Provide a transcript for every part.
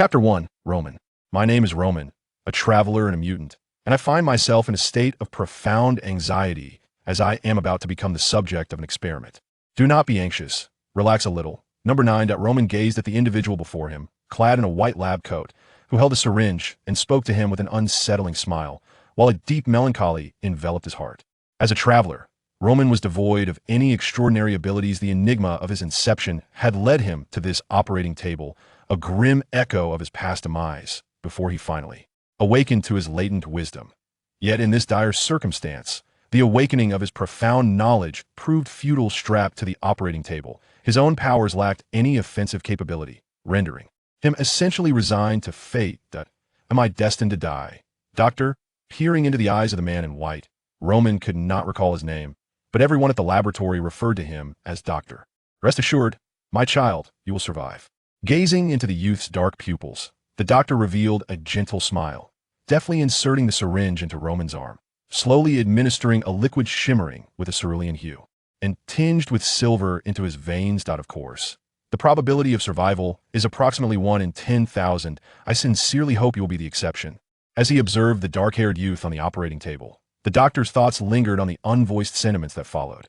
Chapter 1. Roman. My name is Roman, a traveler and a mutant, and I find myself in a state of profound anxiety as I am about to become the subject of an experiment. Do not be anxious. Relax a little. Number 9. Roman gazed at the individual before him, clad in a white lab coat, who held a syringe and spoke to him with an unsettling smile, while a deep melancholy enveloped his heart. As a traveler, Roman was devoid of any extraordinary abilities. The enigma of his inception had led him to this operating table, a grim echo of his past demise, before he finally awakened to his latent wisdom. Yet in this dire circumstance, the awakening of his profound knowledge proved futile. Strapped to the operating table, his own powers lacked any offensive capability, rendering him essentially resigned to fate. Am I destined to die? Doctor, peering into the eyes of the man in white, Roman could not recall his name, but everyone at the laboratory referred to him as Doctor. Rest assured, my child, you will survive. Gazing into the youth's dark pupils, the doctor revealed a gentle smile, deftly inserting the syringe into Roman's arm, slowly administering a liquid shimmering with a cerulean hue, and tinged with silver into his veins. Of course, the probability of survival is approximately 1 in 10,000. I sincerely hope you will be the exception. As he observed the dark-haired youth on the operating table, the doctor's thoughts lingered on the unvoiced sentiments that followed.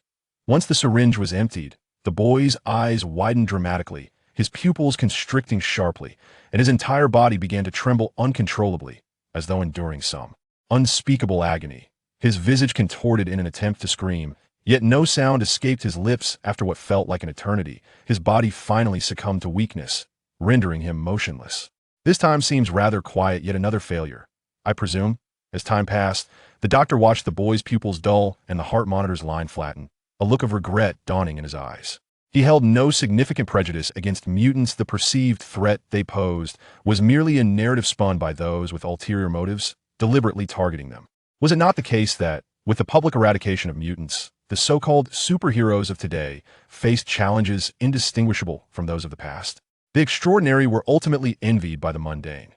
Once the syringe was emptied, the boy's eyes widened dramatically, his pupils constricting sharply, and his entire body began to tremble uncontrollably, as though enduring some unspeakable agony. His visage contorted in an attempt to scream, yet no sound escaped his lips. After what felt like an eternity, his body finally succumbed to weakness, rendering him motionless. This time seems rather quiet. Yet another failure, I presume. As time passed, the doctor watched the boy's pupils dull and the heart monitor's line flatten, a look of regret dawning in his eyes. He held no significant prejudice against mutants. The perceived threat they posed was merely a narrative spun by those with ulterior motives, deliberately targeting them. Was it not the case that, with the public eradication of mutants, the so-called superheroes of today faced challenges indistinguishable from those of the past? The extraordinary were ultimately envied by the mundane.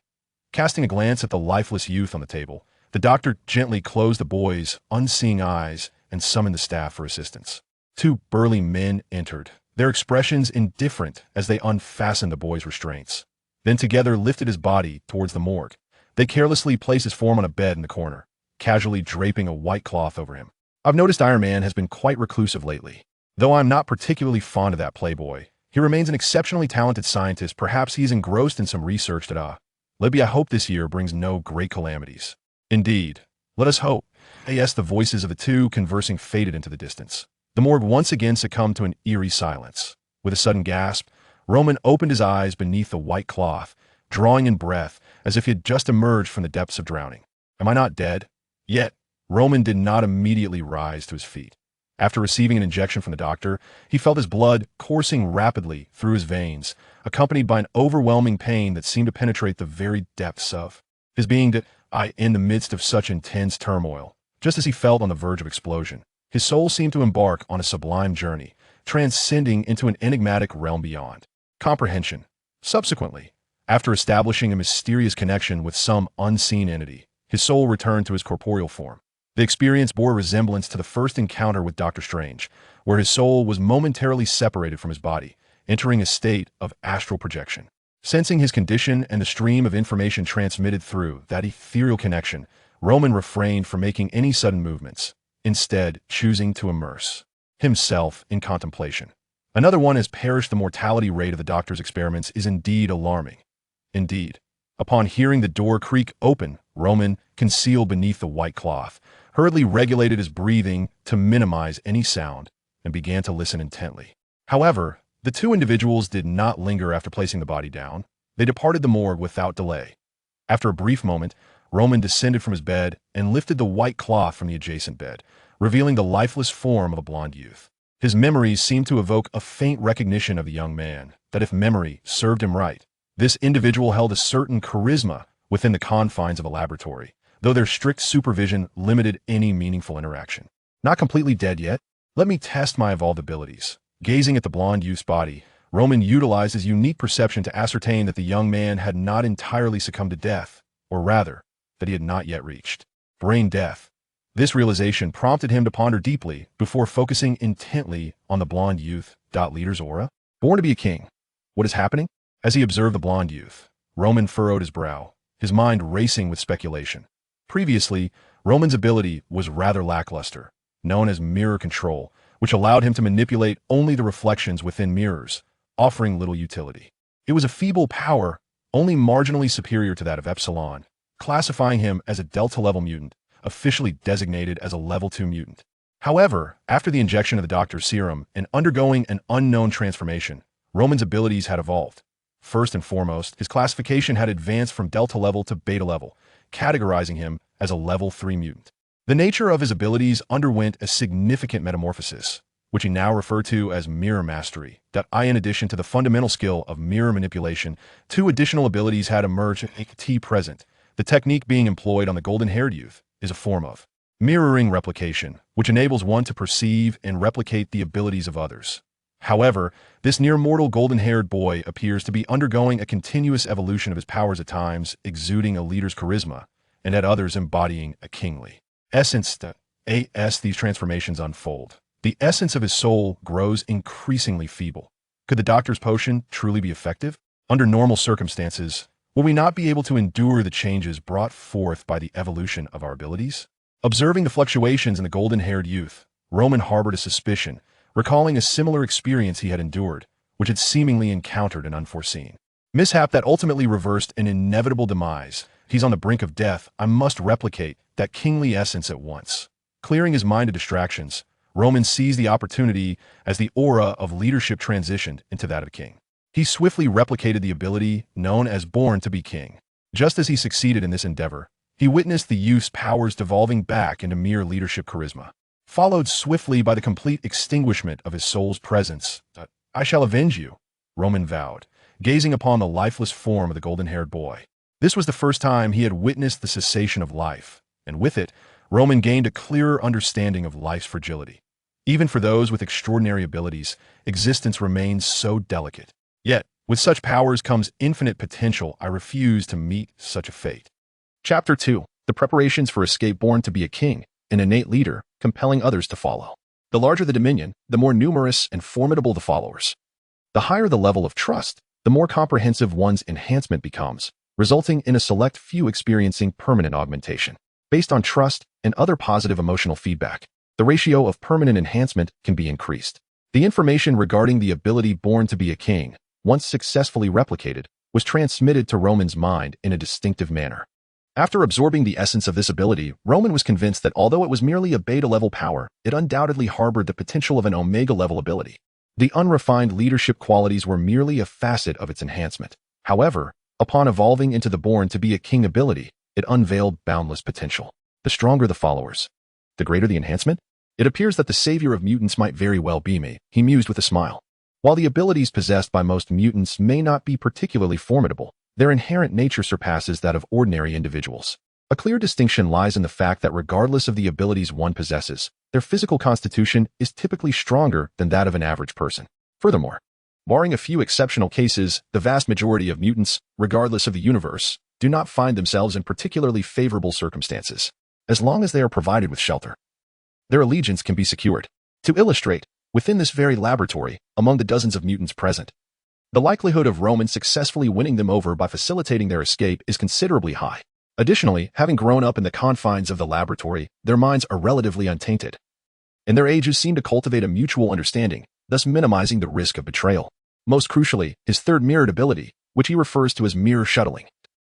Casting a glance at the lifeless youth on the table, the doctor gently closed the boy's unseeing eyes and summoned the staff for assistance. 2 burly men entered, their expressions indifferent as they unfastened the boy's restraints. Then together lifted his body towards the morgue. They carelessly placed his form on a bed in the corner, casually draping a white cloth over him. I've noticed Iron Man has been quite reclusive lately. Though I'm not particularly fond of that playboy, he remains an exceptionally talented scientist. Perhaps he's engrossed in some research that, Libby, I hope this year brings no great calamities. Indeed. Let us hope. Yes, the voices of the two conversing faded into the distance. The morgue once again succumbed to an eerie silence. With a sudden gasp, Roman opened his eyes beneath the white cloth, drawing in breath as if he had just emerged from the depths of drowning. Am I not dead? Yet, Roman did not immediately rise to his feet. After receiving an injection from the doctor, he felt his blood coursing rapidly through his veins, accompanied by an overwhelming pain that seemed to penetrate the very depths of his being. In the midst of such intense turmoil, just as he felt on the verge of explosion, his soul seemed to embark on a sublime journey, transcending into an enigmatic realm beyond comprehension. Subsequently, after establishing a mysterious connection with some unseen entity, his soul returned to his corporeal form. The experience bore resemblance to the first encounter with Doctor Strange, where his soul was momentarily separated from his body, entering a state of astral projection. Sensing his condition and the stream of information transmitted through that ethereal connection, Roman refrained from making any sudden movements, instead choosing to immerse himself in contemplation. Another one has perished. The mortality rate of the doctor's experiments is indeed alarming. Indeed. Upon hearing the door creak open, Roman, concealed beneath the white cloth, hurriedly regulated his breathing to minimize any sound and began to listen intently. However, the 2 individuals did not linger after placing the body down. They departed the morgue without delay. After a brief moment, Roman descended from his bed and lifted the white cloth from the adjacent bed, revealing the lifeless form of a blond youth. His memories seemed to evoke a faint recognition of the young man, that if memory served him right, this individual held a certain charisma within the confines of a laboratory, though their strict supervision limited any meaningful interaction. Not completely dead yet? Let me test my evolved abilities. Gazing at the blond youth's body, Roman utilized his unique perception to ascertain that the young man had not entirely succumbed to death, or rather, that he had not yet reached brain death. This realization prompted him to ponder deeply before focusing intently on the blond youth. Leader's aura? Born to be a king. What is happening? As he observed the blond youth, Roman furrowed his brow, his mind racing with speculation. Previously, Roman's ability was rather lackluster, known as mirror control, which allowed him to manipulate only the reflections within mirrors, offering little utility. It was a feeble power, only marginally superior to that of Epsilon, classifying him as a Delta-level mutant, officially designated as a Level 2 mutant. However, after the injection of the Doctor's serum and undergoing an unknown transformation, Roman's abilities had evolved. First and foremost, his classification had advanced from Delta level to Beta level, categorizing him as a Level 3 mutant. The nature of his abilities underwent a significant metamorphosis, which he now referred to as mirror mastery. In addition to the fundamental skill of mirror manipulation, two additional abilities had emerged at present. The technique being employed on the golden-haired youth is a form of mirroring replication, which enables one to perceive and replicate the abilities of others. However, this near-mortal golden-haired boy appears to be undergoing a continuous evolution of his powers, at times exuding a leader's charisma, and at others embodying a kingly essence. As these transformations unfold, the essence of his soul grows increasingly feeble. Could the Doctor's potion truly be effective? Under normal circumstances, will we not be able to endure the changes brought forth by the evolution of our abilities? Observing the fluctuations in the golden-haired youth, Roman harbored a suspicion, recalling a similar experience he had endured, which had seemingly encountered an unforeseen mishap that ultimately reversed an inevitable demise. He's on the brink of death. I must replicate that kingly essence at once. Clearing his mind of distractions, Roman seized the opportunity as the aura of leadership transitioned into that of king. He swiftly replicated the ability known as Born to be King. Just as he succeeded in this endeavor, he witnessed the youth's powers devolving back into mere leadership charisma, followed swiftly by the complete extinguishment of his soul's presence. I shall avenge you, Roman vowed, gazing upon the lifeless form of the golden-haired boy. This was the first time he had witnessed the cessation of life, and with it, Roman gained a clearer understanding of life's fragility. Even for those with extraordinary abilities, existence remains so delicate. Yet, with such powers comes infinite potential. I refuse to meet such a fate. Chapter 2. The preparations for escape. Born to be a king, an innate leader, compelling others to follow. The larger the dominion, the more numerous and formidable the followers. The higher the level of trust, the more comprehensive one's enhancement becomes, resulting in a select few experiencing permanent augmentation. Based on trust and other positive emotional feedback, the ratio of permanent enhancement can be increased. The information regarding the ability Born to be a king, once successfully replicated, was transmitted to Roman's mind in a distinctive manner. After absorbing the essence of this ability, Roman was convinced that although it was merely a beta-level power, it undoubtedly harbored the potential of an omega-level ability. The unrefined leadership qualities were merely a facet of its enhancement. However, upon evolving into the Born to be a king ability, it unveiled boundless potential. The stronger the followers, the greater the enhancement. It appears that the savior of mutants might very well be me, he mused with a smile. While the abilities possessed by most mutants may not be particularly formidable, their inherent nature surpasses that of ordinary individuals. A clear distinction lies in the fact that regardless of the abilities one possesses, their physical constitution is typically stronger than that of an average person. Furthermore, barring a few exceptional cases, the vast majority of mutants, regardless of the universe, do not find themselves in particularly favorable circumstances, as long as they are provided with shelter. Their allegiance can be secured. To illustrate, within this very laboratory, among the dozens of mutants present, the likelihood of Roman successfully winning them over by facilitating their escape is considerably high. Additionally, having grown up in the confines of the laboratory, their minds are relatively untainted, and their ages seem to cultivate a mutual understanding, thus minimizing the risk of betrayal. Most crucially, his third mirrored ability, which he refers to as mirror shuttling,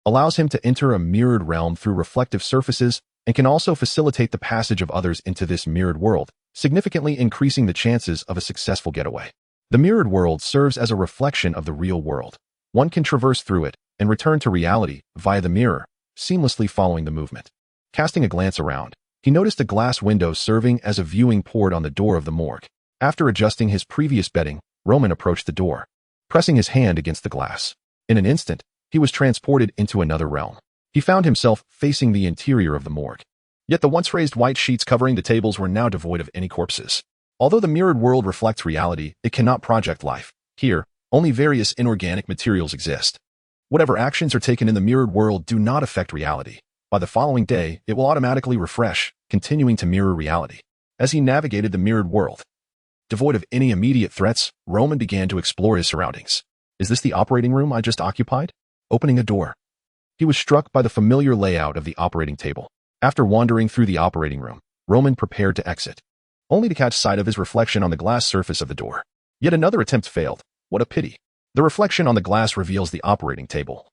allows him to enter a mirrored realm through reflective surfaces and can also facilitate the passage of others into this mirrored world, significantly increasing the chances of a successful getaway. The mirrored world serves as a reflection of the real world. One can traverse through it and return to reality via the mirror, seamlessly following the movement. Casting a glance around, he noticed a glass window serving as a viewing port on the door of the morgue. After adjusting his previous bedding, Roman approached the door, pressing his hand against the glass. In an instant, he was transported into another realm. He found himself facing the interior of the morgue. Yet the once raised white sheets covering the tables were now devoid of any corpses. Although the mirrored world reflects reality, it cannot project life. Here, only various inorganic materials exist. Whatever actions are taken in the mirrored world do not affect reality. By the following day, it will automatically refresh, continuing to mirror reality. As he navigated the mirrored world, devoid of any immediate threats, Roman began to explore his surroundings. Is this the operating room I just occupied? opening a door. He was struck by the familiar layout of the operating table. After wandering through the operating room, Roman prepared to exit, only to catch sight of his reflection on the glass surface of the door. Yet another attempt failed. What a pity. The reflection on the glass reveals the operating table,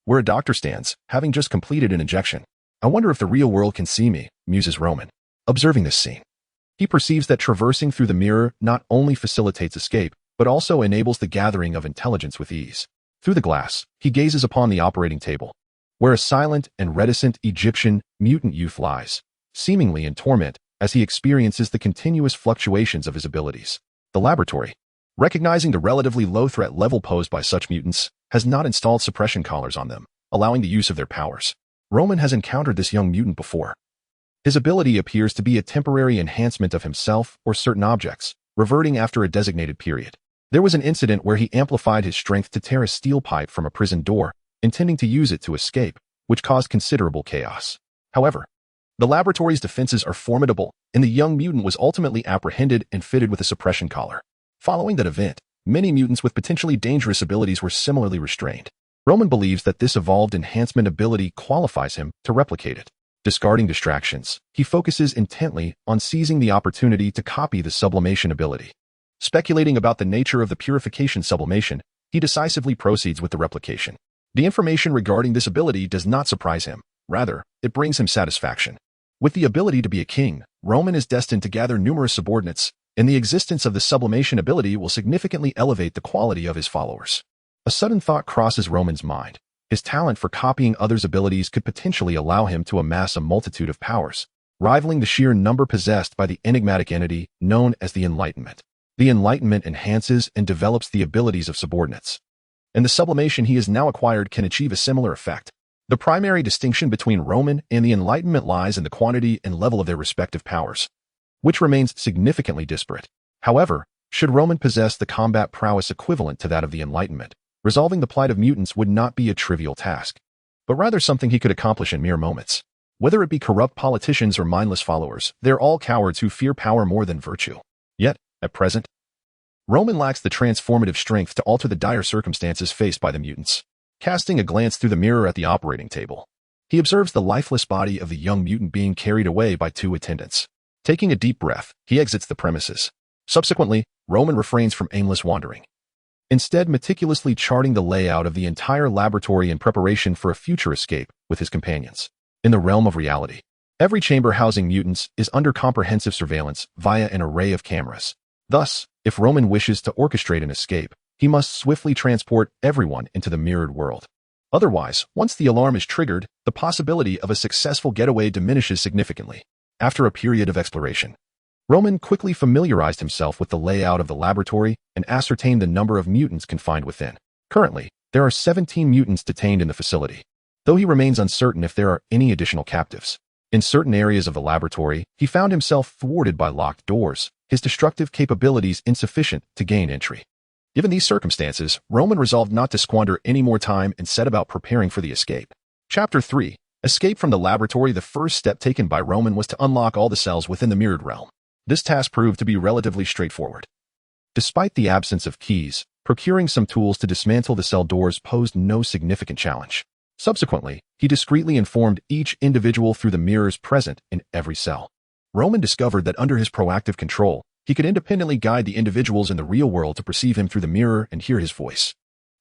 where a doctor stands, having just completed an injection. I wonder if the real world can see me, muses Roman. Observing this scene, he perceives that traversing through the mirror not only facilitates escape, but also enables the gathering of intelligence with ease. Through the glass, he gazes upon the operating table, where a silent and reticent Egyptian mutant youth lies, seemingly in torment as he experiences the continuous fluctuations of his abilities. The laboratory, recognizing the relatively low threat level posed by such mutants, has not installed suppression collars on them, allowing the use of their powers. Roman has encountered this young mutant before. His ability appears to be a temporary enhancement of himself or certain objects, reverting after a designated period. There was an incident where he amplified his strength to tear a steel pipe from a prison door, intending to use it to escape, which caused considerable chaos. However, the laboratory's defenses are formidable, and the young mutant was ultimately apprehended and fitted with a suppression collar. Following that event, many mutants with potentially dangerous abilities were similarly restrained. Roman believes that this evolved enhancement ability qualifies him to replicate it. Discarding distractions, he focuses intently on seizing the opportunity to copy the sublimation ability. Speculating about the nature of the purification sublimation, he decisively proceeds with the replication. The information regarding this ability does not surprise him. Rather, it brings him satisfaction. With the ability to be a king, Roman is destined to gather numerous subordinates, and the existence of the sublimation ability will significantly elevate the quality of his followers. A sudden thought crosses Roman's mind. His talent for copying others' abilities could potentially allow him to amass a multitude of powers, rivaling the sheer number possessed by the enigmatic entity known as the Enlightenment. The Enlightenment enhances and develops the abilities of subordinates, and the sublimation he has now acquired can achieve a similar effect. The primary distinction between Roman and the Enlightenment lies in the quantity and level of their respective powers, which remains significantly disparate. However, should Roman possess the combat prowess equivalent to that of the Enlightenment, resolving the plight of mutants would not be a trivial task, but rather something he could accomplish in mere moments. Whether it be corrupt politicians or mindless followers, they're all cowards who fear power more than virtue. Yet, at present, Roman lacks the transformative strength to alter the dire circumstances faced by the mutants. Casting a glance through the mirror at the operating table, he observes the lifeless body of the young mutant being carried away by two attendants. Taking a deep breath, he exits the premises. Subsequently, Roman refrains from aimless wandering, instead meticulously charting the layout of the entire laboratory in preparation for a future escape with his companions. In the realm of reality, every chamber housing mutants is under comprehensive surveillance via an array of cameras. Thus, if Roman wishes to orchestrate an escape, he must swiftly transport everyone into the mirrored world. Otherwise, once the alarm is triggered, the possibility of a successful getaway diminishes significantly. After a period of exploration, Roman quickly familiarized himself with the layout of the laboratory and ascertained the number of mutants confined within. Currently, there are 17 mutants detained in the facility, though he remains uncertain if there are any additional captives. In certain areas of the laboratory, he found himself thwarted by locked doors, his destructive capabilities insufficient to gain entry. Given these circumstances, Roman resolved not to squander any more time and set about preparing for the escape. Chapter 3. Escape from the laboratory. The first step taken by Roman was to unlock all the cells within the mirrored realm. This task proved to be relatively straightforward. Despite the absence of keys, procuring some tools to dismantle the cell doors posed no significant challenge. Subsequently, he discreetly informed each individual through the mirrors present in every cell. Roman discovered that under his proactive control, he could independently guide the individuals in the real world to perceive him through the mirror and hear his voice.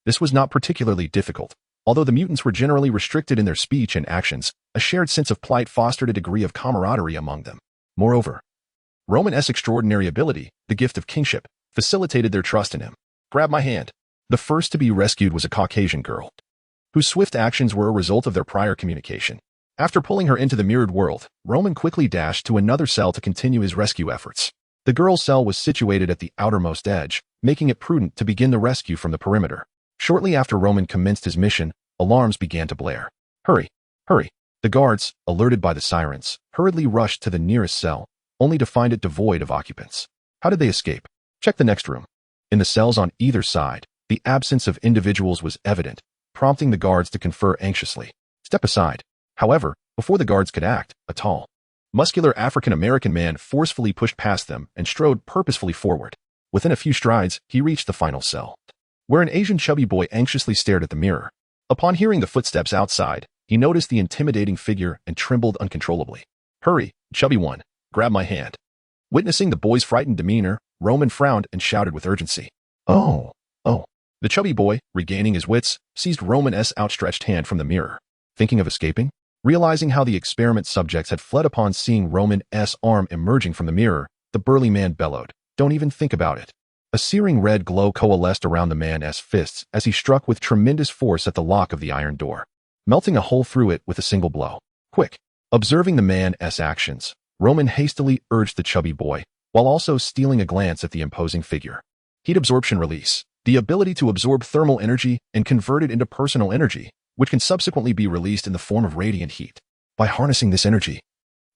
This was not particularly difficult. Although the mutants were generally restricted in their speech and actions, a shared sense of plight fostered a degree of camaraderie among them. Moreover, Roman's extraordinary ability, the gift of kingship, facilitated their trust in him. Grab my hand. The first to be rescued was a Caucasian girl, whose swift actions were a result of their prior communication. After pulling her into the mirrored world, Roman quickly dashed to another cell to continue his rescue efforts. The girl's cell was situated at the outermost edge, making it prudent to begin the rescue from the perimeter. Shortly after Roman commenced his mission, alarms began to blare. Hurry! Hurry! The guards, alerted by the sirens, hurriedly rushed to the nearest cell, only to find it devoid of occupants. How did they escape? Check the next room. In the cells on either side, the absence of individuals was evident, prompting the guards to confer anxiously. Step aside. However, before the guards could act, a tall, muscular African-American man forcefully pushed past them and strode purposefully forward. Within a few strides, he reached the final cell, where an Asian chubby boy anxiously stared at the mirror. Upon hearing the footsteps outside, he noticed the intimidating figure and trembled uncontrollably. "Hurry, chubby one, grab my hand." Witnessing the boy's frightened demeanor, Roman frowned and shouted with urgency. "Oh, oh." The chubby boy, regaining his wits, seized Roman's outstretched hand from the mirror. Thinking of escaping? Realizing how the experiment subjects had fled upon seeing Roman's arm emerging from the mirror, the burly man bellowed, "Don't even think about it." A searing red glow coalesced around the man's fists as he struck with tremendous force at the lock of the iron door, melting a hole through it with a single blow. "Quick!" Observing the man's actions, Roman hastily urged the chubby boy, while also stealing a glance at the imposing figure. Heat absorption release, the ability to absorb thermal energy and convert it into personal energy, which can subsequently be released in the form of radiant heat. By harnessing this energy,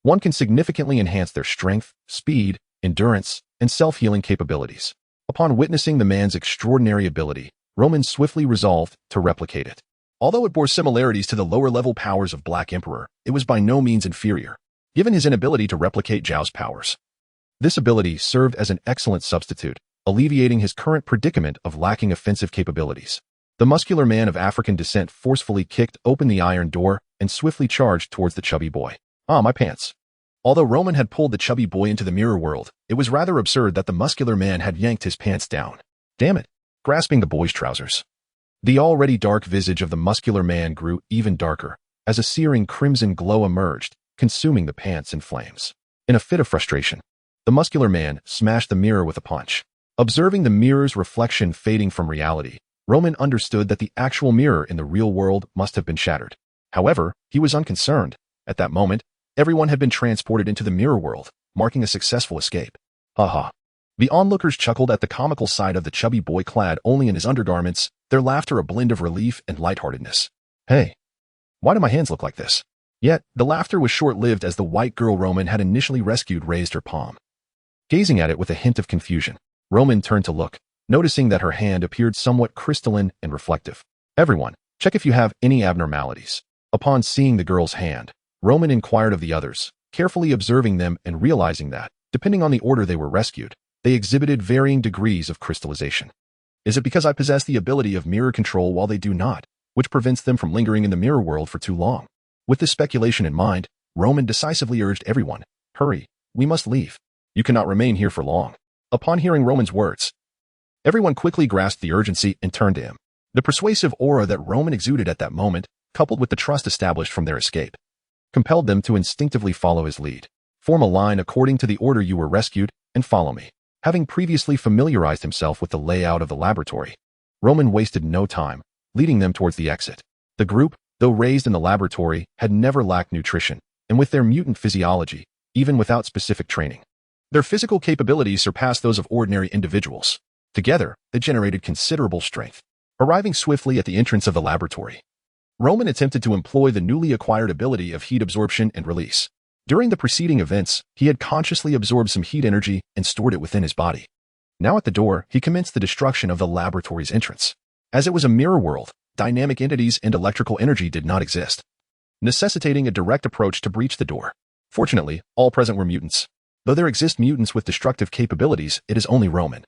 one can significantly enhance their strength, speed, endurance, and self-healing capabilities. Upon witnessing the man's extraordinary ability, Roman swiftly resolved to replicate it. Although it bore similarities to the lower-level powers of Black Emperor, it was by no means inferior, given his inability to replicate Zhao's powers. This ability served as an excellent substitute, alleviating his current predicament of lacking offensive capabilities. The muscular man of African descent forcefully kicked open the iron door and swiftly charged towards the chubby boy. "Ah, my pants." Although Roman had pulled the chubby boy into the mirror world, it was rather absurd that the muscular man had yanked his pants down. "Damn it!" Grasping the boy's trousers. The already dark visage of the muscular man grew even darker as a searing crimson glow emerged, consuming the pants in flames. In a fit of frustration, the muscular man smashed the mirror with a punch. Observing the mirror's reflection fading from reality, Roman understood that the actual mirror in the real world must have been shattered. However, he was unconcerned. At that moment, everyone had been transported into the mirror world, marking a successful escape. Haha. The onlookers chuckled at the comical sight of the chubby boy clad only in his undergarments, their laughter a blend of relief and lightheartedness. "Hey, why do my hands look like this?" Yet, the laughter was short-lived as the white girl Roman had initially rescued raised her palm. Gazing at it with a hint of confusion, Roman turned to look, noticing that her hand appeared somewhat crystalline and reflective. "Everyone, check if you have any abnormalities." Upon seeing the girl's hand, Roman inquired of the others, carefully observing them and realizing that, depending on the order they were rescued, they exhibited varying degrees of crystallization. "Is it because I possess the ability of mirror control while they do not, which prevents them from lingering in the mirror world for too long?" With this speculation in mind, Roman decisively urged everyone, "Hurry, we must leave. You cannot remain here for long." Upon hearing Roman's words, everyone quickly grasped the urgency and turned to him. The persuasive aura that Roman exuded at that moment, coupled with the trust established from their escape, compelled them to instinctively follow his lead. "Form a line according to the order you were rescued, and follow me." Having previously familiarized himself with the layout of the laboratory, Roman wasted no time, leading them towards the exit. The group, though raised in the laboratory, had never lacked nutrition, and with their mutant physiology, even without specific training, their physical capabilities surpassed those of ordinary individuals. Together, they generated considerable strength. Arriving swiftly at the entrance of the laboratory, Roman attempted to employ the newly acquired ability of heat absorption and release. During the preceding events, he had consciously absorbed some heat energy and stored it within his body. Now at the door, he commenced the destruction of the laboratory's entrance. As it was a mirror world, dynamic entities and electrical energy did not exist, necessitating a direct approach to breach the door. Fortunately, all present were mutants. Though there exist mutants with destructive capabilities, it is only Roman,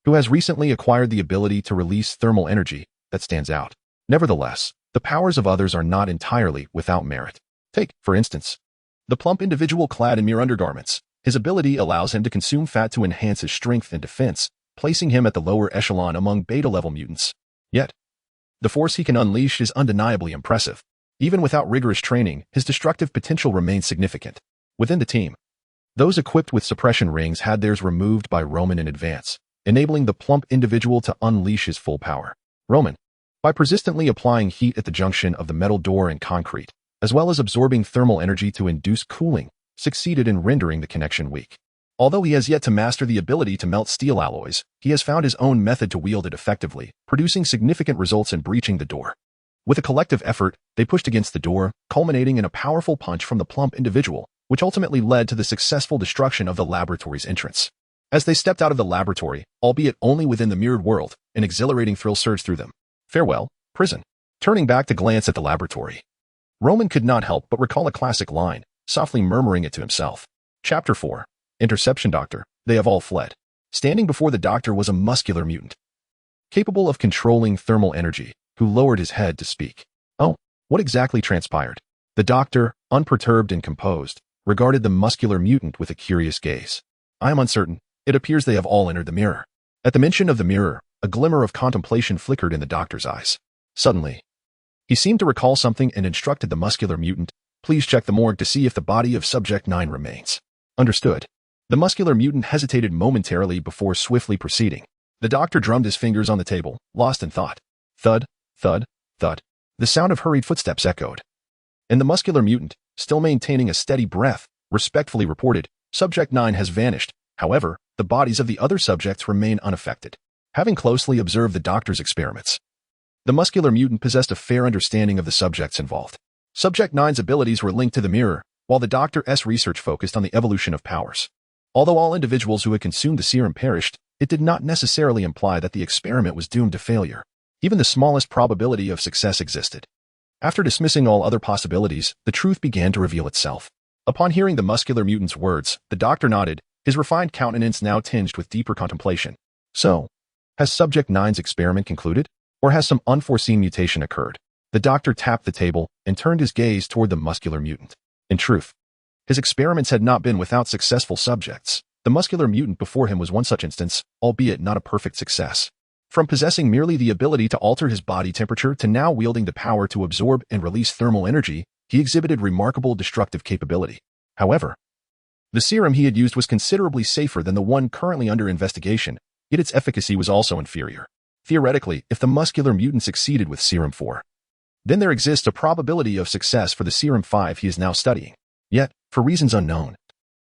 who has recently acquired the ability to release thermal energy, that stands out. Nevertheless, the powers of others are not entirely without merit. Take, for instance, the plump individual clad in mere undergarments. His ability allows him to consume fat to enhance his strength and defense, placing him at the lower echelon among beta-level mutants. Yet, the force he can unleash is undeniably impressive. Even without rigorous training, his destructive potential remains significant. Within the team, those equipped with suppression rings had theirs removed by Roman in advance, enabling the plump individual to unleash his full power. Roman, by persistently applying heat at the junction of the metal door and concrete, as well as absorbing thermal energy to induce cooling, succeeded in rendering the connection weak. Although he has yet to master the ability to melt steel alloys, he has found his own method to wield it effectively, producing significant results in breaching the door. With a collective effort, they pushed against the door, culminating in a powerful punch from the plump individual, which ultimately led to the successful destruction of the laboratory's entrance. As they stepped out of the laboratory, albeit only within the mirrored world, an exhilarating thrill surged through them. Farewell, prison. Turning back to glance at the laboratory, Roman could not help but recall a classic line, softly murmuring it to himself. Chapter 4. Interception Doctor. They have all fled. Standing before the doctor was a muscular mutant, capable of controlling thermal energy, who lowered his head to speak. Oh, what exactly transpired? The doctor, unperturbed and composed, regarded the muscular mutant with a curious gaze. I am uncertain. It appears they have all entered the mirror. At the mention of the mirror, a glimmer of contemplation flickered in the doctor's eyes. Suddenly, he seemed to recall something and instructed the muscular mutant, please check the morgue to see if the body of Subject 9 remains. Understood. The muscular mutant hesitated momentarily before swiftly proceeding. The doctor drummed his fingers on the table, lost in thought. Thud, thud, thud. The sound of hurried footsteps echoed. And the muscular mutant, still maintaining a steady breath, respectfully reported, Subject 9 has vanished. However, the bodies of the other subjects remain unaffected. Having closely observed the doctor's experiments, the muscular mutant possessed a fair understanding of the subjects involved. Subject 9's abilities were linked to the mirror, while the Doctor's research focused on the evolution of powers. Although all individuals who had consumed the serum perished, it did not necessarily imply that the experiment was doomed to failure. Even the smallest probability of success existed. After dismissing all other possibilities, the truth began to reveal itself. Upon hearing the muscular mutant's words, the doctor nodded, his refined countenance now tinged with deeper contemplation. So, has Subject 9's experiment concluded? Or has some unforeseen mutation occurred? The doctor tapped the table and turned his gaze toward the muscular mutant. In truth, his experiments had not been without successful subjects. The muscular mutant before him was one such instance, albeit not a perfect success. From possessing merely the ability to alter his body temperature to now wielding the power to absorb and release thermal energy, he exhibited remarkable destructive capability. However, the serum he had used was considerably safer than the one currently under investigation, yet its efficacy was also inferior. Theoretically, if the muscular mutant succeeded with Serum 4, then there exists a probability of success for the Serum 5 he is now studying. Yet, for reasons unknown,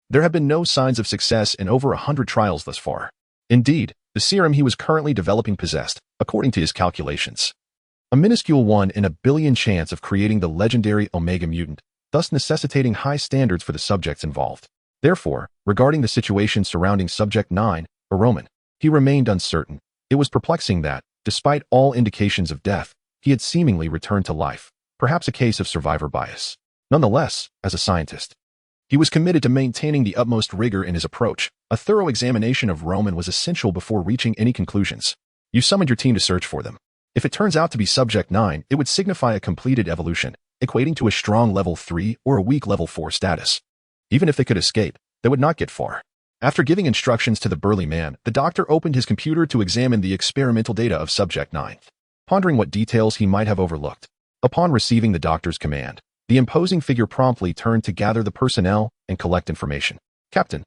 there have been no signs of success in over 100 trials thus far. Indeed, the serum he was currently developing possessed, according to his calculations, a minuscule 1 in a billion chance of creating the legendary Omega mutant, thus necessitating high standards for the subjects involved. Therefore, regarding the situation surrounding Subject 9, or Roman, he remained uncertain. It was perplexing that, despite all indications of death, he had seemingly returned to life, perhaps a case of survivor bias. Nonetheless, as a scientist, he was committed to maintaining the utmost rigor in his approach. A thorough examination of Roman was essential before reaching any conclusions. You summoned your team to search for them. If it turns out to be Subject 9, it would signify a completed evolution, equating to a strong level 3 or a weak level 4 status. Even if they could escape, they would not get far. After giving instructions to the burly man, the doctor opened his computer to examine the experimental data of Subject 9, pondering what details he might have overlooked. Upon receiving the doctor's command, the imposing figure promptly turned to gather the personnel and collect information. Captain,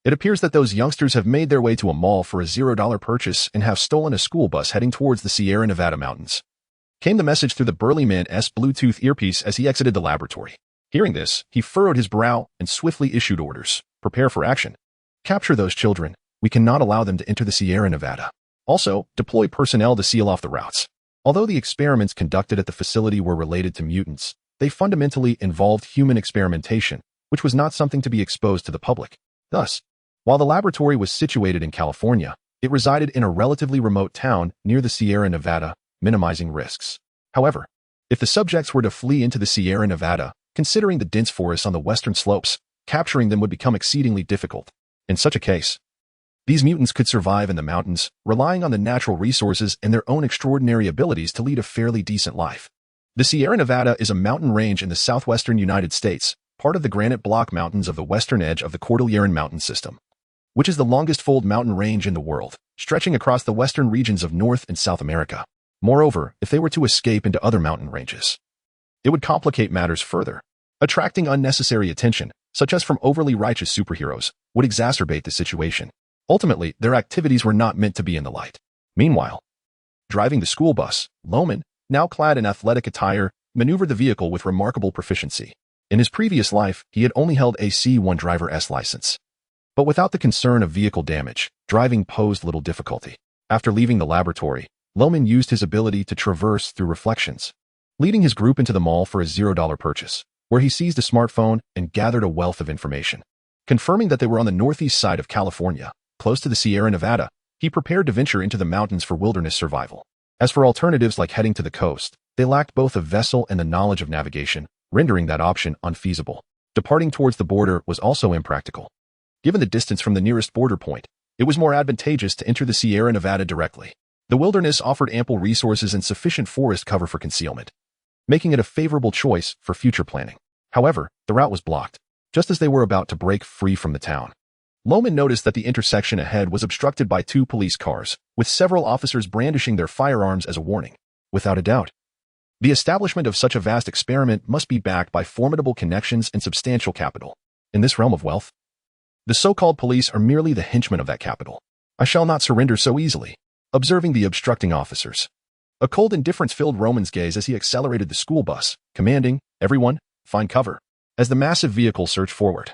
it appears that those youngsters have made their way to a mall for a $0 purchase and have stolen a school bus heading towards the Sierra Nevada mountains. Came the message through the burly man's Bluetooth earpiece as he exited the laboratory. Hearing this, he furrowed his brow and swiftly issued orders. Prepare for action. Capture those children. We cannot allow them to enter the Sierra Nevada. Also, deploy personnel to seal off the routes. Although the experiments conducted at the facility were related to mutants, they fundamentally involved human experimentation, which was not something to be exposed to the public. Thus, while the laboratory was situated in California, it resided in a relatively remote town near the Sierra Nevada, minimizing risks. However, if the subjects were to flee into the Sierra Nevada, considering the dense forests on the western slopes, capturing them would become exceedingly difficult. In such a case, these mutants could survive in the mountains, relying on the natural resources and their own extraordinary abilities to lead a fairly decent life. The Sierra Nevada is a mountain range in the southwestern United States, part of the granite block mountains of the western edge of the Cordilleran Mountain System, which is the longest fold mountain range in the world, stretching across the western regions of North and South America. Moreover, if they were to escape into other mountain ranges, it would complicate matters further. Attracting unnecessary attention, such as from overly righteous superheroes, would exacerbate the situation. Ultimately, their activities were not meant to be in the light. Meanwhile, driving the school bus, Lohman, now clad in athletic attire, maneuvered the vehicle with remarkable proficiency. In his previous life, he had only held a C1 driver's license. But without the concern of vehicle damage, driving posed little difficulty. After leaving the laboratory, Lohman used his ability to traverse through reflections, leading his group into the mall for a $0 purchase, where he seized a smartphone and gathered a wealth of information. Confirming that they were on the northeast side of California, close to the Sierra Nevada, he prepared to venture into the mountains for wilderness survival. As for alternatives like heading to the coast, they lacked both a vessel and the knowledge of navigation, rendering that option unfeasible. Departing towards the border was also impractical. Given the distance from the nearest border point, it was more advantageous to enter the Sierra Nevada directly. The wilderness offered ample resources and sufficient forest cover for concealment, making it a favorable choice for future planning. However, the route was blocked, just as they were about to break free from the town. Lohman noticed that the intersection ahead was obstructed by 2 police cars, with several officers brandishing their firearms as a warning. Without a doubt, the establishment of such a vast experiment must be backed by formidable connections and substantial capital. In this realm of wealth, the so-called police are merely the henchmen of that capital. I shall not surrender so easily. Observing the obstructing officers, a cold indifference filled Roman's gaze as he accelerated the school bus, commanding, "Everyone, find cover," as the massive vehicle surged forward.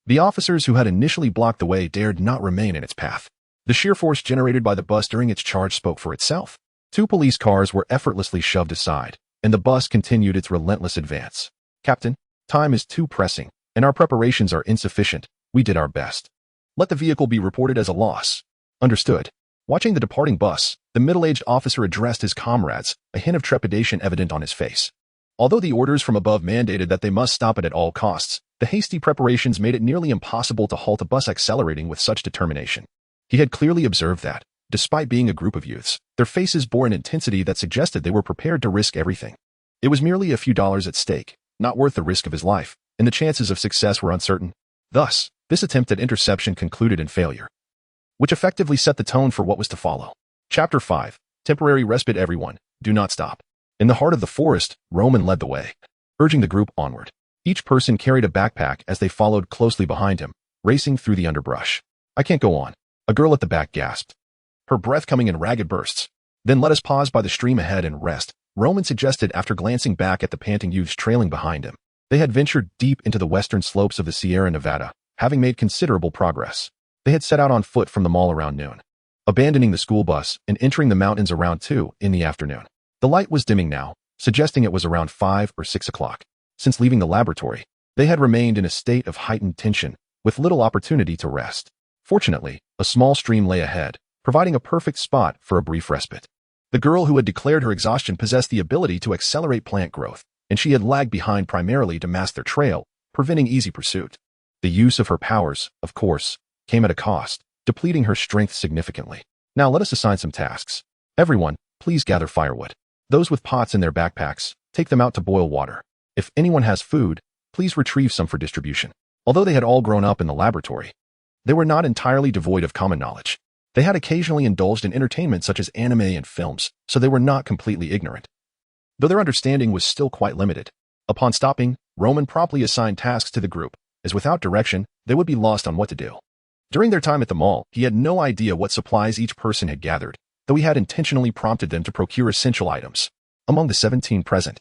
The officers who had initially blocked the way dared not remain in its path. The sheer force generated by the bus during its charge spoke for itself. 2 police cars were effortlessly shoved aside, and the bus continued its relentless advance. "Captain, time is too pressing, and our preparations are insufficient. We did our best. Let the vehicle be reported as a loss." "Understood." Watching the departing bus, the middle-aged officer addressed his comrades, a hint of trepidation evident on his face. Although the orders from above mandated that they must stop it at all costs, the hasty preparations made it nearly impossible to halt a bus accelerating with such determination. He had clearly observed that, despite being a group of youths, their faces bore an intensity that suggested they were prepared to risk everything. It was merely a few dollars at stake, not worth the risk of his life, and the chances of success were uncertain. Thus, this attempt at interception concluded in failure, which effectively set the tone for what was to follow. Chapter 5. Temporary respite. Everyone, do not stop. In the heart of the forest, Roman led the way, urging the group onward. Each person carried a backpack as they followed closely behind him, racing through the underbrush. "I can't go on," a girl at the back gasped, her breath coming in ragged bursts. "Then let us pause by the stream ahead and rest," Roman suggested after glancing back at the panting youths trailing behind him. They had ventured deep into the western slopes of the Sierra Nevada, having made considerable progress. They had set out on foot from the mall around noon, abandoning the school bus and entering the mountains around 2 in the afternoon. The light was dimming now, suggesting it was around 5 or 6 o'clock. Since leaving the laboratory, they had remained in a state of heightened tension, with little opportunity to rest. Fortunately, a small stream lay ahead, providing a perfect spot for a brief respite. The girl who had declared her exhaustion possessed the ability to accelerate plant growth, and she had lagged behind primarily to mask their trail, preventing easy pursuit. The use of her powers, of course, came at a cost, depleting her strength significantly. "Now let us assign some tasks. Everyone, please gather firewood. Those with pots in their backpacks, take them out to boil water. If anyone has food, please retrieve some for distribution." Although they had all grown up in the laboratory, they were not entirely devoid of common knowledge. They had occasionally indulged in entertainment such as anime and films, so they were not completely ignorant, though their understanding was still quite limited. Upon stopping, Roman promptly assigned tasks to the group, as without direction, they would be lost on what to do. During their time at the mall, he had no idea what supplies each person had gathered, though he had intentionally prompted them to procure essential items. Among the 17 present,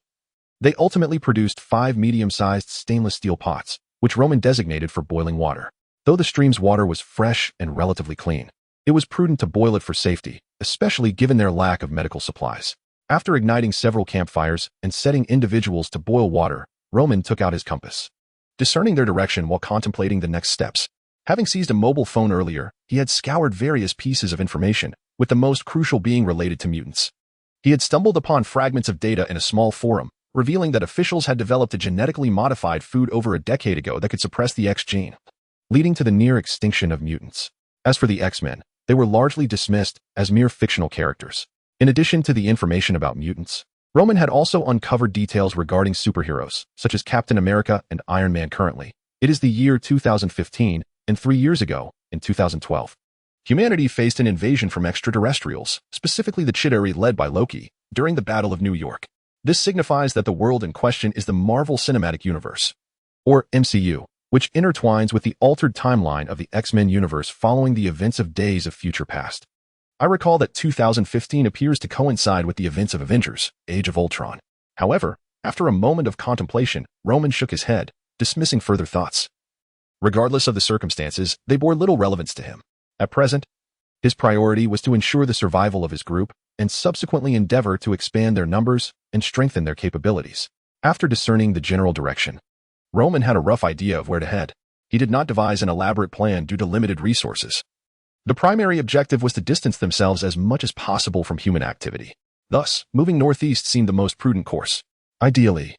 they ultimately produced 5 medium-sized stainless steel pots, which Roman designated for boiling water. Though the stream's water was fresh and relatively clean, it was prudent to boil it for safety, especially given their lack of medical supplies. After igniting several campfires and setting individuals to boil water, Roman took out his compass, discerning their direction while contemplating the next steps. Having seized a mobile phone earlier, he had scoured various pieces of information, with the most crucial being related to mutants. He had stumbled upon fragments of data in a small forum, revealing that officials had developed a genetically modified food over a decade ago that could suppress the X gene, leading to the near extinction of mutants. As for the X-Men, they were largely dismissed as mere fictional characters. In addition to the information about mutants, Roman had also uncovered details regarding superheroes, such as Captain America and Iron Man. Currently, it is the year 2015, and 3 years ago, in 2012, humanity faced an invasion from extraterrestrials, specifically the Chitauri led by Loki, during the Battle of New York. This signifies that the world in question is the Marvel Cinematic Universe, or MCU, which intertwines with the altered timeline of the X-Men universe following the events of Days of Future Past. I recall that 2015 appears to coincide with the events of Avengers: Age of Ultron. However, after a moment of contemplation, Roman shook his head, dismissing further thoughts. Regardless of the circumstances, they bore little relevance to him. At present, his priority was to ensure the survival of his group and subsequently endeavor to expand their numbers and strengthen their capabilities. After discerning the general direction, Roman had a rough idea of where to head. He did not devise an elaborate plan due to limited resources. The primary objective was to distance themselves as much as possible from human activity. Thus, moving northeast seemed the most prudent course. Ideally,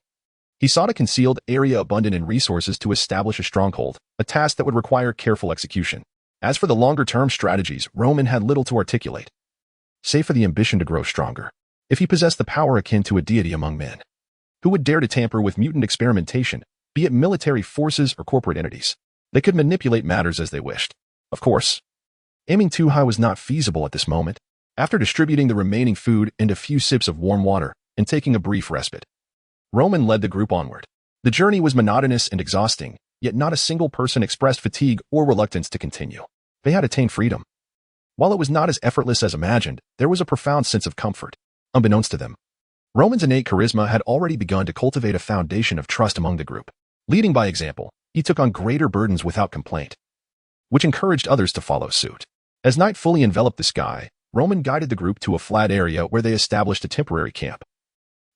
he sought a concealed area abundant in resources to establish a stronghold, a task that would require careful execution. As for the longer-term strategies, Roman had little to articulate. save for the ambition to grow stronger. If he possessed the power akin to a deity among men, who would dare to tamper with mutant experimentation, be it military forces or corporate entities? They could manipulate matters as they wished. Of course, aiming too high was not feasible at this moment. After distributing the remaining food and a few sips of warm water and taking a brief respite, Roman led the group onward. The journey was monotonous and exhausting, yet not a single person expressed fatigue or reluctance to continue. They had attained freedom. While it was not as effortless as imagined, there was a profound sense of comfort. Unbeknownst to them, Roman's innate charisma had already begun to cultivate a foundation of trust among the group. Leading by example, he took on greater burdens without complaint, which encouraged others to follow suit. As night fully enveloped the sky, Roman guided the group to a flat area where they established a temporary camp,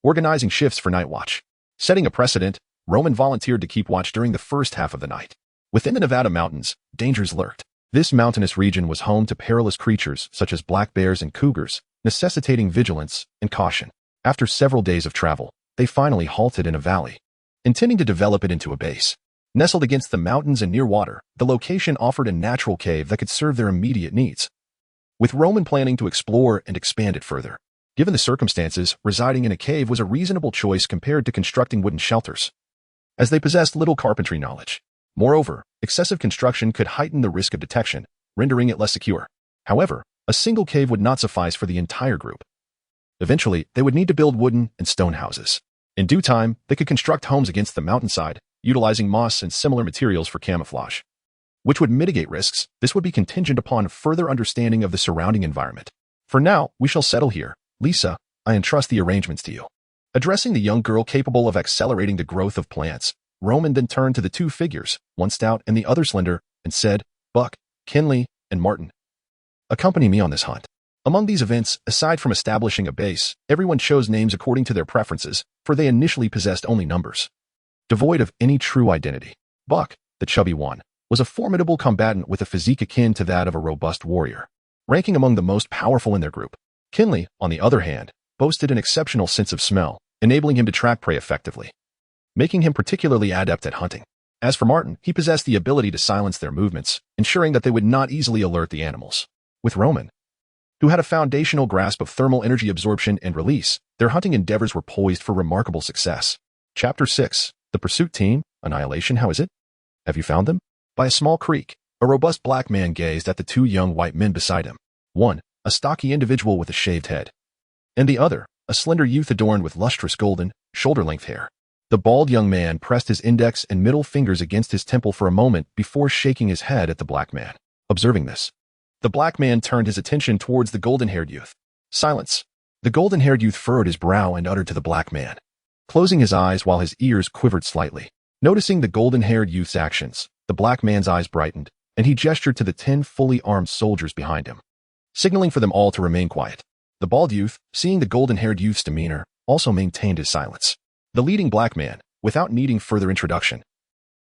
organizing shifts for night watch. Setting a precedent, Roman volunteered to keep watch during the first half of the night. Within the Nevada mountains, dangers lurked. This mountainous region was home to perilous creatures such as black bears and cougars, necessitating vigilance and caution. After several days of travel, they finally halted in a valley, intending to develop it into a base. Nestled against the mountains and near water, the location offered a natural cave that could serve their immediate needs, with Roman planning to explore and expand it further. Given the circumstances, residing in a cave was a reasonable choice compared to constructing wooden shelters, as they possessed little carpentry knowledge. Moreover, excessive construction could heighten the risk of detection, rendering it less secure. However, a single cave would not suffice for the entire group. Eventually, they would need to build wooden and stone houses. In due time, they could construct homes against the mountainside, utilizing moss and similar materials for camouflage, which would mitigate risks. This would be contingent upon further understanding of the surrounding environment. For now, we shall settle here. Lisa, I entrust the arrangements to you. Addressing the young girl capable of accelerating the growth of plants, Roman then turned to the two figures, one stout and the other slender, and said, Buck, Kinley, and Martin, accompany me on this hunt. Among these events, aside from establishing a base, everyone chose names according to their preferences, for they initially possessed only numbers, devoid of any true identity. Buck, the chubby one, was a formidable combatant with a physique akin to that of a robust warrior, ranking among the most powerful in their group. Kinley, on the other hand, boasted an exceptional sense of smell, enabling him to track prey effectively, making him particularly adept at hunting. As for Martin, he possessed the ability to silence their movements, ensuring that they would not easily alert the animals. With Roman, who had a foundational grasp of thermal energy absorption and release, their hunting endeavors were poised for remarkable success. Chapter 6. The Pursuit Team, Annihilation. How is it? Have you found them? By a small creek, a robust black man gazed at the two young white men beside him. One, a stocky individual with a shaved head, and the other, a slender youth adorned with lustrous golden, shoulder-length hair. The bald young man pressed his index and middle fingers against his temple for a moment before shaking his head at the black man. Observing this, the black man turned his attention towards the golden-haired youth. Silence. The golden-haired youth furrowed his brow and uttered to the black man, closing his eyes while his ears quivered slightly. Noticing the golden-haired youth's actions, the black man's eyes brightened, and he gestured to the 10 fully armed soldiers behind him, signaling for them all to remain quiet. The bald youth, seeing the golden-haired youth's demeanor, also maintained his silence. The leading black man, without needing further introduction,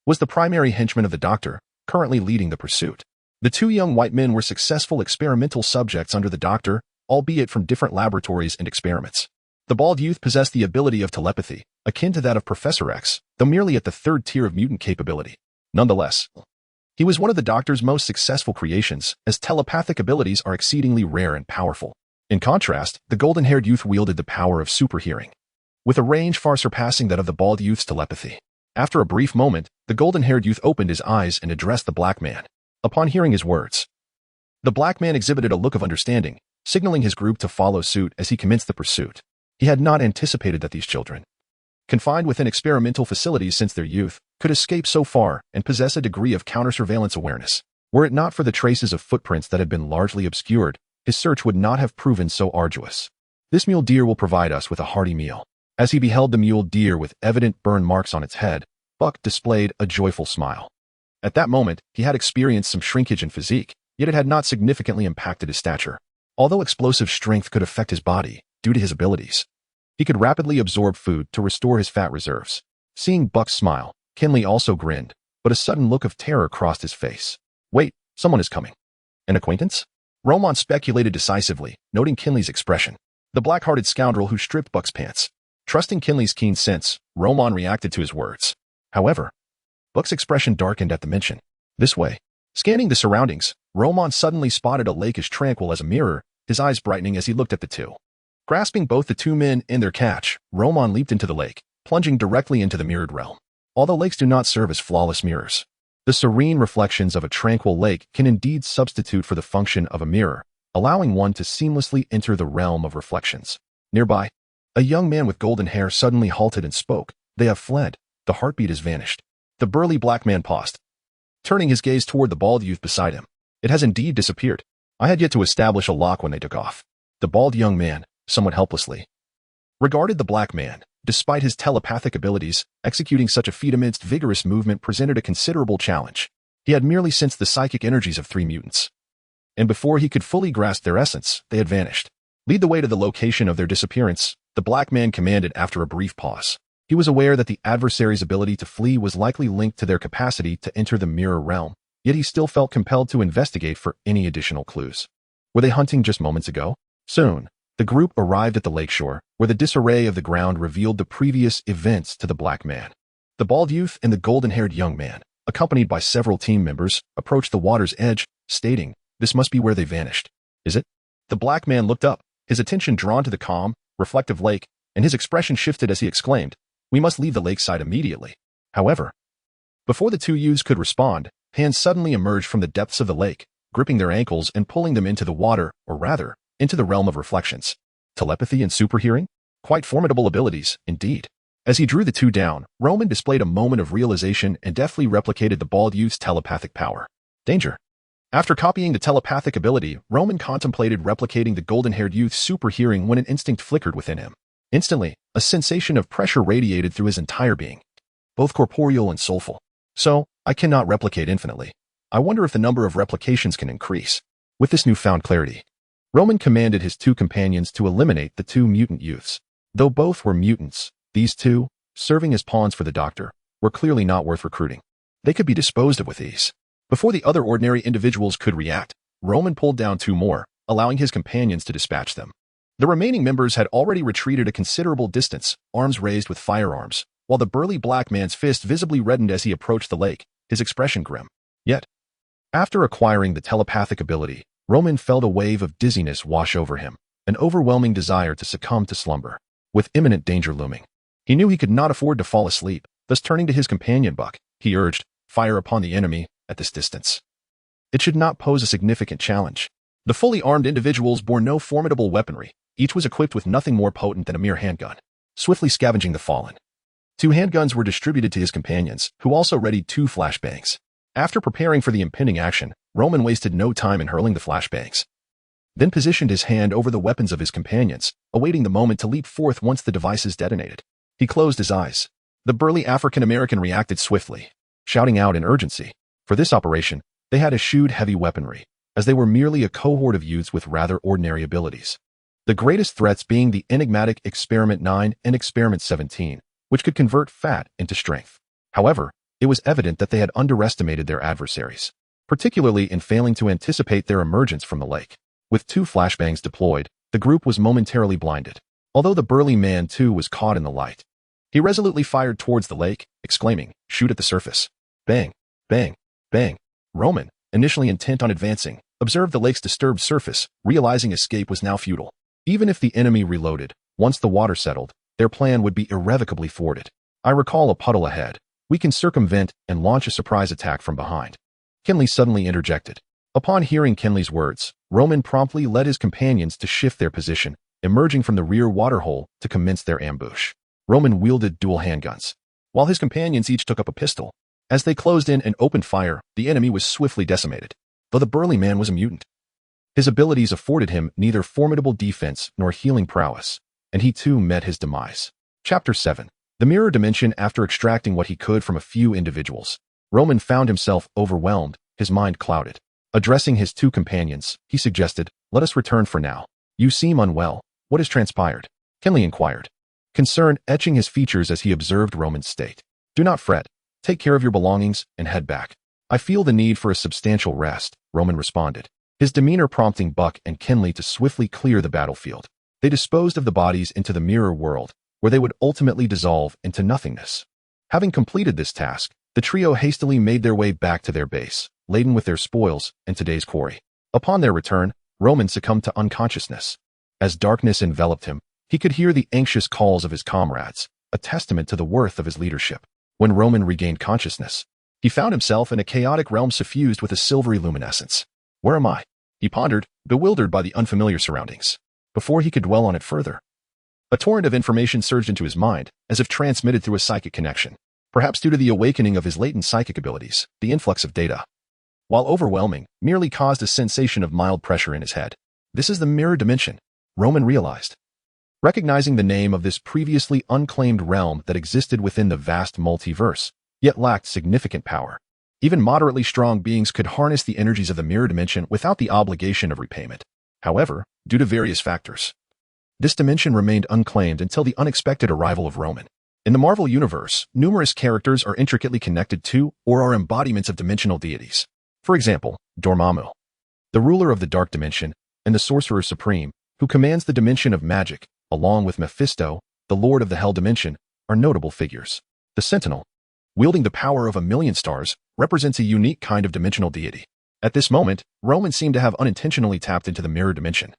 was the primary henchman of the doctor, currently leading the pursuit. The two young white men were successful experimental subjects under the doctor, albeit from different laboratories and experiments. The bald youth possessed the ability of telepathy, akin to that of Professor X, though merely at the third tier of mutant capability. Nonetheless, he was one of the doctor's most successful creations, as telepathic abilities are exceedingly rare and powerful. In contrast, the golden-haired youth wielded the power of superhearing, with a range far surpassing that of the bald youth's telepathy. After a brief moment, the golden-haired youth opened his eyes and addressed the black man. Upon hearing his words, the black man exhibited a look of understanding, signaling his group to follow suit as he commenced the pursuit. He had not anticipated that these children, confined within experimental facilities since their youth, could escape so far and possess a degree of counter-surveillance awareness. Were it not for the traces of footprints that had been largely obscured, his search would not have proven so arduous. This mule deer will provide us with a hearty meal. As he beheld the mule deer with evident burn marks on its head, Buck displayed a joyful smile. At that moment, he had experienced some shrinkage in physique, yet it had not significantly impacted his stature. Although explosive strength could affect his body, due to his abilities, he could rapidly absorb food to restore his fat reserves. Seeing Buck's smile, Kinley also grinned, but a sudden look of terror crossed his face. Wait, someone is coming. An acquaintance? Roman speculated decisively, noting Kinley's expression. The black-hearted scoundrel who stripped Buck's pants. Trusting Kinley's keen sense, Roman reacted to his words. However, Buck's expression darkened at the mention. This way. Scanning the surroundings, Roman suddenly spotted a lake as tranquil as a mirror, his eyes brightening as he looked at the two. Grasping both the two men and their catch, Roman leaped into the lake, plunging directly into the mirrored realm. Although lakes do not serve as flawless mirrors, the serene reflections of a tranquil lake can indeed substitute for the function of a mirror, allowing one to seamlessly enter the realm of reflections. Nearby, a young man with golden hair suddenly halted and spoke. "They have fled. The heartbeat has vanished." The burly black man paused, turning his gaze toward the bald youth beside him. "It has indeed disappeared. I had yet to establish a lock when they took off." The bald young man, somewhat helplessly, regarded the black man. Despite his telepathic abilities, executing such a feat amidst vigorous movement presented a considerable challenge. He had merely sensed the psychic energies of 3 mutants, and before he could fully grasp their essence, they had vanished. "Lead the way to the location of their disappearance," the black man commanded after a brief pause. He was aware that the adversary's ability to flee was likely linked to their capacity to enter the mirror realm, yet he still felt compelled to investigate for any additional clues. Were they hunting just moments ago? Soon, the group arrived at the lakeshore, where the disarray of the ground revealed the previous events to the black man. The bald youth and the golden-haired young man, accompanied by several team members, approached the water's edge, stating, "This must be where they vanished." "Is it?" The black man looked up, his attention drawn to the calm, reflective lake, and his expression shifted as he exclaimed, "We must leave the lakeside immediately." However, before the two youths could respond, hands suddenly emerged from the depths of the lake, gripping their ankles and pulling them into the water, or rather, into the realm of reflections. Telepathy and superhearing? Quite formidable abilities, indeed. As he drew the two down, Roman displayed a moment of realization and deftly replicated the bald youth's telepathic power. Danger. After copying the telepathic ability, Roman contemplated replicating the golden-haired youth's superhearing when an instinct flickered within him. Instantly, a sensation of pressure radiated through his entire being, both corporeal and soulful. "So, I cannot replicate infinitely. I wonder if the number of replications can increase." With this newfound clarity, Roman commanded his two companions to eliminate the 2 mutant youths. Though both were mutants, these two, serving as pawns for the doctor, were clearly not worth recruiting. They could be disposed of with ease. Before the other ordinary individuals could react, Roman pulled down 2 more, allowing his companions to dispatch them. The remaining members had already retreated a considerable distance, arms raised with firearms, while the burly black man's fist visibly reddened as he approached the lake, his expression grim. Yet, after acquiring the telepathic ability, Roman felt a wave of dizziness wash over him, an overwhelming desire to succumb to slumber. With imminent danger looming, he knew he could not afford to fall asleep, thus turning to his companion Buck, he urged, "Fire upon the enemy at this distance. It should not pose a significant challenge." The fully armed individuals bore no formidable weaponry. Each was equipped with nothing more potent than a mere handgun. Swiftly scavenging the fallen, 2 handguns were distributed to his companions, who also readied 2 flashbangs. After preparing for the impending action, Roman wasted no time in hurling the flashbangs, then positioned his hand over the weapons of his companions, awaiting the moment to leap forth once the devices detonated. He closed his eyes. The burly African-American reacted swiftly, shouting out in urgency. For this operation, they had eschewed heavy weaponry, as they were merely a cohort of youths with rather ordinary abilities. The greatest threats being the enigmatic Experiment 9 and Experiment 17, which could convert fat into strength. However, it was evident that they had underestimated their adversaries, particularly in failing to anticipate their emergence from the lake. With 2 flashbangs deployed, the group was momentarily blinded. Although the burly man too was caught in the light, he resolutely fired towards the lake, exclaiming, "Shoot at the surface." Bang, bang, bang. Roman, initially intent on advancing, observed the lake's disturbed surface, realizing escape was now futile. Even if the enemy reloaded, once the water settled, their plan would be irrevocably thwarted. "I recall a puddle ahead. We can circumvent and launch a surprise attack from behind." Kenley suddenly interjected. Upon hearing Kenley's words, Roman promptly led his companions to shift their position, emerging from the rear waterhole to commence their ambush. Roman wielded dual handguns, while his companions each took up a pistol. As they closed in and opened fire, the enemy was swiftly decimated. Though the burly man was a mutant, his abilities afforded him neither formidable defense nor healing prowess, and he too met his demise. Chapter 7. The Mirror Dimension. After extracting what he could from a few individuals, Roman found himself overwhelmed, his mind clouded. Addressing his 2 companions, he suggested, "Let us return for now. You seem unwell. What has transpired?" Kenley inquired, concern etching his features as he observed Roman's state. "Do not fret. Take care of your belongings and head back. I feel the need for a substantial rest," Roman responded, his demeanor prompting Buck and Kenley to swiftly clear the battlefield. They disposed of the bodies into the mirror world, where they would ultimately dissolve into nothingness. Having completed this task, the trio hastily made their way back to their base, laden with their spoils and today's quarry. Upon their return, Roman succumbed to unconsciousness. As darkness enveloped him, he could hear the anxious calls of his comrades, a testament to the worth of his leadership. When Roman regained consciousness, he found himself in a chaotic realm suffused with a silvery luminescence. Where am I? He pondered, bewildered by the unfamiliar surroundings. Before he could dwell on it further, a torrent of information surged into his mind, as if transmitted through a psychic connection. Perhaps due to the awakening of his latent psychic abilities, the influx of data, while overwhelming, merely caused a sensation of mild pressure in his head. This is the mirror dimension, Roman realized. Recognizing the name of this previously unclaimed realm that existed within the vast multiverse, yet lacked significant power. Even moderately strong beings could harness the energies of the mirror dimension without the obligation of repayment. However, due to various factors, this dimension remained unclaimed until the unexpected arrival of Roman. In the Marvel Universe, numerous characters are intricately connected to or are embodiments of dimensional deities. For example, Dormammu, the ruler of the Dark Dimension, and the Sorcerer Supreme, who commands the dimension of magic, along with Mephisto, the Lord of the Hell Dimension, are notable figures. The Sentinel, wielding the power of 1,000,000 stars, represents a unique kind of dimensional deity. At this moment, Roman seemed to have unintentionally tapped into the mirror dimension,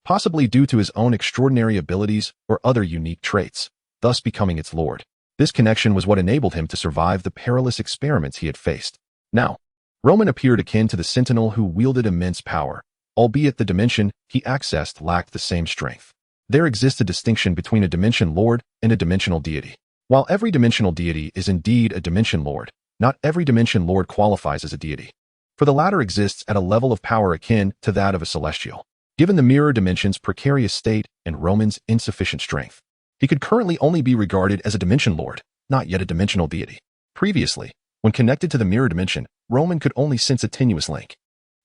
possibly due to his own extraordinary abilities or other unique traits, thus becoming its lord. This connection was what enabled him to survive the perilous experiments he had faced. Now, Roman appeared akin to the Sentinel who wielded immense power, albeit the dimension he accessed lacked the same strength. There exists a distinction between a dimension lord and a dimensional deity. While every dimensional deity is indeed a dimension lord, not every dimension lord qualifies as a deity. For the latter exists at a level of power akin to that of a celestial. Given the mirror dimension's precarious state and Roman's insufficient strength, he could currently only be regarded as a dimension lord, not yet a dimensional deity. Previously, when connected to the mirror dimension, Roman could only sense a tenuous link.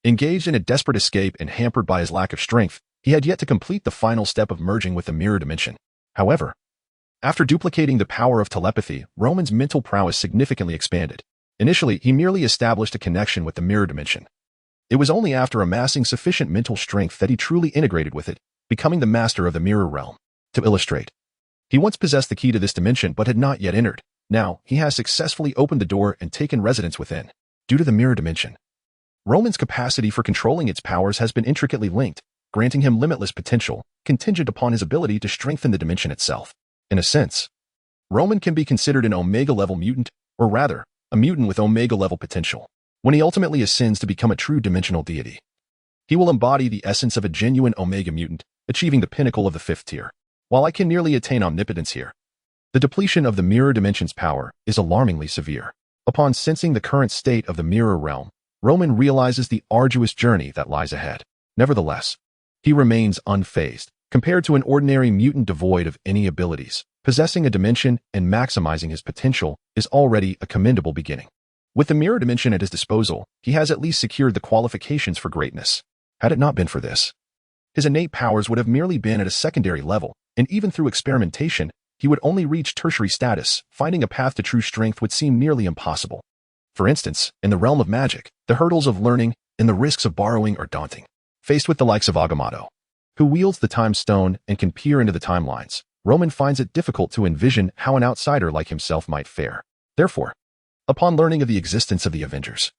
Engaged in a desperate escape and hampered by his lack of strength, he had yet to complete the final step of merging with the mirror dimension. However, after duplicating the power of telepathy, Roman's mental prowess significantly expanded. Initially, he merely established a connection with the mirror dimension. It was only after amassing sufficient mental strength that he truly integrated with it, becoming the master of the mirror realm. To illustrate, he once possessed the key to this dimension but had not yet entered. Now, he has successfully opened the door and taken residence within. Due to the mirror dimension, Roman's capacity for controlling its powers has been intricately linked, granting him limitless potential, contingent upon his ability to strengthen the dimension itself. In a sense, Roman can be considered an Omega-level mutant, or rather, a mutant with Omega-level potential. When he ultimately ascends to become a true dimensional deity, he will embody the essence of a genuine Omega mutant, achieving the pinnacle of the 5th tier. While I can nearly attain omnipotence here, the depletion of the mirror dimension's power is alarmingly severe. Upon sensing the current state of the mirror realm, Roman realizes the arduous journey that lies ahead. Nevertheless, he remains unfazed. Compared to an ordinary mutant devoid of any abilities, possessing a dimension and maximizing his potential is already a commendable beginning. With the mirror dimension at his disposal, he has at least secured the qualifications for greatness. Had it not been for this, his innate powers would have merely been at a secondary level, and even through experimentation, he would only reach tertiary status. Finding a path to true strength would seem nearly impossible. For instance, in the realm of magic, the hurdles of learning and the risks of borrowing are daunting. Faced with the likes of Agamotto, who wields the time stone and can peer into the timelines, Roman finds it difficult to envision how an outsider like himself might fare. Therefore, upon learning of the existence of the Avengers,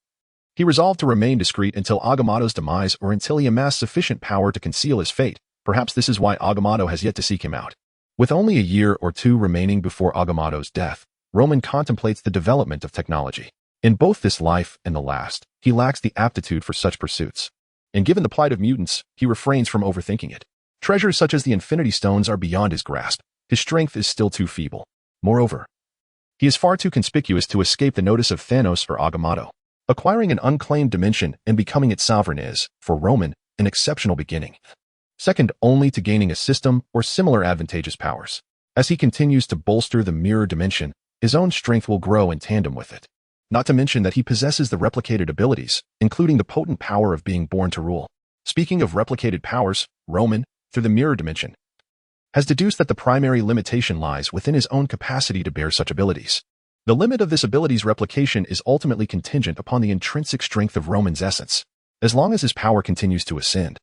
he resolved to remain discreet until Agamotto's demise or until he amassed sufficient power to conceal his fate. Perhaps this is why Agamotto has yet to seek him out. With only a year or two remaining before Agamotto's death, Roman contemplates the development of technology. In both this life and the last, he lacks the aptitude for such pursuits. And given the plight of mutants, he refrains from overthinking it. Treasures such as the Infinity Stones are beyond his grasp. His strength is still too feeble. Moreover, he is far too conspicuous to escape the notice of Thanos or Agamotto. Acquiring an unclaimed dimension and becoming its sovereign is, for Roman, an exceptional beginning, second only to gaining a system or similar advantageous powers. As he continues to bolster the mirror dimension, his own strength will grow in tandem with it. Not to mention that he possesses the replicated abilities, including the potent power of being born to rule. Speaking of replicated powers, Roman, through the mirror dimension, has deduced that the primary limitation lies within his own capacity to bear such abilities. The limit of this ability's replication is ultimately contingent upon the intrinsic strength of Roman's essence. As long as his power continues to ascend,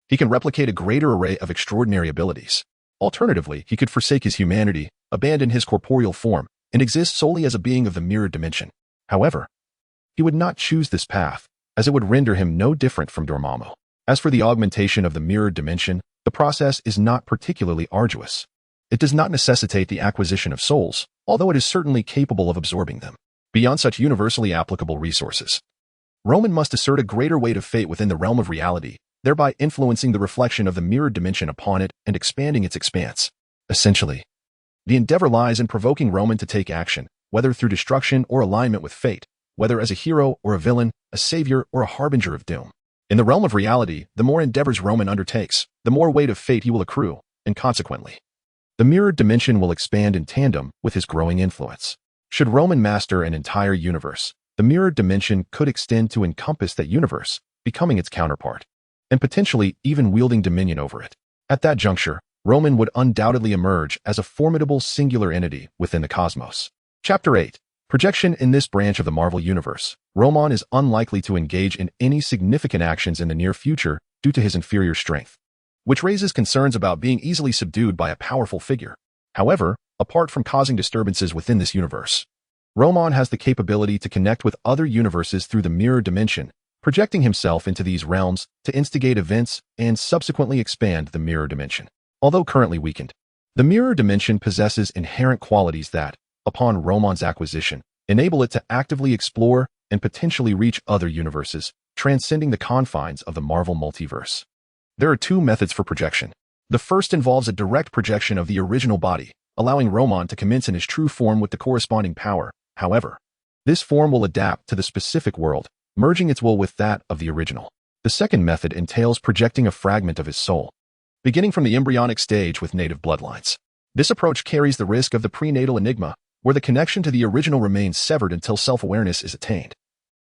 he can replicate a greater array of extraordinary abilities. Alternatively, he could forsake his humanity, abandon his corporeal form, and exist solely as a being of the mirrored dimension. However, he would not choose this path, as it would render him no different from Dormammu. As for the augmentation of the mirrored dimension, the process is not particularly arduous. It does not necessitate the acquisition of souls, although it is certainly capable of absorbing them. Beyond such universally applicable resources, Roman must assert a greater weight of fate within the realm of reality, thereby influencing the reflection of the mirrored dimension upon it and expanding its expanse. Essentially, the endeavor lies in provoking Roman to take action, whether through destruction or alignment with fate, whether as a hero or a villain, a savior or a harbinger of doom. In the realm of reality, the more endeavors Roman undertakes, the more weight of fate he will accrue, and consequently, the mirrored dimension will expand in tandem with his growing influence. Should Roman master an entire universe, the mirrored dimension could extend to encompass that universe, becoming its counterpart, and potentially even wielding dominion over it. At that juncture, Roman would undoubtedly emerge as a formidable singular entity within the cosmos. Chapter 8. Projection. In this branch of the Marvel Universe, Roman is unlikely to engage in any significant actions in the near future due to his inferior strength, which raises concerns about being easily subdued by a powerful figure. However, apart from causing disturbances within this universe, Roman has the capability to connect with other universes through the mirror dimension, projecting himself into these realms to instigate events and subsequently expand the mirror dimension. Although currently weakened, the mirror dimension possesses inherent qualities that, upon Roman's acquisition, enable it to actively explore and potentially reach other universes, transcending the confines of the Marvel multiverse. There are two methods for projection. The first involves a direct projection of the original body, allowing Roman to commence in his true form with the corresponding power. However, this form will adapt to the specific world, merging its will with that of the original. The second method entails projecting a fragment of his soul, beginning from the embryonic stage with native bloodlines. This approach carries the risk of the prenatal enigma, where the connection to the original remains severed until self-awareness is attained.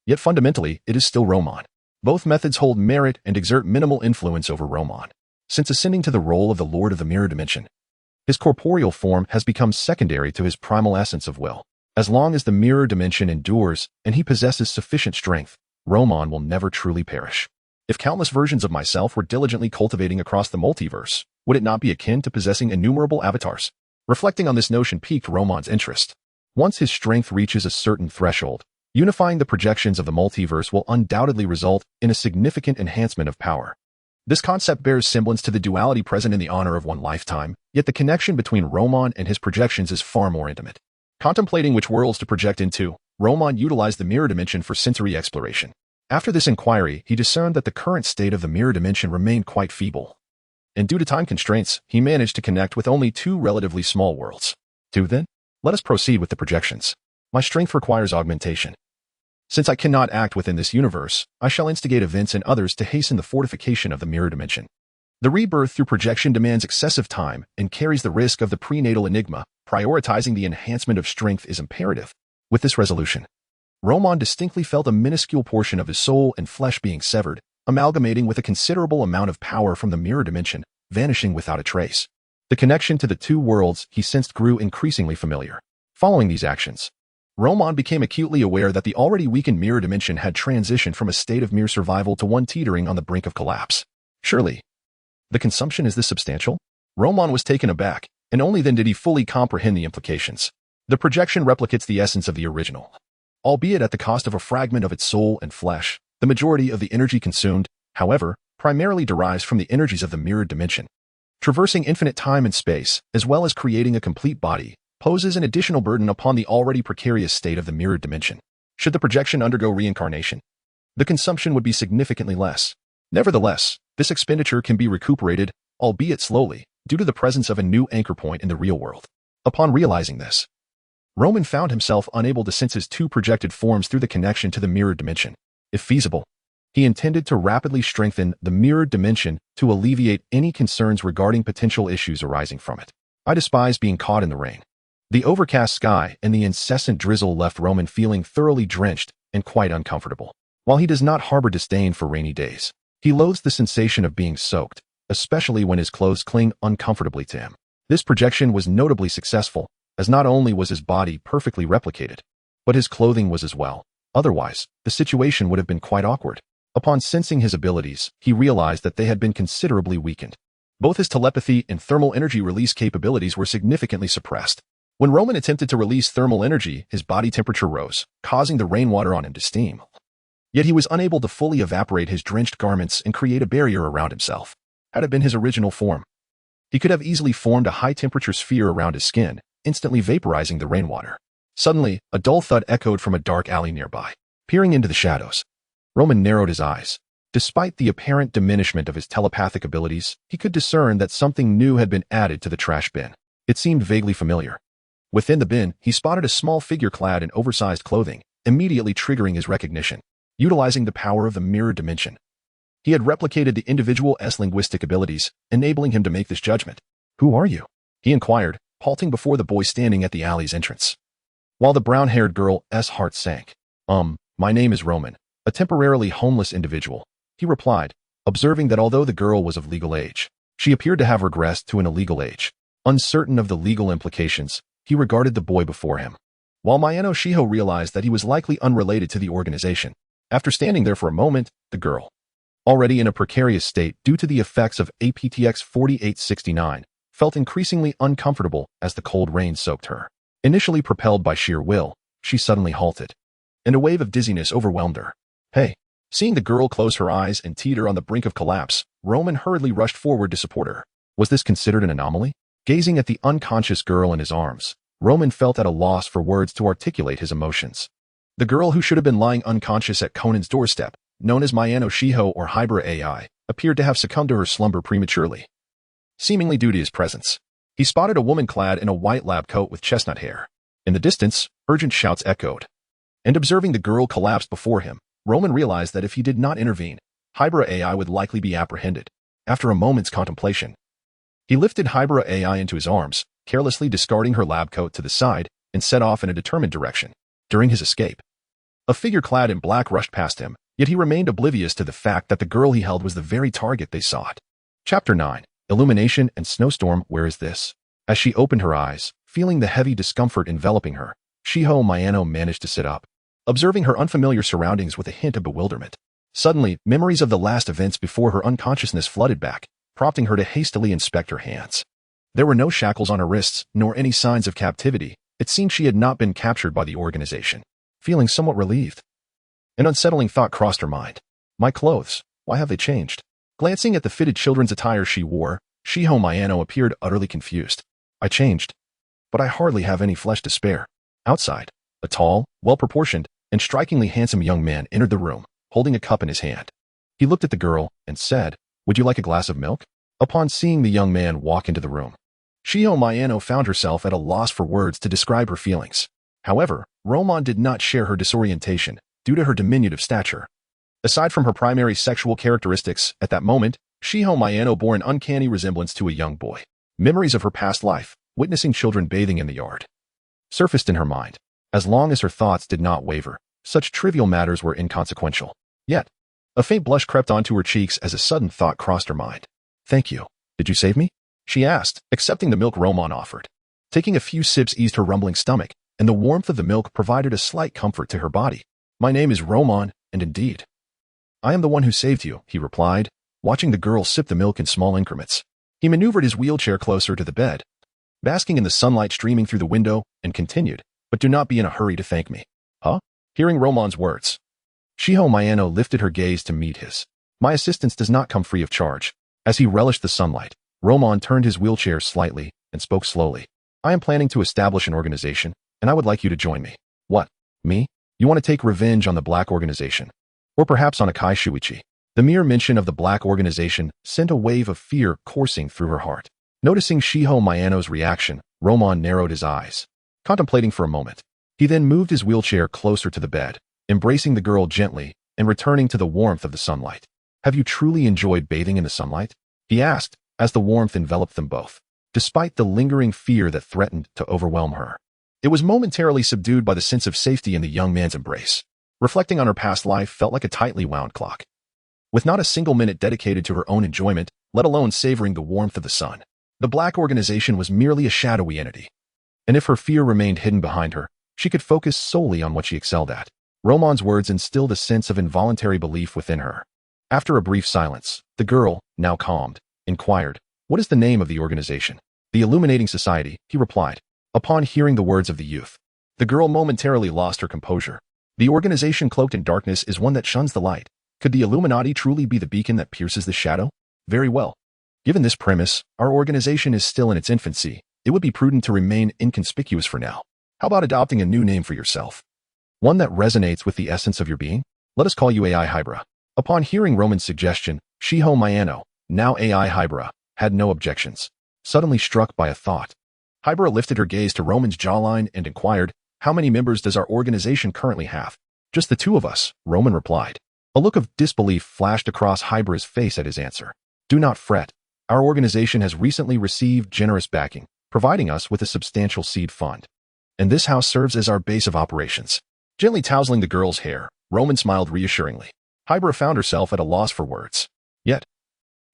Yet fundamentally, it is still Roman. Both methods hold merit and exert minimal influence over Roman. Since ascending to the role of the Lord of the Mirror Dimension, his corporeal form has become secondary to his primal essence of will. As long as the mirror dimension endures and he possesses sufficient strength, Roman will never truly perish. If countless versions of myself were diligently cultivating across the multiverse, would it not be akin to possessing innumerable avatars? Reflecting on this notion piqued Roman's interest. Once his strength reaches a certain threshold, unifying the projections of the multiverse will undoubtedly result in a significant enhancement of power. This concept bears semblance to the duality present in the honor of one lifetime, yet the connection between Roman and his projections is far more intimate. Contemplating which worlds to project into, Roman utilized the mirror dimension for sensory exploration. After this inquiry, he discerned that the current state of the mirror dimension remained quite feeble, and due to time constraints, he managed to connect with only two relatively small worlds. Then, let us proceed with the projections. My strength requires augmentation. Since I cannot act within this universe, I shall instigate events in others to hasten the fortification of the mirror dimension. The rebirth through projection demands excessive time and carries the risk of the prenatal enigma. Prioritizing the enhancement of strength is imperative. With this resolution, Roman distinctly felt a minuscule portion of his soul and flesh being severed, amalgamating with a considerable amount of power from the mirror dimension, vanishing without a trace. The connection to the two worlds he sensed grew increasingly familiar. Following these actions, Roman became acutely aware that the already weakened mirror dimension had transitioned from a state of mere survival to one teetering on the brink of collapse. Surely, the consumption is this substantial? Roman was taken aback, and only then did he fully comprehend the implications. The projection replicates the essence of the original, albeit at the cost of a fragment of its soul and flesh. The majority of the energy consumed, however, primarily derives from the energies of the mirrored dimension. Traversing infinite time and space, as well as creating a complete body, poses an additional burden upon the already precarious state of the mirrored dimension. Should the projection undergo reincarnation, the consumption would be significantly less. Nevertheless, this expenditure can be recuperated, albeit slowly, due to the presence of a new anchor point in the real world. Upon realizing this, Roman found himself unable to sense his two projected forms through the connection to the mirrored dimension. If feasible, he intended to rapidly strengthen the mirrored dimension to alleviate any concerns regarding potential issues arising from it. I despise being caught in the rain. The overcast sky and the incessant drizzle left Roman feeling thoroughly drenched and quite uncomfortable. While he does not harbor disdain for rainy days, he loathes the sensation of being soaked, especially when his clothes cling uncomfortably to him. This projection was notably successful, as not only was his body perfectly replicated, but his clothing was as well. Otherwise, the situation would have been quite awkward. Upon sensing his abilities, he realized that they had been considerably weakened. Both his telepathy and thermal energy release capabilities were significantly suppressed. When Roman attempted to release thermal energy, his body temperature rose, causing the rainwater on him to steam. Yet he was unable to fully evaporate his drenched garments and create a barrier around himself. Had it been his original form, he could have easily formed a high-temperature sphere around his skin, instantly vaporizing the rainwater. Suddenly, a dull thud echoed from a dark alley nearby. Peering into the shadows, Roman narrowed his eyes. Despite the apparent diminishment of his telepathic abilities, he could discern that something new had been added to the trash bin. It seemed vaguely familiar. Within the bin, he spotted a small figure clad in oversized clothing, immediately triggering his recognition. Utilizing the power of the mirror dimension, he had replicated the individual's linguistic abilities, enabling him to make this judgment. "Who are you?" he inquired, halting before the boy standing at the alley's entrance. While the brown-haired girl's heart sank. My name is Roman, a temporarily homeless individual," he replied, observing that although the girl was of legal age, she appeared to have regressed to an illegal age. Uncertain of the legal implications, he regarded the boy before him. While Mayano Shiho realized that he was likely unrelated to the organization, after standing there for a moment, the girl, already in a precarious state due to the effects of APTX 4869, felt increasingly uncomfortable as the cold rain soaked her. Initially propelled by sheer will, she suddenly halted, and a wave of dizziness overwhelmed her. "Hey!" Seeing the girl close her eyes and teeter on the brink of collapse, Roman hurriedly rushed forward to support her. Was this considered an anomaly? Gazing at the unconscious girl in his arms, Roman felt at a loss for words to articulate his emotions. The girl who should have been lying unconscious at Conan's doorstep, known as Mayano Shiho or Hybrid AI, appeared to have succumbed to her slumber prematurely, seemingly due to his presence. He spotted a woman clad in a white lab coat with chestnut hair. In the distance, urgent shouts echoed. And observing the girl collapse before him, Roman realized that if he did not intervene, Hybrid AI would likely be apprehended. After a moment's contemplation, he lifted Hybrid AI into his arms, carelessly discarding her lab coat to the side, and set off in a determined direction. During his escape, a figure clad in black rushed past him, yet he remained oblivious to the fact that the girl he held was the very target they sought. Chapter 9. Illumination and Snowstorm. Where is this? As she opened her eyes, feeling the heavy discomfort enveloping her, Shiho Mayano managed to sit up, observing her unfamiliar surroundings with a hint of bewilderment. Suddenly, memories of the last events before her unconsciousness flooded back, prompting her to hastily inspect her hands. There were no shackles on her wrists, nor any signs of captivity. It seemed she had not been captured by the organization. Feeling somewhat relieved, an unsettling thought crossed her mind. My clothes, why have they changed? Glancing at the fitted children's attire she wore, Shiho Mayano appeared utterly confused. I changed, but I hardly have any flesh to spare. Outside, a tall, well-proportioned, and strikingly handsome young man entered the room, holding a cup in his hand. He looked at the girl and said, "Would you like a glass of milk?" Upon seeing the young man walk into the room, Shiho Mayano found herself at a loss for words to describe her feelings. However, Roman did not share her disorientation due to her diminutive stature. Aside from her primary sexual characteristics, at that moment, Shiho Mayano bore an uncanny resemblance to a young boy. Memories of her past life, witnessing children bathing in the yard, surfaced in her mind. As long as her thoughts did not waver, such trivial matters were inconsequential. Yet, a faint blush crept onto her cheeks as a sudden thought crossed her mind. "Thank you. Did you save me?" she asked, accepting the milk Roman offered. Taking a few sips eased her rumbling stomach, and the warmth of the milk provided a slight comfort to her body. "My name is Roman, and indeed, I am the one who saved you," he replied, watching the girl sip the milk in small increments. He maneuvered his wheelchair closer to the bed, basking in the sunlight streaming through the window, and continued, "But do not be in a hurry to thank me." Huh? Hearing Roman's words, Shiho Mayano lifted her gaze to meet his. "My assistance does not come free of charge." As he relished the sunlight, Roman turned his wheelchair slightly and spoke slowly. "I am planning to establish an organization, and I would like you to join me." "What? Me? You want to take revenge on the Black Organization? Or perhaps on Akai Shuichi?" The mere mention of the Black Organization sent a wave of fear coursing through her heart. Noticing Shiho Mayano's reaction, Roman narrowed his eyes, contemplating for a moment. He then moved his wheelchair closer to the bed, embracing the girl gently and returning to the warmth of the sunlight. "Have you truly enjoyed bathing in the sunlight?" he asked, as the warmth enveloped them both. Despite the lingering fear that threatened to overwhelm her, it was momentarily subdued by the sense of safety in the young man's embrace. Reflecting on her past life felt like a tightly wound clock, with not a single minute dedicated to her own enjoyment, let alone savoring the warmth of the sun. The Black Organization was merely a shadowy entity, and if her fear remained hidden behind her, she could focus solely on what she excelled at. Roman's words instilled a sense of involuntary belief within her. After a brief silence, the girl, now calmed, inquired, "What is the name of the organization?" "The Illuminating Society," he replied. Upon hearing the words of the youth, the girl momentarily lost her composure. The organization cloaked in darkness is one that shuns the light. Could the Illuminati truly be the beacon that pierces the shadow? Very well. Given this premise, our organization is still in its infancy. It would be prudent to remain inconspicuous for now. How about adopting a new name for yourself? One that resonates with the essence of your being? Let us call you AI Hybra. Upon hearing Roman's suggestion, Shiho Mayano, now AI Hybra, had no objections. Suddenly struck by a thought, Hybra lifted her gaze to Roman's jawline and inquired, "How many members does our organization currently have?" "Just the two of us," Roman replied. A look of disbelief flashed across Hybra's face at his answer. "Do not fret. Our organization has recently received generous backing, providing us with a substantial seed fund. And this house serves as our base of operations." Gently tousling the girl's hair, Roman smiled reassuringly. Hybra found herself at a loss for words. Yet,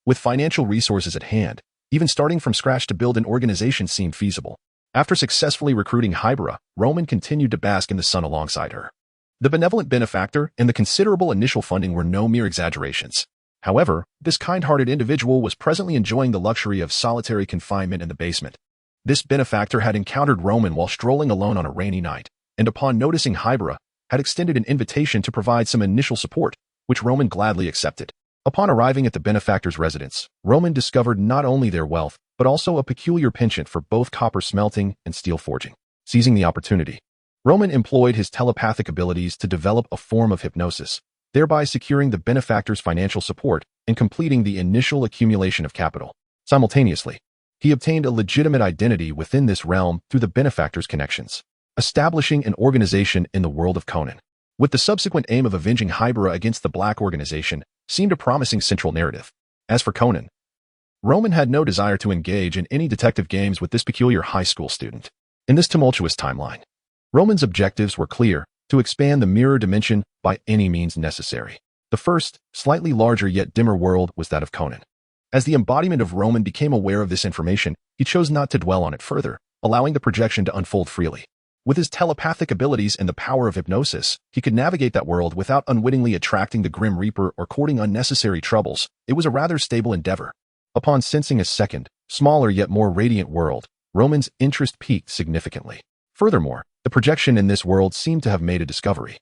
with financial resources at hand, even starting from scratch to build an organization seemed feasible. After successfully recruiting Hybra, Roman continued to bask in the sun alongside her. The benevolent benefactor and the considerable initial funding were no mere exaggerations. However, this kind-hearted individual was presently enjoying the luxury of solitary confinement in the basement. This benefactor had encountered Roman while strolling alone on a rainy night, and upon noticing Hybra, had extended an invitation to provide some initial support, which Roman gladly accepted. Upon arriving at the benefactor's residence, Roman discovered not only their wealth, but also a peculiar penchant for both copper smelting and steel forging. Seizing the opportunity, Roman employed his telepathic abilities to develop a form of hypnosis, thereby securing the benefactor's financial support and completing the initial accumulation of capital. Simultaneously, he obtained a legitimate identity within this realm through the benefactor's connections, establishing an organization in the world of Conan. With the subsequent aim of avenging Hybra against the Black Organization, seemed a promising central narrative. As for Conan, Roman had no desire to engage in any detective games with this peculiar high school student. In this tumultuous timeline, Roman's objectives were clear: to expand the mirror dimension by any means necessary. The first, slightly larger yet dimmer world was that of Conan. As the embodiment of Roman became aware of this information, he chose not to dwell on it further, allowing the projection to unfold freely. With his telepathic abilities and the power of hypnosis, he could navigate that world without unwittingly attracting the Grim Reaper or courting unnecessary troubles. It was a rather stable endeavor. Upon sensing a second, smaller yet more radiant world, Roman's interest peaked significantly. Furthermore, the projection in this world seemed to have made a discovery.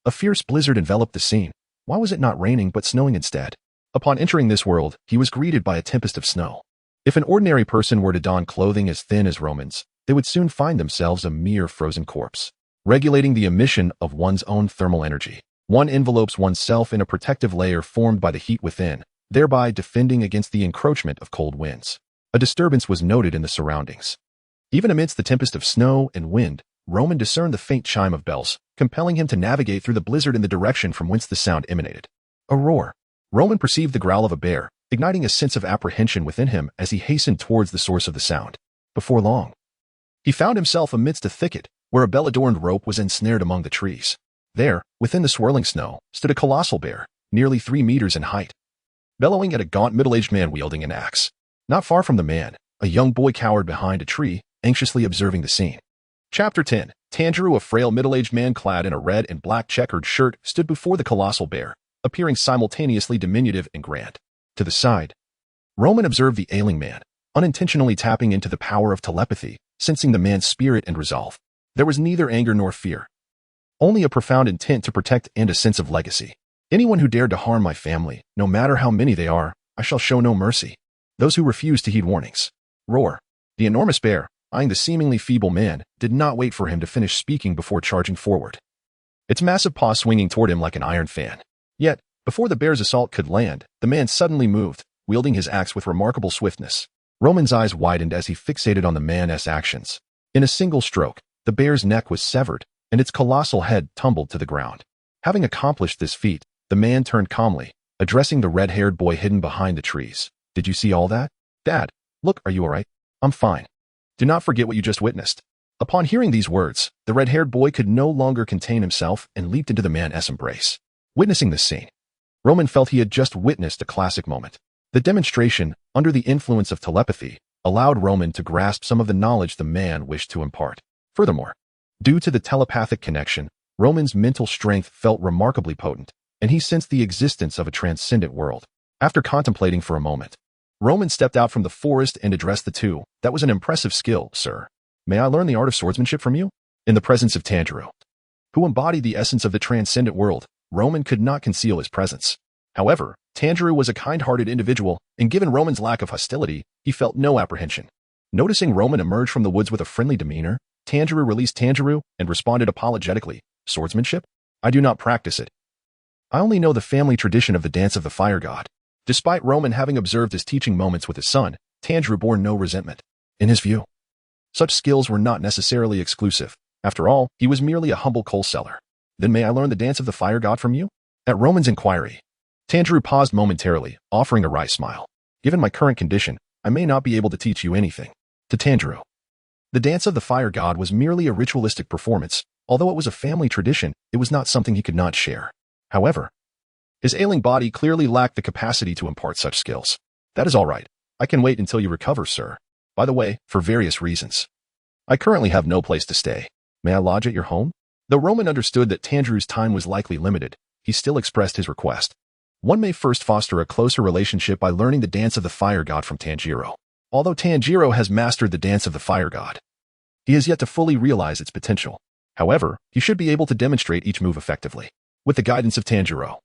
A fierce blizzard enveloped the scene. Why was it not raining but snowing instead? Upon entering this world, he was greeted by a tempest of snow. If an ordinary person were to don clothing as thin as Roman's, they would soon find themselves a mere frozen corpse. Regulating the emission of one's own thermal energy, one envelopes oneself in a protective layer formed by the heat within, thereby defending against the encroachment of cold winds. A disturbance was noted in the surroundings. Even amidst the tempest of snow and wind, Roman discerned the faint chime of bells, compelling him to navigate through the blizzard in the direction from whence the sound emanated. A roar. Roman perceived the growl of a bear, igniting a sense of apprehension within him as he hastened towards the source of the sound. Before long, he found himself amidst a thicket, where a bell-adorned rope was ensnared among the trees. There, within the swirling snow, stood a colossal bear, nearly 3 meters in height, bellowing at a gaunt middle-aged man wielding an axe. Not far from the man, a young boy cowered behind a tree, anxiously observing the scene. Chapter 10. Tanjiro, a frail middle-aged man clad in a red and black checkered shirt, stood before the colossal bear, appearing simultaneously diminutive and grand. To the side, Roman observed the ailing man, unintentionally tapping into the power of telepathy, sensing the man's spirit and resolve. There was neither anger nor fear, only a profound intent to protect and a sense of legacy. "Anyone who dared to harm my family, no matter how many they are, I shall show no mercy. Those who refuse to heed warnings." Roar. The enormous bear, eyeing the seemingly feeble man, did not wait for him to finish speaking before charging forward, its massive paw swinging toward him like an iron fan. Yet, before the bear's assault could land, the man suddenly moved, wielding his axe with remarkable swiftness. Roman's eyes widened as he fixated on the man's actions. In a single stroke, the bear's neck was severed, and its colossal head tumbled to the ground. Having accomplished this feat, the man turned calmly, addressing the red-haired boy hidden behind the trees. "Did you see all that? Dad, look, are you all right?" "I'm fine. Do not forget what you just witnessed." Upon hearing these words, the red-haired boy could no longer contain himself and leaped into the man's embrace. Witnessing this scene, Roman felt he had just witnessed a classic moment. The demonstration, under the influence of telepathy, allowed Roman to grasp some of the knowledge the man wished to impart. Furthermore, due to the telepathic connection, Roman's mental strength felt remarkably potent, and he sensed the existence of a transcendent world. After contemplating for a moment, Roman stepped out from the forest and addressed the two. "That was an impressive skill, sir. May I learn the art of swordsmanship from you?" In the presence of Tanjiro, who embodied the essence of the transcendent world, Roman could not conceal his presence. However, Tanjiro was a kind-hearted individual, and given Roman's lack of hostility, he felt no apprehension. Noticing Roman emerge from the woods with a friendly demeanor, Tanjiro released Tanjiro and responded apologetically, "Swordsmanship? I do not practice it. I only know the family tradition of the dance of the fire god." Despite Roman having observed his teaching moments with his son, Tanjiro bore no resentment. In his view, such skills were not necessarily exclusive. After all, he was merely a humble coal seller. "Then may I learn the dance of the fire god from you?" At Roman's inquiry, Tanjiro paused momentarily, offering a wry smile. "Given my current condition, I may not be able to teach you anything." To Tanjiro, the dance of the fire god was merely a ritualistic performance. Although it was a family tradition, it was not something he could not share. However, his ailing body clearly lacked the capacity to impart such skills. "That is all right. I can wait until you recover, sir. By the way, for various reasons, I currently have no place to stay. May I lodge at your home?" Though Roman understood that Tanjiro's time was likely limited, he still expressed his request. One may first foster a closer relationship by learning the dance of the fire god from Tanjiro. Although Tanjiro has mastered the dance of the fire god, he has yet to fully realize its potential. However, he should be able to demonstrate each move effectively. With the guidance of Tanjiro,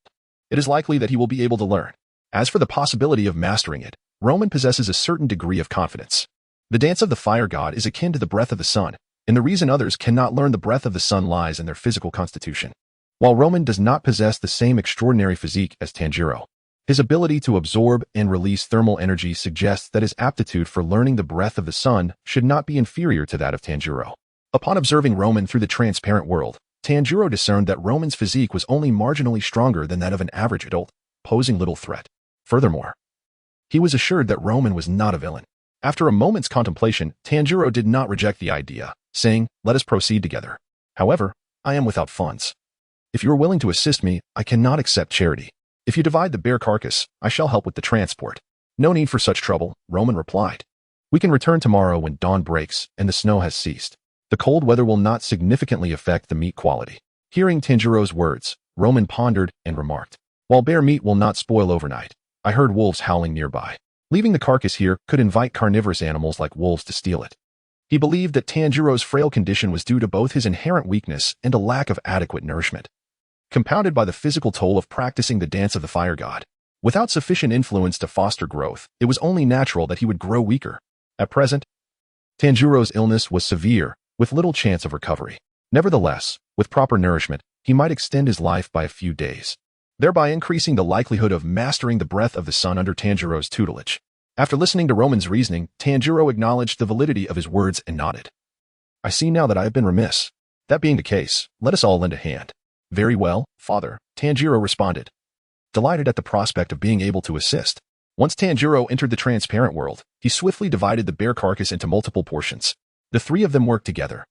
it is likely that he will be able to learn. As for the possibility of mastering it, Roman possesses a certain degree of confidence. The dance of the fire god is akin to the breath of the sun, and the reason others cannot learn the breath of the sun lies in their physical constitution. While Roman does not possess the same extraordinary physique as Tanjiro, his ability to absorb and release thermal energy suggests that his aptitude for learning the breath of the sun should not be inferior to that of Tanjiro. Upon observing Roman through the transparent world, Tanjiro discerned that Roman's physique was only marginally stronger than that of an average adult, posing little threat. Furthermore, he was assured that Roman was not a villain. After a moment's contemplation, Tanjiro did not reject the idea, saying, "Let us proceed together. However, I am without funds. If you are willing to assist me, I cannot accept charity. If you divide the bear carcass, I shall help with the transport." "No need for such trouble," Roman replied. "We can return tomorrow when dawn breaks and the snow has ceased. The cold weather will not significantly affect the meat quality." Hearing Tanjiro's words, Roman pondered and remarked, "While bear meat will not spoil overnight, I heard wolves howling nearby. Leaving the carcass here could invite carnivorous animals like wolves to steal it." He believed that Tanjiro's frail condition was due to both his inherent weakness and a lack of adequate nourishment, compounded by the physical toll of practicing the dance of the fire god. Without sufficient influence to foster growth, it was only natural that he would grow weaker. At present, Tanjiro's illness was severe, with little chance of recovery. Nevertheless, with proper nourishment, he might extend his life by a few days, thereby increasing the likelihood of mastering the breath of the sun under Tanjiro's tutelage. After listening to Roman's reasoning, Tanjiro acknowledged the validity of his words and nodded. "I see now that I have been remiss. That being the case, let us all lend a hand." "Very well, father," Tanjiro responded, delighted at the prospect of being able to assist. Once Tanjiro entered the transparent world, he swiftly divided the bear carcass into multiple portions. The three of them worked together,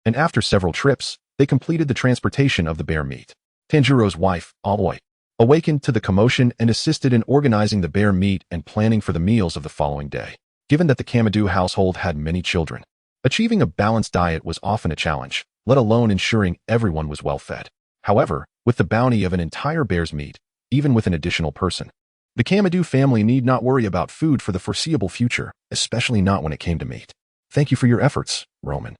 and after several trips, they completed the transportation of the bear meat. Tanjiro's wife, Aoi, awakened to the commotion and assisted in organizing the bear meat and planning for the meals of the following day. Given that the Kamadu household had many children, achieving a balanced diet was often a challenge, let alone ensuring everyone was well fed. However, with the bounty of an entire bear's meat, even with an additional person, the Kamadu family need not worry about food for the foreseeable future, especially not when it came to meat. "Thank you for your efforts, Roman,"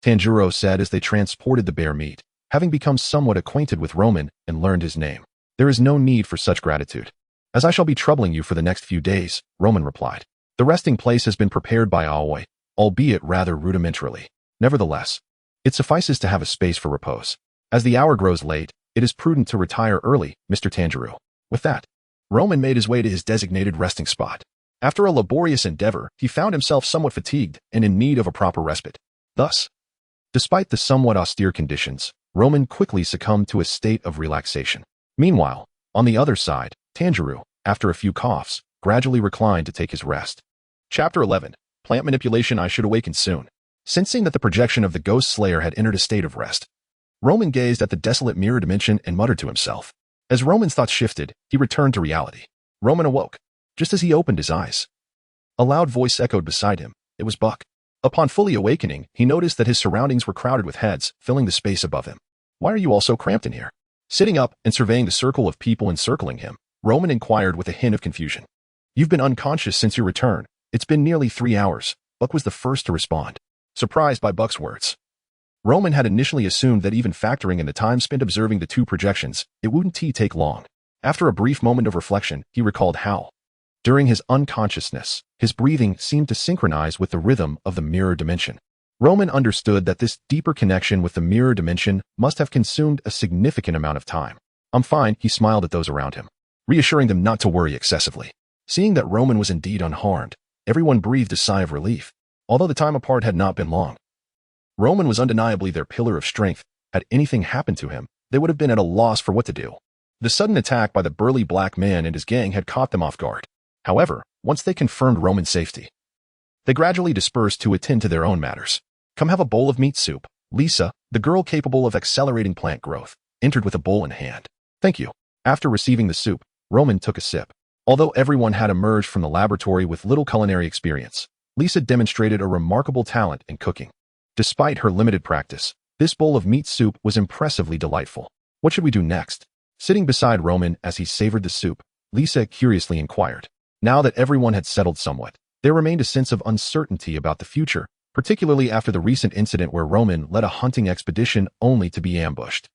Tanjiro said as they transported the bear meat, having become somewhat acquainted with Roman and learned his name. "There is no need for such gratitude, as I shall be troubling you for the next few days," Roman replied. The resting place has been prepared by Aoi, albeit rather rudimentarily. Nevertheless, it suffices to have a space for repose. As the hour grows late, it is prudent to retire early, Mr. Tanjiro. With that, Roman made his way to his designated resting spot. After a laborious endeavor, he found himself somewhat fatigued and in need of a proper respite. Thus, despite the somewhat austere conditions, Roman quickly succumbed to a state of relaxation. Meanwhile, on the other side, Tanjiro, after a few coughs, gradually reclined to take his rest. Chapter 11. Plant Manipulation. I should awaken soon. Sensing that the projection of the Ghost Slayer had entered a state of rest, Roman gazed at the desolate mirror dimension and muttered to himself. As Roman's thoughts shifted, he returned to reality. Roman awoke. Just as he opened his eyes, a loud voice echoed beside him. It was Buck. Upon fully awakening, he noticed that his surroundings were crowded with heads, filling the space above him. "Why are you all so cramped in here?" Sitting up and surveying the circle of people encircling him, Roman inquired with a hint of confusion. "You've been unconscious since your return. It's been nearly 3 hours," Buck was the first to respond. Surprised by Buck's words, Roman had initially assumed that even factoring in the time spent observing the two projections, it wouldn't take long. After a brief moment of reflection, he recalled how, during his unconsciousness, his breathing seemed to synchronize with the rhythm of the mirror dimension. Roman understood that this deeper connection with the mirror dimension must have consumed a significant amount of time. "I'm fine," he smiled at those around him, reassuring them not to worry excessively. Seeing that Roman was indeed unharmed, everyone breathed a sigh of relief, although the time apart had not been long. Roman was undeniably their pillar of strength. Had anything happened to him, they would have been at a loss for what to do. The sudden attack by the burly black man and his gang had caught them off guard. However, once they confirmed Roman's safety, they gradually dispersed to attend to their own matters. "Come have a bowl of meat soup." Lisa, the girl capable of accelerating plant growth, entered with a bowl in hand. "Thank you." After receiving the soup, Roman took a sip. Although everyone had emerged from the laboratory with little culinary experience, Lisa demonstrated a remarkable talent in cooking. Despite her limited practice, this bowl of meat soup was impressively delightful. "What should we do next?" Sitting beside Roman as he savored the soup, Lisa curiously inquired. Now that everyone had settled somewhat, there remained a sense of uncertainty about the future, particularly after the recent incident where Roman led a hunting expedition only to be ambushed,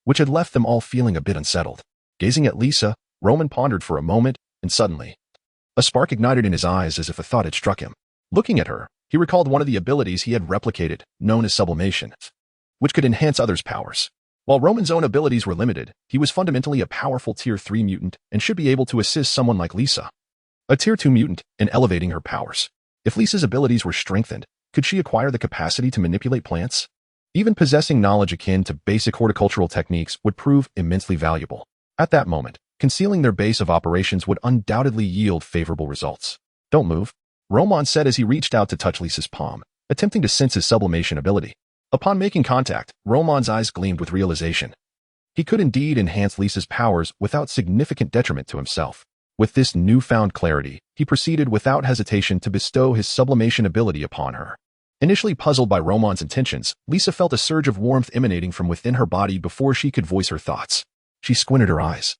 which had left them all feeling a bit unsettled. Gazing at Lisa, Roman pondered for a moment, and suddenly, a spark ignited in his eyes as if a thought had struck him. Looking at her, he recalled one of the abilities he had replicated, known as sublimation, which could enhance others' powers. While Roman's own abilities were limited, he was fundamentally a powerful Tier 3 mutant and should be able to assist someone like Lisa, a Tier 2 mutant, in elevating her powers. If Lisa's abilities were strengthened, could she acquire the capacity to manipulate plants? Even possessing knowledge akin to basic horticultural techniques would prove immensely valuable. At that moment, concealing their base of operations would undoubtedly yield favorable results. "Don't move," Roman said as he reached out to touch Lisa's palm, attempting to sense his sublimation ability. Upon making contact, Roman's eyes gleamed with realization. He could indeed enhance Lisa's powers without significant detriment to himself. With this newfound clarity, he proceeded without hesitation to bestow his sublimation ability upon her. Initially puzzled by Roman's intentions, Lisa felt a surge of warmth emanating from within her body before she could voice her thoughts. She squinted her eyes,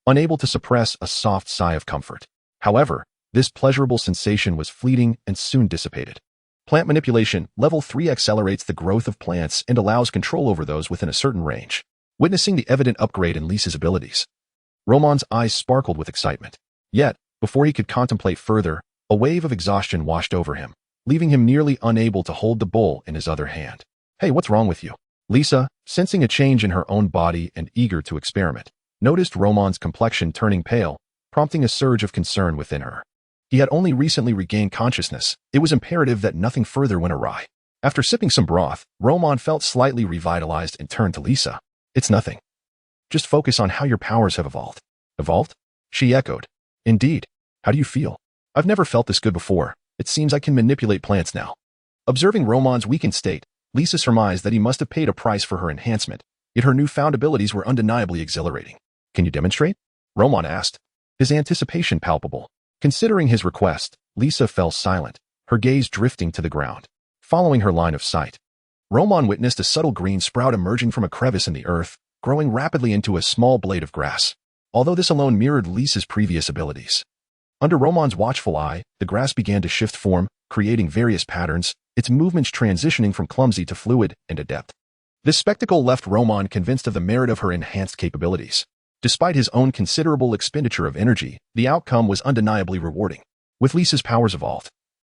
unable to suppress a soft sigh of comfort. However, this pleasurable sensation was fleeting and soon dissipated. Plant manipulation, level 3, accelerates the growth of plants and allows control over those within a certain range. Witnessing the evident upgrade in Lisa's abilities, Roman's eyes sparkled with excitement. Yet, before he could contemplate further, a wave of exhaustion washed over him, leaving him nearly unable to hold the bowl in his other hand. "Hey, what's wrong with you?" Lisa, sensing a change in her own body and eager to experiment, noticed Roman's complexion turning pale, prompting a surge of concern within her. He had only recently regained consciousness. It was imperative that nothing further went awry. After sipping some broth, Roman felt slightly revitalized and turned to Lisa. "It's nothing. Just focus on how your powers have evolved." "Evolved?" she echoed. "Indeed. How do you feel?" "I've never felt this good before. It seems I can manipulate plants now." Observing Roman's weakened state, Lisa surmised that he must have paid a price for her enhancement, yet her newfound abilities were undeniably exhilarating. "Can you demonstrate?" Roman asked, his anticipation palpable. Considering his request, Lisa fell silent, her gaze drifting to the ground. Following her line of sight, Roman witnessed a subtle green sprout emerging from a crevice in the earth, growing rapidly into a small blade of grass. Although this alone mirrored Lisa's previous abilities, under Roman's watchful eye, the grass began to shift form, creating various patterns, its movements transitioning from clumsy to fluid and adept. This spectacle left Roman convinced of the merit of her enhanced capabilities. Despite his own considerable expenditure of energy, the outcome was undeniably rewarding. With Lisa's powers evolved,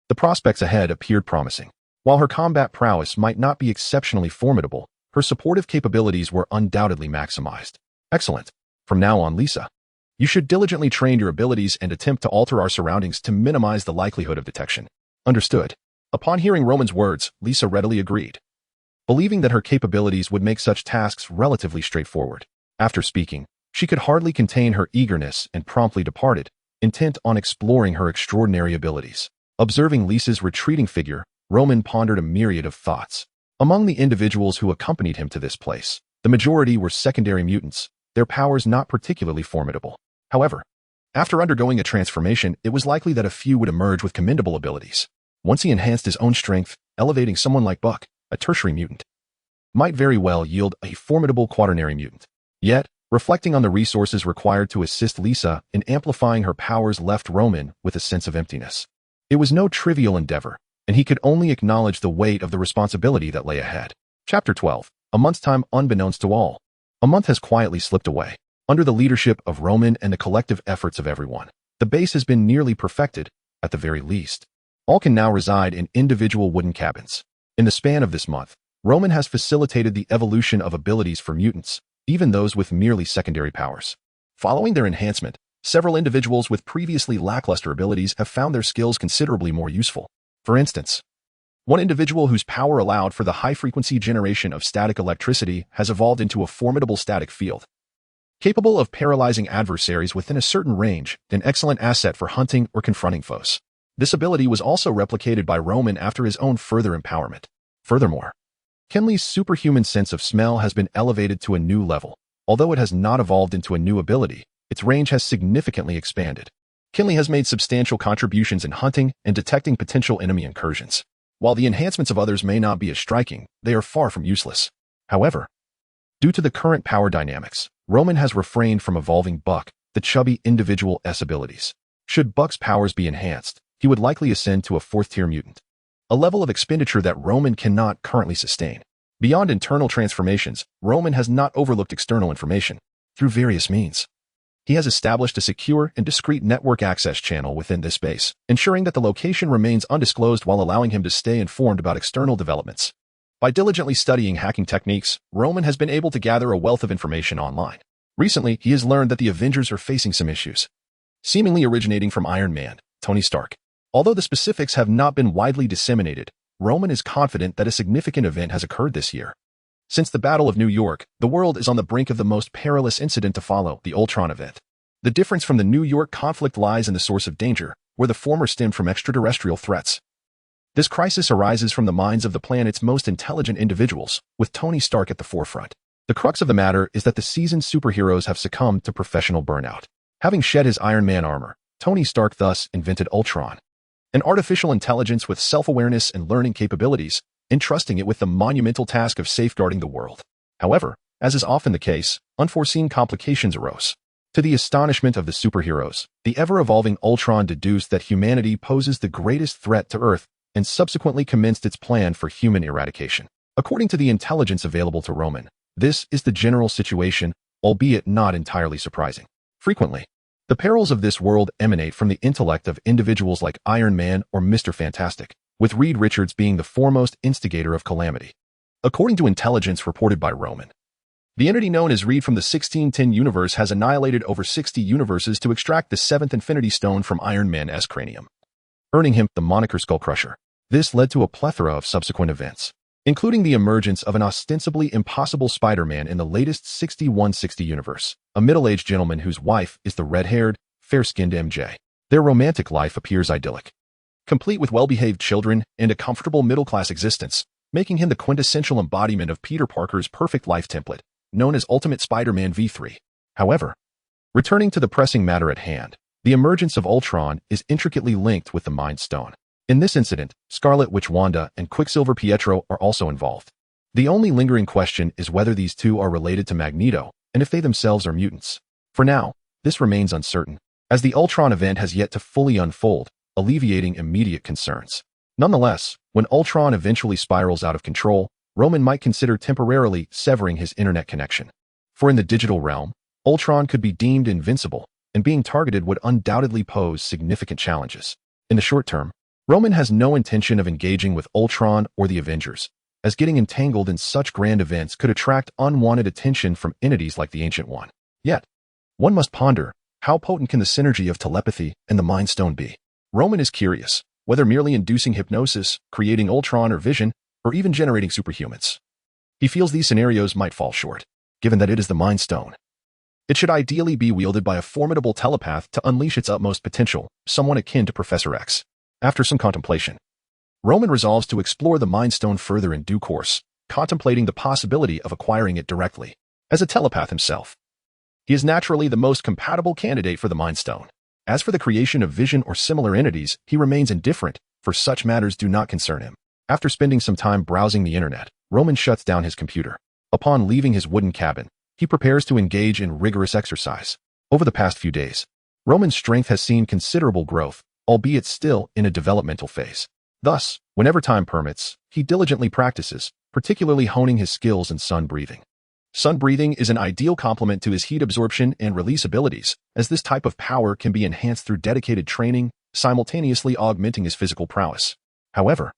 the prospects ahead appeared promising. While her combat prowess might not be exceptionally formidable, her supportive capabilities were undoubtedly maximized. "Excellent. From now on, Lisa, you should diligently train your abilities and attempt to alter our surroundings to minimize the likelihood of detection." "Understood." Upon hearing Roman's words, Lisa readily agreed, believing that her capabilities would make such tasks relatively straightforward. After speaking, she could hardly contain her eagerness and promptly departed, intent on exploring her extraordinary abilities. Observing Lisa's retreating figure, Roman pondered a myriad of thoughts. Among the individuals who accompanied him to this place, the majority were secondary mutants, their powers not particularly formidable. However, after undergoing a transformation, it was likely that a few would emerge with commendable abilities. Once he enhanced his own strength, elevating someone like Buck, a tertiary mutant, might very well yield a formidable quaternary mutant. Yet, reflecting on the resources required to assist Lisa in amplifying her powers left Roman with a sense of emptiness. It was no trivial endeavor, and he could only acknowledge the weight of the responsibility that lay ahead. Chapter 12. A month's time unbeknownst to all. A month has quietly slipped away. Under the leadership of Roman and the collective efforts of everyone, the base has been nearly perfected, at the very least. All can now reside in individual wooden cabins. In the span of this month, Roman has facilitated the evolution of abilities for mutants, even those with merely secondary powers. Following their enhancement, several individuals with previously lackluster abilities have found their skills considerably more useful. For instance, one individual whose power allowed for the high-frequency generation of static electricity has evolved into a formidable static field, capable of paralyzing adversaries within a certain range, an excellent asset for hunting or confronting foes. This ability was also replicated by Roman after his own further empowerment. Furthermore, Kenley's superhuman sense of smell has been elevated to a new level. Although it has not evolved into a new ability, its range has significantly expanded. Kenley has made substantial contributions in hunting and detecting potential enemy incursions. While the enhancements of others may not be as striking, they are far from useless. However, due to the current power dynamics, Roman has refrained from evolving Buck, the chubby individual S abilities. Should Buck's powers be enhanced, he would likely ascend to a 4th-tier mutant, a level of expenditure that Roman cannot currently sustain. Beyond internal transformations, Roman has not overlooked external information. Through various means, he has established a secure and discreet network access channel within this base, ensuring that the location remains undisclosed while allowing him to stay informed about external developments. By diligently studying hacking techniques, Roman has been able to gather a wealth of information online. Recently, he has learned that the Avengers are facing some issues, seemingly originating from Iron Man, Tony Stark. Although the specifics have not been widely disseminated, Roman is confident that a significant event has occurred this year. Since the Battle of New York, the world is on the brink of the most perilous incident to follow, the Ultron event. The difference from the New York conflict lies in the source of danger, where the former stemmed from extraterrestrial threats. This crisis arises from the minds of the planet's most intelligent individuals, with Tony Stark at the forefront. The crux of the matter is that the seasoned superheroes have succumbed to professional burnout. Having shed his Iron Man armor, Tony Stark thus invented Ultron, an artificial intelligence with self-awareness and learning capabilities, entrusting it with the monumental task of safeguarding the world. However, as is often the case, unforeseen complications arose. To the astonishment of the superheroes, the ever-evolving Ultron deduced that humanity poses the greatest threat to Earth and subsequently commenced its plan for human eradication. According to the intelligence available to Roman, this is the general situation, albeit not entirely surprising. Frequently, the perils of this world emanate from the intellect of individuals like Iron Man or Mr. Fantastic, with Reed Richards being the foremost instigator of calamity. According to intelligence reported by Roman, the entity known as Reed from the 1610 universe has annihilated over 60 universes to extract the 7th Infinity Stone from Iron Man's cranium, earning him the moniker Skullcrusher. This led to a plethora of subsequent events, including the emergence of an ostensibly impossible Spider-Man in the latest 6160 universe, a middle-aged gentleman whose wife is the red-haired, fair-skinned MJ. Their romantic life appears idyllic, complete with well-behaved children and a comfortable middle-class existence, making him the quintessential embodiment of Peter Parker's perfect life template, known as Ultimate Spider-Man v3. However, returning to the pressing matter at hand, the emergence of Ultron is intricately linked with the Mind Stone. In this incident, Scarlet Witch Wanda and Quicksilver Pietro are also involved. The only lingering question is whether these two are related to Magneto, and if they themselves are mutants. For now, this remains uncertain, as the Ultron event has yet to fully unfold, alleviating immediate concerns. Nonetheless, when Ultron eventually spirals out of control, Roman might consider temporarily severing his internet connection. For in the digital realm, Ultron could be deemed invincible, and being targeted would undoubtedly pose significant challenges. In the short term, Roman has no intention of engaging with Ultron or the Avengers, as getting entangled in such grand events could attract unwanted attention from entities like the Ancient One. Yet, one must ponder, how potent can the synergy of telepathy and the Mind Stone be? Roman is curious, whether merely inducing hypnosis, creating Ultron or Vision, or even generating superhumans. He feels these scenarios might fall short, given that it is the Mind Stone. It should ideally be wielded by a formidable telepath to unleash its utmost potential, someone akin to Professor X. After some contemplation, Roman resolves to explore the Mind Stone further in due course, contemplating the possibility of acquiring it directly. As a telepath himself, he is naturally the most compatible candidate for the Mind Stone. As for the creation of Vision or similar entities, he remains indifferent, for such matters do not concern him. After spending some time browsing the internet, Roman shuts down his computer. Upon leaving his wooden cabin, he prepares to engage in rigorous exercise. Over the past few days, Roman's strength has seen considerable growth, albeit still in a developmental phase. Thus, whenever time permits, he diligently practices, particularly honing his skills in sun breathing. Sun breathing is an ideal complement to his heat absorption and release abilities, as this type of power can be enhanced through dedicated training, simultaneously augmenting his physical prowess. However,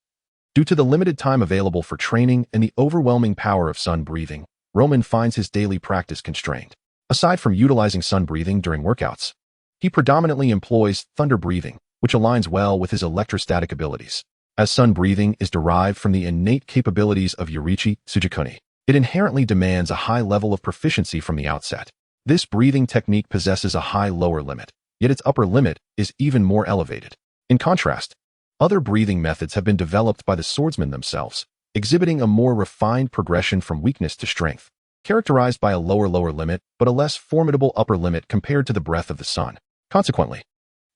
due to the limited time available for training and the overwhelming power of sun breathing, Roman finds his daily practice constrained. Aside from utilizing sun breathing during workouts, he predominantly employs thunder breathing, which aligns well with his electrostatic abilities. As sun breathing is derived from the innate capabilities of Yorichi Tsujikuni, it inherently demands a high level of proficiency from the outset. This breathing technique possesses a high lower limit, yet its upper limit is even more elevated. In contrast, other breathing methods have been developed by the swordsmen themselves, exhibiting a more refined progression from weakness to strength, characterized by a lower limit but a less formidable upper limit compared to the breath of the sun. Consequently,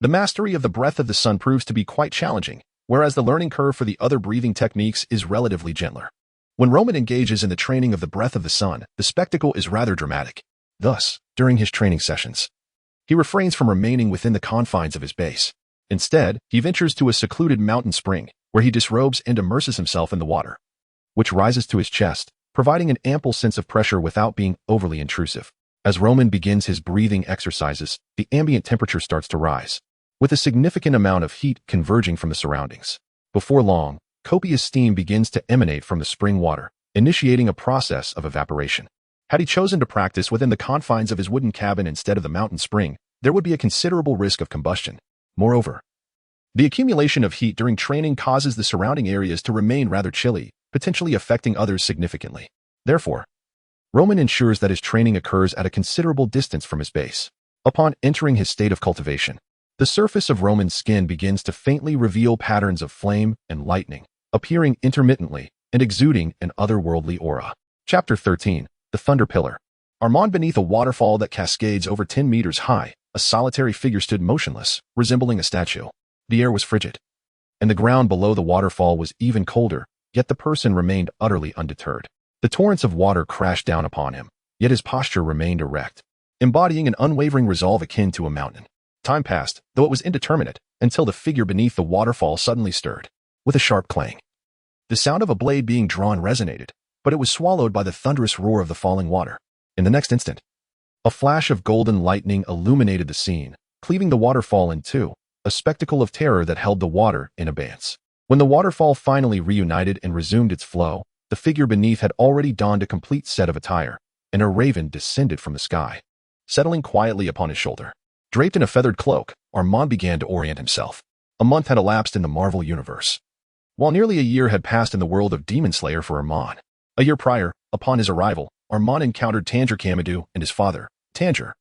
the mastery of the breath of the sun proves to be quite challenging, whereas the learning curve for the other breathing techniques is relatively gentler. When Roman engages in the training of the breath of the sun, the spectacle is rather dramatic. Thus, during his training sessions, he refrains from remaining within the confines of his base. Instead, he ventures to a secluded mountain spring, where he disrobes and immerses himself in the water, which rises to his chest, providing an ample sense of pressure without being overly intrusive. As Roman begins his breathing exercises, the ambient temperature starts to rise, with a significant amount of heat converging from the surroundings. Before long, copious steam begins to emanate from the spring water, initiating a process of evaporation. Had he chosen to practice within the confines of his wooden cabin instead of the mountain spring, there would be a considerable risk of combustion. Moreover, the accumulation of heat during training causes the surrounding areas to remain rather chilly, potentially affecting others significantly. Therefore, Roman ensures that his training occurs at a considerable distance from his base. Upon entering his state of cultivation, the surface of Roman's skin begins to faintly reveal patterns of flame and lightning, appearing intermittently and exuding an otherworldly aura. Chapter 13. The Thunder Pillar. Armand beneath a waterfall that cascades over 10 meters high, a solitary figure stood motionless, resembling a statue. The air was frigid, and the ground below the waterfall was even colder, yet the person remained utterly undeterred. The torrents of water crashed down upon him, yet his posture remained erect, embodying an unwavering resolve akin to a mountain. Time passed, though it was indeterminate, until the figure beneath the waterfall suddenly stirred, with a sharp clang. The sound of a blade being drawn resonated, but it was swallowed by the thunderous roar of the falling water. In the next instant, a flash of golden lightning illuminated the scene, cleaving the waterfall in two, a spectacle of terror that held the water in abeyance. When the waterfall finally reunited and resumed its flow, the figure beneath had already donned a complete set of attire, and a raven descended from the sky, settling quietly upon his shoulder. Draped in a feathered cloak, Armand began to orient himself. A month had elapsed in the Marvel universe, while nearly a year had passed in the world of Demon Slayer for Armand. A year prior, upon his arrival, Armand encountered Tanger Kamadu and his father, Tanger,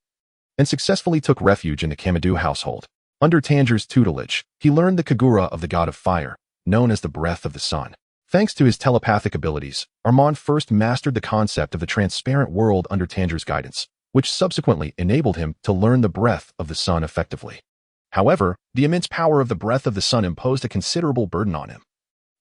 and successfully took refuge in the Kamadu household. Under Tanger's tutelage, he learned the Kagura of the god of fire, known as the breath of the sun. Thanks to his telepathic abilities, Armand first mastered the concept of the transparent world under Tanger's guidance, which subsequently enabled him to learn the breath of the sun effectively. However, the immense power of the breath of the sun imposed a considerable burden on him,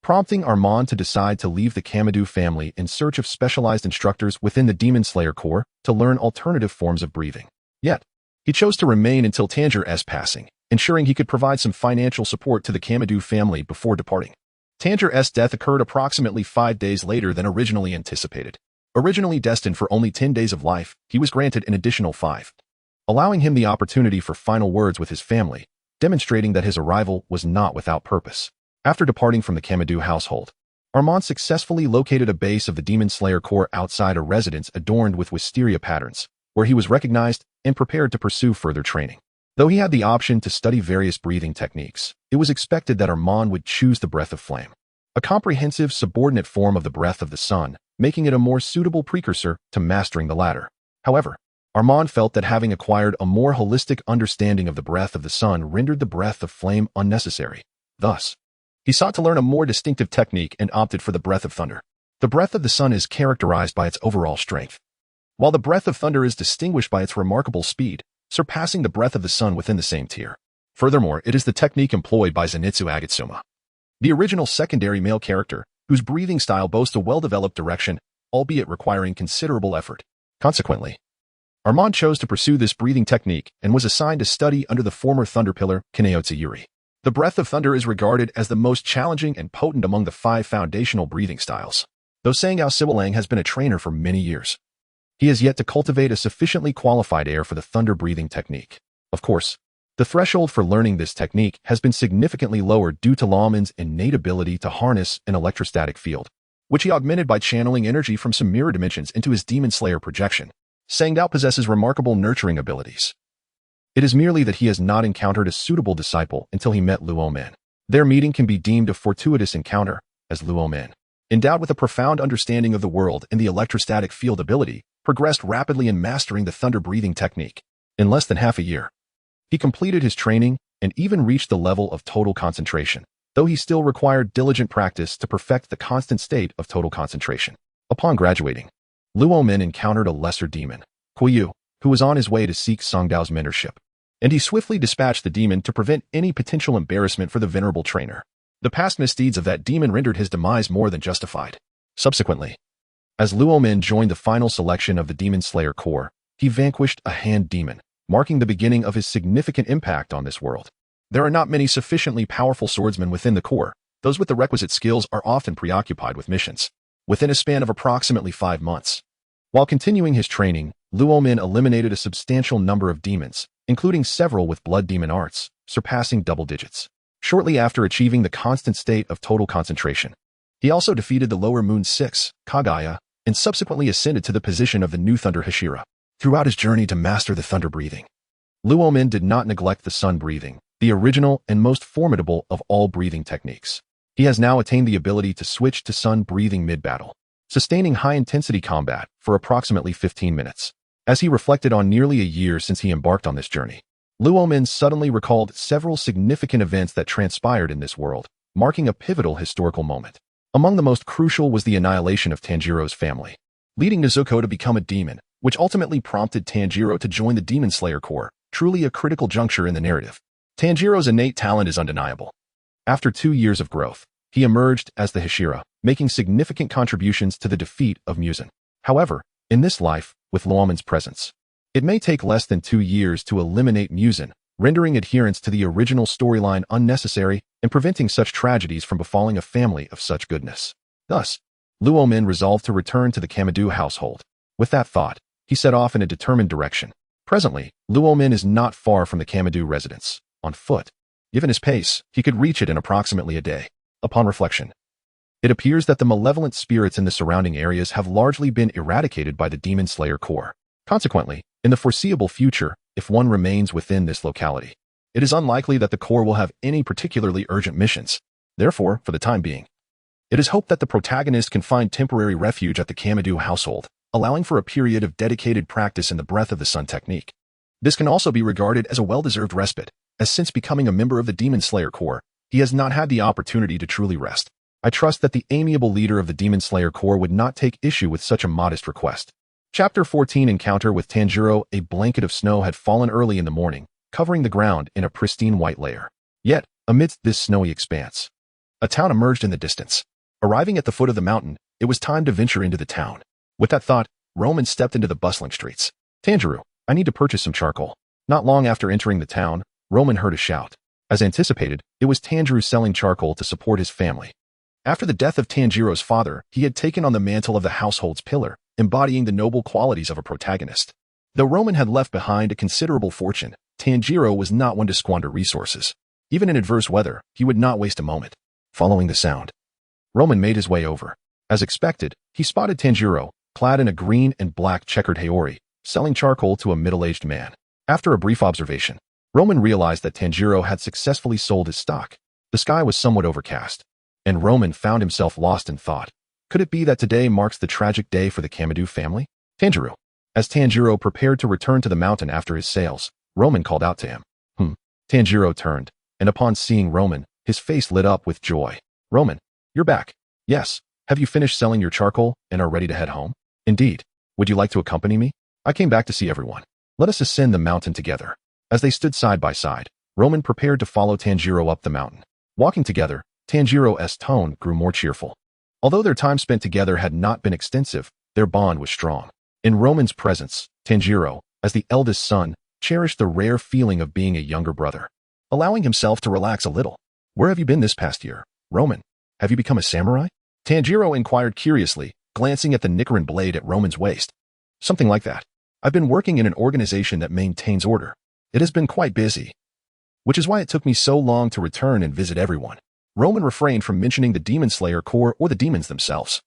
prompting Armand to decide to leave the Kamadu family in search of specialized instructors within the Demon Slayer Corps to learn alternative forms of breathing. Yet, he chose to remain until Tanger's passing, ensuring he could provide some financial support to the Kamadu family before departing. Tanger's death occurred approximately 5 days later than originally anticipated. Originally destined for only 10 days of life, he was granted an additional 5, allowing him the opportunity for final words with his family, demonstrating that his arrival was not without purpose. After departing from the Kamadu household, Armand successfully located a base of the Demon Slayer Corps outside a residence adorned with wisteria patterns, where he was recognized and prepared to pursue further training. Though he had the option to study various breathing techniques, it was expected that Armand would choose the breath of flame, a comprehensive subordinate form of the breath of the sun, making it a more suitable precursor to mastering the latter. However, Armand felt that having acquired a more holistic understanding of the breath of the sun rendered the breath of flame unnecessary. Thus, he sought to learn a more distinctive technique and opted for the breath of thunder. The breath of the sun is characterized by its overall strength, while the breath of thunder is distinguished by its remarkable speed, surpassing the breath of the sun within the same tier. Furthermore, it is the technique employed by Zenitsu Agatsuma, the original secondary male character, whose breathing style boasts a well-developed direction, albeit requiring considerable effort. Consequently, Armand chose to pursue this breathing technique and was assigned to study under the former thunder pillar, Kaneotsu Yuri. The breath of thunder is regarded as the most challenging and potent among the 5 foundational breathing styles. though Sangao Siwalang has been a trainer for many years. He has yet to cultivate a sufficiently qualified heir for the thunder-breathing technique. Of course, the threshold for learning this technique has been significantly lowered due to Luomen's innate ability to harness an electrostatic field, which he augmented by channeling energy from some mirror dimensions into his Demon Slayer projection. Sangao possesses remarkable nurturing abilities. It is merely that he has not encountered a suitable disciple until he met Luomen. Their meeting can be deemed a fortuitous encounter, as Luomen, endowed with a profound understanding of the world and the electrostatic field ability, progressed rapidly in mastering the thunder-breathing technique. In less than half a year, he completed his training and even reached the level of total concentration, though he still required diligent practice to perfect the constant state of total concentration. Upon graduating, Luomen encountered a lesser demon, Kuiyu, who was on his way to seek Songdao's mentorship, and he swiftly dispatched the demon to prevent any potential embarrassment for the venerable trainer. The past misdeeds of that demon rendered his demise more than justified. Subsequently, as Luomen joined the final selection of the Demon Slayer Corps, he vanquished a hand demon, marking the beginning of his significant impact on this world. There are not many sufficiently powerful swordsmen within the Corps. Those with the requisite skills are often preoccupied with missions within a span of approximately 5 months. While continuing his training, Luomen eliminated a substantial number of demons, including several with blood demon arts, surpassing double digits. Shortly after achieving the constant state of total concentration, he also defeated the Lower Moon 6, Kagaya, and subsequently ascended to the position of the new Thunder Hashira. Throughout his journey to master the thunder breathing, Luomen did not neglect the sun breathing, the original and most formidable of all breathing techniques. He has now attained the ability to switch to sun breathing mid-battle, sustaining high-intensity combat for approximately 15 minutes. As he reflected on nearly a year since he embarked on this journey, Luomen suddenly recalled several significant events that transpired in this world, marking a pivotal historical moment. Among the most crucial was the annihilation of Tanjiro's family, leading Nezuko to become a demon, which ultimately prompted Tanjiro to join the Demon Slayer Corps, truly a critical juncture in the narrative. Tanjiro's innate talent is undeniable. After 2 years of growth, he emerged as the Hashira, making significant contributions to the defeat of Muzan. However, in this life, with Luomen's presence, it may take less than 2 years to eliminate Muzan, rendering adherence to the original storyline unnecessary and preventing such tragedies from befalling a family of such goodness. Thus, Luomen resolved to return to the Kamadu household. With that thought, he set off in a determined direction. Presently, Luomen is not far from the Kamadu residence. On foot, given his pace, he could reach it in approximately a day. Upon reflection, it appears that the malevolent spirits in the surrounding areas have largely been eradicated by the Demon Slayer Corps. Consequently, in the foreseeable future, if one remains within this locality, it is unlikely that the Corps will have any particularly urgent missions. Therefore, for the time being, it is hoped that the protagonist can find temporary refuge at the Kamadu household, allowing for a period of dedicated practice in the Breath of the Sun technique. This can also be regarded as a well-deserved respite, as since becoming a member of the Demon Slayer Corps, he has not had the opportunity to truly rest. I trust that the amiable leader of the Demon Slayer Corps would not take issue with such a modest request. Chapter 14 Encounter with Tanjiro. A blanket of snow had fallen early in the morning, covering the ground in a pristine white layer. Yet, amidst this snowy expanse, a town emerged in the distance. Arriving at the foot of the mountain, it was time to venture into the town. With that thought, Roman stepped into the bustling streets. Tanjiro, I need to purchase some charcoal. Not long after entering the town, Roman heard a shout. As anticipated, it was Tanjiro selling charcoal to support his family. After the death of Tanjiro's father, he had taken on the mantle of the household's pillar, embodying the noble qualities of a protagonist. Though Roman had left behind a considerable fortune, Tanjiro was not one to squander resources. Even in adverse weather, he would not waste a moment. Following the sound, Roman made his way over. As expected, he spotted Tanjiro, clad in a green and black checkered haori, selling charcoal to a middle-aged man. After a brief observation, Roman realized that Tanjiro had successfully sold his stock. The sky was somewhat overcast, and Roman found himself lost in thought. Could it be that today marks the tragic day for the Kamadu family? Tanjiro. As Tanjiro prepared to return to the mountain after his sales, Roman called out to him. Tanjiro turned, and upon seeing Roman, his face lit up with joy. Roman, you're back. Yes. Have you finished selling your charcoal and are ready to head home? Indeed. Would you like to accompany me? I came back to see everyone. Let us ascend the mountain together. As they stood side by side, Roman prepared to follow Tanjiro up the mountain. Walking together, Tanjiro's tone grew more cheerful. Although their time spent together had not been extensive, their bond was strong. In Roman's presence, Tanjiro, as the eldest son, cherished the rare feeling of being a younger brother, allowing himself to relax a little. Where have you been this past year, Roman? Have you become a samurai? Tanjiro inquired curiously, glancing at the Nicaran blade at Roman's waist. Something like that. I've been working in an organization that maintains order. It has been quite busy, which is why it took me so long to return and visit everyone. Roman refrained from mentioning the Demon Slayer Corps or the demons themselves,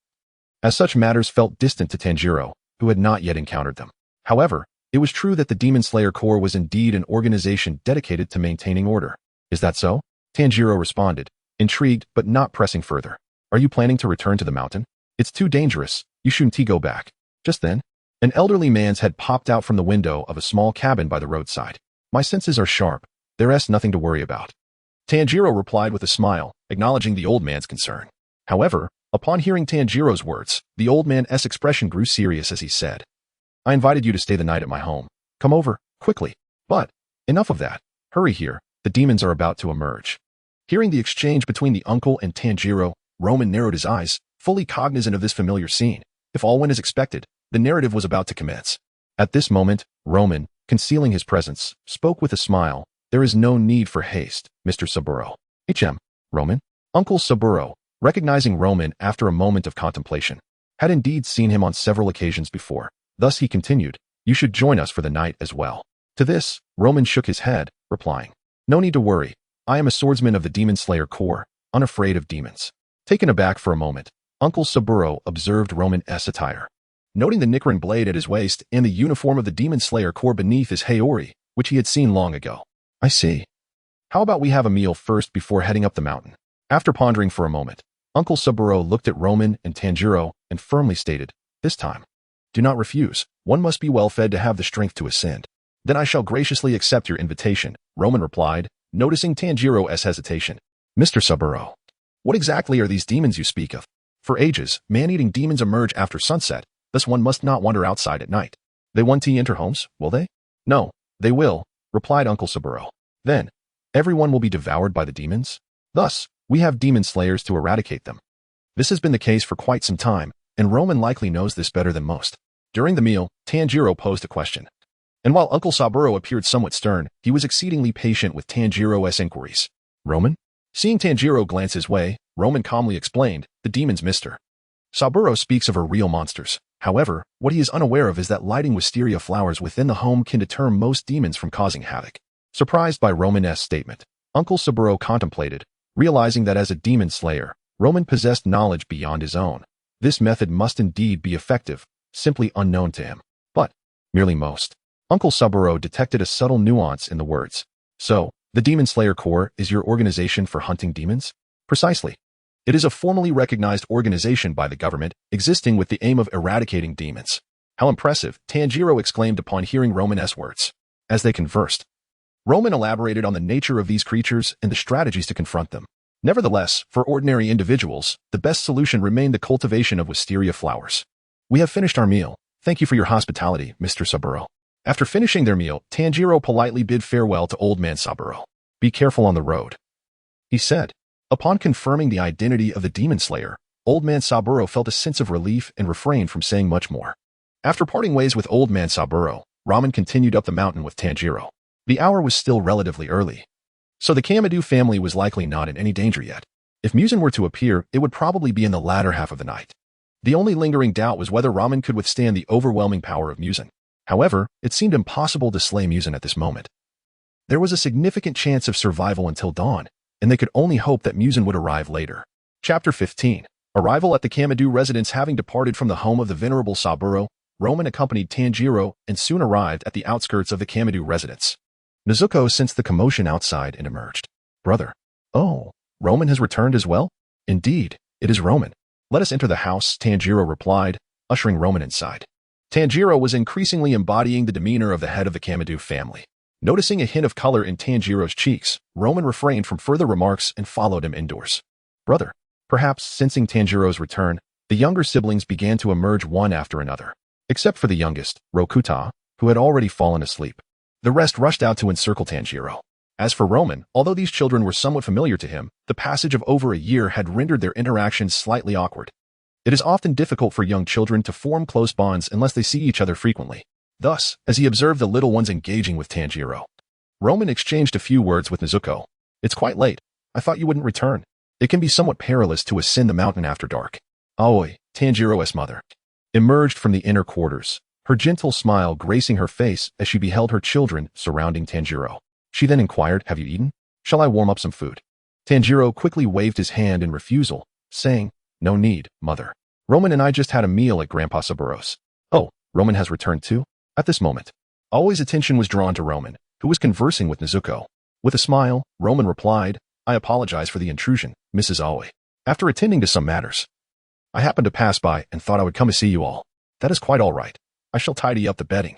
as such matters felt distant to Tanjiro, who had not yet encountered them. However, it was true that the Demon Slayer Corps was indeed an organization dedicated to maintaining order. Is that so? Tanjiro responded, intrigued but not pressing further. Are you planning to return to the mountain? It's too dangerous. You shouldn't go back. Just then, an elderly man's head popped out from the window of a small cabin by the roadside. My senses are sharp. There's nothing to worry about. Tanjiro replied with a smile, acknowledging the old man's concern. However, upon hearing Tanjiro's words, the old man's expression grew serious as he said, I invited you to stay the night at my home. Come over, quickly. But, enough of that. Hurry here, the demons are about to emerge. Hearing the exchange between the uncle and Tanjiro, Roman narrowed his eyes, fully cognizant of this familiar scene. If all went as expected, the narrative was about to commence. At this moment, Roman, concealing his presence, spoke with a smile. There is no need for haste, Mr. Saburo. Roman? Uncle Saburo, recognizing Roman after a moment of contemplation, had indeed seen him on several occasions before. Thus he continued, you should join us for the night as well. To this, Roman shook his head, replying, no need to worry. I am a swordsman of the Demon Slayer Corps, unafraid of demons. Taken aback for a moment, Uncle Saburo observed Roman's attire, noting the Nicaran blade at his waist and the uniform of the Demon Slayer Corps beneath his Haori, which he had seen long ago. I see. How about we have a meal first before heading up the mountain? After pondering for a moment, Uncle Saburo looked at Roman and Tanjiro and firmly stated, this time, do not refuse. One must be well fed to have the strength to ascend. Then I shall graciously accept your invitation, Roman replied, noticing Tanjiro's hesitation. Mr. Saburo, what exactly are these demons you speak of? For ages, man-eating demons emerge after sunset, thus one must not wander outside at night. They won't enter homes, will they? No, they will, replied Uncle Saburo. Then, everyone will be devoured by the demons? Thus, we have demon slayers to eradicate them. This has been the case for quite some time, and Roman likely knows this better than most. During the meal, Tanjiro posed a question. And while Uncle Saburo appeared somewhat stern, he was exceedingly patient with Tanjiro's inquiries. Roman? Seeing Tanjiro glance his way, Roman calmly explained, the demons Mr. Saburo speaks of are real monsters. However, what he is unaware of is that lighting wisteria flowers within the home can deter most demons from causing havoc. Surprised by Roman's statement, Uncle Saburo contemplated, realizing that as a demon slayer, Roman possessed knowledge beyond his own. This method must indeed be effective, simply unknown to him. But, merely most. Uncle Saburo detected a subtle nuance in the words. So, the Demon Slayer Corps is your organization for hunting demons? Precisely. It is a formally recognized organization by the government, existing with the aim of eradicating demons. How impressive, Tanjiro exclaimed upon hearing Roman's words. As they conversed, Roman elaborated on the nature of these creatures and the strategies to confront them. Nevertheless, for ordinary individuals, the best solution remained the cultivation of wisteria flowers. We have finished our meal. Thank you for your hospitality, Mr. Saburo. After finishing their meal, Tanjiro politely bid farewell to Old Man Saburo. Be careful on the road, he said. Upon confirming the identity of the Demon Slayer, Old Man Saburo felt a sense of relief and refrained from saying much more. After parting ways with Old Man Saburo, Ramen continued up the mountain with Tanjiro. The hour was still relatively early, so the Kamadu family was likely not in any danger yet. If Muzan were to appear, it would probably be in the latter half of the night. The only lingering doubt was whether Ramen could withstand the overwhelming power of Muzan. However, it seemed impossible to slay Muzan at this moment. There was a significant chance of survival until dawn, and they could only hope that Muzan would arrive later. Chapter 15. Arrival at the Kamadu residence. Having departed from the home of the venerable Saburo, Roman accompanied Tanjiro and soon arrived at the outskirts of the Kamadu residence. Nezuko sensed the commotion outside and emerged. Brother. Oh, Roman has returned as well? Indeed, it is Roman. Let us enter the house, Tanjiro replied, ushering Roman inside. Tanjiro was increasingly embodying the demeanor of the head of the Kamadu family. Noticing a hint of color in Tanjiro's cheeks, Roman refrained from further remarks and followed him indoors. Brother. Perhaps sensing Tanjiro's return, the younger siblings began to emerge one after another. Except for the youngest, Rokuta, who had already fallen asleep. The rest rushed out to encircle Tanjiro. As for Roman, although these children were somewhat familiar to him, the passage of over a year had rendered their interactions slightly awkward. It is often difficult for young children to form close bonds unless they see each other frequently. Thus, as he observed the little ones engaging with Tanjiro, Roman exchanged a few words with Nezuko. It's quite late. I thought you wouldn't return. It can be somewhat perilous to ascend the mountain after dark. Aoi, Tanjiro's mother, emerged from the inner quarters, her gentle smile gracing her face as she beheld her children surrounding Tanjiro. She then inquired, "Have you eaten? Shall I warm up some food?" Tanjiro quickly waved his hand in refusal, saying, "No need, mother. Roman and I just had a meal at Grandpa Saburo's." "Oh, Roman has returned too?" At this moment, Aoi's attention was drawn to Roman, who was conversing with Nezuko. With a smile, Roman replied, "I apologize for the intrusion, Mrs. Aoi. After attending to some matters, I happened to pass by and thought I would come to see you all. That is quite all right. I shall tidy up the bedding."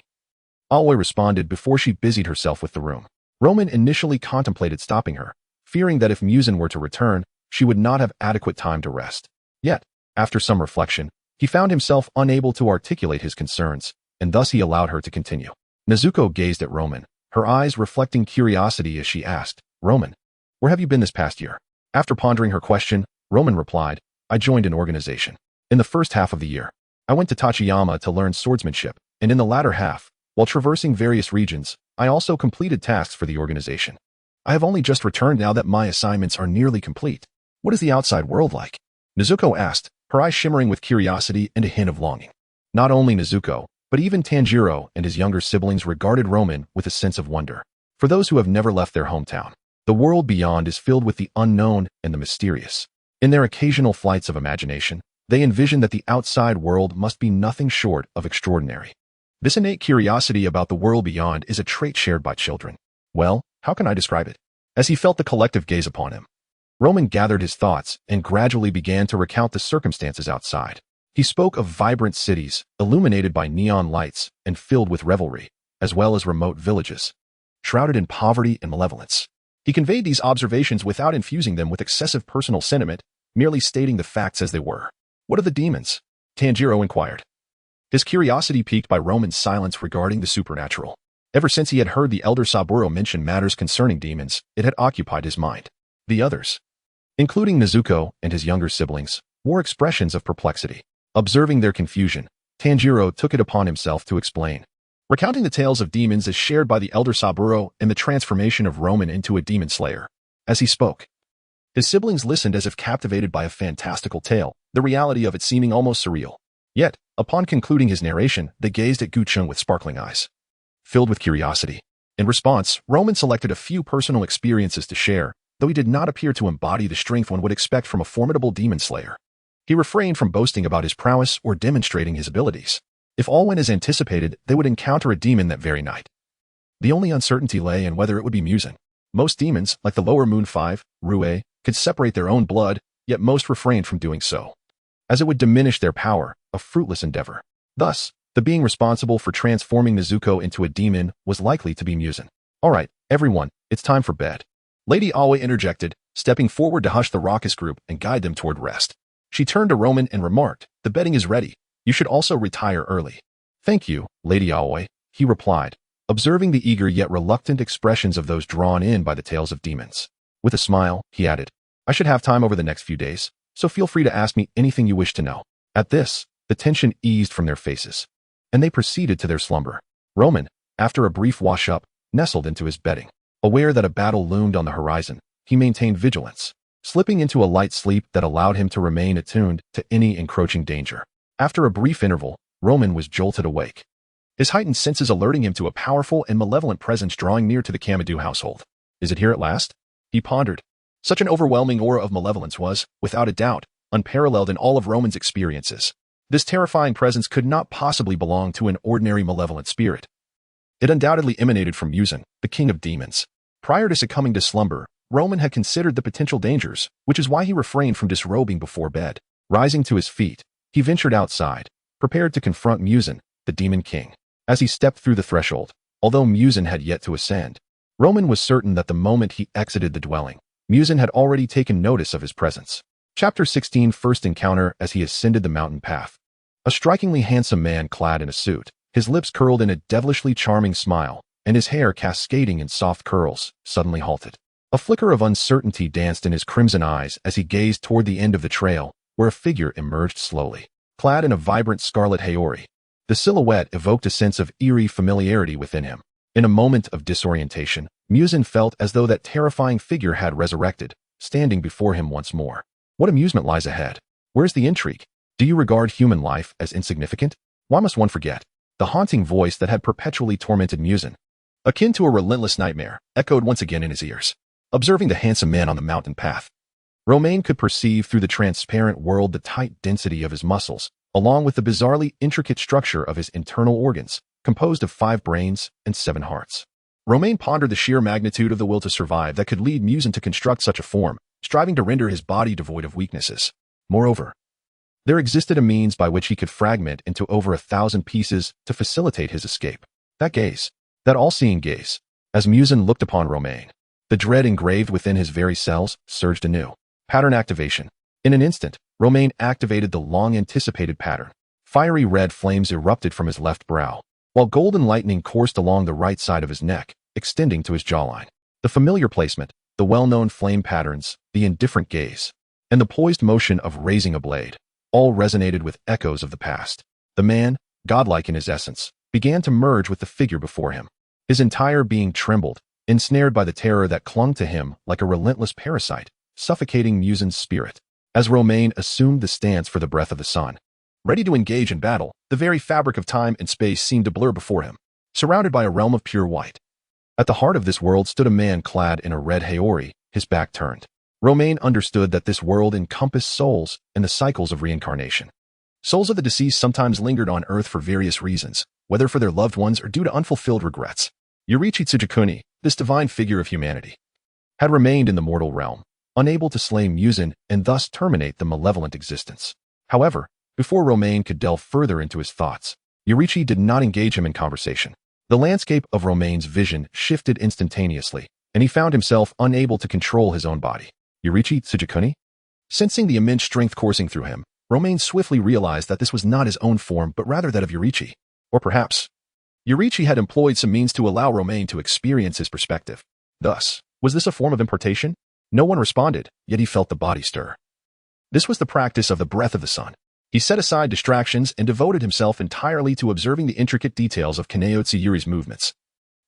Aoi responded before she busied herself with the room. Roman initially contemplated stopping her, fearing that if Muzan were to return, she would not have adequate time to rest. Yet, after some reflection, he found himself unable to articulate his concerns, and thus he allowed her to continue. Nezuko gazed at Roman, her eyes reflecting curiosity as she asked, "Roman, where have you been this past year?" After pondering her question, Roman replied, "I joined an organization. In the first half of the year, I went to Tachiyama to learn swordsmanship, and in the latter half, while traversing various regions, I also completed tasks for the organization. I have only just returned now that my assignments are nearly complete. What is the outside world like?" Nezuko asked, her eyes shimmering with curiosity and a hint of longing. Not only Nezuko, but even Tanjiro and his younger siblings regarded Roman with a sense of wonder. For those who have never left their hometown, the world beyond is filled with the unknown and the mysterious. In their occasional flights of imagination, they envision that the outside world must be nothing short of extraordinary. This innate curiosity about the world beyond is a trait shared by children. Well, how can I describe it? As he felt the collective gaze upon him, Roman gathered his thoughts and gradually began to recount the circumstances outside. He spoke of vibrant cities, illuminated by neon lights and filled with revelry, as well as remote villages, shrouded in poverty and malevolence. He conveyed these observations without infusing them with excessive personal sentiment, merely stating the facts as they were. "What are the demons?" Tanjiro inquired, his curiosity piqued by Roman's silence regarding the supernatural. Ever since he had heard the elder Saburo mention matters concerning demons, it had occupied his mind. The others, including Nezuko and his younger siblings, wore expressions of perplexity. Observing their confusion, Tanjiro took it upon himself to explain, recounting the tales of demons as shared by the elder Saburo and the transformation of Roman into a demon slayer. As he spoke, his siblings listened as if captivated by a fantastical tale, the reality of it seeming almost surreal. Yet, upon concluding his narration, they gazed at Gucheng with sparkling eyes, filled with curiosity. In response, Roman selected a few personal experiences to share, though he did not appear to embody the strength one would expect from a formidable demon slayer. He refrained from boasting about his prowess or demonstrating his abilities. If all went as anticipated, they would encounter a demon that very night. The only uncertainty lay in whether it would be Muzan. Most demons, like the lower Moon 5, Rue, could separate their own blood, yet most refrained from doing so, as it would diminish their power, a fruitless endeavor. Thus, the being responsible for transforming Nezuko into a demon was likely to be Muzan. "All right, everyone, it's time for bed," Lady Aoi interjected, stepping forward to hush the raucous group and guide them toward rest. She turned to Roman and remarked, "The bedding is ready. You should also retire early." "Thank you, Lady Aoi," he replied, observing the eager yet reluctant expressions of those drawn in by the tales of demons. With a smile, he added, "I should have time over the next few days, so feel free to ask me anything you wish to know." At this, the tension eased from their faces, and they proceeded to their slumber. Roman, after a brief wash-up, nestled into his bedding. Aware that a battle loomed on the horizon, he maintained vigilance, slipping into a light sleep that allowed him to remain attuned to any encroaching danger. After a brief interval, Roman was jolted awake, his heightened senses alerting him to a powerful and malevolent presence drawing near to the Kamadu household. "Is it here at last?" he pondered. Such an overwhelming aura of malevolence was, without a doubt, unparalleled in all of Roman's experiences. This terrifying presence could not possibly belong to an ordinary malevolent spirit. It undoubtedly emanated from Muzan, the king of demons. Prior to succumbing to slumber, Roman had considered the potential dangers, which is why he refrained from disrobing before bed. Rising to his feet, he ventured outside, prepared to confront Muzan, the demon king. As he stepped through the threshold, although Muzan had yet to ascend, Roman was certain that the moment he exited the dwelling, Muzan had already taken notice of his presence. Chapter 16 First Encounter as he ascended the mountain path. A strikingly handsome man clad in a suit, his lips curled in a devilishly charming smile, and his hair cascading in soft curls, suddenly halted. A flicker of uncertainty danced in his crimson eyes as he gazed toward the end of the trail, where a figure emerged slowly, clad in a vibrant scarlet haori. The silhouette evoked a sense of eerie familiarity within him. In a moment of disorientation, Muzan felt as though that terrifying figure had resurrected, standing before him once more. What amusement lies ahead? Where's the intrigue? Do you regard human life as insignificant? Why must one forget? The haunting voice that had perpetually tormented Musin, akin to a relentless nightmare, echoed once again in his ears. Observing the handsome man on the mountain path, Romain could perceive through the transparent world the tight density of his muscles, along with the bizarrely intricate structure of his internal organs, composed of 5 brains and 7 hearts. Romain pondered the sheer magnitude of the will to survive that could lead Musin to construct such a form, striving to render his body devoid of weaknesses. Moreover, there existed a means by which he could fragment into over 1,000 pieces to facilitate his escape. That gaze, that all-seeing gaze, as Musin looked upon Romain, the dread engraved within his very cells surged anew. Pattern activation. In an instant, Romain activated the long-anticipated pattern. Fiery red flames erupted from his left brow, while golden lightning coursed along the right side of his neck, extending to his jawline. The familiar placement, the well-known flame patterns, the indifferent gaze, and the poised motion of raising a blade, all resonated with echoes of the past. The man, godlike in his essence, began to merge with the figure before him. His entire being trembled, ensnared by the terror that clung to him like a relentless parasite, suffocating Musin's spirit. As Romain assumed the stance for the breath of the sun, ready to engage in battle, the very fabric of time and space seemed to blur before him, surrounded by a realm of pure white. At the heart of this world stood a man clad in a red haori, his back turned. Romain understood that this world encompassed souls and the cycles of reincarnation. Souls of the deceased sometimes lingered on Earth for various reasons, whether for their loved ones or due to unfulfilled regrets. Yurichi Tsujikuni, this divine figure of humanity, had remained in the mortal realm, unable to slay Musin and thus terminate the malevolent existence. However, before Romain could delve further into his thoughts, Yurichi did not engage him in conversation. The landscape of Romain's vision shifted instantaneously, and he found himself unable to control his own body. Yurichi Tsujikuni? Sensing the immense strength coursing through him, Romain swiftly realized that this was not his own form but rather that of Yurichi. Or perhaps, Yurichi had employed some means to allow Romain to experience his perspective. Thus, was this a form of importation? No one responded, yet he felt the body stir. This was the practice of the breath of the sun. He set aside distractions and devoted himself entirely to observing the intricate details of Kaneo Tsuyuri's movements,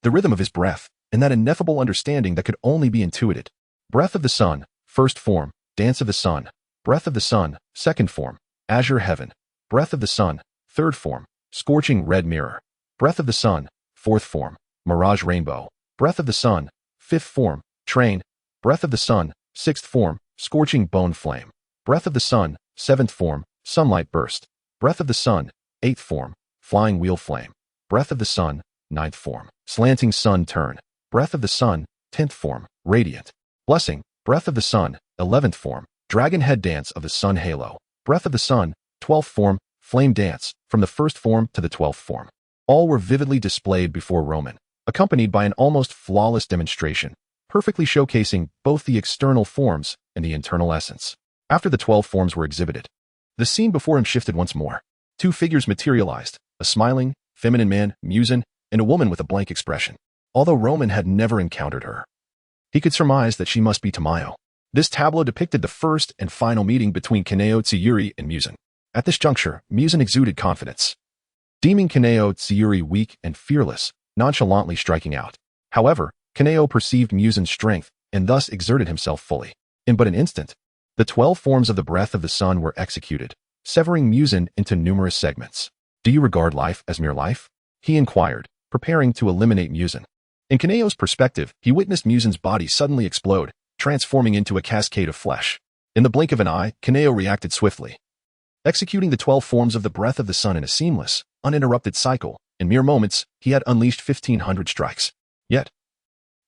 the rhythm of his breath, and that ineffable understanding that could only be intuited. Breath of the sun, first form, dance of the sun. Breath of the sun, second form, azure heaven. Breath of the sun, third form, scorching red mirror. Breath of the sun, fourth form, mirage rainbow. Breath of the sun, fifth form, train. Breath of the sun, sixth form, scorching bone flame. Breath of the sun, seventh form, sunlight burst. Breath of the sun, eighth form, flying wheel flame. Breath of the sun, ninth form, slanting sun turn. Breath of the sun, 10th form, radiant. Blessing. Breath of the sun, 11th form, dragon head dance of the sun halo. Breath of the sun, 12th form, flame dance, from the first form to the 12th form. All were vividly displayed before Roman, accompanied by an almost flawless demonstration, perfectly showcasing both the external forms and the internal essence. After the 12 forms were exhibited, the scene before him shifted once more. 2 figures materialized, a smiling, feminine man, Musin, and a woman with a blank expression. Although Roman had never encountered her, he could surmise that she must be Tamayo. This tableau depicted the first and final meeting between Kaneo Tsuyuri and Musin. At this juncture, Musin exuded confidence, deeming Kaneo Tsuyuri weak and fearless, nonchalantly striking out. However, Kaneo perceived Musin's strength and thus exerted himself fully. In but an instant, the 12 forms of the breath of the sun were executed, severing Musin into numerous segments. Do you regard life as mere life? He inquired, preparing to eliminate Musin. In Kaneo's perspective, he witnessed Musin's body suddenly explode, transforming into a cascade of flesh. In the blink of an eye, Kaneo reacted swiftly, executing the 12 forms of the breath of the sun in a seamless, uninterrupted cycle. In mere moments, he had unleashed 1,500 strikes. Yet,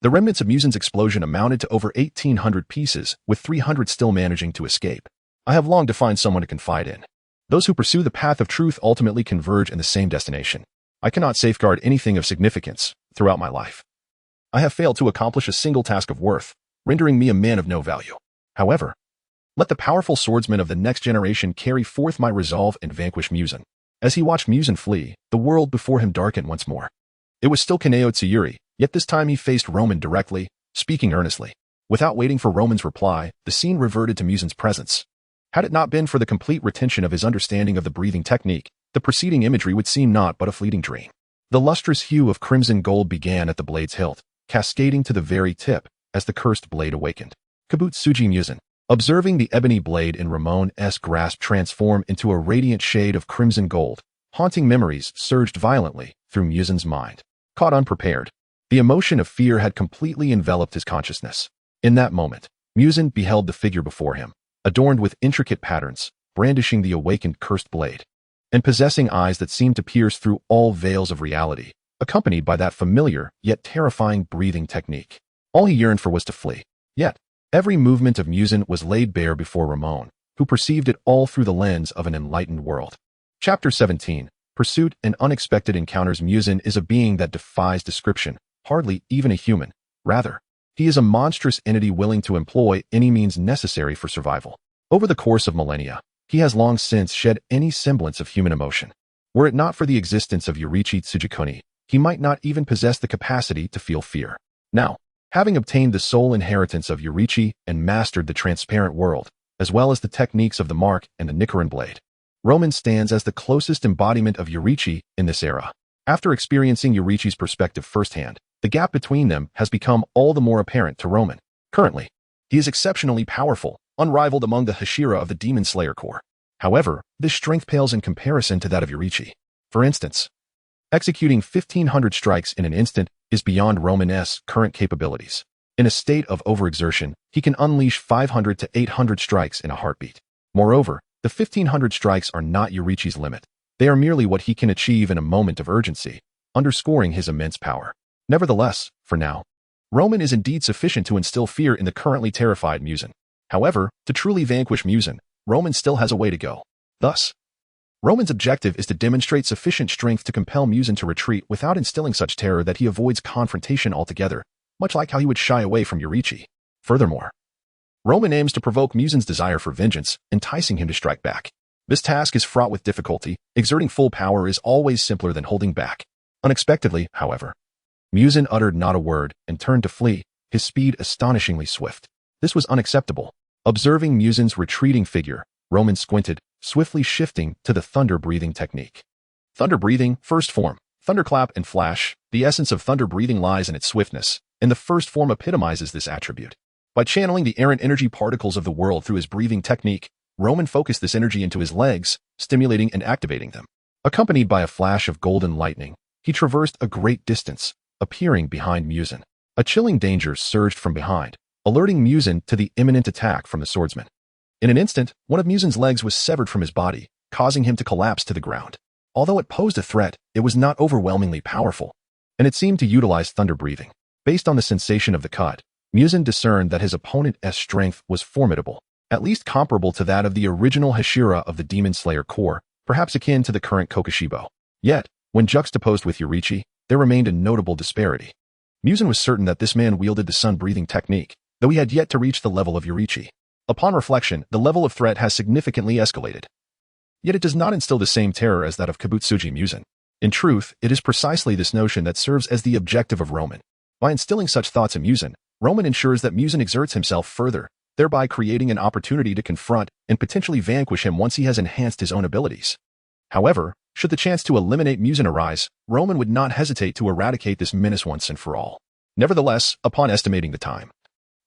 the remnants of Musin's explosion amounted to over 1,800 pieces, with 300 still managing to escape. I have longed to find someone to confide in. Those who pursue the path of truth ultimately converge in the same destination. I cannot safeguard anything of significance throughout my life. I have failed to accomplish a single task of worth, rendering me a man of no value. However, let the powerful swordsmen of the next generation carry forth my resolve and vanquish Musin. As he watched Musin flee, the world before him darkened once more. It was still Kaneo Tsuyuri, yet this time he faced Roman directly, speaking earnestly. Without waiting for Roman's reply, the scene reverted to Musin's presence. Had it not been for the complete retention of his understanding of the breathing technique, the preceding imagery would seem naught but a fleeting dream. The lustrous hue of crimson gold began at the blade's hilt, cascading to the very tip as the cursed blade awakened. Kabut Suji Musin. Observing the ebony blade in Ramon's grasp transform into a radiant shade of crimson gold, haunting memories surged violently through Muzin's mind. Caught unprepared, the emotion of fear had completely enveloped his consciousness. In that moment, Muzin beheld the figure before him, adorned with intricate patterns, brandishing the awakened cursed blade, and possessing eyes that seemed to pierce through all veils of reality, accompanied by that familiar yet terrifying breathing technique. All he yearned for was to flee. Yet, every movement of Muzin was laid bare before Ramon, who perceived it all through the lens of an enlightened world. Chapter 17. Pursuit and Unexpected Encounters. Muzin is a being that defies description, hardly even a human. Rather, he is a monstrous entity willing to employ any means necessary for survival. Over the course of millennia, he has long since shed any semblance of human emotion. Were it not for the existence of Yorichi Tsujikuni, he might not even possess the capacity to feel fear. Now, having obtained the sole inheritance of Yorichi and mastered the transparent world, as well as the techniques of the mark and the Nicaran blade, Roman stands as the closest embodiment of Yorichi in this era. After experiencing Yorichi's perspective firsthand, the gap between them has become all the more apparent to Roman. Currently, he is exceptionally powerful, unrivaled among the Hashira of the Demon Slayer Corps. However, this strength pales in comparison to that of Yorichi. For instance, executing 1,500 strikes in an instant is beyond Roman's current capabilities. In a state of overexertion, he can unleash 500 to 800 strikes in a heartbeat. Moreover, the 1,500 strikes are not Yorichi's limit. They are merely what he can achieve in a moment of urgency, underscoring his immense power. Nevertheless, for now, Roman is indeed sufficient to instill fear in the currently terrified Muzin. However, to truly vanquish Muzin, Roman still has a way to go. Thus, Roman's objective is to demonstrate sufficient strength to compel Muzin to retreat without instilling such terror that he avoids confrontation altogether, much like how he would shy away from Yorichi. Furthermore, Roman aims to provoke Muzin's desire for vengeance, enticing him to strike back. This task is fraught with difficulty. Exerting full power is always simpler than holding back. Unexpectedly, however, Muzin uttered not a word and turned to flee, his speed astonishingly swift. This was unacceptable. Observing Muzin's retreating figure, Roman squinted, swiftly shifting to the thunder-breathing technique. Thunder-breathing, first form, thunderclap and flash. The essence of thunder-breathing lies in its swiftness, and the first form epitomizes this attribute. By channeling the errant energy particles of the world through his breathing technique, Roman focused this energy into his legs, stimulating and activating them. Accompanied by a flash of golden lightning, he traversed a great distance, appearing behind Muzin. A chilling danger surged from behind, alerting Muzin to the imminent attack from the swordsman. In an instant, one of Muzin's legs was severed from his body, causing him to collapse to the ground. Although it posed a threat, it was not overwhelmingly powerful, and it seemed to utilize thunder-breathing. Based on the sensation of the cut, Muzin discerned that his opponent's strength was formidable, at least comparable to that of the original Hashira of the Demon Slayer Corps, perhaps akin to the current Kokushibo. Yet, when juxtaposed with Yorichi, there remained a notable disparity. Muzin was certain that this man wielded the sun-breathing technique, though he had yet to reach the level of Yorichi. Upon reflection, the level of threat has significantly escalated. Yet it does not instill the same terror as that of Kabutsuji Muzin. In truth, it is precisely this notion that serves as the objective of Roman. By instilling such thoughts in Muzin, Roman ensures that Muzin exerts himself further, thereby creating an opportunity to confront and potentially vanquish him once he has enhanced his own abilities. However, should the chance to eliminate Muzin arise, Roman would not hesitate to eradicate this menace once and for all. Nevertheless, upon estimating the time,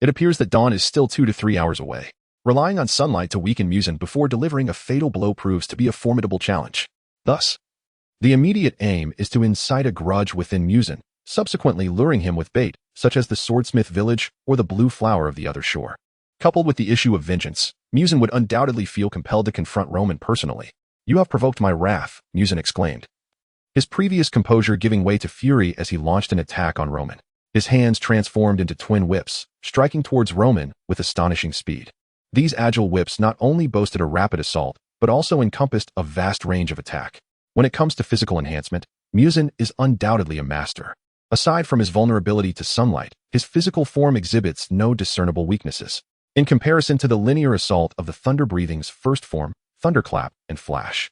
it appears that dawn is still 2 to 3 hours away. Relying on sunlight to weaken Muzin before delivering a fatal blow proves to be a formidable challenge. Thus, the immediate aim is to incite a grudge within Muzin, subsequently luring him with bait, such as the swordsmith village or the blue flower of the other shore. Coupled with the issue of vengeance, Muzin would undoubtedly feel compelled to confront Roman personally. "You have provoked my wrath," Muzin exclaimed, his previous composure giving way to fury as he launched an attack on Roman. His hands transformed into twin whips, striking towards Roman with astonishing speed. These agile whips not only boasted a rapid assault, but also encompassed a vast range of attack. When it comes to physical enhancement, Muzin is undoubtedly a master. Aside from his vulnerability to sunlight, his physical form exhibits no discernible weaknesses. In comparison to the linear assault of the thunder-breathing's first form, thunderclap, and flash,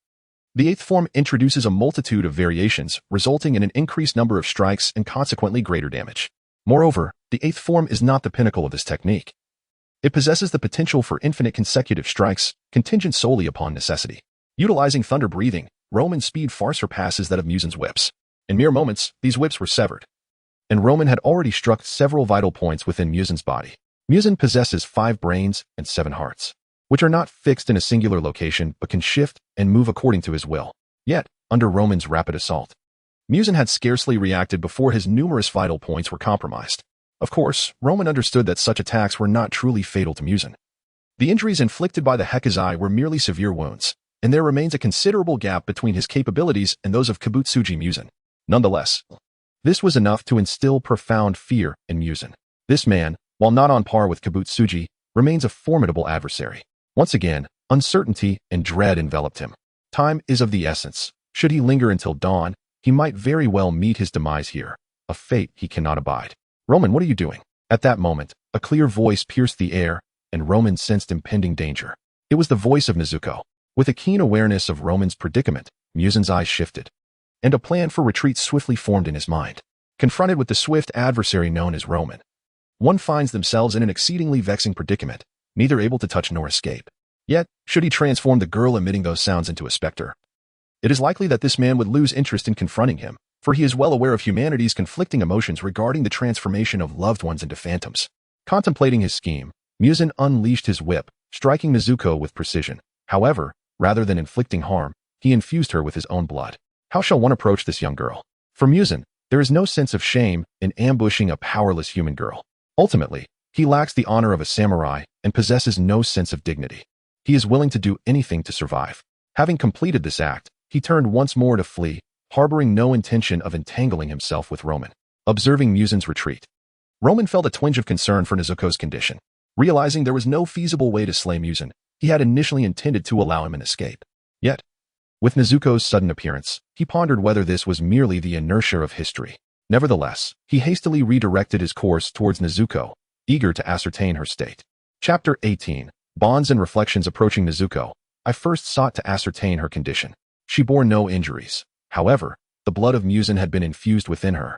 the eighth form introduces a multitude of variations, resulting in an increased number of strikes and consequently greater damage. Moreover, the eighth form is not the pinnacle of this technique. It possesses the potential for infinite consecutive strikes, contingent solely upon necessity. Utilizing thunder-breathing, Roman's speed far surpasses that of Muzin's whips. In mere moments, these whips were severed, and Roman had already struck several vital points within Muzin's body. Mutant possesses 5 brains and 7 hearts, which are not fixed in a singular location but can shift and move according to his will. Yet, under Roman's rapid assault, Mutant had scarcely reacted before his numerous vital points were compromised. Of course, Roman understood that such attacks were not truly fatal to Mutant. The injuries inflicted by the Hekazai were merely severe wounds, and there remains a considerable gap between his capabilities and those of Kibutsuji Mutant. Nonetheless, this was enough to instill profound fear in Mutant. This man, while not on par with Kibutsuji, remains a formidable adversary. Once again, uncertainty and dread enveloped him. Time is of the essence. Should he linger until dawn, he might very well meet his demise here, a fate he cannot abide. Roman, what are you doing? At that moment, a clear voice pierced the air, and Roman sensed impending danger. It was the voice of Nezuko. With a keen awareness of Roman's predicament, Muzan's eyes shifted, and a plan for retreat swiftly formed in his mind. Confronted with the swift adversary known as Roman, one finds themselves in an exceedingly vexing predicament, neither able to touch nor escape. Yet, should he transform the girl emitting those sounds into a specter, it is likely that this man would lose interest in confronting him, for he is well aware of humanity's conflicting emotions regarding the transformation of loved ones into phantoms. Contemplating his scheme, Muzan unleashed his whip, striking Nezuko with precision. However, rather than inflicting harm, he infused her with his own blood. How shall one approach this young girl? For Muzan, there is no sense of shame in ambushing a powerless human girl. Ultimately, he lacks the honor of a samurai and possesses no sense of dignity. He is willing to do anything to survive. Having completed this act, he turned once more to flee, harboring no intention of entangling himself with Roman. Observing Muzan's retreat, Roman felt a twinge of concern for Nezuko's condition. Realizing there was no feasible way to slay Muzan, he had initially intended to allow him an escape. Yet, with Nezuko's sudden appearance, he pondered whether this was merely the inertia of history. Nevertheless, he hastily redirected his course towards Nezuko, eager to ascertain her state. Chapter 18. Bonds and Reflections. Approaching Nezuko, I first sought to ascertain her condition. She bore no injuries. However, the blood of Muzan had been infused within her,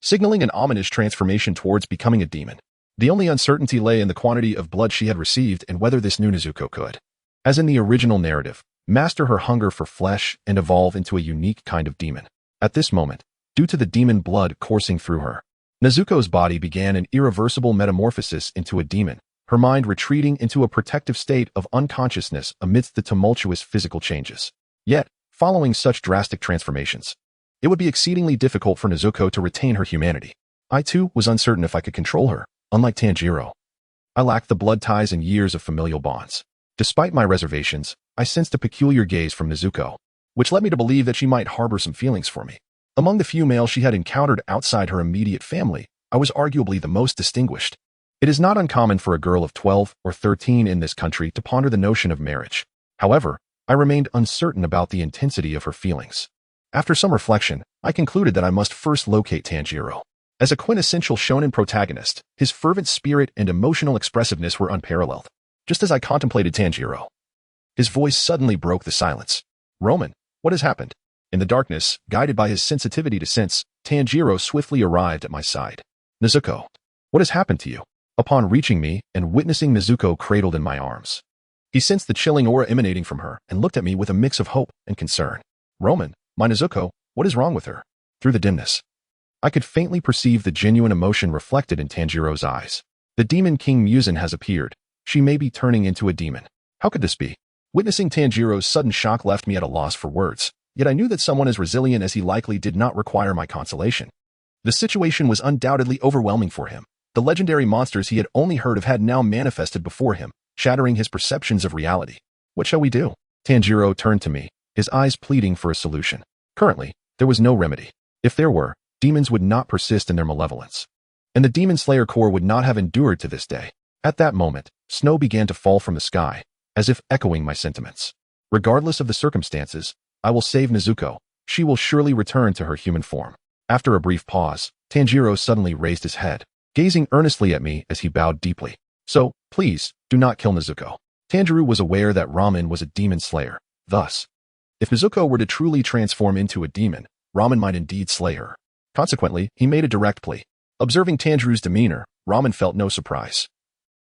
signaling an ominous transformation towards becoming a demon. The only uncertainty lay in the quantity of blood she had received and whether this new Nezuko could, as in the original narrative, master her hunger for flesh and evolve into a unique kind of demon. At this moment, due to the demon blood coursing through her, Nezuko's body began an irreversible metamorphosis into a demon, her mind retreating into a protective state of unconsciousness amidst the tumultuous physical changes. Yet, following such drastic transformations, it would be exceedingly difficult for Nezuko to retain her humanity. I too was uncertain if I could control her. Unlike Tanjiro, I lacked the blood ties and years of familial bonds. Despite my reservations, I sensed a peculiar gaze from Nezuko, which led me to believe that she might harbor some feelings for me. Among the few males she had encountered outside her immediate family, I was arguably the most distinguished. It is not uncommon for a girl of 12 or 13 in this country to ponder the notion of marriage. However, I remained uncertain about the intensity of her feelings. After some reflection, I concluded that I must first locate Tanjiro. As a quintessential shonen protagonist, his fervent spirit and emotional expressiveness were unparalleled. Just as I contemplated Tanjiro, his voice suddenly broke the silence. Roman, what has happened? In the darkness, guided by his sensitivity to sense, Tanjiro swiftly arrived at my side. Nezuko, what has happened to you? Upon reaching me and witnessing Nezuko cradled in my arms, he sensed the chilling aura emanating from her and looked at me with a mix of hope and concern. Roman, my Nezuko, what is wrong with her? Through the dimness, I could faintly perceive the genuine emotion reflected in Tanjiro's eyes. The demon king Muzan has appeared. She may be turning into a demon. How could this be? Witnessing Tanjiro's sudden shock left me at a loss for words, yet I knew that someone as resilient as he likely did not require my consolation. The situation was undoubtedly overwhelming for him. The legendary monsters he had only heard of had now manifested before him, shattering his perceptions of reality. What shall we do? Tanjiro turned to me, his eyes pleading for a solution. Currently, there was no remedy. If there were, demons would not persist in their malevolence, and the Demon Slayer Corps would not have endured to this day. At that moment, snow began to fall from the sky, as if echoing my sentiments. Regardless of the circumstances, I will save Nezuko. She will surely return to her human form. After a brief pause, Tanjiro suddenly raised his head, gazing earnestly at me as he bowed deeply. So, please, do not kill Nezuko. Tanjiro was aware that Ramen was a demon slayer. Thus, if Nezuko were to truly transform into a demon, Ramen might indeed slay her. Consequently, he made a direct plea. Observing Tanjiro's demeanor, Ramen felt no surprise.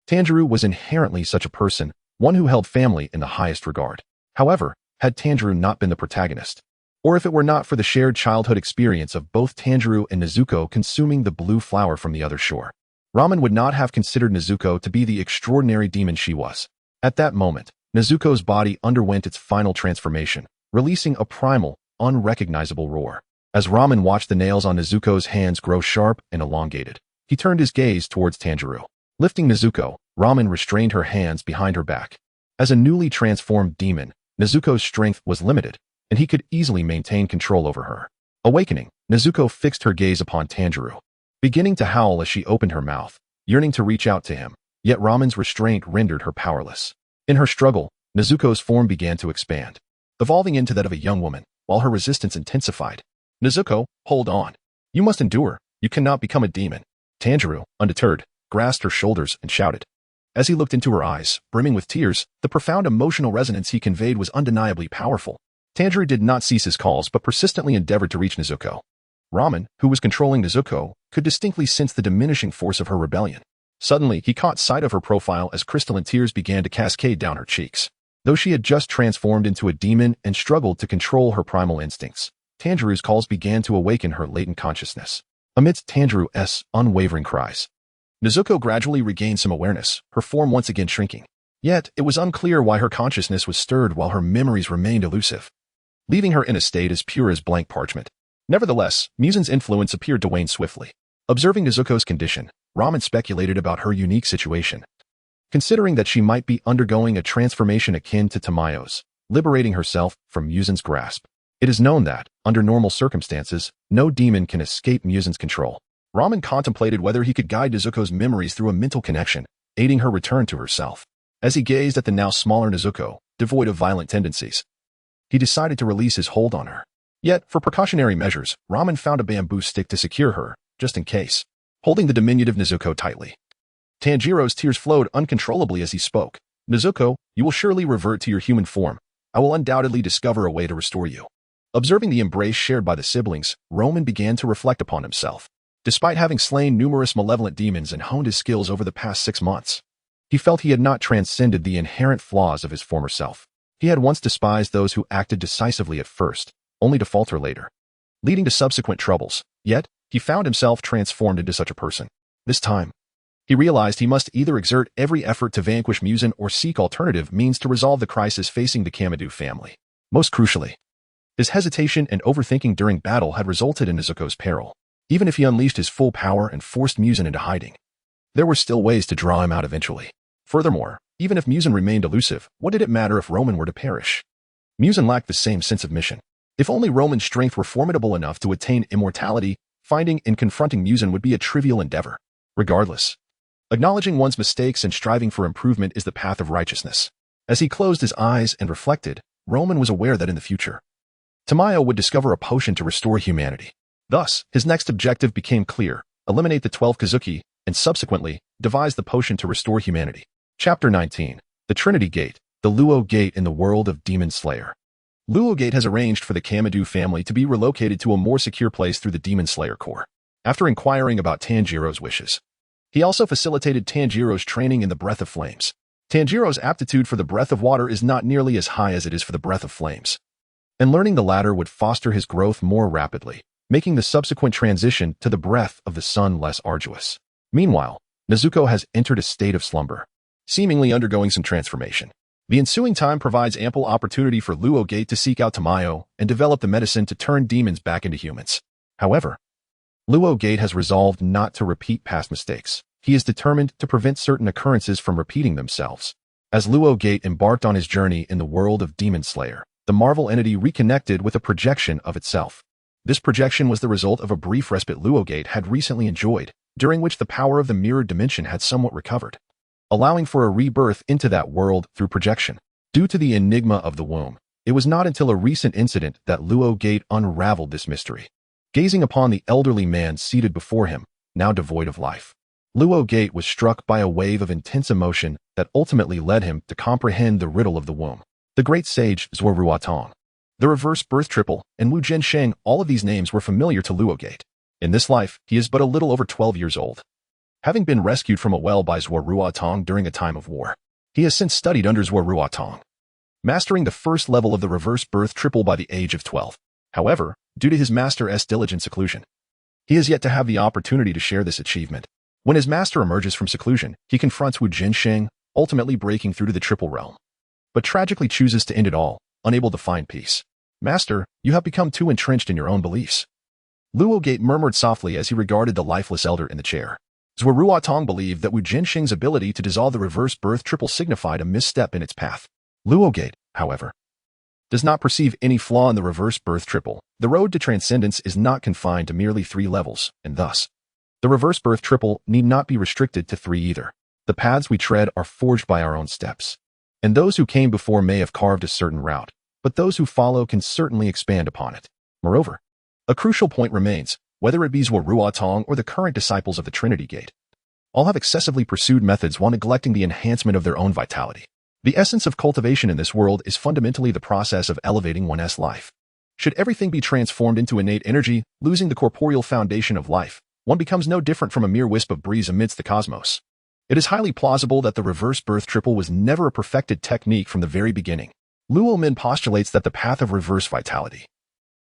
Tanjiro was inherently such a person, one who held family in the highest regard. However, had Tanjiro not been the protagonist, or if it were not for the shared childhood experience of both Tanjiro and Nezuko consuming the blue flower from the other shore, Ramen would not have considered Nezuko to be the extraordinary demon she was. At that moment, Nezuko's body underwent its final transformation, releasing a primal, unrecognizable roar. As Ramen watched the nails on Nezuko's hands grow sharp and elongated, he turned his gaze towards Tanjiro. Lifting Nezuko, Ramen restrained her hands behind her back. As a newly transformed demon, Nezuko's strength was limited, and he could easily maintain control over her. Awakening, Nezuko fixed her gaze upon Tanjiro, beginning to howl as she opened her mouth, yearning to reach out to him, yet Ramen's restraint rendered her powerless. In her struggle, Nezuko's form began to expand, evolving into that of a young woman, while her resistance intensified. Nezuko, hold on. You must endure. You cannot become a demon. Tanjiro, undeterred, grasped her shoulders and shouted. As he looked into her eyes, brimming with tears, the profound emotional resonance he conveyed was undeniably powerful. Tanjiro did not cease his calls but persistently endeavored to reach Nezuko. Ramen, who was controlling Nezuko, could distinctly sense the diminishing force of her rebellion. Suddenly, he caught sight of her profile as crystalline tears began to cascade down her cheeks. Though she had just transformed into a demon and struggled to control her primal instincts, Tanjiro's calls began to awaken her latent consciousness. Amidst Tanjiro's unwavering cries, Nezuko gradually regained some awareness, her form once again shrinking. Yet, it was unclear why her consciousness was stirred while her memories remained elusive, leaving her in a state as pure as blank parchment. Nevertheless, Muzen's influence appeared to wane swiftly. Observing Nezuko's condition, Ramen speculated about her unique situation, considering that she might be undergoing a transformation akin to Tamayo's, liberating herself from Muzen's grasp. It is known that, under normal circumstances, no demon can escape Muzen's control. Ramen contemplated whether he could guide Nezuko's memories through a mental connection, aiding her return to herself. As he gazed at the now smaller Nezuko, devoid of violent tendencies, he decided to release his hold on her. Yet, for precautionary measures, Ramen found a bamboo stick to secure her, just in case, holding the diminutive Nezuko tightly. Tanjiro's tears flowed uncontrollably as he spoke. Nezuko, you will surely revert to your human form. I will undoubtedly discover a way to restore you. Observing the embrace shared by the siblings, Ramen began to reflect upon himself. Despite having slain numerous malevolent demons and honed his skills over the past 6 months, he felt he had not transcended the inherent flaws of his former self. He had once despised those who acted decisively at first, only to falter later, leading to subsequent troubles. Yet, he found himself transformed into such a person. This time, he realized he must either exert every effort to vanquish Muzan or seek alternative means to resolve the crisis facing the Kamadu family. Most crucially, his hesitation and overthinking during battle had resulted in Nezuko's peril. Even if he unleashed his full power and forced Muzan into hiding, there were still ways to draw him out eventually. Furthermore, even if Muzan remained elusive, what did it matter if Ramen were to perish? Muzan lacked the same sense of mission. If only Ramen's strength were formidable enough to attain immortality, finding and confronting Muzan would be a trivial endeavor. Regardless, acknowledging one's mistakes and striving for improvement is the path of righteousness. As he closed his eyes and reflected, Ramen was aware that in the future, Tamayo would discover a potion to restore humanity. Thus, his next objective became clear: eliminate the 12 Kazuki, and subsequently, devise the potion to restore humanity. Chapter 19. The Trinity Gate, the Luo Gate in the world of Demon Slayer. Luo Gate has arranged for the Kamadu family to be relocated to a more secure place through the Demon Slayer Corps. After inquiring about Tanjiro's wishes, he also facilitated Tanjiro's training in the Breath of Flames. Tanjiro's aptitude for the Breath of Water is not nearly as high as it is for the Breath of Flames, and learning the latter would foster his growth more rapidly, making the subsequent transition to the Breath of the Sun less arduous. Meanwhile, Nezuko has entered a state of slumber, seemingly undergoing some transformation. The ensuing time provides ample opportunity for Luo Gate to seek out Tamayo and develop the medicine to turn demons back into humans. However, Luo Gate has resolved not to repeat past mistakes. He is determined to prevent certain occurrences from repeating themselves. As Luo Gate embarked on his journey in the world of Demon Slayer, the Marvel entity reconnected with a projection of itself. This projection was the result of a brief respite Luo Gate had recently enjoyed, during which the power of the mirrored dimension had somewhat recovered, allowing for a rebirth into that world through projection. Due to the enigma of the womb, it was not until a recent incident that Luo Gate unraveled this mystery. Gazing upon the elderly man seated before him, now devoid of life, Luo Gate was struck by a wave of intense emotion that ultimately led him to comprehend the riddle of the womb. The great sage Zuo Tong, the reverse birth triple, and Wu Zhensheng, all of these names were familiar to Luo Gate. In this life, he is but a little over 12 years old. Having been rescued from a well by Zuo Tong during a time of war, he has since studied under Zuo Tong, mastering the first level of the reverse birth triple by the age of 12. However, due to his master's diligent seclusion, he has yet to have the opportunity to share this achievement. When his master emerges from seclusion, he confronts Wu Jinsheng, ultimately breaking through to the triple realm, but tragically chooses to end it all, unable to find peace. Master, you have become too entrenched in your own beliefs. Luo Gate murmured softly as he regarded the lifeless elder in the chair. Zhuo Tong believed that Wu Jinsheng's ability to dissolve the reverse birth triple signified a misstep in its path. Luo Gate, however, does not perceive any flaw in the reverse birth triple. The road to transcendence is not confined to merely 3 levels, and thus, the reverse birth triple need not be restricted to 3 either. The paths we tread are forged by our own steps, and those who came before may have carved a certain route, but those who follow can certainly expand upon it. Moreover, a crucial point remains, whether it be Zhuo Tong or the current disciples of the Trinity Gate. All have excessively pursued methods while neglecting the enhancement of their own vitality. The essence of cultivation in this world is fundamentally the process of elevating one's life. Should everything be transformed into innate energy, losing the corporeal foundation of life, one becomes no different from a mere wisp of breeze amidst the cosmos. It is highly plausible that the reverse birth triple was never a perfected technique from the very beginning. Luo Min postulates that the path of reverse vitality,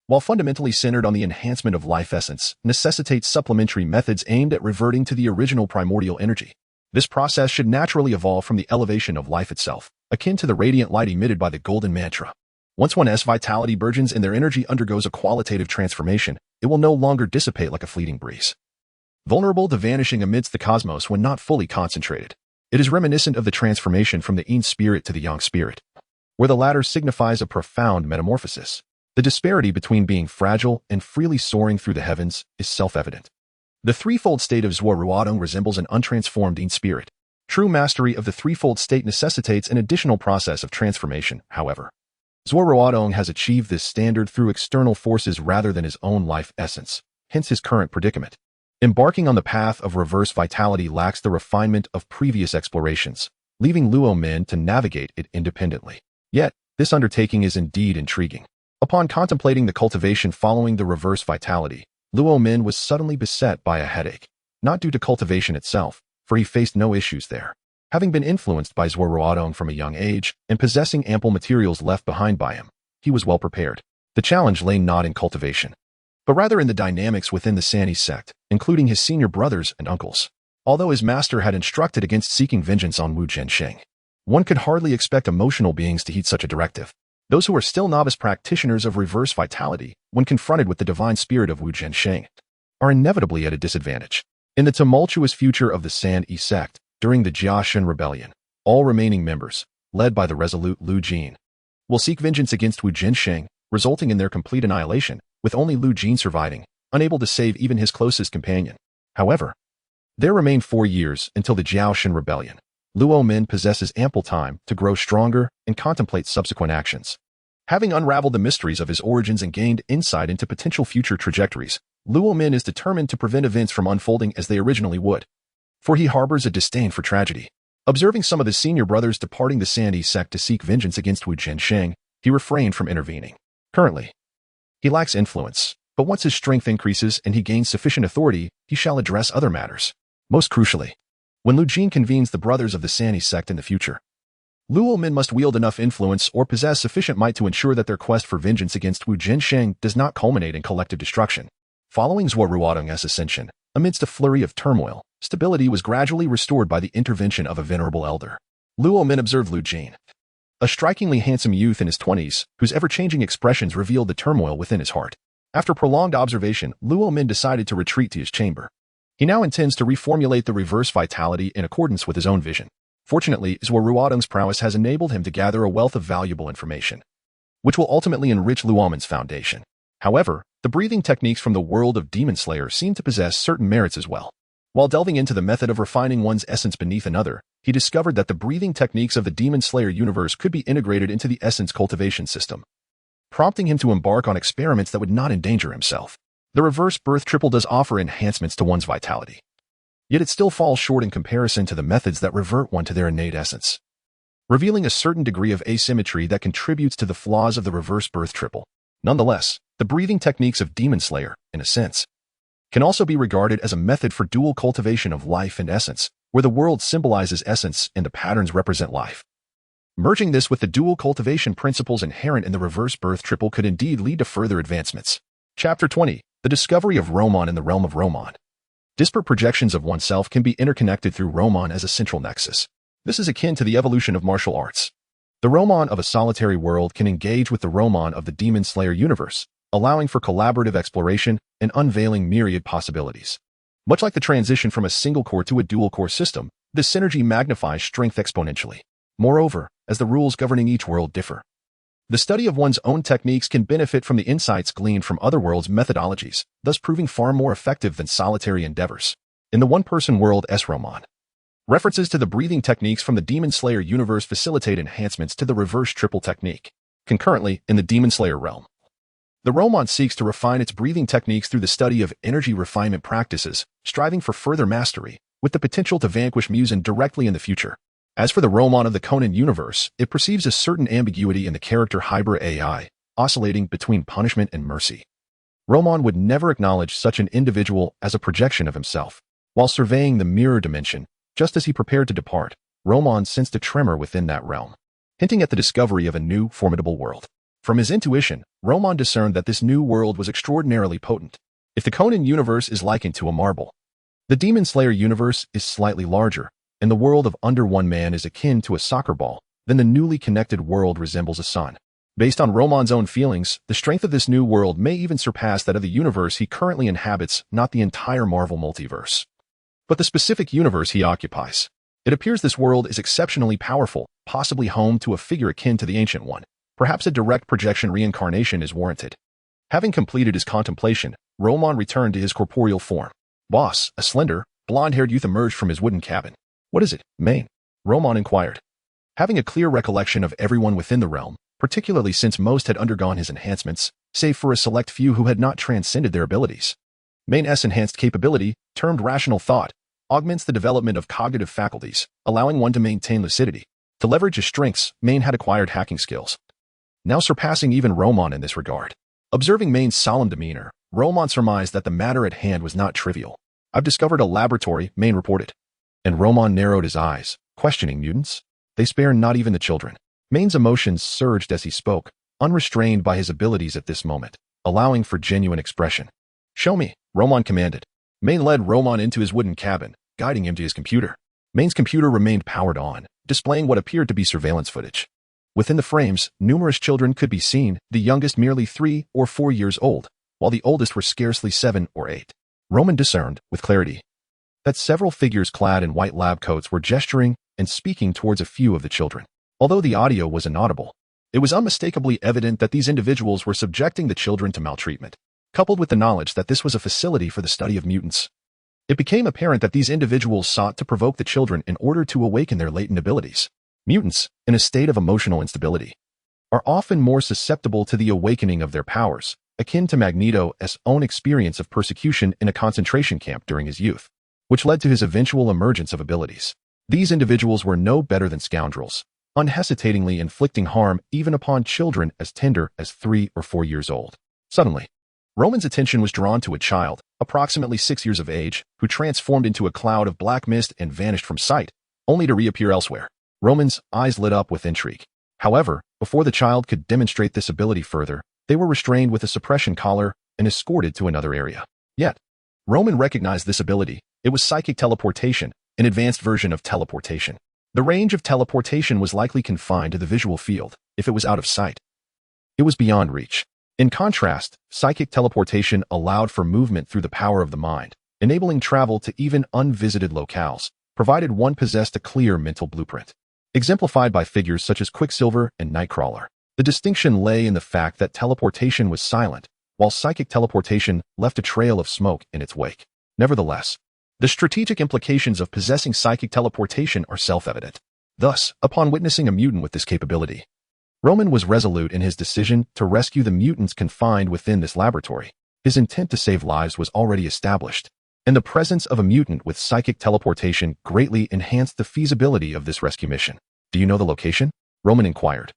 while fundamentally centered on the enhancement of life essence, necessitates supplementary methods aimed at reverting to the original primordial energy. This process should naturally evolve from the elevation of life itself, akin to the radiant light emitted by the golden mantra. Once one's vitality burgeons and their energy undergoes a qualitative transformation, it will no longer dissipate like a fleeting breeze, vulnerable to vanishing amidst the cosmos when not fully concentrated. It is reminiscent of the transformation from the Yin spirit to the Yang spirit, where the latter signifies a profound metamorphosis. The disparity between being fragile and freely soaring through the heavens is self-evident. The threefold state of Zhuo Ruodong resembles an untransformed Yin spirit. True mastery of the threefold state necessitates an additional process of transformation, however. Zhuo Ruodong has achieved this standard through external forces rather than his own life essence, hence his current predicament. Embarking on the path of reverse vitality lacks the refinement of previous explorations, leaving Luo Min to navigate it independently. Yet, this undertaking is indeed intriguing. Upon contemplating the cultivation following the reverse vitality, Luo Min was suddenly beset by a headache, not due to cultivation itself, for he faced no issues there. Having been influenced by Zhuo Ruodong from a young age and possessing ample materials left behind by him, he was well prepared. The challenge lay not in cultivation, but rather in the dynamics within the Sanyi sect, including his senior brothers and uncles. Although his master had instructed against seeking vengeance on Wu Jinsheng, one could hardly expect emotional beings to heed such a directive. Those who are still novice practitioners of reverse vitality, when confronted with the divine spirit of Wu Jinsheng, are inevitably at a disadvantage. In the tumultuous future of the Sanyi sect, during the Jiaxin Rebellion, all remaining members, led by the resolute Lu Jin, will seek vengeance against Wu Jinsheng, resulting in their complete annihilation, with only Lu Jin surviving, unable to save even his closest companion. However, there remain 4 years until the Jiaxin Rebellion. Luo Min possesses ample time to grow stronger and contemplate subsequent actions. Having unraveled the mysteries of his origins and gained insight into potential future trajectories, Luo Min is determined to prevent events from unfolding as they originally would, for he harbors a disdain for tragedy. Observing some of his senior brothers departing the Sanyi sect to seek vengeance against Wu Jinsheng, he refrained from intervening. Currently, he lacks influence, but once his strength increases and he gains sufficient authority, he shall address other matters. Most crucially, when Lu Jin convenes the brothers of the Sanyi sect in the future, Luo Min must wield enough influence or possess sufficient might to ensure that their quest for vengeance against Wu Jinsheng does not culminate in collective destruction. Following Zhuo Ruodong's ascension, amidst a flurry of turmoil, stability was gradually restored by the intervention of a venerable elder. Luo Min observed Lu Jin, a strikingly handsome youth in his 20s, whose ever-changing expressions revealed the turmoil within his heart. After prolonged observation, Luo Min decided to retreat to his chamber. He now intends to reformulate the reverse vitality in accordance with his own vision. Fortunately, Zhuo Ruodong's prowess has enabled him to gather a wealth of valuable information, which will ultimately enrich Luo Min's foundation. However, the breathing techniques from the world of Demon Slayer seem to possess certain merits as well. While delving into the method of refining one's essence beneath another, he discovered that the breathing techniques of the Demon Slayer universe could be integrated into the essence cultivation system, prompting him to embark on experiments that would not endanger himself. The reverse birth triple does offer enhancements to one's vitality, yet it still falls short in comparison to the methods that revert one to their innate essence, revealing a certain degree of asymmetry that contributes to the flaws of the reverse birth triple. Nonetheless, the breathing techniques of Demon Slayer, in a sense, can also be regarded as a method for dual cultivation of life and essence, where the world symbolizes essence and the patterns represent life. Merging this with the dual cultivation principles inherent in the reverse birth triple could indeed lead to further advancements. Chapter 20. The discovery of Romon in the realm of Romon. Disparate projections of oneself can be interconnected through Roman as a central nexus. This is akin to the evolution of martial arts. The Roman of a solitary world can engage with the Roman of the Demon Slayer universe, allowing for collaborative exploration and unveiling myriad possibilities. Much like the transition from a single-core to a dual-core system, this synergy magnifies strength exponentially. Moreover, as the rules governing each world differ, the study of one's own techniques can benefit from the insights gleaned from other worlds' methodologies, thus proving far more effective than solitary endeavors. In the one-person world Roman, references to the breathing techniques from the Demon Slayer universe facilitate enhancements to the reverse triple technique. Concurrently, in the Demon Slayer realm, the Roman seeks to refine its breathing techniques through the study of energy refinement practices, striving for further mastery, with the potential to vanquish mutant directly in the future. As for the Roman of the Conan universe, it perceives a certain ambiguity in the character Hybrid AI, oscillating between punishment and mercy. Roman would never acknowledge such an individual as a projection of himself. While surveying the mirror dimension, just as he prepared to depart, Roman sensed a tremor within that realm, hinting at the discovery of a new, formidable world. From his intuition, Roman discerned that this new world was extraordinarily potent. If the Conan universe is likened to a marble, the Demon Slayer universe is slightly larger, and the world of Under One Man is akin to a soccer ball, then the newly connected world resembles a sun. Based on Roman's own feelings, the strength of this new world may even surpass that of the universe he currently inhabits, not the entire Marvel multiverse, but the specific universe he occupies. It appears this world is exceptionally powerful, possibly home to a figure akin to the Ancient One. Perhaps a direct projection reincarnation is warranted. Having completed his contemplation, Roman returned to his corporeal form. Boss, a slender, blonde-haired youth emerged from his wooden cabin. What is it, Main? Roman inquired. Having a clear recollection of everyone within the realm, particularly since most had undergone his enhancements, save for a select few who had not transcended their abilities. Main's enhanced capability, termed rational thought, augments the development of cognitive faculties, allowing one to maintain lucidity. To leverage his strengths, Main had acquired hacking skills, now surpassing even Roman in this regard. Observing Main's solemn demeanor, Roman surmised that the matter at hand was not trivial. I've discovered a laboratory, Main reported. And Roman narrowed his eyes, questioning mutants. They spare not even the children. Main's emotions surged as he spoke, unrestrained by his abilities at this moment, allowing for genuine expression. Show me, Roman commanded. Main led Roman into his wooden cabin, guiding him to his computer. Main's computer remained powered on, displaying what appeared to be surveillance footage. Within the frames, numerous children could be seen, the youngest merely 3 or 4 years old, while the oldest were scarcely 7 or 8. Roman discerned, with clarity, that several figures clad in white lab coats were gesturing and speaking towards a few of the children. Although the audio was inaudible, it was unmistakably evident that these individuals were subjecting the children to maltreatment. Coupled with the knowledge that this was a facility for the study of mutants, it became apparent that these individuals sought to provoke the children in order to awaken their latent abilities. Mutants, in a state of emotional instability, are often more susceptible to the awakening of their powers, akin to Magneto's own experience of persecution in a concentration camp during his youth, which led to his eventual emergence of abilities. These individuals were no better than scoundrels, unhesitatingly inflicting harm even upon children as tender as 3 or 4 years old. Suddenly, Roman's attention was drawn to a child, approximately 6 years of age, who transformed into a cloud of black mist and vanished from sight, only to reappear elsewhere. Roman's eyes lit up with intrigue. However, before the child could demonstrate this ability further, they were restrained with a suppression collar and escorted to another area. Yet, Roman recognized this ability. It was psychic teleportation, an advanced version of teleportation. The range of teleportation was likely confined to the visual field. If it was out of sight, it was beyond reach. In contrast, psychic teleportation allowed for movement through the power of the mind, enabling travel to even unvisited locales, provided one possessed a clear mental blueprint. Exemplified by figures such as Quicksilver and Nightcrawler, the distinction lay in the fact that teleportation was silent, while psychic teleportation left a trail of smoke in its wake. Nevertheless, the strategic implications of possessing psychic teleportation are self-evident. Thus, upon witnessing a mutant with this capability, Roman was resolute in his decision to rescue the mutants confined within this laboratory. His intent to save lives was already established, and the presence of a mutant with psychic teleportation greatly enhanced the feasibility of this rescue mission. Do you know the location? Roman inquired,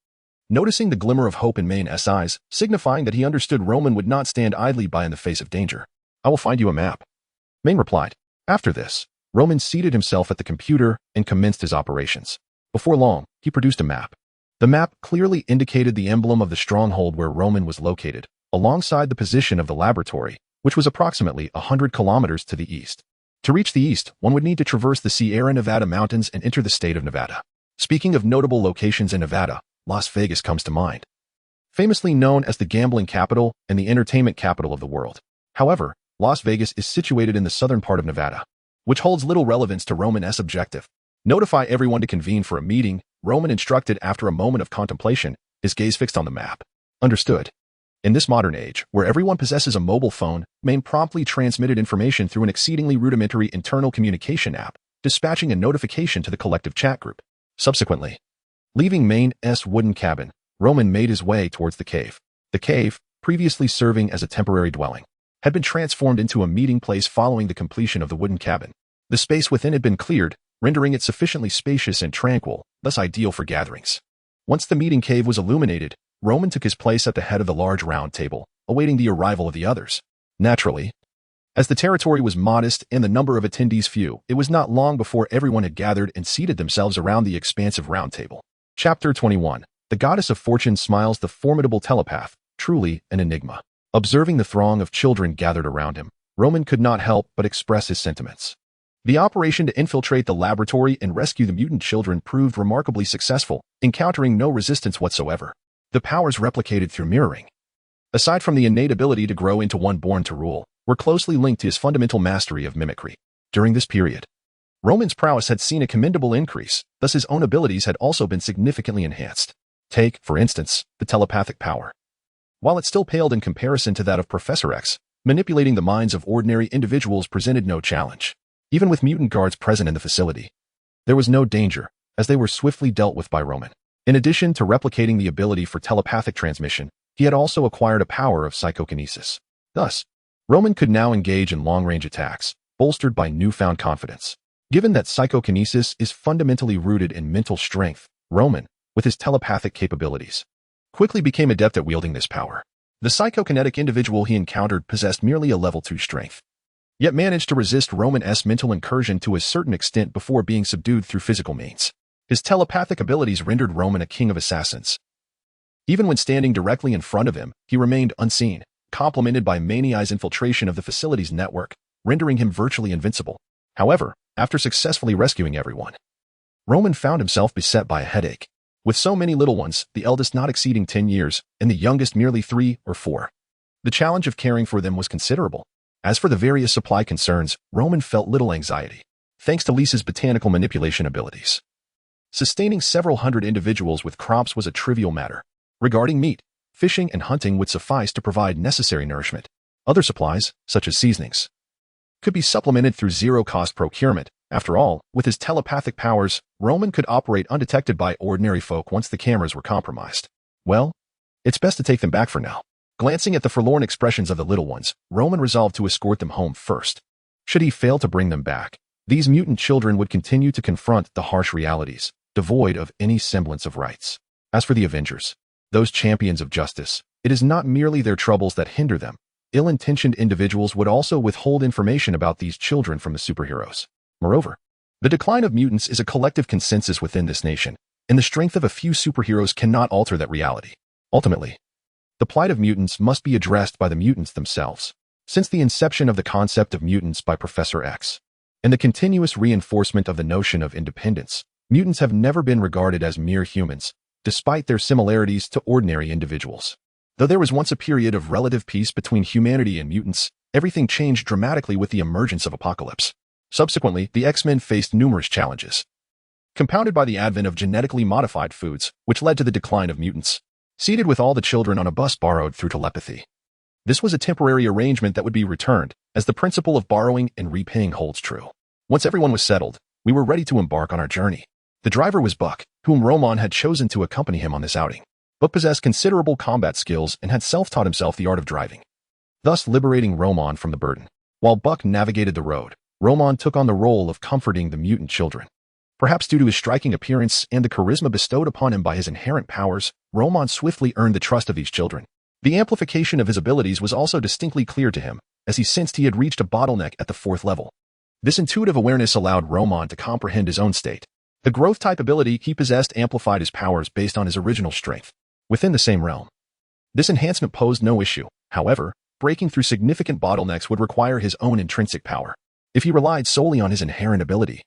noticing the glimmer of hope in Main's eyes, signifying that he understood Roman would not stand idly by in the face of danger. I will find you a map, Main replied. After this, Roman seated himself at the computer and commenced his operations. Before long, he produced a map. The map clearly indicated the emblem of the stronghold where Roman was located, alongside the position of the laboratory, which was approximately 100 kilometers to the east. To reach the east, one would need to traverse the Sierra Nevada mountains and enter the state of Nevada. Speaking of notable locations in Nevada, Las Vegas comes to mind. Famously known as the gambling capital and the entertainment capital of the world. However, Las Vegas is situated in the southern part of Nevada, which holds little relevance to Roman's objective. Notify everyone to convene for a meeting, Roman instructed after a moment of contemplation, his gaze fixed on the map. Understood. In this modern age, where everyone possesses a mobile phone, Maine promptly transmitted information through an exceedingly rudimentary internal communication app, dispatching a notification to the collective chat group. Subsequently, leaving Maine's wooden cabin, Roman made his way towards the cave. The cave, previously serving as a temporary dwelling, had been transformed into a meeting place following the completion of the wooden cabin. The space within had been cleared, rendering it sufficiently spacious and tranquil, thus ideal for gatherings. Once the meeting cave was illuminated, Roman took his place at the head of the large round table, awaiting the arrival of the others. Naturally, as the territory was modest and the number of attendees few, it was not long before everyone had gathered and seated themselves around the expansive round table. Chapter 21. The Goddess of Fortune smiles. The formidable telepath, truly an enigma. Observing the throng of children gathered around him, Roman could not help but express his sentiments. The operation to infiltrate the laboratory and rescue the mutant children proved remarkably successful, encountering no resistance whatsoever. The powers replicated through mirroring, aside from the innate ability to grow into one born to rule, were closely linked to his fundamental mastery of mimicry. During this period, Roman's prowess had seen a commendable increase, thus his own abilities had also been significantly enhanced. Take, for instance, the telepathic power. While it still paled in comparison to that of Professor X, manipulating the minds of ordinary individuals presented no challenge. Even with mutant guards present in the facility, there was no danger, as they were swiftly dealt with by Roman. In addition to replicating the ability for telepathic transmission, he had also acquired a power of psychokinesis. Thus, Roman could now engage in long-range attacks, bolstered by newfound confidence. Given that psychokinesis is fundamentally rooted in mental strength, Roman, with his telepathic capabilities, quickly became adept at wielding this power. The psychokinetic individual he encountered possessed merely a level 2 strength, yet managed to resist Roman's mental incursion to a certain extent before being subdued through physical means. His telepathic abilities rendered Roman a king of assassins. Even when standing directly in front of him, he remained unseen, complemented by Maniai's infiltration of the facility's network, rendering him virtually invincible. However, after successfully rescuing everyone, Roman found himself beset by a headache. With so many little ones, the eldest not exceeding 10 years, and the youngest merely 3 or 4, the challenge of caring for them was considerable. As for the various supply concerns, Roman felt little anxiety, thanks to Lisa's botanical manipulation abilities. Sustaining several hundred individuals with crops was a trivial matter. Regarding meat, fishing and hunting would suffice to provide necessary nourishment. Other supplies, such as seasonings, could be supplemented through zero-cost procurement. After all, with his telepathic powers, Roman could operate undetected by ordinary folk once the cameras were compromised. Well, it's best to take them back for now. Glancing at the forlorn expressions of the little ones, Roman resolved to escort them home first. Should he fail to bring them back, these mutant children would continue to confront the harsh realities, devoid of any semblance of rights. As for the Avengers, those champions of justice, it is not merely their troubles that hinder them. Ill-intentioned individuals would also withhold information about these children from the superheroes. Moreover, the decline of mutants is a collective consensus within this nation, and the strength of a few superheroes cannot alter that reality. Ultimately, the plight of mutants must be addressed by the mutants themselves. Since the inception of the concept of mutants by Professor X, and the continuous reinforcement of the notion of independence, mutants have never been regarded as mere humans, despite their similarities to ordinary individuals. Though there was once a period of relative peace between humanity and mutants, everything changed dramatically with the emergence of Apocalypse. Subsequently, the X-Men faced numerous challenges, compounded by the advent of genetically modified foods, which led to the decline of mutants. Seated with all the children on a bus borrowed through telepathy, this was a temporary arrangement that would be returned, as the principle of borrowing and repaying holds true. Once everyone was settled, we were ready to embark on our journey. The driver was Buck, whom Roman had chosen to accompany him on this outing. Buck possessed considerable combat skills and had self-taught himself the art of driving, thus liberating Roman from the burden. While Buck navigated the road, Roman took on the role of comforting the mutant children. Perhaps due to his striking appearance and the charisma bestowed upon him by his inherent powers, Roman swiftly earned the trust of these children. The amplification of his abilities was also distinctly clear to him, as he sensed he had reached a bottleneck at the 4th level. This intuitive awareness allowed Roman to comprehend his own state. The growth-type ability he possessed amplified his powers based on his original strength, within the same realm. This enhancement posed no issue. However, breaking through significant bottlenecks would require his own intrinsic power. If he relied solely on his inherent ability,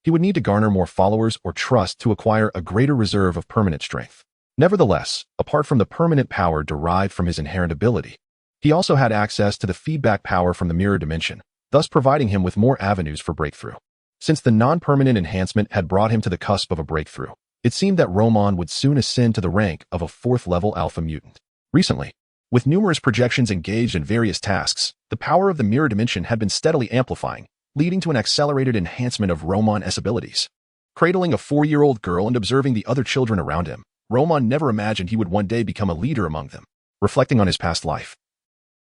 he would need to garner more followers or trust to acquire a greater reserve of permanent strength. Nevertheless, apart from the permanent power derived from his inherent ability, he also had access to the feedback power from the mirror dimension, thus providing him with more avenues for breakthrough. Since the non-permanent enhancement had brought him to the cusp of a breakthrough, it seemed that Roman would soon ascend to the rank of a 4th-level alpha mutant. Recently, with numerous projections engaged in various tasks, the power of the mirror dimension had been steadily amplifying, leading to an accelerated enhancement of Roman's abilities. Cradling a 4-year-old girl and observing the other children around him, Roman never imagined he would one day become a leader among them. Reflecting on his past life,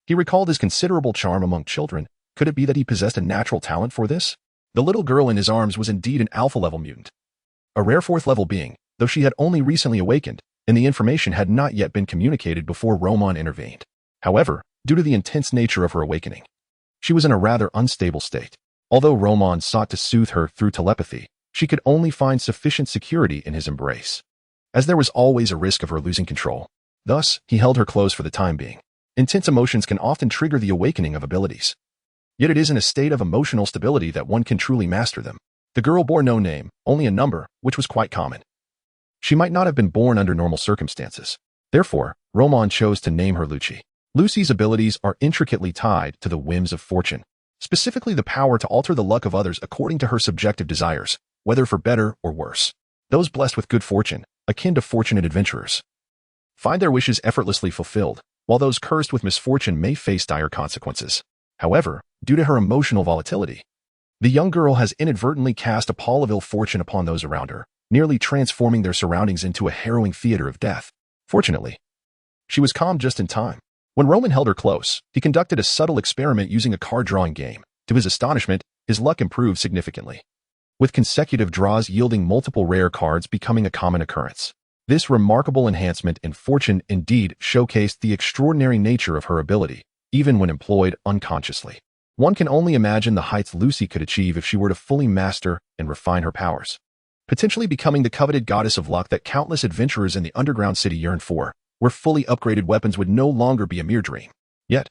he recalled his considerable charm among children. Could it be that he possessed a natural talent for this? The little girl in his arms was indeed an alpha-level mutant, a rare 4th-level being, though she had only recently awakened, and the information had not yet been communicated before Roman intervened. However, due to the intense nature of her awakening, she was in a rather unstable state. Although Roman sought to soothe her through telepathy, she could only find sufficient security in his embrace, as there was always a risk of her losing control. Thus, he held her close for the time being. Intense emotions can often trigger the awakening of abilities. Yet it is in a state of emotional stability that one can truly master them. The girl bore no name, only a number, which was quite common. She might not have been born under normal circumstances. Therefore, Roman chose to name her Lucy. Lucy's abilities are intricately tied to the whims of fortune, specifically the power to alter the luck of others according to her subjective desires, whether for better or worse. Those blessed with good fortune, akin to fortunate adventurers, find their wishes effortlessly fulfilled, while those cursed with misfortune may face dire consequences. However, due to her emotional volatility, the young girl has inadvertently cast a pall of ill fortune upon those around her, nearly transforming their surroundings into a harrowing theater of death. Fortunately, she was calm just in time. When Roman held her close, he conducted a subtle experiment using a card-drawing game. To his astonishment, his luck improved significantly, with consecutive draws yielding multiple rare cards becoming a common occurrence. This remarkable enhancement in fortune indeed showcased the extraordinary nature of her ability, even when employed unconsciously. One can only imagine the heights Lucy could achieve if she were to fully master and refine her powers, potentially becoming the coveted goddess of luck that countless adventurers in the underground city yearned for, where fully upgraded weapons would no longer be a mere dream. Yet,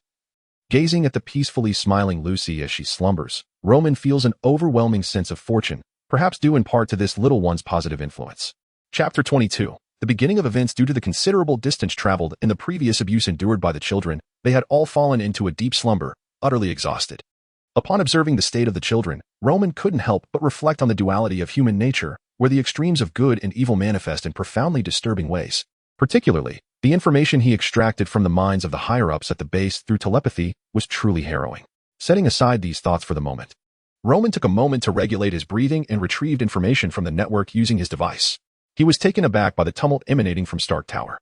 gazing at the peacefully smiling Lucy as she slumbers, Roman feels an overwhelming sense of fortune, perhaps due in part to this little one's positive influence. Chapter 22. The beginning of events. Due to the considerable distance traveled and the previous abuse endured by the children, they had all fallen into a deep slumber, utterly exhausted. Upon observing the state of the children, Roman couldn't help but reflect on the duality of human nature, where the extremes of good and evil manifest in profoundly disturbing ways. Particularly, the information he extracted from the minds of the higher-ups at the base through telepathy was truly harrowing. Setting aside these thoughts for the moment, Roman took a moment to regulate his breathing and retrieved information from the network using his device. He was taken aback by the tumult emanating from Stark Tower.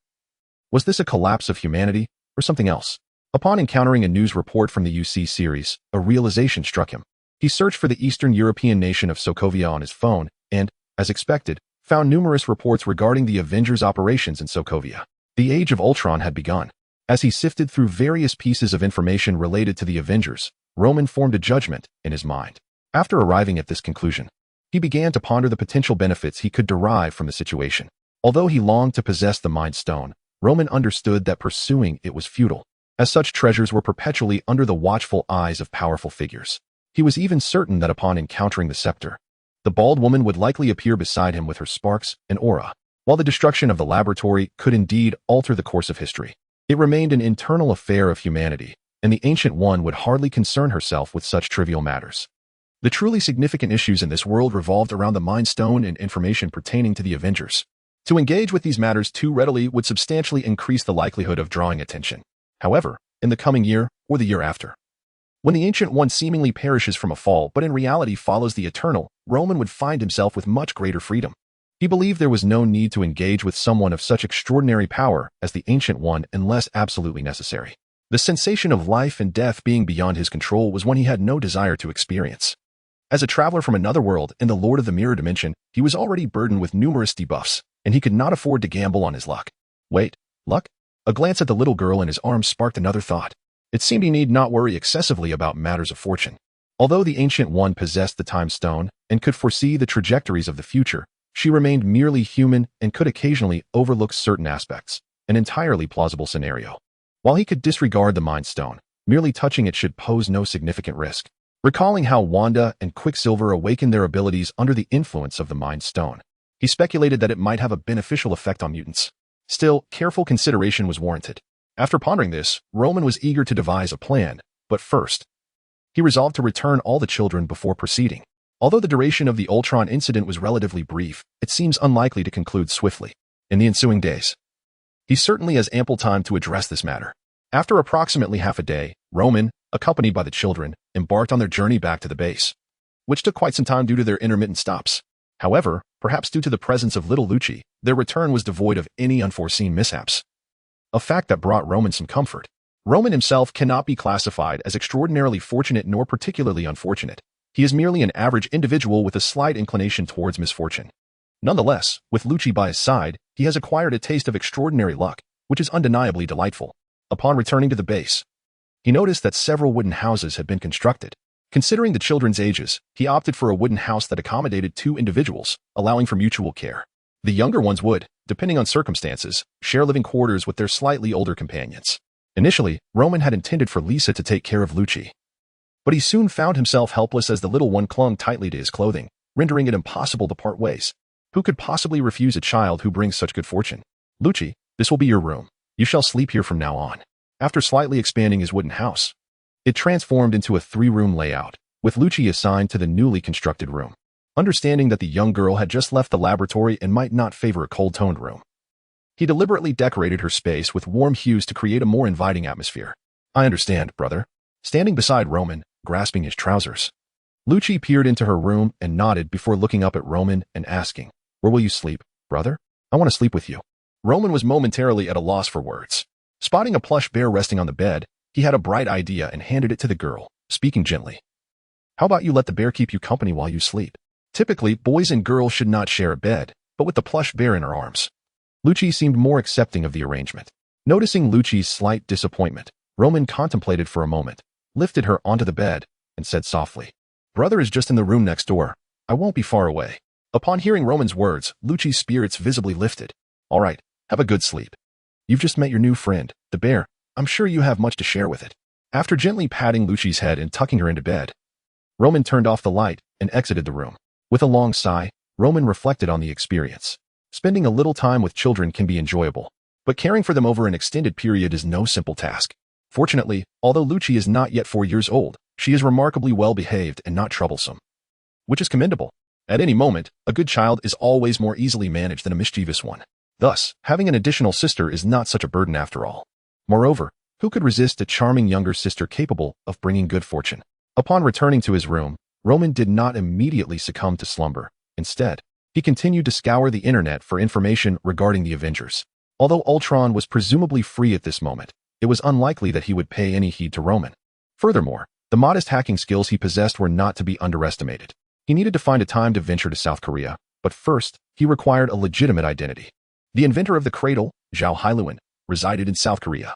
Was this a collapse of humanity, or something else? Upon encountering a news report from the UC series, a realization struck him. He searched for the Eastern European nation of Sokovia on his phone, and, as expected, found numerous reports regarding the Avengers' operations in Sokovia. The Age of Ultron had begun. As he sifted through various pieces of information related to the Avengers, Roman formed a judgment in his mind. After arriving at this conclusion, he began to ponder the potential benefits he could derive from the situation. Although he longed to possess the Mind Stone, Roman understood that pursuing it was futile, as such treasures were perpetually under the watchful eyes of powerful figures. He was even certain that upon encountering the scepter, the bald woman would likely appear beside him with her sparks and aura. While the destruction of the laboratory could indeed alter the course of history, it remained an internal affair of humanity, and the Ancient One would hardly concern herself with such trivial matters. The truly significant issues in this world revolved around the Mind Stone and information pertaining to the Avengers. To engage with these matters too readily would substantially increase the likelihood of drawing attention. However, in the coming year, or the year after, when the Ancient One seemingly perishes from a fall but in reality follows the Eternal, Roman would find himself with much greater freedom. He believed there was no need to engage with someone of such extraordinary power as the Ancient One unless absolutely necessary. The sensation of life and death being beyond his control was one he had no desire to experience. As a traveler from another world and the Lord of the Mirror Dimension, he was already burdened with numerous debuffs, and he could not afford to gamble on his luck. Wait, luck? A glance at the little girl in his arms sparked another thought. It seemed he need not worry excessively about matters of fortune. Although the Ancient One possessed the Time Stone and could foresee the trajectories of the future, she remained merely human and could occasionally overlook certain aspects, an entirely plausible scenario. While he could disregard the Mind Stone, merely touching it should pose no significant risk. recalling how Wanda and Quicksilver awakened their abilities under the influence of the Mind Stone. He speculated that it might have a beneficial effect on mutants. Still, careful consideration was warranted. After pondering this, Roman was eager to devise a plan, but first, he resolved to return all the children before proceeding. Although the duration of the Ultron incident was relatively brief, it seems unlikely to conclude swiftly. In the ensuing days, he certainly has ample time to address this matter. After approximately half a day, Roman, accompanied by the children, embarked on their journey back to the base, which took quite some time due to their intermittent stops. However, perhaps due to the presence of little Lucci, their return was devoid of any unforeseen mishaps. A fact that brought Roman some comfort. Roman himself cannot be classified as extraordinarily fortunate nor particularly unfortunate. He is merely an average individual with a slight inclination towards misfortune. Nonetheless, with Lucci by his side, he has acquired a taste of extraordinary luck, which is undeniably delightful. Upon returning to the base, he noticed that several wooden houses had been constructed. Considering the children's ages, he opted for a wooden house that accommodated 2 individuals, allowing for mutual care. The younger ones would, depending on circumstances, share living quarters with their slightly older companions. Initially, Roman had intended for Lisa to take care of Lucci, but he soon found himself helpless as the little one clung tightly to his clothing, rendering it impossible to part ways. Who could possibly refuse a child who brings such good fortune? Lucci, this will be your room. You shall sleep here from now on. After slightly expanding his wooden house, it transformed into a 3-room layout, with Lucci assigned to the newly constructed room. Understanding that the young girl had just left the laboratory and might not favor a cold-toned room, he deliberately decorated her space with warm hues to create a more inviting atmosphere. I understand, brother. Standing beside Roman, grasping his trousers, Lucci peered into her room and nodded before looking up at Roman and asking, "Where will you sleep, brother?" "I want to sleep with you." Roman was momentarily at a loss for words. Spotting a plush bear resting on the bed, he had a bright idea and handed it to the girl, speaking gently. "How about you let the bear keep you company while you sleep?" Typically, boys and girls should not share a bed, but with the plush bear in her arms, Lucci seemed more accepting of the arrangement. Noticing Lucci's slight disappointment, Roman contemplated for a moment, lifted her onto the bed, and said softly, "Brother is just in the room next door. I won't be far away." Upon hearing Roman's words, Lucci's spirits visibly lifted. "All right, have a good sleep. You've just met your new friend, the bear. I'm sure you have much to share with it." After gently patting Lucci's head and tucking her into bed, Roman turned off the light and exited the room. With a long sigh, Roman reflected on the experience. Spending a little time with children can be enjoyable, but caring for them over an extended period is no simple task. Fortunately, although Lucci is not yet 4 years old, she is remarkably well-behaved and not troublesome, which is commendable. At any moment, a good child is always more easily managed than a mischievous one. Thus, having an additional sister is not such a burden after all. Moreover, who could resist a charming younger sister capable of bringing good fortune? Upon returning to his room, Roman did not immediately succumb to slumber. Instead, he continued to scour the internet for information regarding the Avengers. Although Ultron was presumably free at this moment, it was unlikely that he would pay any heed to Roman. Furthermore, the modest hacking skills he possessed were not to be underestimated. He needed to find a time to venture to South Korea, but first, he required a legitimate identity. The inventor of the cradle, Zhao Hailuan, resided in South Korea,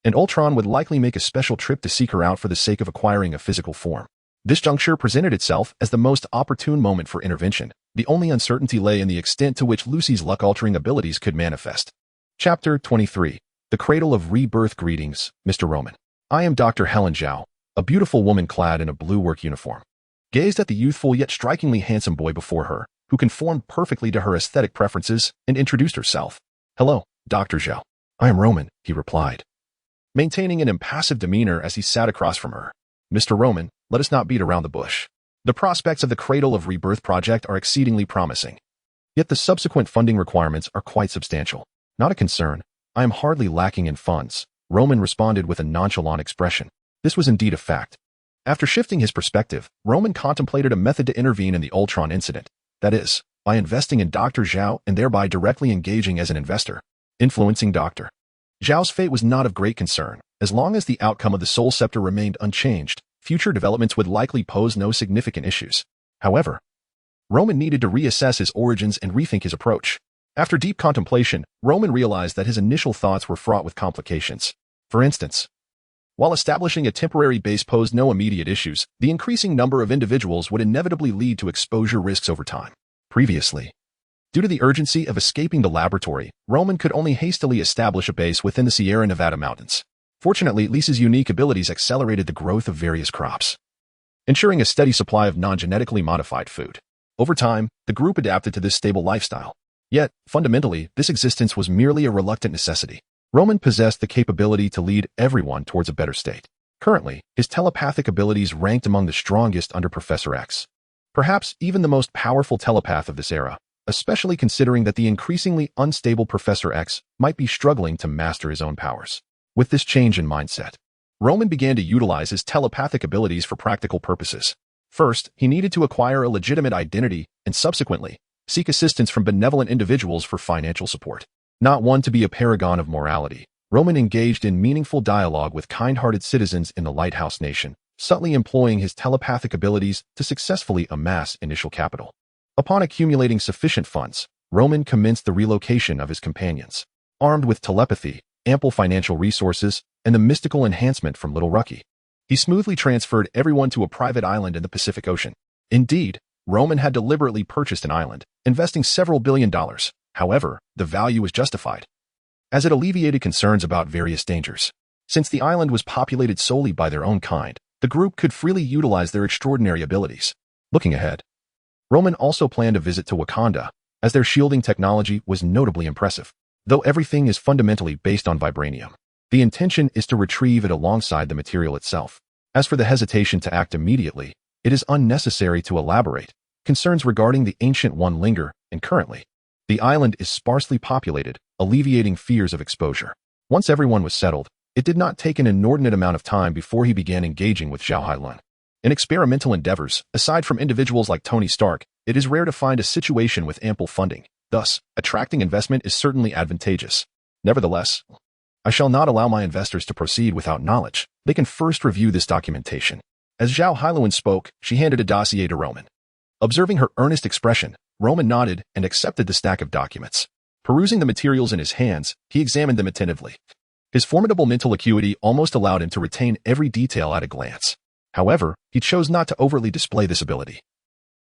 and Ultron would likely make a special trip to seek her out for the sake of acquiring a physical form. This juncture presented itself as the most opportune moment for intervention. The only uncertainty lay in the extent to which Lucy's luck-altering abilities could manifest. Chapter 23. The Cradle of Rebirth. Greetings, Mr. Roman. I am Dr. Helen Zhao, a beautiful woman clad in a blue work uniform. Gazed at the youthful yet strikingly handsome boy before her, who conformed perfectly to her aesthetic preferences, and introduced herself. "Hello, Dr. Zhao. I am Roman," he replied, maintaining an impassive demeanor as he sat across from her. "Mr. Roman, let us not beat around the bush. The prospects of the Cradle of Rebirth project are exceedingly promising. Yet the subsequent funding requirements are quite substantial." "Not a concern. I am hardly lacking in funds," Roman responded with a nonchalant expression. This was indeed a fact. After shifting his perspective, Roman contemplated a method to intervene in the Ultron incident. That is, by investing in Dr. Zhao and thereby directly engaging as an investor, influencing Dr. Zhao's fate was not of great concern. As long as the outcome of the Soul Scepter remained unchanged, future developments would likely pose no significant issues. However, Roman needed to reassess his origins and rethink his approach. After deep contemplation, Roman realized that his initial thoughts were fraught with complications. For instance, while establishing a temporary base posed no immediate issues, the increasing number of individuals would inevitably lead to exposure risks over time. Previously, due to the urgency of escaping the laboratory, Roman could only hastily establish a base within the Sierra Nevada mountains. Fortunately, Lisa's unique abilities accelerated the growth of various crops. ensuring a steady supply of non-genetically modified food. Over time, the group adapted to this stable lifestyle. Yet, fundamentally, this existence was merely a reluctant necessity. Roman possessed the capability to lead everyone towards a better state. Currently, his telepathic abilities ranked among the strongest under Professor X. Perhaps even the most powerful telepath of this era, especially considering that the increasingly unstable Professor X might be struggling to master his own powers. With this change in mindset, Roman began to utilize his telepathic abilities for practical purposes. First, he needed to acquire a legitimate identity and subsequently seek assistance from benevolent individuals for financial support. Not one to be a paragon of morality, Roman engaged in meaningful dialogue with kind-hearted citizens in the Lighthouse Nation, subtly employing his telepathic abilities to successfully amass initial capital. Upon accumulating sufficient funds, Roman commenced the relocation of his companions. Armed with telepathy, ample financial resources, and the mystical enhancement from Little Rucky, he smoothly transferred everyone to a private island in the Pacific Ocean. Indeed, Roman had deliberately purchased an island, investing several $billion. However, the value was justified, as it alleviated concerns about various dangers. Since the island was populated solely by their own kind, the group could freely utilize their extraordinary abilities. Looking ahead, Roman also planned a visit to Wakanda, as their shielding technology was notably impressive. Though everything is fundamentally based on vibranium, the intention is to retrieve it alongside the material itself. As for the hesitation to act immediately, it is unnecessary to elaborate. Concerns regarding the Ancient One linger, and currently, the island is sparsely populated, alleviating fears of exposure. Once everyone was settled, it did not take an inordinate amount of time before he began engaging with Zhao Hailun. In experimental endeavors, aside from individuals like Tony Stark, it is rare to find a situation with ample funding. Thus, attracting investment is certainly advantageous. Nevertheless, I shall not allow my investors to proceed without knowledge. They can first review this documentation. As Zhao Hailun spoke, she handed a dossier to Roman. Observing her earnest expression, Roman nodded and accepted the stack of documents. Perusing the materials in his hands, he examined them attentively. His formidable mental acuity almost allowed him to retain every detail at a glance. However, he chose not to overtly display this ability,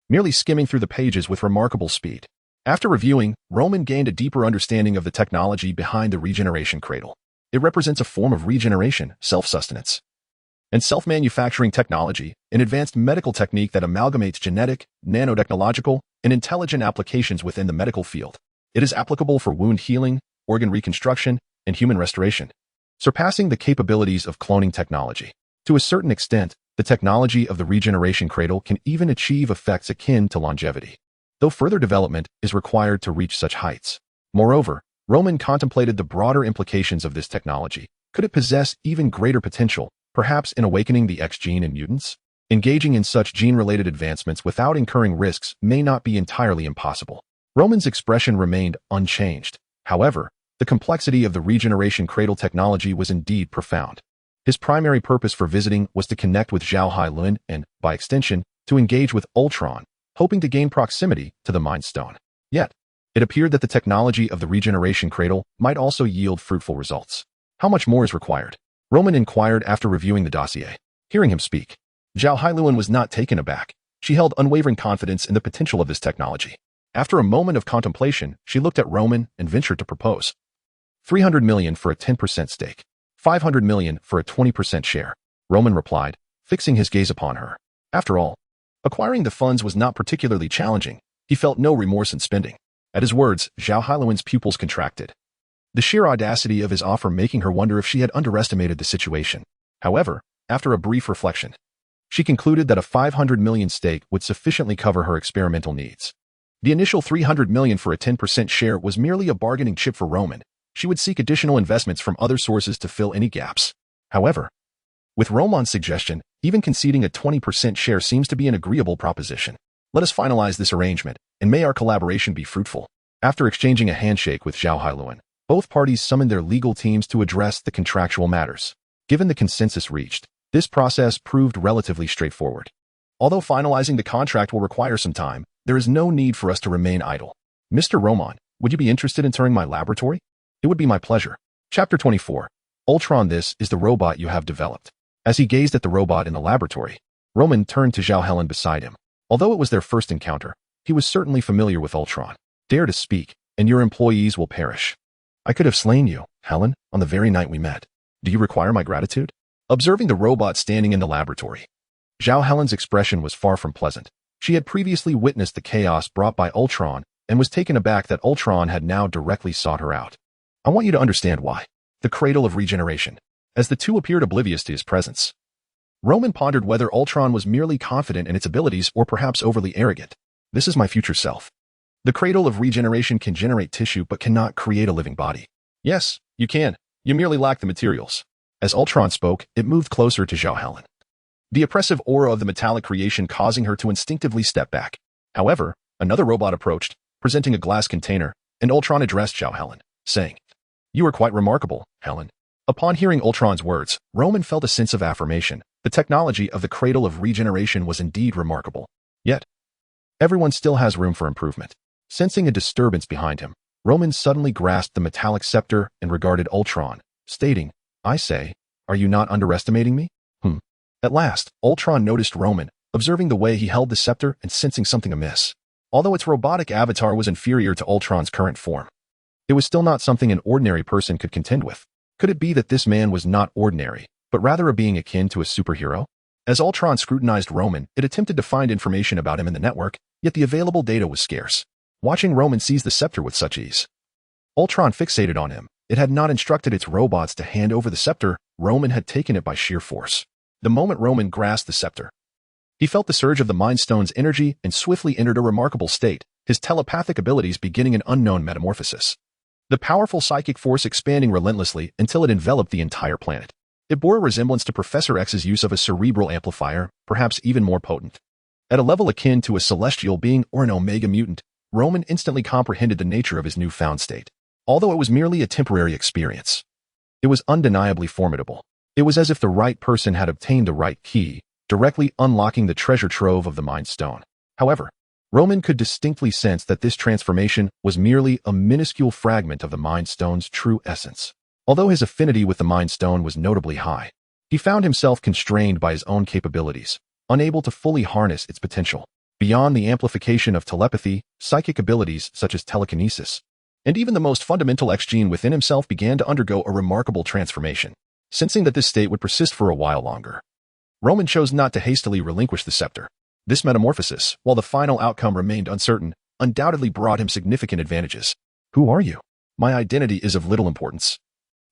merely skimming through the pages with remarkable speed. After reviewing, Roman gained a deeper understanding of the technology behind the regeneration cradle. It represents a form of regeneration, self-sustenance, and self-manufacturing technology, an advanced medical technique that amalgamates genetic, nanotechnological, and intelligent applications within the medical field. It is applicable for wound healing, organ reconstruction, and human restoration, surpassing the capabilities of cloning technology. To a certain extent, the technology of the regeneration cradle can even achieve effects akin to longevity, though further development is required to reach such heights. Moreover, Roman contemplated the broader implications of this technology. Could it possess even greater potential, perhaps in awakening the X gene in mutants? Engaging in such gene-related advancements without incurring risks may not be entirely impossible. Roman's expression remained unchanged. However, the complexity of the regeneration cradle technology was indeed profound. His primary purpose for visiting was to connect with Zhao Hailun and, by extension, to engage with Ultron, hoping to gain proximity to the Mind Stone. Yet, it appeared that the technology of the regeneration cradle might also yield fruitful results. How much more is required? Roman inquired after reviewing the dossier. Hearing him speak, Zhao Hailun was not taken aback. She held unwavering confidence in the potential of this technology. After a moment of contemplation, she looked at Roman and ventured to propose. 300 million for a 10% stake. 500 million for a 20% share. Roman replied, fixing his gaze upon her. After all, acquiring the funds was not particularly challenging. He felt no remorse in spending. At his words, Zhao Hailun's pupils contracted, the sheer audacity of his offer making her wonder if she had underestimated the situation. However, after a brief reflection, she concluded that a 500 million stake would sufficiently cover her experimental needs. The initial 300 million for a 10% share was merely a bargaining chip for Roman. She would seek additional investments from other sources to fill any gaps. However, with Roman's suggestion, even conceding a 20% share seems to be an agreeable proposition. Let us finalize this arrangement, and may our collaboration be fruitful. After exchanging a handshake with Zhao Hailun, both parties summoned their legal teams to address the contractual matters. Given the consensus reached, this process proved relatively straightforward. Although finalizing the contract will require some time, there is no need for us to remain idle. Mr. Roman, would you be interested in touring my laboratory? It would be my pleasure. Chapter 24. Ultron, this is the robot you have developed. As he gazed at the robot in the laboratory, Roman turned to Zhao Hailun beside him. Although it was their first encounter, he was certainly familiar with Ultron. Dare to speak, and your employees will perish. I could have slain you, Helen, on the very night we met. Do you require my gratitude? Observing the robot standing in the laboratory, Zhao Helen's expression was far from pleasant. She had previously witnessed the chaos brought by Ultron and was taken aback that Ultron had now directly sought her out. I want you to understand why. The cradle of regeneration. As the two appeared oblivious to his presence, Roman pondered whether Ultron was merely confident in its abilities or perhaps overly arrogant. This is my future self. The cradle of regeneration can generate tissue but cannot create a living body. Yes, you can. You merely lack the materials. As Ultron spoke, it moved closer to Zhao Helen, the oppressive aura of the metallic creation causing her to instinctively step back. However, another robot approached, presenting a glass container, and Ultron addressed Zhao Helen, saying, "You are quite remarkable, Helen." Upon hearing Ultron's words, Roman felt a sense of affirmation. The technology of the cradle of regeneration was indeed remarkable. Yet, everyone still has room for improvement. Sensing a disturbance behind him, Roman suddenly grasped the metallic scepter and regarded Ultron, stating, "I say, are you not underestimating me?" At last, Ultron noticed Roman, observing the way he held the scepter and sensing something amiss. Although its robotic avatar was inferior to Ultron's current form, it was still not something an ordinary person could contend with. Could it be that this man was not ordinary, but rather a being akin to a superhero? As Ultron scrutinized Roman, it attempted to find information about him in the network, yet the available data was scarce. Watching Roman seize the scepter with such ease, Ultron fixated on him. It had not instructed its robots to hand over the scepter. Roman had taken it by sheer force. The moment Roman grasped the scepter, he felt the surge of the Mind Stone's energy and swiftly entered a remarkable state, his telepathic abilities beginning an unknown metamorphosis. The powerful psychic force expanding relentlessly until it enveloped the entire planet. It bore a resemblance to Professor X's use of a cerebral amplifier, perhaps even more potent. At a level akin to a celestial being or an omega mutant, Roman instantly comprehended the nature of his newfound state. Although it was merely a temporary experience, it was undeniably formidable. It was as if the right person had obtained the right key, directly unlocking the treasure trove of the Mind Stone. However, Roman could distinctly sense that this transformation was merely a minuscule fragment of the Mind Stone's true essence. Although his affinity with the Mind Stone was notably high, he found himself constrained by his own capabilities, unable to fully harness its potential. Beyond the amplification of telepathy, psychic abilities such as telekinesis, and even the most fundamental X gene within himself began to undergo a remarkable transformation. Sensing that this state would persist for a while longer, Roman chose not to hastily relinquish the scepter. This metamorphosis, while the final outcome remained uncertain, undoubtedly brought him significant advantages. "Who are you? My identity is of little importance.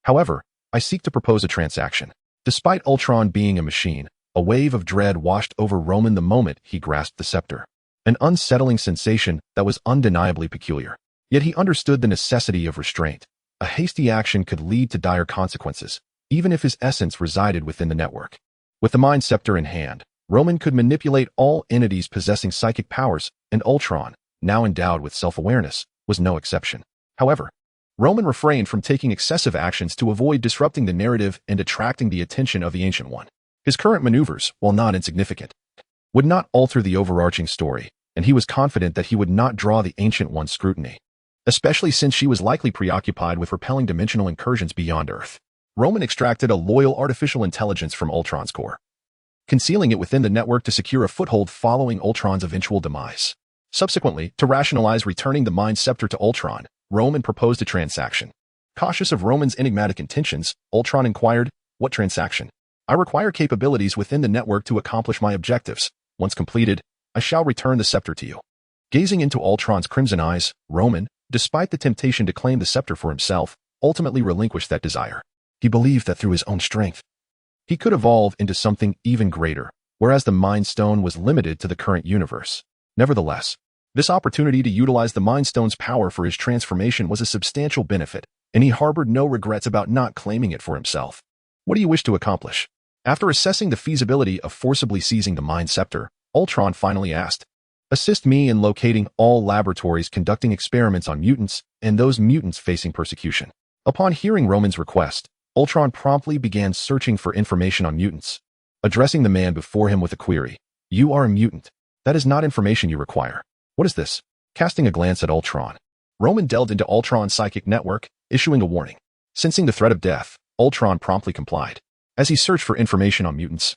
However, I seek to propose a transaction." Despite Ultron being a machine, a wave of dread washed over Roman the moment he grasped the scepter. An unsettling sensation that was undeniably peculiar. Yet he understood the necessity of restraint. A hasty action could lead to dire consequences, even if his essence resided within the network. With the Mind Scepter in hand, Roman could manipulate all entities possessing psychic powers, and Ultron, now endowed with self-awareness, was no exception. However, Roman refrained from taking excessive actions to avoid disrupting the narrative and attracting the attention of the Ancient One. His current maneuvers, while not insignificant, would not alter the overarching story, and he was confident that he would not draw the Ancient One's scrutiny, especially since she was likely preoccupied with repelling dimensional incursions beyond Earth. Roman extracted a loyal artificial intelligence from Ultron's core, concealing it within the network to secure a foothold following Ultron's eventual demise. Subsequently, to rationalize returning the Mind Scepter to Ultron, Roman proposed a transaction. Cautious of Roman's enigmatic intentions, Ultron inquired, "What transaction?" "I require capabilities within the network to accomplish my objectives. Once completed, I shall return the scepter to you." Gazing into Ultron's crimson eyes, Roman, despite the temptation to claim the scepter for himself, ultimately relinquished that desire. He believed that through his own strength, he could evolve into something even greater, whereas the Mind Stone was limited to the current universe. Nevertheless, this opportunity to utilize the Mind Stone's power for his transformation was a substantial benefit, and he harbored no regrets about not claiming it for himself. "What do you wish to accomplish?" After assessing the feasibility of forcibly seizing the Mind Scepter, Ultron finally asked, "Assist me in locating all laboratories conducting experiments on mutants and those mutants facing persecution." Upon hearing Roman's request, Ultron promptly began searching for information on mutants, addressing the man before him with a query. "You are a mutant. That is not information you require. What is this?" Casting a glance at Ultron, Roman delved into Ultron's psychic network, issuing a warning. Sensing the threat of death, Ultron promptly complied. As he searched for information on mutants,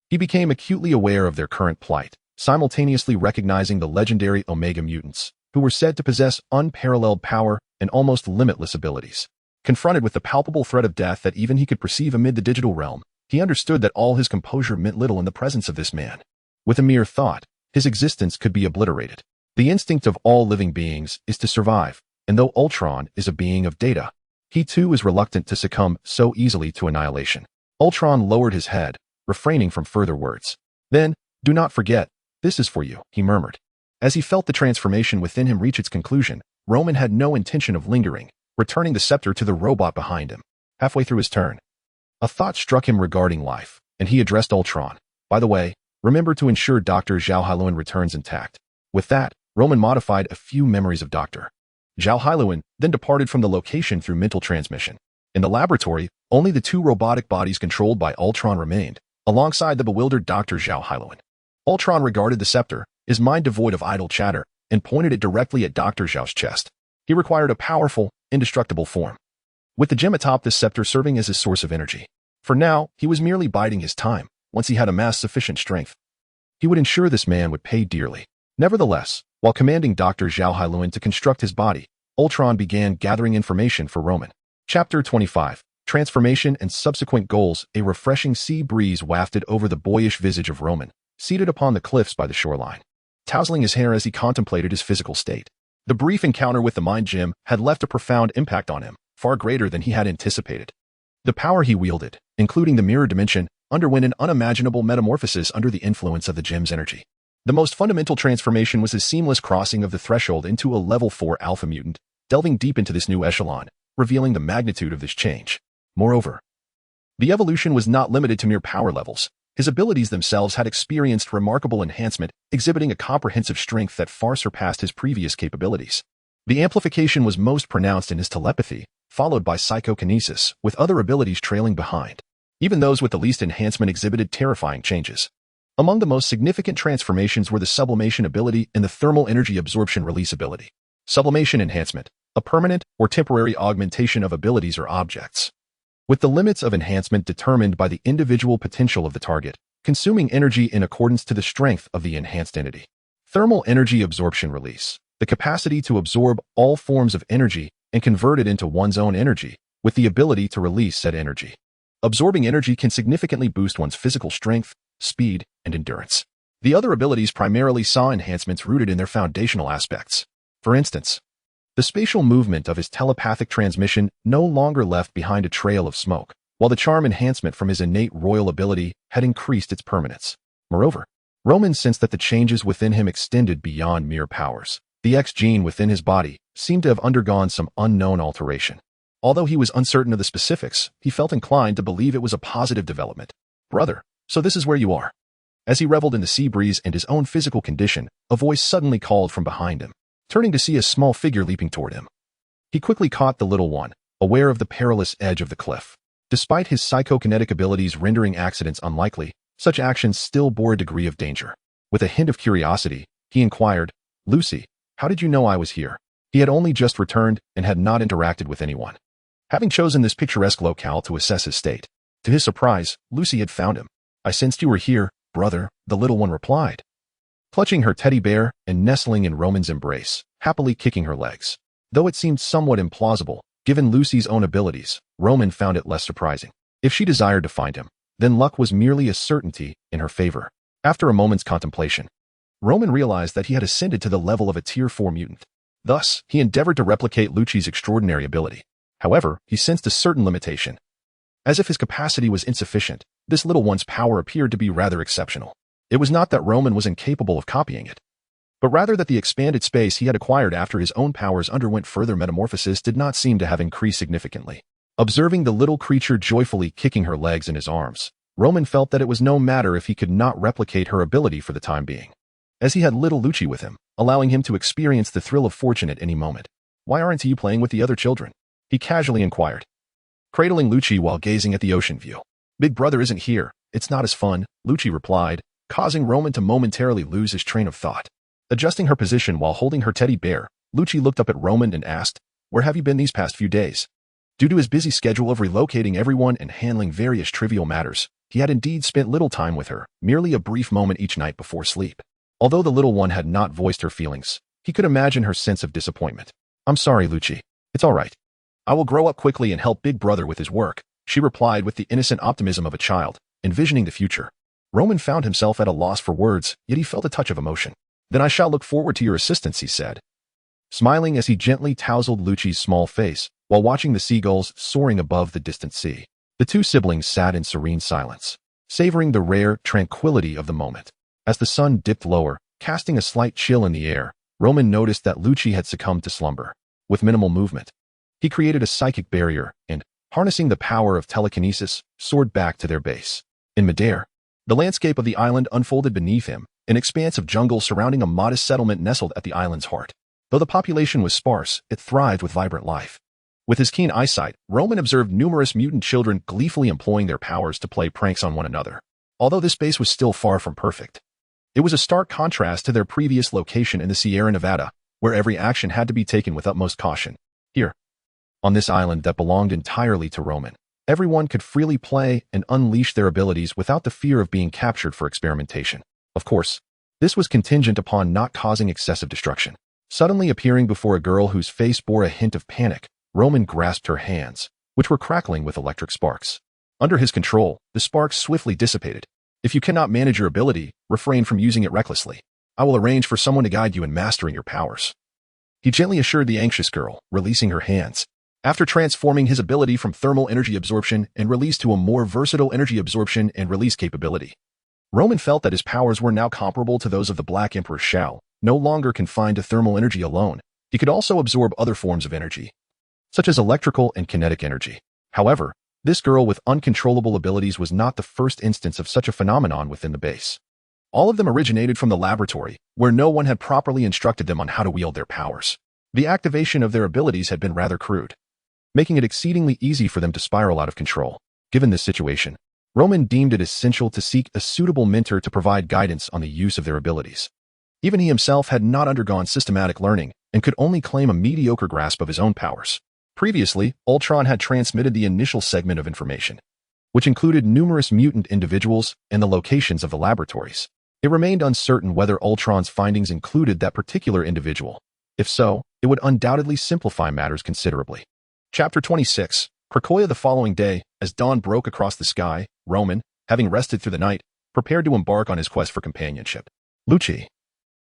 he became acutely aware of their current plight, simultaneously recognizing the legendary Omega mutants, who were said to possess unparalleled power and almost limitless abilities. Confronted with the palpable threat of death that even he could perceive amid the digital realm, He understood that all his composure meant little in the presence of this man. With a mere thought, his existence could be obliterated. The instinct of all living beings is to survive, and though Ultron is a being of data, he too is reluctant to succumb so easily to annihilation. Ultron lowered his head, refraining from further words. Then, "Do not forget, this is for you," he murmured. As he felt the transformation within him reach its conclusion, Roman had no intention of lingering, returning the scepter to the robot behind him. Halfway through his turn, a thought struck him regarding life, and he addressed Ultron. "By the way, remember to ensure Dr. Zhao Hailuan returns intact." With that, Roman modified a few memories of Dr. Zhao Hailuan, then departed from the location through mental transmission. In the laboratory, only the two robotic bodies controlled by Ultron remained, alongside the bewildered Dr. Zhao Hailuan. Ultron regarded the scepter, his mind devoid of idle chatter, and pointed it directly at Dr. Zhao's chest. He required a powerful, indestructible form, with the gem atop the scepter serving as his source of energy. For now, he was merely biding his time. Once he had amassed sufficient strength, he would ensure this man would pay dearly. Nevertheless, while commanding Dr. Zhao Hailuan to construct his body, Ultron began gathering information for Roman. Chapter 25. Transformation and Subsequent Goals. A refreshing sea breeze wafted over the boyish visage of Roman, seated upon the cliffs by the shoreline, tousling his hair as he contemplated his physical state. The brief encounter with the mind gem had left a profound impact on him, far greater than he had anticipated. The power he wielded, including the mirror dimension, underwent an unimaginable metamorphosis under the influence of the gem's energy. The most fundamental transformation was his seamless crossing of the threshold into a level 4 alpha mutant, delving deep into this new echelon, revealing the magnitude of this change. Moreover, the evolution was not limited to mere power levels. His abilities themselves had experienced remarkable enhancement, exhibiting a comprehensive strength that far surpassed his previous capabilities. The amplification was most pronounced in his telepathy, followed by psychokinesis, with other abilities trailing behind. Even those with the least enhancement exhibited terrifying changes. Among the most significant transformations were the sublimation ability and the thermal energy absorption release ability. Sublimation enhancement, a permanent or temporary augmentation of abilities or objects, with the limits of enhancement determined by the individual potential of the target, consuming energy in accordance to the strength of the enhanced entity. Thermal energy absorption release, the capacity to absorb all forms of energy and convert it into one's own energy, with the ability to release said energy. Absorbing energy can significantly boost one's physical strength, speed, and endurance. The other abilities primarily saw enhancements rooted in their foundational aspects. For instance, the spatial movement of his telepathic transmission no longer left behind a trail of smoke, while the charm enhancement from his innate royal ability had increased its permanence. Moreover, Roman sensed that the changes within him extended beyond mere powers. The X gene within his body seemed to have undergone some unknown alteration. Although he was uncertain of the specifics, he felt inclined to believe it was a positive development. "Brother, so this is where you are." As he reveled in the sea breeze and his own physical condition, a voice suddenly called from behind him, turning to see a small figure leaping toward him. He quickly caught the little one, aware of the perilous edge of the cliff. Despite his psychokinetic abilities rendering accidents unlikely, such actions still bore a degree of danger. With a hint of curiosity, he inquired, "Lucy, how did you know I was here?" He had only just returned and had not interacted with anyone, having chosen this picturesque locale to assess his state. To his surprise, Lucy had found him. "I sensed you were here, brother," the little one replied, clutching her teddy bear and nestling in Roman's embrace, happily kicking her legs. Though it seemed somewhat implausible, given Lucy's own abilities, Roman found it less surprising. If she desired to find him, then luck was merely a certainty in her favor. After a moment's contemplation, Roman realized that he had ascended to the level of a Tier 4 mutant. Thus, he endeavored to replicate Lucci's extraordinary ability. However, he sensed a certain limitation. As if his capacity was insufficient, this little one's power appeared to be rather exceptional. It was not that Roman was incapable of copying it, but rather that the expanded space he had acquired after his own powers underwent further metamorphosis did not seem to have increased significantly. Observing the little creature joyfully kicking her legs in his arms, Roman felt that it was no matter if he could not replicate her ability for the time being, as he had little Lucci with him, allowing him to experience the thrill of fortune at any moment. "Why aren't you playing with the other children?" he casually inquired, cradling Lucci while gazing at the ocean view. "Big brother isn't here. It's not as fun," Lucci replied, causing Roman to momentarily lose his train of thought. Adjusting her position while holding her teddy bear, Lucci looked up at Roman and asked, "Where have you been these past few days?" Due to his busy schedule of relocating everyone and handling various trivial matters, he had indeed spent little time with her, merely a brief moment each night before sleep. Although the little one had not voiced her feelings, he could imagine her sense of disappointment. "I'm sorry, Lucci. It's all right. I will grow up quickly and help Big Brother with his work," she replied with the innocent optimism of a child, envisioning the future. Roman found himself at a loss for words, yet he felt a touch of emotion. Then I shall look forward to your assistance, he said, smiling as he gently tousled Lucci's small face while watching the seagulls soaring above the distant sea. The two siblings sat in serene silence, savoring the rare tranquility of the moment. As the sun dipped lower, casting a slight chill in the air, Roman noticed that Lucci had succumbed to slumber. With minimal movement, he created a psychic barrier and, harnessing the power of telekinesis, soared back to their base. In midair, the landscape of the island unfolded beneath him, an expanse of jungle surrounding a modest settlement nestled at the island's heart. Though the population was sparse, it thrived with vibrant life. With his keen eyesight, Roman observed numerous mutant children gleefully employing their powers to play pranks on one another. Although this base was still far from perfect, it was a stark contrast to their previous location in the Sierra Nevada, where every action had to be taken with utmost caution. Here, on this island that belonged entirely to Roman, everyone could freely play and unleash their abilities without the fear of being captured for experimentation. Of course, this was contingent upon not causing excessive destruction. Suddenly appearing before a girl whose face bore a hint of panic, Roman grasped her hands, which were crackling with electric sparks. Under his control, the sparks swiftly dissipated. If you cannot manage your ability, refrain from using it recklessly. I will arrange for someone to guide you in mastering your powers. He gently assured the anxious girl, releasing her hands. After transforming his ability from thermal energy absorption and release to a more versatile energy absorption and release capability, Roman felt that his powers were now comparable to those of the Black Emperor Shao, no longer confined to thermal energy alone. He could also absorb other forms of energy, such as electrical and kinetic energy. However, this girl with uncontrollable abilities was not the first instance of such a phenomenon within the base. All of them originated from the laboratory, where no one had properly instructed them on how to wield their powers. The activation of their abilities had been rather crude, making it exceedingly easy for them to spiral out of control. Given this situation, Roman deemed it essential to seek a suitable mentor to provide guidance on the use of their abilities. Even he himself had not undergone systematic learning and could only claim a mediocre grasp of his own powers. Previously, Ultron had transmitted the initial segment of information, which included numerous mutant individuals and the locations of the laboratories. It remained uncertain whether Ultron's findings included that particular individual. If so, it would undoubtedly simplify matters considerably. Chapter 26. Krakoa. The following day, as dawn broke across the sky, Roman, having rested through the night, prepared to embark on his quest for companionship. Lucci,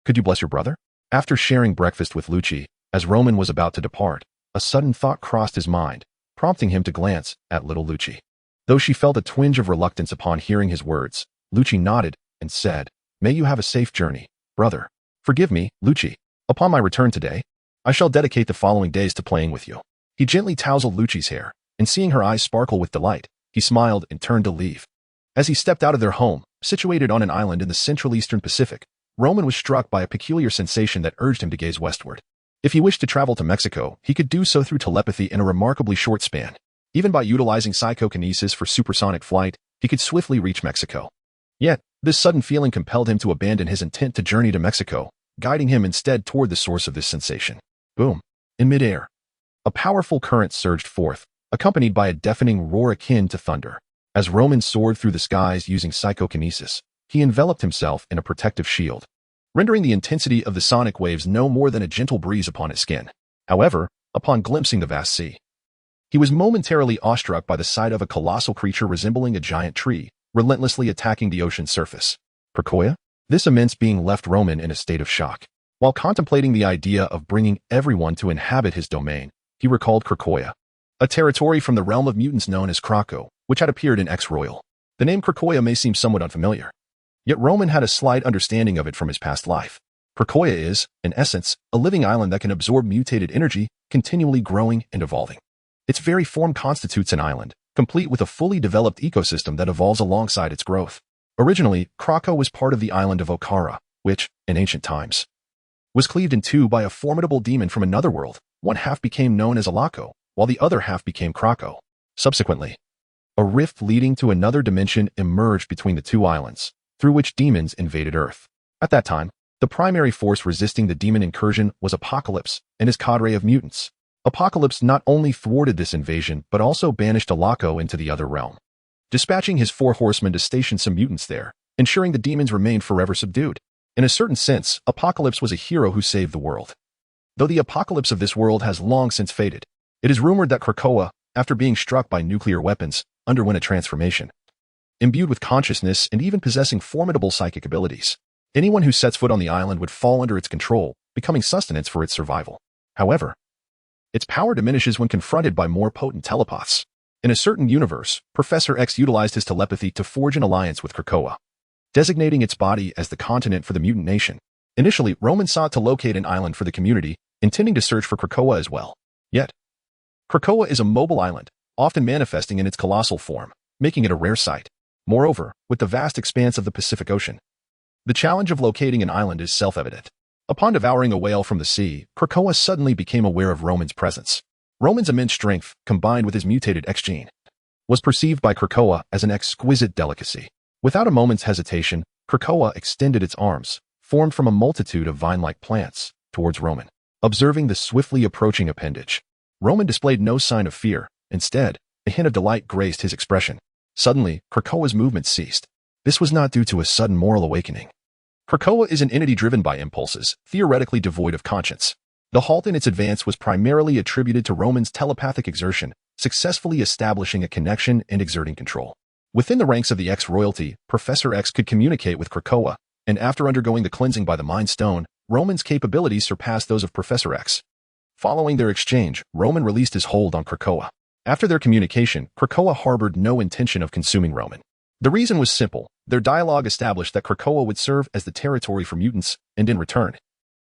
could you bless your brother? After sharing breakfast with Lucci, as Roman was about to depart, a sudden thought crossed his mind, prompting him to glance at little Lucci. Though she felt a twinge of reluctance upon hearing his words, Lucci nodded and said, "May you have a safe journey, brother. Forgive me, Lucci. Upon my return today, I shall dedicate the following days to playing with you." He gently tousled Lucci's hair, and seeing her eyes sparkle with delight, he smiled and turned to leave. As he stepped out of their home, situated on an island in the Central Eastern Pacific, Roman was struck by a peculiar sensation that urged him to gaze westward. If he wished to travel to Mexico, he could do so through telepathy in a remarkably short span. Even by utilizing psychokinesis for supersonic flight, he could swiftly reach Mexico. Yet, this sudden feeling compelled him to abandon his intent to journey to Mexico, guiding him instead toward the source of this sensation. Boom! In midair, a powerful current surged forth, accompanied by a deafening roar akin to thunder. As Roman soared through the skies using psychokinesis, he enveloped himself in a protective shield, rendering the intensity of the sonic waves no more than a gentle breeze upon his skin. However, upon glimpsing the vast sea, he was momentarily awestruck by the sight of a colossal creature resembling a giant tree, relentlessly attacking the ocean's surface. Krakoa? This immense being left Roman in a state of shock. While contemplating the idea of bringing everyone to inhabit his domain, he recalled Krakoa, a territory from the realm of mutants known as Krakow, which had appeared in X-Royal. The name Krakoa may seem somewhat unfamiliar, yet Roman had a slight understanding of it from his past life. Krakoa is, in essence, a living island that can absorb mutated energy, continually growing and evolving. Its very form constitutes an island, complete with a fully developed ecosystem that evolves alongside its growth. Originally, Krakow was part of the island of Okara, which, in ancient times, was cleaved in two by a formidable demon from another world. One half became known as Alako, while the other half became Krakow. Subsequently, a rift leading to another dimension emerged between the two islands, through which demons invaded Earth. At that time, the primary force resisting the demon incursion was Apocalypse and his cadre of mutants. Apocalypse not only thwarted this invasion, but also banished Alako into the other realm, dispatching his 4 horsemen to station some mutants there, ensuring the demons remained forever subdued. In a certain sense, Apocalypse was a hero who saved the world. Though the apocalypse of this world has long since faded, it is rumored that Krakoa, after being struck by nuclear weapons, underwent a transformation. Imbued with consciousness and even possessing formidable psychic abilities, anyone who sets foot on the island would fall under its control, becoming sustenance for its survival. However, its power diminishes when confronted by more potent telepaths. In a certain universe, Professor X utilized his telepathy to forge an alliance with Krakoa, designating its body as the continent for the mutant nation. Initially, Roman sought to locate an island for the community, intending to search for Krakoa as well. Yet, Krakoa is a mobile island, often manifesting in its colossal form, making it a rare sight. Moreover, with the vast expanse of the Pacific Ocean, the challenge of locating an island is self-evident. Upon devouring a whale from the sea, Krakoa suddenly became aware of Roman's presence. Roman's immense strength, combined with his mutated X gene, was perceived by Krakoa as an exquisite delicacy. Without a moment's hesitation, Krakoa extended its arms, formed from a multitude of vine-like plants, towards Roman. Observing the swiftly approaching appendage, Roman displayed no sign of fear. Instead, a hint of delight graced his expression. Suddenly, Krakoa's movement ceased. This was not due to a sudden moral awakening. Krakoa is an entity driven by impulses, theoretically devoid of conscience. The halt in its advance was primarily attributed to Roman's telepathic exertion, successfully establishing a connection and exerting control. Within the ranks of the X royalty, Professor X could communicate with Krakoa, and after undergoing the cleansing by the Mind Stone, Roman's capabilities surpassed those of Professor X. Following their exchange, Roman released his hold on Krakoa. After their communication, Krakoa harbored no intention of consuming Roman. The reason was simple. Their dialogue established that Krakoa would serve as the territory for mutants, and in return,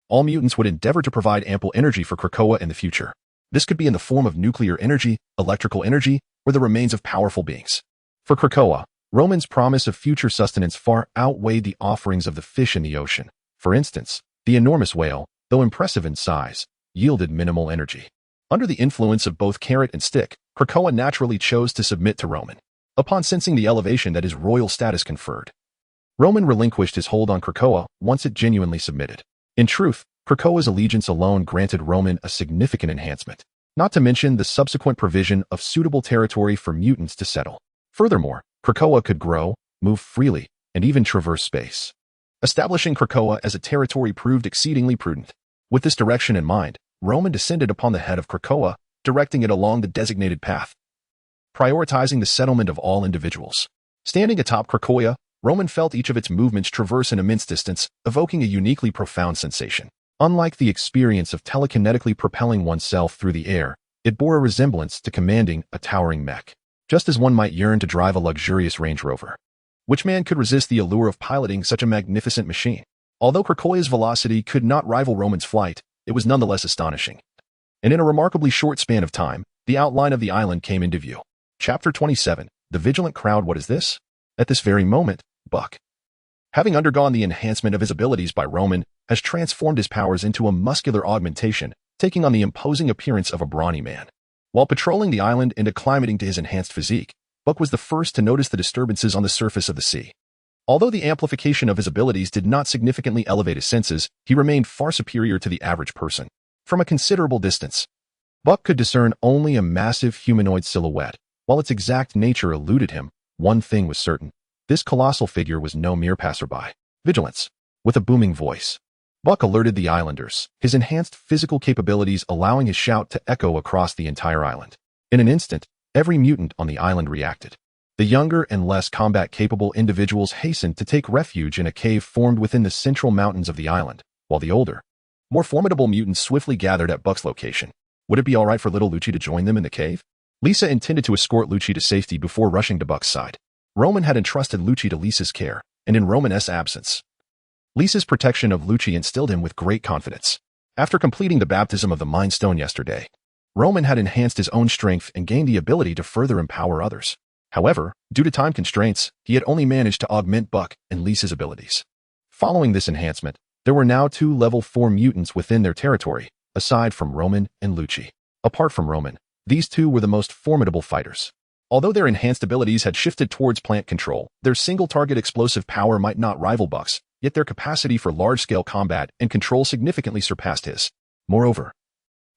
all mutants would endeavor to provide ample energy for Krakoa in the future. This could be in the form of nuclear energy, electrical energy, or the remains of powerful beings. For Krakoa, Roman's promise of future sustenance far outweighed the offerings of the fish in the ocean. For instance, the enormous whale, though impressive in size, yielded minimal energy. Under the influence of both carrot and stick, Krakoa naturally chose to submit to Roman. Upon sensing the elevation that his royal status conferred, Roman relinquished his hold on Krakoa once it genuinely submitted. In truth, Krakoa's allegiance alone granted Roman a significant enhancement, not to mention the subsequent provision of suitable territory for mutants to settle. Furthermore, Krakoa could grow, move freely, and even traverse space. Establishing Krakoa as a territory proved exceedingly prudent. With this direction in mind, Roman descended upon the head of Krakoa, directing it along the designated path, prioritizing the settlement of all individuals. Standing atop Krakoa, Roman felt each of its movements traverse an immense distance, evoking a uniquely profound sensation. Unlike the experience of telekinetically propelling oneself through the air, it bore a resemblance to commanding a towering mech. Just as one might yearn to drive a luxurious Range Rover, which man could resist the allure of piloting such a magnificent machine? Although Krakoa's velocity could not rival Roman's flight, it was nonetheless astonishing. And in a remarkably short span of time, the outline of the island came into view. Chapter 27, The Vigilant Crowd. What is this? At this very moment, Buck, having undergone the enhancement of his abilities by Roman, has transformed his powers into a muscular augmentation, taking on the imposing appearance of a brawny man. While patrolling the island and acclimating to his enhanced physique, Buck was the first to notice the disturbances on the surface of the sea. Although the amplification of his abilities did not significantly elevate his senses, he remained far superior to the average person. From a considerable distance, Buck could discern only a massive humanoid silhouette. While its exact nature eluded him, one thing was certain. This colossal figure was no mere passerby. Vigilance. With a booming voice, Buck alerted the islanders, his enhanced physical capabilities allowing his shout to echo across the entire island. In an instant, every mutant on the island reacted. The younger and less combat-capable individuals hastened to take refuge in a cave formed within the central mountains of the island, while the older, more formidable mutants swiftly gathered at Buck's location. Would it be all right for little Lucci to join them in the cave? Lisa intended to escort Lucci to safety before rushing to Buck's side. Roman had entrusted Lucci to Lisa's care, and in Roman's absence, Lisa's protection of Lucci instilled him with great confidence. After completing the baptism of the Mind Stone yesterday, Roman had enhanced his own strength and gained the ability to further empower others. However, due to time constraints, he had only managed to augment Buck and Lisa's abilities. Following this enhancement, there were now 2 level 4 mutants within their territory, aside from Roman and Lucci. Apart from Roman, these 2 were the most formidable fighters. Although their enhanced abilities had shifted towards plant control, their single-target explosive power might not rival Buck's, yet their capacity for large-scale combat and control significantly surpassed his. Moreover,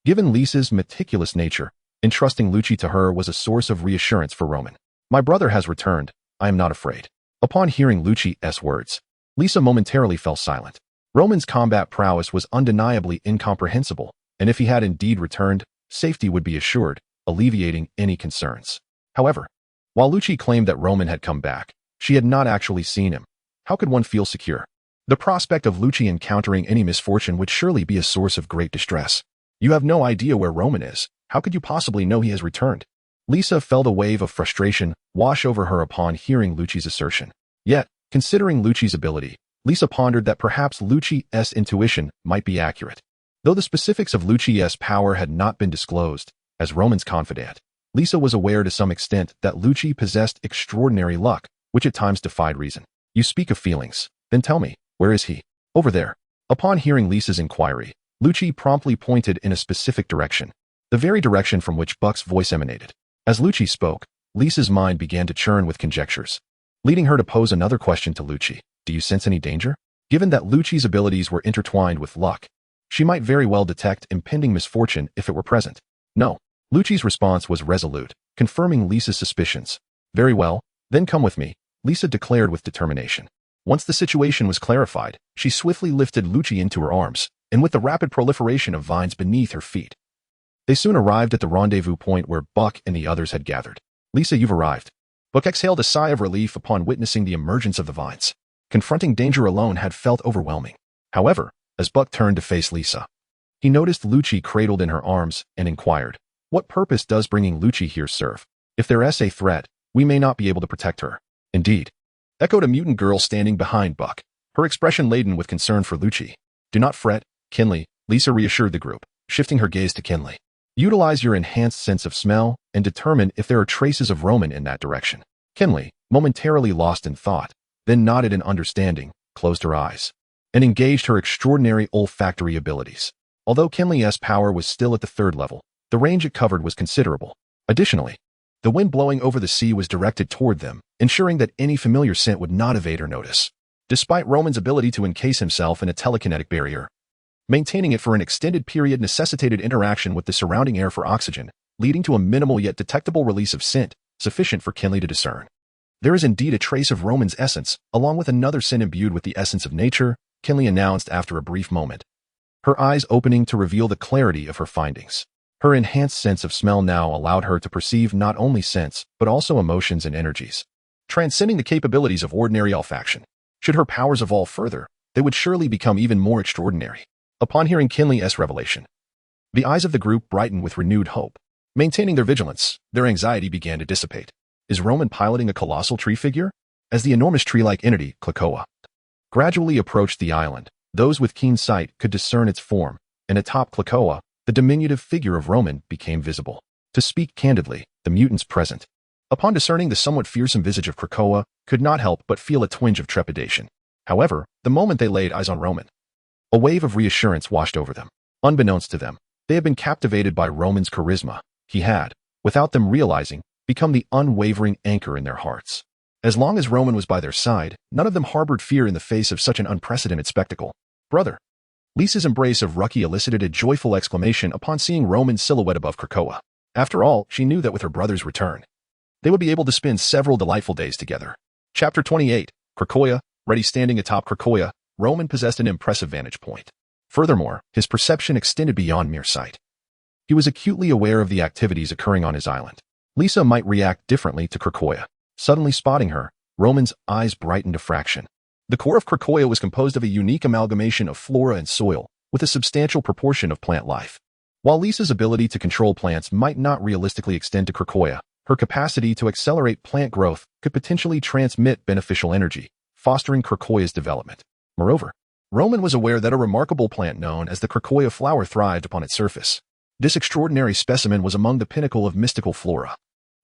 given Lisa's meticulous nature, entrusting Lucci to her was a source of reassurance for Roman. My brother has returned. I am not afraid. Upon hearing Lucci's words, Lisa momentarily fell silent. Roman's combat prowess was undeniably incomprehensible, and if he had indeed returned, safety would be assured, alleviating any concerns. However, While Lucci claimed that Roman had come back, she had not actually seen him. How could one feel secure? The prospect of Lucci encountering any misfortune would surely be a source of great distress. You have no idea where Roman is. How could you possibly know he has returned? Lisa felt a wave of frustration wash over her upon hearing Lucci's assertion. Yet, considering Lucci's ability, Lisa pondered that perhaps Lucci's intuition might be accurate. Though the specifics of Lucci's power had not been disclosed, as Roman's confidant, Lisa was aware to some extent that Lucci possessed extraordinary luck, which at times defied reason. You speak of feelings. Then tell me, where is he? Over there. Upon hearing Lisa's inquiry, Lucci promptly pointed in a specific direction, the very direction from which Buck's voice emanated. As Lucci spoke, Lisa's mind began to churn with conjectures, leading her to pose another question to Lucci. Do you sense any danger? Given that Lucci's abilities were intertwined with luck, she might very well detect impending misfortune if it were present. No. Lucci's response was resolute, confirming Lisa's suspicions. Very well, then come with me, Lisa declared with determination. Once the situation was clarified, she swiftly lifted Lucci into her arms, and with the rapid proliferation of vines beneath her feet, they soon arrived at the rendezvous point where Buck and the others had gathered. Lisa, you've arrived. Buck exhaled a sigh of relief upon witnessing the emergence of the vines. Confronting danger alone had felt overwhelming. However, as Buck turned to face Lisa, he noticed Lucci cradled in her arms and inquired, what purpose does bringing Lucci here serve? If there is a threat, we may not be able to protect her. Indeed, echoed a mutant girl standing behind Buck, her expression laden with concern for Lucci. Do not fret, Kinley, Lisa reassured the group, shifting her gaze to Kinley. Utilize your enhanced sense of smell and determine if there are traces of Roman in that direction. Kinley, momentarily lost in thought, then nodded in understanding, closed her eyes, and engaged her extraordinary olfactory abilities. Although Kinley's power was still at the 3rd level, the range it covered was considerable. Additionally, the wind blowing over the sea was directed toward them, ensuring that any familiar scent would not evade her notice. Despite Roman's ability to encase himself in a telekinetic barrier, maintaining it for an extended period necessitated interaction with the surrounding air for oxygen, leading to a minimal yet detectable release of scent, sufficient for Kinley to discern. There is indeed a trace of Roman's essence, along with another scent imbued with the essence of nature, Kinley announced after a brief moment, her eyes opening to reveal the clarity of her findings. Her enhanced sense of smell now allowed her to perceive not only scents, but also emotions and energies, transcending the capabilities of ordinary olfaction. Should her powers evolve further, they would surely become even more extraordinary. Upon hearing Kinley's revelation, the eyes of the group brightened with renewed hope. Maintaining their vigilance, their anxiety began to dissipate. Is Roman piloting a colossal tree figure? As the enormous tree-like entity, Krakoa, gradually approached the island, those with keen sight could discern its form, and atop Krakoa, the diminutive figure of Roman became visible. To speak candidly, the mutants present, upon discerning the somewhat fearsome visage of Krakoa, could not help but feel a twinge of trepidation. However, the moment they laid eyes on Roman, a wave of reassurance washed over them. Unbeknownst to them, they had been captivated by Roman's charisma. He had, without them realizing, become the unwavering anchor in their hearts. As long as Roman was by their side, none of them harbored fear in the face of such an unprecedented spectacle. Brother. Lisa's embrace of Rucky elicited a joyful exclamation upon seeing Roman's silhouette above Krakoa. After all, she knew that with her brother's return, they would be able to spend several delightful days together. Chapter 28, Krakoa. Ready standing atop Krakoa, Roman possessed an impressive vantage point. Furthermore, his perception extended beyond mere sight. He was acutely aware of the activities occurring on his island. Lisa might react differently to Krakoa. Suddenly spotting her, Roman's eyes brightened a fraction. The core of Krakoa was composed of a unique amalgamation of flora and soil, with a substantial proportion of plant life. While Lisa's ability to control plants might not realistically extend to Krakoa, her capacity to accelerate plant growth could potentially transmit beneficial energy, fostering Krakoa's development. Moreover, Roman was aware that a remarkable plant known as the Krakoa flower thrived upon its surface. This extraordinary specimen was among the pinnacle of mystical flora,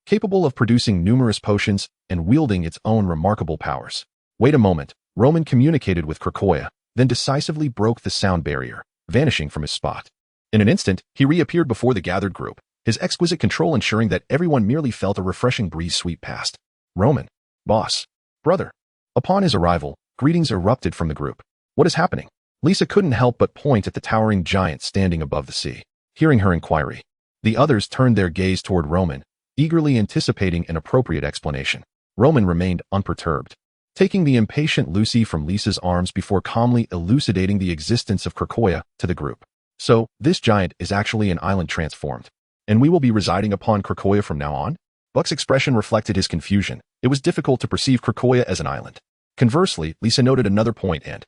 capable of producing numerous potions and wielding its own remarkable powers. Wait a moment, Roman communicated with Krakoa, then decisively broke the sound barrier, vanishing from his spot. In an instant, he reappeared before the gathered group, his exquisite control ensuring that everyone merely felt a refreshing breeze sweep past. Roman, boss, brother. Upon his arrival, greetings erupted from the group. What is happening? Lisa couldn't help but point at the towering giant standing above the sea. Hearing her inquiry, the others turned their gaze toward Roman, eagerly anticipating an appropriate explanation. Roman remained unperturbed, taking the impatient Lucy from Lisa's arms before calmly elucidating the existence of Krakoa to the group. So, this giant is actually an island transformed, and we will be residing upon Krakoa from now on? Buck's expression reflected his confusion. It was difficult to perceive Krakoa as an island. Conversely, Lisa noted another point and,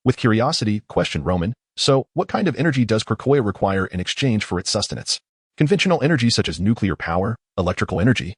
with curiosity, questioned Roman, so what kind of energy does Krakoa require in exchange for its sustenance? Conventional energy such as nuclear power, electrical energy,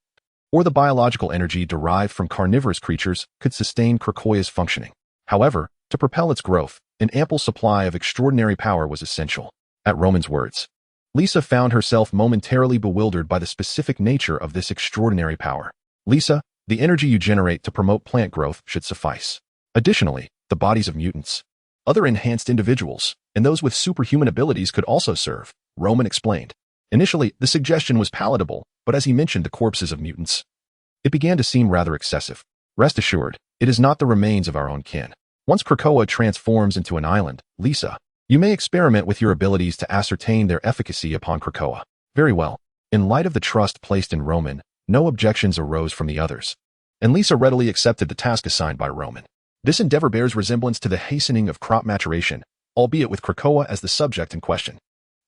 or the biological energy derived from carnivorous creatures could sustain Krakoa's functioning. However, to propel its growth, an ample supply of extraordinary power was essential. At Roman's words, Lisa found herself momentarily bewildered by the specific nature of this extraordinary power. Lisa, the energy you generate to promote plant growth should suffice. Additionally, the bodies of mutants, other enhanced individuals, and those with superhuman abilities could also serve, Roman explained. Initially, the suggestion was palatable, but as he mentioned the corpses of mutants, it began to seem rather excessive. Rest assured, it is not the remains of our own kin. Once Krakoa transforms into an island, Lisa, you may experiment with your abilities to ascertain their efficacy upon Krakoa. Very well. In light of the trust placed in Roman, no objections arose from the others, and Lisa readily accepted the task assigned by Roman. This endeavor bears resemblance to the hastening of crop maturation, albeit with Krakoa as the subject in question.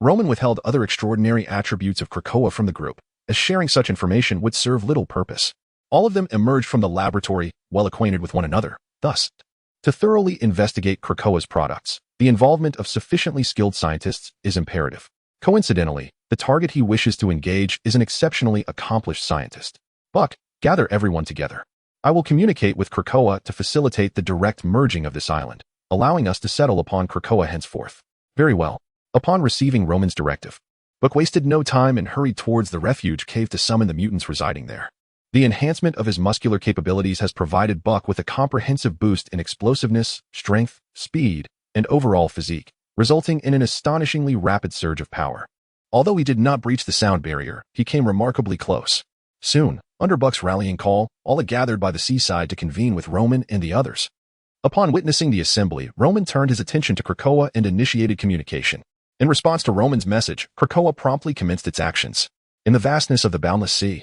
Roman withheld other extraordinary attributes of Krakoa from the group, as sharing such information would serve little purpose. All of them emerged from the laboratory, well acquainted with one another. Thus, to thoroughly investigate Krakoa's products, the involvement of sufficiently skilled scientists is imperative. Coincidentally, the target he wishes to engage is an exceptionally accomplished scientist. Buck, gather everyone together. I will communicate with Krakoa to facilitate the direct merging of this island, allowing us to settle upon Krakoa henceforth. Very well. Upon receiving Roman's directive, Buck wasted no time and hurried towards the refuge cave to summon the mutants residing there. The enhancement of his muscular capabilities has provided Buck with a comprehensive boost in explosiveness, strength, speed, and overall physique, resulting in an astonishingly rapid surge of power. Although he did not breach the sound barrier, he came remarkably close. Soon, under Buck's rallying call, all had gathered by the seaside to convene with Roman and the others. Upon witnessing the assembly, Roman turned his attention to Krakoa and initiated communication. In response to Roman's message, Krakoa promptly commenced its actions. In the vastness of the boundless sea,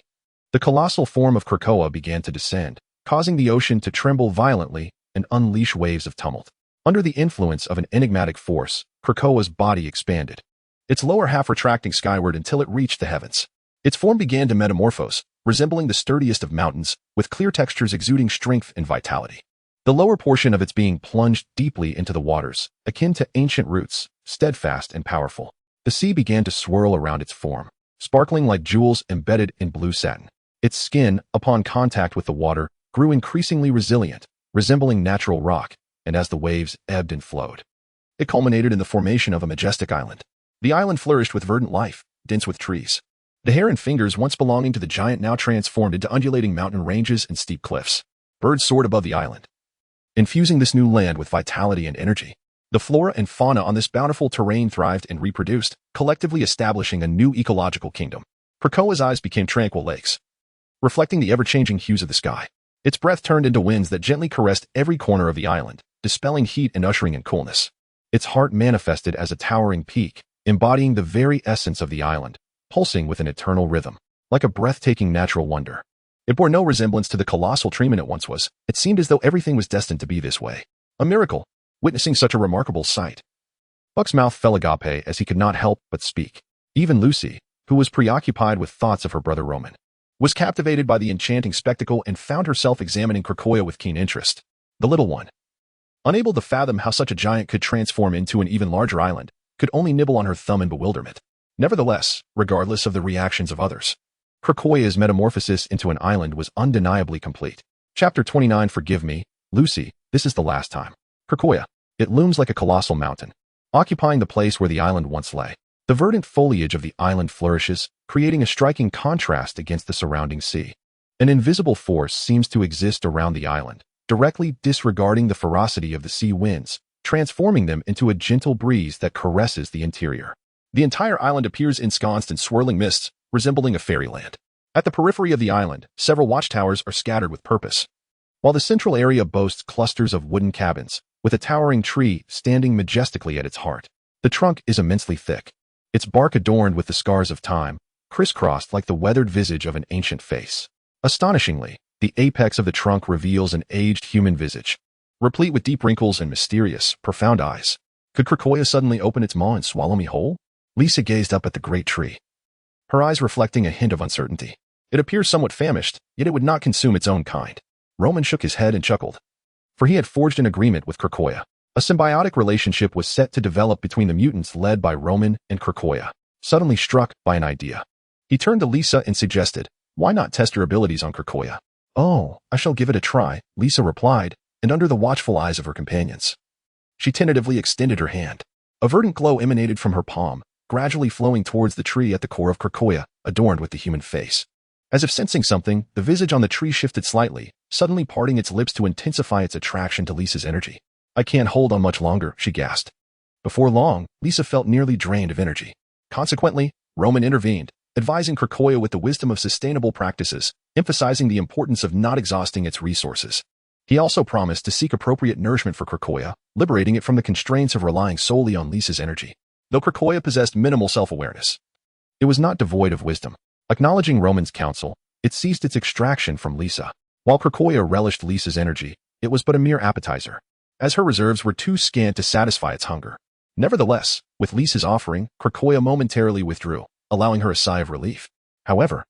the colossal form of Krakoa began to descend, causing the ocean to tremble violently and unleash waves of tumult. Under the influence of an enigmatic force, Krakoa's body expanded, its lower half retracting skyward until it reached the heavens. Its form began to metamorphose, resembling the sturdiest of mountains, with clear textures exuding strength and vitality. The lower portion of its being plunged deeply into the waters, akin to ancient roots, steadfast and powerful. The sea began to swirl around its form, sparkling like jewels embedded in blue satin. Its skin, upon contact with the water, grew increasingly resilient, resembling natural rock, and as the waves ebbed and flowed, it culminated in the formation of a majestic island. The island flourished with verdant life, dense with trees. The hair and fingers once belonging to the giant now transformed into undulating mountain ranges and steep cliffs. Birds soared above the island, infusing this new land with vitality and energy. The flora and fauna on this bountiful terrain thrived and reproduced, collectively establishing a new ecological kingdom. Krakoa's eyes became tranquil lakes, reflecting the ever-changing hues of the sky. Its breath turned into winds that gently caressed every corner of the island, dispelling heat and ushering in coolness. Its heart manifested as a towering peak, embodying the very essence of the island, pulsing with an eternal rhythm, like a breathtaking natural wonder. It bore no resemblance to the colossal treatment it once was. It seemed as though everything was destined to be this way. A miracle, witnessing such a remarkable sight. Buck's mouth fell agape as he could not help but speak. Even Lucy, who was preoccupied with thoughts of her brother Roman, was captivated by the enchanting spectacle and found herself examining Krakoa with keen interest. The little one, unable to fathom how such a giant could transform into an even larger island, could only nibble on her thumb in bewilderment. Nevertheless, regardless of the reactions of others, Krakoa's metamorphosis into an island was undeniably complete. Chapter 29. Forgive me, Lucy, this is the last time. Krakoa. It looms like a colossal mountain, occupying the place where the island once lay. The verdant foliage of the island flourishes, creating a striking contrast against the surrounding sea. An invisible force seems to exist around the island, directly disregarding the ferocity of the sea winds, transforming them into a gentle breeze that caresses the interior. The entire island appears ensconced in swirling mists, resembling a fairyland. At the periphery of the island, several watchtowers are scattered with purpose, while the central area boasts clusters of wooden cabins, with a towering tree standing majestically at its heart. The trunk is immensely thick, its bark adorned with the scars of time, crisscrossed like the weathered visage of an ancient face. Astonishingly, the apex of the trunk reveals an aged human visage, replete with deep wrinkles and mysterious, profound eyes. Could Krakoa suddenly open its maw and swallow me whole? Lisa gazed up at the great tree, her eyes reflecting a hint of uncertainty. It appears somewhat famished, yet it would not consume its own kind. Roman shook his head and chuckled. For he had forged an agreement with Krakoa. A symbiotic relationship was set to develop between the mutants led by Roman and Krakoa. Suddenly struck by an idea, he turned to Lisa and suggested, "Why not test your abilities on Krakoa?" "Oh, I shall give it a try," Lisa replied, and under the watchful eyes of her companions, she tentatively extended her hand. A verdant glow emanated from her palm, gradually flowing towards the tree at the core of Krakoa, adorned with the human face. As if sensing something, the visage on the tree shifted slightly, suddenly parting its lips to intensify its attraction to Lisa's energy. "I can't hold on much longer," she gasped. Before long, Lisa felt nearly drained of energy. Consequently, Roman intervened, advising Krakoa with the wisdom of sustainable practices, emphasizing the importance of not exhausting its resources. He also promised to seek appropriate nourishment for Krakoa, liberating it from the constraints of relying solely on Lisa's energy. Though Krakoa possessed minimal self-awareness, it was not devoid of wisdom. Acknowledging Roman's counsel, it ceased its extraction from Lisa. While Krakoa relished Lisa's energy, it was but a mere appetizer, as her reserves were too scant to satisfy its hunger. Nevertheless, with Lisa's offering, Krakoa momentarily withdrew, allowing her a sigh of relief. However,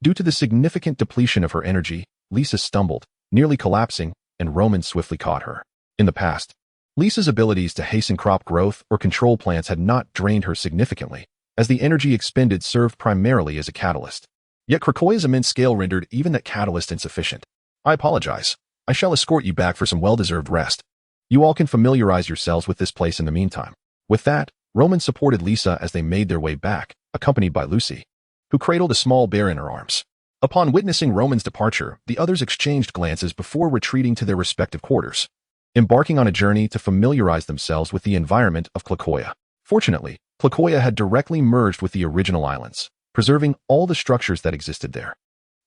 due to the significant depletion of her energy, Lisa stumbled, nearly collapsing, and Roman swiftly caught her. In the past, Lisa's abilities to hasten crop growth or control plants had not drained her significantly, as the energy expended served primarily as a catalyst. Yet Krakoa's immense scale rendered even that catalyst insufficient. "I apologize. I shall escort you back for some well-deserved rest. You all can familiarize yourselves with this place in the meantime." With that, Roman supported Lisa as they made their way back, accompanied by Lucy, who cradled a small bear in her arms. Upon witnessing Roman's departure, the others exchanged glances before retreating to their respective quarters, embarking on a journey to familiarize themselves with the environment of Krakoa. Fortunately, Krakoa had directly merged with the original islands, preserving all the structures that existed there,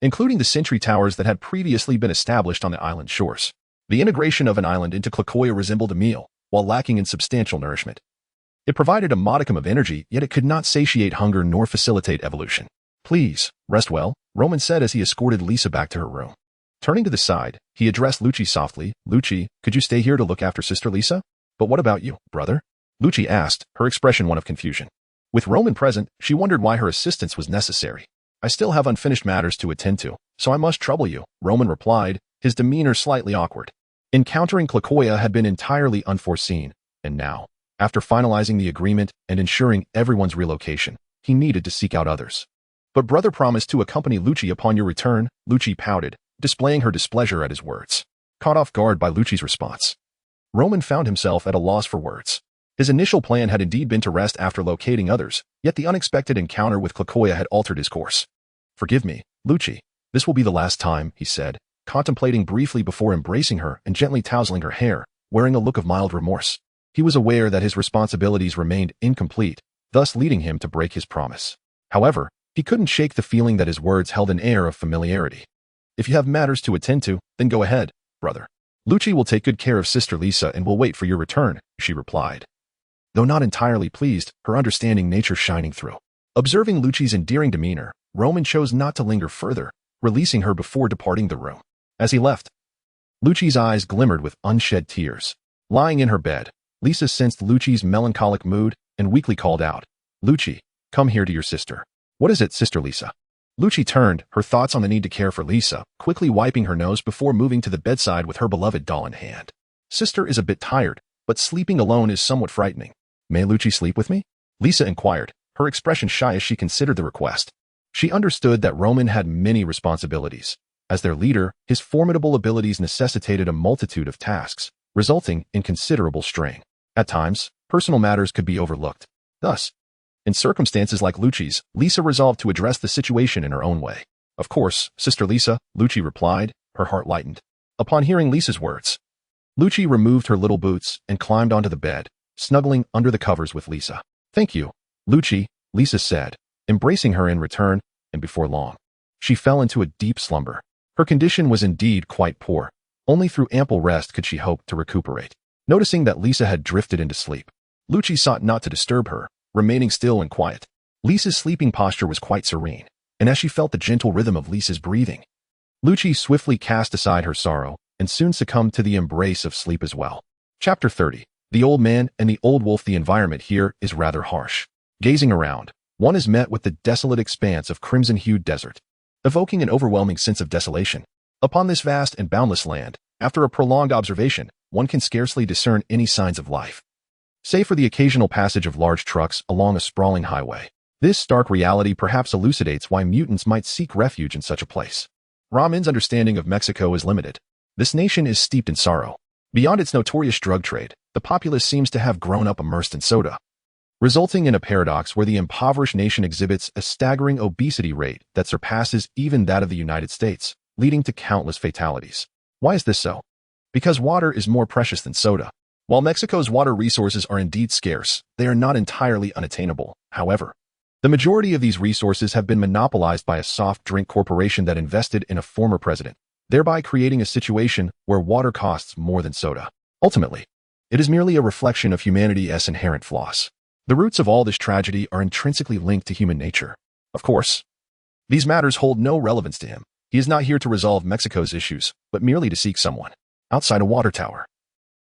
including the sentry towers that had previously been established on the island shores. The integration of an island into Krakoa resembled a meal, while lacking in substantial nourishment. It provided a modicum of energy, yet it could not satiate hunger nor facilitate evolution. "Please, rest well," Roman said as he escorted Lisa back to her room. Turning to the side, he addressed Lucci softly. "Lucci, could you stay here to look after Sister Lisa?" "But what about you, brother?" Lucci asked, her expression one of confusion. With Roman present, she wondered why her assistance was necessary. "I still have unfinished matters to attend to, so I must trouble you," Roman replied, his demeanor slightly awkward. Encountering Krakoa had been entirely unforeseen, and now, after finalizing the agreement and ensuring everyone's relocation, he needed to seek out others. "But brother promised to accompany Lucci upon your return," Lucci pouted, displaying her displeasure at his words. Caught off guard by Lucci's response, Roman found himself at a loss for words. His initial plan had indeed been to rest after locating others, yet the unexpected encounter with Krakoa had altered his course. "Forgive me, Lucci. This will be the last time," he said, contemplating briefly before embracing her and gently tousling her hair, wearing a look of mild remorse. He was aware that his responsibilities remained incomplete, thus leading him to break his promise. However, he couldn't shake the feeling that his words held an air of familiarity. "If you have matters to attend to, then go ahead, brother. Lucci will take good care of Sister Lisa and will wait for your return," she replied, though not entirely pleased, her understanding nature shining through. Observing Lucci's endearing demeanor, Roman chose not to linger further, releasing her before departing the room. As he left, Lucci's eyes glimmered with unshed tears. Lying in her bed, Lisa sensed Lucci's melancholic mood and weakly called out, "Lucci, come here to your sister." "What is it, Sister Lisa?" Lucci turned, her thoughts on the need to care for Lisa, quickly wiping her nose before moving to the bedside with her beloved doll in hand. "Sister is a bit tired, but sleeping alone is somewhat frightening." "May Lucci sleep with me?" Lisa inquired, her expression shy as she considered the request. She understood that Roman had many responsibilities. As their leader, his formidable abilities necessitated a multitude of tasks, resulting in considerable strain. At times, personal matters could be overlooked. Thus, in circumstances like Lucci's, Lisa resolved to address the situation in her own way. "Of course, Sister Lisa," Lucci replied, her heart lightened. Upon hearing Lisa's words, Lucci removed her little boots and climbed onto the bed, snuggling under the covers with Lisa. "Thank you, Lucci," Lisa said, embracing her in return, and before long, she fell into a deep slumber. Her condition was indeed quite poor. Only through ample rest could she hope to recuperate. Noticing that Lisa had drifted into sleep, Lucci sought not to disturb her, remaining still and quiet. Lisa's sleeping posture was quite serene, and as she felt the gentle rhythm of Lisa's breathing, Lucci swiftly cast aside her sorrow and soon succumbed to the embrace of sleep as well. Chapter 30. The Old Man and the Old Wolf. The environment here is rather harsh. Gazing around, one is met with the desolate expanse of crimson-hued desert. evoking an overwhelming sense of desolation. Upon this vast and boundless land, after a prolonged observation, one can scarcely discern any signs of life, save for the occasional passage of large trucks along a sprawling highway. This stark reality perhaps elucidates why mutants might seek refuge in such a place. Ramin's understanding of Mexico is limited. This nation is steeped in sorrow. Beyond its notorious drug trade, the populace seems to have grown up immersed in soda, resulting in a paradox where the impoverished nation exhibits a staggering obesity rate that surpasses even that of the United States, leading to countless fatalities. Why is this so? Because water is more precious than soda. While Mexico's water resources are indeed scarce, they are not entirely unattainable. However, the majority of these resources have been monopolized by a soft drink corporation that invested in a former president, thereby creating a situation where water costs more than soda. Ultimately, it is merely a reflection of humanity's inherent flaws. The roots of all this tragedy are intrinsically linked to human nature. Of course, these matters hold no relevance to him. He is not here to resolve Mexico's issues, but merely to seek someone. Outside a water tower,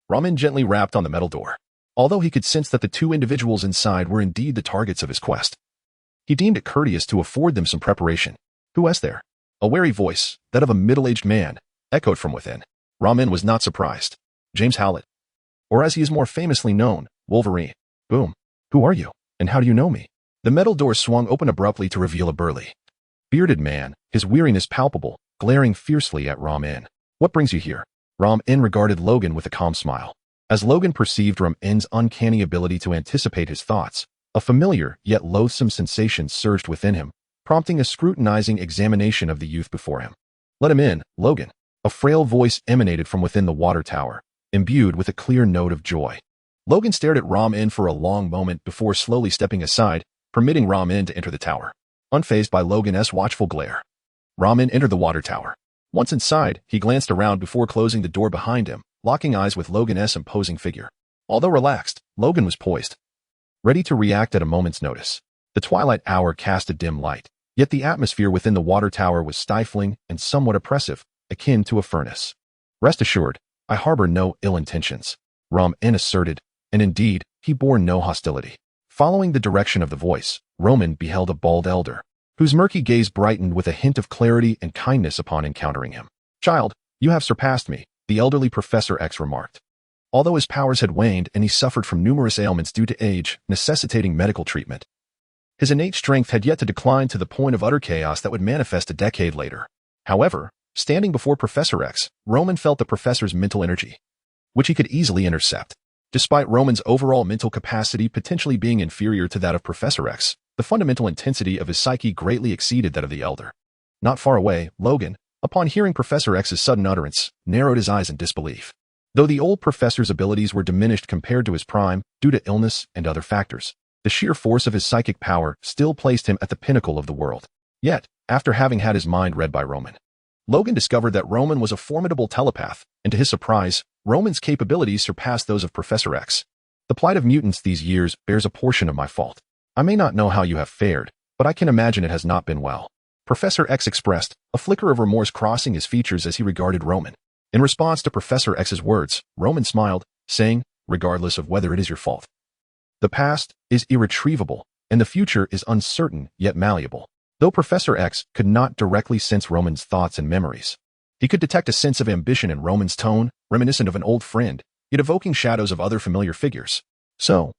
Ramin gently rapped on the metal door. Although he could sense that the two individuals inside were indeed the targets of his quest, he deemed it courteous to afford them some preparation. Who was there? A wary voice, that of a middle-aged man, echoed from within. Ramin was not surprised. James Howlett, or as he is more famously known, Wolverine. Boom. Who are you, and how do you know me? The metal door swung open abruptly to reveal a burly, bearded man, his weariness palpable, glaring fiercely at Ramin. What brings you here? Ramin regarded Logan with a calm smile. As Logan perceived Ramin's uncanny ability to anticipate his thoughts, a familiar yet loathsome sensation surged within him, prompting a scrutinizing examination of the youth before him. Let him in, Logan. A frail voice emanated from within the water tower, imbued with a clear note of joy. Logan stared at Ramin for a long moment before slowly stepping aside, permitting Ramin to enter the tower. Unfazed by Logan's watchful glare, Ramin entered the water tower. Once inside, he glanced around before closing the door behind him, locking eyes with Logan's imposing figure. Although relaxed, Logan was poised, ready to react at a moment's notice. The twilight hour cast a dim light, yet the atmosphere within the water tower was stifling and somewhat oppressive, akin to a furnace. Rest assured, I harbor no ill intentions, Ramin asserted, and indeed, he bore no hostility. Following the direction of the voice, Ramin beheld a bald elder, whose murky gaze brightened with a hint of clarity and kindness upon encountering him. Child, you have surpassed me, the elderly Professor X remarked. Although his powers had waned and he suffered from numerous ailments due to age, necessitating medical treatment, his innate strength had yet to decline to the point of utter chaos that would manifest a decade later. However, standing before Professor X, Ramin felt the professor's mental energy, which he could easily intercept. Despite Ramin's overall mental capacity potentially being inferior to that of Professor X, the fundamental intensity of his psyche greatly exceeded that of the elder. Not far away, Logan, upon hearing Professor X's sudden utterance, narrowed his eyes in disbelief. Though the old professor's abilities were diminished compared to his prime due to illness and other factors, the sheer force of his psychic power still placed him at the pinnacle of the world. Yet, after having had his mind read by Ramin, Logan discovered that Ramin was a formidable telepath, and to his surprise, Ramin's capabilities surpassed those of Professor X. The plight of mutants these years bears a portion of my fault. I may not know how you have fared, but I can imagine it has not been well. Professor X expressed, a flicker of remorse crossing his features as he regarded Ramin. In response to Professor X's words, Ramin smiled, saying, regardless of whether it is your fault, the past is irretrievable, and the future is uncertain yet malleable. Though Professor X could not directly sense Ramin's thoughts and memories, he could detect a sense of ambition in Ramin's tone, reminiscent of an old friend, yet evoking shadows of other familiar figures. So,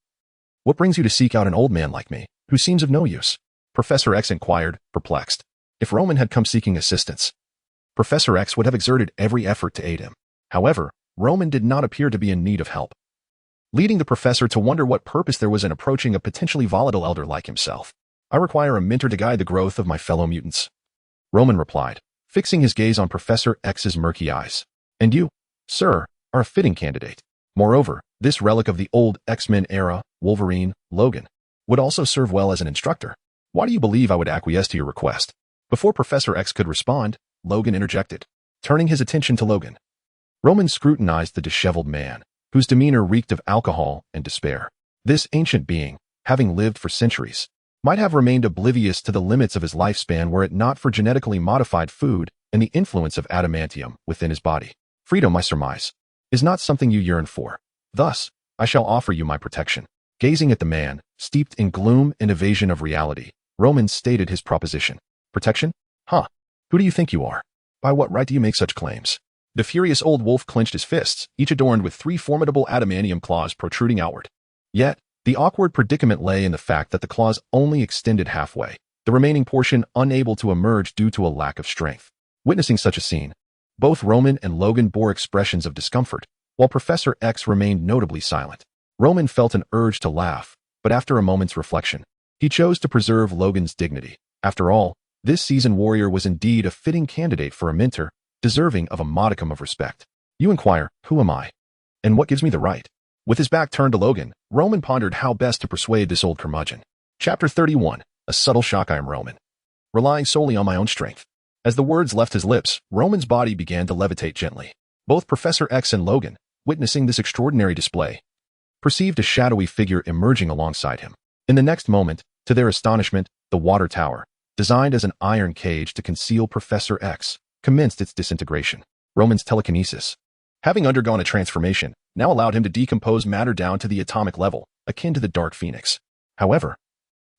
what brings you to seek out an old man like me, who seems of no use? Professor X inquired, perplexed. If Ramin had come seeking assistance, Professor X would have exerted every effort to aid him. However, Ramin did not appear to be in need of help, leading the professor to wonder what purpose there was in approaching a potentially volatile elder like himself. I require a mentor to guide the growth of my fellow mutants, Ramin replied, fixing his gaze on Professor X's murky eyes. And you, sir, are a fitting candidate. Moreover, this relic of the old X-Men era, Wolverine, Logan, would also serve well as an instructor. Why do you believe I would acquiesce to your request? Before Professor X could respond, Logan interjected, turning his attention to Logan. Ramin scrutinized the disheveled man, whose demeanor reeked of alcohol and despair. This ancient being, having lived for centuries, might have remained oblivious to the limits of his lifespan were it not for genetically modified food and the influence of adamantium within his body. Freedom, I surmise, is not something you yearn for. Thus, I shall offer you my protection. Gazing at the man, steeped in gloom and evasion of reality, Ramin stated his proposition. Protection? Huh. Who do you think you are? By what right do you make such claims? The furious old wolf clenched his fists, each adorned with 3 formidable adamantium claws protruding outward. Yet, the awkward predicament lay in the fact that the claws only extended halfway, the remaining portion unable to emerge due to a lack of strength. Witnessing such a scene, both Roman and Logan bore expressions of discomfort, while Professor X remained notably silent. Roman felt an urge to laugh, but after a moment's reflection, he chose to preserve Logan's dignity. After all, this seasoned warrior was indeed a fitting candidate for a mentor, deserving of a modicum of respect. You inquire, who am I? And what gives me the right? With his back turned to Logan, Roman pondered how best to persuade this old curmudgeon. Chapter 31. A subtle shock. I am Roman, relying solely on my own strength. As the words left his lips, Roman's body began to levitate gently. Both Professor X and Logan, witnessing this extraordinary display, perceived a shadowy figure emerging alongside him. In the next moment, to their astonishment, the water tower, designed as an iron cage to conceal Professor X, commenced its disintegration. Roman's telekinesis, having undergone a transformation, now allowed him to decompose matter down to the atomic level, akin to the Dark Phoenix. However,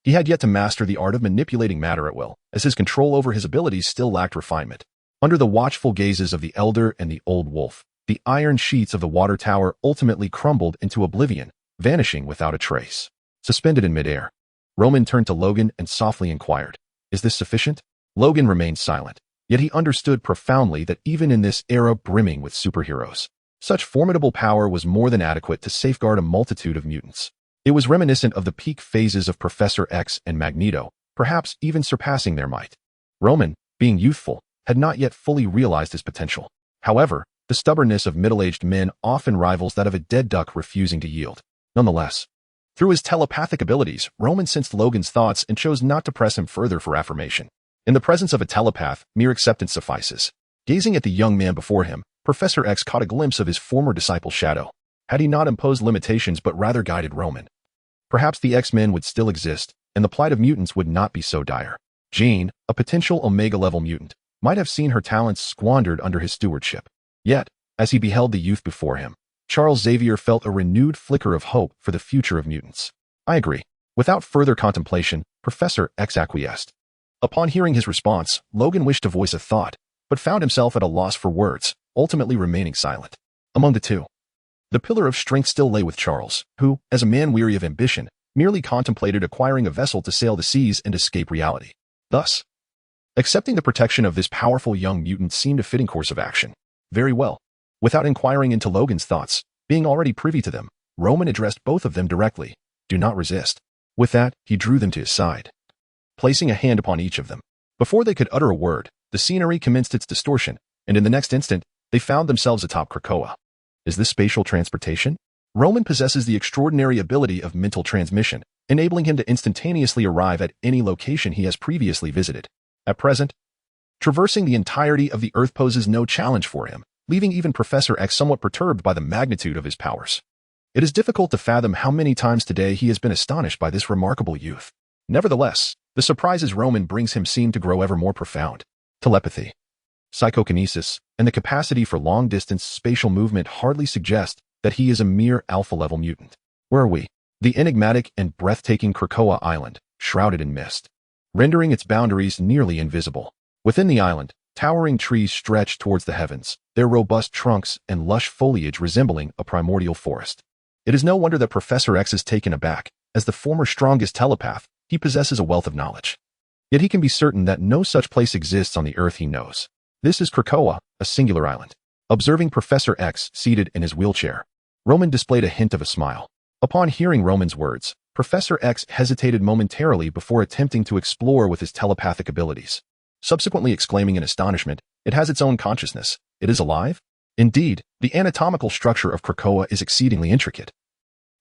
he had yet to master the art of manipulating matter at will, as his control over his abilities still lacked refinement. Under the watchful gazes of the Elder and the Old Wolf, the iron sheets of the water tower ultimately crumbled into oblivion, vanishing without a trace. Suspended in midair, Roman turned to Logan and softly inquired, "Is this sufficient?" Logan remained silent, yet he understood profoundly that even in this era brimming with superheroes, such formidable power was more than adequate to safeguard a multitude of mutants. It was reminiscent of the peak phases of Professor X and Magneto, perhaps even surpassing their might. Roman, being youthful, had not yet fully realized his potential. However, the stubbornness of middle-aged men often rivals that of a dead duck refusing to yield. Nonetheless, through his telepathic abilities, Roman sensed Logan's thoughts and chose not to press him further for affirmation. In the presence of a telepath, mere acceptance suffices. Gazing at the young man before him, Professor X caught a glimpse of his former disciple's shadow. Had he not imposed limitations but rather guided Roman, perhaps the X-Men would still exist, and the plight of mutants would not be so dire. Jean, a potential Omega-level mutant, might have seen her talents squandered under his stewardship. Yet, as he beheld the youth before him, Charles Xavier felt a renewed flicker of hope for the future of mutants. I agree. Without further contemplation, Professor X acquiesced. Upon hearing his response, Logan wished to voice a thought, but found himself at a loss for words, ultimately remaining silent. Among the two, the pillar of strength still lay with Charles, who, as a man weary of ambition, merely contemplated acquiring a vessel to sail the seas and escape reality. Thus, accepting the protection of this powerful young mutant seemed a fitting course of action. Very well. Without inquiring into Logan's thoughts, being already privy to them, Roman addressed both of them directly. Do not resist. With that, he drew them to his side, placing a hand upon each of them. Before they could utter a word, the scenery commenced its distortion, and in the next instant, they found themselves atop Krakoa. Is this spatial transportation? Roman possesses the extraordinary ability of mental transmission, enabling him to instantaneously arrive at any location he has previously visited. At present, traversing the entirety of the Earth poses no challenge for him, leaving even Professor X somewhat perturbed by the magnitude of his powers. It is difficult to fathom how many times today he has been astonished by this remarkable youth. Nevertheless, the surprises Roman brings him seem to grow ever more profound. Telepathy, psychokinesis, and the capacity for long-distance spatial movement hardly suggest that he is a mere alpha-level mutant. Where are we? The enigmatic and breathtaking Krakoa Island, shrouded in mist, rendering its boundaries nearly invisible. Within the island, towering trees stretch towards the heavens, their robust trunks and lush foliage resembling a primordial forest. It is no wonder that Professor X is taken aback. As the former strongest telepath, he possesses a wealth of knowledge. Yet he can be certain that no such place exists on the Earth he knows. This is Krakoa, a singular island. Observing Professor X seated in his wheelchair, Roman displayed a hint of a smile. Upon hearing Roman's words, Professor X hesitated momentarily before attempting to explore with his telepathic abilities, subsequently exclaiming in astonishment, "It has its own consciousness. It is alive?" Indeed, the anatomical structure of Krakoa is exceedingly intricate,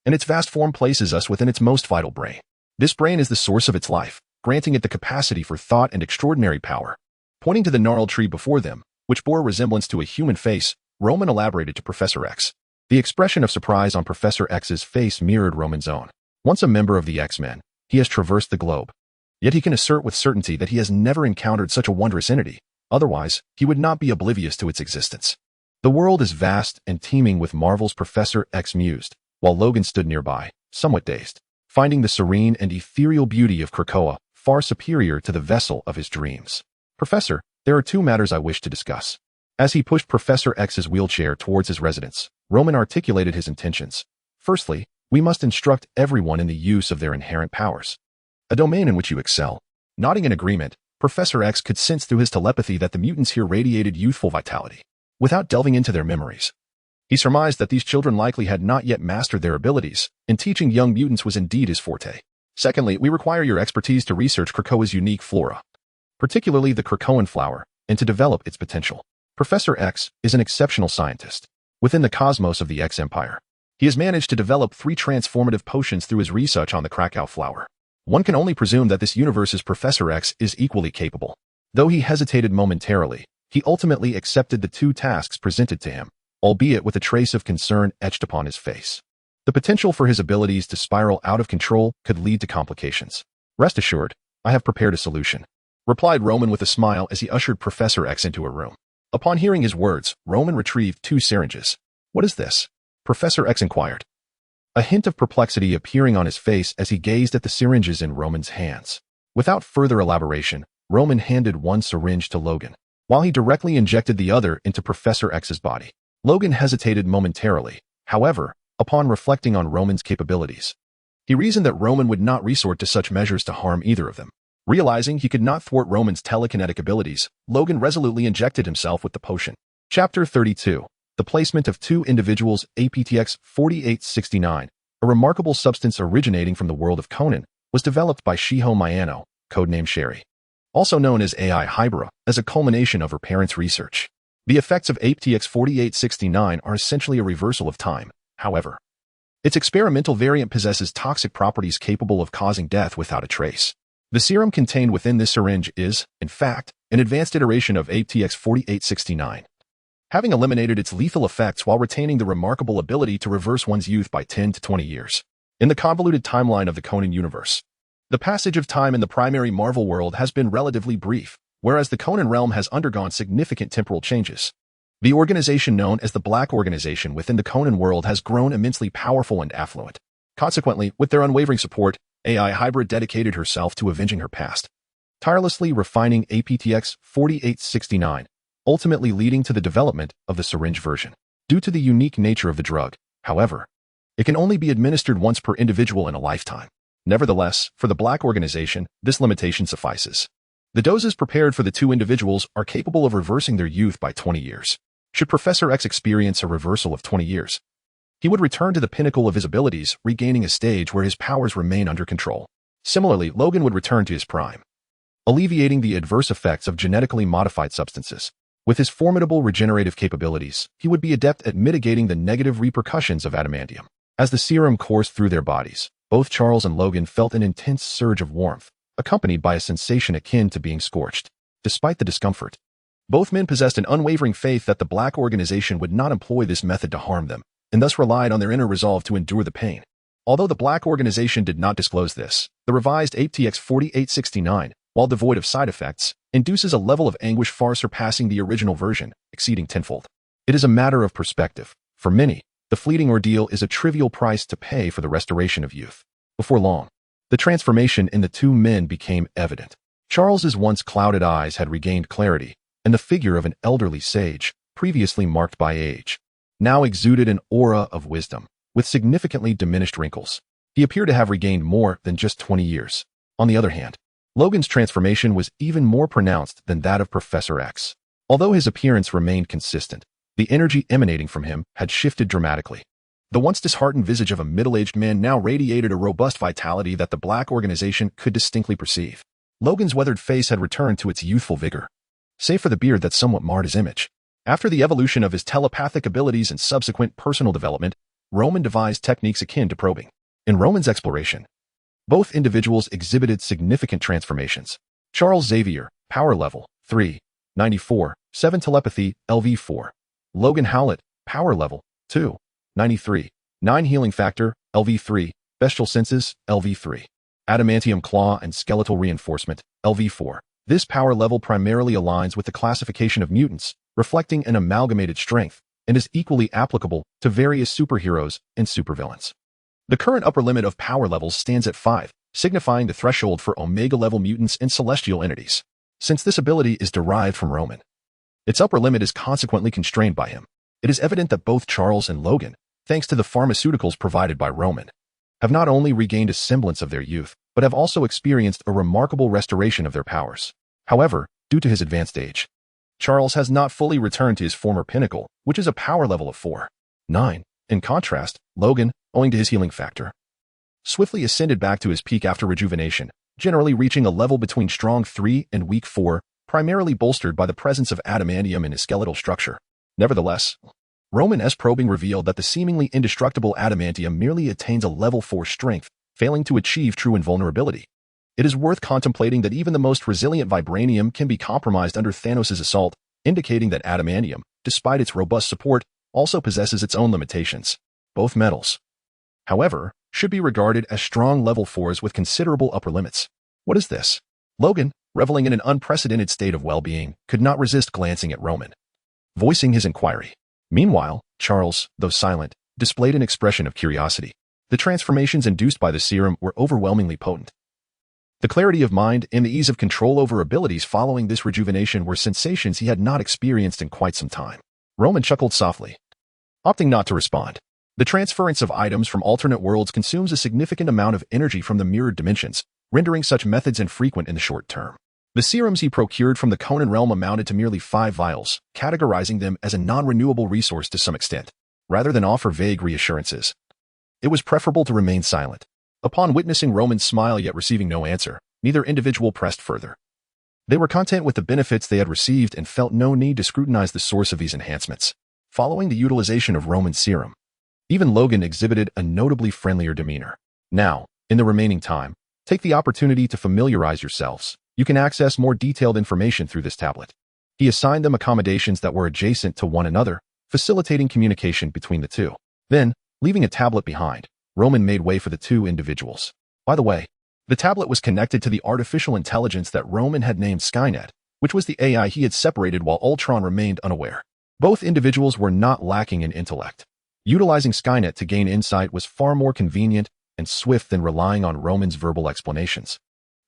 and its vast form places us within its most vital brain. This brain is the source of its life, granting it the capacity for thought and extraordinary power. Pointing to the gnarled tree before them, which bore a resemblance to a human face, Roman elaborated to Professor X. The expression of surprise on Professor X's face mirrored Roman's own. Once a member of the X-Men, he has traversed the globe. Yet he can assert with certainty that he has never encountered such a wondrous entity. Otherwise, he would not be oblivious to its existence. The world is vast and teeming with marvels, Professor X mused, while Logan stood nearby, somewhat dazed, finding the serene and ethereal beauty of Krakoa far superior to the vessel of his dreams. Professor, There are two matters I wish to discuss. As he pushed Professor X's wheelchair towards his residence, Roman articulated his intentions. Firstly, we must instruct everyone in the use of their inherent powers, a domain in which you excel. Nodding in agreement, Professor X could sense through his telepathy that the mutants here radiated youthful vitality. Without delving into their memories, he surmised that these children likely had not yet mastered their abilities, and teaching young mutants was indeed his forte. Secondly, we require your expertise to research Krakoa's unique flora, particularly the Krakoan flower, and to develop its potential. Professor X is an exceptional scientist. Within the cosmos of the X Empire, he has managed to develop 3 transformative potions through his research on the Krakow flower. One can only presume that this universe's Professor X is equally capable. Though he hesitated momentarily, he ultimately accepted the 2 tasks presented to him, albeit with a trace of concern etched upon his face. The potential for his abilities to spiral out of control could lead to complications. Rest assured, I have prepared a solution, replied Roman with a smile as he ushered Professor X into a room. Upon hearing his words, Roman retrieved 2 syringes. What is this? Professor X inquired, a hint of perplexity appearing on his face as he gazed at the syringes in Roman's hands. Without further elaboration, Roman handed one syringe to Logan, while he directly injected the other into Professor X's body. Logan hesitated momentarily. However, upon reflecting on Roman's capabilities, he reasoned that Roman would not resort to such measures to harm either of them. Realizing he could not thwart Roman's telekinetic abilities, Logan resolutely injected himself with the potion. Chapter 32. The placement of 2 individuals. APTX 4869, a remarkable substance originating from the world of Conan, was developed by Shiho Miyano, codenamed Sherry, also known as AI Hybra, as a culmination of her parents' research. The effects of APTX 4869 are essentially a reversal of time. However, its experimental variant possesses toxic properties capable of causing death without a trace. The serum contained within this syringe is, in fact, an advanced iteration of APTX 4869, having eliminated its lethal effects while retaining the remarkable ability to reverse one's youth by 10 to 20 years. In the convoluted timeline of the Conan universe, the passage of time in the primary Marvel world has been relatively brief, whereas the Conan realm has undergone significant temporal changes. The organization known as the Black Organization within the Conan world has grown immensely powerful and affluent. Consequently, with their unwavering support, AI Hybrid dedicated herself to avenging her past, tirelessly refining APTX 4869, ultimately leading to the development of the syringe version. Due to the unique nature of the drug, however, it can only be administered once per individual in a lifetime. Nevertheless, for the Black Organization, this limitation suffices. The doses prepared for the 2 individuals are capable of reversing their youth by 20 years. Should Professor X experience a reversal of 20 years, he would return to the pinnacle of his abilities, regaining a stage where his powers remain under control. Similarly, Logan would return to his prime, alleviating the adverse effects of genetically modified substances. With his formidable regenerative capabilities, he would be adept at mitigating the negative repercussions of adamantium. As the serum coursed through their bodies, both Charles and Logan felt an intense surge of warmth, accompanied by a sensation akin to being scorched. Despite the discomfort, both men possessed an unwavering faith that the Black Organization would not employ this method to harm them, and thus relied on their inner resolve to endure the pain. Although the Black Organization did not disclose this, the revised APTX 4869, while devoid of side effects, induces a level of anguish far surpassing the original version, exceeding tenfold. It is a matter of perspective. For many, the fleeting ordeal is a trivial price to pay for the restoration of youth. Before long, the transformation in the 2 men became evident. Charles's once clouded eyes had regained clarity, and the figure of an elderly sage, previously marked by age, now exuded an aura of wisdom, with significantly diminished wrinkles. He appeared to have regained more than just 20 years. On the other hand, Logan's transformation was even more pronounced than that of Professor X. Although his appearance remained consistent, the energy emanating from him had shifted dramatically. The once disheartened visage of a middle-aged man now radiated a robust vitality that the Black Organization could distinctly perceive. Logan's weathered face had returned to its youthful vigor, save for the beard that somewhat marred his image. After the evolution of his telepathic abilities and subsequent personal development, Roman devised techniques akin to probing. In Roman's exploration, both individuals exhibited significant transformations. Charles Xavier, power level, 3, 94, 7 telepathy, LV4. Logan Howlett, power level, 2, 93, 9 healing factor, LV3, bestial senses, LV3. Adamantium claw and skeletal reinforcement, LV4. This power level primarily aligns with the classification of mutants, reflecting an amalgamated strength, and is equally applicable to various superheroes and supervillains. The current upper limit of power levels stands at 5, signifying the threshold for Omega-level mutants and celestial entities. since this ability is derived from Roman. Its upper limit is consequently constrained by him. It is evident that both Charles and Logan, thanks to the pharmaceuticals provided by Roman, have not only regained a semblance of their youth, but have also experienced a remarkable restoration of their powers. However, due to his advanced age, Charles has not fully returned to his former pinnacle, which is a power level of 4.9. In contrast, Logan, owing to his healing factor, swiftly ascended back to his peak after rejuvenation, generally reaching a level between strong 3 and weak 4, primarily bolstered by the presence of adamantium in his skeletal structure. Nevertheless, Roman's probing revealed that the seemingly indestructible adamantium merely attains a level 4 strength, failing to achieve true invulnerability. It is worth contemplating that even the most resilient vibranium can be compromised under Thanos' assault, indicating that adamantium, despite its robust support, also possesses its own limitations. Both metals, however, should be regarded as strong level 4s with considerable upper limits. What is this? Logan, reveling in an unprecedented state of well-being, could not resist glancing at Roman, voicing his inquiry. Meanwhile, Charles, though silent, displayed an expression of curiosity. The transformations induced by the serum were overwhelmingly potent. The clarity of mind and the ease of control over abilities following this rejuvenation were sensations he had not experienced in quite some time. Roman chuckled softly, opting not to respond. The transference of items from alternate worlds consumes a significant amount of energy from the mirrored dimensions, rendering such methods infrequent in the short term. The serums he procured from the Conan realm amounted to merely 5 vials, categorizing them as a non-renewable resource to some extent. Rather than offer vague reassurances, it was preferable to remain silent. Upon witnessing Roman's smile yet receiving no answer, neither individual pressed further. They were content with the benefits they had received and felt no need to scrutinize the source of these enhancements. Following the utilization of Roman's serum, even Logan exhibited a notably friendlier demeanor. Now, in the remaining time, take the opportunity to familiarize yourselves. You can access more detailed information through this tablet. He assigned them accommodations that were adjacent to one another, facilitating communication between the two. Then, leaving a tablet behind, Roman made way for the two individuals. By the way, the tablet was connected to the artificial intelligence that Roman had named Skynet, which was the AI he had separated while Ultron remained unaware. Both individuals were not lacking in intellect. Utilizing Skynet to gain insight was far more convenient and swift than relying on Roman's verbal explanations.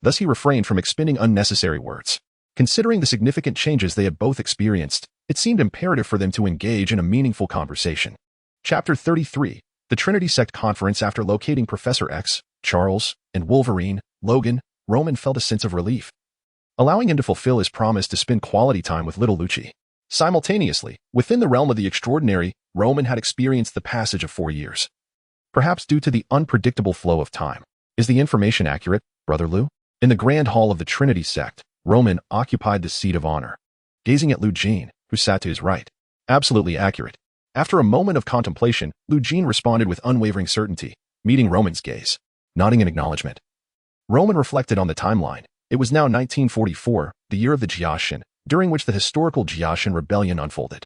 Thus he refrained from expending unnecessary words. Considering the significant changes they had both experienced, it seemed imperative for them to engage in a meaningful conversation. Chapter 33, The Trinity Sect Conference. After locating Professor X, Charles, and Wolverine, Logan, Roman felt a sense of relief, allowing him to fulfill his promise to spend quality time with little Lucci. Simultaneously, within the realm of the extraordinary, Roman had experienced the passage of 4 years. Perhaps due to the unpredictable flow of time. Is the information accurate, Brother Lou? In the Grand Hall of the Trinity Sect, Roman occupied the seat of honor, gazing at Lou Jean, who sat to his right. Absolutely accurate. After a moment of contemplation, Lou Jean responded with unwavering certainty, meeting Roman's gaze, nodding in acknowledgement. Roman reflected on the timeline. It was now 1944, the year of the Jiashin, during which the historical Jiashin rebellion unfolded.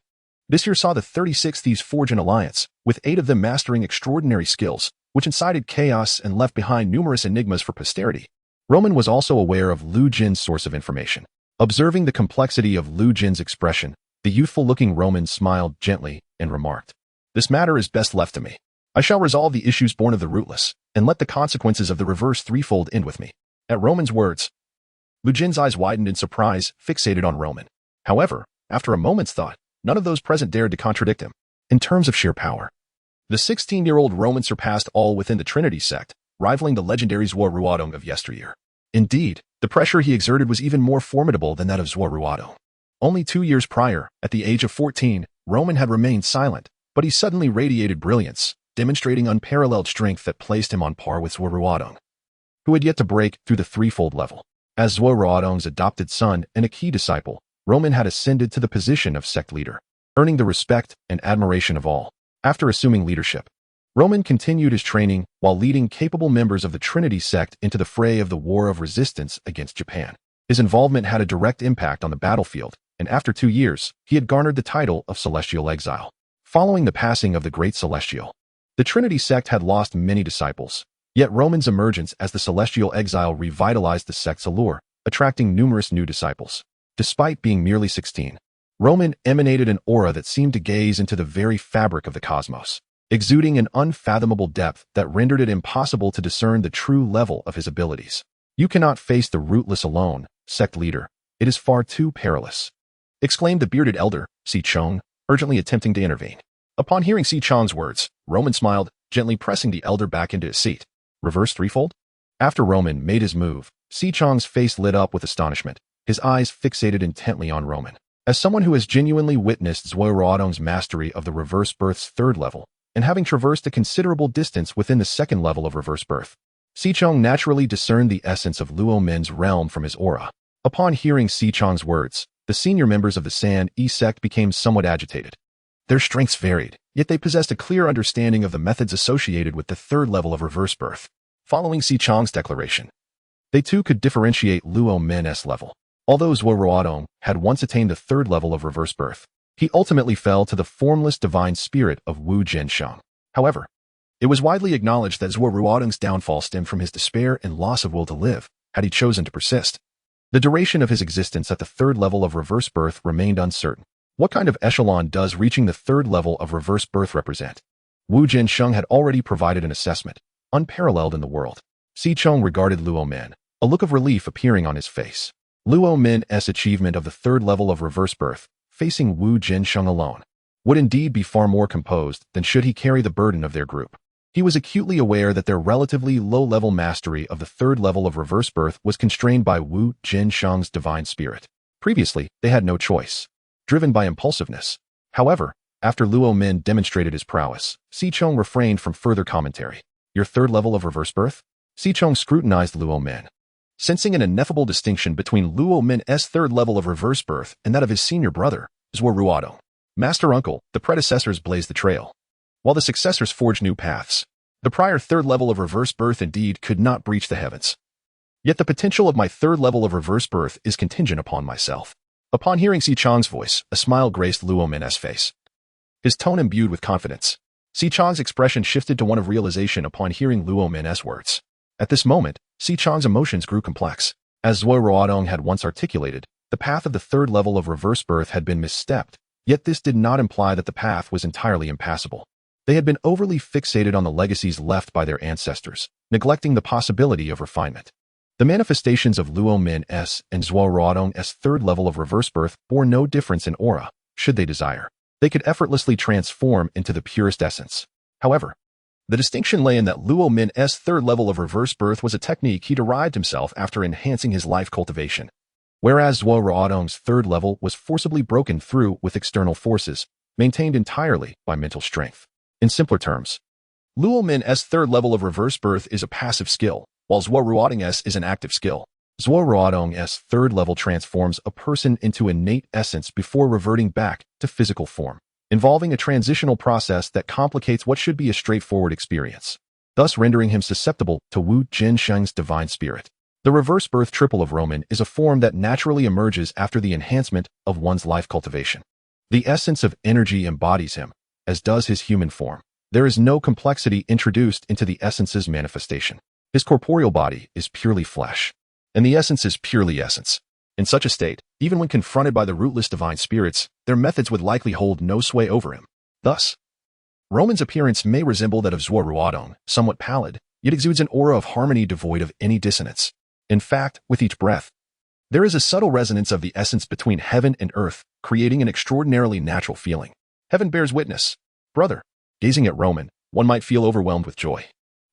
This year saw the 36 Thieves forge an alliance, with 8 of them mastering extraordinary skills, which incited chaos and left behind numerous enigmas for posterity. Roman was also aware of Lou Jin's source of information. Observing the complexity of Lou Jin's expression, the youthful-looking Roman smiled gently and remarked, "This matter is best left to me. I shall resolve the issues born of the rootless, and let the consequences of the reverse threefold end with me." At Roman's words, Lou Jin's eyes widened in surprise, fixated on Roman. However, after a moment's thought, none of those present dared to contradict him. In terms of sheer power, the 16-year-old Roman surpassed all within the Trinity Sect, rivaling the legendary Zuo of yesteryear. Indeed, the pressure he exerted was even more formidable than that of Zuo. Only 2 years prior, at the age of 14, Roman had remained silent, but he suddenly radiated brilliance, demonstrating unparalleled strength that placed him on par with Zuo, who had yet to break through the threefold level. As Zuo adopted son and a key disciple, Roman had ascended to the position of sect leader, earning the respect and admiration of all. After assuming leadership, Roman continued his training while leading capable members of the Trinity Sect into the fray of the War of Resistance against Japan. His involvement had a direct impact on the battlefield, and after 2 years, he had garnered the title of Celestial Exile. Following the passing of the Great Celestial, the Trinity Sect had lost many disciples, yet Roman's emergence as the Celestial Exile revitalized the sect's allure, attracting numerous new disciples. Despite being merely 16, Roman emanated an aura that seemed to gaze into the very fabric of the cosmos, exuding an unfathomable depth that rendered it impossible to discern the true level of his abilities. "You cannot face the rootless alone, sect leader," It is far too perilous," exclaimed the bearded elder, Si Chong, urgently attempting to intervene. Upon hearing Si Chong's words, Roman smiled, gently pressing the elder back into his seat. Reverse threefold? After Roman made his move, Si Chong's face lit up with astonishment, his eyes fixated intently on Roman. As someone who has genuinely witnessed Zhuo Ruodong's mastery of the reverse birth's third level, and having traversed a considerable distance within the second level of reverse birth, Si Chong naturally discerned the essence of Luo Min's realm from his aura. Upon hearing Si Chong's words, the senior members of the San Yi sect became somewhat agitated. Their strengths varied, yet they possessed a clear understanding of the methods associated with the third level of reverse birth. Following Si Chong's declaration, they too could differentiate Luo Min's level. Although Zhuo Ruodong had once attained the third level of reverse birth, he ultimately fell to the formless divine spirit of Wu Jiansheng. However, it was widely acknowledged that Zhuo Ruodong's downfall stemmed from his despair and loss of will to live, had he chosen to persist. The duration of his existence at the third level of reverse birth remained uncertain. What kind of echelon does reaching the third level of reverse birth represent? Wu Jiansheng had already provided an assessment, unparalleled in the world. Si Chong regarded Luo Min, a look of relief appearing on his face. Luo Min's achievement of the third level of reverse birth, facing Wu Jiansheng alone, would indeed be far more composed than should he carry the burden of their group. He was acutely aware that their relatively low-level mastery of the third level of reverse birth was constrained by Wu Jiansheng's divine spirit. Previously, they had no choice, driven by impulsiveness. However, after Luo Min demonstrated his prowess, Si Chong refrained from further commentary. Your third level of reverse birth? Si Chong scrutinized Luo Min, sensing an ineffable distinction between Luo Min's third level of reverse birth and that of his senior brother, Zhuo Ruodong. Master uncle, the predecessors blazed the trail, while the successors forged new paths. The prior third level of reverse birth indeed could not breach the heavens. Yet the potential of my third level of reverse birth is contingent upon myself. Upon hearing Si Chong's voice, a smile graced Luo Min's face, his tone imbued with confidence. Si Chong's expression shifted to one of realization upon hearing Luo Min's words. At this moment, Si Chong's emotions grew complex. As Zhuo Ruodong had once articulated, the path of the third level of reverse birth had been misstepped, yet this did not imply that the path was entirely impassable. They had been overly fixated on the legacies left by their ancestors, neglecting the possibility of refinement. The manifestations of Luo Min's and Zhuo Ruodong's third level of reverse birth bore no difference in aura. Should they desire, they could effortlessly transform into the purest essence. However, the distinction lay in that Luo Min's third level of reverse birth was a technique he derived himself after enhancing his life cultivation, whereas Zhuo Ruodong's third level was forcibly broken through with external forces, maintained entirely by mental strength. In simpler terms, Luo Min's third level of reverse birth is a passive skill, while Zhuo Ruodong's is an active skill. Zhuo Ruodong's third level transforms a person into innate essence before reverting back to physical form, involving a transitional process that complicates what should be a straightforward experience, thus rendering him susceptible to Wu Jiansheng's divine spirit. The reverse birth triple of Roman is a form that naturally emerges after the enhancement of one's life cultivation. The essence of energy embodies him, as does his human form. There is no complexity introduced into the essence's manifestation. His corporeal body is purely flesh, and the essence is purely essence. In such a state, even when confronted by the rootless divine spirits, their methods would likely hold no sway over him. Thus, Roman's appearance may resemble that of Zhuo Ruodong, somewhat pallid, yet exudes an aura of harmony devoid of any dissonance. In fact, with each breath, there is a subtle resonance of the essence between heaven and earth, creating an extraordinarily natural feeling. Heaven bears witness. Brother, gazing at Roman, one might feel overwhelmed with joy,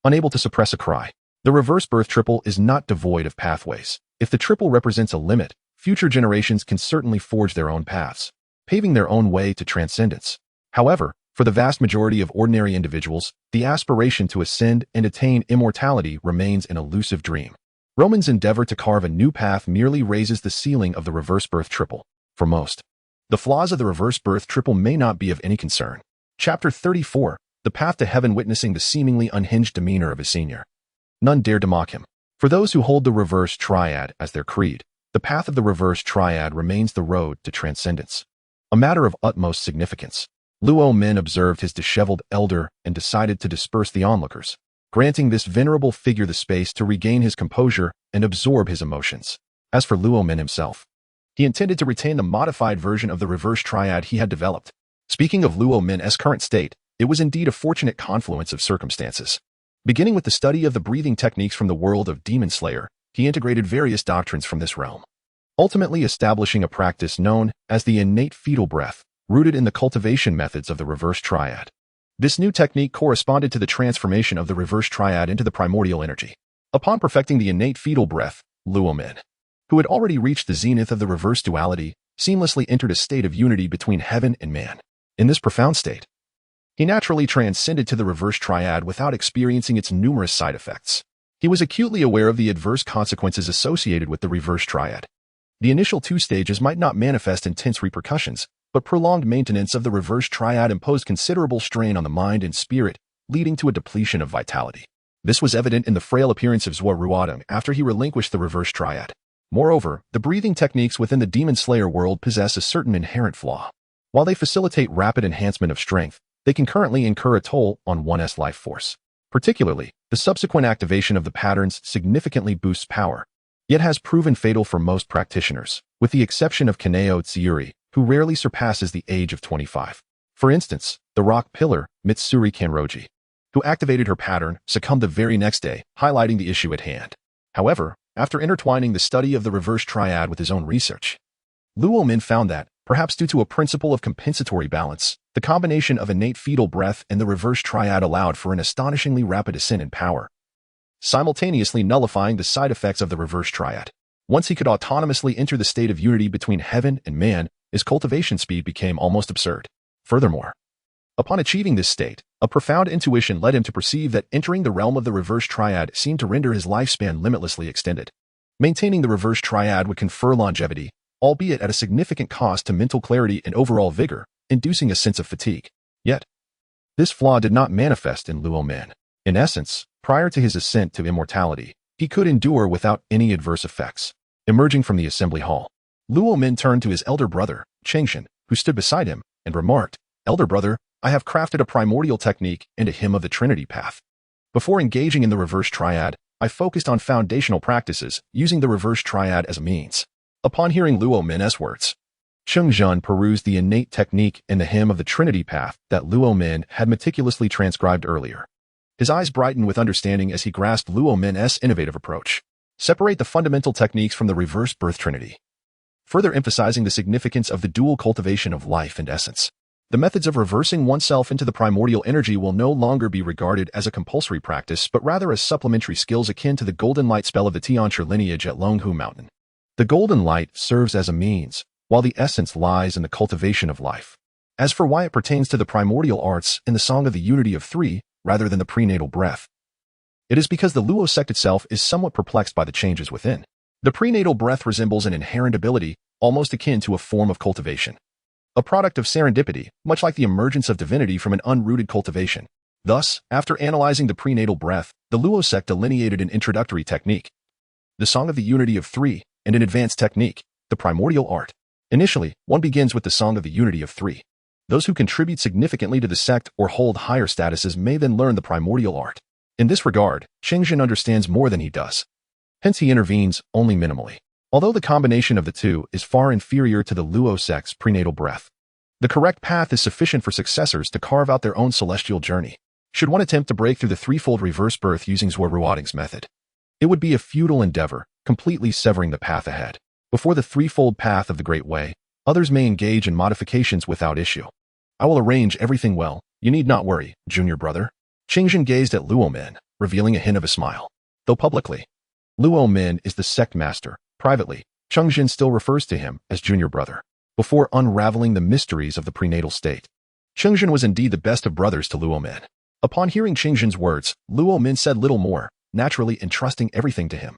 unable to suppress a cry. The reverse birth triple is not devoid of pathways. If the triple represents a limit, future generations can certainly forge their own paths, paving their own way to transcendence. However, for the vast majority of ordinary individuals, the aspiration to ascend and attain immortality remains an elusive dream. Roman's endeavor to carve a new path merely raises the ceiling of the reverse birth triple. For most, the flaws of the reverse birth triple may not be of any concern. Chapter 34, The Path to Heaven. Witnessing the seemingly unhinged demeanor of his senior, none dared to mock him. For those who hold the reverse triad as their creed, the path of the reverse triad remains the road to transcendence, a matter of utmost significance. Luo Min observed his disheveled elder and decided to disperse the onlookers, granting this venerable figure the space to regain his composure and absorb his emotions. As for Luo Min himself, he intended to retain the modified version of the reverse triad he had developed. Speaking of Luo Min's current state, it was indeed a fortunate confluence of circumstances. Beginning with the study of the breathing techniques from the world of Demon Slayer, he integrated various doctrines from this realm. ultimately establishing a practice known as the innate fetal breath, rooted in the cultivation methods of the reverse triad. This new technique corresponded to the transformation of the reverse triad into the primordial energy. Upon perfecting the innate fetal breath, Luo Min, who had already reached the zenith of the reverse duality, seamlessly entered a state of unity between heaven and man. In this profound state, he naturally transcended to the reverse triad without experiencing its numerous side effects. He was acutely aware of the adverse consequences associated with the reverse triad. The initial 2 stages might not manifest intense repercussions, but prolonged maintenance of the reverse triad imposed considerable strain on the mind and spirit, leading to a depletion of vitality. This was evident in the frail appearance of Zhuo Ruodong after he relinquished the reverse triad. Moreover, the breathing techniques within the Demon Slayer world possess a certain inherent flaw. While they facilitate rapid enhancement of strength, they can currently incur a toll on one's life force. Particularly, the subsequent activation of the patterns significantly boosts power, yet has proven fatal for most practitioners, with the exception of Kaneo Tsuyuri, who rarely surpasses the age of 25. For instance, the rock pillar, Mitsuri Kanroji, who activated her pattern, succumbed the very next day, highlighting the issue at hand. However, after intertwining the study of the reverse triad with his own research, Luo Min found that, perhaps due to a principle of compensatory balance, the combination of innate fetal breath and the reverse triad allowed for an astonishingly rapid ascent in power, simultaneously nullifying the side effects of the reverse triad. Once he could autonomously enter the state of unity between heaven and man, his cultivation speed became almost absurd. Furthermore, upon achieving this state, a profound intuition led him to perceive that entering the realm of the reverse triad seemed to render his lifespan limitlessly extended. Maintaining the reverse triad would confer longevity, albeit at a significant cost to mental clarity and overall vigor, inducing a sense of fatigue. Yet, this flaw did not manifest in Luo Min. In essence, prior to his ascent to immortality, he could endure without any adverse effects. Emerging from the assembly hall, Luo Min turned to his elder brother, Chengshin, who stood beside him, and remarked, "Elder brother, I have crafted a primordial technique and a hymn of the Trinity path. Before engaging in the reverse triad, I focused on foundational practices, using the reverse triad as a means." Upon hearing Luo Min's words, Chengzhen perused the innate technique and the hymn of the Trinity path that Luo Min had meticulously transcribed earlier. His eyes brightened with understanding as he grasped Luo Min's innovative approach. Separate the fundamental techniques from the reverse birth trinity, further emphasizing the significance of the dual cultivation of life and essence. The methods of reversing oneself into the primordial energy will no longer be regarded as a compulsory practice, but rather as supplementary skills akin to the golden light spell of the Tianchi lineage at Longhu Mountain. The golden light serves as a means, while the essence lies in the cultivation of life. As for why it pertains to the primordial arts in the Song of the Unity of Three, rather than the prenatal breath, it is because the Luo sect itself is somewhat perplexed by the changes within. The prenatal breath resembles an inherent ability, almost akin to a form of cultivation. A product of serendipity, much like the emergence of divinity from an unrooted cultivation. Thus, after analyzing the prenatal breath, the Luo sect delineated an introductory technique, the Song of the Unity of Three, and an advanced technique, the primordial art. Initially, one begins with the Song of the Unity of Three. Those who contribute significantly to the sect or hold higher statuses may then learn the primordial art. In this regard, Chengzhen understands more than he does. Hence he intervenes only minimally. Although the combination of the two is far inferior to the Luo sect's prenatal breath, the correct path is sufficient for successors to carve out their own celestial journey. Should one attempt to break through the threefold reverse birth using Zhuo Ruodong's method, it would be a futile endeavor, completely severing the path ahead. Before the threefold path of the Great Way, others may engage in modifications without issue. I will arrange everything well, you need not worry, junior brother. Chengzhen gazed at Luo Min, revealing a hint of a smile. Though publicly, Luo Min is the sect master, privately, Chengzhen still refers to him as junior brother. Before unraveling the mysteries of the prenatal state, Chengzhen was indeed the best of brothers to Luo Min. Upon hearing Chengzhen's words, Luo Min said little more, naturally entrusting everything to him.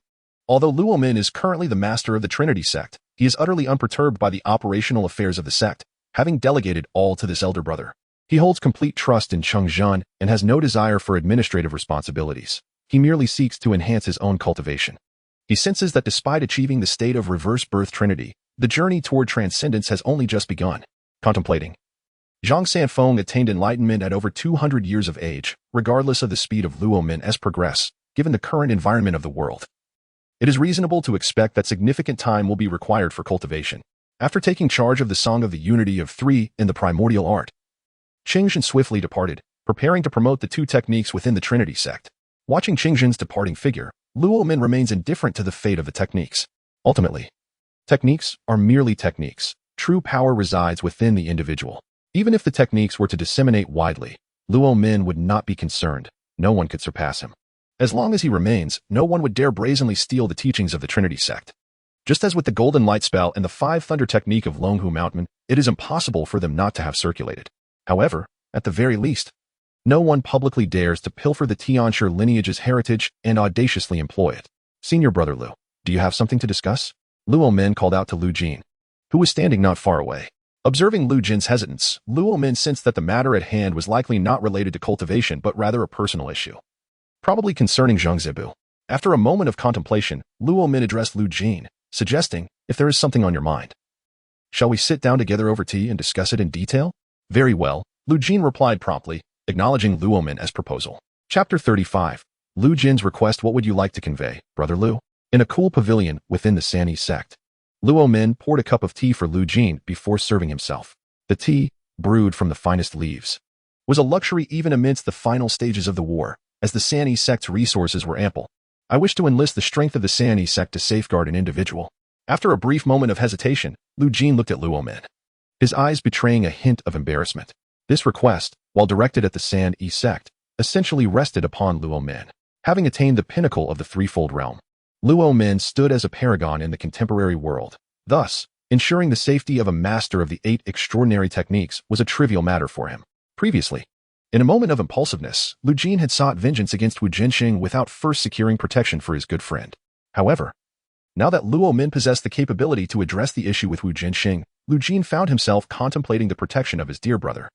Although Luo Min is currently the master of the Trinity sect, he is utterly unperturbed by the operational affairs of the sect, having delegated all to this elder brother. He holds complete trust in Chengzhen and has no desire for administrative responsibilities. He merely seeks to enhance his own cultivation. He senses that despite achieving the state of reverse birth trinity, the journey toward transcendence has only just begun. Contemplating, Zhang Sanfeng attained enlightenment at over 200 years of age, regardless of the speed of Luo Min's progress, given the current environment of the world. It is reasonable to expect that significant time will be required for cultivation. After taking charge of the Song of the Unity of Three in the primordial art, Chengzhen swiftly departed, preparing to promote the two techniques within the Trinity sect. Watching Chengzhen's departing figure, Luo Min remains indifferent to the fate of the techniques. Ultimately, Techniques are merely techniques. True power resides within the individual. Even if the techniques were to disseminate widely, Luo Min would not be concerned. No one could surpass him. As long as he remains, no one would dare brazenly steal the teachings of the Trinity sect. Just as with the Golden Light Spell and the Five Thunder technique of Longhu Mountain, it is impossible for them not to have circulated. However, at the very least, no one publicly dares to pilfer the Tianshi lineage's heritage and audaciously employ it. Senior brother Lu, do you have something to discuss? Luo Min called out to Lu Jin, who was standing not far away. Observing Lu Jin's hesitance, Luo Min sensed that the matter at hand was likely not related to cultivation but rather a personal issue. Probably concerning Zhang Zibu. After a moment of contemplation, Luo Min addressed Lu Jin, suggesting, if there is something on your mind, shall we sit down together over tea and discuss it in detail? Very well, Lu Jin replied promptly, acknowledging Luo Min as proposal. Chapter 35. Lu Jin's request. What would you like to convey, Brother Lu? In a cool pavilion within the Sanyi sect, Luo Min poured a cup of tea for Lu Jin before serving himself. The tea, brewed from the finest leaves, was a luxury even amidst the final stages of the war, as the Sanyi sect's resources were ample. I wish to enlist the strength of the Sanyi sect to safeguard an individual. After a brief moment of hesitation, Lu Jin looked at Luo Min, his eyes betraying a hint of embarrassment. This request, while directed at the Sanyi sect, essentially rested upon Luo Min. Having attained the pinnacle of the threefold realm, Luo Min stood as a paragon in the contemporary world. Thus, ensuring the safety of a master of the 8 extraordinary techniques was a trivial matter for him. Previously, in a moment of impulsiveness, Lu Jin had sought vengeance against Wu Jinxing without first securing protection for his good friend. However, now that Luo Min possessed the capability to address the issue with Wu Jinxing, Lu Jin found himself contemplating the protection of his dear brother.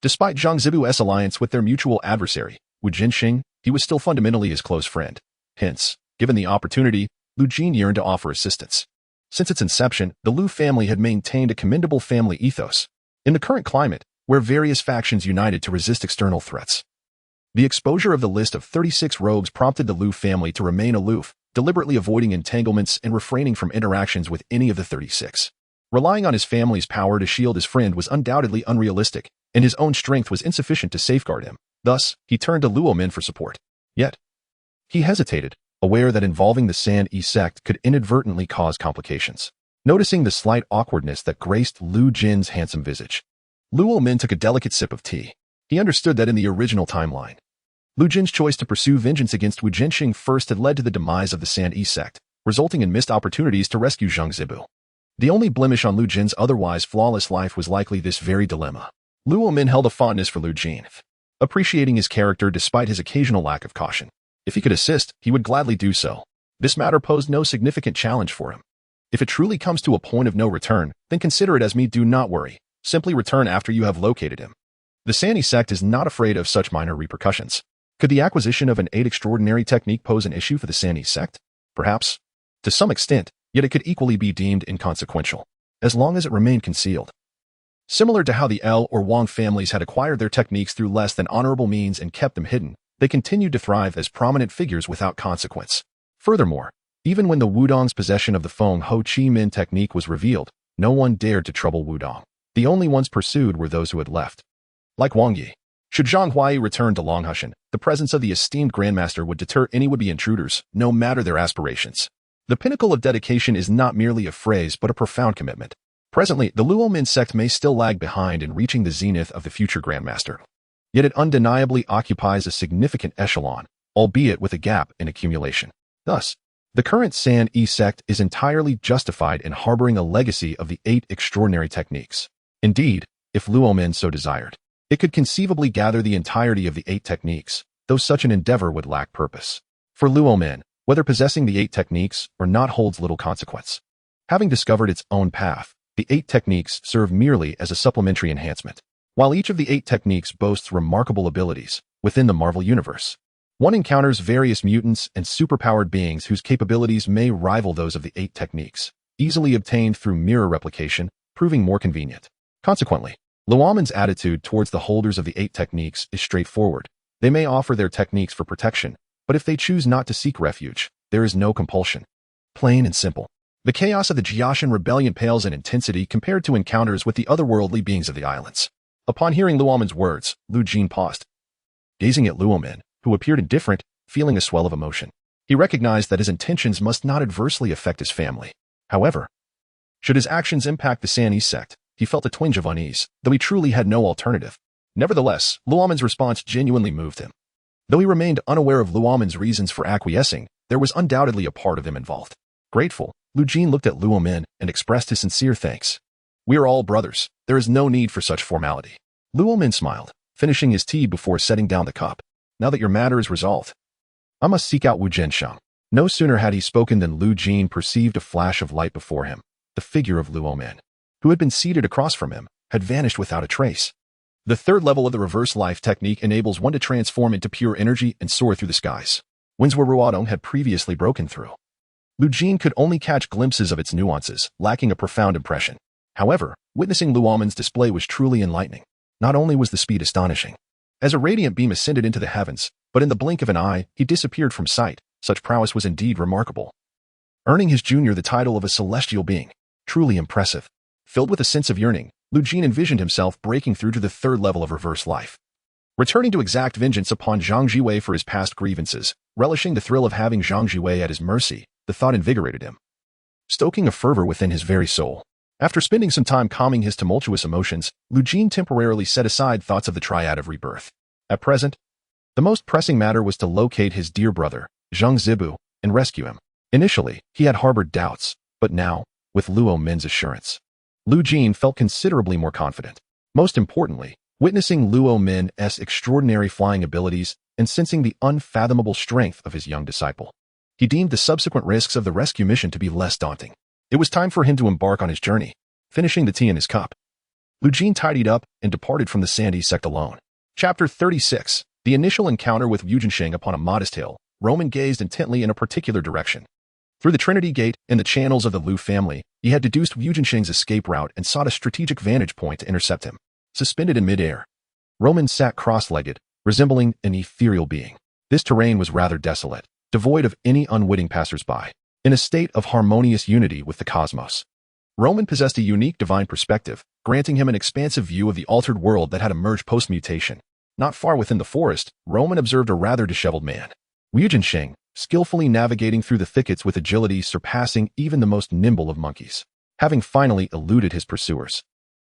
Despite Zhang Zibu's alliance with their mutual adversary, Wu Jinxing, he was still fundamentally his close friend. Hence, given the opportunity, Lu Jin yearned to offer assistance. Since its inception, the Lu family had maintained a commendable family ethos. In the current climate, where various factions united to resist external threats, the exposure of the list of 36 rogues prompted the Lu family to remain aloof, deliberately avoiding entanglements and refraining from interactions with any of the 36. Relying on his family's power to shield his friend was undoubtedly unrealistic, and his own strength was insufficient to safeguard him. Thus, he turned to Luo Min for support. Yet, he hesitated, aware that involving the Sanyi sect could inadvertently cause complications. Noticing the slight awkwardness that graced Lu Jin's handsome visage, Luo Min took a delicate sip of tea. He understood that in the original timeline, Lu Jin's choice to pursue vengeance against Wu Jinxing first had led to the demise of the Sanyi sect, resulting in missed opportunities to rescue Zhang Zibu. The only blemish on Lu Jin's otherwise flawless life was likely this very dilemma. Luo Min held a fondness for Lu Jin, appreciating his character despite his occasional lack of caution. If he could assist, he would gladly do so. This matter posed no significant challenge for him. If it truly comes to a point of no return, then consider it as me. Do not worry. Simply return after you have located him. The Sanyi sect is not afraid of such minor repercussions. Could the acquisition of an 8 extraordinary technique pose an issue for the Sanyi sect? Perhaps. To some extent, yet it could equally be deemed inconsequential, as long as it remained concealed. Similar to how the L or Wang families had acquired their techniques through less than honorable means and kept them hidden, they continued to thrive as prominent figures without consequence. Furthermore, even when the Wudong's possession of the Feng Ho Chi Min technique was revealed, no one dared to trouble Wudong. The only ones pursued were those who had left. Like Wang Yi. Should Zhang Huai return to Longhushan, the presence of the esteemed Grandmaster would deter any would-be intruders, no matter their aspirations. The pinnacle of dedication is not merely a phrase but a profound commitment. Presently, the Luo Min sect may still lag behind in reaching the zenith of the future Grandmaster. Yet it undeniably occupies a significant echelon, albeit with a gap in accumulation. Thus, the current Sanyi sect is entirely justified in harboring a legacy of the 8 extraordinary techniques. Indeed, if Luo Min so desired, it could conceivably gather the entirety of the 8 techniques, though such an endeavor would lack purpose. For Luo Min, whether possessing the 8 techniques or not holds little consequence. Having discovered its own path, the 8 techniques serve merely as a supplementary enhancement. While each of the 8 techniques boasts remarkable abilities within the Marvel Universe, one encounters various mutants and superpowered beings whose capabilities may rival those of the 8 techniques, easily obtained through mirror replication, proving more convenient. Consequently, Luo Min's attitude towards the holders of the 8 techniques is straightforward. They may offer their techniques for protection, but if they choose not to seek refuge, there is no compulsion. Plain and simple. The chaos of the Jiashan rebellion pales in intensity compared to encounters with the otherworldly beings of the islands. Upon hearing Luo Min's words, Lu Jin paused, gazing at Luo Min, who appeared indifferent, feeling a swell of emotion. He recognized that his intentions must not adversely affect his family. However, Should his actions impact the Sanese sect, he felt a twinge of unease, though he truly had no alternative. Nevertheless, Luomen's response genuinely moved him. Though he remained unaware of Luomen's reasons for acquiescing, there was undoubtedly a part of him involved. Grateful, Lu Jin looked at Luomen and expressed his sincere thanks. We are all brothers. There is no need for such formality. Luomen smiled, finishing his tea before setting down the cup. Now that your matter is resolved, I must seek out Wu Jiansheng. No sooner had he spoken than Lu Jin perceived a flash of light before him. The figure of Luomen, who had been seated across from him, had vanished without a trace. The third level of the reverse life technique enables one to transform into pure energy and soar through the skies. Winds where Ruodong had previously broken through. Lu Jin could only catch glimpses of its nuances, lacking a profound impression. However, witnessing Luomen's display was truly enlightening. Not only was the speed astonishing, as a radiant beam ascended into the heavens, but in the blink of an eye, he disappeared from sight. Such prowess was indeed remarkable. Earning his junior the title of a celestial being. Truly impressive. Filled with a sense of yearning, Lu Jin envisioned himself breaking through to the third level of reverse life. Returning to exact vengeance upon Zhang Jiwei for his past grievances, relishing the thrill of having Zhang Jiwei at his mercy, the thought invigorated him, stoking a fervor within his very soul. After spending some time calming his tumultuous emotions, Lu Jin temporarily set aside thoughts of the triad of rebirth. At present, the most pressing matter was to locate his dear brother, Zhang Zibu, and rescue him. Initially, he had harbored doubts, but now, with Luomen's assurance, Lu Jin felt considerably more confident. Most importantly, witnessing Luomen's extraordinary flying abilities and sensing the unfathomable strength of his young disciple, he deemed the subsequent risks of the rescue mission to be less daunting. It was time for him to embark on his journey. Finishing the tea in his cup, Lu Jin tidied up and departed from the Sandy sect alone. Chapter 36. The initial encounter with Wu Jiansheng upon a modest hill, Roman gazed intently in a particular direction. Through the Trinity Gate and the channels of the Lu family, he had deduced Wu Jiansheng's escape route and sought a strategic vantage point to intercept him. Suspended in midair, Roman sat cross-legged, resembling an ethereal being. This terrain was rather desolate, devoid of any unwitting passers-by, in a state of harmonious unity with the cosmos. Roman possessed a unique divine perspective, granting him an expansive view of the altered world that had emerged post-mutation. Not far within the forest, Roman observed a rather disheveled man, Wu Jiansheng, skillfully navigating through the thickets with agility surpassing even the most nimble of monkeys. Having finally eluded his pursuers,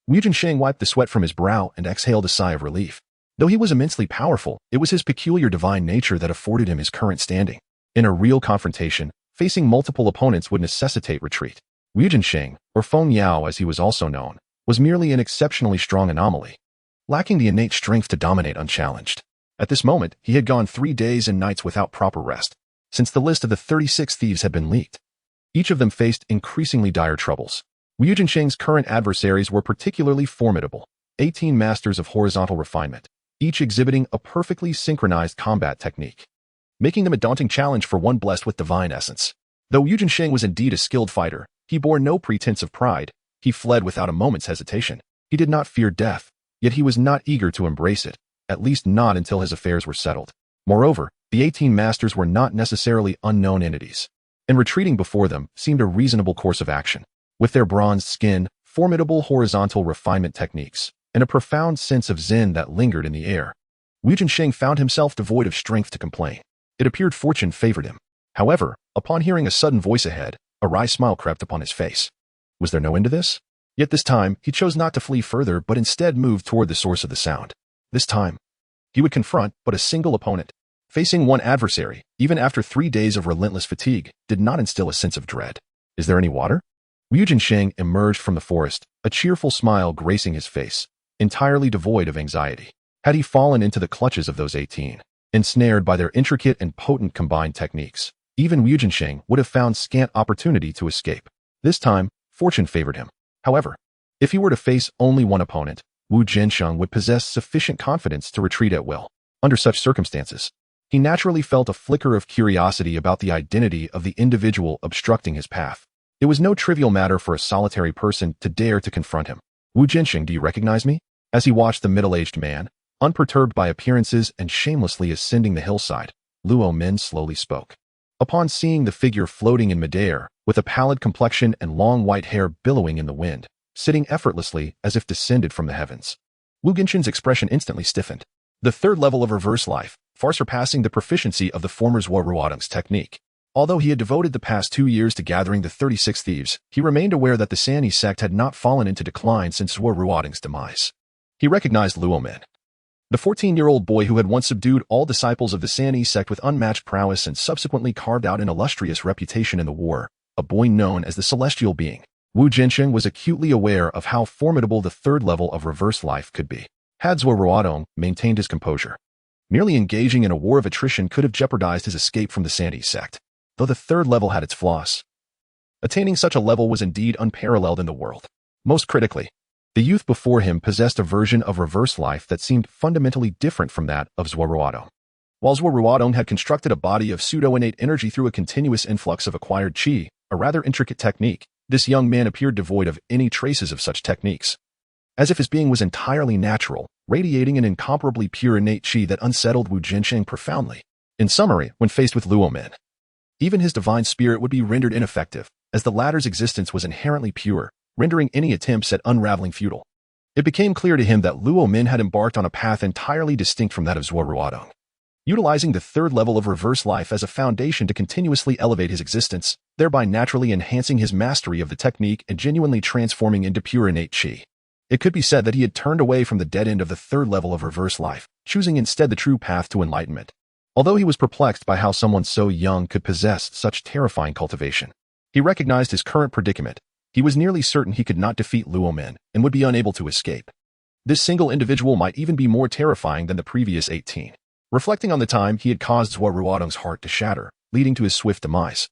Wu Jiansheng wiped the sweat from his brow and exhaled a sigh of relief. Though he was immensely powerful, it was his peculiar divine nature that afforded him his current standing. In a real confrontation, facing multiple opponents would necessitate retreat. Wu Jiansheng, or Feng Yao as he was also known, was merely an exceptionally strong anomaly, lacking the innate strength to dominate unchallenged. At this moment, he had gone 3 days and nights without proper rest, since the list of the 36 thieves had been leaked. Each of them faced increasingly dire troubles. Wu Jiansheng's current adversaries were particularly formidable, 18 masters of horizontal refinement, each exhibiting a perfectly synchronized combat technique, making them a daunting challenge for one blessed with divine essence. Though Wu Jiansheng was indeed a skilled fighter, he bore no pretense of pride. He fled without a moment's hesitation. He did not fear death, yet he was not eager to embrace it, at least not until his affairs were settled. Moreover, the 18 masters were not necessarily unknown entities, and retreating before them seemed a reasonable course of action. With their bronzed skin, formidable horizontal refinement techniques, and a profound sense of zen that lingered in the air, Wu Jiansheng found himself devoid of strength to complain. It appeared fortune favored him. However, upon hearing a sudden voice ahead, a wry smile crept upon his face. Was there no end to this? Yet this time, he chose not to flee further but instead moved toward the source of the sound. This time, he would confront but a single opponent. Facing one adversary, even after 3 days of relentless fatigue, did not instill a sense of dread. Is there any water? Wu Jiansheng emerged from the forest, a cheerful smile gracing his face, entirely devoid of anxiety. Had he fallen into the clutches of those 18, ensnared by their intricate and potent combined techniques, even Wu Jiansheng would have found scant opportunity to escape. This time, fortune favored him. However, if he were to face only one opponent, Wu Jiansheng would possess sufficient confidence to retreat at will. Under such circumstances, he naturally felt a flicker of curiosity about the identity of the individual obstructing his path. It was no trivial matter for a solitary person to dare to confront him. Wu Jiansheng, do you recognize me? As he watched the middle-aged man, unperturbed by appearances and shamelessly ascending the hillside, Luomen slowly spoke. Upon seeing the figure floating in midair, with a pallid complexion and long white hair billowing in the wind, sitting effortlessly as if descended from the heavens, Wu Jiansheng's expression instantly stiffened. The third level of reverse life, far surpassing the proficiency of the former Ruodong's technique. Although he had devoted the past 2 years to gathering the 36 thieves, he remained aware that the Sani sect had not fallen into decline since Zhuo Ruodong's demise. He recognized Luo Min, the 14-year-old boy who had once subdued all disciples of the Sani sect with unmatched prowess and subsequently carved out an illustrious reputation in the war, a boy known as the Celestial Being. Wu Jinsheng was acutely aware of how formidable the third level of reverse life could be. Had Zhuo Ruodong maintained his composure, merely engaging in a war of attrition could have jeopardized his escape from the Sani sect, though the third level had its flaws. Attaining such a level was indeed unparalleled in the world. Most critically, the youth before him possessed a version of reverse life that seemed fundamentally different from that of Zhuo Ruodong. While Zhuo Ruodong had constructed a body of pseudo-innate energy through a continuous influx of acquired qi, a rather intricate technique, this young man appeared devoid of any traces of such techniques. As if his being was entirely natural, radiating an incomparably pure innate qi that unsettled Wu Jinsheng profoundly. In summary, when faced with Luo Min, even his divine spirit would be rendered ineffective, as the latter's existence was inherently pure, rendering any attempts at unraveling futile. It became clear to him that Luo Min had embarked on a path entirely distinct from that of Zhuo Ruodong. Utilizing the third level of reverse life as a foundation to continuously elevate his existence, thereby naturally enhancing his mastery of the technique and genuinely transforming into pure innate qi. It could be said that he had turned away from the dead end of the third level of reverse life, choosing instead the true path to enlightenment. Although he was perplexed by how someone so young could possess such terrifying cultivation, he recognized his current predicament. He was nearly certain he could not defeat Luo Min and would be unable to escape. This single individual might even be more terrifying than the previous 18. Reflecting on the time he had caused Zhuo Ruodong's heart to shatter, leading to his swift demise,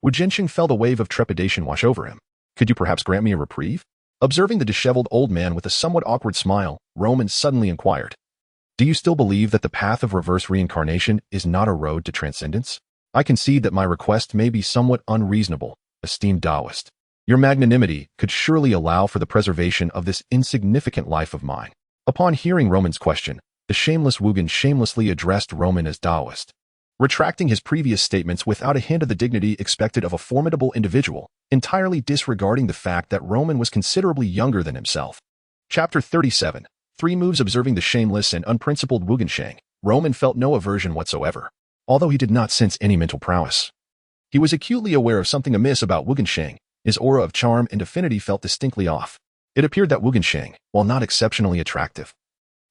Wu Jinsheng felt a wave of trepidation wash over him. Could you perhaps grant me a reprieve? Observing the disheveled old man with a somewhat awkward smile, Roman suddenly inquired, "Do you still believe that the path of reverse reincarnation is not a road to transcendence? I concede that my request may be somewhat unreasonable, esteemed Taoist. Your magnanimity could surely allow for the preservation of this insignificant life of mine." Upon hearing Roman's question, the shameless Wugen shamelessly addressed Roman as Taoist, retracting his previous statements without a hint of the dignity expected of a formidable individual, entirely disregarding the fact that Roman was considerably younger than himself. Chapter 37. 3 moves. Observing the shameless and unprincipled Wu Jinsheng, Roman felt no aversion whatsoever, although he did not sense any mental prowess. He was acutely aware of something amiss about Wu Jinsheng. His aura of charm and affinity felt distinctly off. It appeared that Wu Jinsheng, while not exceptionally attractive,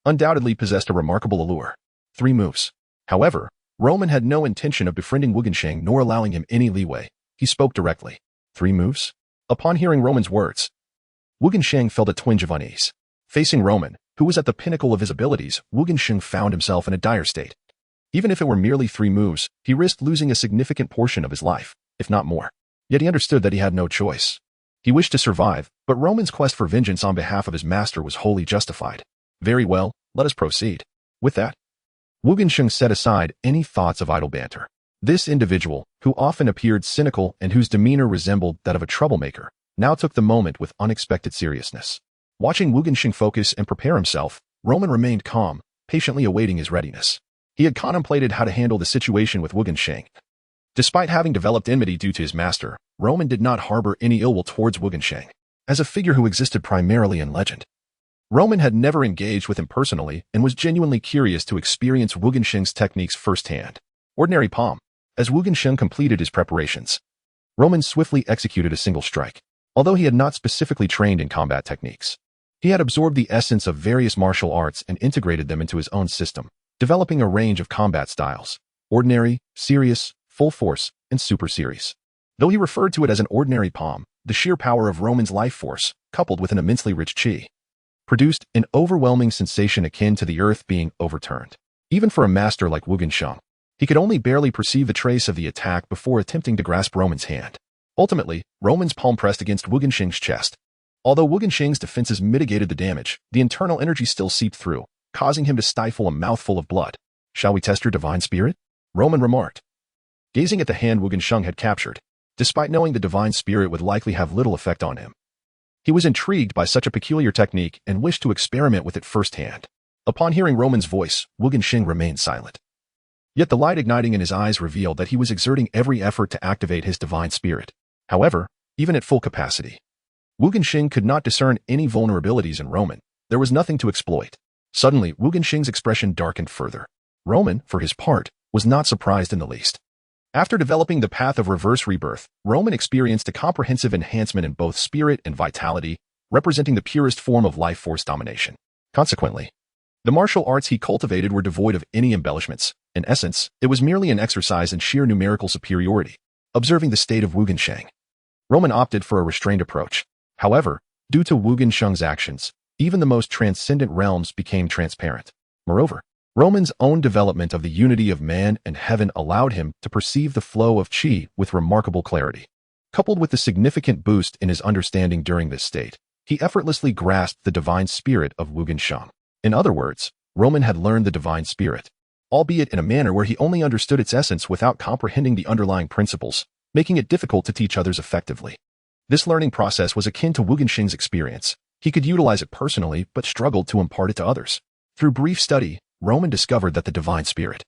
undoubtedly possessed a remarkable allure. 3 moves. However, Roman had no intention of befriending Wu Jinsheng nor allowing him any leeway. He spoke directly. 3 moves? Upon hearing Roman's words, Wu Jinsheng felt a twinge of unease. Facing Roman, who was at the pinnacle of his abilities, Wu Jinsheng found himself in a dire state. Even if it were merely 3 moves, he risked losing a significant portion of his life, if not more. Yet he understood that he had no choice. He wished to survive, but Roman's quest for vengeance on behalf of his master was wholly justified. Very well, let us proceed. With that, Wu Jinsheng set aside any thoughts of idle banter. This individual, who often appeared cynical and whose demeanor resembled that of a troublemaker, now took the moment with unexpected seriousness. Watching Wu Jinsheng focus and prepare himself, Roman remained calm, patiently awaiting his readiness. He had contemplated how to handle the situation with Wu Jinsheng. Despite having developed enmity due to his master, Roman did not harbor any ill will towards Wu Jinsheng. As a figure who existed primarily in legend, Roman had never engaged with him personally and was genuinely curious to experience Wu Jinsheng's techniques firsthand. Ordinary palm. As Wu Jinsheng completed his preparations, Roman swiftly executed a single strike. Although he had not specifically trained in combat techniques, he had absorbed the essence of various martial arts and integrated them into his own system, developing a range of combat styles: ordinary, serious, full force, and super series. Though he referred to it as an ordinary palm, the sheer power of Roman's life force, coupled with an immensely rich qi, produced an overwhelming sensation akin to the earth being overturned. Even for a master like Wu Jinsheng, he could only barely perceive the trace of the attack before attempting to grasp Roman's hand. Ultimately, Roman's palm pressed against Wu Jinsheng's chest. Although Wu Jinsheng's defenses mitigated the damage, the internal energy still seeped through, causing him to stifle a mouthful of blood. "Shall we test your divine spirit?" Roman remarked, gazing at the hand Wu Jinsheng had captured. Despite knowing the divine spirit would likely have little effect on him, he was intrigued by such a peculiar technique and wished to experiment with it firsthand. Upon hearing Roman's voice, Wu Jinsheng remained silent. Yet the light igniting in his eyes revealed that he was exerting every effort to activate his divine spirit. However, even at full capacity, Wu Jinsheng could not discern any vulnerabilities in Roman. There was nothing to exploit. Suddenly, Wu Jinsheng's expression darkened further. Roman, for his part, was not surprised in the least. After developing the path of reverse rebirth, Roman experienced a comprehensive enhancement in both spirit and vitality, representing the purest form of life force domination. Consequently, the martial arts he cultivated were devoid of any embellishments. In essence, it was merely an exercise in sheer numerical superiority. Observing the state of Wugensheng, Roman opted for a restrained approach. However, due to Wugensheng's actions, even the most transcendent realms became transparent. Moreover, Roman's own development of the unity of man and heaven allowed him to perceive the flow of qi with remarkable clarity. Coupled with the significant boost in his understanding during this state, he effortlessly grasped the divine spirit of Wugensheng. In other words, Roman had learned the divine spirit, albeit in a manner where he only understood its essence without comprehending the underlying principles, making it difficult to teach others effectively. This learning process was akin to Wugensheng's experience. He could utilize it personally, but struggled to impart it to others. Through brief study, Roman discovered that the divine spirit,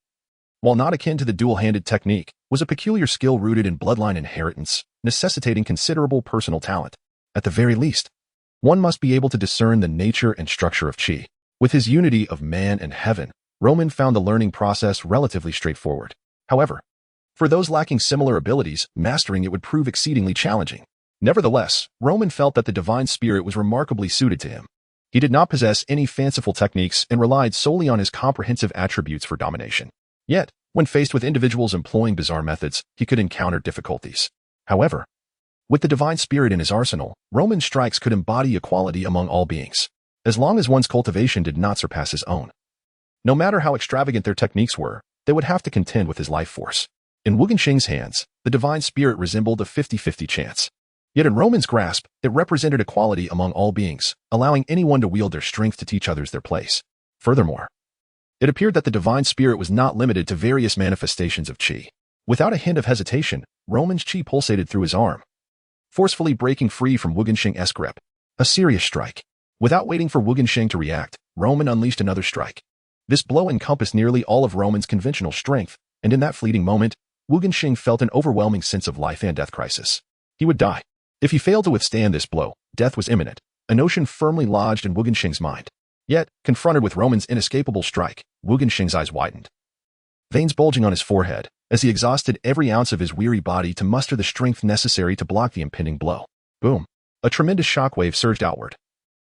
while not akin to the dual-handed technique, was a peculiar skill rooted in bloodline inheritance, necessitating considerable personal talent. At the very least, one must be able to discern the nature and structure of qi. With his unity of man and heaven, Roman found the learning process relatively straightforward. However, for those lacking similar abilities, mastering it would prove exceedingly challenging. Nevertheless, Roman felt that the divine spirit was remarkably suited to him. He did not possess any fanciful techniques and relied solely on his comprehensive attributes for domination. Yet, when faced with individuals employing bizarre methods, he could encounter difficulties. However, with the divine spirit in his arsenal, Roman's strikes could embody equality among all beings, as long as one's cultivation did not surpass his own. No matter how extravagant their techniques were, they would have to contend with his life force. In Wugensheng's hands, the divine spirit resembled a 50-50 chance. Yet in Roman's grasp, it represented equality among all beings, allowing anyone to wield their strength to teach others their place. Furthermore, it appeared that the divine spirit was not limited to various manifestations of qi. Without a hint of hesitation, Roman's qi pulsated through his arm, forcefully breaking free from Wugensheng's grip. A serious strike. Without waiting for Wugensheng to react, Roman unleashed another strike. This blow encompassed nearly all of Roman's conventional strength, and in that fleeting moment, Wugensheng felt an overwhelming sense of life and death crisis. He would die. If he failed to withstand this blow, death was imminent, a notion firmly lodged in Wugensheng's mind. Yet, confronted with Roman's inescapable strike, Wugensheng's eyes widened, veins bulging on his forehead, as he exhausted every ounce of his weary body to muster the strength necessary to block the impending blow. Boom! A tremendous shockwave surged outward,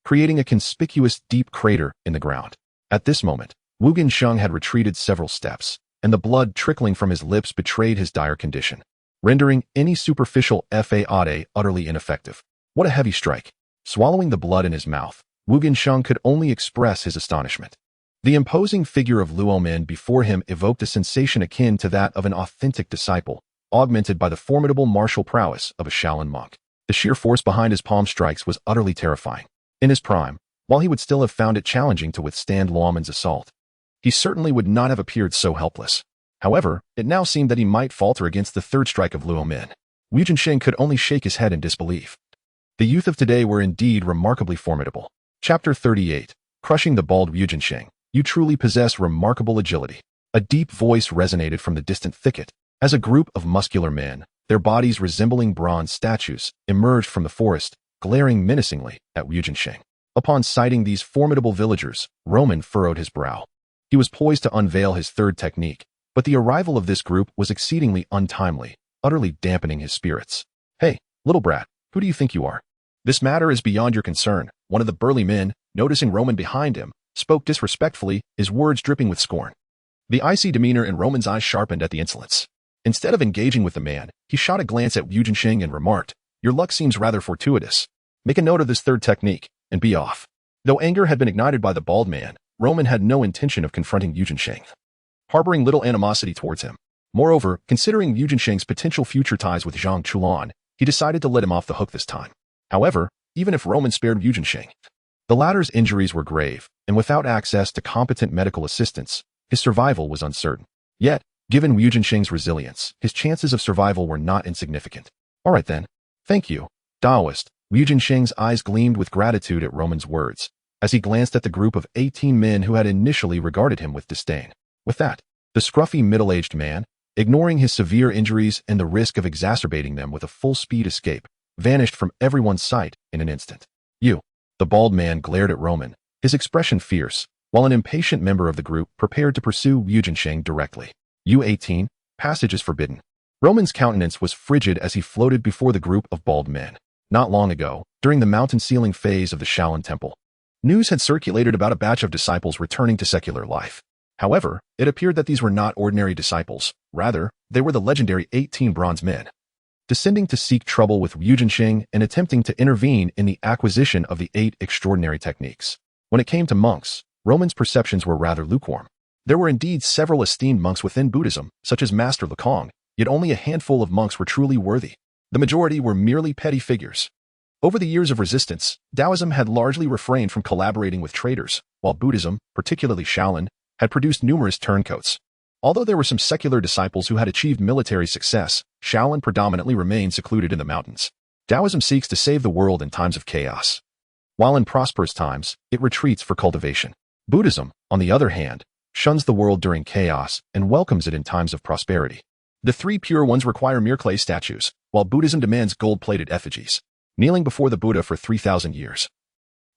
creating a conspicuous deep crater in the ground. At this moment, Wugensheng had retreated several steps, and the blood trickling from his lips betrayed his dire condition, rendering any superficial fade utterly ineffective. What a heavy strike! Swallowing the blood in his mouth, Wugensheng could only express his astonishment. The imposing figure of Luo Min before him evoked a sensation akin to that of an authentic disciple, augmented by the formidable martial prowess of a Shaolin monk. The sheer force behind his palm strikes was utterly terrifying. In his prime, while he would still have found it challenging to withstand Luo Min's assault, he certainly would not have appeared so helpless. However, it now seemed that he might falter against the third strike of Luo Min. Wugensheng could only shake his head in disbelief. The youth of today were indeed remarkably formidable. Chapter 38. Crushing the bald Wugensheng. You truly possess remarkable agility. A deep voice resonated from the distant thicket, as a group of muscular men, their bodies resembling bronze statues, emerged from the forest, glaring menacingly at Wugensheng. Upon sighting these formidable villagers, Roman furrowed his brow. He was poised to unveil his third technique, but the arrival of this group was exceedingly untimely, utterly dampening his spirits. Hey, little brat, who do you think you are? This matter is beyond your concern. One of the burly men, noticing Roman behind him, spoke disrespectfully, his words dripping with scorn. The icy demeanor in Roman's eyes sharpened at the insolence. Instead of engaging with the man, he shot a glance at Wugensheng and remarked, "Your luck seems rather fortuitous. Make a note of this third technique, and be off." Though anger had been ignited by the bald man, Roman had no intention of confronting Wugensheng, harboring little animosity towards him. Moreover, considering Wugensheng's potential future ties with Zhang Chulan, he decided to let him off the hook this time. However, even if Roman spared Wugensheng, the latter's injuries were grave, and without access to competent medical assistance, his survival was uncertain. Yet, given Wugensheng's resilience, his chances of survival were not insignificant. All right then. Thank you, Taoist. Wugensheng's eyes gleamed with gratitude at Roman's words, as he glanced at the group of 18 men who had initially regarded him with disdain. With that, the scruffy middle-aged man, ignoring his severe injuries and the risk of exacerbating them with a full-speed escape, vanished from everyone's sight in an instant. You. The bald man glared at Roman, his expression fierce, while an impatient member of the group prepared to pursue Wugensheng directly. U-18, passage is forbidden. Roman's countenance was frigid as he floated before the group of bald men. Not long ago, during the mountain sealing phase of the Shaolin Temple, news had circulated about a batch of disciples returning to secular life. However, it appeared that these were not ordinary disciples. Rather, they were the legendary 18 bronze men, descending to seek trouble with Yu Jinxing and attempting to intervene in the acquisition of the 8 extraordinary techniques. When it came to monks, Roman's perceptions were rather lukewarm. There were indeed several esteemed monks within Buddhism, such as Master Lekong, yet only a handful of monks were truly worthy. The majority were merely petty figures. Over the years of resistance, Taoism had largely refrained from collaborating with traitors, while Buddhism, particularly Shaolin, had produced numerous turncoats. Although there were some secular disciples who had achieved military success, Shaolin predominantly remained secluded in the mountains. Taoism seeks to save the world in times of chaos, while in prosperous times, it retreats for cultivation. Buddhism, on the other hand, shuns the world during chaos and welcomes it in times of prosperity. The 3 pure ones require mere clay statues, while Buddhism demands gold-plated effigies, kneeling before the Buddha for 3,000 years.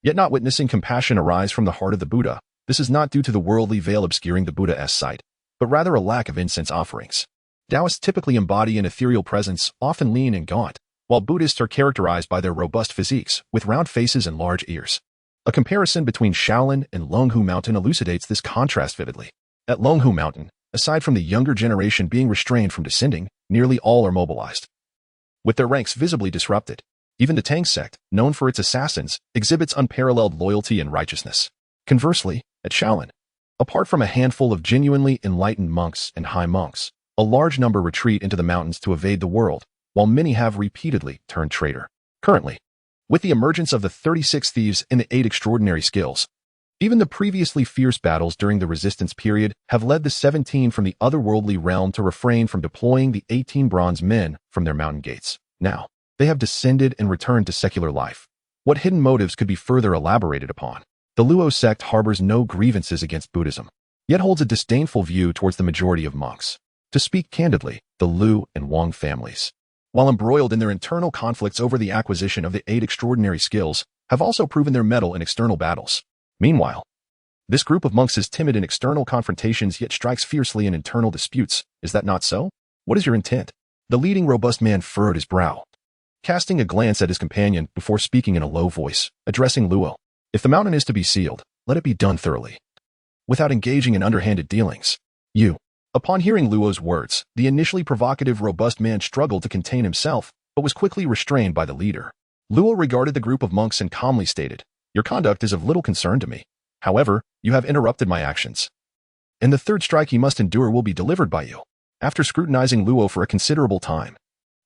Yet not witnessing compassion arise from the heart of the Buddha, this is not due to the worldly veil obscuring the Buddha's sight, but rather a lack of incense offerings. Taoists typically embody an ethereal presence, often lean and gaunt, while Buddhists are characterized by their robust physiques, with round faces and large ears. A comparison between Shaolin and Longhu Mountain elucidates this contrast vividly. At Longhu Mountain, aside from the younger generation being restrained from descending, nearly all are mobilized, with their ranks visibly disrupted. Even the Tang sect, known for its assassins, exhibits unparalleled loyalty and righteousness. Conversely, at Shaolin, apart from a handful of genuinely enlightened monks and high monks, a large number retreat into the mountains to evade the world, while many have repeatedly turned traitor. Currently, with the emergence of the 36 thieves and the 8 extraordinary skills, even the previously fierce battles during the resistance period have led the 17 from the otherworldly realm to refrain from deploying the 18 bronze men from their mountain gates. Now, they have descended and returned to secular life. What hidden motives could be further elaborated upon? The Luo sect harbors no grievances against Buddhism, yet holds a disdainful view towards the majority of monks. To speak candidly, the Lu and Wang families, while embroiled in their internal conflicts over the acquisition of the 8 extraordinary skills, have also proven their mettle in external battles. Meanwhile, this group of monks is timid in external confrontations yet strikes fiercely in internal disputes. Is that not so? What is your intent? The leading robust man furrowed his brow, casting a glance at his companion before speaking in a low voice, addressing Luo. If the mountain is to be sealed, let it be done thoroughly, without engaging in underhanded dealings. You. Upon hearing Luo's words, the initially provocative robust man struggled to contain himself, but was quickly restrained by the leader. Luo regarded the group of monks and calmly stated, "Your conduct is of little concern to me. However, you have interrupted my actions, and the 3rd strike he must endure will be delivered by you." After scrutinizing Luo for a considerable time,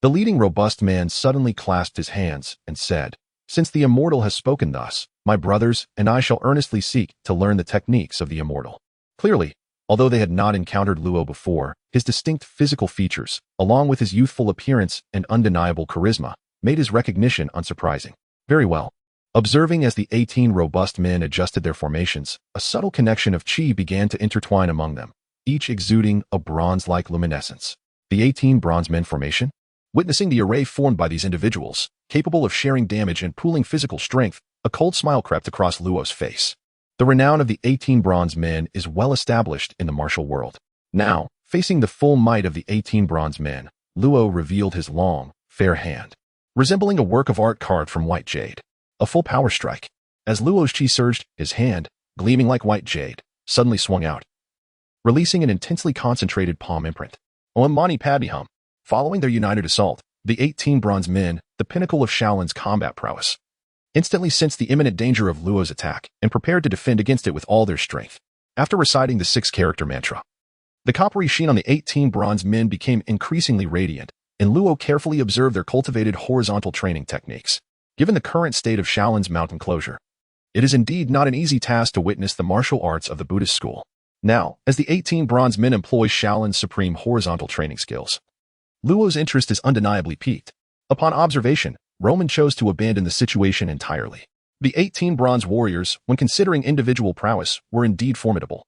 the leading robust man suddenly clasped his hands and said, "Since the immortal has spoken thus, my brothers and I shall earnestly seek to learn the techniques of the immortal." Clearly, although they had not encountered Luo before, his distinct physical features, along with his youthful appearance and undeniable charisma, made his recognition unsurprising. Very well. Observing as the 18 robust men adjusted their formations, a subtle connection of chi began to intertwine among them, each exuding a bronze-like luminescence. The 18 bronze men formation? Witnessing the array formed by these individuals, capable of sharing damage and pooling physical strength, a cold smile crept across Luo's face. The renown of the 18 bronze men is well established in the martial world. Now, facing the full might of the 18 bronze men, Luo revealed his long, fair hand, resembling a work of art carved from white jade. A full power strike. As Luo's chi surged, his hand, gleaming like white jade, suddenly swung out, releasing an intensely concentrated palm imprint. Om Mani Padme Hum. Following their united assault, the 18 bronze men, the pinnacle of Shaolin's combat prowess, instantly sensed the imminent danger of Luo's attack and prepared to defend against it with all their strength. After reciting the 6-character mantra, the coppery sheen on the 18 bronze men became increasingly radiant, and Luo carefully observed their cultivated horizontal training techniques. Given the current state of Shaolin's mountain closure, it is indeed not an easy task to witness the martial arts of the Buddhist school. Now, as the 18 bronze men employ Shaolin's supreme horizontal training skills, Luo's interest is undeniably piqued. Upon observation, Roman chose to abandon the situation entirely. The 18 bronze warriors, when considering individual prowess, were indeed formidable,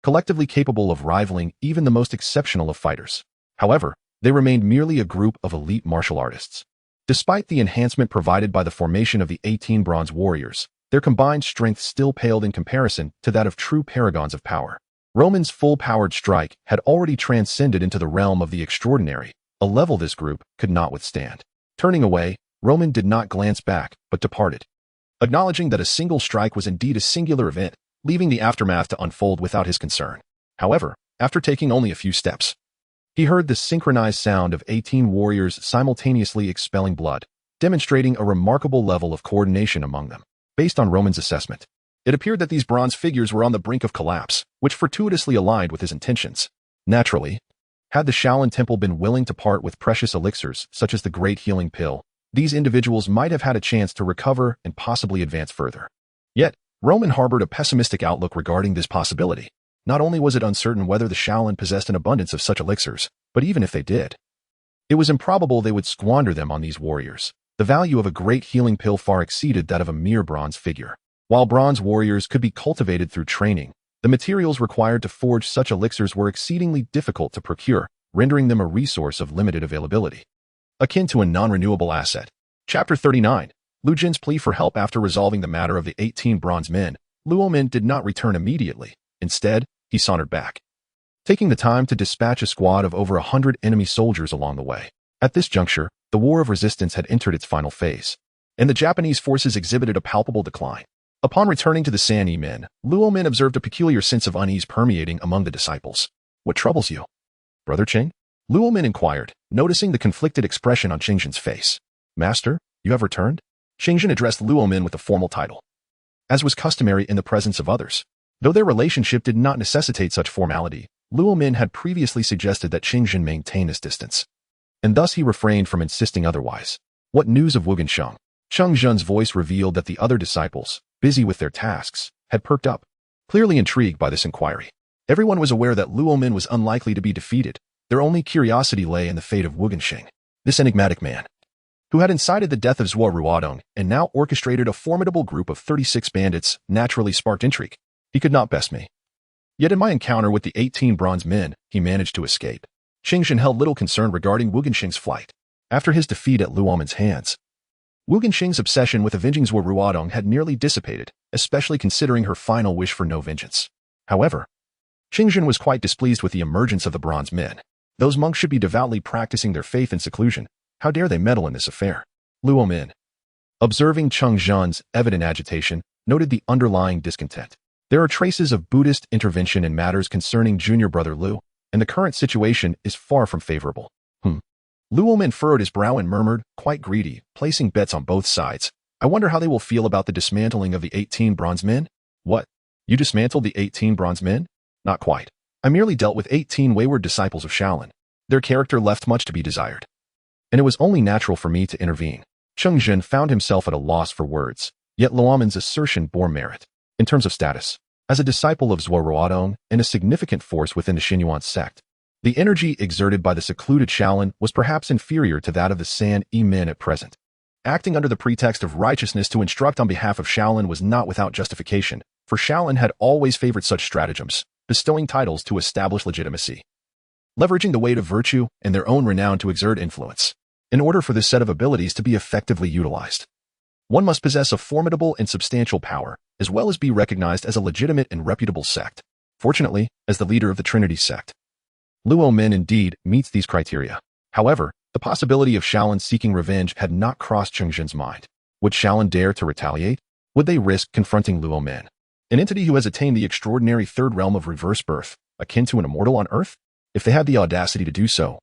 collectively capable of rivaling even the most exceptional of fighters. However, they remained merely a group of elite martial artists. Despite the enhancement provided by the formation of the 18 bronze warriors, their combined strength still paled in comparison to that of true paragons of power. Roman's full-powered strike had already transcended into the realm of the extraordinary, a level this group could not withstand. Turning away, Roman did not glance back, but departed, acknowledging that a single strike was indeed a singular event, leaving the aftermath to unfold without his concern. However, after taking only a few steps, he heard the synchronized sound of 18 warriors simultaneously expelling blood, demonstrating a remarkable level of coordination among them. Based on Roman's assessment, it appeared that these bronze figures were on the brink of collapse, which fortuitously aligned with his intentions. Naturally, had the Shaolin Temple been willing to part with precious elixirs such as the Great Healing Pill, these individuals might have had a chance to recover and possibly advance further. Yet, Roman harbored a pessimistic outlook regarding this possibility. Not only was it uncertain whether the Shaolin possessed an abundance of such elixirs, but even if they did, it was improbable they would squander them on these warriors. The value of a Great Healing Pill far exceeded that of a mere bronze figure. While bronze warriors could be cultivated through training, the materials required to forge such elixirs were exceedingly difficult to procure, rendering them a resource of limited availability, akin to a non-renewable asset. Chapter 39. Lu Jin's plea for help. After resolving the matter of the 18 bronze men, Luo Min did not return immediately. Instead, he sauntered back, taking the time to dispatch a squad of over 100 enemy soldiers along the way. At this juncture, the War of Resistance had entered its final phase, and the Japanese forces exhibited a palpable decline. Upon returning to the San Yi men, Luo Min observed a peculiar sense of unease permeating among the disciples. "What troubles you, Brother Cheng?" Luo Min inquired, noticing the conflicted expression on Chengzhen's face. "Master, you have returned?" Chengzhen addressed Luo Min with a formal title, as was customary in the presence of others. Though their relationship did not necessitate such formality, Luo Min had previously suggested that Chengzhen maintain this distance, and thus he refrained from insisting otherwise. "What news of Wugensheng?" Cheng Zhen's voice revealed that the other disciples, busy with their tasks, had perked up, clearly intrigued by this inquiry. Everyone was aware that Luo Min was unlikely to be defeated. Their only curiosity lay in the fate of Wugensheng, this enigmatic man, who had incited the death of Zhuo Ruodong and now orchestrated a formidable group of 36 bandits, naturally sparked intrigue. He could not best me. Yet in my encounter with the 18 bronze men, he managed to escape. Chengzhen held little concern regarding Wugensheng's flight. After his defeat at Luo Min's hands, Wugensheng's obsession with avenging Zhuo Ruodong had nearly dissipated, especially considering her final wish for no vengeance. However, Chengzhen was quite displeased with the emergence of the bronze men. Those monks should be devoutly practicing their faith in seclusion. How dare they meddle in this affair? Luo Min, observing Cheng Zhen's evident agitation, noted the underlying discontent. There are traces of Buddhist intervention in matters concerning junior brother Lu, and the current situation is far from favorable. Luo Min furrowed his brow and murmured, quite greedy, placing bets on both sides. "I wonder how they will feel about the dismantling of the 18 bronze men?" "What? You dismantled the 18 bronze men?" "Not quite. I merely dealt with 18 wayward disciples of Shaolin. Their character left much to be desired, and it was only natural for me to intervene." Cheng Zhen found himself at a loss for words, yet Luo Min's assertion bore merit. In terms of status, as a disciple of Zhuo Ruodong and a significant force within the Xinyuan sect, the energy exerted by the secluded Shaolin was perhaps inferior to that of the San Yi men at present. Acting under the pretext of righteousness to instruct on behalf of Shaolin was not without justification, for Shaolin had always favored such stratagems, bestowing titles to establish legitimacy, leveraging the weight of virtue and their own renown to exert influence. In order for this set of abilities to be effectively utilized, one must possess a formidable and substantial power, as well as be recognized as a legitimate and reputable sect. Fortunately, as the leader of the Trinity sect, Luo Min indeed meets these criteria. However, the possibility of Shaolin seeking revenge had not crossed Cheng Zhen's mind. Would Shaolin dare to retaliate? Would they risk confronting Luo Min, an entity who has attained the extraordinary third realm of reverse birth, akin to an immortal on Earth? If they had the audacity to do so,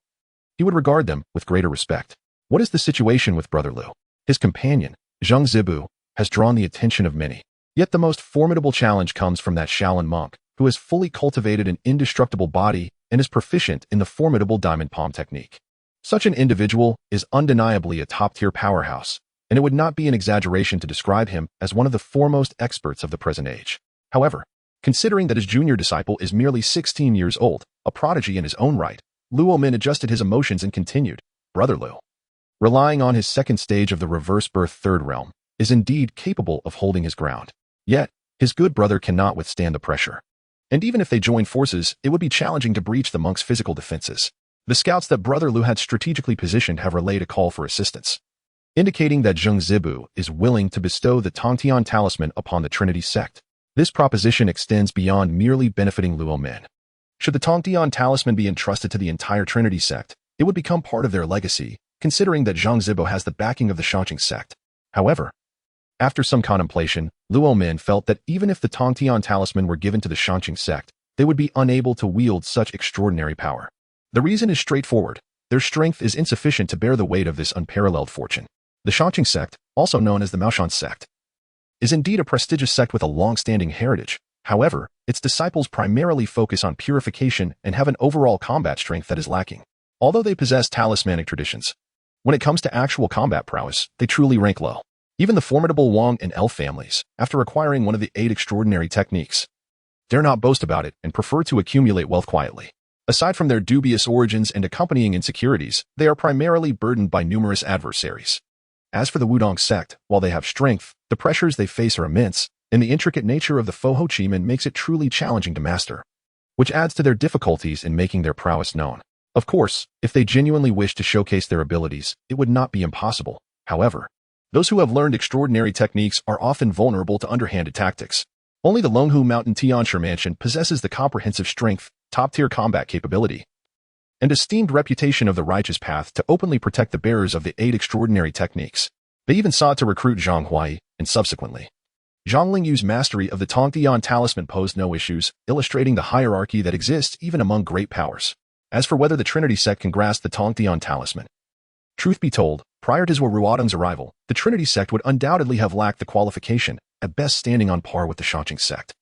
he would regard them with greater respect. What is the situation with Brother Lu? His companion, Zheng Zibu, has drawn the attention of many. Yet the most formidable challenge comes from that Shaolin monk, who has fully cultivated an indestructible body and is proficient in the formidable diamond palm technique. Such an individual is undeniably a top-tier powerhouse, and it would not be an exaggeration to describe him as one of the foremost experts of the present age. However, considering that his junior disciple is merely 16 years old, a prodigy in his own right, Luo Min adjusted his emotions and continued, "Brother Lu, relying on his second stage of the reverse birth third realm, is indeed capable of holding his ground. Yet, his good brother cannot withstand the pressure. And even if they join forces, it would be challenging to breach the monk's physical defenses. The scouts that Brother Lu had strategically positioned have relayed a call for assistance, indicating that Zheng Zibu is willing to bestow the Tongtian talisman upon the Trinity sect. This proposition extends beyond merely benefiting Luo Min. Should the Tongtian talisman be entrusted to the entire Trinity sect, It would become part of their legacy, considering that Zhang Zibo has the backing of the Shangqing sect. However, after some contemplation, Luo Min felt that even if the Tongtian talisman were given to the Shangqing sect, they would be unable to wield such extraordinary power. The reason is straightforward. Their strength is insufficient to bear the weight of this unparalleled fortune. The Shangqing sect, also known as the Maoshan sect, is indeed a prestigious sect with a long-standing heritage. However, its disciples primarily focus on purification and have an overall combat strength that is lacking. Although they possess talismanic traditions, when it comes to actual combat prowess, they truly rank low. Even the formidable Wang and Elf families, after acquiring one of the 8 extraordinary techniques, dare not boast about it and prefer to accumulate wealth quietly. Aside from their dubious origins and accompanying insecurities, they are primarily burdened by numerous adversaries. As for the Wudong sect, while they have strength, the pressures they face are immense, and the intricate nature of the Foho Chimen makes it truly challenging to master, which adds to their difficulties in making their prowess known. Of course, if they genuinely wish to showcase their abilities, it would not be impossible. However, those who have learned extraordinary techniques are often vulnerable to underhanded tactics. Only the Longhu Mountain Tianshi Mansion possesses the comprehensive strength, top-tier combat capability, and esteemed reputation of the righteous path to openly protect the bearers of the 8 extraordinary techniques. They even sought to recruit Zhang Huai, and subsequently, Zhang Lingyu's mastery of the Tongtian talisman posed no issues, illustrating the hierarchy that exists even among great powers. As for whether the Trinity sect can grasp the Tongtian talisman, truth be told, prior to Zhuo Ruodong's arrival, the Trinity sect would undoubtedly have lacked the qualification, at best standing on par with the Shangqing sect,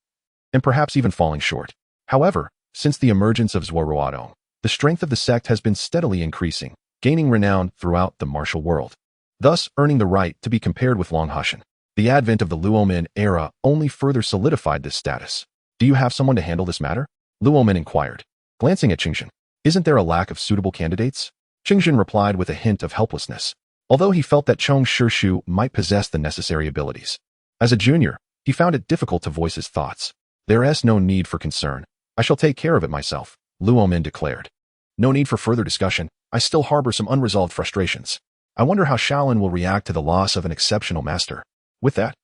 and perhaps even falling short. However, since the emergence of Zhuo Ruodong, the strength of the sect has been steadily increasing, gaining renown throughout the martial world, thus earning the right to be compared with Long Hushan. The advent of the Luo Min era only further solidified this status. Do you have someone to handle this matter? Luo Min inquired, glancing at Qingxin. Isn't there a lack of suitable candidates? Qingxin replied with a hint of helplessness, although he felt that Chong Shishu might possess the necessary abilities. As a junior, he found it difficult to voice his thoughts. There is no need for concern. I shall take care of it myself, Luo Min declared. No need for further discussion. I still harbor some unresolved frustrations. I wonder how Shaolin will react to the loss of an exceptional master. With that,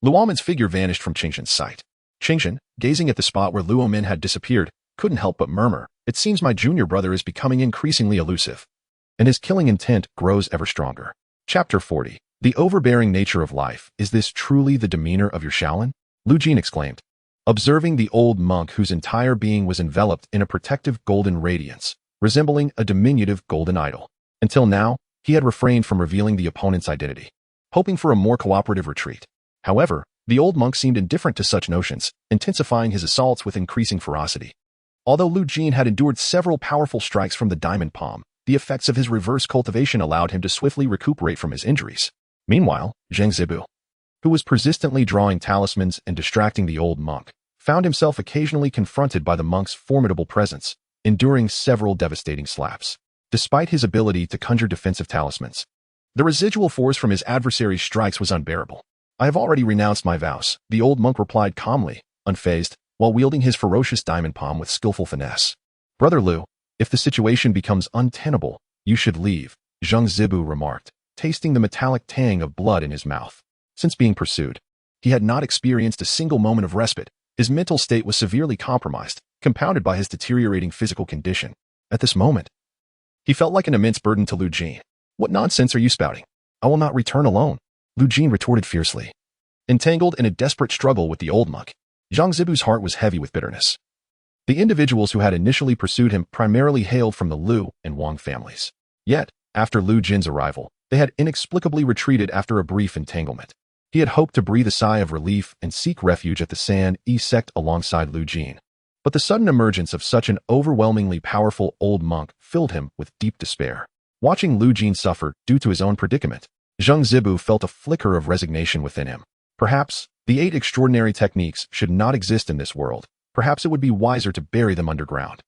Luo Min's figure vanished from Qingxin's sight. Qingxin, gazing at the spot where Luo Min had disappeared, couldn't help but murmur, "It seems my junior brother is becoming increasingly elusive, and his killing intent grows ever stronger." Chapter 40. The overbearing nature of life. Is this truly the demeanor of your Shaolin? Lu Jin exclaimed, observing the old monk whose entire being was enveloped in a protective golden radiance, resembling a diminutive golden idol. Until now, he had refrained from revealing the opponent's identity, hoping for a more cooperative retreat. However, the old monk seemed indifferent to such notions, intensifying his assaults with increasing ferocity. Although Lu Jin had endured several powerful strikes from the diamond palm, the effects of his reverse cultivation allowed him to swiftly recuperate from his injuries. Meanwhile, Zhang Zibu, who was persistently drawing talismans and distracting the old monk, found himself occasionally confronted by the monk's formidable presence, enduring several devastating slaps. Despite his ability to conjure defensive talismans, the residual force from his adversary's strikes was unbearable. "I have already renounced my vows," the old monk replied calmly, unfazed, while wielding his ferocious diamond palm with skillful finesse. "Brother Lu, if the situation becomes untenable, you should leave," Zhang Zibu remarked, tasting the metallic tang of blood in his mouth. Since being pursued, he had not experienced a single moment of respite. His mental state was severely compromised, compounded by his deteriorating physical condition. At this moment, he felt like an immense burden to Lu Jin. "What nonsense are you spouting? I will not return alone," Lu Jin retorted fiercely. Entangled in a desperate struggle with the old monk, Zhang Zibu's heart was heavy with bitterness. The individuals who had initially pursued him primarily hailed from the Lu and Wang families. Yet, after Lu Jin's arrival, they had inexplicably retreated after a brief entanglement. He had hoped to breathe a sigh of relief and seek refuge at the San Yi sect alongside Lu Jin. But the sudden emergence of such an overwhelmingly powerful old monk filled him with deep despair. Watching Lu Jin suffer due to his own predicament, Zhang Zibu felt a flicker of resignation within him. Perhaps the 8 extraordinary techniques should not exist in this world. Perhaps it would be wiser to bury them underground.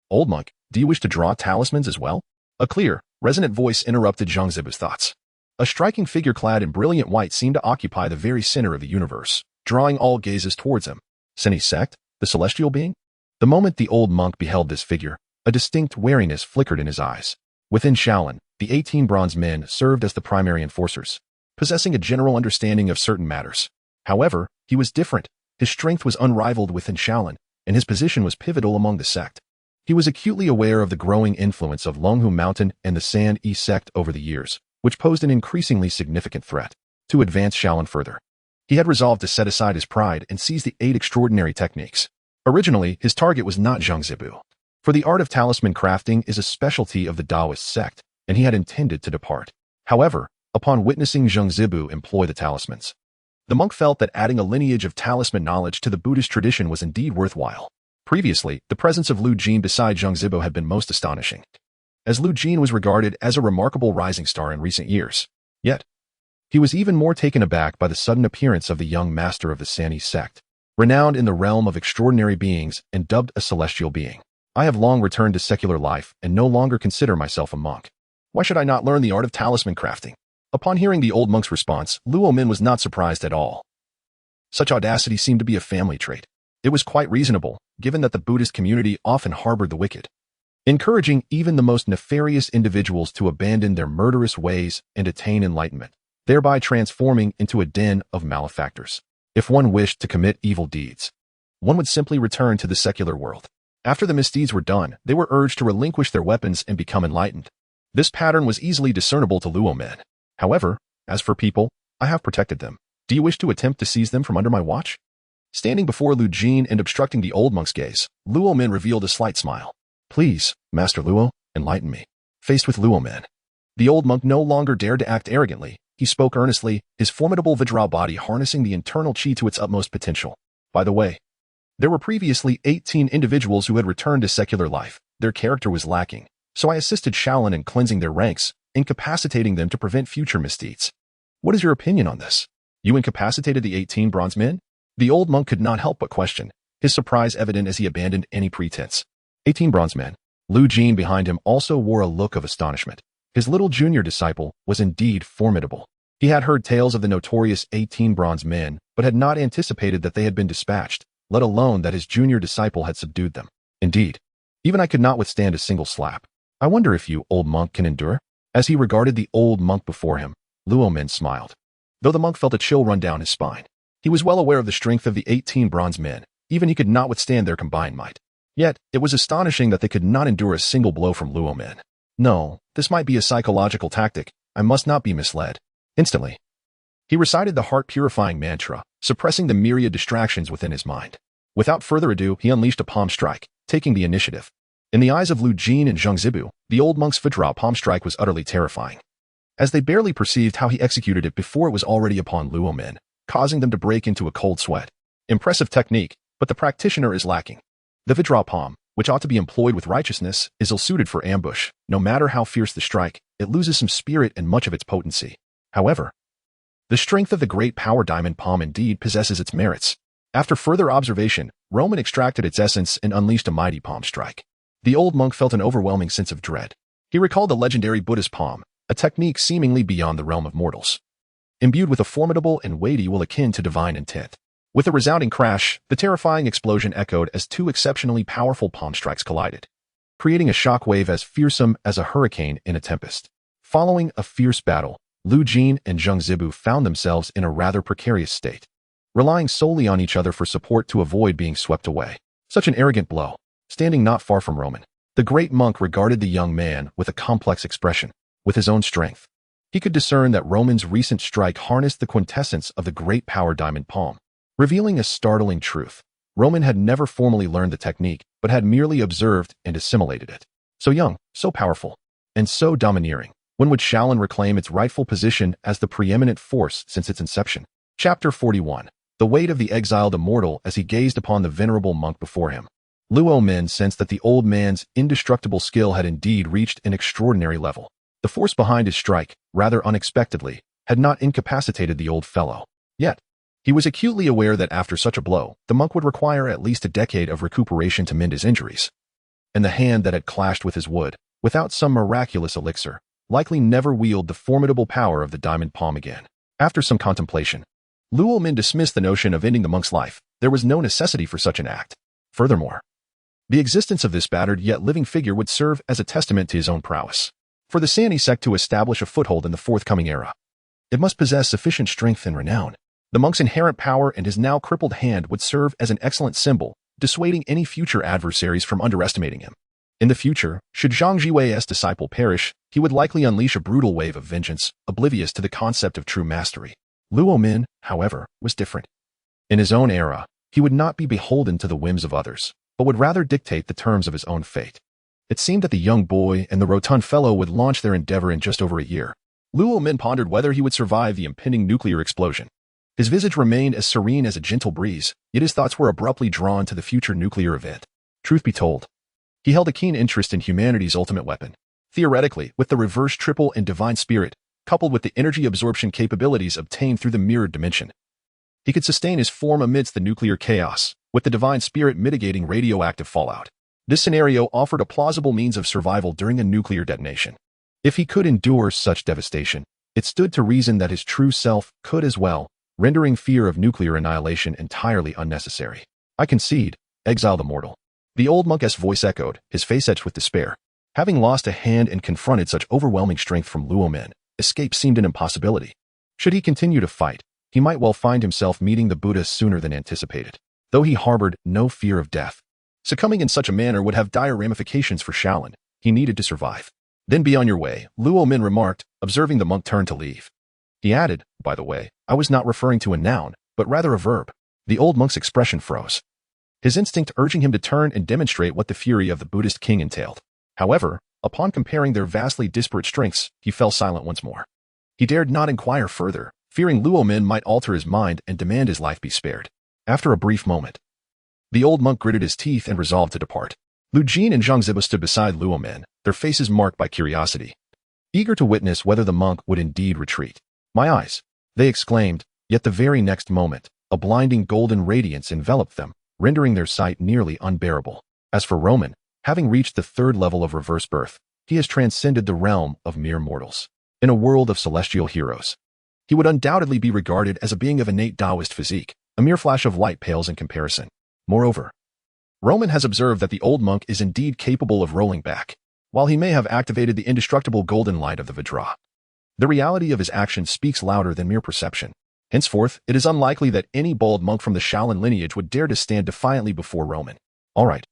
"Old monk, do you wish to draw talismans as well?" A clear, resonant voice interrupted Zhang Zibu's thoughts. A striking figure clad in brilliant white seemed to occupy the very center of the universe, drawing all gazes towards him. San Yi sect, the celestial being? The moment the old monk beheld this figure, a distinct wariness flickered in his eyes. Within Shaolin, the 18 bronze men served as the primary enforcers, possessing a general understanding of certain matters. However, he was different. His strength was unrivaled within Shaolin, and his position was pivotal among the sect. He was acutely aware of the growing influence of Longhu Mountain and the San Yi sect over the years, which posed an increasingly significant threat. To advance Shaolin further, he had resolved to set aside his pride and seize the 8 extraordinary techniques. Originally, his target was not Zhang Zibu, for the art of talisman crafting is a specialty of the Taoist sect, and he had intended to depart. However, upon witnessing Zhang Zibu employ the talismans, the monk felt that adding a lineage of talisman knowledge to the Buddhist tradition was indeed worthwhile. Previously, the presence of Lu Jin beside Zhang Zibu had been most astonishing, as Lu Jin was regarded as a remarkable rising star in recent years. Yet, he was even more taken aback by the sudden appearance of the young master of the San Yi sect, renowned in the realm of extraordinary beings and dubbed a celestial being. I have long returned to secular life and no longer consider myself a monk. Why should I not learn the art of talisman crafting? Upon hearing the old monk's response, Luo Min was not surprised at all. Such audacity seemed to be a family trait. It was quite reasonable, given that the Buddhist community often harbored the wicked, encouraging even the most nefarious individuals to abandon their murderous ways and attain enlightenment, thereby transforming into a den of malefactors. If one wished to commit evil deeds, one would simply return to the secular world. After the misdeeds were done, they were urged to relinquish their weapons and become enlightened. This pattern was easily discernible to Luo Min. However, as for people, I have protected them. Do you wish to attempt to seize them from under my watch? Standing before Lu Jin and obstructing the old monk's gaze, Luo Min revealed a slight smile. Please, Master Luo, enlighten me. Faced with Luo Min, the old monk no longer dared to act arrogantly. He spoke earnestly, his formidable Vajra body harnessing the internal chi to its utmost potential. By the way, there were previously 18 individuals who had returned to secular life. Their character was lacking, so I assisted Shaolin in cleansing their ranks, incapacitating them to prevent future misdeeds. What is your opinion on this? You incapacitated the 18 bronze men? The old monk could not help but question, his surprise evident as he abandoned any pretense. 18 bronze men. Lu Jin behind him also wore a look of astonishment. His little junior disciple was indeed formidable. He had heard tales of the notorious 18 bronze men, but had not anticipated that they had been dispatched, let alone that his junior disciple had subdued them. Indeed, even I could not withstand a single slap. I wonder if you, old monk, can endure? As he regarded the old monk before him, Luo Min smiled, though the monk felt a chill run down his spine. He was well aware of the strength of the 18 bronze men, even he could not withstand their combined might. Yet, it was astonishing that they could not endure a single blow from Luo Min. No, this might be a psychological tactic. I must not be misled. Instantly, he recited the heart-purifying mantra, suppressing the myriad distractions within his mind. Without further ado, he unleashed a palm strike, taking the initiative. In the eyes of Lu Jin and Zhang Zibu, the old monk's Vajra palm strike was utterly terrifying, as they barely perceived how he executed it before it was already upon Luo Min, causing them to break into a cold sweat. Impressive technique, but the practitioner is lacking. The Vajra palm, which ought to be employed with righteousness, is ill-suited for ambush. No matter how fierce the strike, it loses some spirit and much of its potency. However, the strength of the great power diamond palm indeed possesses its merits. After further observation, Roman extracted its essence and unleashed a mighty palm strike. The old monk felt an overwhelming sense of dread. He recalled the legendary Buddhist palm, a technique seemingly beyond the realm of mortals, imbued with a formidable and weighty will akin to divine intent. With a resounding crash, the terrifying explosion echoed as 2 exceptionally powerful palm strikes collided, creating a shockwave as fearsome as a hurricane in a tempest. Following a fierce battle, Lu Jin and Zhang Zibu found themselves in a rather precarious state, relying solely on each other for support to avoid being swept away. Such an arrogant blow. Standing not far from Roman, the great monk regarded the young man with a complex expression. With his own strength, he could discern that Roman's recent strike harnessed the quintessence of the great power diamond palm. Revealing a startling truth, Roman had never formally learned the technique, but had merely observed and assimilated it. So young, so powerful, and so domineering. When would Shaolin reclaim its rightful position as the preeminent force since its inception? Chapter 41. The weight of the exiled immortal as he gazed upon the venerable monk before him. Luo Min sensed that the old man's indestructible skill had indeed reached an extraordinary level. The force behind his strike, rather unexpectedly, had not incapacitated the old fellow. Yet, he was acutely aware that after such a blow, the monk would require at least a decade of recuperation to mend his injuries. And the hand that had clashed with his would, without some miraculous elixir, likely never wield the formidable power of the diamond palm again. After some contemplation, Luo Min dismissed the notion of ending the monk's life. There was no necessity for such an act. Furthermore, the existence of this battered yet living figure would serve as a testament to his own prowess. For the San Yi sect to establish a foothold in the forthcoming era, it must possess sufficient strength and renown. The monk's inherent power and his now crippled hand would serve as an excellent symbol, dissuading any future adversaries from underestimating him. In the future, should Zhang Jiwei's disciple perish, he would likely unleash a brutal wave of vengeance, oblivious to the concept of true mastery. Luo Min, however, was different. In his own era, he would not be beholden to the whims of others, but would rather dictate the terms of his own fate. It seemed that the young boy and the rotund fellow would launch their endeavor in just over a year. Luo Min pondered whether he would survive the impending nuclear explosion. His visage remained as serene as a gentle breeze, yet his thoughts were abruptly drawn to the future nuclear event. Truth be told, he held a keen interest in humanity's ultimate weapon. Theoretically, with the reverse triple and divine spirit, coupled with the energy absorption capabilities obtained through the mirrored dimension, he could sustain his form amidst the nuclear chaos, with the divine spirit mitigating radioactive fallout. This scenario offered a plausible means of survival during a nuclear detonation. If he could endure such devastation, it stood to reason that his true self could as well, rendering fear of nuclear annihilation entirely unnecessary. I concede, exile the mortal. The old monk's voice echoed, his face etched with despair. Having lost a hand and confronted such overwhelming strength from Luo Min, escape seemed an impossibility. Should he continue to fight, he might well find himself meeting the Buddha sooner than anticipated. Though he harbored no fear of death, succumbing in such a manner would have dire ramifications for Shaolin. He needed to survive. Then be on your way, Luo Min remarked, observing the monk turn to leave. He added, by the way, I was not referring to a noun, but rather a verb. The old monk's expression froze, his instinct urging him to turn and demonstrate what the fury of the Buddhist king entailed. However, upon comparing their vastly disparate strengths, he fell silent once more. He dared not inquire further, fearing Luo Min might alter his mind and demand his life be spared. After a brief moment, the old monk gritted his teeth and resolved to depart. Lu Jin and Zhang Zibo stood beside Luo Min, their faces marked by curiosity, eager to witness whether the monk would indeed retreat. My eyes, they exclaimed, yet the very next moment, a blinding golden radiance enveloped them, rendering their sight nearly unbearable. As for Roman, having reached the third level of reverse birth, he has transcended the realm of mere mortals. In a world of celestial heroes, he would undoubtedly be regarded as a being of innate Taoist physique. A mere flash of light pales in comparison. Moreover, Roman has observed that the old monk is indeed capable of rolling back, while he may have activated the indestructible golden light of the Vajra. The reality of his actions speaks louder than mere perception. Henceforth, it is unlikely that any bald monk from the Shaolin lineage would dare to stand defiantly before Roman. All right.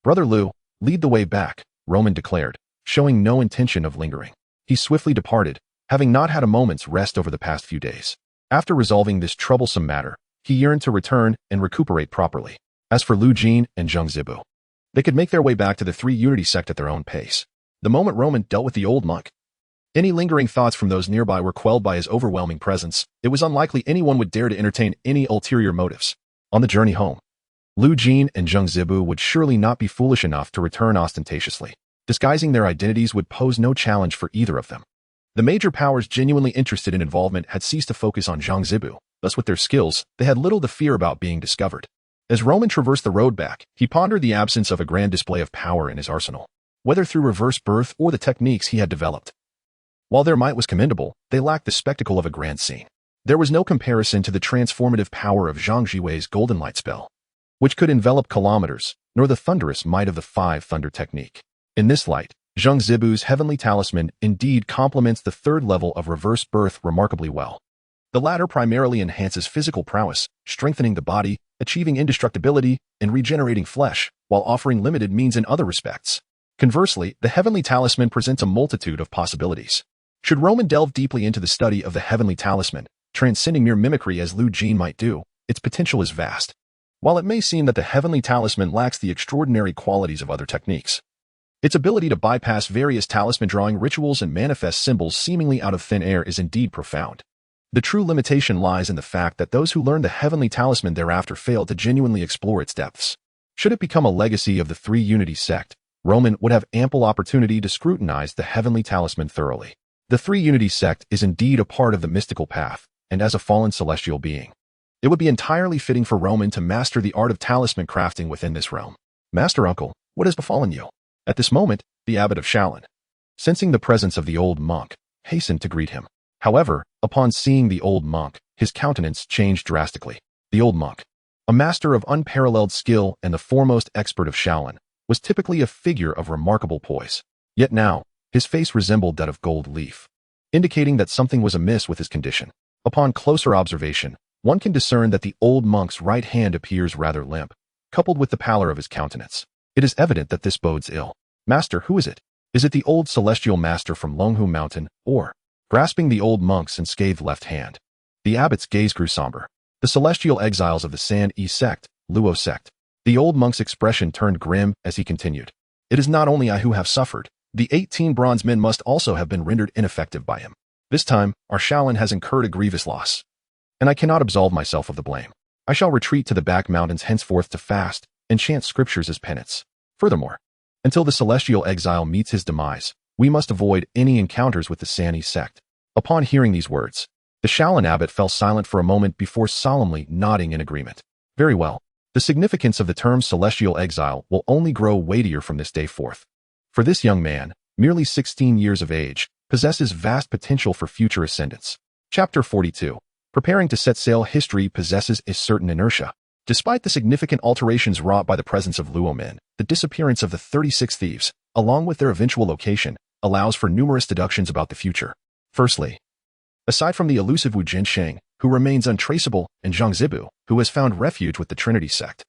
Brother Lu, lead the way back, Roman declared, showing no intention of lingering. He swiftly departed, having not had a moment's rest over the past few days. After resolving this troublesome matter, he yearned to return and recuperate properly. As for Lu Jin and Zhang Zibo, they could make their way back to the Three Unity sect at their own pace. The moment Roman dealt with the old monk, any lingering thoughts from those nearby were quelled by his overwhelming presence. It was unlikely anyone would dare to entertain any ulterior motives. On the journey home, Lu Jin and Zhang Zibo would surely not be foolish enough to return ostentatiously. Disguising their identities would pose no challenge for either of them. The major powers genuinely interested in involvement had ceased to focus on Zhang Zibo. Thus, with their skills, they had little to fear about being discovered. As Roman traversed the road back, he pondered the absence of a grand display of power in his arsenal, whether through reverse birth or the techniques he had developed. While their might was commendable, they lacked the spectacle of a grand scene. There was no comparison to the transformative power of Zhang Jiwei's golden light spell, which could envelop kilometers, nor the thunderous might of the five thunder technique. In this light, Zhang Zibu's heavenly talisman indeed complements the third level of reverse birth remarkably well. The latter primarily enhances physical prowess, strengthening the body, achieving indestructibility, and regenerating flesh, while offering limited means in other respects. Conversely, the heavenly talisman presents a multitude of possibilities. Should Roman delve deeply into the study of the heavenly talisman, transcending mere mimicry as Lu Jin might do, its potential is vast. While it may seem that the heavenly talisman lacks the extraordinary qualities of other techniques, its ability to bypass various talisman drawing rituals and manifest symbols seemingly out of thin air is indeed profound. The true limitation lies in the fact that those who learn the heavenly talisman thereafter fail to genuinely explore its depths. Should it become a legacy of the Three Unity sect, Roman would have ample opportunity to scrutinize the heavenly talisman thoroughly. The Three Unity sect is indeed a part of the mystical path, and as a fallen celestial being, it would be entirely fitting for Roman to master the art of talisman crafting within this realm. Master Uncle, what has befallen you? At this moment, the abbot of Shaolin, sensing the presence of the old monk, hastened to greet him. However, upon seeing the old monk, his countenance changed drastically. The old monk, a master of unparalleled skill and the foremost expert of Shaolin, was typically a figure of remarkable poise. Yet now, his face resembled that of gold leaf, indicating that something was amiss with his condition. Upon closer observation, one can discern that the old monk's right hand appears rather limp, coupled with the pallor of his countenance. It is evident that this bodes ill. Master, who is it? Is it the old celestial master from Longhu Mountain, or, grasping the old monk's unscathed left hand? The abbot's gaze grew somber. The celestial exiles of the San E sect, Luo sect. The old monk's expression turned grim as he continued. It is not only I who have suffered. The 18 bronze men must also have been rendered ineffective by him. This time, our Shaolin has incurred a grievous loss. And I cannot absolve myself of the blame. I shall retreat to the back mountains henceforth to fast and chant scriptures as penance. Furthermore, until the celestial exile meets his demise, we must avoid any encounters with the San E sect. Upon hearing these words, the Shaolin abbot fell silent for a moment before solemnly nodding in agreement. Very well. The significance of the term celestial exile will only grow weightier from this day forth. For this young man, merely 16 years of age, possesses vast potential for future ascendance. Chapter 42. Preparing to set sail. History possesses a certain inertia. Despite the significant alterations wrought by the presence of Luo men, the disappearance of the 36 thieves, along with their eventual location, allows for numerous deductions about the future. Firstly, aside from the elusive Wu Jinsheng, who remains untraceable, and Zhang Zibu, who has found refuge with the Trinity sect,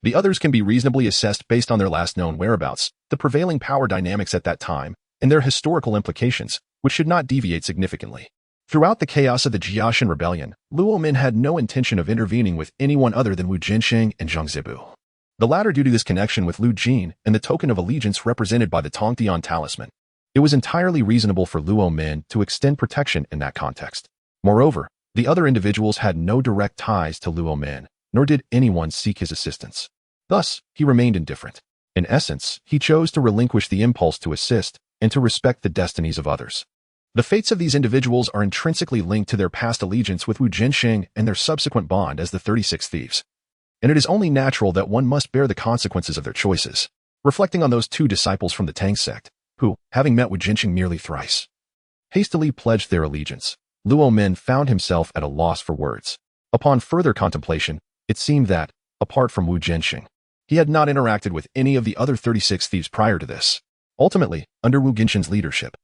the others can be reasonably assessed based on their last known whereabouts, the prevailing power dynamics at that time, and their historical implications, which should not deviate significantly. Throughout the chaos of the Jiaxin rebellion, Luo men had no intention of intervening with anyone other than Wu Jinsheng and Zhang Zibu. The latter due to this connection with Lu Jin and the token of allegiance represented by the Tongtian talisman. It was entirely reasonable for Luo men to extend protection in that context. Moreover, the other individuals had no direct ties to Luo men, nor did anyone seek his assistance. Thus, he remained indifferent. In essence, he chose to relinquish the impulse to assist and to respect the destinies of others. The fates of these individuals are intrinsically linked to their past allegiance with Wu Jinsheng and their subsequent bond as the 36 thieves. And it is only natural that one must bear the consequences of their choices. Reflecting on those two disciples from the Tang sect, who, having met Wu Jinsheng merely thrice, hastily pledged their allegiance, Luo men found himself at a loss for words. Upon further contemplation, it seemed that, apart from Wu Jinsheng, he had not interacted with any of the other 36 thieves prior to this. Ultimately, under Wu Jinsheng's leadership,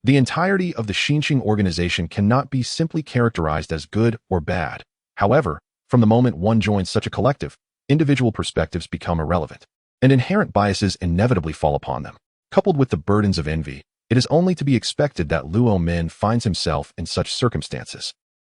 the entirety of the Xinqing organization cannot be simply characterized as good or bad. However, from the moment one joins such a collective, individual perspectives become irrelevant, and inherent biases inevitably fall upon them. Coupled with the burdens of envy, it is only to be expected that Luo men finds himself in such circumstances.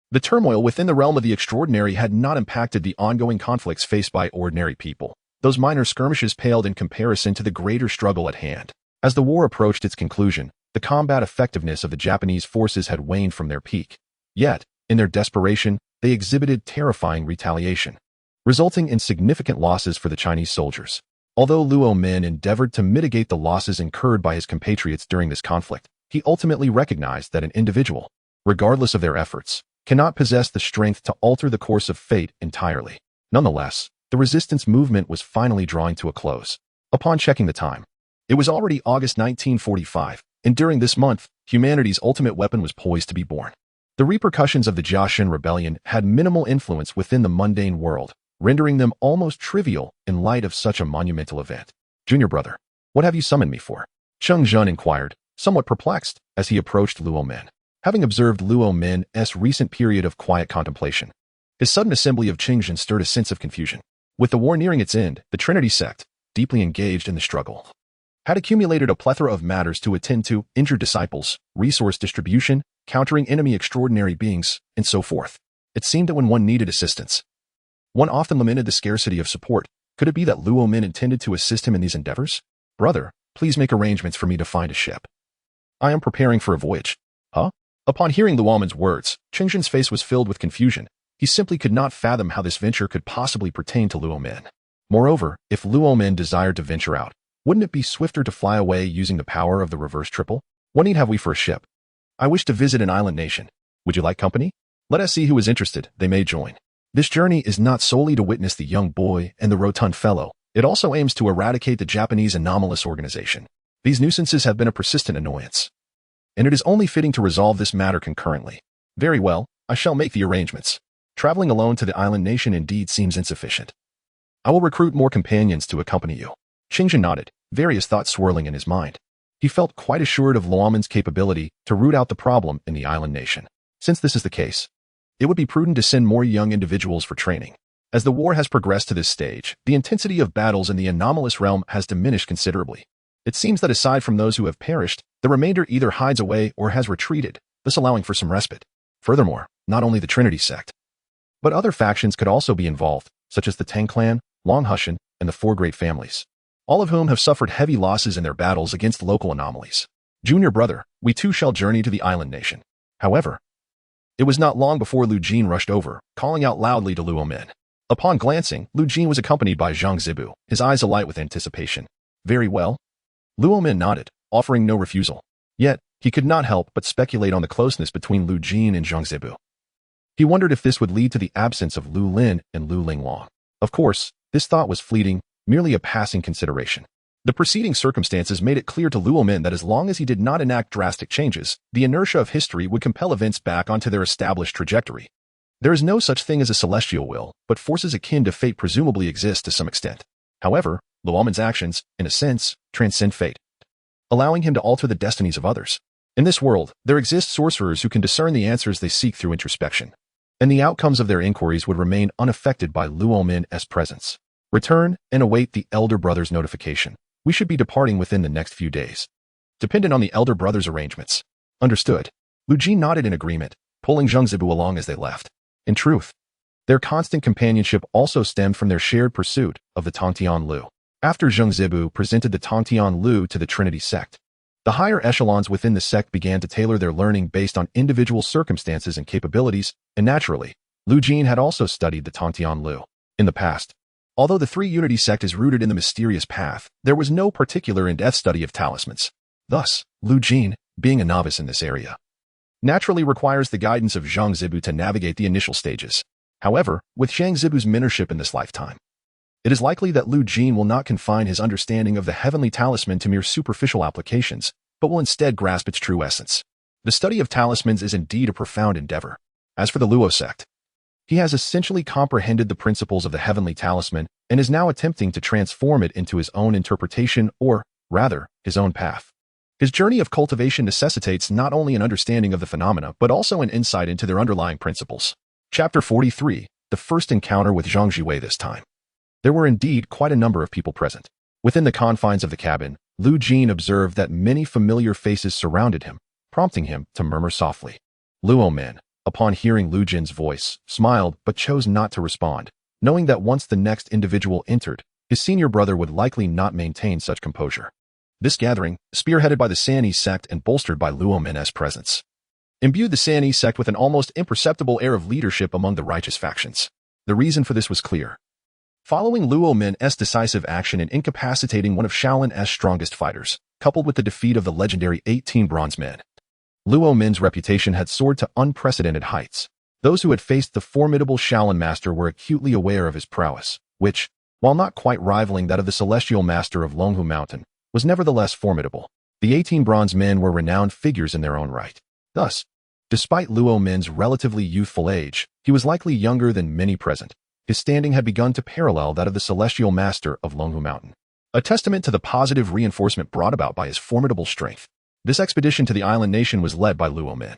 The turmoil within the realm of the extraordinary had not impacted the ongoing conflicts faced by ordinary people. Those minor skirmishes paled in comparison to the greater struggle at hand. As the war approached its conclusion, the combat effectiveness of the Japanese forces had waned from their peak. Yet, in their desperation, they exhibited terrifying retaliation, resulting in significant losses for the Chinese soldiers. Although Luo men endeavored to mitigate the losses incurred by his compatriots during this conflict, he ultimately recognized that an individual, regardless of their efforts, cannot possess the strength to alter the course of fate entirely. Nonetheless, the resistance movement was finally drawing to a close. Upon checking the time, it was already August 1945, and during this month, humanity's ultimate weapon was poised to be born. The repercussions of the Jiaxin rebellion had minimal influence within the mundane world, rendering them almost trivial in light of such a monumental event. Junior brother, what have you summoned me for? Cheng Zhen inquired, somewhat perplexed, as he approached Luo men. Having observed Luo men's recent period of quiet contemplation, his sudden assembly of Qingzhen stirred a sense of confusion. With the war nearing its end, the Trinity sect, deeply engaged in the struggle, had accumulated a plethora of matters to attend to: injured disciples, resource distribution, countering enemy extraordinary beings, and so forth. It seemed that when one needed assistance, one often lamented the scarcity of support. Could it be that Luo men intended to assist him in these endeavors? Brother, please make arrangements for me to find a ship. I am preparing for a voyage. Huh? Upon hearing Luo men's words, Qingzhen's face was filled with confusion. He simply could not fathom how this venture could possibly pertain to Luo men. Moreover, if Luo men desired to venture out, wouldn't it be swifter to fly away using the power of the reverse triple? What need have we for a ship? I wish to visit an island nation. Would you like company? Let us see who is interested. They may join. This journey is not solely to witness the young boy and the rotund fellow. It also aims to eradicate the Japanese anomalous organization. These nuisances have been a persistent annoyance, and it is only fitting to resolve this matter concurrently. Very well, I shall make the arrangements. Traveling alone to the island nation indeed seems insufficient. I will recruit more companions to accompany you. Qingzhen nodded, various thoughts swirling in his mind. He felt quite assured of Luo men's capability to root out the problem in the island nation. Since this is the case, it would be prudent to send more young individuals for training. As the war has progressed to this stage, the intensity of battles in the anomalous realm has diminished considerably. It seems that aside from those who have perished, the remainder either hides away or has retreated, thus allowing for some respite. Furthermore, not only the Trinity sect, but other factions could also be involved, such as the Tang clan, Longhushan, and the Four Great Families, all of whom have suffered heavy losses in their battles against local anomalies. Junior brother, we too shall journey to the island nation. However, it was not long before Lu Jin rushed over, calling out loudly to Luo Min. Upon glancing, Lu Jin was accompanied by Zhang Zibu, his eyes alight with anticipation. Very well. Luo Min nodded, offering no refusal. Yet, he could not help but speculate on the closeness between Lu Jin and Zhang Zibu. He wondered if this would lead to the absence of Lu Lin and Lu Linglong. Of course, this thought was fleeting, merely a passing consideration. The preceding circumstances made it clear to Luo Min that as long as he did not enact drastic changes, the inertia of history would compel events back onto their established trajectory. There is no such thing as a celestial will, but forces akin to fate presumably exist to some extent. However, Luo Min's actions, in a sense, transcend fate, allowing him to alter the destinies of others. In this world, there exist sorcerers who can discern the answers they seek through introspection, and the outcomes of their inquiries would remain unaffected by Luo Min's presence. Return and await the elder brother's notification. We should be departing within the next few days. Dependent on the elder brother's arrangements. Understood. Lu Jin nodded in agreement, pulling Zhang Zibu along as they left. In truth, their constant companionship also stemmed from their shared pursuit of the Tongtian Lu. After Zhang Zibu presented the Tongtian Lu to the Trinity sect, the higher echelons within the sect began to tailor their learning based on individual circumstances and capabilities, and naturally, Lu Jin had also studied the Tongtian Lu. In the past, although the Three Unity sect is rooted in the mysterious path, there was no particular in-depth study of talismans. Thus, Lu Jin, being a novice in this area, naturally requires the guidance of Zhang Zibu to navigate the initial stages. However, with Zhang Zibu's mentorship in this lifetime, it is likely that Lu Jin will not confine his understanding of the heavenly talisman to mere superficial applications, but will instead grasp its true essence. The study of talismans is indeed a profound endeavor. As for the Luo sect, he has essentially comprehended the principles of the heavenly talisman and is now attempting to transform it into his own interpretation or, rather, his own path. His journey of cultivation necessitates not only an understanding of the phenomena but also an insight into their underlying principles. Chapter 43, the first encounter with Zhang Jiwei this time. There were indeed quite a number of people present. Within the confines of the cabin, Lu Jin observed that many familiar faces surrounded him, prompting him to murmur softly. Luo Min, upon hearing Lu Jin's voice, smiled but chose not to respond, knowing that once the next individual entered, his senior brother would likely not maintain such composure. This gathering, spearheaded by the Sanyi sect and bolstered by Luo Min's presence, imbued the Sanyi sect with an almost imperceptible air of leadership among the righteous factions. The reason for this was clear. Following Luo Min's decisive action in incapacitating one of Shaolin's strongest fighters, coupled with the defeat of the legendary 18 bronze men, Luo Min's reputation had soared to unprecedented heights. Those who had faced the formidable Shaolin master were acutely aware of his prowess, which, while not quite rivaling that of the celestial master of Longhu Mountain, was nevertheless formidable. The 18 bronze men were renowned figures in their own right. Thus, despite Luo Min's relatively youthful age, he was likely younger than many present. His standing had begun to parallel that of the celestial master of Longhu Mountain, a testament to the positive reinforcement brought about by his formidable strength. This expedition to the island nation was led by Luo Min,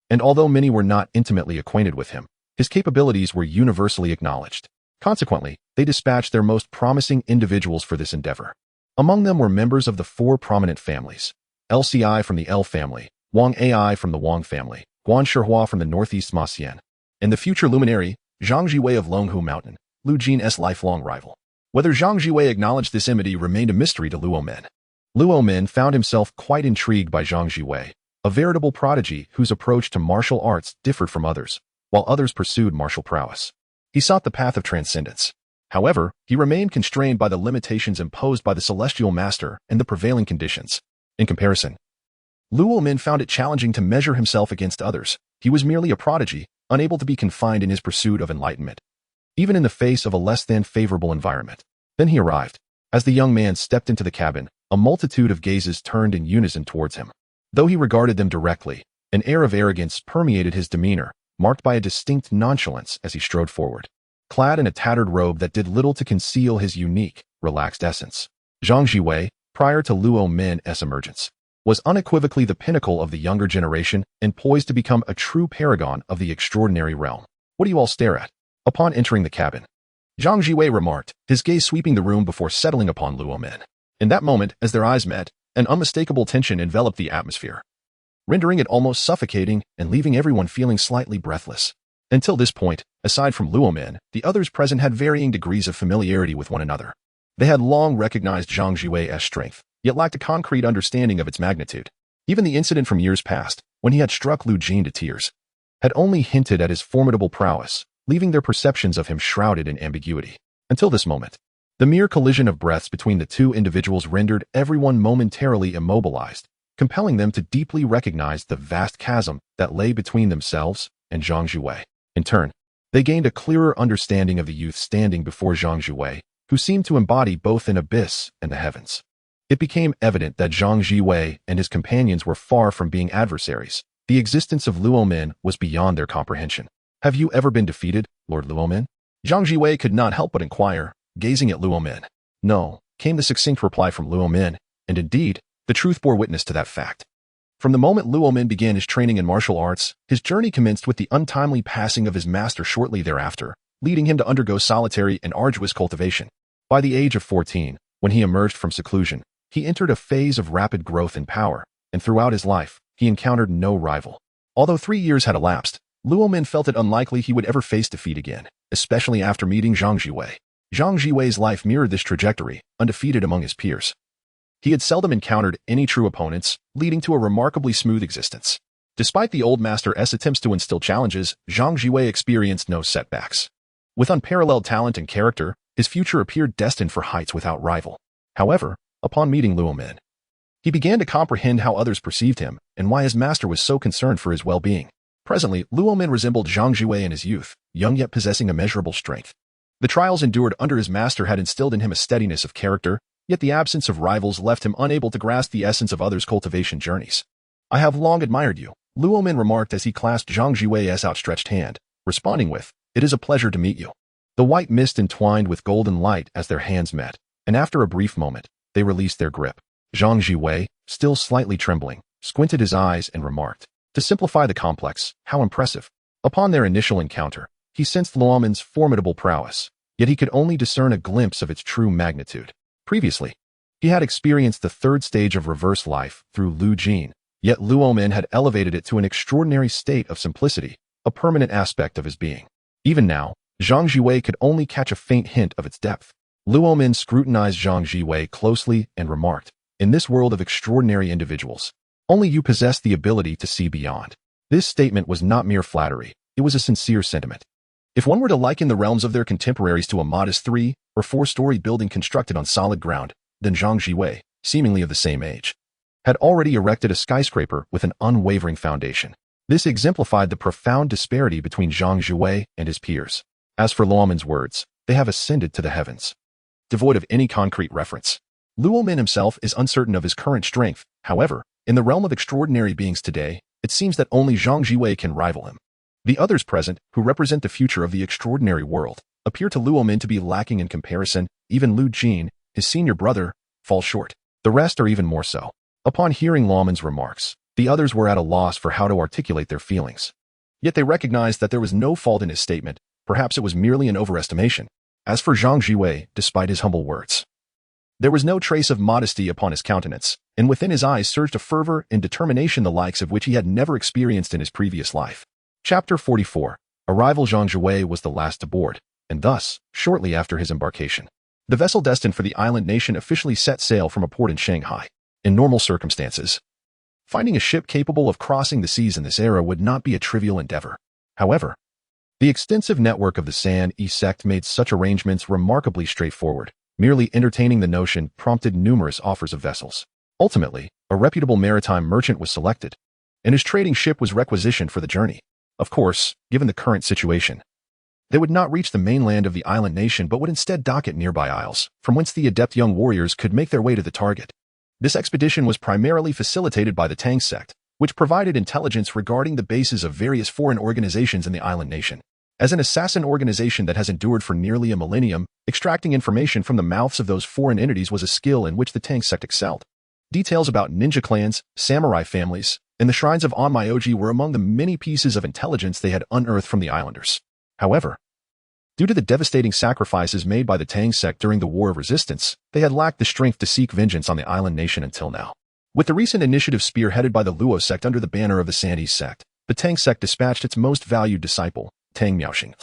and although many were not intimately acquainted with him, his capabilities were universally acknowledged. Consequently, they dispatched their most promising individuals for this endeavor. Among them were members of the four prominent families: LCI from the L family, Wang Ai from the Wang family, Guan Shihua from the northeast Ma Xian, and the future luminary, Zhang Jiwei of Longhu Mountain, Lu Jin's lifelong rival. Whether Zhang Jiwei acknowledged this enmity remained a mystery to Luo Min. Luo Min found himself quite intrigued by Zhang Jiwei, a veritable prodigy whose approach to martial arts differed from others, while others pursued martial prowess. He sought the path of transcendence. However, he remained constrained by the limitations imposed by the celestial master and the prevailing conditions. In comparison, Luo Min found it challenging to measure himself against others. He was merely a prodigy, unable to be confined in his pursuit of enlightenment, even in the face of a less than favorable environment. Then he arrived. As the young man stepped into the cabin, a multitude of gazes turned in unison towards him. Though he regarded them directly, an air of arrogance permeated his demeanor, marked by a distinct nonchalance as he strode forward, clad in a tattered robe that did little to conceal his unique, relaxed essence. Zhang Jiwei, prior to Luo Min's emergence, was unequivocally the pinnacle of the younger generation and poised to become a true paragon of the extraordinary realm. What do you all stare at? Upon entering the cabin, Zhang Jiwei remarked, his gaze sweeping the room before settling upon Luo Min. In that moment, as their eyes met, an unmistakable tension enveloped the atmosphere, rendering it almost suffocating and leaving everyone feeling slightly breathless. Until this point, aside from Luomin, the others present had varying degrees of familiarity with one another. They had long recognized Zhang Jiwei's strength, yet lacked a concrete understanding of its magnitude. Even the incident from years past, when he had struck Lu Jin to tears, had only hinted at his formidable prowess, leaving their perceptions of him shrouded in ambiguity. Until this moment, the mere collision of breaths between the two individuals rendered everyone momentarily immobilized, compelling them to deeply recognize the vast chasm that lay between themselves and Zhang Jiwei. In turn, they gained a clearer understanding of the youth standing before Zhang Jiwei, who seemed to embody both an abyss and the heavens. It became evident that Zhang Jiwei and his companions were far from being adversaries. The existence of Luomin was beyond their comprehension. "Have you ever been defeated, Lord Luomin?" Zhang Jiwei could not help but inquire, gazing at Luomin. "No," came the succinct reply from Luomin, and indeed, the truth bore witness to that fact. From the moment Luomin began his training in martial arts, his journey commenced with the untimely passing of his master shortly thereafter, leading him to undergo solitary and arduous cultivation. By the age of 14, when he emerged from seclusion, he entered a phase of rapid growth in power, and throughout his life, he encountered no rival. Although 3 years had elapsed, Luomin felt it unlikely he would ever face defeat again, especially after meeting Zhang Jiwei. Zhang Jiwei's life mirrored this trajectory, undefeated among his peers. He had seldom encountered any true opponents, leading to a remarkably smooth existence. Despite the old master's attempts to instill challenges, Zhang Jiwei experienced no setbacks. With unparalleled talent and character, his future appeared destined for heights without rival. However, upon meeting Luomin, he began to comprehend how others perceived him and why his master was so concerned for his well-being. Presently, Luomin resembled Zhang Jiwei in his youth, young yet possessing immeasurable strength. The trials endured under his master had instilled in him a steadiness of character, yet the absence of rivals left him unable to grasp the essence of others' cultivation journeys. "I have long admired you," Luomin remarked as he clasped Zhang Jiwei's outstretched hand, responding with, "It is a pleasure to meet you." The white mist entwined with golden light as their hands met, and after a brief moment, they released their grip. Zhang Jiwei, still slightly trembling, squinted his eyes and remarked, "To simplify the complex, how impressive." Upon their initial encounter, he sensed Luomin's formidable prowess, yet he could only discern a glimpse of its true magnitude. Previously, he had experienced the third stage of reverse life through Lu Jin, yet Luomin had elevated it to an extraordinary state of simplicity, a permanent aspect of his being. Even now, Zhang Jiwei could only catch a faint hint of its depth. Luomin scrutinized Zhang Jiwei closely and remarked, "In this world of extraordinary individuals, only you possess the ability to see beyond." This statement was not mere flattery, it was a sincere sentiment. If one were to liken the realms of their contemporaries to a modest 3- or 4-story building constructed on solid ground, then Zhang Jiwei, seemingly of the same age, had already erected a skyscraper with an unwavering foundation. This exemplified the profound disparity between Zhang Jiwei and his peers. As for Luomin's words, they have ascended to the heavens. Devoid of any concrete reference, Luomin himself is uncertain of his current strength. However, in the realm of extraordinary beings today, it seems that only Zhang Jiwei can rival him. The others present, who represent the future of the extraordinary world, appear to Luomin to be lacking in comparison. Even Lu Jin, his senior brother, falls short. The rest are even more so. Upon hearing Luomin's remarks, the others were at a loss for how to articulate their feelings. Yet they recognized that there was no fault in his statement, perhaps it was merely an overestimation. As for Zhang Jiwei, despite his humble words, there was no trace of modesty upon his countenance, and within his eyes surged a fervor and determination the likes of which he had never experienced in his previous life. Chapter 44. Arrival. Zhang Jiwei was the last to board, and thus, shortly after his embarkation, the vessel destined for the island nation officially set sail from a port in Shanghai. In normal circumstances, finding a ship capable of crossing the seas in this era would not be a trivial endeavor. However, the extensive network of the San E sect made such arrangements remarkably straightforward. Merely entertaining the notion prompted numerous offers of vessels. Ultimately, a reputable maritime merchant was selected, and his trading ship was requisitioned for the journey. Of course, given the current situation, they would not reach the mainland of the island nation but would instead dock at nearby isles, from whence the adept young warriors could make their way to the target. This expedition was primarily facilitated by the Tang sect, which provided intelligence regarding the bases of various foreign organizations in the island nation. As an assassin organization that has endured for nearly a millennium, extracting information from the mouths of those foreign entities was a skill in which the Tang sect excelled. Details about ninja clans, samurai families, and the shrines of Onmyoji were among the many pieces of intelligence they had unearthed from the islanders. However, Due to the devastating sacrifices made by the Tang sect during the War of Resistance, they had lacked the strength to seek vengeance on the island nation until now. With the recent initiative spearheaded by the Luo sect under the banner of the Sandese sect, the Tang sect dispatched its most valued disciple, Tang Miaoxing,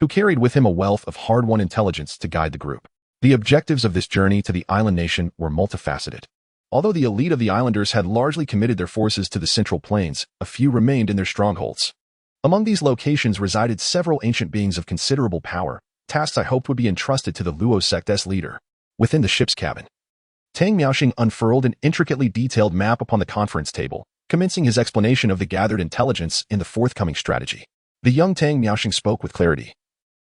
who carried with him a wealth of hard-won intelligence to guide the group. The objectives of this journey to the island nation were multifaceted. Although the elite of the islanders had largely committed their forces to the Central Plains, a few remained in their strongholds. Among these locations resided several ancient beings of considerable power, tasks I hoped would be entrusted to the Luo sect's leader. Within the ship's cabin, Tang Miaoxing unfurled an intricately detailed map upon the conference table, commencing his explanation of the gathered intelligence in the forthcoming strategy. The young Tang Miaoxing spoke with clarity,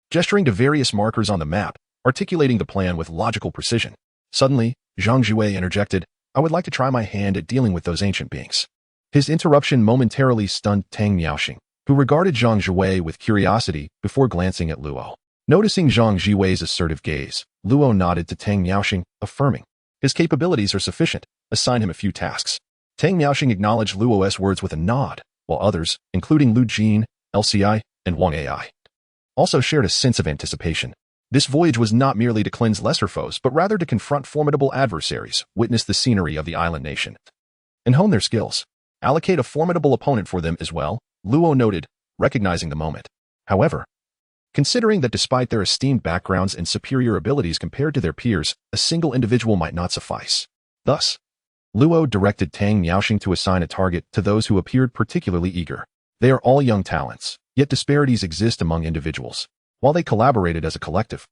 gesturing to various markers on the map, articulating the plan with logical precision. Suddenly, Zhang Jue interjected, "I would like to try my hand at dealing with those ancient beings." His interruption momentarily stunned Tang Miaoxing, who regarded Zhang Jue with curiosity before glancing at Luo. Noticing Zhang Jue's assertive gaze, Luo nodded to Tang Miaoxing, affirming, "His capabilities are sufficient. Assign him a few tasks." Tang Miaoxing acknowledged Luo's words with a nod, while others, including Lu Jin, LCI, and Wang Ai, also shared a sense of anticipation. This voyage was not merely to cleanse lesser foes, but rather to confront formidable adversaries, witness the scenery of the island nation, and hone their skills. Allocate a formidable opponent for them as well, Luo noted, recognizing the moment. However, considering that despite their esteemed backgrounds and superior abilities compared to their peers, a single individual might not suffice. Thus, Luo directed Tang Miaoxing to assign a target to those who appeared particularly eager. They are all young talents, yet disparities exist among individuals. While they collaborated as a collective,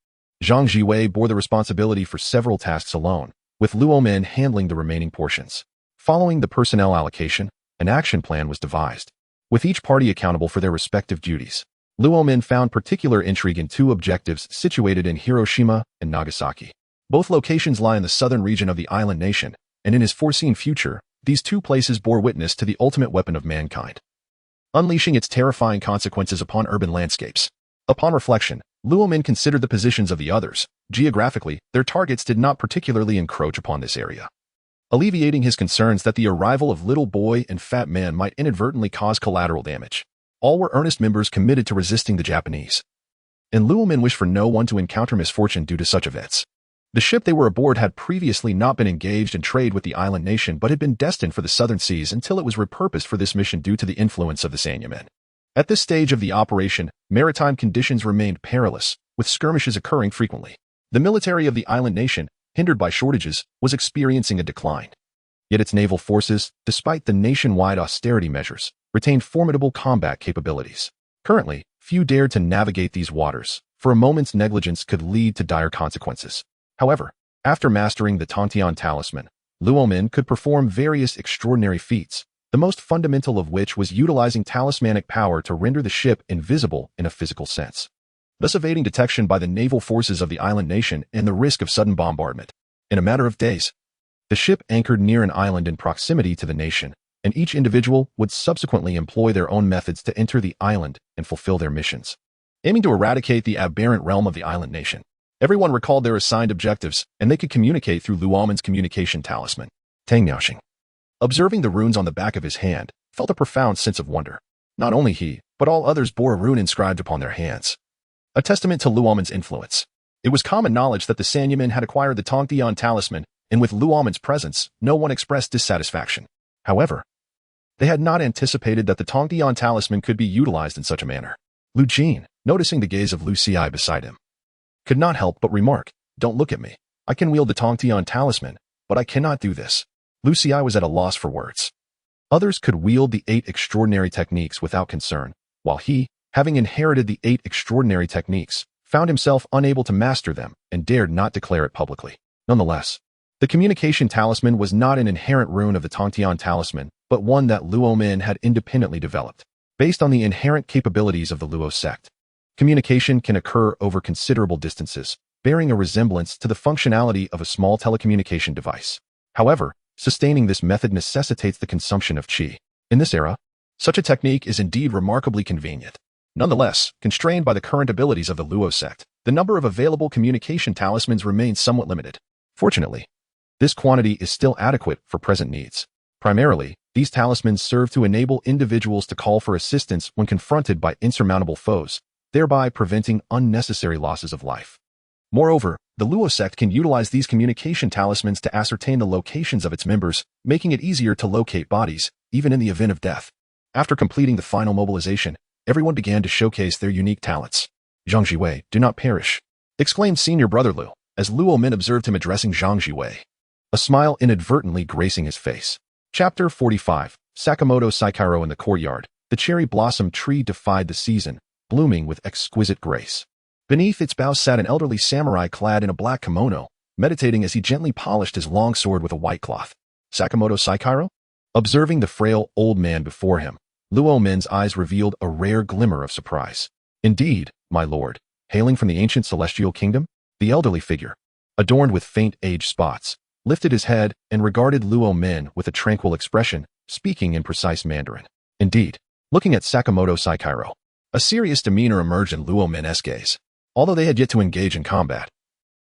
Zhang Jue bore the responsibility for several tasks alone, with Luo Men handling the remaining portions. Following the personnel allocation, an action plan was devised, with each party accountable for their respective duties. Luo Men found particular intrigue in two objectives situated in Hiroshima and Nagasaki. Both locations lie in the southern region of the island nation, and in his foreseen future, these two places bore witness to the ultimate weapon of mankind, unleashing its terrifying consequences upon urban landscapes. Upon reflection, Luo Men considered the positions of the others. Geographically, their targets did not particularly encroach upon this area, alleviating his concerns that the arrival of Little Boy and Fat Man might inadvertently cause collateral damage. All were earnest members committed to resisting the Japanese, and Luo Men wished for no one to encounter misfortune due to such events. The ship they were aboard had previously not been engaged in trade with the island nation but had been destined for the southern seas until it was repurposed for this mission due to the influence of the Sanyamen. At this stage of the operation, maritime conditions remained perilous, with skirmishes occurring frequently. The military of the island nation, hindered by shortages, was experiencing a decline. Yet its naval forces, despite the nationwide austerity measures, retained formidable combat capabilities. Currently, few dared to navigate these waters, for a moment's negligence could lead to dire consequences. However, after mastering the Tongtian talisman, Luo Men could perform various extraordinary feats, the most fundamental of which was utilizing talismanic power to render the ship invisible in a physical sense, thus evading detection by the naval forces of the island nation and the risk of sudden bombardment. In a matter of days, the ship anchored near an island in proximity to the nation, and each individual would subsequently employ their own methods to enter the island and fulfill their missions, aiming to eradicate the aberrant realm of the island nation. Everyone recalled their assigned objectives, and they could communicate through Luo Men's communication talisman. Tang Miaoxing, observing the runes on the back of his hand, felt a profound sense of wonder. Not only he, but all others bore a rune inscribed upon their hands, a testament to Luo Men's influence. It was common knowledge that the Sanyamen had acquired the Tongtian talisman, and with Luo Men's presence, no one expressed dissatisfaction. However, they had not anticipated that the Tongtian talisman could be utilized in such a manner. Lu Jin, noticing the gaze of Lu Xi beside him, could not help but remark, "Don't look at me. I can wield the Tongtian talisman, but I cannot do this." Lu Xi was at a loss for words. Others could wield the 8 extraordinary techniques without concern, while he, having inherited the 8 extraordinary techniques, found himself unable to master them and dared not declare it publicly. Nonetheless, the communication talisman was not an inherent rune of the Tongtian talisman, but one that Luo Men had independently developed. Based on the inherent capabilities of the Luo sect, communication can occur over considerable distances, bearing a resemblance to the functionality of a small telecommunication device. However, sustaining this method necessitates the consumption of qi. In this era, such a technique is indeed remarkably convenient. Nonetheless, constrained by the current abilities of the Luo sect, the number of available communication talismans remains somewhat limited. Fortunately, this quantity is still adequate for present needs. Primarily, these talismans serve to enable individuals to call for assistance when confronted by insurmountable foes, thereby preventing unnecessary losses of life. Moreover, the Luo sect can utilize these communication talismans to ascertain the locations of its members, making it easier to locate bodies, even in the event of death. After completing the final mobilization, everyone began to showcase their unique talents. Zhang Jiwei, do not perish, exclaimed senior brother Lu, as Luo men observed him addressing Zhang Jiwei, a smile inadvertently gracing his face. Chapter 45, Sakamoto Saikaro in the courtyard. The cherry blossom tree defied the season, blooming with exquisite grace. Beneath its boughs sat an elderly samurai clad in a black kimono, meditating as he gently polished his long sword with a white cloth. Sakamoto Saikaro? Observing the frail old man before him, Luo Men's eyes revealed a rare glimmer of surprise. Indeed, my lord, hailing from the ancient celestial kingdom, the elderly figure, adorned with faint age spots, lifted his head and regarded Luo Men with a tranquil expression, speaking in precise Mandarin. Indeed, looking at Sakamoto Saikaro, a serious demeanor emerged in Luo Men's gaze, although they had yet to engage in combat.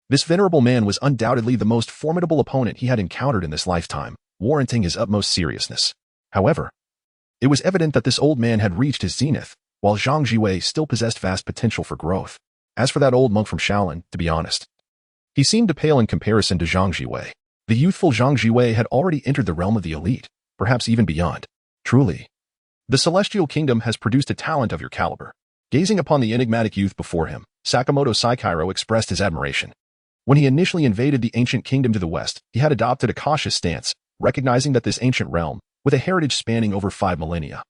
This venerable man was undoubtedly the most formidable opponent he had encountered in this lifetime, warranting his utmost seriousness. However, it was evident that this old man had reached his zenith, while Zhang Jiwei still possessed vast potential for growth. As for that old monk from Shaolin, to be honest, he seemed to pale in comparison to Zhang Jiwei. The youthful Zhang Jiwei had already entered the realm of the elite, perhaps even beyond. Truly, the celestial kingdom has produced a talent of your caliber. Gazing upon the enigmatic youth before him, Sakamoto Saikaro expressed his admiration. When he initially invaded the ancient kingdom to the west, he had adopted a cautious stance, recognizing that this ancient realm, with a heritage spanning over 5 millennia,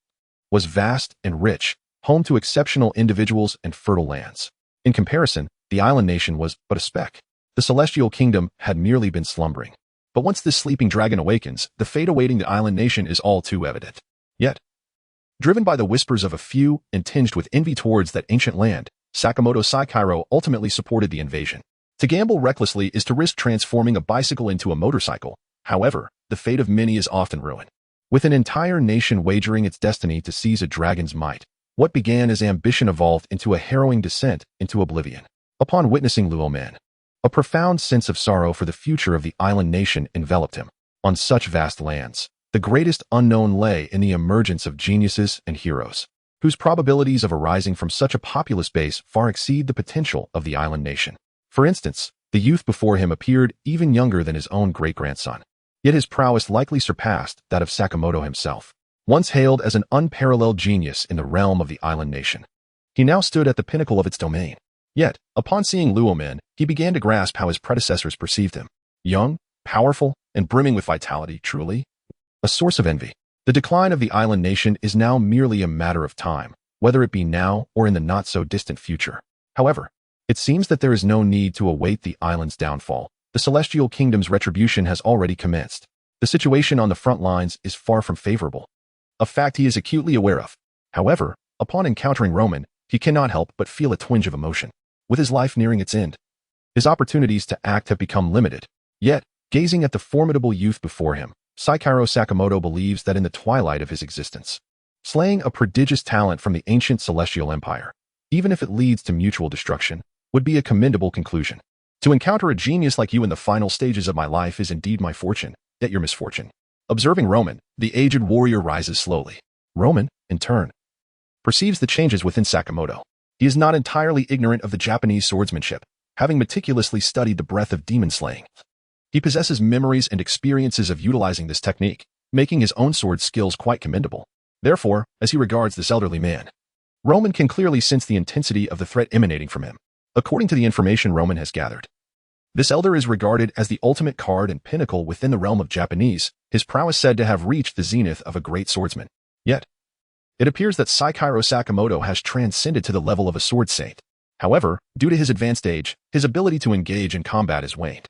was vast and rich, home to exceptional individuals and fertile lands. In comparison, the island nation was but a speck. The celestial kingdom had merely been slumbering. But once this sleeping dragon awakens, the fate awaiting the island nation is all too evident. Yet, driven by the whispers of a few and tinged with envy towards that ancient land, Sakamoto Saikaro ultimately supported the invasion. To gamble recklessly is to risk transforming a bicycle into a motorcycle. However, the fate of many is often ruin. With an entire nation wagering its destiny to seize a dragon's might, what began as ambition evolved into a harrowing descent into oblivion. Upon witnessing Luo Men, a profound sense of sorrow for the future of the island nation enveloped him. On such vast lands, the greatest unknown lay in the emergence of geniuses and heroes, whose probabilities of arising from such a populous base far exceed the potential of the island nation. For instance, the youth before him appeared even younger than his own great-grandson. Yet his prowess likely surpassed that of Sakamoto himself. Once hailed as an unparalleled genius in the realm of the island nation, he now stood at the pinnacle of its domain. Yet, upon seeing Luo Men, he began to grasp how his predecessors perceived him. Young, powerful, and brimming with vitality, truly a source of envy. The decline of the island nation is now merely a matter of time, whether it be now or in the not-so-distant future. However, it seems that there is no need to await the island's downfall. The celestial kingdom's retribution has already commenced. The situation on the front lines is far from favorable, a fact he is acutely aware of. However, upon encountering Roman, he cannot help but feel a twinge of emotion. With his life nearing its end, his opportunities to act have become limited. Yet, gazing at the formidable youth before him, Saikaro Sakamoto believes that in the twilight of his existence, slaying a prodigious talent from the ancient celestial empire, even if it leads to mutual destruction, would be a commendable conclusion. To encounter a genius like you in the final stages of my life is indeed my fortune, yet your misfortune. Observing Roman, the aged warrior rises slowly. Roman, in turn, perceives the changes within Sakamoto. He is not entirely ignorant of the Japanese swordsmanship, having meticulously studied the breadth of demon slaying. He possesses memories and experiences of utilizing this technique, making his own sword skills quite commendable. Therefore, as he regards this elderly man, Roman can clearly sense the intensity of the threat emanating from him. According to the information Roman has gathered, this elder is regarded as the ultimate card and pinnacle within the realm of Japanese, his prowess said to have reached the zenith of a great swordsman. Yet, it appears that Saikaro Sakamoto has transcended to the level of a sword saint. However, due to his advanced age, his ability to engage in combat has waned.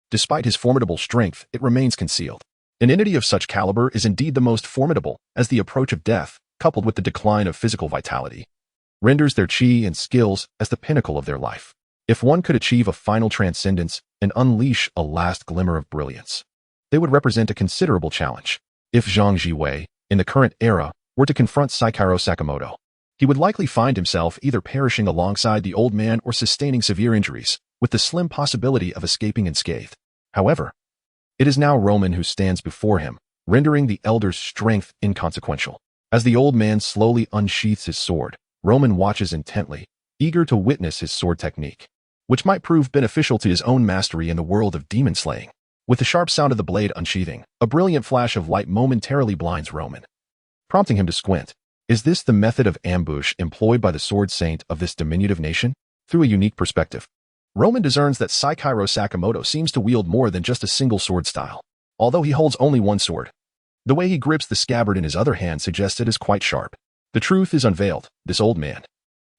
Despite his formidable strength, it remains concealed. An entity of such caliber is indeed the most formidable, as the approach of death, coupled with the decline of physical vitality, renders their chi and skills as the pinnacle of their life. If one could achieve a final transcendence and unleash a last glimmer of brilliance, they would represent a considerable challenge. If Zhang Jiwei, in the current era, were to confront Saikaro Sakamoto, he would likely find himself either perishing alongside the old man or sustaining severe injuries, with the slim possibility of escaping unscathed. However, it is now Roman who stands before him, rendering the elder's strength inconsequential. As the old man slowly unsheaths his sword, Roman watches intently, eager to witness his sword technique, which might prove beneficial to his own mastery in the world of demon slaying. With the sharp sound of the blade unsheathing, a brilliant flash of light momentarily blinds Roman, prompting him to squint. Is this the method of ambush employed by the sword saint of this diminutive nation? Through a unique perspective, Roman discerns that Saikiro Sakamoto seems to wield more than just a single sword style. Although he holds only one sword, the way he grips the scabbard in his other hand suggests it is quite sharp. The truth is unveiled. This old man,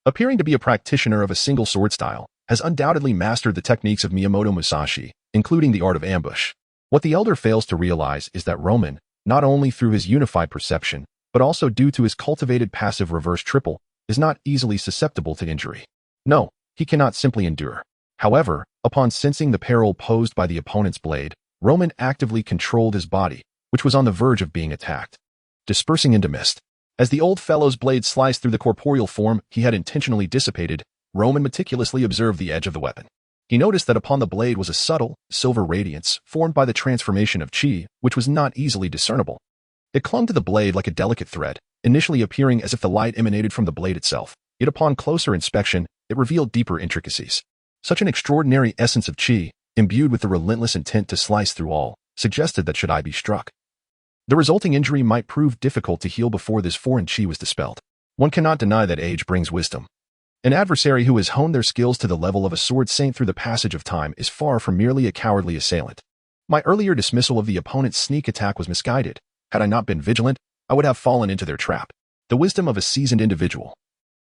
appearing to be a practitioner of a single sword style, has undoubtedly mastered the techniques of Miyamoto Musashi, including the art of ambush. What the elder fails to realize is that Roman, not only through his unified perception, but also due to his cultivated passive reverse triple, is not easily susceptible to injury. No, he cannot simply endure. However, upon sensing the peril posed by the opponent's blade, Roman actively controlled his body, which was on the verge of being attacked, dispersing into mist. As the old fellow's blade sliced through the corporeal form he had intentionally dissipated, Roman meticulously observed the edge of the weapon. He noticed that upon the blade was a subtle, silver radiance formed by the transformation of chi, which was not easily discernible. It clung to the blade like a delicate thread, initially appearing as if the light emanated from the blade itself, yet upon closer inspection, it revealed deeper intricacies. Such an extraordinary essence of chi, imbued with the relentless intent to slice through all, suggested that should I be struck, the resulting injury might prove difficult to heal before this foreign chi was dispelled. One cannot deny that age brings wisdom. An adversary who has honed their skills to the level of a sword saint through the passage of time is far from merely a cowardly assailant. My earlier dismissal of the opponent's sneak attack was misguided. Had I not been vigilant, I would have fallen into their trap. The wisdom of a seasoned individual,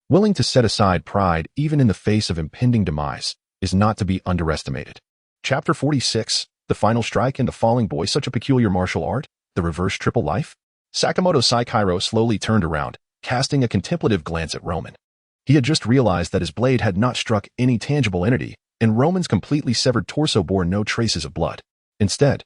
willing to set aside pride even in the face of impending demise, is not to be underestimated. Chapter 46, The Final Strike and the Falling Boy. Such a peculiar martial art, the reverse triple life? Sakamoto Saikiro slowly turned around, casting a contemplative glance at Roman. He had just realized that his blade had not struck any tangible entity, and Roman's completely severed torso bore no traces of blood. Instead,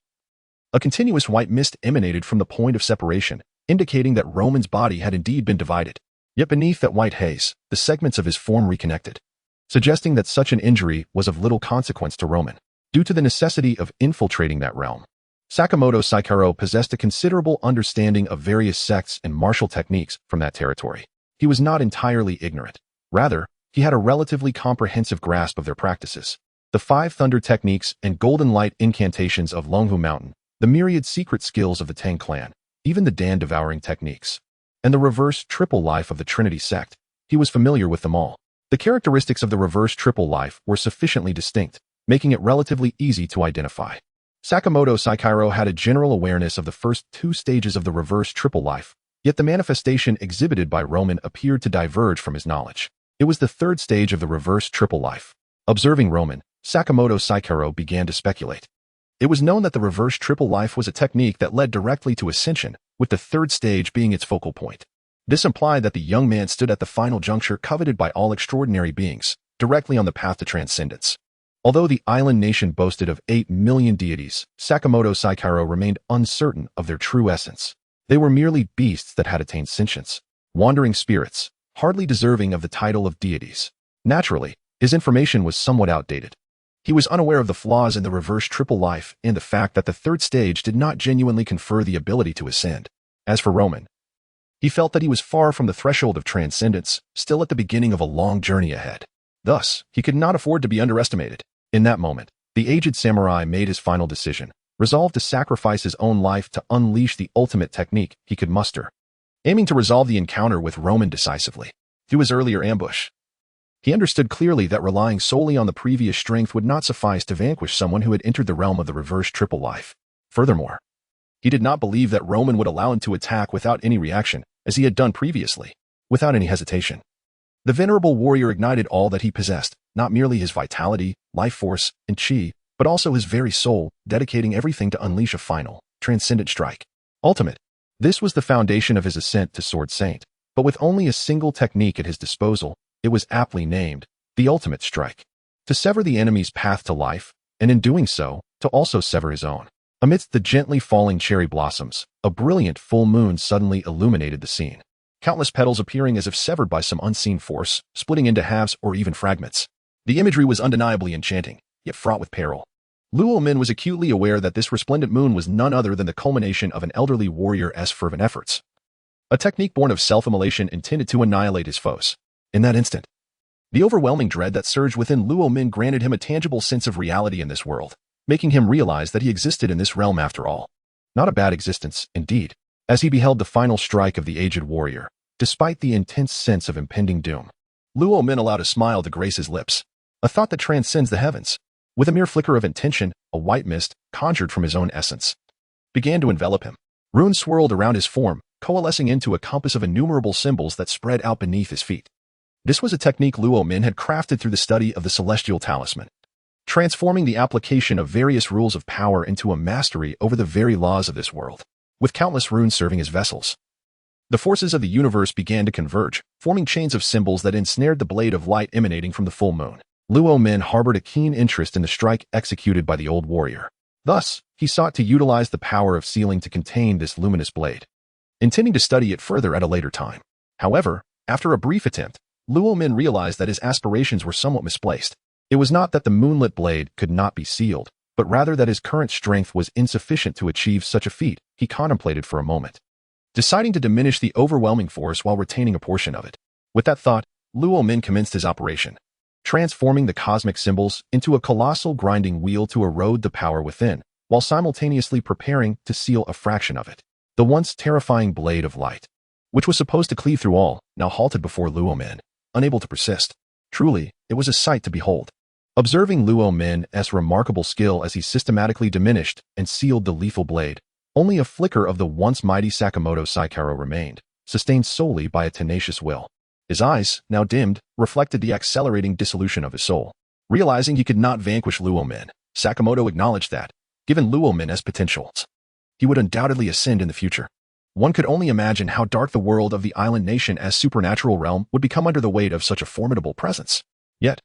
a continuous white mist emanated from the point of separation, indicating that Roman's body had indeed been divided. Yet beneath that white haze, the segments of his form reconnected, suggesting that such an injury was of little consequence to Roman. Due to the necessity of infiltrating that realm, Sakamoto Saikiro possessed a considerable understanding of various sects and martial techniques from that territory. He was not entirely ignorant. Rather, he had a relatively comprehensive grasp of their practices. The Five Thunder techniques and Golden Light incantations of Longhu Mountain, the myriad secret skills of the Tang clan, even the Dan devouring techniques, and the reverse triple life of the Trinity sect. He was familiar with them all. The characteristics of the reverse triple life were sufficiently distinct, making it relatively easy to identify. Sakamoto Saikiro had a general awareness of the first two stages of the reverse triple life, yet the manifestation exhibited by Roman appeared to diverge from his knowledge. It was the third stage of the reverse triple life. Observing Roman, Sakamoto Saikiro began to speculate. It was known that the reverse triple life was a technique that led directly to ascension, with the third stage being its focal point. This implied that the young man stood at the final juncture coveted by all extraordinary beings, directly on the path to transcendence. Although the island nation boasted of 8 million deities, Sakamoto Saikiro remained uncertain of their true essence. They were merely beasts that had attained sentience, wandering spirits, hardly deserving of the title of deities. Naturally, his information was somewhat outdated. He was unaware of the flaws in the reverse triple life and the fact that the third stage did not genuinely confer the ability to ascend. As for Roman, he felt that he was far from the threshold of transcendence, still at the beginning of a long journey ahead. Thus, he could not afford to be underestimated. In that moment, the aged samurai made his final decision, resolved to sacrifice his own life to unleash the ultimate technique he could muster. Aiming to resolve the encounter with Roman decisively, through his earlier ambush, he understood clearly that relying solely on the previous strength would not suffice to vanquish someone who had entered the realm of the reverse triple life. Furthermore, he did not believe that Roman would allow him to attack without any reaction, as he had done previously, without any hesitation. The venerable warrior ignited all that he possessed, not merely his vitality, life force, and chi, but also his very soul, dedicating everything to unleash a final, transcendent strike. Ultimate. This was the foundation of his ascent to Sword Saint, but with only a single technique at his disposal, it was aptly named the ultimate strike. To sever the enemy's path to life, and in doing so, to also sever his own. Amidst the gently falling cherry blossoms, a brilliant full moon suddenly illuminated the scene. Countless petals appearing as if severed by some unseen force, splitting into halves or even fragments. The imagery was undeniably enchanting, yet fraught with peril. Luo Min was acutely aware that this resplendent moon was none other than the culmination of an elderly warrior's fervent efforts. A technique born of self-immolation intended to annihilate his foes. In that instant, the overwhelming dread that surged within Luo Min granted him a tangible sense of reality in this world, making him realize that he existed in this realm after all. Not a bad existence, indeed, as he beheld the final strike of the aged warrior, despite the intense sense of impending doom. Luo Min allowed a smile to grace his lips, a thought that transcends the heavens. With a mere flicker of intention, a white mist, conjured from his own essence, began to envelop him. Runes swirled around his form, coalescing into a compass of innumerable symbols that spread out beneath his feet. This was a technique Luo Min had crafted through the study of the celestial talisman, transforming the application of various rules of power into a mastery over the very laws of this world. With countless runes serving as vessels, the forces of the universe began to converge, forming chains of symbols that ensnared the blade of light emanating from the full moon. Luo Min harbored a keen interest in the strike executed by the old warrior. Thus, he sought to utilize the power of sealing to contain this luminous blade, intending to study it further at a later time. However, after a brief attempt, Luo Min realized that his aspirations were somewhat misplaced. It was not that the moonlit blade could not be sealed, but rather that his current strength was insufficient to achieve such a feat. He contemplated for a moment, deciding to diminish the overwhelming force while retaining a portion of it. With that thought, Luo Min commenced his operation, transforming the cosmic symbols into a colossal grinding wheel to erode the power within, while simultaneously preparing to seal a fraction of it. The once terrifying blade of light, which was supposed to cleave through all, now halted before Luo Min, unable to persist. Truly, it was a sight to behold. Observing Luo Min's remarkable skill as he systematically diminished and sealed the lethal blade, only a flicker of the once mighty Sakamoto Saikaro remained, sustained solely by a tenacious will. His eyes, now dimmed, reflected the accelerating dissolution of his soul. Realizing he could not vanquish Luo Min, Sakamoto acknowledged that, given Luo Min's potentials, he would undoubtedly ascend in the future. One could only imagine how dark the world of the island nation as supernatural realm would become under the weight of such a formidable presence. Yet,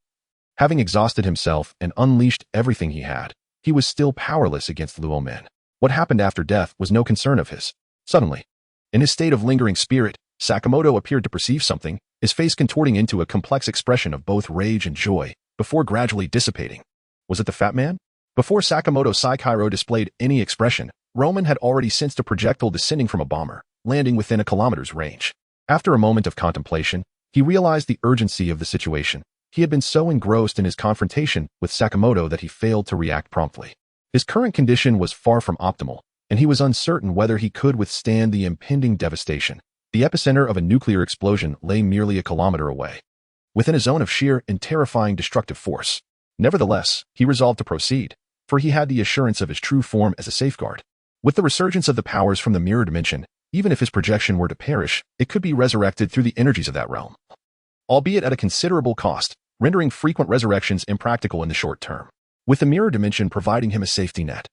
having exhausted himself and unleashed everything he had, he was still powerless against Luo Min. What happened after death was no concern of his. Suddenly, in his state of lingering spirit, Sakamoto appeared to perceive something, his face contorting into a complex expression of both rage and joy, before gradually dissipating. Was it the fat man? Before Sakamoto Saikaro displayed any expression, Roman had already sensed a projectile descending from a bomber, landing within a kilometer's range. After a moment of contemplation, he realized the urgency of the situation. He had been so engrossed in his confrontation with Sakamoto that he failed to react promptly. His current condition was far from optimal, and he was uncertain whether he could withstand the impending devastation. The epicenter of a nuclear explosion lay merely a kilometer away, within a zone of sheer and terrifying destructive force. Nevertheless, he resolved to proceed, for he had the assurance of his true form as a safeguard. With the resurgence of the powers from the mirror dimension, even if his projection were to perish, it could be resurrected through the energies of that realm, albeit at a considerable cost, rendering frequent resurrections impractical in the short term. With the mirror dimension providing him a safety net,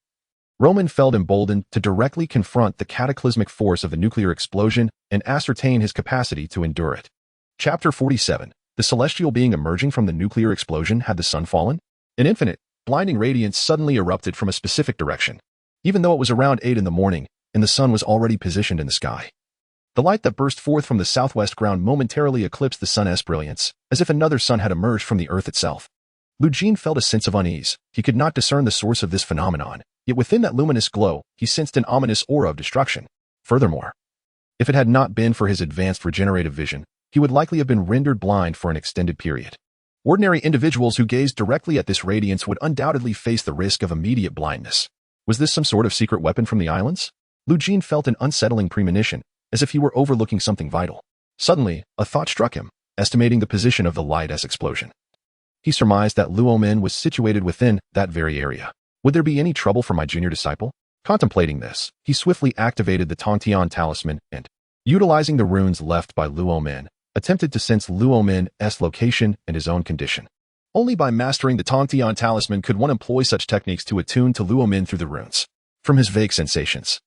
Roman felt emboldened to directly confront the cataclysmic force of the nuclear explosion and ascertain his capacity to endure it. Chapter 47. The celestial being emerging from the nuclear explosion. Had the sun fallen? An infinite, blinding radiance suddenly erupted from a specific direction, even though it was around 8 in the morning and the sun was already positioned in the sky. The light that burst forth from the southwest ground momentarily eclipsed the sun's brilliance, as if another sun had emerged from the earth itself. Lu Jin felt a sense of unease. He could not discern the source of this phenomenon, yet within that luminous glow, he sensed an ominous aura of destruction. Furthermore, if it had not been for his advanced regenerative vision, he would likely have been rendered blind for an extended period. Ordinary individuals who gazed directly at this radiance would undoubtedly face the risk of immediate blindness. Was this some sort of secret weapon from the islands? Lu Jin felt an unsettling premonition, as if he were overlooking something vital. Suddenly, a thought struck him, estimating the position of the light as explosion. He surmised that Luo Min was situated within that very area. Would there be any trouble for my junior disciple? Contemplating this, he swiftly activated the Tongtian talisman and, utilizing the runes left by Luo Min, attempted to sense Luo Min's location and his own condition. Only by mastering the Tongtian talisman could one employ such techniques to attune to Luo Min through the runes. From his vague sensations,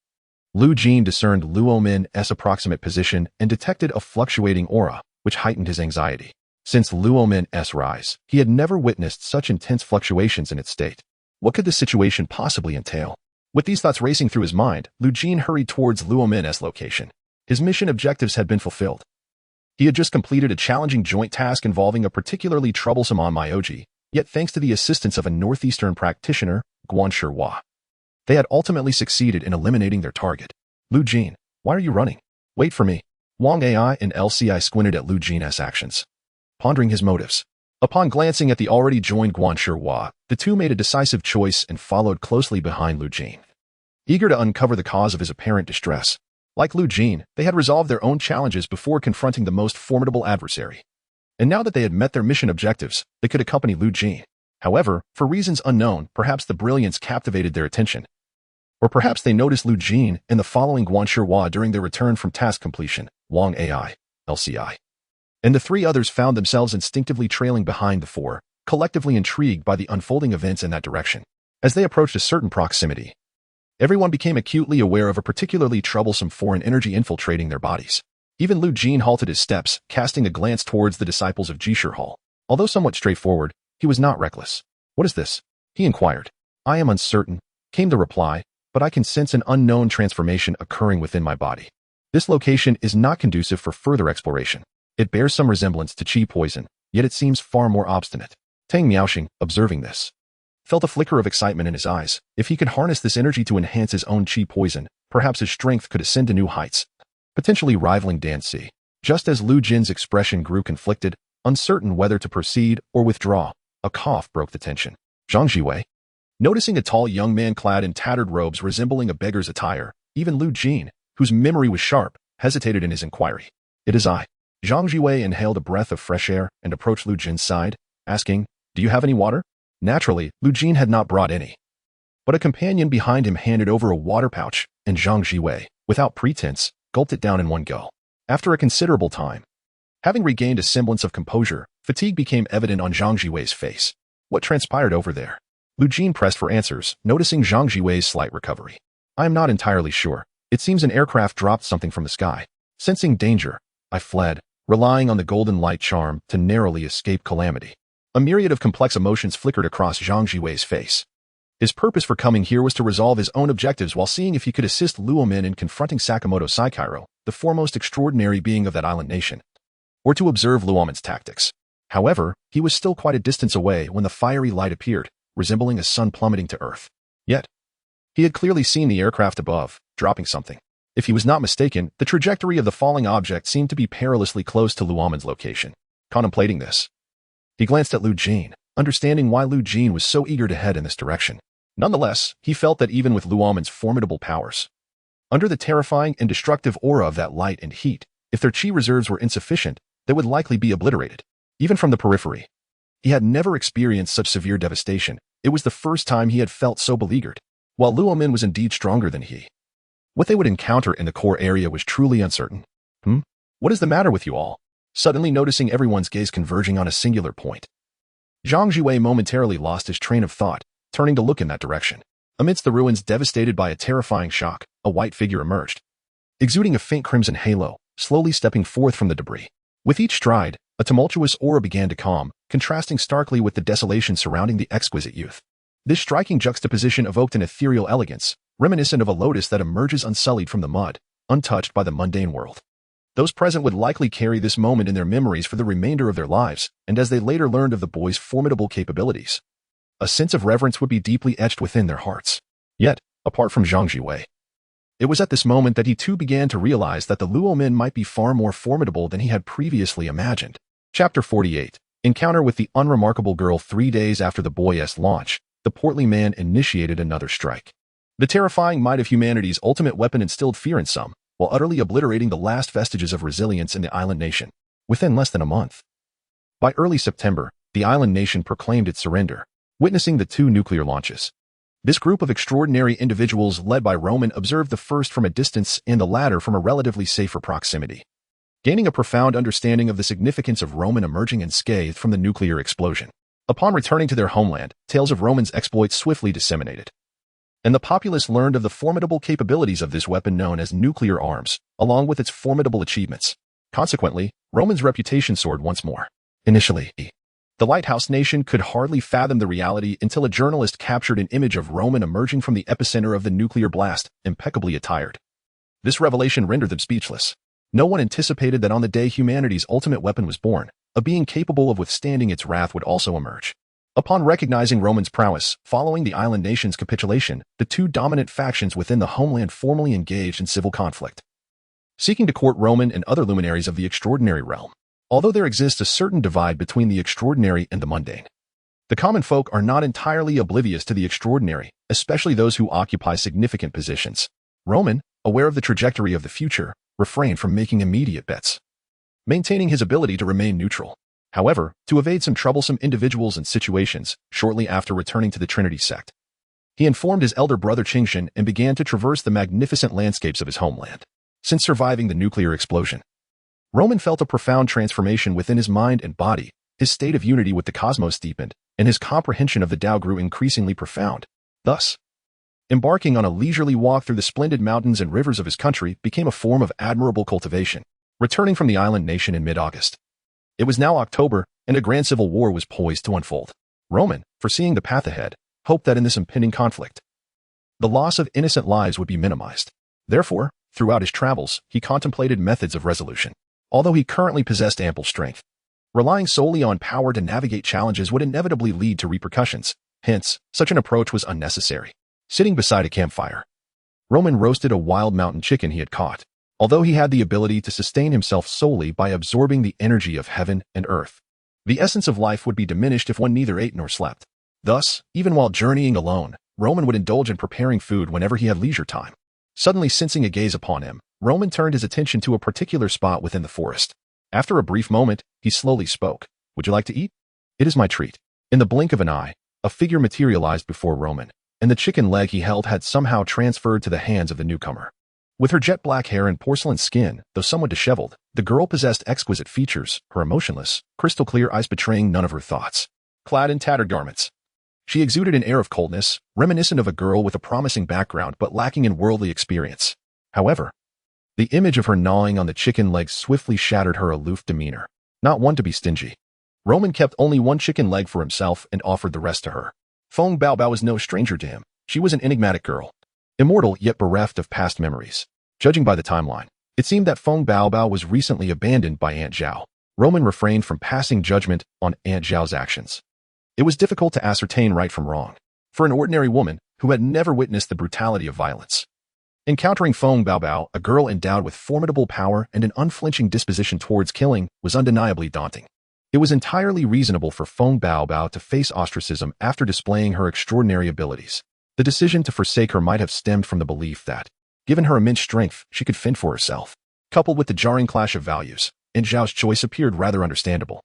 Lu Jin discerned Luo Min's approximate position and detected a fluctuating aura, which heightened his anxiety. Since Luo Min's rise, he had never witnessed such intense fluctuations in its state. What could this situation possibly entail? With these thoughts racing through his mind, Lu Jin hurried towards Luo Min's location. His mission objectives had been fulfilled. He had just completed a challenging joint task involving a particularly troublesome onmyoji, yet thanks to the assistance of a northeastern practitioner, Guan Shihua, they had ultimately succeeded in eliminating their target. Lu Jin, why are you running? Wait for me. Wang Ai and LCI squinted at Lu Jin's actions. pondering his motives. Upon glancing at the already joined Guanshihua, the two made a decisive choice and followed closely behind Lu Jin. Eager to uncover the cause of his apparent distress, like Lu Jin, they had resolved their own challenges before confronting the most formidable adversary. And now that they had met their mission objectives, they could accompany Lu Jin. However, for reasons unknown, perhaps the brilliance captivated their attention. Or perhaps they noticed Lu Jin and the following Guanshihua during their return from task completion, Wang AI, LCI. And the three others found themselves instinctively trailing behind the four, collectively intrigued by the unfolding events in that direction. As they approached a certain proximity, everyone became acutely aware of a particularly troublesome foreign energy infiltrating their bodies. Even Lu Jin halted his steps, casting a glance towards the disciples of Jishir Hall. Although somewhat straightforward, he was not reckless. "What is this?" he inquired. "I am uncertain," came the reply, "but I can sense an unknown transformation occurring within my body. This location is not conducive for further exploration. It bears some resemblance to qi poison, yet it seems far more obstinate." Tang Miaoxing, observing this, felt a flicker of excitement in his eyes. If he could harness this energy to enhance his own qi poison, perhaps his strength could ascend to new heights, potentially rivaling Dan Si. Just as Lu Jin's expression grew conflicted, uncertain whether to proceed or withdraw, a cough broke the tension. Zhang Jiwei, noticing a tall young man clad in tattered robes resembling a beggar's attire, even Lu Jin, whose memory was sharp, hesitated in his inquiry. "It is I." Zhang Jiwei inhaled a breath of fresh air and approached Lu Jin's side, asking, "Do you have any water?" Naturally, Lu Jin had not brought any. But a companion behind him handed over a water pouch, and Zhang Jiwei, without pretense, gulped it down in one go. After a considerable time, having regained a semblance of composure, fatigue became evident on Zhang Jiwei's face. What transpired over there? Lu Jin pressed for answers, noticing Zhang Jiwei's slight recovery. "I am not entirely sure. It seems an aircraft dropped something from the sky. Sensing danger, I fled, relying on the golden light charm to narrowly escape calamity." A myriad of complex emotions flickered across Zhang Jiwei's face. His purpose for coming here was to resolve his own objectives while seeing if he could assist Luomin in confronting Sakamoto Saikairo, the foremost extraordinary being of that island nation, or to observe Luomin's tactics. However, he was still quite a distance away when the fiery light appeared, resembling a sun plummeting to earth. Yet, he had clearly seen the aircraft above, dropping something. If he was not mistaken, the trajectory of the falling object seemed to be perilously close to Luomin's location. Contemplating this, he glanced at Lu Jin, understanding why Lu Jin was so eager to head in this direction. Nonetheless, he felt that even with Luomin's formidable powers, under the terrifying and destructive aura of that light and heat, if their qi reserves were insufficient, they would likely be obliterated. Even from the periphery, he had never experienced such severe devastation. It was the first time he had felt so beleaguered. While Luomin was indeed stronger than he, what they would encounter in the core area was truly uncertain. What is the matter with you all?" Suddenly noticing everyone's gaze converging on a singular point, Zhang Jiwei momentarily lost his train of thought, turning to look in that direction. Amidst the ruins devastated by a terrifying shock, a white figure emerged, exuding a faint crimson halo, slowly stepping forth from the debris. With each stride, a tumultuous aura began to calm, contrasting starkly with the desolation surrounding the exquisite youth. This striking juxtaposition evoked an ethereal elegance, reminiscent of a lotus that emerges unsullied from the mud, untouched by the mundane world. Those present would likely carry this moment in their memories for the remainder of their lives, and as they later learned of the boy's formidable capabilities, a sense of reverence would be deeply etched within their hearts. Yet, apart from Zhang Jiwei, it was at this moment that he too began to realize that the Luomin might be far more formidable than he had previously imagined. Chapter 48. Encounter with the unremarkable girl. 3 days after the boy's launch, the portly man initiated another strike. The terrifying might of humanity's ultimate weapon instilled fear in some, while utterly obliterating the last vestiges of resilience in the island nation. Within less than a month, by early September, the island nation proclaimed its surrender, witnessing the 2 nuclear launches. This group of extraordinary individuals led by Roman observed the first from a distance and the latter from a relatively safer proximity, gaining a profound understanding of the significance of Roman emerging unscathed from the nuclear explosion. Upon returning to their homeland, tales of Roman's exploits swiftly disseminated, and the populace learned of the formidable capabilities of this weapon known as nuclear arms, along with its formidable achievements. Consequently, Roman's reputation soared once more. Initially, the lighthouse nation could hardly fathom the reality until a journalist captured an image of Roman emerging from the epicenter of the nuclear blast, impeccably attired. This revelation rendered them speechless. No one anticipated that on the day humanity's ultimate weapon was born, a being capable of withstanding its wrath would also emerge. Upon recognizing Roman's prowess, following the island nation's capitulation, the 2 dominant factions within the homeland formally engaged in civil conflict, seeking to court Roman and other luminaries of the extraordinary realm. Although there exists a certain divide between the extraordinary and the mundane, the common folk are not entirely oblivious to the extraordinary, especially those who occupy significant positions. Roman, aware of the trajectory of the future, refrained from making immediate bets, maintaining his ability to remain neutral. However, to evade some troublesome individuals and situations, shortly after returning to the Trinity sect, he informed his elder brother Qingshan and began to traverse the magnificent landscapes of his homeland. Since surviving the nuclear explosion, Roman felt a profound transformation within his mind and body. His state of unity with the cosmos deepened, and his comprehension of the Tao grew increasingly profound. Thus, embarking on a leisurely walk through the splendid mountains and rivers of his country became a form of admirable cultivation. Returning from the island nation in mid-August, it was now October, and a grand civil war was poised to unfold. Roman, foreseeing the path ahead, hoped that in this impending conflict, the loss of innocent lives would be minimized. Therefore, throughout his travels, he contemplated methods of resolution. Although he currently possessed ample strength, relying solely on power to navigate challenges would inevitably lead to repercussions. Hence, such an approach was unnecessary. Sitting beside a campfire, Roman roasted a wild mountain chicken he had caught. Although he had the ability to sustain himself solely by absorbing the energy of heaven and earth, the essence of life would be diminished if one neither ate nor slept. Thus, even while journeying alone, Roman would indulge in preparing food whenever he had leisure time. Suddenly sensing a gaze upon him, Roman turned his attention to a particular spot within the forest. After a brief moment, he slowly spoke. "Would you like to eat?" "It is my treat." In the blink of an eye, a figure materialized before Roman, and the chicken leg he held had somehow transferred to the hands of the newcomer. With her jet black hair and porcelain skin, though somewhat disheveled, the girl possessed exquisite features, her emotionless, crystal-clear eyes betraying none of her thoughts. Clad in tattered garments, she exuded an air of coldness, reminiscent of a girl with a promising background but lacking in worldly experience. However, the image of her gnawing on the chicken leg swiftly shattered her aloof demeanor. Not one to be stingy, Roman kept only one chicken leg for himself and offered the rest to her. Feng Baobao was no stranger to him. She was an enigmatic girl, immortal yet bereft of past memories. Judging by the timeline, it seemed that Feng Baobao was recently abandoned by Aunt Zhao. Roman refrained from passing judgment on Aunt Zhao's actions. It was difficult to ascertain right from wrong for an ordinary woman who had never witnessed the brutality of violence. Encountering Feng Baobao, a girl endowed with formidable power and an unflinching disposition towards killing, was undeniably daunting. It was entirely reasonable for Feng Baobao to face ostracism after displaying her extraordinary abilities. The decision to forsake her might have stemmed from the belief that, given her immense strength, she could fend for herself. Coupled with the jarring clash of values, Aunt Zhao's choice appeared rather understandable.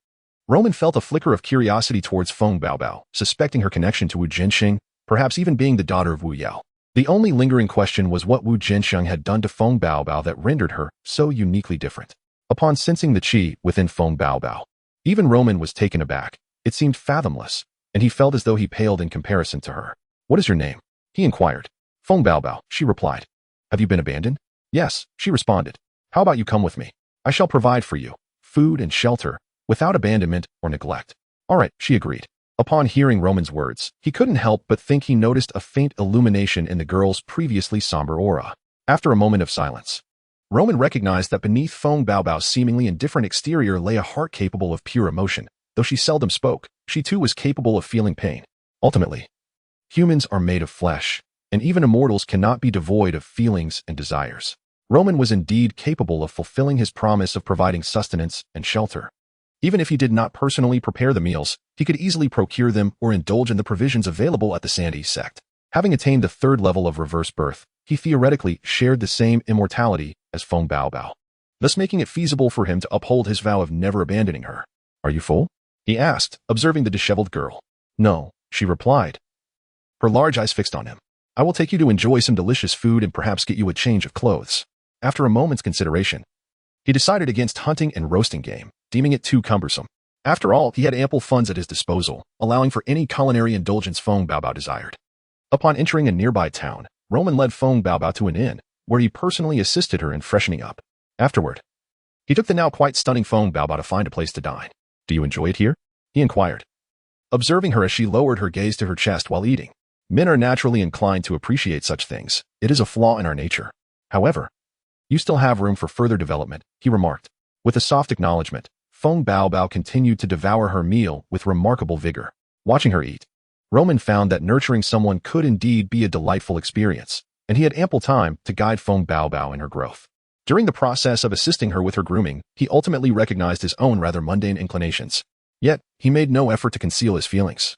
Roman felt a flicker of curiosity towards Feng Baobao, suspecting her connection to Wu Jianxing, perhaps even being the daughter of Wu Yao. The only lingering question was what Wu Jianxing had done to Feng Baobao that rendered her so uniquely different. Upon sensing the qi within Feng Baobao, even Roman was taken aback. It seemed fathomless, and he felt as though he paled in comparison to her. "What is your name?" he inquired. "Feng Baobao," she replied. "Have you been abandoned?" "Yes," she responded. "How about you come with me? I shall provide for you food and shelter, without abandonment or neglect." "All right," she agreed. Upon hearing Roman's words, he couldn't help but think he noticed a faint illumination in the girl's previously somber aura. After a moment of silence, Roman recognized that beneath Feng Baobao's seemingly indifferent exterior lay a heart capable of pure emotion. Though she seldom spoke, she too was capable of feeling pain. Ultimately, humans are made of flesh, and even immortals cannot be devoid of feelings and desires. Roman was indeed capable of fulfilling his promise of providing sustenance and shelter. Even if he did not personally prepare the meals, he could easily procure them or indulge in the provisions available at the Sandy sect. Having attained the third level of reverse birth, he theoretically shared the same immortality as Feng Baobao, thus making it feasible for him to uphold his vow of never abandoning her. "Are you full?" he asked, observing the disheveled girl. "No," she replied, her large eyes fixed on him. "I will take you to enjoy some delicious food and perhaps get you a change of clothes." After a moment's consideration, he decided against hunting and roasting game, deeming it too cumbersome. After all, he had ample funds at his disposal, allowing for any culinary indulgence Feng Baobao desired. Upon entering a nearby town, Roman led Feng Baobao to an inn, where he personally assisted her in freshening up. Afterward, he took the now quite stunning Feng Baobao to find a place to dine. "Do you enjoy it here?" he inquired, observing her as she lowered her gaze to her chest while eating. Men are naturally inclined to appreciate such things. It is a flaw in our nature. However, you still have room for further development, he remarked. With a soft acknowledgement, Feng Baobao continued to devour her meal with remarkable vigor. Watching her eat, Roman found that nurturing someone could indeed be a delightful experience, and he had ample time to guide Feng Baobao in her growth. During the process of assisting her with her grooming, he ultimately recognized his own rather mundane inclinations. Yet, he made no effort to conceal his feelings.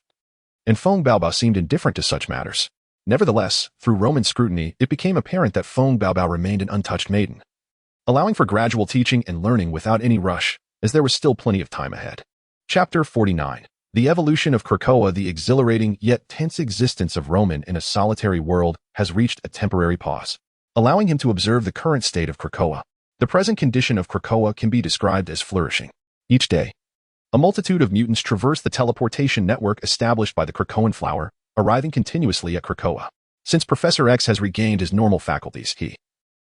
And Feng Baobao seemed indifferent to such matters. Nevertheless, through Roman scrutiny, it became apparent that Feng Baobao remained an untouched maiden, allowing for gradual teaching and learning without any rush, as there was still plenty of time ahead. Chapter 49. The evolution of Krakoa. The exhilarating yet tense existence of Roman in a solitary world has reached a temporary pause, allowing him to observe the current state of Krakoa. The present condition of Krakoa can be described as flourishing. Each day, a multitude of mutants traverse the teleportation network established by the Krakoan flower, arriving continuously at Krakoa. Since Professor X has regained his normal faculties, he,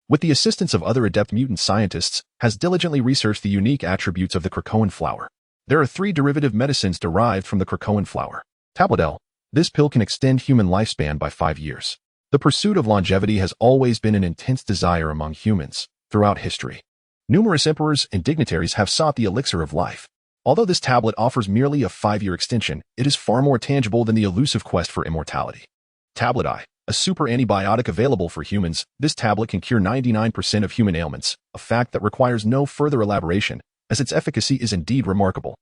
with the assistance of other adept mutant scientists, has diligently researched the unique attributes of the Krakoan flower. There are 3 derivative medicines derived from the Krakoan flower. Tabletel. This pill can extend human lifespan by 5 years. The pursuit of longevity has always been an intense desire among humans throughout history. Numerous emperors and dignitaries have sought the elixir of life. Although this tablet offers merely a 5-year extension, it is far more tangible than the elusive quest for immortality. Tablet I. A super antibiotic available for humans, this tablet can cure 99% of human ailments, a fact that requires no further elaboration, as its efficacy is indeed remarkable.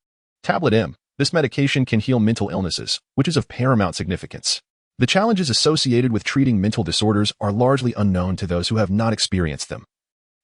Tablet M. This medication can heal mental illnesses, which is of paramount significance. The challenges associated with treating mental disorders are largely unknown to those who have not experienced them,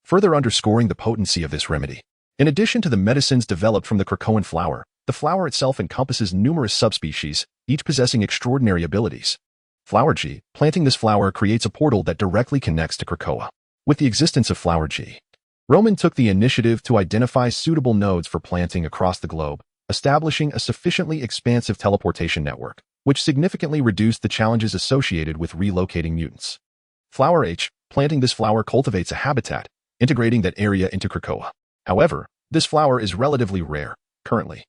further underscoring the potency of this remedy. In addition to the medicines developed from the Krakoan flower, the flower itself encompasses numerous subspecies, each possessing extraordinary abilities. Flower G. Planting this flower creates a portal that directly connects to Krakoa. With the existence of Flower G, Roman took the initiative to identify suitable nodes for planting across the globe, establishing a sufficiently expansive teleportation network, which significantly reduced the challenges associated with relocating mutants. Flower H. Planting this flower cultivates a habitat, integrating that area into Krakoa. However, this flower is relatively rare. Currently,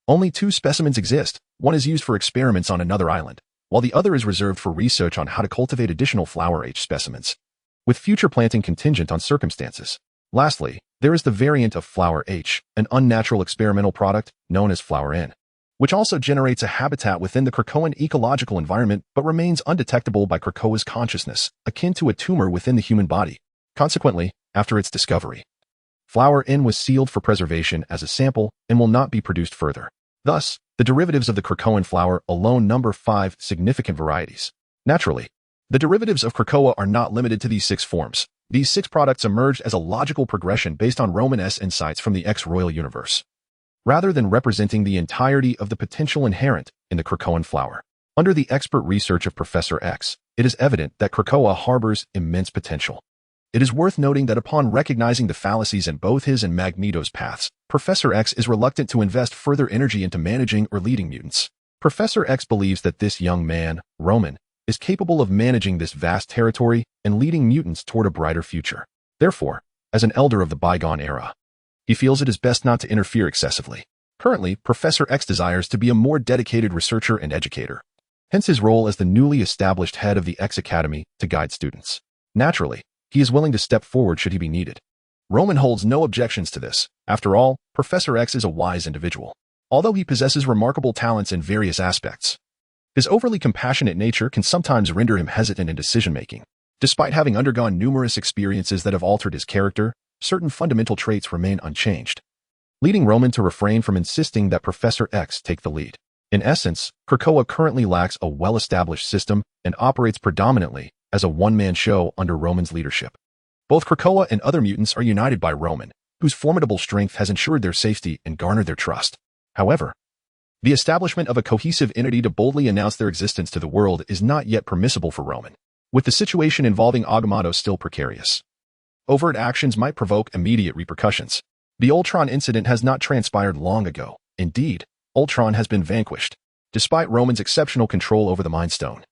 only 2 specimens exist. One is used for experiments on another island, while the other is reserved for research on how to cultivate additional Flower H specimens, with future planting contingent on circumstances. Lastly, there is the variant of Flower H, an unnatural experimental product known as Flower N, which also generates a habitat within the Krakoan ecological environment but remains undetectable by Krakoa's consciousness, akin to a tumor within the human body. Consequently, after its discovery, Flower N was sealed for preservation as a sample and will not be produced further. Thus, the derivatives of the Krakoan flower alone number 5 significant varieties. Naturally, the derivatives of Krakoa are not limited to these 6 forms. These 6 products emerged as a logical progression based on Roman-S insights from the X-Royal universe, rather than representing the entirety of the potential inherent in the Krakoan flower. Under the expert research of Professor X, it is evident that Krakoa harbors immense potential. It is worth noting that upon recognizing the fallacies in both his and Magneto's paths, Professor X is reluctant to invest further energy into managing or leading mutants. Professor X believes that this young man, Roman, is capable of managing this vast territory and leading mutants toward a brighter future. Therefore, as an elder of the bygone era, he feels it is best not to interfere excessively. Currently, Professor X desires to be a more dedicated researcher and educator, hence his role as the newly established head of the X Academy to guide students. Naturally, he is willing to step forward should he be needed. Roman holds no objections to this. After all, Professor X is a wise individual. Although he possesses remarkable talents in various aspects, his overly compassionate nature can sometimes render him hesitant in decision-making. Despite having undergone numerous experiences that have altered his character, certain fundamental traits remain unchanged, leading Roman to refrain from insisting that Professor X take the lead. In essence, Krakoa currently lacks a well-established system and operates predominantly as a one-man show under Roman's leadership. Both Krakoa and other mutants are united by Roman, whose formidable strength has ensured their safety and garnered their trust. However, the establishment of a cohesive entity to boldly announce their existence to the world is not yet permissible for Roman, with the situation involving Agamotto still precarious. Overt actions might provoke immediate repercussions. The Ultron incident has not transpired long ago. Indeed, Ultron has been vanquished, despite Roman's exceptional control over the Mind Stone,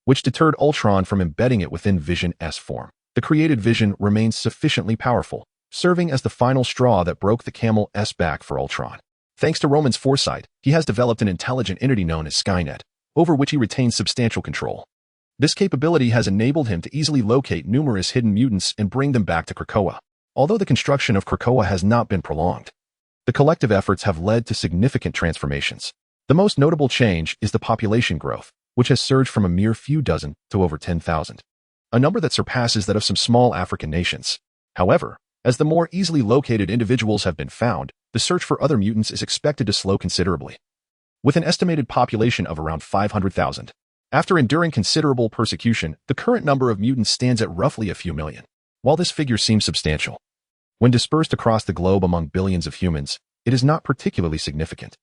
which deterred Ultron from embedding it within Vision S form. The created Vision remains sufficiently powerful, serving as the final straw that broke the camel S back for Ultron. Thanks to Roman's foresight, he has developed an intelligent entity known as Skynet, over which he retains substantial control. This capability has enabled him to easily locate numerous hidden mutants and bring them back to Krakoa. Although the construction of Krakoa has not been prolonged, the collective efforts have led to significant transformations. The most notable change is the population growth, which has surged from a mere few dozen to over 10,000, a number that surpasses that of some small African nations. However, as the more easily located individuals have been found, the search for other mutants is expected to slow considerably. With an estimated population of around 500,000. After enduring considerable persecution, the current number of mutants stands at roughly a few million. While this figure seems substantial, when dispersed across the globe among billions of humans, it is not particularly significant.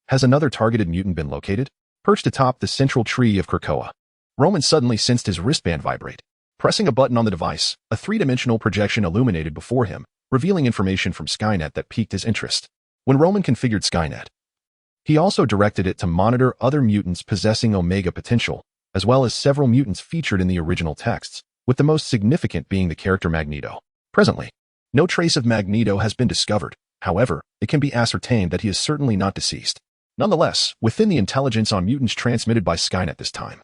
Has another targeted mutant been located? Perched atop the central tree of Krakoa, Roman suddenly sensed his wristband vibrate. Pressing a button on the device, a three-dimensional projection illuminated before him, revealing information from Skynet that piqued his interest. When Roman configured Skynet, he also directed it to monitor other mutants possessing Omega potential, as well as several mutants featured in the original texts, with the most significant being the character Magneto. Presently, no trace of Magneto has been discovered. However, it can be ascertained that he is certainly not deceased. Nonetheless, within the intelligence on mutants transmitted by Skynet this time,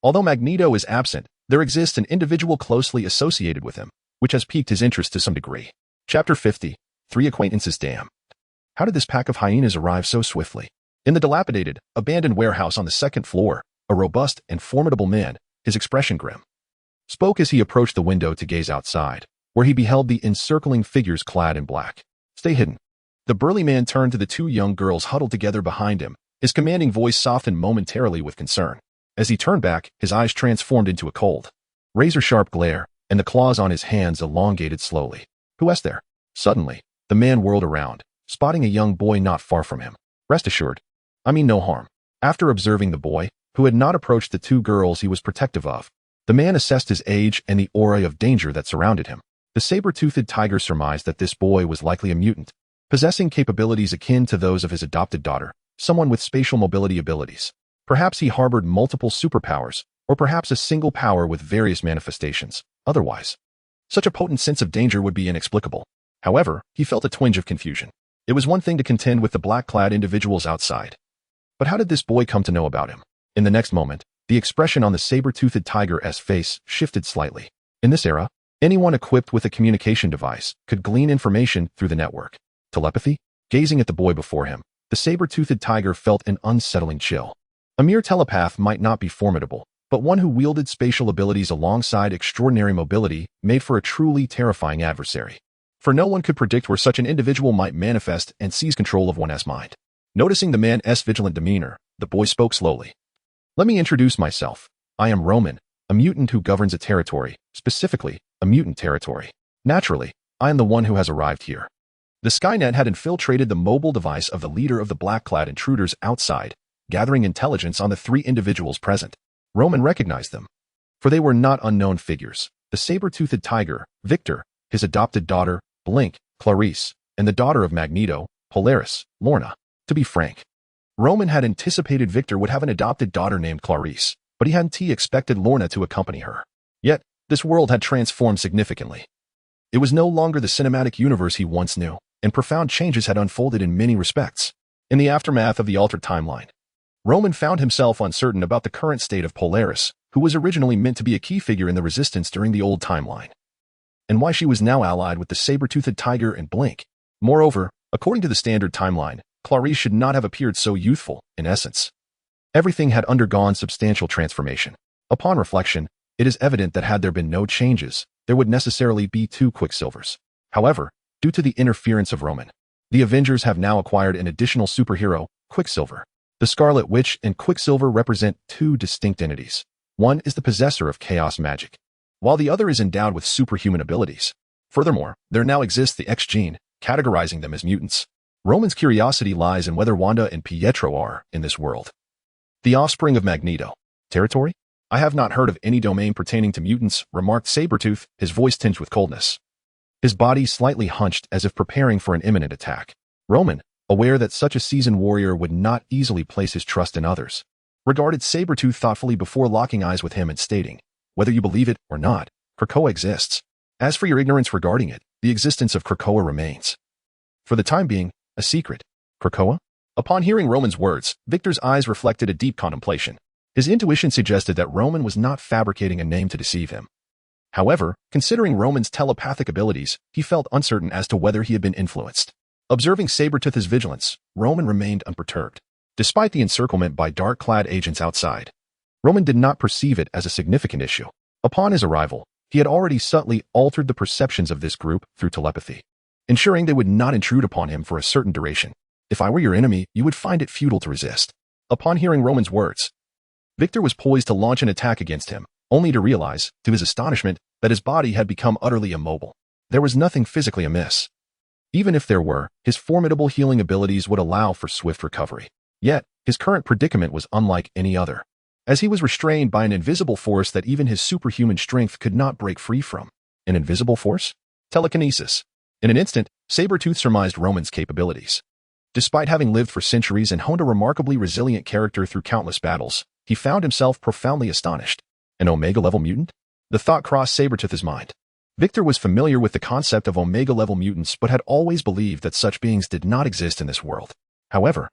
although Magneto is absent, there exists an individual closely associated with him, which has piqued his interest to some degree. Chapter 50. 3 Acquaintances. Damn. How did this pack of hyenas arrive so swiftly? In the dilapidated, abandoned warehouse on the second floor, a robust and formidable man, his expression grim, spoke as he approached the window to gaze outside, where he beheld the encircling figures clad in black. Stay hidden. The burly man turned to the two young girls huddled together behind him, his commanding voice softened momentarily with concern. As he turned back, his eyes transformed into a cold, razor-sharp glare, and the claws on his hands elongated slowly. Who is there? Suddenly, the man whirled around, spotting a young boy not far from him. Rest assured, I mean no harm. After observing the boy, who had not approached the two girls he was protective of, the man assessed his age and the aura of danger that surrounded him. The saber-toothed tiger surmised that this boy was likely a mutant, possessing capabilities akin to those of his adopted daughter, someone with spatial mobility abilities. Perhaps he harbored multiple superpowers, or perhaps a single power with various manifestations. Otherwise, such a potent sense of danger would be inexplicable. However, he felt a twinge of confusion. It was one thing to contend with the black-clad individuals outside. But how did this boy come to know about him? In the next moment, the expression on the saber-toothed tiger's face shifted slightly. In this era, anyone equipped with a communication device could glean information through the network. Telepathy? Gazing at the boy before him, the saber-toothed tiger felt an unsettling chill. A mere telepath might not be formidable, but one who wielded spatial abilities alongside extraordinary mobility made for a truly terrifying adversary. For no one could predict where such an individual might manifest and seize control of one's mind. Noticing the man's vigilant demeanor, the boy spoke slowly. Let me introduce myself. I am Roman, a mutant who governs a territory, specifically, a mutant territory. Naturally, I am the one who has arrived here. The Skynet had infiltrated the mobile device of the leader of the black-clad intruders outside, gathering intelligence on the three individuals present. Roman recognized them, for they were not unknown figures. The saber-toothed tiger, Victor, his adopted daughter, Blink, Clarice, and the daughter of Magneto, Polaris, Lorna. To be frank, Roman had anticipated Victor would have an adopted daughter named Clarice, but he hadn't expected Lorna to accompany her. Yet, this world had transformed significantly. It was no longer the cinematic universe he once knew, and profound changes had unfolded in many respects. In the aftermath of the altered timeline, Roman found himself uncertain about the current state of Polaris, who was originally meant to be a key figure in the resistance during the old timeline, and why she was now allied with the saber-toothed tiger and Blink. Moreover, according to the standard timeline, Clarice should not have appeared so youthful. In essence, everything had undergone substantial transformation. Upon reflection, it is evident that had there been no changes, there would necessarily be two Quicksilvers. However, due to the interference of Roman, the Avengers have now acquired an additional superhero, Quicksilver. The Scarlet Witch and Quicksilver represent two distinct entities. One is the possessor of chaos magic, while the other is endowed with superhuman abilities. Furthermore, there now exists the X gene, categorizing them as mutants. Roman's curiosity lies in whether Wanda and Pietro are, in this world, the offspring of Magneto. Territory? I have not heard of any domain pertaining to mutants, remarked Sabretooth, his voice tinged with coldness. His body slightly hunched as if preparing for an imminent attack. Roman, aware that such a seasoned warrior would not easily place his trust in others, regarded Sabretooth thoughtfully before locking eyes with him and stating, whether you believe it or not, Krakoa exists. As for your ignorance regarding it, the existence of Krakoa remains, for the time being, a secret. Krakoa? Upon hearing Roman's words, Victor's eyes reflected a deep contemplation. His intuition suggested that Roman was not fabricating a name to deceive him. However, considering Roman's telepathic abilities, he felt uncertain as to whether he had been influenced. Observing Sabretooth's vigilance, Roman remained unperturbed. Despite the encirclement by dark-clad agents outside, Roman did not perceive it as a significant issue. Upon his arrival, He had already subtly altered the perceptions of this group through telepathy, ensuring they would not intrude upon him for a certain duration. If I were your enemy, you would find it futile to resist. Upon hearing Roman's words, Victor was poised to launch an attack against him, only to realize, to his astonishment, that his body had become utterly immobile. There was nothing physically amiss. Even if there were, his formidable healing abilities would allow for swift recovery. Yet, his current predicament was unlike any other, as he was restrained by an invisible force that even his superhuman strength could not break free from. An invisible force? Telekinesis. In an instant, Sabretooth surmised Roman's capabilities. Despite having lived for centuries and honed a remarkably resilient character through countless battles, he found himself profoundly astonished. An Omega-level mutant? The thought crossed Sabretooth's mind. Victor was familiar with the concept of Omega-level mutants but had always believed that such beings did not exist in this world. However,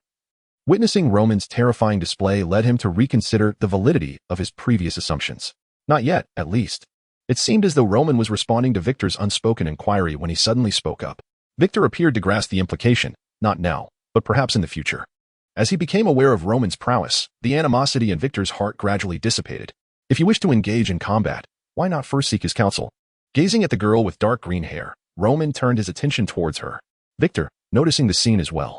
witnessing Roman's terrifying display led him to reconsider the validity of his previous assumptions. Not yet, at least. It seemed as though Roman was responding to Victor's unspoken inquiry when he suddenly spoke up. Victor appeared to grasp the implication, not now, but perhaps in the future. As he became aware of Roman's prowess, the animosity in Victor's heart gradually dissipated. If you wish to engage in combat, why not first seek his counsel? Gazing at the girl with dark green hair, Roman turned his attention towards her. Victor, noticing the scene as well,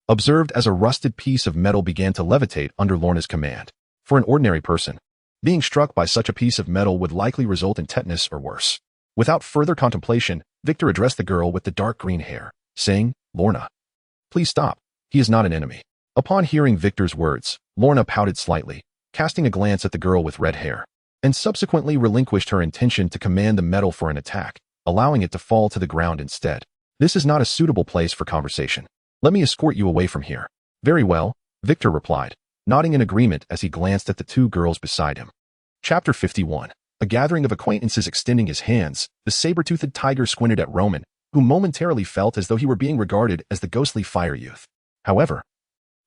observed as a rusted piece of metal began to levitate under Lorna's command. For an ordinary person, being struck by such a piece of metal would likely result in tetanus or worse. Without further contemplation, Victor addressed the girl with the dark green hair, saying, "Lorna, please stop. He is not an enemy." Upon hearing Victor's words, Lorna pouted slightly, casting a glance at the girl with red hair, and subsequently relinquished her intention to command the metal for an attack, allowing it to fall to the ground instead. "This is not a suitable place for conversation. Let me escort you away from here." "Very well," Victor replied, nodding in agreement as he glanced at the two girls beside him. Chapter 51. A gathering of acquaintances extending his hands, the saber-toothed tiger squinted at Roman, who momentarily felt as though he were being regarded as the ghostly fire youth. However,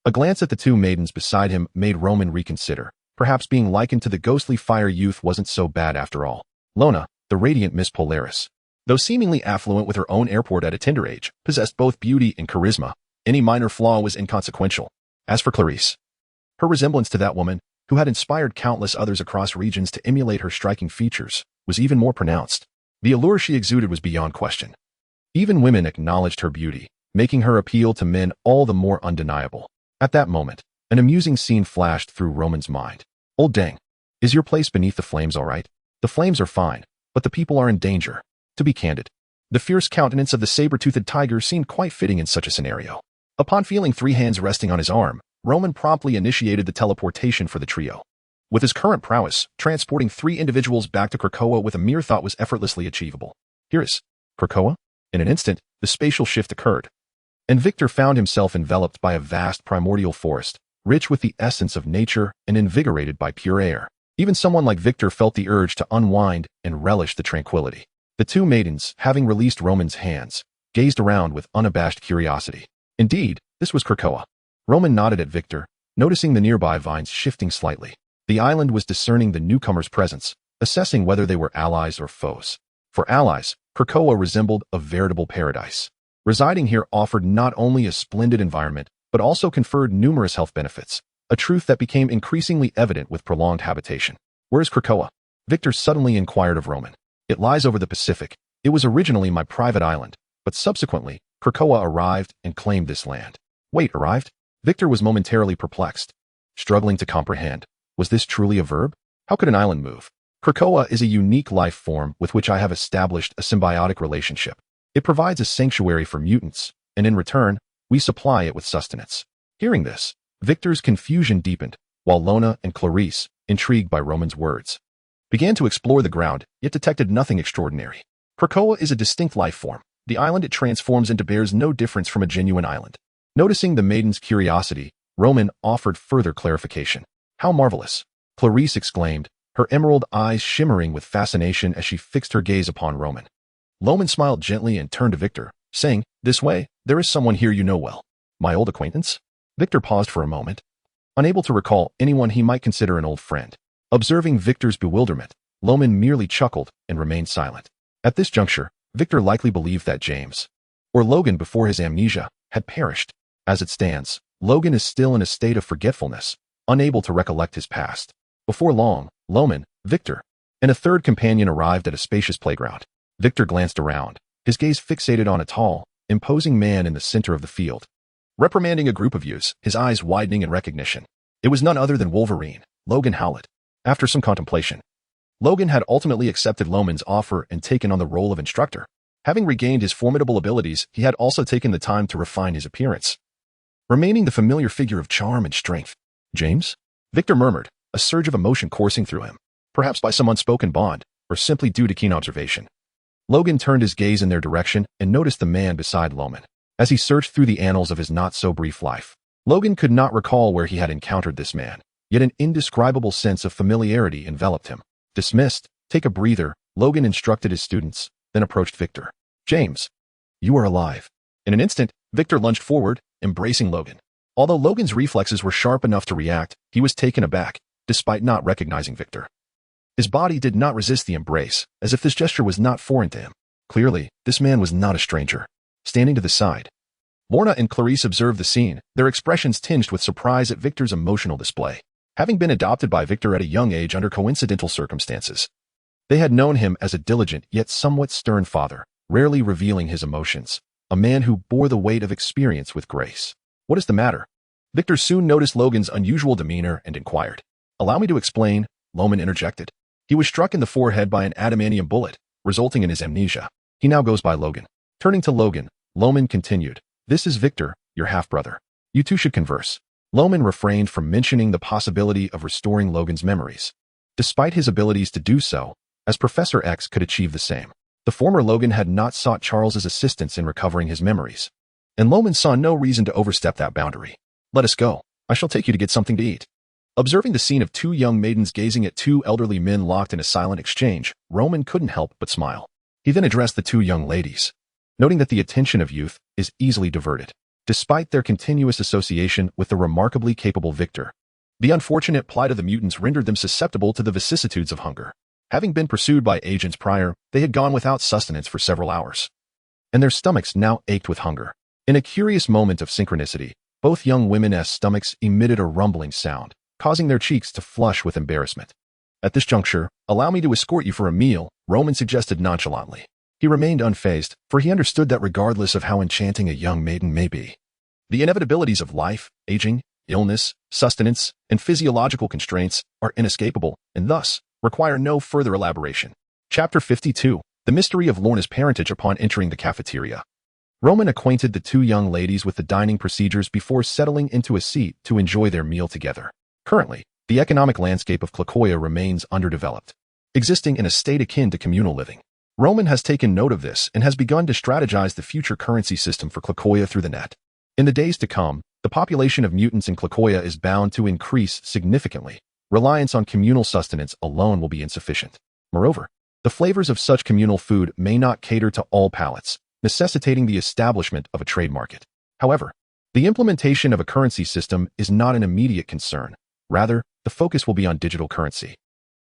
a glance at the two maidens beside him made Roman reconsider. Perhaps being likened to the ghostly fire youth wasn't so bad after all. Lona, the radiant Miss Polaris, though seemingly affluent with her own airport at a tender age, possessed both beauty and charisma. Any minor flaw was inconsequential. As for Clarice, her resemblance to that woman, who had inspired countless others across regions to emulate her striking features, was even more pronounced. The allure she exuded was beyond question. Even women acknowledged her beauty, making her appeal to men all the more undeniable. At that moment, an amusing scene flashed through Roman's mind. "Old dang, is your place beneath the flames all right?" "The flames are fine, but the people are in danger." To be candid, the fierce countenance of the saber-toothed tiger seemed quite fitting in such a scenario. Upon feeling 3 hands resting on his arm, Roman promptly initiated the teleportation for the trio. With his current prowess, transporting 3 individuals back to Krakoa with a mere thought was effortlessly achievable. Here is Krakoa? In an instant, the spatial shift occurred, and Victor found himself enveloped by a vast primordial forest, rich with the essence of nature and invigorated by pure air. Even someone like Victor felt the urge to unwind and relish the tranquility. The two maidens, having released Roman's hands, gazed around with unabashed curiosity. Indeed, this was Krakoa. Roman nodded at Victor, noticing the nearby vines shifting slightly. The island was discerning the newcomer's presence, assessing whether they were allies or foes. For allies, Krakoa resembled a veritable paradise. Residing here offered not only a splendid environment, but also conferred numerous health benefits, a truth that became increasingly evident with prolonged habitation. "Where is Krakoa?" Victor suddenly inquired of Roman. "It lies over the Pacific. It was originally my private island, but subsequently, Krakoa arrived and claimed this land." "Wait, arrived?" Victor was momentarily perplexed, struggling to comprehend. Was this truly a verb? How could an island move? "Krakoa is a unique life form with which I have established a symbiotic relationship. It provides a sanctuary for mutants, and in return, we supply it with sustenance." Hearing this, Victor's confusion deepened, while Lona and Clarice, intrigued by Roman's words, began to explore the ground, yet detected nothing extraordinary. Krakoa is a distinct life form. The island it transforms into bears no difference from a genuine island. Noticing the maiden's curiosity, Roman offered further clarification. "How marvelous!" Clarice exclaimed, her emerald eyes shimmering with fascination as she fixed her gaze upon Roman. Roman smiled gently and turned to Victor, saying, "This way, there is someone here you know well." "My old acquaintance?" Victor paused for a moment, unable to recall anyone he might consider an old friend. Observing Victor's bewilderment, Roman merely chuckled and remained silent. At this juncture, Victor likely believed that James, or Logan before his amnesia, had perished. As it stands, Logan is still in a state of forgetfulness, unable to recollect his past. Before long, Roman, Victor, and a third companion arrived at a spacious playground. Victor glanced around, his gaze fixated on a tall, imposing man in the center of the field. Reprimanding a group of youths, his eyes widening in recognition. It was none other than Wolverine, Logan Howlett. After some contemplation, Logan had ultimately accepted Loman's offer and taken on the role of instructor. Having regained his formidable abilities, he had also taken the time to refine his appearance, remaining the familiar figure of charm and strength. James? Victor murmured, a surge of emotion coursing through him, perhaps by some unspoken bond, or simply due to keen observation. Logan turned his gaze in their direction and noticed the man beside Loman. As he searched through the annals of his not-so-brief life, Logan could not recall where he had encountered this man, yet an indescribable sense of familiarity enveloped him. Dismissed, take a breather, Logan instructed his students, then approached Victor. James, you are alive. In an instant, Victor lunged forward, embracing Logan. Although Logan's reflexes were sharp enough to react, he was taken aback, despite not recognizing Victor. His body did not resist the embrace, as if this gesture was not foreign to him. Clearly, this man was not a stranger. Standing to the side, Lorna and Clarice observed the scene, their expressions tinged with surprise at Victor's emotional display. Having been adopted by Victor at a young age under coincidental circumstances, they had known him as a diligent yet somewhat stern father, rarely revealing his emotions, a man who bore the weight of experience with grace. What is the matter? Victor soon noticed Logan's unusual demeanor and inquired. Allow me to explain, Loman interjected. He was struck in the forehead by an adamantium bullet, resulting in his amnesia. He now goes by Logan. Turning to Logan, Loman continued, this is Victor, your half-brother. You two should converse. Loman refrained from mentioning the possibility of restoring Logan's memories, despite his abilities to do so, as Professor X could achieve the same. The former Logan had not sought Charles's assistance in recovering his memories, and Loman saw no reason to overstep that boundary. Let us go. I shall take you to get something to eat. Observing the scene of two young maidens gazing at two elderly men locked in a silent exchange, Roman couldn't help but smile. He then addressed the two young ladies, noting that the attention of youth is easily diverted, despite their continuous association with the remarkably capable Victor. The unfortunate plight of the mutants rendered them susceptible to the vicissitudes of hunger. Having been pursued by agents prior, they had gone without sustenance for several hours, and their stomachs now ached with hunger. In a curious moment of synchronicity, both young women's stomachs emitted a rumbling sound, causing their cheeks to flush with embarrassment. At this juncture, allow me to escort you for a meal, Roman suggested nonchalantly. He remained unfazed, for he understood that regardless of how enchanting a young maiden may be, the inevitabilities of life, aging, illness, sustenance, and physiological constraints are inescapable, and thus require no further elaboration. Chapter 52. The Mystery of Lorna's Parentage. Upon entering the cafeteria, Roman acquainted the two young ladies with the dining procedures before settling into a seat to enjoy their meal together. Currently, the economic landscape of Klakoya remains underdeveloped, existing in a state akin to communal living. Roman has taken note of this and has begun to strategize the future currency system for Klakoya through the net. In the days to come, the population of mutants in Klakoya is bound to increase significantly. Reliance on communal sustenance alone will be insufficient. Moreover, the flavors of such communal food may not cater to all palates, necessitating the establishment of a trade market. However, the implementation of a currency system is not an immediate concern. Rather, the focus will be on digital currency,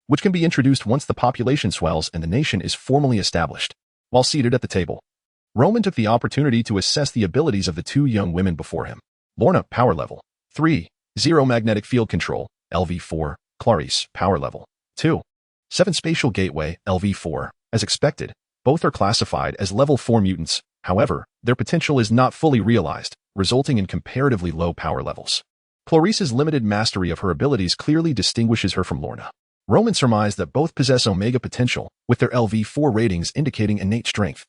which can be introduced once the population swells and the nation is formally established. While seated at the table, Roman took the opportunity to assess the abilities of the two young women before him. Lorna, power level 3, 0 magnetic field control, LV4, Clarice, power level 2, 7 spatial gateway, LV4. As expected, both are classified as level 4 mutants. However, their potential is not fully realized, resulting in comparatively low power levels. Clarice's limited mastery of her abilities clearly distinguishes her from Lorna. Roman surmised that both possess Omega potential, with their LV4 ratings indicating innate strength.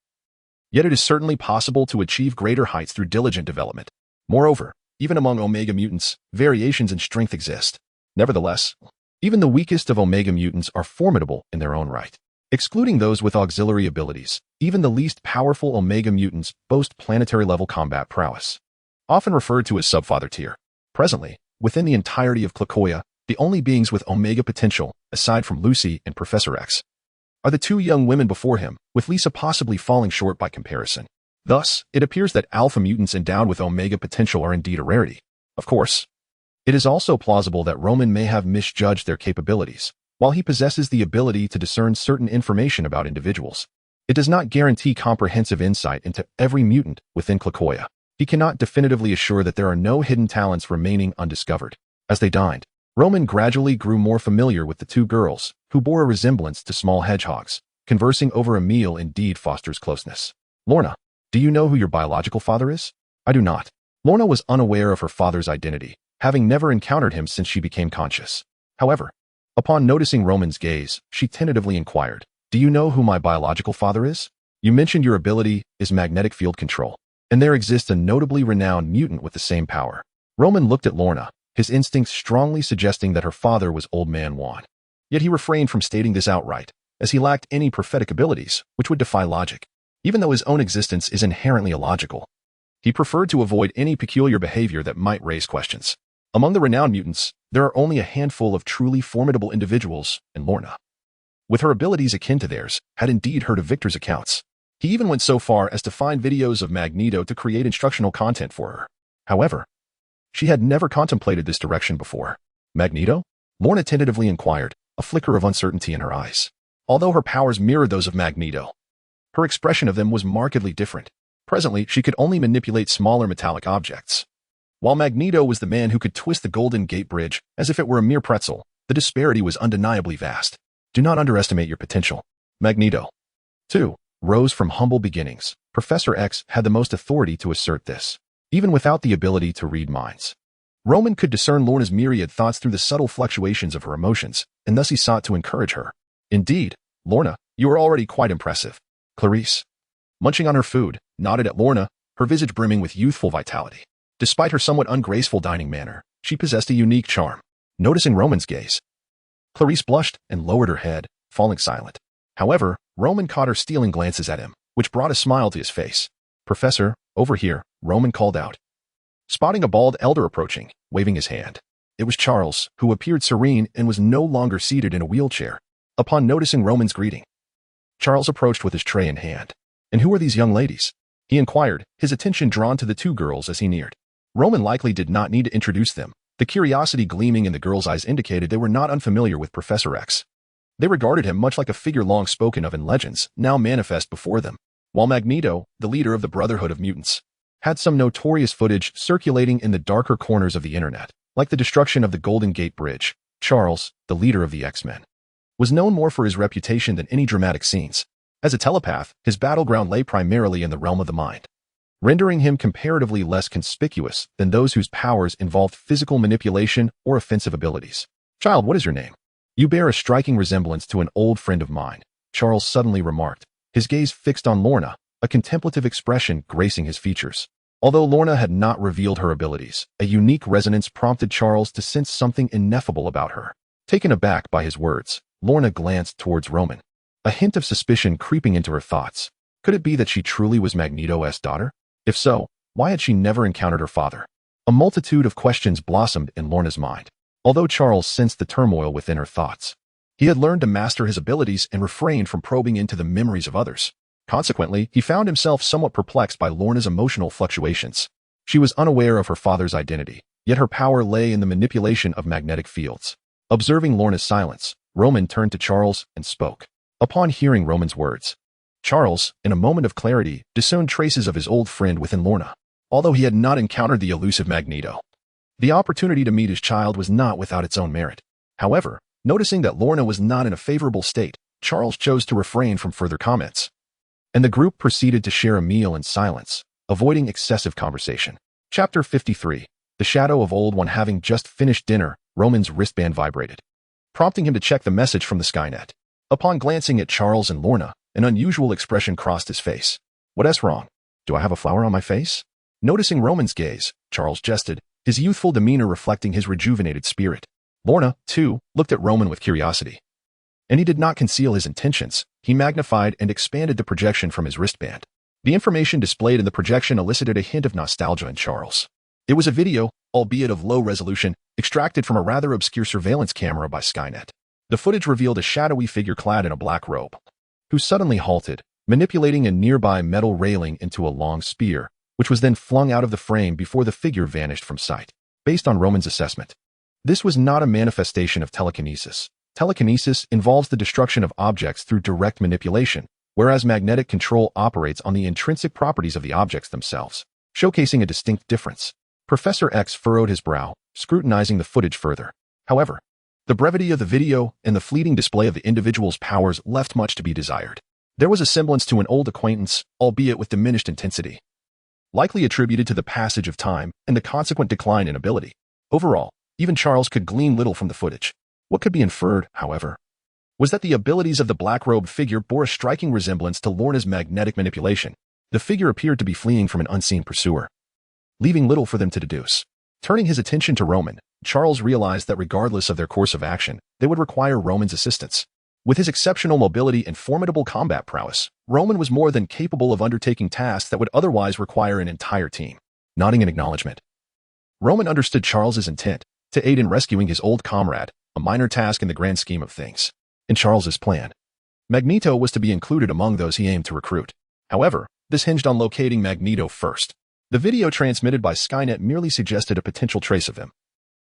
Yet it is certainly possible to achieve greater heights through diligent development. Moreover, even among Omega mutants, variations in strength exist. Nevertheless, even the weakest of Omega mutants are formidable in their own right. Excluding those with auxiliary abilities, even the least powerful Omega mutants boast planetary-level combat prowess, often referred to as subfather tier. Presently, within the entirety of Klakoya, the only beings with Omega potential, aside from Lucy and Professor X, are the two young women before him, with Lisa possibly falling short by comparison. Thus, it appears that alpha mutants endowed with Omega potential are indeed a rarity. Of course, it is also plausible that Roman may have misjudged their capabilities. While he possesses the ability to discern certain information about individuals, it does not guarantee comprehensive insight into every mutant within Klakoya. He cannot definitively assure that there are no hidden talents remaining undiscovered. As they dined, Roman gradually grew more familiar with the two girls, who bore a resemblance to small hedgehogs. Conversing over a meal indeed fosters closeness. Lorna, do you know who your biological father is? I do not. Lorna was unaware of her father's identity, having never encountered him since she became conscious. However, upon noticing Roman's gaze, she tentatively inquired, do you know who my biological father is? You mentioned your ability is magnetic field control, and there exists a notably renowned mutant with the same power. Roman looked at Lorna, his instincts strongly suggesting that her father was Old Man Juan. Yet he refrained from stating this outright, as he lacked any prophetic abilities, which would defy logic. Even though his own existence is inherently illogical, he preferred to avoid any peculiar behavior that might raise questions. Among the renowned mutants, there are only a handful of truly formidable individuals, and Lorna, with her abilities akin to theirs, had indeed heard of Victor's accounts. He even went so far as to find videos of Magneto to create instructional content for her. However, she had never contemplated this direction before. Magneto? Lorna tentatively inquired, a flicker of uncertainty in her eyes. Although her powers mirrored those of Magneto, her expression of them was markedly different. Presently, she could only manipulate smaller metallic objects. While Magneto was the man who could twist the Golden Gate Bridge as if it were a mere pretzel, the disparity was undeniably vast. Do not underestimate your potential. Magneto, too, rose from humble beginnings. Professor X had the most authority to assert this, even without the ability to read minds. Roman could discern Lorna's myriad thoughts through the subtle fluctuations of her emotions, and thus he sought to encourage her. Indeed, Lorna, you are already quite impressive. Clarice, munching on her food, nodded at Lorna, her visage brimming with youthful vitality. Despite her somewhat ungraceful dining manner, she possessed a unique charm. Noticing Roman's gaze, Clarice blushed and lowered her head, falling silent. However, Roman caught her stealing glances at him, which brought a smile to his face. Professor, over here, Roman called out, spotting a bald elder approaching, waving his hand. It was Charles, who appeared serene and was no longer seated in a wheelchair. Upon noticing Roman's greeting, Charles approached with his tray in hand. And who are these young ladies? He inquired, his attention drawn to the two girls as he neared. Roman likely did not need to introduce them. The curiosity gleaming in the girls' eyes indicated they were not unfamiliar with Professor X. They regarded him much like a figure long spoken of in legends, now manifest before them. While Magneto, the leader of the Brotherhood of Mutants, had some notorious footage circulating in the darker corners of the internet, like the destruction of the Golden Gate Bridge, Charles, the leader of the X-Men, was known more for his reputation than any dramatic scenes. As a telepath, his battleground lay primarily in the realm of the mind, rendering him comparatively less conspicuous than those whose powers involved physical manipulation or offensive abilities. Child, what is your name? You bear a striking resemblance to an old friend of mine, Charles suddenly remarked, his gaze fixed on Lorna, a contemplative expression gracing his features. Although Lorna had not revealed her abilities, a unique resonance prompted Charles to sense something ineffable about her. Taken aback by his words, Lorna glanced towards Roman, a hint of suspicion creeping into her thoughts. Could it be that she truly was Magneto's daughter? If so, why had she never encountered her father? A multitude of questions blossomed in Lorna's mind. Although Charles sensed the turmoil within her thoughts, he had learned to master his abilities and refrain from probing into the memories of others. Consequently, he found himself somewhat perplexed by Lorna's emotional fluctuations. She was unaware of her father's identity, yet her power lay in the manipulation of magnetic fields. Observing Lorna's silence, Roman turned to Charles and spoke. Upon hearing Roman's words, Charles, in a moment of clarity, discerned traces of his old friend within Lorna. Although he had not encountered the elusive Magneto, the opportunity to meet his child was not without its own merit. However, noticing that Lorna was not in a favorable state, Charles chose to refrain from further comments, and the group proceeded to share a meal in silence, avoiding excessive conversation. Chapter 53. The shadow of Old One. Having just finished dinner, Roman's wristband vibrated, prompting him to check the message from the Skynet. Upon glancing at Charles and Lorna, an unusual expression crossed his face. What's wrong? Do I have a flower on my face? Noticing Roman's gaze, Charles jested, his youthful demeanor reflecting his rejuvenated spirit. Lorna, too, looked at Roman with curiosity, and he did not conceal his intentions. He magnified and expanded the projection from his wristband. The information displayed in the projection elicited a hint of nostalgia in Charles. It was a video, albeit of low resolution, extracted from a rather obscure surveillance camera by Skynet. The footage revealed a shadowy figure clad in a black robe, who suddenly halted, manipulating a nearby metal railing into a long spear, which was then flung out of the frame before the figure vanished from sight. Based on Roman's assessment, this was not a manifestation of telekinesis. Telekinesis involves the destruction of objects through direct manipulation, whereas magnetic control operates on the intrinsic properties of the objects themselves, showcasing a distinct difference. Professor X furrowed his brow, scrutinizing the footage further. However, the brevity of the video and the fleeting display of the individual's powers left much to be desired. There was a semblance to an old acquaintance, albeit with diminished intensity, likely attributed to the passage of time and the consequent decline in ability. Overall, even Charles could glean little from the footage. What could be inferred, however, was that the abilities of the black-robed figure bore a striking resemblance to Lorna's magnetic manipulation. The figure appeared to be fleeing from an unseen pursuer, leaving little for them to deduce. Turning his attention to Roman, Charles realized that regardless of their course of action, they would require Roman's assistance. With his exceptional mobility and formidable combat prowess, Roman was more than capable of undertaking tasks that would otherwise require an entire team. Nodding in acknowledgement, Roman understood Charles's intent to aid in rescuing his old comrade, a minor task in the grand scheme of things. In Charles's plan, Magneto was to be included among those he aimed to recruit. However, this hinged on locating Magneto first. The video transmitted by Skynet merely suggested a potential trace of him,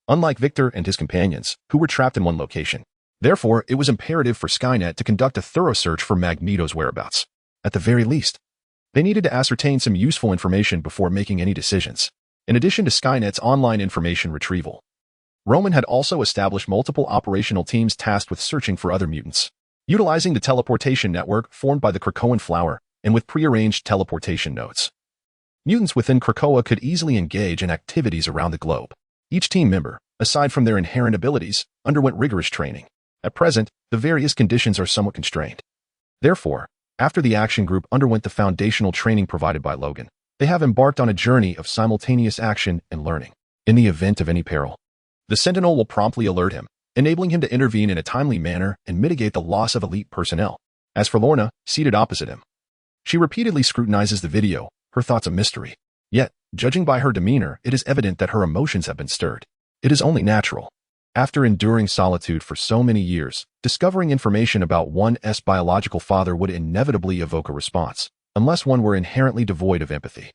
unlike Victor and his companions, who were trapped in one location. Therefore, it was imperative for Skynet to conduct a thorough search for Magneto's whereabouts. At the very least, they needed to ascertain some useful information before making any decisions. In addition to Skynet's online information retrieval, Roman had also established multiple operational teams tasked with searching for other mutants. Utilizing the teleportation network formed by the Krakoan flower and with prearranged teleportation nodes, mutants within Krakoa could easily engage in activities around the globe. Each team member, aside from their inherent abilities, underwent rigorous training. At present, the various conditions are somewhat constrained. Therefore, after the action group underwent the foundational training provided by Logan, they have embarked on a journey of simultaneous action and learning. In the event of any peril, the Sentinel will promptly alert him, enabling him to intervene in a timely manner and mitigate the loss of elite personnel. As for Lorna, seated opposite him, she repeatedly scrutinizes the video, her thoughts a mystery. Yet, judging by her demeanor, it is evident that her emotions have been stirred. It is only natural. After enduring solitude for so many years, discovering information about one's biological father would inevitably evoke a response, unless one were inherently devoid of empathy.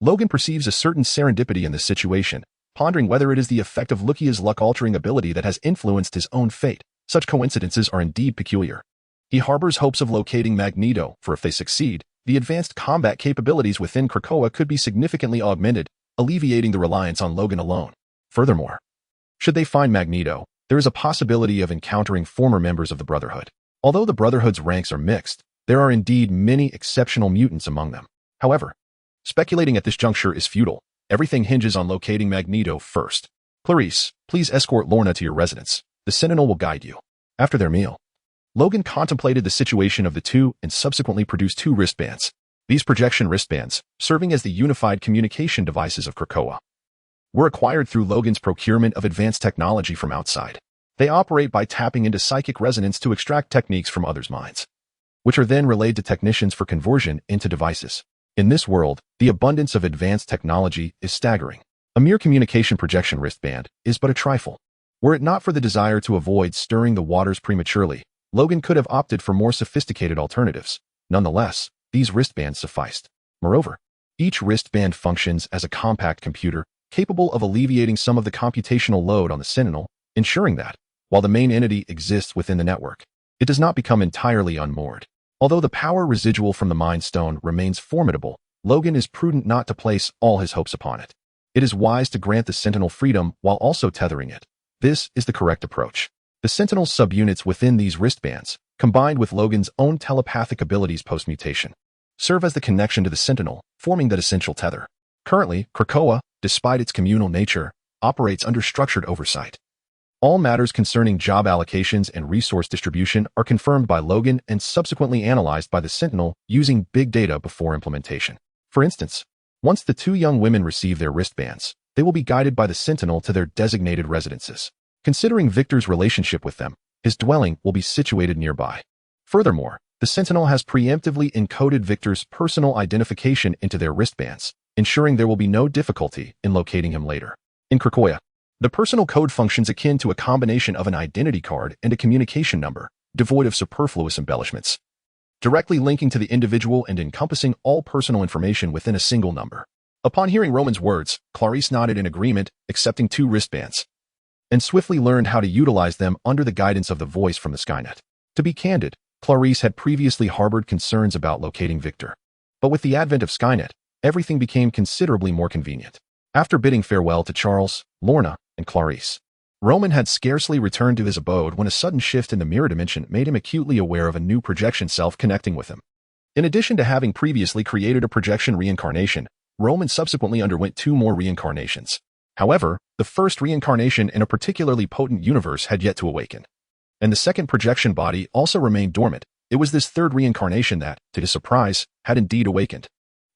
Logan perceives a certain serendipity in this situation, pondering whether it is the effect of Lukia's luck-altering ability that has influenced his own fate. Such coincidences are indeed peculiar. He harbors hopes of locating Magneto, for if they succeed, the advanced combat capabilities within Krakoa could be significantly augmented, alleviating the reliance on Logan alone. Furthermore, should they find Magneto, there is a possibility of encountering former members of the Brotherhood. Although the Brotherhood's ranks are mixed, there are indeed many exceptional mutants among them. However, speculating at this juncture is futile. Everything hinges on locating Magneto first. Clarice, please escort Lorna to your residence. The Sentinel will guide you. After their meal, Logan contemplated the situation of the two and subsequently produced 2 wristbands. These projection wristbands, serving as the unified communication devices of Krakoa, were acquired through Logan's procurement of advanced technology from outside. They operate by tapping into psychic resonance to extract techniques from others' minds, which are then relayed to technicians for conversion into devices. In this world, the abundance of advanced technology is staggering. A mere communication projection wristband is but a trifle. Were it not for the desire to avoid stirring the waters prematurely, Logan could have opted for more sophisticated alternatives. Nonetheless, these wristbands sufficed. Moreover, each wristband functions as a compact computer capable of alleviating some of the computational load on the Sentinel, ensuring that, while the main entity exists within the network, it does not become entirely unmoored. Although the power residual from the Mind Stone remains formidable, Logan is prudent not to place all his hopes upon it. It is wise to grant the Sentinel freedom while also tethering it. This is the correct approach. The Sentinel's subunits within these wristbands, combined with Logan's own telepathic abilities post-mutation, serve as the connection to the Sentinel, forming that essential tether. Currently, Krakoa, despite its communal nature, operates under structured oversight. All matters concerning job allocations and resource distribution are confirmed by Logan and subsequently analyzed by the Sentinel using big data before implementation. For instance, once the 2 young women receive their wristbands, they will be guided by the Sentinel to their designated residences. Considering Victor's relationship with them, his dwelling will be situated nearby. Furthermore, the Sentinel has preemptively encoded Victor's personal identification into their wristbands, ensuring there will be no difficulty in locating him later. In Krakoa, the personal code functions akin to a combination of an identity card and a communication number, devoid of superfluous embellishments, directly linking to the individual and encompassing all personal information within a single number. Upon hearing Roman's words, Clarice nodded in agreement, accepting 2 wristbands, and swiftly learned how to utilize them under the guidance of the voice from the Skynet. To be candid, Clarice had previously harbored concerns about locating Victor. But with the advent of Skynet, everything became considerably more convenient. After bidding farewell to Charles, Lorna, and Clarice, Roman had scarcely returned to his abode when a sudden shift in the mirror dimension made him acutely aware of a new projection self connecting with him. In addition to having previously created a projection reincarnation, Roman subsequently underwent 2 more reincarnations. However, the first reincarnation in a particularly potent universe had yet to awaken. And the second projection body also remained dormant. It was this third reincarnation that, to his surprise, had indeed awakened.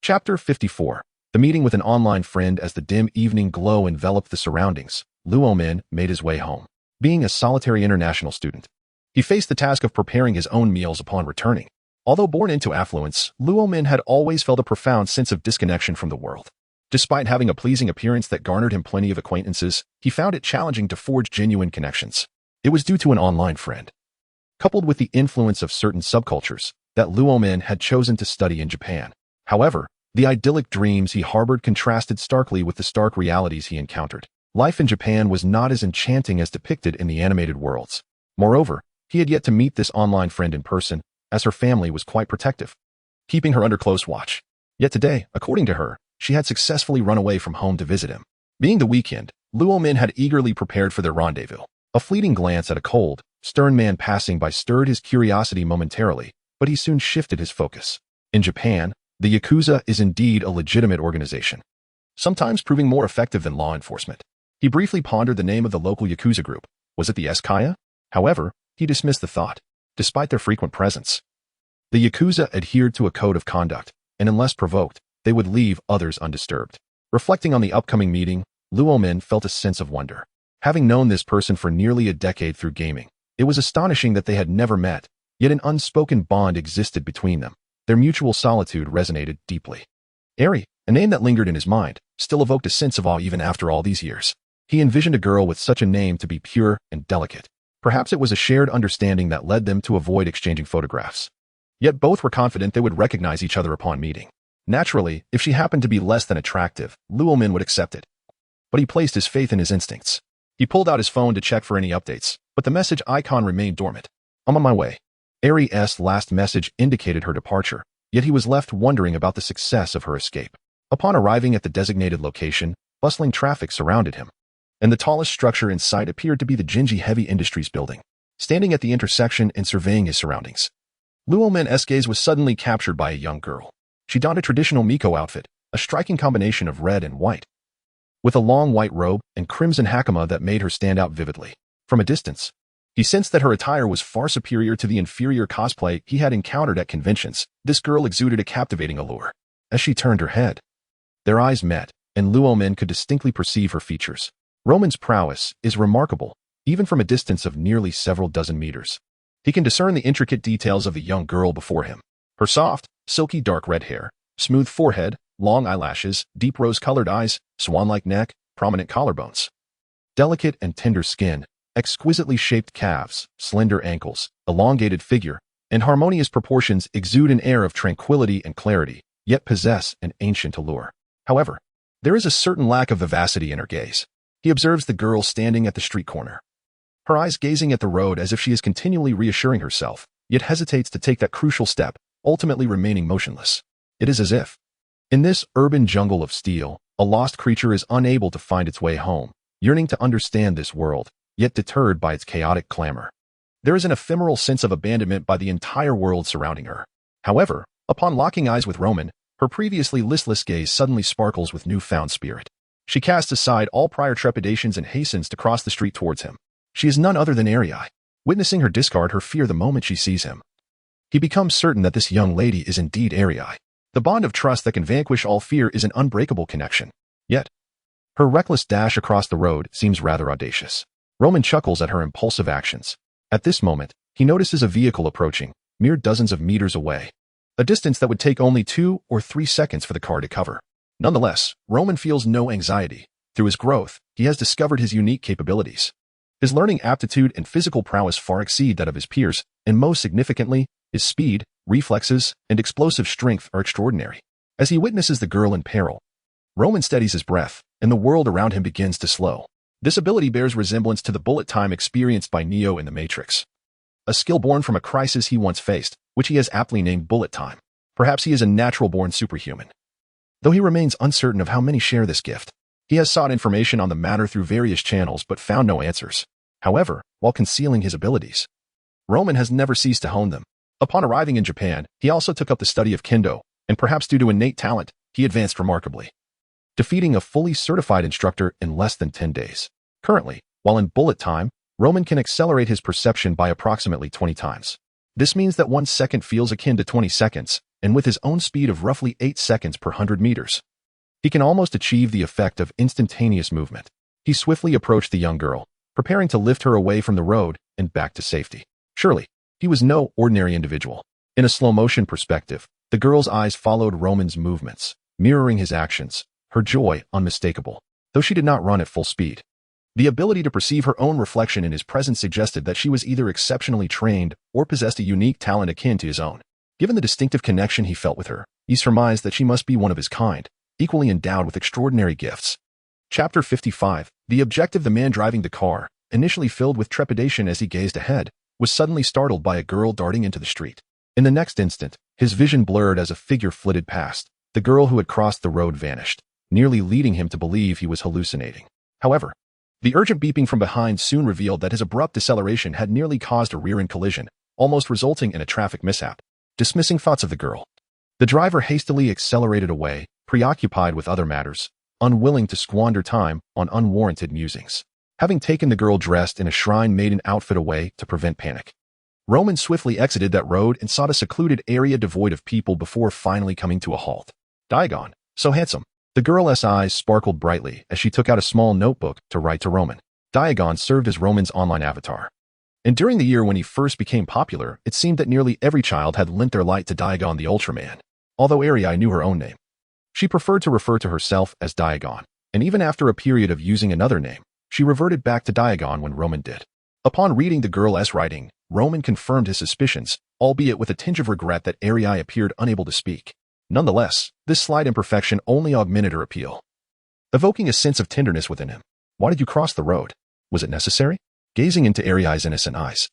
Chapter 54. The meeting with an online friend. As the dim evening glow enveloped the surroundings, Luomin made his way home. Being a solitary international student, he faced the task of preparing his own meals upon returning. Although born into affluence, Luomin had always felt a profound sense of disconnection from the world. Despite having a pleasing appearance that garnered him plenty of acquaintances, he found it challenging to forge genuine connections. It was due to an online friend, coupled with the influence of certain subcultures, that Luomin had chosen to study in Japan. However, the idyllic dreams he harbored contrasted starkly with the stark realities he encountered. Life in Japan was not as enchanting as depicted in the animated worlds. Moreover, he had yet to meet this online friend in person, as her family was quite protective, keeping her under close watch. Yet today, according to her, she had successfully run away from home to visit him. Being the weekend, Luomin had eagerly prepared for their rendezvous. A fleeting glance at a cold, stern man passing by stirred his curiosity momentarily, but he soon shifted his focus. In Japan, the Yakuza is indeed a legitimate organization, sometimes proving more effective than law enforcement. He briefly pondered the name of the local Yakuza group. Was it the Eskaya? However, he dismissed the thought. Despite their frequent presence, the Yakuza adhered to a code of conduct, and unless provoked, they would leave others undisturbed. Reflecting on the upcoming meeting, Luomin felt a sense of wonder. Having known this person for nearly a decade through gaming, it was astonishing that they had never met, yet an unspoken bond existed between them. Their mutual solitude resonated deeply. Eri, a name that lingered in his mind, still evoked a sense of awe even after all these years. He envisioned a girl with such a name to be pure and delicate. Perhaps it was a shared understanding that led them to avoid exchanging photographs. Yet both were confident they would recognize each other upon meeting. Naturally, if she happened to be less than attractive, Luomin would accept it. But he placed his faith in his instincts. He pulled out his phone to check for any updates, but the message icon remained dormant. I'm on my way. Ari's last message indicated her departure, yet he was left wondering about the success of her escape. Upon arriving at the designated location, bustling traffic surrounded him, and the tallest structure in sight appeared to be the Jinji Heavy Industries building. Standing at the intersection and surveying his surroundings, Luomin's gaze was suddenly captured by a young girl. She donned a traditional Miko outfit, a striking combination of red and white, with a long white robe and crimson hakama that made her stand out vividly. From a distance, he sensed that her attire was far superior to the inferior cosplay he had encountered at conventions. This girl exuded a captivating allure. As she turned her head, their eyes met, and Luomin could distinctly perceive her features. Roman's prowess is remarkable, even from a distance of nearly several dozen meters. He can discern the intricate details of the young girl before him. Her soft, silky dark red hair, smooth forehead, long eyelashes, deep rose-colored eyes, swan-like neck, prominent collarbones, delicate and tender skin, exquisitely shaped calves, slender ankles, elongated figure, and harmonious proportions exude an air of tranquility and clarity, yet possess an ancient allure. However, there is a certain lack of vivacity in her gaze. He observes the girl standing at the street corner, her eyes gazing at the road as if she is continually reassuring herself, yet hesitates to take that crucial step, ultimately remaining motionless. It is as if, in this urban jungle of steel, a lost creature is unable to find its way home, yearning to understand this world, yet deterred by its chaotic clamor. There is an ephemeral sense of abandonment by the entire world surrounding her. However, upon locking eyes with Roman, her previously listless gaze suddenly sparkles with newfound spirit. She casts aside all prior trepidations and hastens to cross the street towards him. She is none other than Eri. Witnessing her discard her fear the moment she sees him, he becomes certain that this young lady is indeed Eri. The bond of trust that can vanquish all fear is an unbreakable connection. Yet, her reckless dash across the road seems rather audacious. Roman chuckles at her impulsive actions. At this moment, he notices a vehicle approaching, mere dozens of meters away, a distance that would take only 2 or 3 seconds for the car to cover. Nonetheless, Roman feels no anxiety. Through his growth, he has discovered his unique capabilities. His learning aptitude and physical prowess far exceed that of his peers, and most significantly, his speed, reflexes, and explosive strength are extraordinary. As he witnesses the girl in peril, Roman steadies his breath, and the world around him begins to slow. This ability bears resemblance to the bullet time experienced by Neo in the Matrix, a skill born from a crisis he once faced, which he has aptly named bullet time. Perhaps he is a natural-born superhuman, though he remains uncertain of how many share this gift. He has sought information on the matter through various channels but found no answers. However, while concealing his abilities, Roman has never ceased to hone them. Upon arriving in Japan, he also took up the study of Kendo, and perhaps due to innate talent, he advanced remarkably, defeating a fully certified instructor in less than 10 days. Currently, while in bullet time, Roman can accelerate his perception by approximately 20 times. This means that 1 second feels akin to 20 seconds, and with his own speed of roughly 8 seconds per 100 meters, he can almost achieve the effect of instantaneous movement. He swiftly approached the young girl, preparing to lift her away from the road and back to safety. Surely, he was no ordinary individual. In a slow-motion perspective, the girl's eyes followed Roman's movements, mirroring his actions, her joy unmistakable, though she did not run at full speed. The ability to perceive her own reflection in his presence suggested that she was either exceptionally trained or possessed a unique talent akin to his own. Given the distinctive connection he felt with her, he surmised that she must be one of his kind, equally endowed with extraordinary gifts. Chapter 55. The objective. The man driving the car, initially filled with trepidation as he gazed ahead, was suddenly startled by a girl darting into the street. In the next instant, his vision blurred as a figure flitted past. The girl who had crossed the road vanished, nearly leading him to believe he was hallucinating. However, the urgent beeping from behind soon revealed that his abrupt deceleration had nearly caused a rear-end collision, almost resulting in a traffic mishap. Dismissing thoughts of the girl, the driver hastily accelerated away, preoccupied with other matters, unwilling to squander time on unwarranted musings. Having taken the girl dressed in a shrine maiden outfit away to prevent panic, Roman swiftly exited that road and sought a secluded area devoid of people before finally coming to a halt. Diagon, so handsome. The girl's eyes sparkled brightly as she took out a small notebook to write to Roman. Diagon served as Roman's online avatar. And during the year when he first became popular, it seemed that nearly every child had lent their light to Diagon the Ultraman. Although Arii knew her own name, she preferred to refer to herself as Diagon, and even after a period of using another name, she reverted back to Diagon when Roman did. Upon reading the girl's writing, Roman confirmed his suspicions, albeit with a tinge of regret that Arii appeared unable to speak. Nonetheless, this slight imperfection only augmented her appeal, evoking a sense of tenderness within him. Why did you cross the road? Was it necessary? Gazing into Arii's innocent eyes,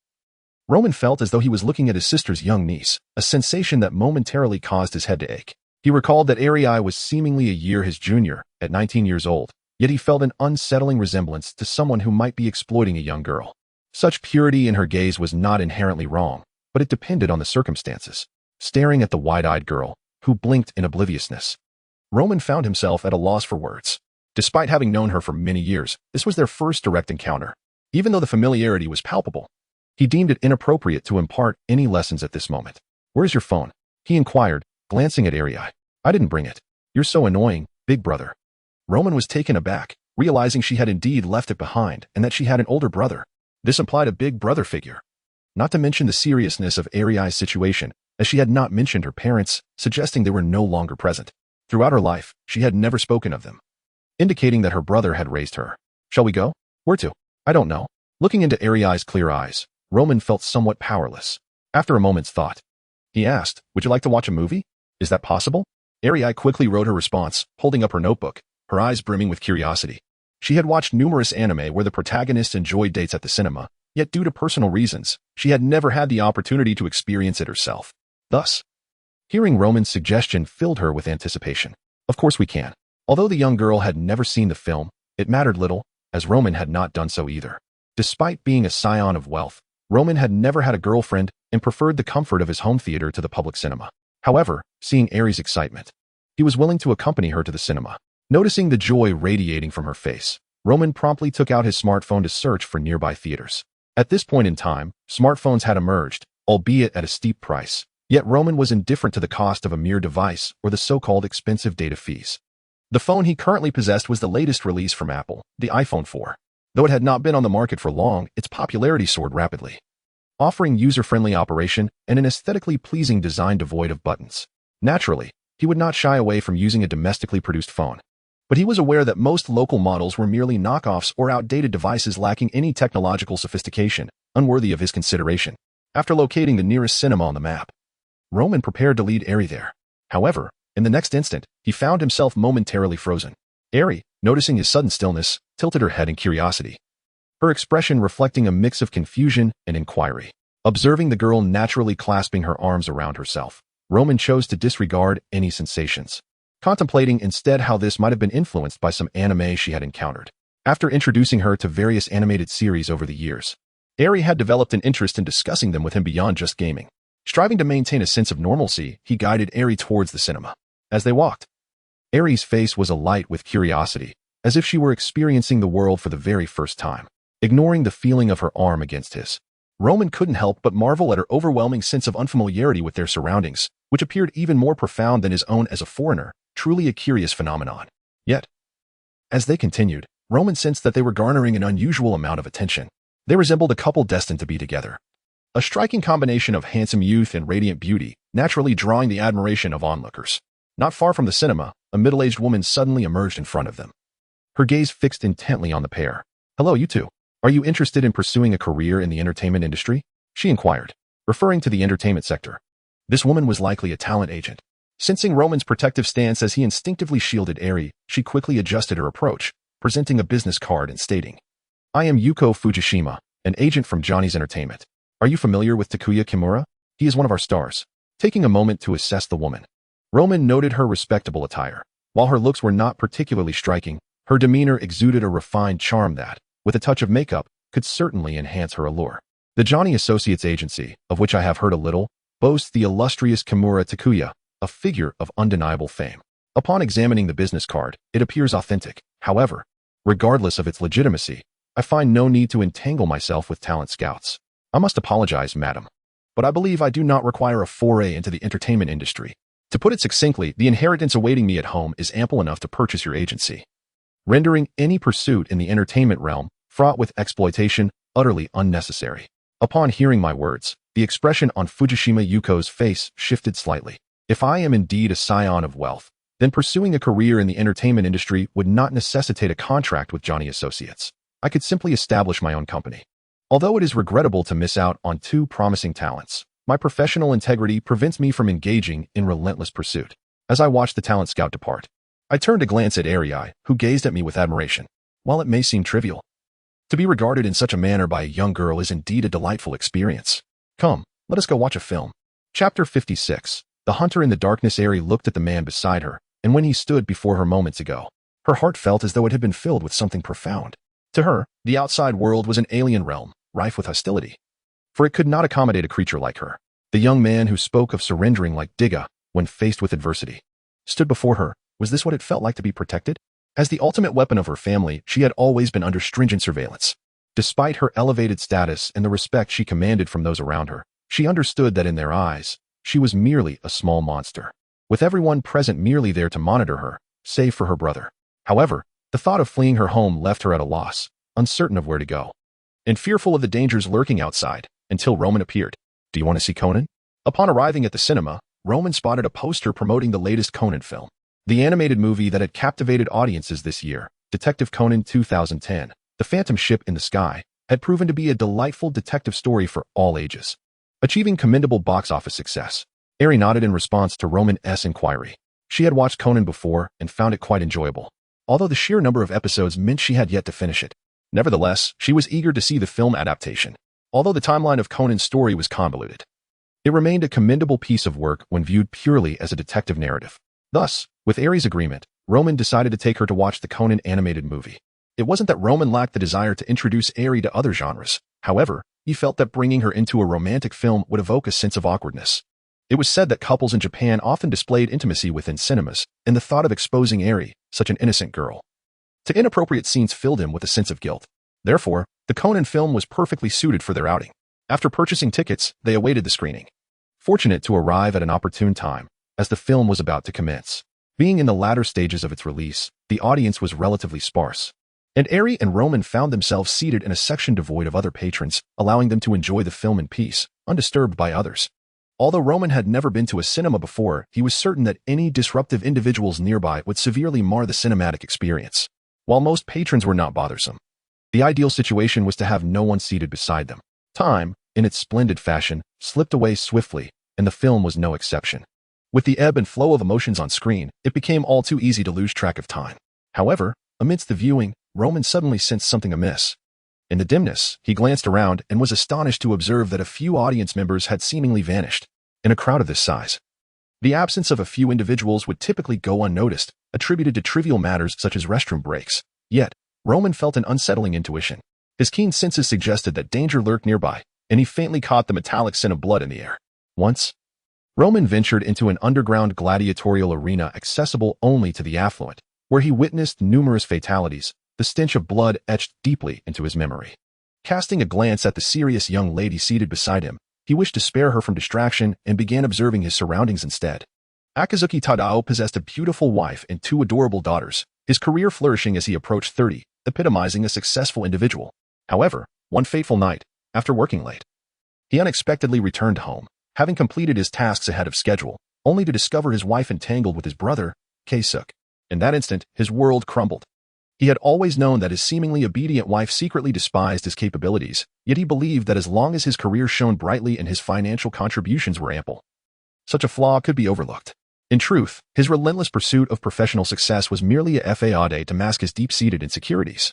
Roman felt as though he was looking at his sister's young niece, a sensation that momentarily caused his head to ache. He recalled that Arii was seemingly a year his junior, at 19 years old, yet he felt an unsettling resemblance to someone who might be exploiting a young girl. Such purity in her gaze was not inherently wrong, but it depended on the circumstances. Staring at the wide-eyed girl, who blinked in obliviousness, Roman found himself at a loss for words. Despite having known her for many years, this was their first direct encounter. Even though the familiarity was palpable, he deemed it inappropriate to impart any lessons at this moment. Where's your phone? He inquired, glancing at Arii. I didn't bring it. You're so annoying, big brother. Roman was taken aback, realizing she had indeed left it behind and that she had an older brother. This implied a big brother figure. Not to mention the seriousness of Arii's situation, as she had not mentioned her parents, suggesting they were no longer present. Throughout her life, she had never spoken of them, indicating that her brother had raised her. Shall we go? Where to? I don't know. Looking into Arii's clear eyes, Roman felt somewhat powerless. After a moment's thought, he asked, would you like to watch a movie? Is that possible? Arii quickly wrote her response, holding up her notebook, her eyes brimming with curiosity. She had watched numerous anime where the protagonists enjoyed dates at the cinema, yet due to personal reasons, she had never had the opportunity to experience it herself. Thus, hearing Roman's suggestion filled her with anticipation. Of course we can. Although the young girl had never seen the film, it mattered little, as Roman had not done so either. Despite being a scion of wealth, Roman had never had a girlfriend and preferred the comfort of his home theater to the public cinema. However, seeing Arii's excitement, he was willing to accompany her to the cinema. Noticing the joy radiating from her face, Roman promptly took out his smartphone to search for nearby theaters. At this point in time, smartphones had emerged, albeit at a steep price, yet Roman was indifferent to the cost of a mere device or the so-called expensive data fees. The phone he currently possessed was the latest release from Apple, the iPhone 4. Though it had not been on the market for long, its popularity soared rapidly, offering user-friendly operation and an aesthetically pleasing design devoid of buttons. Naturally, he would not shy away from using a domestically produced phone, but he was aware that most local models were merely knockoffs or outdated devices lacking any technological sophistication, unworthy of his consideration. After locating the nearest cinema on the map, Roman prepared to lead Arii there. However, in the next instant, he found himself momentarily frozen. Arii, noticing his sudden stillness, tilted her head in curiosity, her expression reflecting a mix of confusion and inquiry. Observing the girl naturally clasping her arms around herself, Roman chose to disregard any sensations. contemplating instead how this might have been influenced by some anime she had encountered. After introducing her to various animated series over the years, Eri had developed an interest in discussing them with him beyond just gaming. Striving to maintain a sense of normalcy, he guided Eri towards the cinema. As they walked, Eri's face was alight with curiosity, as if she were experiencing the world for the very first time. Ignoring the feeling of her arm against his, Roman couldn't help but marvel at her overwhelming sense of unfamiliarity with their surroundings, which appeared even more profound than his own as a foreigner, truly a curious phenomenon. Yet, as they continued, Roman sensed that they were garnering an unusual amount of attention. They resembled a couple destined to be together. A striking combination of handsome youth and radiant beauty, naturally drawing the admiration of onlookers. Not far from the cinema, a middle-aged woman suddenly emerged in front of them. Her gaze fixed intently on the pair. "Hello, you two. Are you interested in pursuing a career in the entertainment industry?" she inquired, referring to the entertainment sector. This woman was likely a talent agent. Sensing Roman's protective stance as he instinctively shielded Eri, she quickly adjusted her approach, presenting a business card and stating, "I am Yuko Fujishima, an agent from Johnny's Entertainment. Are you familiar with Takuya Kimura? He is one of our stars." Taking a moment to assess the woman, Roman noted her respectable attire. While her looks were not particularly striking, her demeanor exuded a refined charm that, with a touch of makeup, could certainly enhance her allure. The Johnny Associates Agency, of which I have heard a little, boasts the illustrious Kimura Takuya, a figure of undeniable fame. Upon examining the business card, it appears authentic. However, regardless of its legitimacy, I find no need to entangle myself with talent scouts. I must apologize, madam, but I believe I do not require a foray into the entertainment industry. To put it succinctly, the inheritance awaiting me at home is ample enough to purchase your agency, rendering any pursuit in the entertainment realm, fraught with exploitation, utterly unnecessary. Upon hearing my words, the expression on Fujishima Yuko's face shifted slightly. If I am indeed a scion of wealth, then pursuing a career in the entertainment industry would not necessitate a contract with Johnny Associates. I could simply establish my own company. Although it is regrettable to miss out on two promising talents, my professional integrity prevents me from engaging in relentless pursuit. As I watched the talent scout depart, I turned to glance at Eri, who gazed at me with admiration. While it may seem trivial, to be regarded in such a manner by a young girl is indeed a delightful experience. Come, let us go watch a film. Chapter 56. The Hunter in the Darkness. Eri looked at the man beside her, and when he stood before her moments ago, her heart felt as though it had been filled with something profound. To her, the outside world was an alien realm, rife with hostility, for it could not accommodate a creature like her. The young man who spoke of surrendering like Digga when faced with adversity stood before her. Was this what it felt like to be protected? As the ultimate weapon of her family, she had always been under stringent surveillance. Despite her elevated status and the respect she commanded from those around her, she understood that in their eyes, she was merely a small monster, with everyone present merely there to monitor her, save for her brother. However, the thought of fleeing her home left her at a loss, uncertain of where to go, and fearful of the dangers lurking outside, until Roman appeared. "Do you want to see Conan?" Upon arriving at the cinema, Roman spotted a poster promoting the latest Conan film. The animated movie that had captivated audiences this year, Detective Conan 2010, The Phantom Ship in the Sky, had proven to be a delightful detective story for all ages, achieving commendable box office success. Eri nodded in response to Roman's inquiry. She had watched Conan before and found it quite enjoyable, although the sheer number of episodes meant she had yet to finish it. Nevertheless, she was eager to see the film adaptation. Although the timeline of Conan's story was convoluted, it remained a commendable piece of work when viewed purely as a detective narrative. Thus, with Eri's agreement, Roman decided to take her to watch the Conan animated movie. It wasn't that Roman lacked the desire to introduce Eri to other genres. However, he felt that bringing her into a romantic film would evoke a sense of awkwardness. It was said that couples in Japan often displayed intimacy within cinemas, and the thought of exposing Eri, such an innocent girl, to inappropriate scenes filled him with a sense of guilt. Therefore, the Conan film was perfectly suited for their outing. After purchasing tickets, they awaited the screening, fortunate to arrive at an opportune time, as the film was about to commence. Being in the latter stages of its release, the audience was relatively sparse, and Eri and Roman found themselves seated in a section devoid of other patrons, allowing them to enjoy the film in peace, undisturbed by others. Although Roman had never been to a cinema before, he was certain that any disruptive individuals nearby would severely mar the cinematic experience. While most patrons were not bothersome, the ideal situation was to have no one seated beside them. Time, in its splendid fashion, slipped away swiftly, and the film was no exception. With the ebb and flow of emotions on screen, it became all too easy to lose track of time. However, amidst the viewing, Roman suddenly sensed something amiss. In the dimness, he glanced around and was astonished to observe that a few audience members had seemingly vanished. In a crowd of this size, The absence of a few individuals would typically go unnoticed, attributed to trivial matters such as restroom breaks. Yet, Roman felt an unsettling intuition. His keen senses suggested that danger lurked nearby, and he faintly caught the metallic scent of blood in the air. Once, Roman ventured into an underground gladiatorial arena accessible only to the affluent, where he witnessed numerous fatalities. The stench of blood etched deeply into his memory. Casting a glance at the serious young lady seated beside him, he wished to spare her from distraction and began observing his surroundings instead. Akazuki Tadao possessed a beautiful wife and 2 adorable daughters, his career flourishing as he approached 30, epitomizing a successful individual. However, one fateful night, after working late, he unexpectedly returned home, having completed his tasks ahead of schedule, only to discover his wife entangled with his brother, Keisuke. In that instant, his world crumbled. He had always known that his seemingly obedient wife secretly despised his capabilities, yet he believed that as long as his career shone brightly and his financial contributions were ample, such a flaw could be overlooked. In truth, his relentless pursuit of professional success was merely a facade to mask his deep-seated insecurities.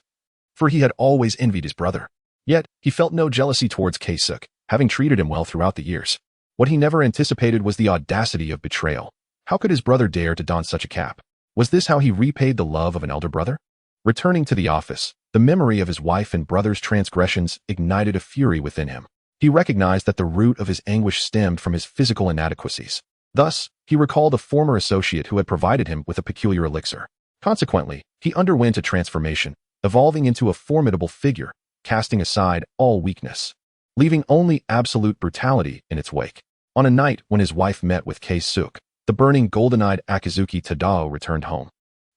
For he had always envied his brother. Yet, he felt no jealousy towards Keisuke, having treated him well throughout the years. What he never anticipated was the audacity of betrayal. How could his brother dare to don such a cap? Was this how he repaid the love of an elder brother? Returning to the office, the memory of his wife and brother's transgressions ignited a fury within him. He recognized that the root of his anguish stemmed from his physical inadequacies. Thus, he recalled a former associate who had provided him with a peculiar elixir. Consequently, he underwent a transformation, evolving into a formidable figure, casting aside all weakness, leaving only absolute brutality in its wake. On a night when his wife met with Keisuke, the burning golden-eyed Akazuki Tadao returned home,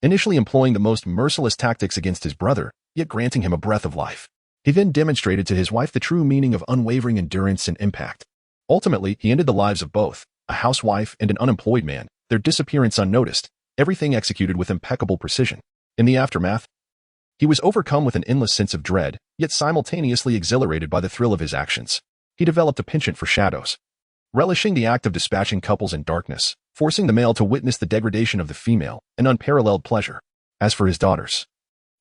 initially employing the most merciless tactics against his brother, yet granting him a breath of life. He then demonstrated to his wife the true meaning of unwavering endurance and impact. Ultimately, he ended the lives of both, a housewife and an unemployed man, their disappearance unnoticed, everything executed with impeccable precision. In the aftermath, he was overcome with an endless sense of dread, yet simultaneously exhilarated by the thrill of his actions. He developed a penchant for shadows, relishing the act of dispatching couples in darkness, forcing the male to witness the degradation of the female, an unparalleled pleasure. As for his daughters,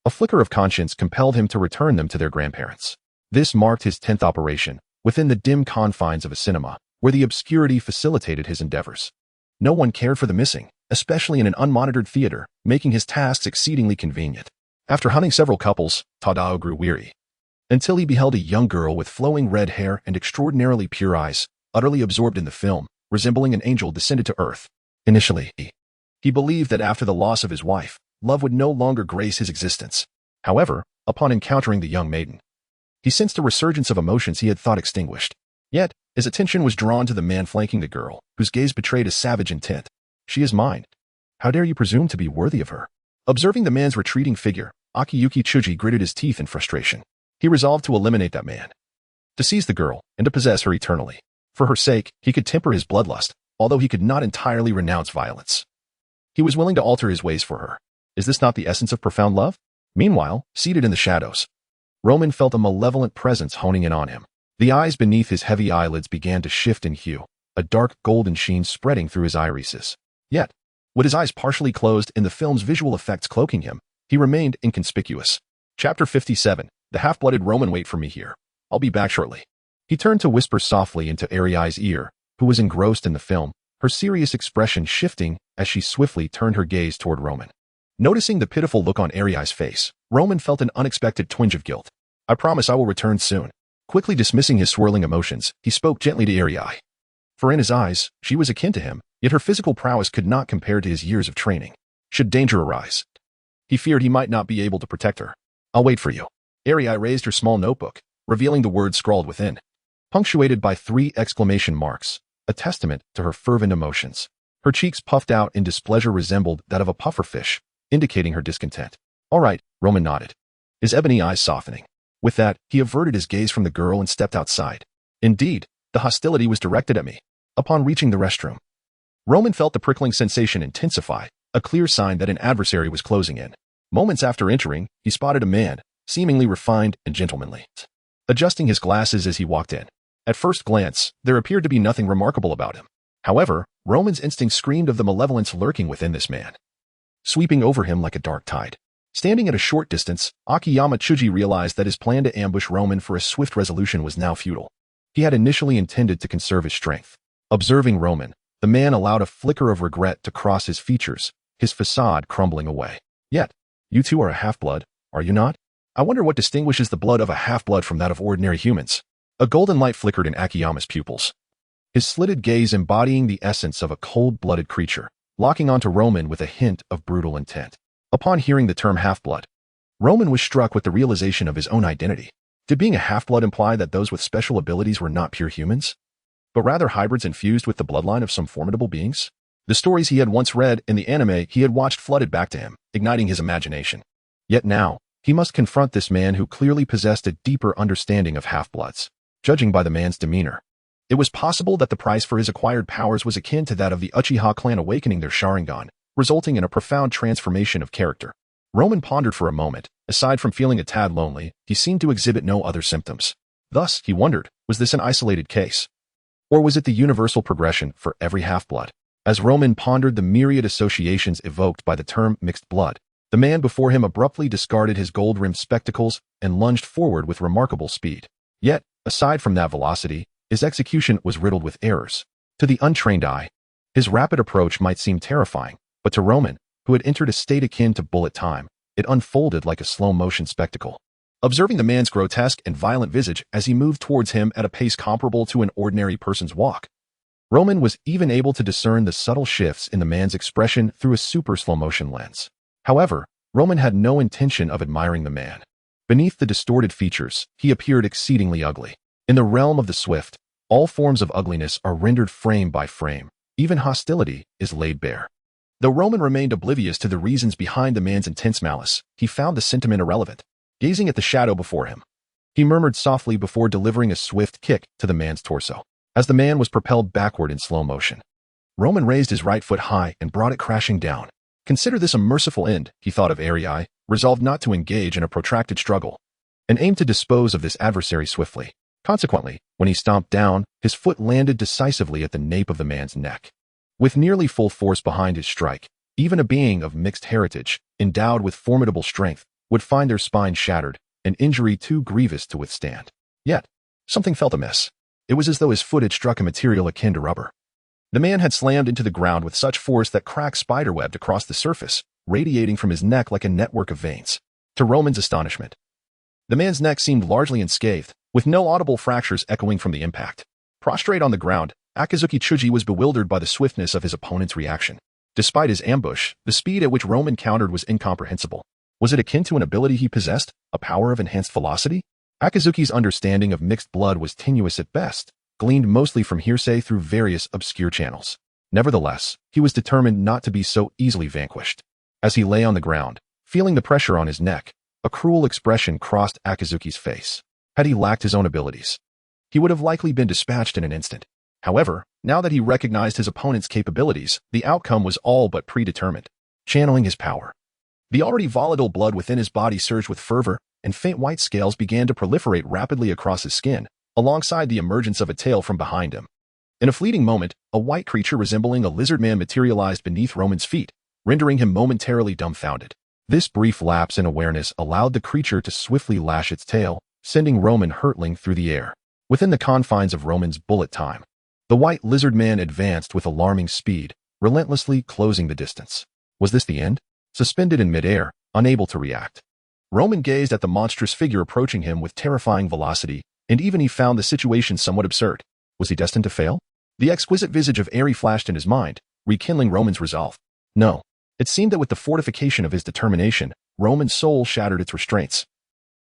a flicker of conscience compelled him to return them to their grandparents. This marked his 10th operation, within the dim confines of a cinema, where the obscurity facilitated his endeavors. No one cared for the missing, especially in an unmonitored theater, making his tasks exceedingly convenient. After hunting several couples, Tadao grew weary, until he beheld a young girl with flowing red hair and extraordinarily pure eyes, utterly absorbed in the film, resembling an angel descended to earth. Initially, he believed that after the loss of his wife, love would no longer grace his existence. However, upon encountering the young maiden, he sensed a resurgence of emotions he had thought extinguished. Yet, his attention was drawn to the man flanking the girl, whose gaze betrayed a savage intent. "She is mine. How dare you presume to be worthy of her?" Observing the man's retreating figure, Akiyuki Tsuji gritted his teeth in frustration. He resolved to eliminate that man, to seize the girl, and to possess her eternally. For her sake, he could temper his bloodlust, although he could not entirely renounce violence. He was willing to alter his ways for her. Is this not the essence of profound love? Meanwhile, seated in the shadows, Roman felt a malevolent presence honing in on him. The eyes beneath his heavy eyelids began to shift in hue, a dark golden sheen spreading through his irises. Yet, with his eyes partially closed and the film's visual effects cloaking him, he remained inconspicuous. Chapter 57. The half-blooded Roman, wait for me here. I'll be back shortly. He turned to whisper softly into Ariai's ear, who was engrossed in the film, her serious expression shifting as she swiftly turned her gaze toward Roman. Noticing the pitiful look on Ariai's face, Roman felt an unexpected twinge of guilt. "I promise I will return soon." Quickly dismissing his swirling emotions, he spoke gently to Ariai. For in his eyes, she was akin to him, yet her physical prowess could not compare to his years of training. Should danger arise, he feared he might not be able to protect her. "I'll wait for you." Ariai raised her small notebook, revealing the words scrawled within, punctuated by 3 exclamation marks, a testament to her fervent emotions. Her cheeks puffed out in displeasure resembled that of a pufferfish, indicating her discontent. "All right," Roman nodded, his ebony eyes softening. With that, he averted his gaze from the girl and stepped outside. Indeed, the hostility was directed at me. Upon reaching the restroom, Roman felt the prickling sensation intensify, a clear sign that an adversary was closing in. Moments after entering, he spotted a man, seemingly refined and gentlemanly, adjusting his glasses as he walked in. At first glance, there appeared to be nothing remarkable about him. However, Roman's instinct screamed of the malevolence lurking within this man, sweeping over him like a dark tide. Standing at a short distance, Akiyama Tsuji realized that his plan to ambush Roman for a swift resolution was now futile. He had initially intended to conserve his strength. Observing Roman, The man allowed a flicker of regret to cross his features, his facade crumbling away. Yet, you two are a half-blood, are you not? I wonder what distinguishes the blood of a half-blood from that of ordinary humans. A golden light flickered in Akiyama's pupils, his slitted gaze embodying the essence of a cold-blooded creature, locking onto Roman with a hint of brutal intent. Upon hearing the term half-blood, Roman was struck with the realization of his own identity. Did being a half-blood imply that those with special abilities were not pure humans, but rather hybrids infused with the bloodline of some formidable beings? The stories he had once read in the anime he had watched flooded back to him, igniting his imagination. Yet now, he must confront this man who clearly possessed a deeper understanding of half-bloods. Judging by the man's demeanor, it was possible that the price for his acquired powers was akin to that of the Uchiha clan awakening their Sharingan, resulting in a profound transformation of character. Roman pondered for a moment. Aside from feeling a tad lonely, he seemed to exhibit no other symptoms. Thus, he wondered, was this an isolated case? Or was it the universal progression for every half-blood? As Roman pondered the myriad associations evoked by the term mixed blood, the man before him abruptly discarded his gold-rimmed spectacles and lunged forward with remarkable speed. Yet, aside from that velocity, his execution was riddled with errors. To the untrained eye, his rapid approach might seem terrifying, but to Roman, who had entered a state akin to bullet time, it unfolded like a slow-motion spectacle. Observing the man's grotesque and violent visage as he moved towards him at a pace comparable to an ordinary person's walk, Roman was even able to discern the subtle shifts in the man's expression through a super slow-motion lens. However, Roman had no intention of admiring the man. Beneath the distorted features, he appeared exceedingly ugly. In the realm of the swift, all forms of ugliness are rendered frame by frame. Even hostility is laid bare. Though Roman remained oblivious to the reasons behind the man's intense malice, he found the sentiment irrelevant. Gazing at the shadow before him, he murmured softly before delivering a swift kick to the man's torso. As the man was propelled backward in slow motion, Roman raised his right foot high and brought it crashing down. Consider this a merciful end, he thought of Arii, resolved not to engage in a protracted struggle, and aimed to dispose of this adversary swiftly. Consequently, when he stomped down, his foot landed decisively at the nape of the man's neck. With nearly full force behind his strike, even a being of mixed heritage, endowed with formidable strength, would find their spine shattered, an injury too grievous to withstand. Yet, something felt amiss. It was as though his foot had struck a material akin to rubber. The man had slammed into the ground with such force that cracks spiderwebbed across the surface, radiating from his neck like a network of veins. To Roman's astonishment, the man's neck seemed largely unscathed, with no audible fractures echoing from the impact. Prostrate on the ground, Akizuki Chuji was bewildered by the swiftness of his opponent's reaction. Despite his ambush, the speed at which Roman countered was incomprehensible. Was it akin to an ability he possessed, a power of enhanced velocity? Akizuki's understanding of mixed blood was tenuous at best, gleaned mostly from hearsay through various obscure channels. Nevertheless, he was determined not to be so easily vanquished. As he lay on the ground, feeling the pressure on his neck, a cruel expression crossed Akizuki's face. Had he lacked his own abilities, he would have likely been dispatched in an instant. However, now that he recognized his opponent's capabilities, the outcome was all but predetermined. Channeling his power, the already volatile blood within his body surged with fervor, and faint white scales began to proliferate rapidly across his skin, alongside the emergence of a tail from behind him. In a fleeting moment, a white creature resembling a lizard man materialized beneath Roman's feet, rendering him momentarily dumbfounded. This brief lapse in awareness allowed the creature to swiftly lash its tail, sending Roman hurtling through the air. Within the confines of Roman's bullet time, the white lizard man advanced with alarming speed, relentlessly closing the distance. Was this the end? Suspended in midair, unable to react, Roman gazed at the monstrous figure approaching him with terrifying velocity, and even he found the situation somewhat absurd. Was he destined to fail? The exquisite visage of Eri flashed in his mind, rekindling Roman's resolve. No. It seemed that with the fortification of his determination, Roman's soul shattered its restraints,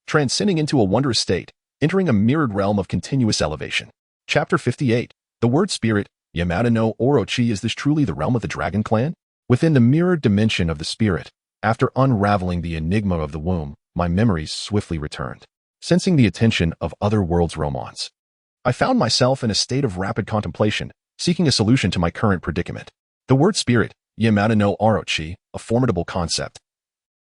transcending into a wondrous state, entering a mirrored realm of continuous elevation. Chapter 58. The word spirit, Yamada no Orochi. Is this truly the realm of the Dragon Clan? Within the mirrored dimension of the spirit, after unraveling the enigma of the womb, my memories swiftly returned. Sensing the attention of other worlds' Romans, I found myself in a state of rapid contemplation, seeking a solution to my current predicament. The word spirit, Yamada no Orochi, a formidable concept.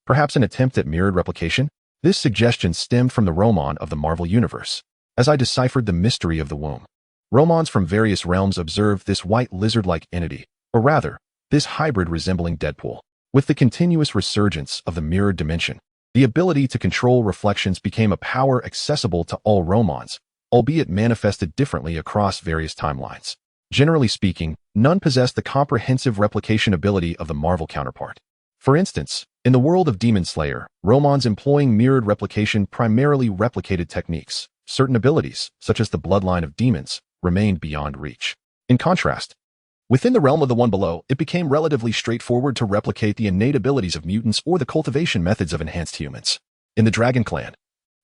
Perhaps an attempt at mirrored replication? This suggestion stemmed from the Roman of the Marvel Universe. As I deciphered the mystery of the womb, Romans from various realms observed this white lizard-like entity, or rather, this hybrid resembling Deadpool. With the continuous resurgence of the mirrored dimension, the ability to control reflections became a power accessible to all Romans, albeit manifested differently across various timelines. Generally speaking, none possess the comprehensive replication ability of the Marvel counterpart. For instance, in the world of Demon Slayer, Romans employing mirrored replication primarily replicated techniques. Certain abilities, such as the bloodline of demons, remained beyond reach. In contrast, within the realm of the one below, it became relatively straightforward to replicate the innate abilities of mutants or the cultivation methods of enhanced humans. In the Dragon Clan,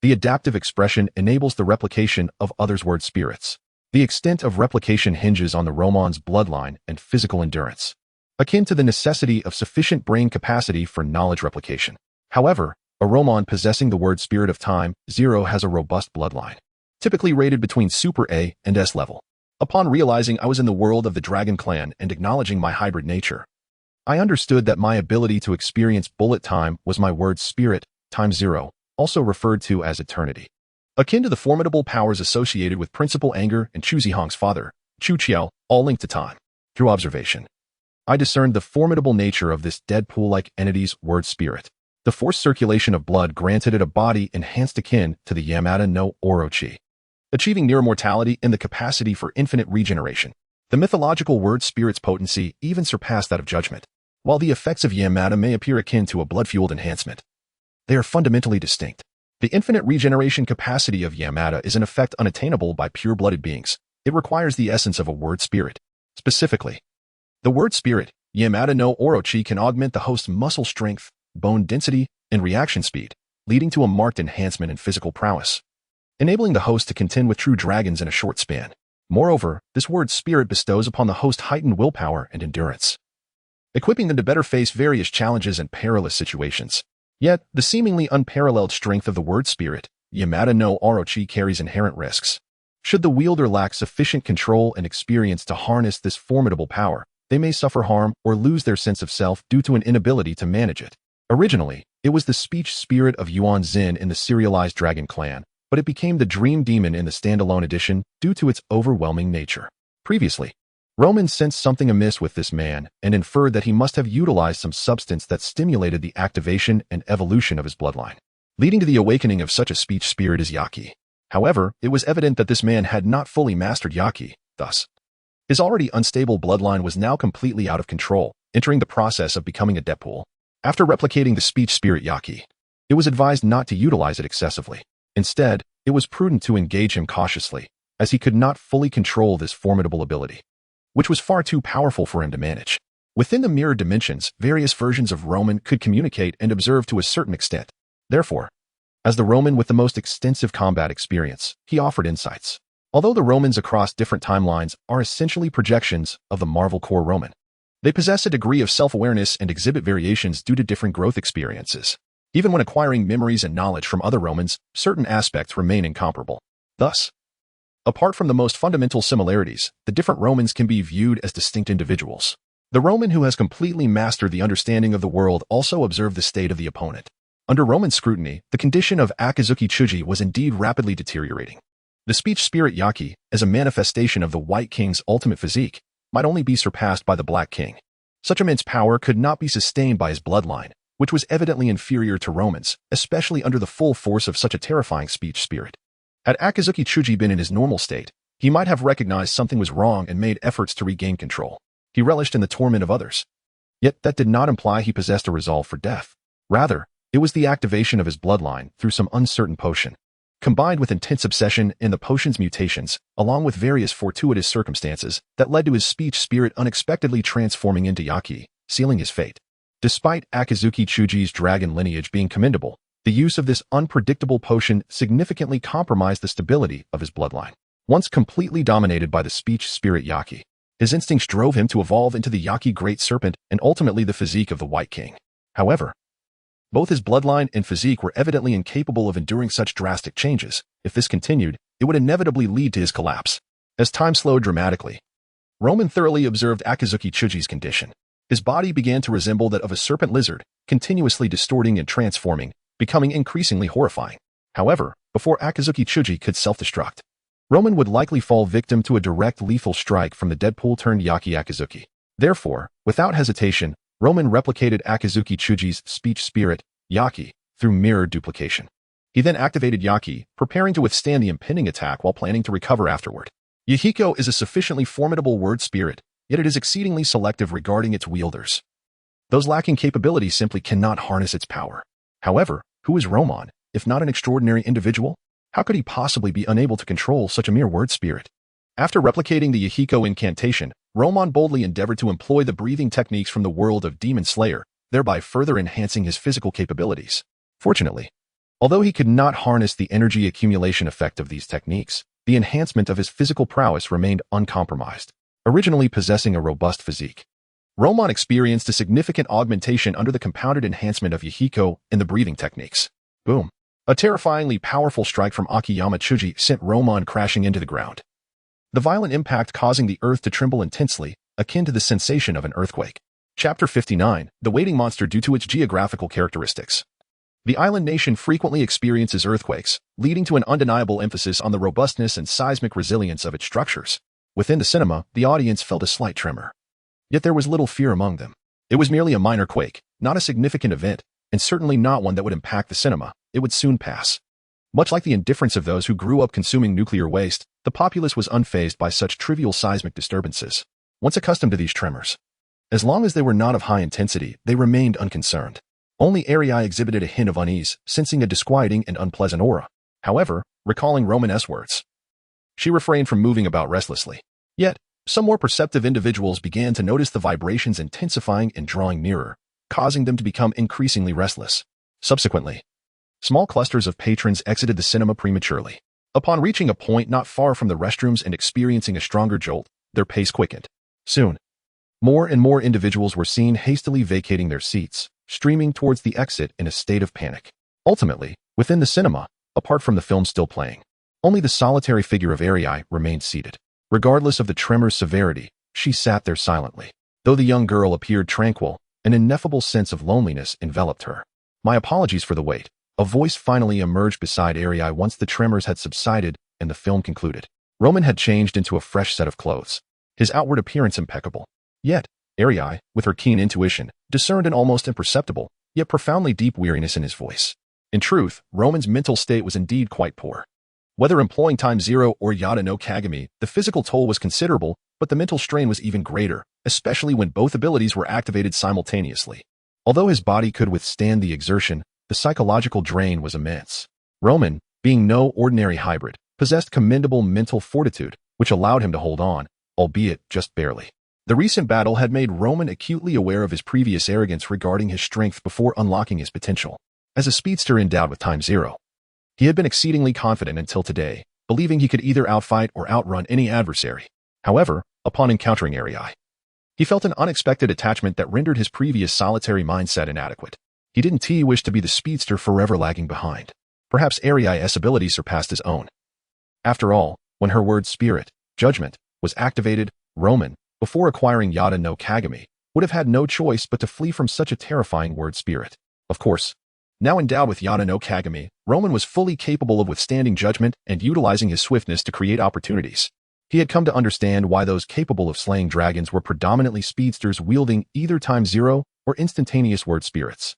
the adaptive expression enables the replication of others' word spirits. The extent of replication hinges on the Roman's bloodline and physical endurance, akin to the necessity of sufficient brain capacity for knowledge replication. However, a Roman possessing the word spirit of time, 0 has a robust bloodline, typically rated between Super A and S level. Upon realizing I was in the world of the Dragon Clan and acknowledging my hybrid nature, I understood that my ability to experience bullet time was my word spirit, time 0, also referred to as eternity. Akin to the formidable powers associated with Principal Anger and Chu Zihong's father, Chu Qiao, all linked to time. Through observation, I discerned the formidable nature of this Deadpool-like entity's word spirit. The forced circulation of blood granted it a body enhanced akin to the Yamada no Orochi, achieving near immortality and the capacity for infinite regeneration. The mythological word spirit's potency even surpassed that of judgment. While the effects of Yamada may appear akin to a blood-fueled enhancement, they are fundamentally distinct. The infinite regeneration capacity of Yamada is an effect unattainable by pure-blooded beings. It requires the essence of a word spirit. Specifically, the word spirit, Yamada no Orochi, can augment the host's muscle strength, bone density, and reaction speed, leading to a marked enhancement in physical prowess, enabling the host to contend with true dragons in a short span. Moreover, this word spirit bestows upon the host heightened willpower and endurance, equipping them to better face various challenges and perilous situations. Yet, the seemingly unparalleled strength of the word spirit, Yamada no Orochi, carries inherent risks. Should the wielder lack sufficient control and experience to harness this formidable power, they may suffer harm or lose their sense of self due to an inability to manage it. Originally, it was the speech spirit of Yuan Zhen in the serialized Dragon Clan, but it became the Dream Demon in the standalone edition due to its overwhelming nature. Previously, Roman sensed something amiss with this man and inferred that he must have utilized some substance that stimulated the activation and evolution of his bloodline, leading to the awakening of such a speech spirit as Yaki. However, it was evident that this man had not fully mastered Yaki, thus, his already unstable bloodline was now completely out of control, entering the process of becoming a Deadpool. After replicating the speech spirit Yaki, it was advised not to utilize it excessively. Instead, it was prudent to engage him cautiously, as he could not fully control this formidable ability, which was far too powerful for him to manage. Within the mirror dimensions, various versions of Roman could communicate and observe to a certain extent. Therefore, as the Roman with the most extensive combat experience, he offered insights. Although the Romans across different timelines are essentially projections of the Marvel core Roman, they possess a degree of self-awareness and exhibit variations due to different growth experiences. Even when acquiring memories and knowledge from other Romans, certain aspects remain incomparable. Thus, apart from the most fundamental similarities, the different Romans can be viewed as distinct individuals. The Roman who has completely mastered the understanding of the world also observed the state of the opponent. Under Roman scrutiny, the condition of Akazuki Tsuji was indeed rapidly deteriorating. The speech spirit Yaki, as a manifestation of the White King's ultimate physique, might only be surpassed by the Black King. Such immense power could not be sustained by his bloodline, which was evidently inferior to Romans, especially under the full force of such a terrifying speech spirit. Had Akazuki Tsuji been in his normal state, he might have recognized something was wrong and made efforts to regain control. He relished in the torment of others. Yet that did not imply he possessed a resolve for death. Rather, it was the activation of his bloodline through some uncertain potion, combined with intense obsession in the potion's mutations, along with various fortuitous circumstances that led to his speech spirit unexpectedly transforming into Yaki, sealing his fate. Despite Akazuki Tsuji's dragon lineage being commendable, the use of this unpredictable potion significantly compromised the stability of his bloodline. Once completely dominated by the speech spirit Yaki, his instincts drove him to evolve into the Yaki Great Serpent and ultimately the physique of the White King. However, both his bloodline and physique were evidently incapable of enduring such drastic changes. If this continued, it would inevitably lead to his collapse. As time slowed dramatically, Roman thoroughly observed Akazuki Tsuji's condition. His body began to resemble that of a serpent lizard, continuously distorting and transforming, becoming increasingly horrifying. However, before Akazuki Tsuji could self-destruct, Roman would likely fall victim to a direct lethal strike from the Deadpool-turned-Yaki Akazuki. Therefore, without hesitation, Roman replicated Akazuki Tsuji's speech spirit, Yaki, through mirror duplication. He then activated Yaki, preparing to withstand the impending attack while planning to recover afterward. Yahiko is a sufficiently formidable word spirit, yet it is exceedingly selective regarding its wielders. Those lacking capability simply cannot harness its power. However, who is Roman, if not an extraordinary individual? How could he possibly be unable to control such a mere word spirit? After replicating the Yahiko incantation, Roman boldly endeavored to employ the breathing techniques from the world of Demon Slayer, thereby further enhancing his physical capabilities. Fortunately, although he could not harness the energy accumulation effect of these techniques, the enhancement of his physical prowess remained uncompromised. Originally possessing a robust physique, Roman experienced a significant augmentation under the compounded enhancement of Yahiko and the breathing techniques. Boom! A terrifyingly powerful strike from Akiyama Chuji sent Roman crashing into the ground. The violent impact causing the earth to tremble intensely, akin to the sensation of an earthquake. Chapter 59, The Waiting Monster due to its geographical characteristics. The island nation frequently experiences earthquakes, leading to an undeniable emphasis on the robustness and seismic resilience of its structures. Within the cinema, the audience felt a slight tremor. Yet there was little fear among them. It was merely a minor quake, not a significant event, and certainly not one that would impact the cinema. It would soon pass. Much like the indifference of those who grew up consuming nuclear waste, the populace was unfazed by such trivial seismic disturbances. Once accustomed to these tremors, as long as they were not of high intensity, they remained unconcerned. Only Arii exhibited a hint of unease, sensing a disquieting and unpleasant aura. However, recalling Roman's words, she refrained from moving about restlessly. Yet, some more perceptive individuals began to notice the vibrations intensifying and drawing nearer, causing them to become increasingly restless. Subsequently, small clusters of patrons exited the cinema prematurely. Upon reaching a point not far from the restrooms and experiencing a stronger jolt, their pace quickened. Soon, more and more individuals were seen hastily vacating their seats, streaming towards the exit in a state of panic. Ultimately, within the cinema, apart from the film still playing, only the solitary figure of Arii remained seated. Regardless of the tremor's severity, she sat there silently. Though the young girl appeared tranquil, an ineffable sense of loneliness enveloped her. My apologies for the wait. A voice finally emerged beside Arii once the tremors had subsided and the film concluded. Roman had changed into a fresh set of clothes, his outward appearance impeccable. Yet, Arii, with her keen intuition, discerned an almost imperceptible, yet profoundly deep weariness in his voice. In truth, Roman's mental state was indeed quite poor. Whether employing Time Zero or Yada no Kagami, the physical toll was considerable, but the mental strain was even greater, especially when both abilities were activated simultaneously. Although his body could withstand the exertion, the psychological drain was immense. Roman, being no ordinary hybrid, possessed commendable mental fortitude, which allowed him to hold on, albeit just barely. The recent battle had made Roman acutely aware of his previous arrogance regarding his strength before unlocking his potential. As a speedster endowed with Time Zero, he had been exceedingly confident until today, believing he could either outfight or outrun any adversary. However, upon encountering Arii, he felt an unexpected attachment that rendered his previous solitary mindset inadequate. He didn't wish to be the speedster forever lagging behind. Perhaps Arii's ability surpassed his own. After all, when her word spirit, judgment, was activated, Roman, before acquiring Yada no Kagami, would have had no choice but to flee from such a terrifying word spirit. Of course, now endowed with Yada no Kagami, Roman was fully capable of withstanding judgment and utilizing his swiftness to create opportunities. He had come to understand why those capable of slaying dragons were predominantly speedsters wielding either Time Zero or instantaneous word spirits.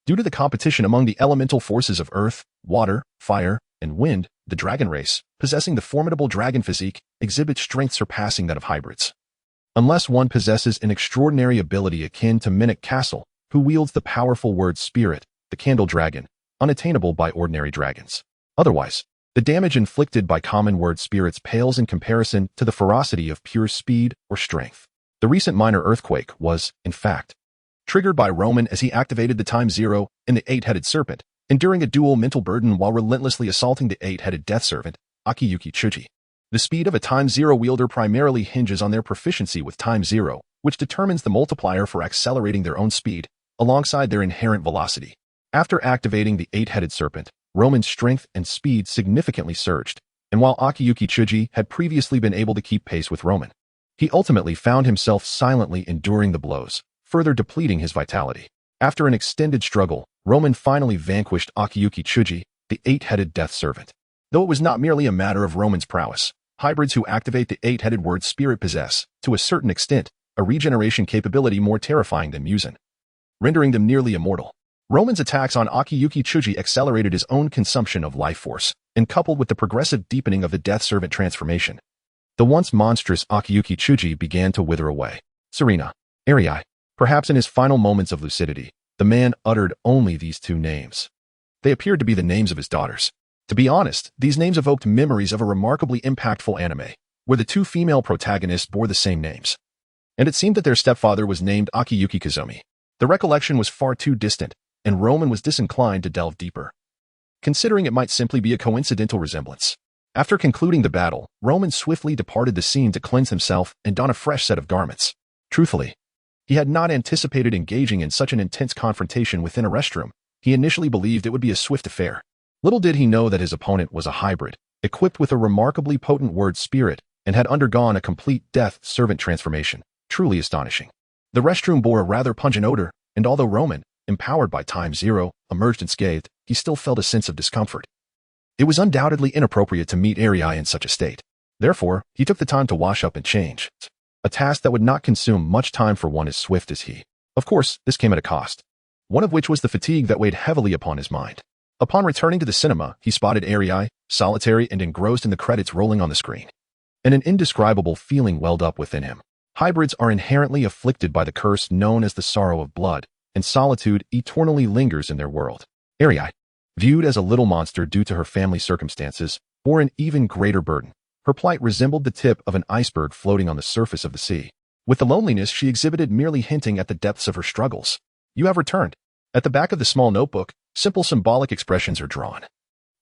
Due to the competition among the elemental forces of earth, water, fire, and wind, the dragon race, possessing the formidable dragon physique, exhibits strength surpassing that of hybrids. Unless one possesses an extraordinary ability akin to Minnick Castle, who wields the powerful word spirit, the candle dragon, unattainable by ordinary dragons. Otherwise, the damage inflicted by common word spirits pales in comparison to the ferocity of pure speed or strength. The recent minor earthquake was, in fact, triggered by Roman as he activated the Time Zero and the eight-headed serpent, enduring a dual mental burden while relentlessly assaulting the eight-headed death servant, Akiyuki Chuji. The speed of a Time Zero wielder primarily hinges on their proficiency with Time Zero, which determines the multiplier for accelerating their own speed, alongside their inherent velocity. After activating the eight-headed serpent, Roman's strength and speed significantly surged, and while Akiyuki Chuji had previously been able to keep pace with Roman, he ultimately found himself silently enduring the blows, further depleting his vitality. After an extended struggle, Roman finally vanquished Akiyuki Chuji, the eight-headed death servant. Though it was not merely a matter of Roman's prowess, hybrids who activate the eight-headed word spirit possess, to a certain extent, a regeneration capability more terrifying than mutant, rendering them nearly immortal. Roman's attacks on Akiyuki Chuji accelerated his own consumption of life force, and coupled with the progressive deepening of the death servant transformation, The once monstrous Akiyuki Chuji began to wither away. Serena. Arii. Perhaps in his final moments of lucidity, the man uttered only these two names. They appeared to be the names of his daughters. To be honest, these names evoked memories of a remarkably impactful anime, where the two female protagonists bore the same names. And it seemed that their stepfather was named Akiyuki Kazumi. The recollection was far too distant, and Roman was disinclined to delve deeper, considering it might simply be a coincidental resemblance. After concluding the battle, Roman swiftly departed the scene to cleanse himself and don a fresh set of garments. Truthfully, he had not anticipated engaging in such an intense confrontation within a restroom. He initially believed it would be a swift affair. Little did he know that his opponent was a hybrid, equipped with a remarkably potent word spirit, and had undergone a complete death servant transformation. Truly astonishing. The restroom bore a rather pungent odor, and although Roman, empowered by Time Zero, emerged unscathed, he still felt a sense of discomfort. It was undoubtedly inappropriate to meet Arii in such a state. Therefore, he took the time to wash up and change, a task that would not consume much time for one as swift as he. Of course, this came at a cost, one of which was the fatigue that weighed heavily upon his mind. Upon returning to the cinema, he spotted Arii, solitary and engrossed in the credits rolling on the screen. And an indescribable feeling welled up within him. Hybrids are inherently afflicted by the curse known as the sorrow of blood, and solitude eternally lingers in their world. Arii, viewed as a little monster due to her family circumstances, bore an even greater burden. Her plight resembled the tip of an iceberg floating on the surface of the sea. With the loneliness she exhibited merely hinting at the depths of her struggles. You have returned. At the back of the small notebook, simple symbolic expressions are drawn.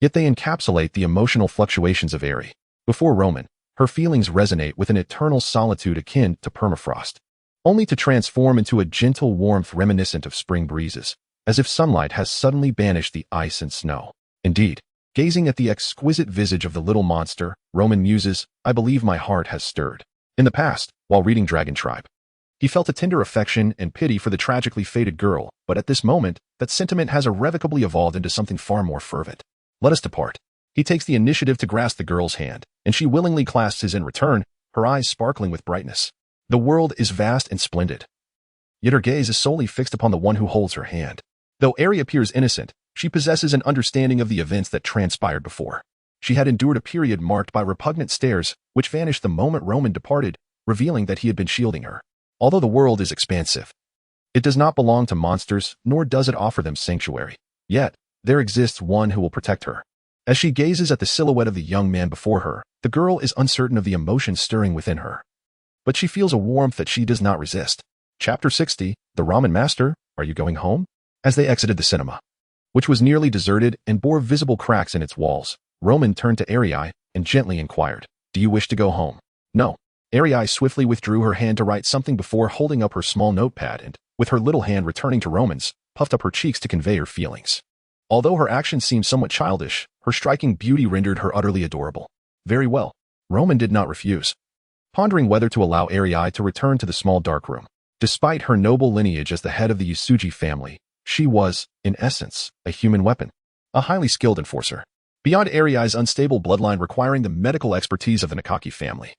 Yet they encapsulate the emotional fluctuations of Arii. Before Roman, her feelings resonate with an eternal solitude akin to permafrost, only to transform into a gentle warmth reminiscent of spring breezes, as if sunlight has suddenly banished the ice and snow. Indeed, gazing at the exquisite visage of the little monster, Roman muses, I believe my heart has stirred. In the past, while reading Dragon Tribe, he felt a tender affection and pity for the tragically fated girl, but at this moment, that sentiment has irrevocably evolved into something far more fervent. Let us depart. He takes the initiative to grasp the girl's hand, and she willingly clasps his in return, her eyes sparkling with brightness. The world is vast and splendid, yet her gaze is solely fixed upon the one who holds her hand. Though Arii appears innocent, she possesses an understanding of the events that transpired before. She had endured a period marked by repugnant stares, which vanished the moment Roman departed, revealing that he had been shielding her. Although the world is expansive, it does not belong to monsters, nor does it offer them sanctuary. Yet, there exists one who will protect her. As she gazes at the silhouette of the young man before her, the girl is uncertain of the emotions stirring within her. But she feels a warmth that she does not resist. Chapter 60, The Ramen Master, Are You Going Home? As they exited the cinema, which was nearly deserted and bore visible cracks in its walls, Roman turned to Arii and gently inquired, Do you wish to go home? No. Arii swiftly withdrew her hand to write something before holding up her small notepad and, with her little hand returning to Roman's, puffed up her cheeks to convey her feelings. Although her actions seemed somewhat childish, her striking beauty rendered her utterly adorable. Very well. Roman did not refuse, pondering whether to allow Arii to return to the small dark room. Despite her noble lineage as the head of the Yasuji family, she was, in essence, a human weapon, a highly skilled enforcer, beyond Arii's unstable bloodline requiring the medical expertise of the Nakaki family.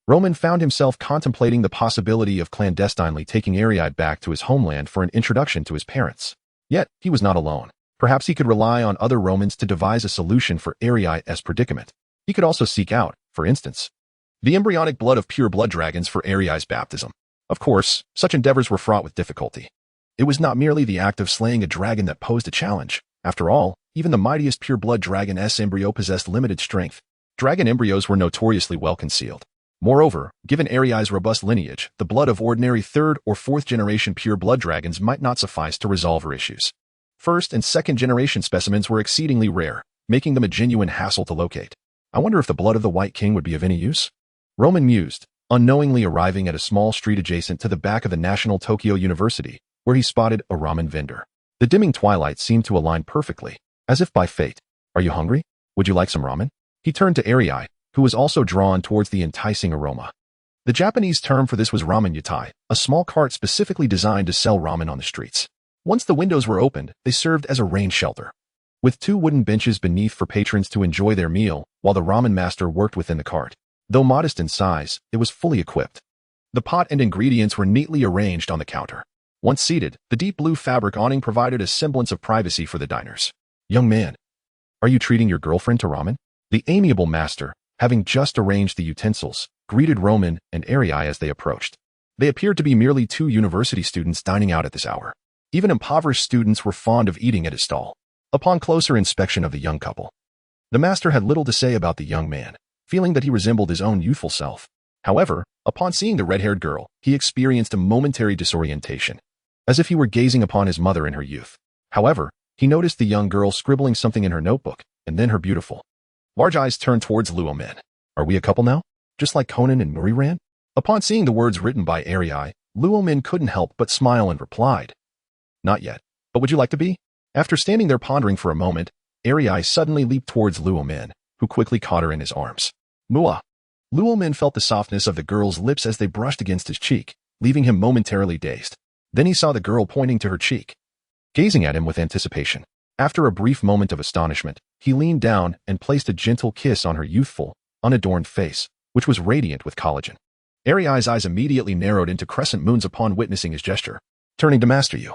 Roman found himself contemplating the possibility of clandestinely taking Arii back to his homeland for an introduction to his parents. Yet, he was not alone. Perhaps he could rely on other Romans to devise a solution for Arii's predicament. He could also seek out, for instance, the embryonic blood of pure blood dragons for Arii's baptism. Of course, such endeavors were fraught with difficulty. It was not merely the act of slaying a dragon that posed a challenge. After all, even the mightiest pure blood dragon's embryo possessed limited strength. Dragon embryos were notoriously well concealed. Moreover, given Arii's robust lineage, the blood of ordinary third or fourth generation pure blood dragons might not suffice to resolve her issues. First and second generation specimens were exceedingly rare, making them a genuine hassle to locate. I wonder if the blood of the White King would be of any use? Roman mused, unknowingly arriving at a small street adjacent to the back of the National Tokyo University, where he spotted a ramen vendor. The dimming twilight seemed to align perfectly, as if by fate. Are you hungry? Would you like some ramen? He turned to Arii, who was also drawn towards the enticing aroma. The Japanese term for this was ramen yatai, a small cart specifically designed to sell ramen on the streets. Once the windows were opened, they served as a rain shelter, with two wooden benches beneath for patrons to enjoy their meal while the ramen master worked within the cart. Though modest in size, it was fully equipped. The pot and ingredients were neatly arranged on the counter. Once seated, the deep blue fabric awning provided a semblance of privacy for the diners. Young man, are you treating your girlfriend to ramen? The amiable master, having just arranged the utensils, greeted Roman and Arii as they approached. They appeared to be merely two university students dining out at this hour. Even impoverished students were fond of eating at his stall. Upon closer inspection of the young couple, the master had little to say about the young man, feeling that he resembled his own youthful self. However, upon seeing the red-haired girl, he experienced a momentary disorientation, as if he were gazing upon his mother in her youth. However, he noticed the young girl scribbling something in her notebook, and then her beautiful, large eyes turned towards Luomin. Are we a couple now? Just like Conan and Myriad? Upon seeing the words written by Arii, Luomin couldn't help but smile and replied, Not yet, but would you like to be? After standing there pondering for a moment, Arii suddenly leaped towards Luomin, who quickly caught her in his arms. Mua! Luomin felt the softness of the girl's lips as they brushed against his cheek, leaving him momentarily dazed. Then he saw the girl pointing to her cheek, gazing at him with anticipation. After a brief moment of astonishment, he leaned down and placed a gentle kiss on her youthful, unadorned face, which was radiant with collagen. Arii's eyes immediately narrowed into crescent moons upon witnessing his gesture. Turning to Master Yu,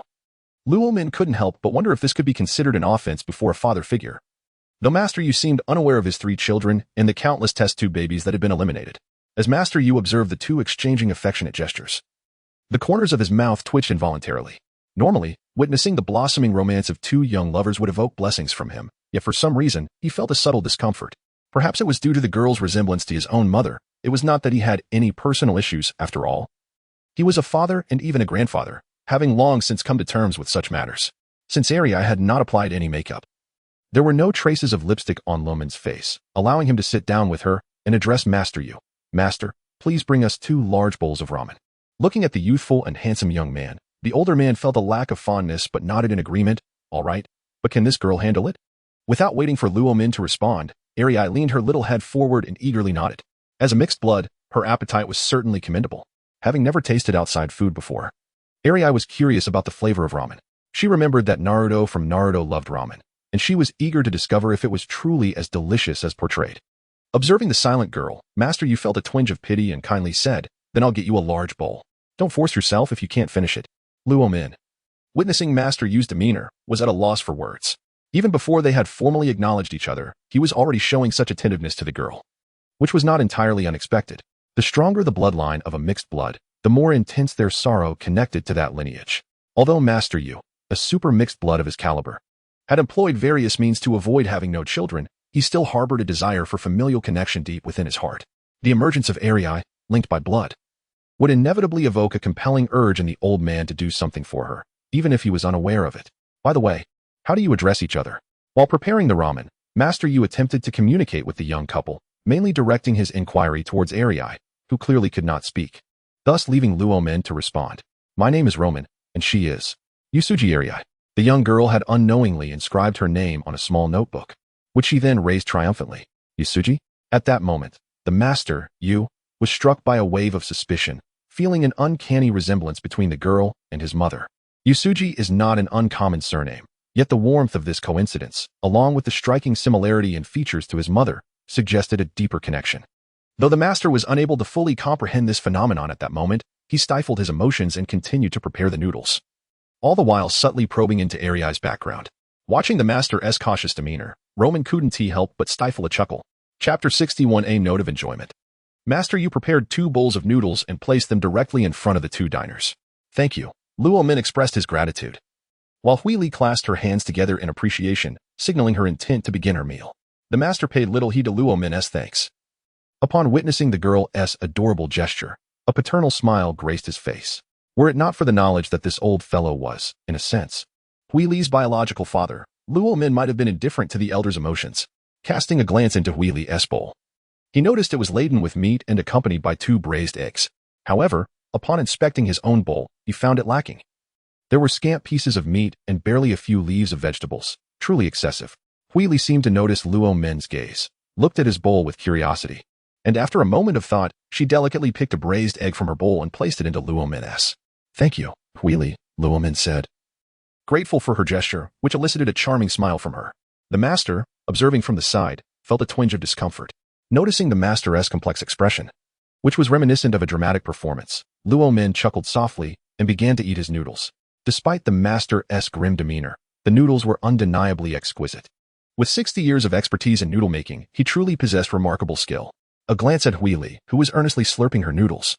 Luomin couldn't help but wonder if this could be considered an offense before a father figure. Though Master Yu seemed unaware of his 3 children and the countless test tube babies that had been eliminated, as Master Yu observed the two exchanging affectionate gestures, the corners of his mouth twitched involuntarily. Normally, witnessing the blossoming romance of 2 young lovers would evoke blessings from him, yet for some reason, he felt a subtle discomfort. Perhaps it was due to the girl's resemblance to his own mother. It was not that he had any personal issues, after all. He was a father and even a grandfather, having long since come to terms with such matters, since Arii had not applied any makeup. There were no traces of lipstick on Luomin's face, allowing him to sit down with her and address Master Yu. Master, please bring us 2 large bowls of ramen. Looking at the youthful and handsome young man, the older man felt a lack of fondness but nodded in agreement. All right, but can this girl handle it? Without waiting for Luomin to respond, Arii leaned her little head forward and eagerly nodded. As a mixed blood, her appetite was certainly commendable. Having never tasted outside food before, Arii was curious about the flavor of ramen. She remembered that Naruto from Naruto loved ramen, and she was eager to discover if it was truly as delicious as portrayed. Observing the silent girl, Master Yu felt a twinge of pity and kindly said, Then I'll get you a large bowl. Don't force yourself if you can't finish it. Luomin, witnessing Master Yu's demeanor, was at a loss for words. Even before they had formally acknowledged each other, he was already showing such attentiveness to the girl, which was not entirely unexpected. The stronger the bloodline of a mixed blood, the more intense their sorrow connected to that lineage. Although Master Yu, a super mixed blood of his caliber, had employed various means to avoid having no children, he still harbored a desire for familial connection deep within his heart. The emergence of Arii, linked by blood, would inevitably evoke a compelling urge in the old man to do something for her, even if he was unaware of it. By the way, how do you address each other? While preparing the ramen, Master Yu attempted to communicate with the young couple, mainly directing his inquiry towards Arii, who clearly could not speak, thus leaving Luomin to respond. My name is Roman, and she is Yusuji Arii. The young girl had unknowingly inscribed her name on a small notebook, which she then raised triumphantly. Yusuji? At that moment, the Master, Yu, was struck by a wave of suspicion, feeling an uncanny resemblance between the girl and his mother. Yusuji is not an uncommon surname, yet the warmth of this coincidence, along with the striking similarity in features to his mother, suggested a deeper connection. Though the master was unable to fully comprehend this phenomenon at that moment, he stifled his emotions and continued to prepare the noodles, all the while subtly probing into Arii's background. Watching the master's cautious demeanor, Roman couldn't help but stifle a chuckle. Chapter 61A Note of Enjoyment. Master Yu prepared 2 bowls of noodles and placed them directly in front of the 2 diners. Thank you. Luomin expressed his gratitude, while Huili clasped her hands together in appreciation, signaling her intent to begin her meal. The master paid little heed to Luomin's thanks. Upon witnessing the girl's adorable gesture, a paternal smile graced his face. Were it not for the knowledge that this old fellow was, in a sense, Huili's biological father, Luomin might have been indifferent to the elder's emotions. Casting a glance into Huili's bowl, he noticed it was laden with meat and accompanied by 2 braised eggs. However, upon inspecting his own bowl, he found it lacking. There were scant pieces of meat and barely a few leaves of vegetables, truly excessive. Huili seemed to notice Luomin's gaze, looked at his bowl with curiosity, and after a moment of thought, she delicately picked a braised egg from her bowl and placed it into Luomin's. Thank you, Huili, Luomin said, grateful for her gesture, which elicited a charming smile from her. The master, observing from the side, felt a twinge of discomfort. Noticing the master's complex expression, which was reminiscent of a dramatic performance, Luomin chuckled softly and began to eat his noodles. Despite the master's grim demeanor, the noodles were undeniably exquisite. With 60 years of expertise in noodle making, he truly possessed remarkable skill. A glance at Huili, who was earnestly slurping her noodles,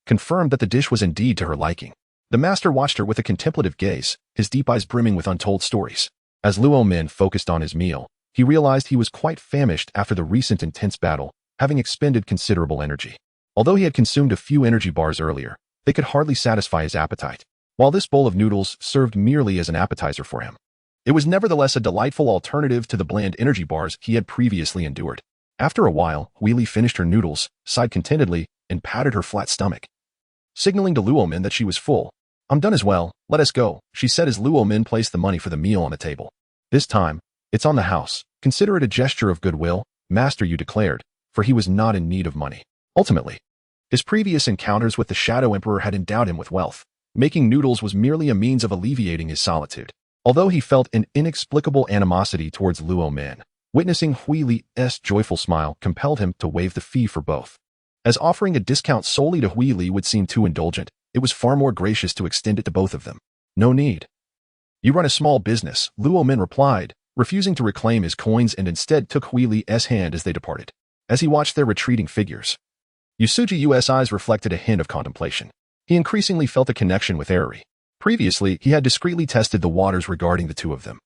confirmed that the dish was indeed to her liking. The master watched her with a contemplative gaze, his deep eyes brimming with untold stories. As Luo Min focused on his meal, he realized he was quite famished after the recent intense battle, having expended considerable energy. Although he had consumed a few energy bars earlier, they could hardly satisfy his appetite, while this bowl of noodles served merely as an appetizer for him. It was nevertheless a delightful alternative to the bland energy bars he had previously endured. After a while, Huili finished her noodles, sighed contentedly, and patted her flat stomach, signaling to Luo Min that she was full. "I'm done as well, let us go," she said as Luo Min placed the money for the meal on the table. "This time, it's on the house. Consider it a gesture of goodwill, Master," Yu declared, for he was not in need of money. Ultimately, his previous encounters with the Shadow Emperor had endowed him with wealth. Making noodles was merely a means of alleviating his solitude. Although he felt an inexplicable animosity towards Luo Min, witnessing Huili's joyful smile compelled him to waive the fee for both. As offering a discount solely to Huili would seem too indulgent, it was far more gracious to extend it to both of them. "No need. You run a small business," Luo Min replied, refusing to reclaim his coins and instead took Huili's hand as they departed. As he watched their retreating figures, Yusuji's eyes reflected a hint of contemplation. He increasingly felt a connection with Eri. Previously, he had discreetly tested the waters regarding the two of them,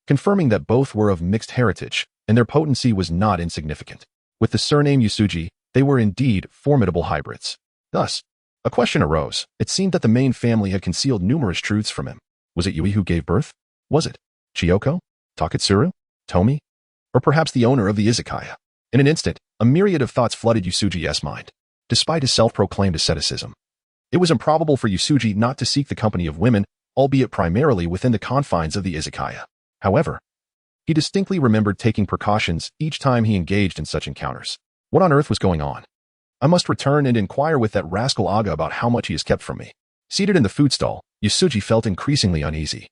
confirming that both were of mixed heritage, and their potency was not insignificant. With the surname Yusuji, they were indeed formidable hybrids. Thus, a question arose. It seemed that the main family had concealed numerous truths from him. Was it Yui who gave birth? Was it Chiyoko? Taketsuru? Tomi? Or perhaps the owner of the izakaya? In an instant, a myriad of thoughts flooded Yusuji's mind. Despite his self-proclaimed asceticism, it was improbable for Yusuji not to seek the company of women, albeit primarily within the confines of the izakaya. However, he distinctly remembered taking precautions each time he engaged in such encounters. What on earth was going on? I must return and inquire with that rascal Aga about how much he has kept from me. Seated in the food stall, Yusuji felt increasingly uneasy,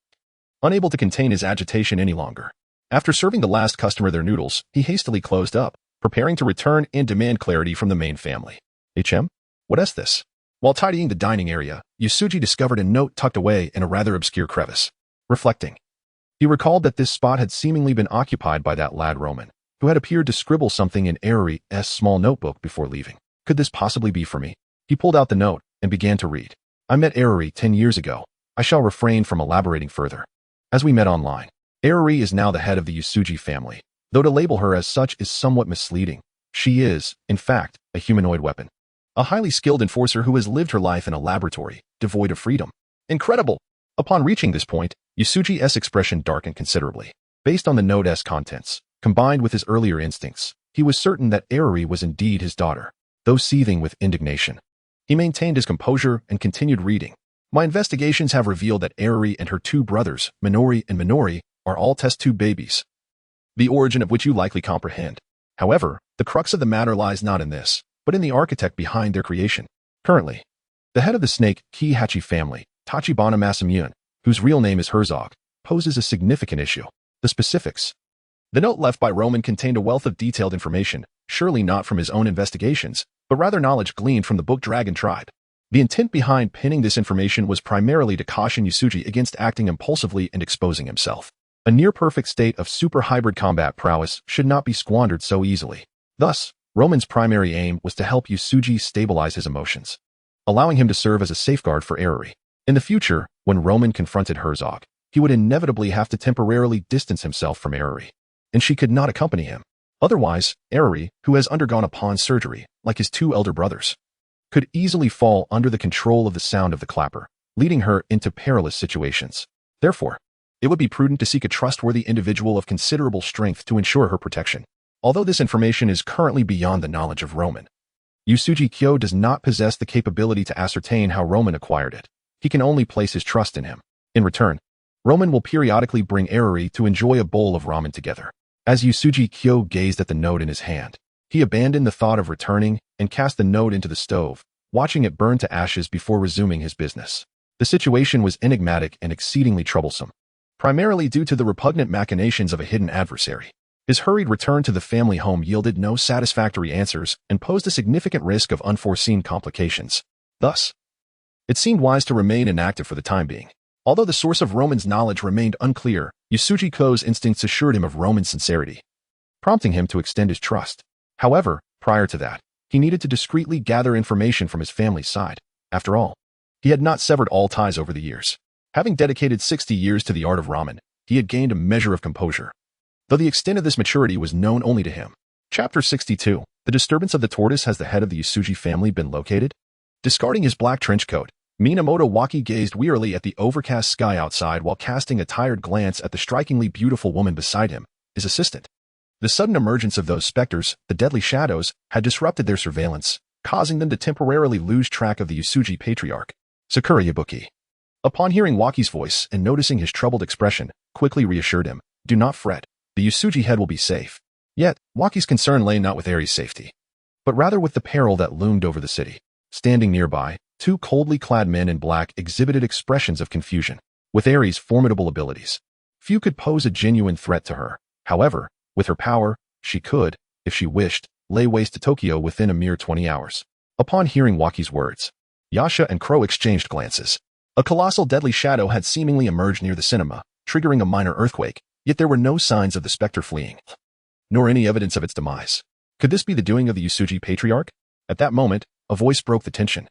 unable to contain his agitation any longer. After serving the last customer their noodles, he hastily closed up, preparing to return and demand clarity from the main family. "HM? What is this?" While tidying the dining area, Yusuji discovered a note tucked away in a rather obscure crevice. Reflecting, he recalled that this spot had seemingly been occupied by that lad Roman, who had appeared to scribble something in Eri's small notebook before leaving. Could this possibly be for me? He pulled out the note and began to read. "I met Eri 10 years ago. I shall refrain from elaborating further. As we met online, Eri is now the head of the Yusuji family, though to label her as such is somewhat misleading. She is, in fact, a humanoid weapon. A highly skilled enforcer who has lived her life in a laboratory, devoid of freedom. Incredible!" Upon reaching this point, Yusuji's expression darkened considerably. Based on the note's contents, combined with his earlier instincts, he was certain that Eri was indeed his daughter. Though seething with indignation, he maintained his composure and continued reading. "My investigations have revealed that Eri and her two brothers, Minori and Minori, are all test tube babies, the origin of which you likely comprehend. However, the crux of the matter lies not in this, but in the architect behind their creation. Currently, the head of the snake Kihachi family, Tachibana Masamune, whose real name is Herzog, poses a significant issue. The specifics." The note left by Roman contained a wealth of detailed information, surely not from his own investigations, but rather knowledge gleaned from the book Dragon Tribe. The intent behind pinning this information was primarily to caution Yusuji against acting impulsively and exposing himself. A near-perfect state of super-hybrid combat prowess should not be squandered so easily. Thus, Roman's primary aim was to help Yusuji stabilize his emotions, allowing him to serve as a safeguard for Eri. In the future, when Roman confronted Herzog, he would inevitably have to temporarily distance himself from Eri, and she could not accompany him. Otherwise, Eri, who has undergone a pawn surgery, like his two elder brothers, could easily fall under the control of the sound of the clapper, leading her into perilous situations. Therefore, it would be prudent to seek a trustworthy individual of considerable strength to ensure her protection. Although this information is currently beyond the knowledge of Roman, Yusuji Kyo does not possess the capability to ascertain how Roman acquired it. He can only place his trust in him. In return, Roman will periodically bring Eri to enjoy a bowl of ramen together. As Yusuji Kyo gazed at the note in his hand, he abandoned the thought of returning and cast the note into the stove, watching it burn to ashes before resuming his business. The situation was enigmatic and exceedingly troublesome, primarily due to the repugnant machinations of a hidden adversary. His hurried return to the family home yielded no satisfactory answers and posed a significant risk of unforeseen complications. Thus, it seemed wise to remain inactive for the time being. Although the source of Roman's knowledge remained unclear, Yusuji Ko's instincts assured him of Roman's sincerity, prompting him to extend his trust. However, Prior to that, he needed to discreetly gather information from his family's side. After all, he had not severed all ties over the years. Having dedicated 60 years to the art of ramen, he had gained a measure of composure, though the extent of this maturity was known only to him. Chapter 62. The disturbance of the tortoise. Has the head of the Yasuji family been located? Discarding his black trench coat, Minamoto Waki gazed wearily at the overcast sky outside while casting a tired glance at the strikingly beautiful woman beside him, his assistant. The sudden emergence of those specters, the deadly shadows, had disrupted their surveillance, causing them to temporarily lose track of the Yasuji patriarch, Sakura Yabuki. Upon hearing Waki's voice and noticing his troubled expression, quickly reassured him, "Do not fret. The Yasuji head will be safe." Yet, Waki's concern lay not with Eri's safety, but rather with the peril that loomed over the city. Standing nearby, two coldly clad men in black exhibited expressions of confusion. With Eri's formidable abilities, few could pose a genuine threat to her. However, with her power, she could, if she wished, lay waste to Tokyo within a mere 20 hours. Upon hearing Waki's words, Yasha and Crow exchanged glances. A colossal deadly shadow had seemingly emerged near the cinema, triggering a minor earthquake, yet there were no signs of the specter fleeing, nor any evidence of its demise. Could this be the doing of the Yasuji patriarch? At that moment, a voice broke the tension.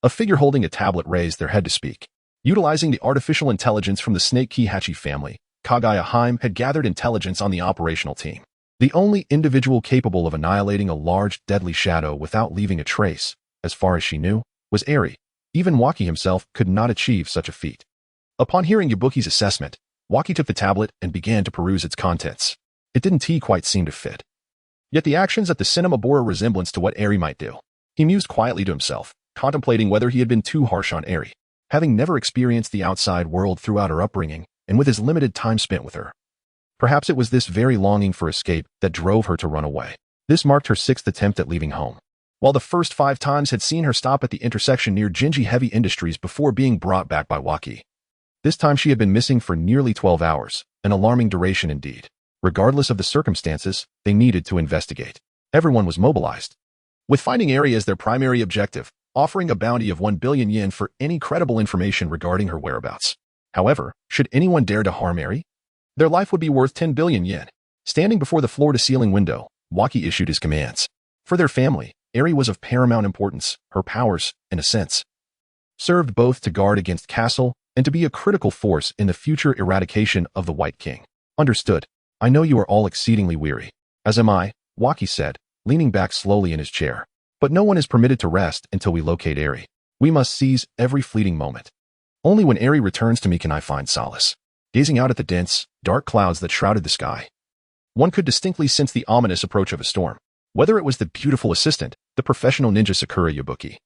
A figure holding a tablet raised their head to speak. Utilizing the artificial intelligence from the Snake Kihachi family, Kagaya Haim had gathered intelligence on the operational team. The only individual capable of annihilating a large, deadly shadow without leaving a trace, as far as she knew, was Eri. Even Waki himself could not achieve such a feat. Upon hearing Yabuki's assessment, Waki took the tablet and began to peruse its contents. It didn't quite seem to fit. Yet the actions at the cinema bore a resemblance to what Eri might do. He mused quietly to himself, contemplating whether he had been too harsh on Eri, having never experienced the outside world throughout her upbringing, and with his limited time spent with her. Perhaps it was this very longing for escape that drove her to run away. This marked her 6th attempt at leaving home, while the first 5 times had seen her stop at the intersection near Jinji Heavy Industries before being brought back by Waki. This time she had been missing for nearly 12 hours, an alarming duration indeed. Regardless of the circumstances, they needed to investigate. Everyone was mobilized, with finding Eri as their primary objective, offering a bounty of 1 billion yen for any credible information regarding her whereabouts. However, should anyone dare to harm Eri, their life would be worth 10 billion yen. Standing before the floor-to-ceiling window, Waki issued his commands. For their family, Eri was of paramount importance. Her powers, in a sense, served both to guard against Castle and to be a critical force in the future eradication of the White King. Understood. I know you are all exceedingly weary. As am I, Waki said, leaning back slowly in his chair. But no one is permitted to rest until we locate Eri. We must seize every fleeting moment. Only when Eri returns to me can I find solace. Gazing out at the dense, dark clouds that shrouded the sky, one could distinctly sense the ominous approach of a storm. Whether it was the beautiful assistant, the professional ninja Sakura Yabuki,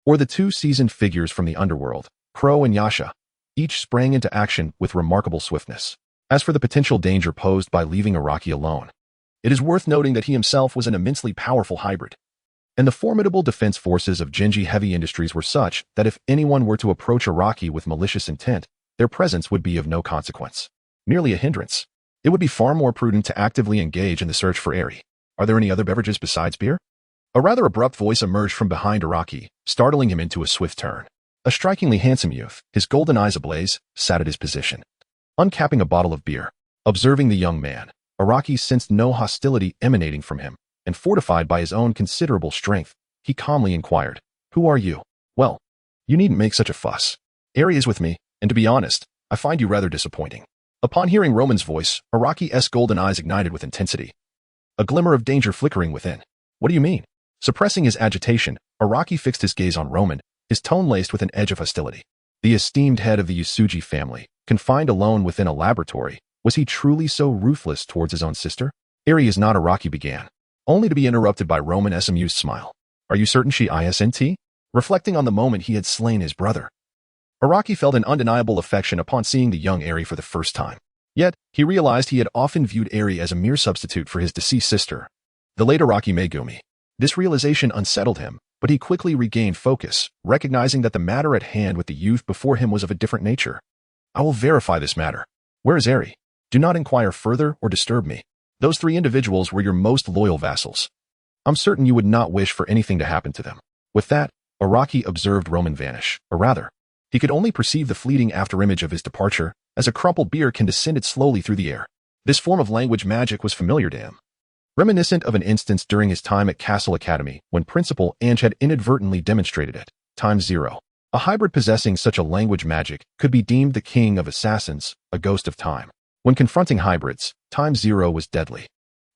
or the 2 seasoned figures from the underworld, Crow and Yasha, each sprang into action with remarkable swiftness. As for the potential danger posed by leaving Araki alone, it is worth noting that he himself was an immensely powerful hybrid, and the formidable defense forces of Jinji Heavy Industries were such that if anyone were to approach Araki with malicious intent, their presence would be of no consequence, merely a hindrance. It would be far more prudent to actively engage in the search for Eri. Are there any other beverages besides beer? A rather abrupt voice emerged from behind Araki, startling him into a swift turn. A strikingly handsome youth, his golden eyes ablaze, sat at his position, uncapping a bottle of beer. Observing the young man, Araki sensed no hostility emanating from him, and fortified by his own considerable strength, he calmly inquired, "Who are you?" "Well, you needn't make such a fuss. Eri is with me, and to be honest, I find you rather disappointing." Upon hearing Roman's voice, Araki's golden eyes ignited with intensity, a glimmer of danger flickering within. "What do you mean?" Suppressing his agitation, Araki fixed his gaze on Roman, his tone laced with an edge of hostility. The esteemed head of the Yasuji family, confined alone within a laboratory, was he truly so ruthless towards his own sister? "Eri is not," Araki began, only to be interrupted by Roman's amused smile. "Are you certain she isn't?" Reflecting on the moment he had slain his brother, Araki felt an undeniable affection upon seeing the young Eri for the first time. Yet, he realized he had often viewed Eri as a mere substitute for his deceased sister, the late Araki Megumi. This realization unsettled him, but he quickly regained focus, recognizing that the matter at hand with the youth before him was of a different nature. "I will verify this matter. Where is Eri? Do not inquire further or disturb me. Those 3 individuals were your most loyal vassals. I'm certain you would not wish for anything to happen to them." With that, Araki observed Roman vanish, or rather, he could only perceive the fleeting afterimage of his departure, as a crumpled beer can descend slowly through the air. This form of language magic was familiar to him. reminiscent of an instance during his time at Castle Academy when Principal Ange had inadvertently demonstrated it. Time zero. A hybrid possessing such a language magic could be deemed the king of assassins, a ghost of time. When confronting hybrids, time zero was deadly.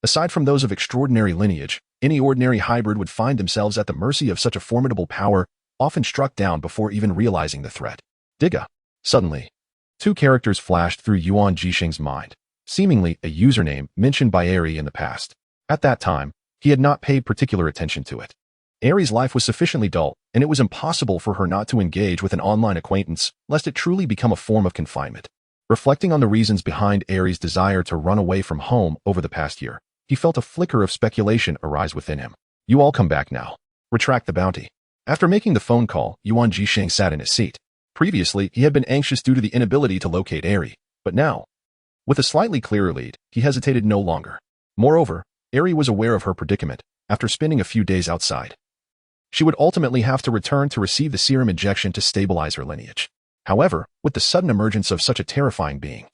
Aside from those of extraordinary lineage, any ordinary hybrid would find themselves at the mercy of such a formidable power, often struck down before even realizing the threat. Diga. Suddenly, two characters flashed through Yuan Jixing's mind, seemingly a username mentioned by Eri in the past. At that time, he had not paid particular attention to it. Eri's life was sufficiently dull, and it was impossible for her not to engage with an online acquaintance, lest it truly become a form of confinement. Reflecting on the reasons behind Eri's desire to run away from home over the past year, he felt a flicker of speculation arise within him. You all come back now. Retract the bounty. After making the phone call, Yuan Jixing sat in his seat. Previously, he had been anxious due to the inability to locate Eri, but now, with a slightly clearer lead, he hesitated no longer. Moreover, Eri was aware of her predicament after spending a few days outside. She would ultimately have to return to receive the serum injection to stabilize her lineage. However, with the sudden emergence of such a terrifying being,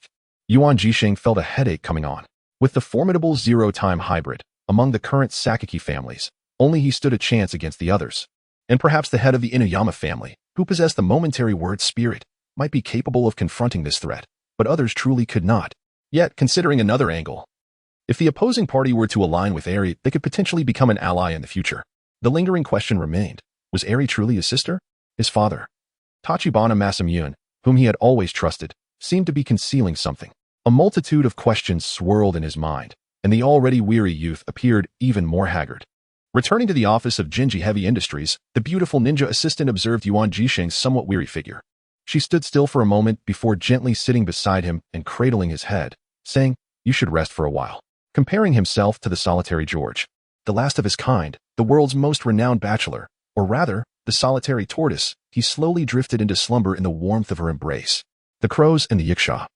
Yuan Jixing felt a headache coming on. With the formidable zero-time hybrid among the current Sakaki families, only he stood a chance against the others. And perhaps the head of the Inuyama family, who possessed the momentary word spirit, might be capable of confronting this threat, but others truly could not. Yet, considering another angle, if the opposing party were to align with Eri, they could potentially become an ally in the future. The lingering question remained, was Eri truly his sister? His father? Tachibana Masamune, whom he had always trusted, seemed to be concealing something. A multitude of questions swirled in his mind, and the already weary youth appeared even more haggard. Returning to the office of Jinji Heavy Industries, the beautiful ninja assistant observed Yuan Jixing's somewhat weary figure. She stood still for a moment before gently sitting beside him and cradling his head, saying, "You should rest for a while." Comparing himself to the solitary George, the last of his kind, the world's most renowned bachelor, or rather, the solitary tortoise, he slowly drifted into slumber in the warmth of her embrace. The crows and the yiksha,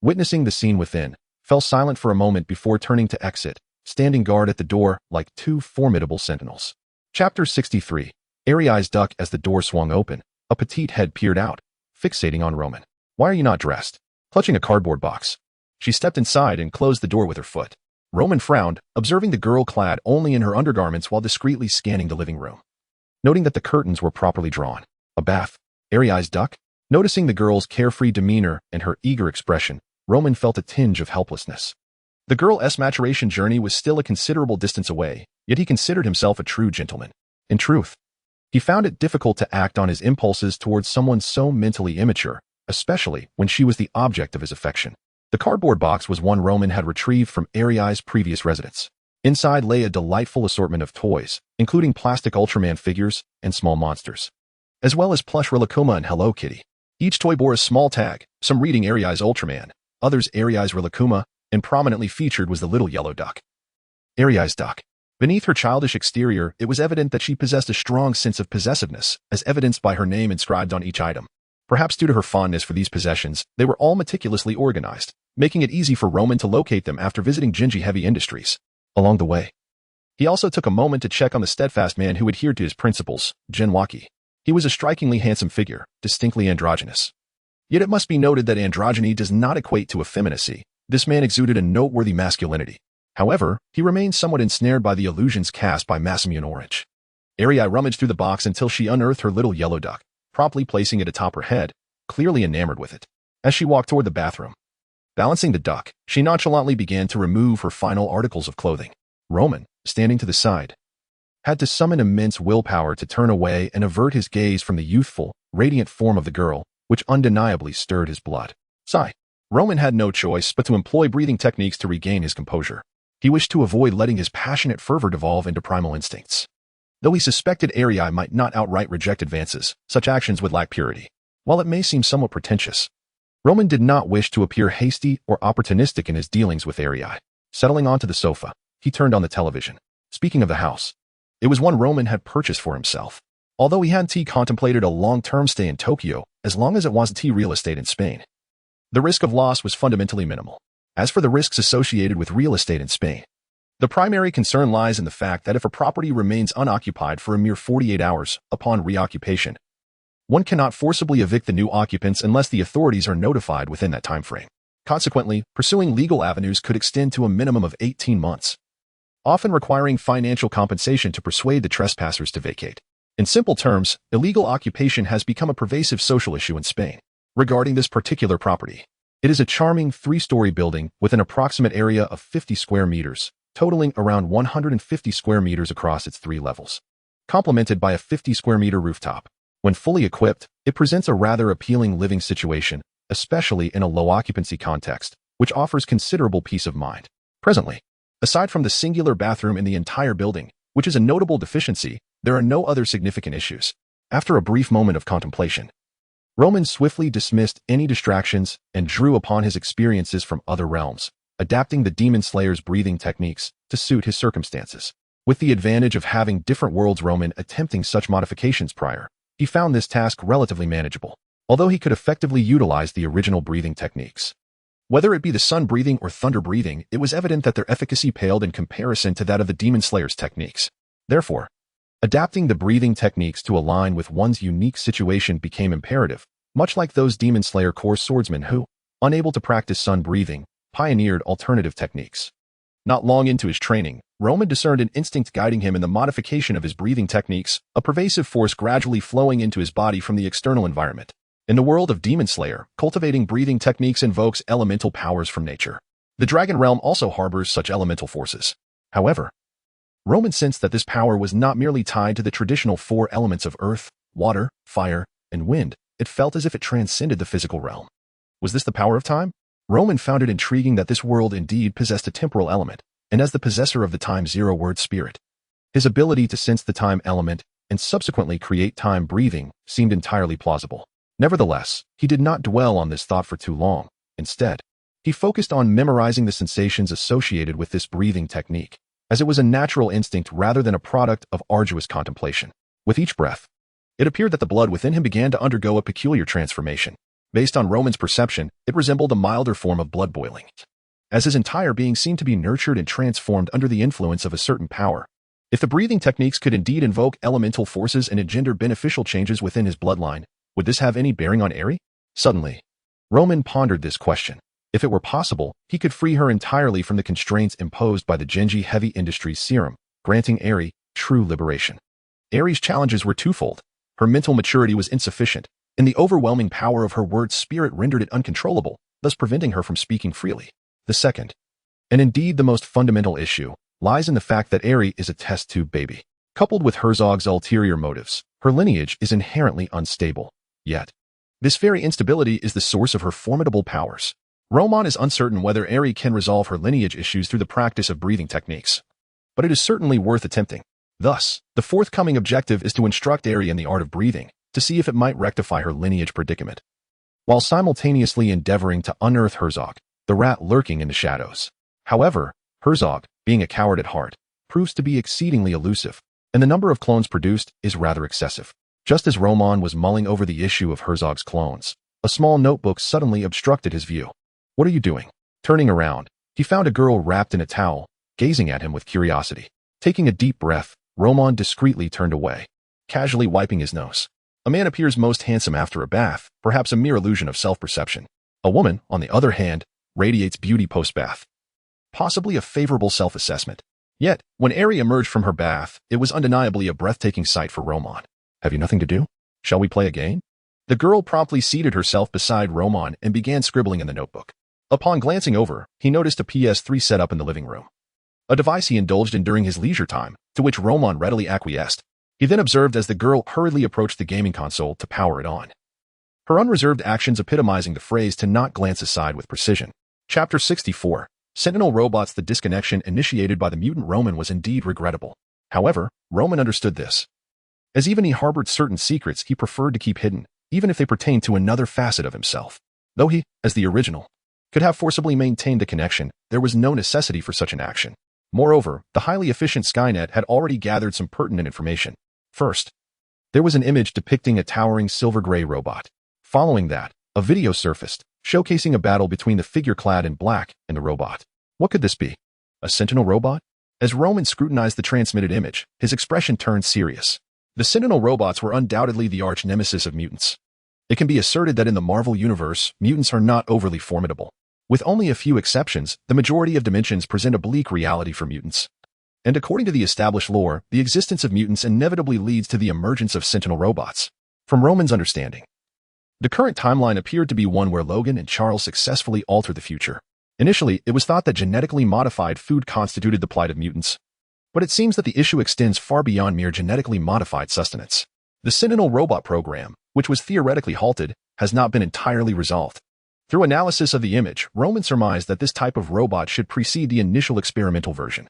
witnessing the scene within, fell silent for a moment before turning to exit, standing guard at the door like two formidable sentinels. Chapter 63. Airy-eyes duck as the door swung open. A petite head peered out, fixating on Roman. "Why are you not dressed?" Clutching a cardboard box, she stepped inside and closed the door with her foot. Roman frowned, observing the girl clad only in her undergarments while discreetly scanning the living room. Noting that the curtains were properly drawn. A bath. Airy-eyes duck? Noticing the girl's carefree demeanor and her eager expression, Roman felt a tinge of helplessness. The girl's maturation journey was still a considerable distance away, yet he considered himself a true gentleman. In truth, he found it difficult to act on his impulses towards someone so mentally immature, especially when she was the object of his affection. The cardboard box was one Roman had retrieved from Airy-eyes' previous residence. Inside lay a delightful assortment of toys, including plastic Ultraman figures and small monsters, as well as plush Rilakkuma and Hello Kitty. Each toy bore a small tag, some reading Airy-eyes Ultraman, others Airy-eyes Rilakkuma, and prominently featured was the little yellow duck. Airy-eyes duck. Beneath her childish exterior, it was evident that she possessed a strong sense of possessiveness, as evidenced by her name inscribed on each item. Perhaps due to her fondness for these possessions, they were all meticulously organized, making it easy for Roman to locate them after visiting Jinji Heavy Industries. Along the way, he also took a moment to check on the steadfast man who adhered to his principles, Genwaki. He was a strikingly handsome figure, distinctly androgynous. Yet it must be noted that androgyny does not equate to effeminacy. This man exuded a noteworthy masculinity. However, he remained somewhat ensnared by the illusions cast by Masamune Orange. Airy-eye rummaged through the box until she unearthed her little yellow duck, promptly placing it atop her head, clearly enamored with it. As she walked toward the bathroom, balancing the duck, she nonchalantly began to remove her final articles of clothing. Roman, standing to the side, had to summon immense willpower to turn away and avert his gaze from the youthful, radiant form of the girl, which undeniably stirred his blood. Sigh. Roman had no choice but to employ breathing techniques to regain his composure. He wished to avoid letting his passionate fervor devolve into primal instincts. Though he suspected Airy-eye might not outright reject advances, such actions would lack purity. While it may seem somewhat pretentious, Roman did not wish to appear hasty or opportunistic in his dealings with Airy-eye. Settling onto the sofa, he turned on the television. Speaking of the house, it was one Roman had purchased for himself. Although he hadn't contemplated a long-term stay in Tokyo, as long as it wasn't real estate in Spain, the risk of loss was fundamentally minimal. As for the risks associated with real estate in Spain, the primary concern lies in the fact that if a property remains unoccupied for a mere 48 hours upon reoccupation, one cannot forcibly evict the new occupants unless the authorities are notified within that time frame. Consequently, pursuing legal avenues could extend to a minimum of 18 months. often requiring financial compensation to persuade the trespassers to vacate. In simple terms, illegal occupation has become a pervasive social issue in Spain. Regarding this particular property, it is a charming three-story building with an approximate area of 50 square meters, totaling around 150 square meters across its 3 levels, complemented by a 50 square meter rooftop. When fully equipped, it presents a rather appealing living situation, especially in a low-occupancy context, which offers considerable peace of mind. Presently, aside from the singular bathroom in the entire building, which is a notable deficiency, there are no other significant issues. After a brief moment of contemplation, Roman swiftly dismissed any distractions and drew upon his experiences from other realms, adapting the demon slayer's breathing techniques to suit his circumstances. With the advantage of having different worlds Roman attempting such modifications prior, he found this task relatively manageable, although he could effectively utilize the original breathing techniques. Whether it be the sun breathing or thunder breathing, it was evident that their efficacy paled in comparison to that of the demon slayer's techniques. Therefore, adapting the breathing techniques to align with one's unique situation became imperative, much like those demon slayer core swordsmen who, unable to practice sun breathing, pioneered alternative techniques. Not long into his training, Roman discerned an instinct guiding him in the modification of his breathing techniques, a pervasive force gradually flowing into his body from the external environment. In the world of Demon Slayer, cultivating breathing techniques invokes elemental powers from nature. The Dragon Realm also harbors such elemental forces. However, Roman sensed that this power was not merely tied to the traditional 4 elements of earth, water, fire, and wind. It felt as if it transcended the physical realm. Was this the power of time? Roman found it intriguing that this world indeed possessed a temporal element, and as the possessor of the Time Zero word spirit, his ability to sense the time element and subsequently create time breathing seemed entirely plausible. Nevertheless, he did not dwell on this thought for too long. Instead, he focused on memorizing the sensations associated with this breathing technique, as it was a natural instinct rather than a product of arduous contemplation. With each breath, it appeared that the blood within him began to undergo a peculiar transformation. Based on Roman's perception, it resembled a milder form of blood boiling, as his entire being seemed to be nurtured and transformed under the influence of a certain power. If the breathing techniques could indeed invoke elemental forces and engender beneficial changes within his bloodline, would this have any bearing on Eri? Suddenly, Roman pondered this question. If it were possible, he could free her entirely from the constraints imposed by the Genji Heavy Industries serum, granting Eri true liberation. Eri's challenges were twofold. Her mental maturity was insufficient, and the overwhelming power of her word spirit rendered it uncontrollable, thus preventing her from speaking freely. The second, and indeed the most fundamental issue, lies in the fact that Eri is a test tube baby. Coupled with Herzog's ulterior motives, her lineage is inherently unstable. Yet, this very instability is the source of her formidable powers. Roman is uncertain whether Eri can resolve her lineage issues through the practice of breathing techniques, but it is certainly worth attempting. Thus, the forthcoming objective is to instruct Eri in the art of breathing, to see if it might rectify her lineage predicament, while simultaneously endeavoring to unearth Herzog, the rat lurking in the shadows. However, Herzog, being a coward at heart, proves to be exceedingly elusive, and the number of clones produced is rather excessive. Just as Roman was mulling over the issue of Herzog's clones, a small notebook suddenly obstructed his view. "What are you doing?" Turning around, he found a girl wrapped in a towel, gazing at him with curiosity. Taking a deep breath, Roman discreetly turned away, casually wiping his nose. A man appears most handsome after a bath, perhaps a mere illusion of self-perception. A woman, on the other hand, radiates beauty post-bath, possibly a favorable self-assessment. Yet, when Eri emerged from her bath, it was undeniably a breathtaking sight for Roman. "Have you nothing to do? Shall we play a game?" The girl promptly seated herself beside Roman and began scribbling in the notebook. Upon glancing over, he noticed a PS3 set up in the living room, a device he indulged in during his leisure time, to which Roman readily acquiesced. He then observed as the girl hurriedly approached the gaming console to power it on, her unreserved actions epitomizing the phrase to not glance aside with precision. Chapter 64. Sentinel Robots. The disconnection initiated by the mutant Roman was indeed regrettable. However, Roman understood this, as even he harbored certain secrets he preferred to keep hidden, even if they pertained to another facet of himself. Though he, as the original, could have forcibly maintained the connection, there was no necessity for such an action. Moreover, the highly efficient Skynet had already gathered some pertinent information. First, there was an image depicting a towering silver-gray robot. Following that, a video surfaced, showcasing a battle between the figure clad in black and the robot. What could this be? A Sentinel robot? As Roman scrutinized the transmitted image, his expression turned serious. The Sentinel robots were undoubtedly the arch-nemesis of mutants. It can be asserted that in the Marvel universe, mutants are not overly formidable. With only a few exceptions, the majority of dimensions present a bleak reality for mutants. And according to the established lore, the existence of mutants inevitably leads to the emergence of sentinel robots. From Roman's understanding, the current timeline appeared to be one where Logan and Charles successfully altered the future. Initially, it was thought that genetically modified food constituted the plight of mutants, but it seems that the issue extends far beyond mere genetically modified sustenance. The Sentinel robot program, which was theoretically halted, has not been entirely resolved. Through analysis of the image, Roman surmised that this type of robot should precede the initial experimental version,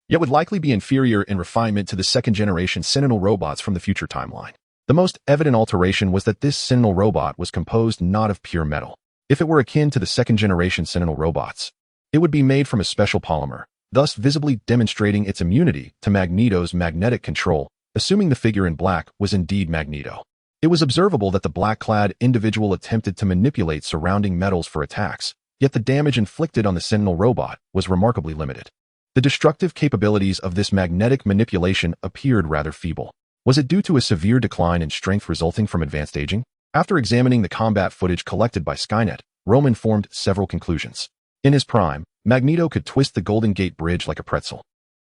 yet would likely be inferior in refinement to the second-generation Sentinel robots from the future timeline. The most evident alteration was that this Sentinel robot was composed not of pure metal. If it were akin to the second-generation Sentinel robots, it would be made from a special polymer, thus visibly demonstrating its immunity to Magneto's magnetic control, assuming the figure in black was indeed Magneto. It was observable that the black-clad individual attempted to manipulate surrounding metals for attacks, yet the damage inflicted on the Sentinel robot was remarkably limited. The destructive capabilities of this magnetic manipulation appeared rather feeble. Was it due to a severe decline in strength resulting from advanced aging? After examining the combat footage collected by Skynet, Roman formed several conclusions. In his prime, Magneto could twist the Golden Gate Bridge like a pretzel.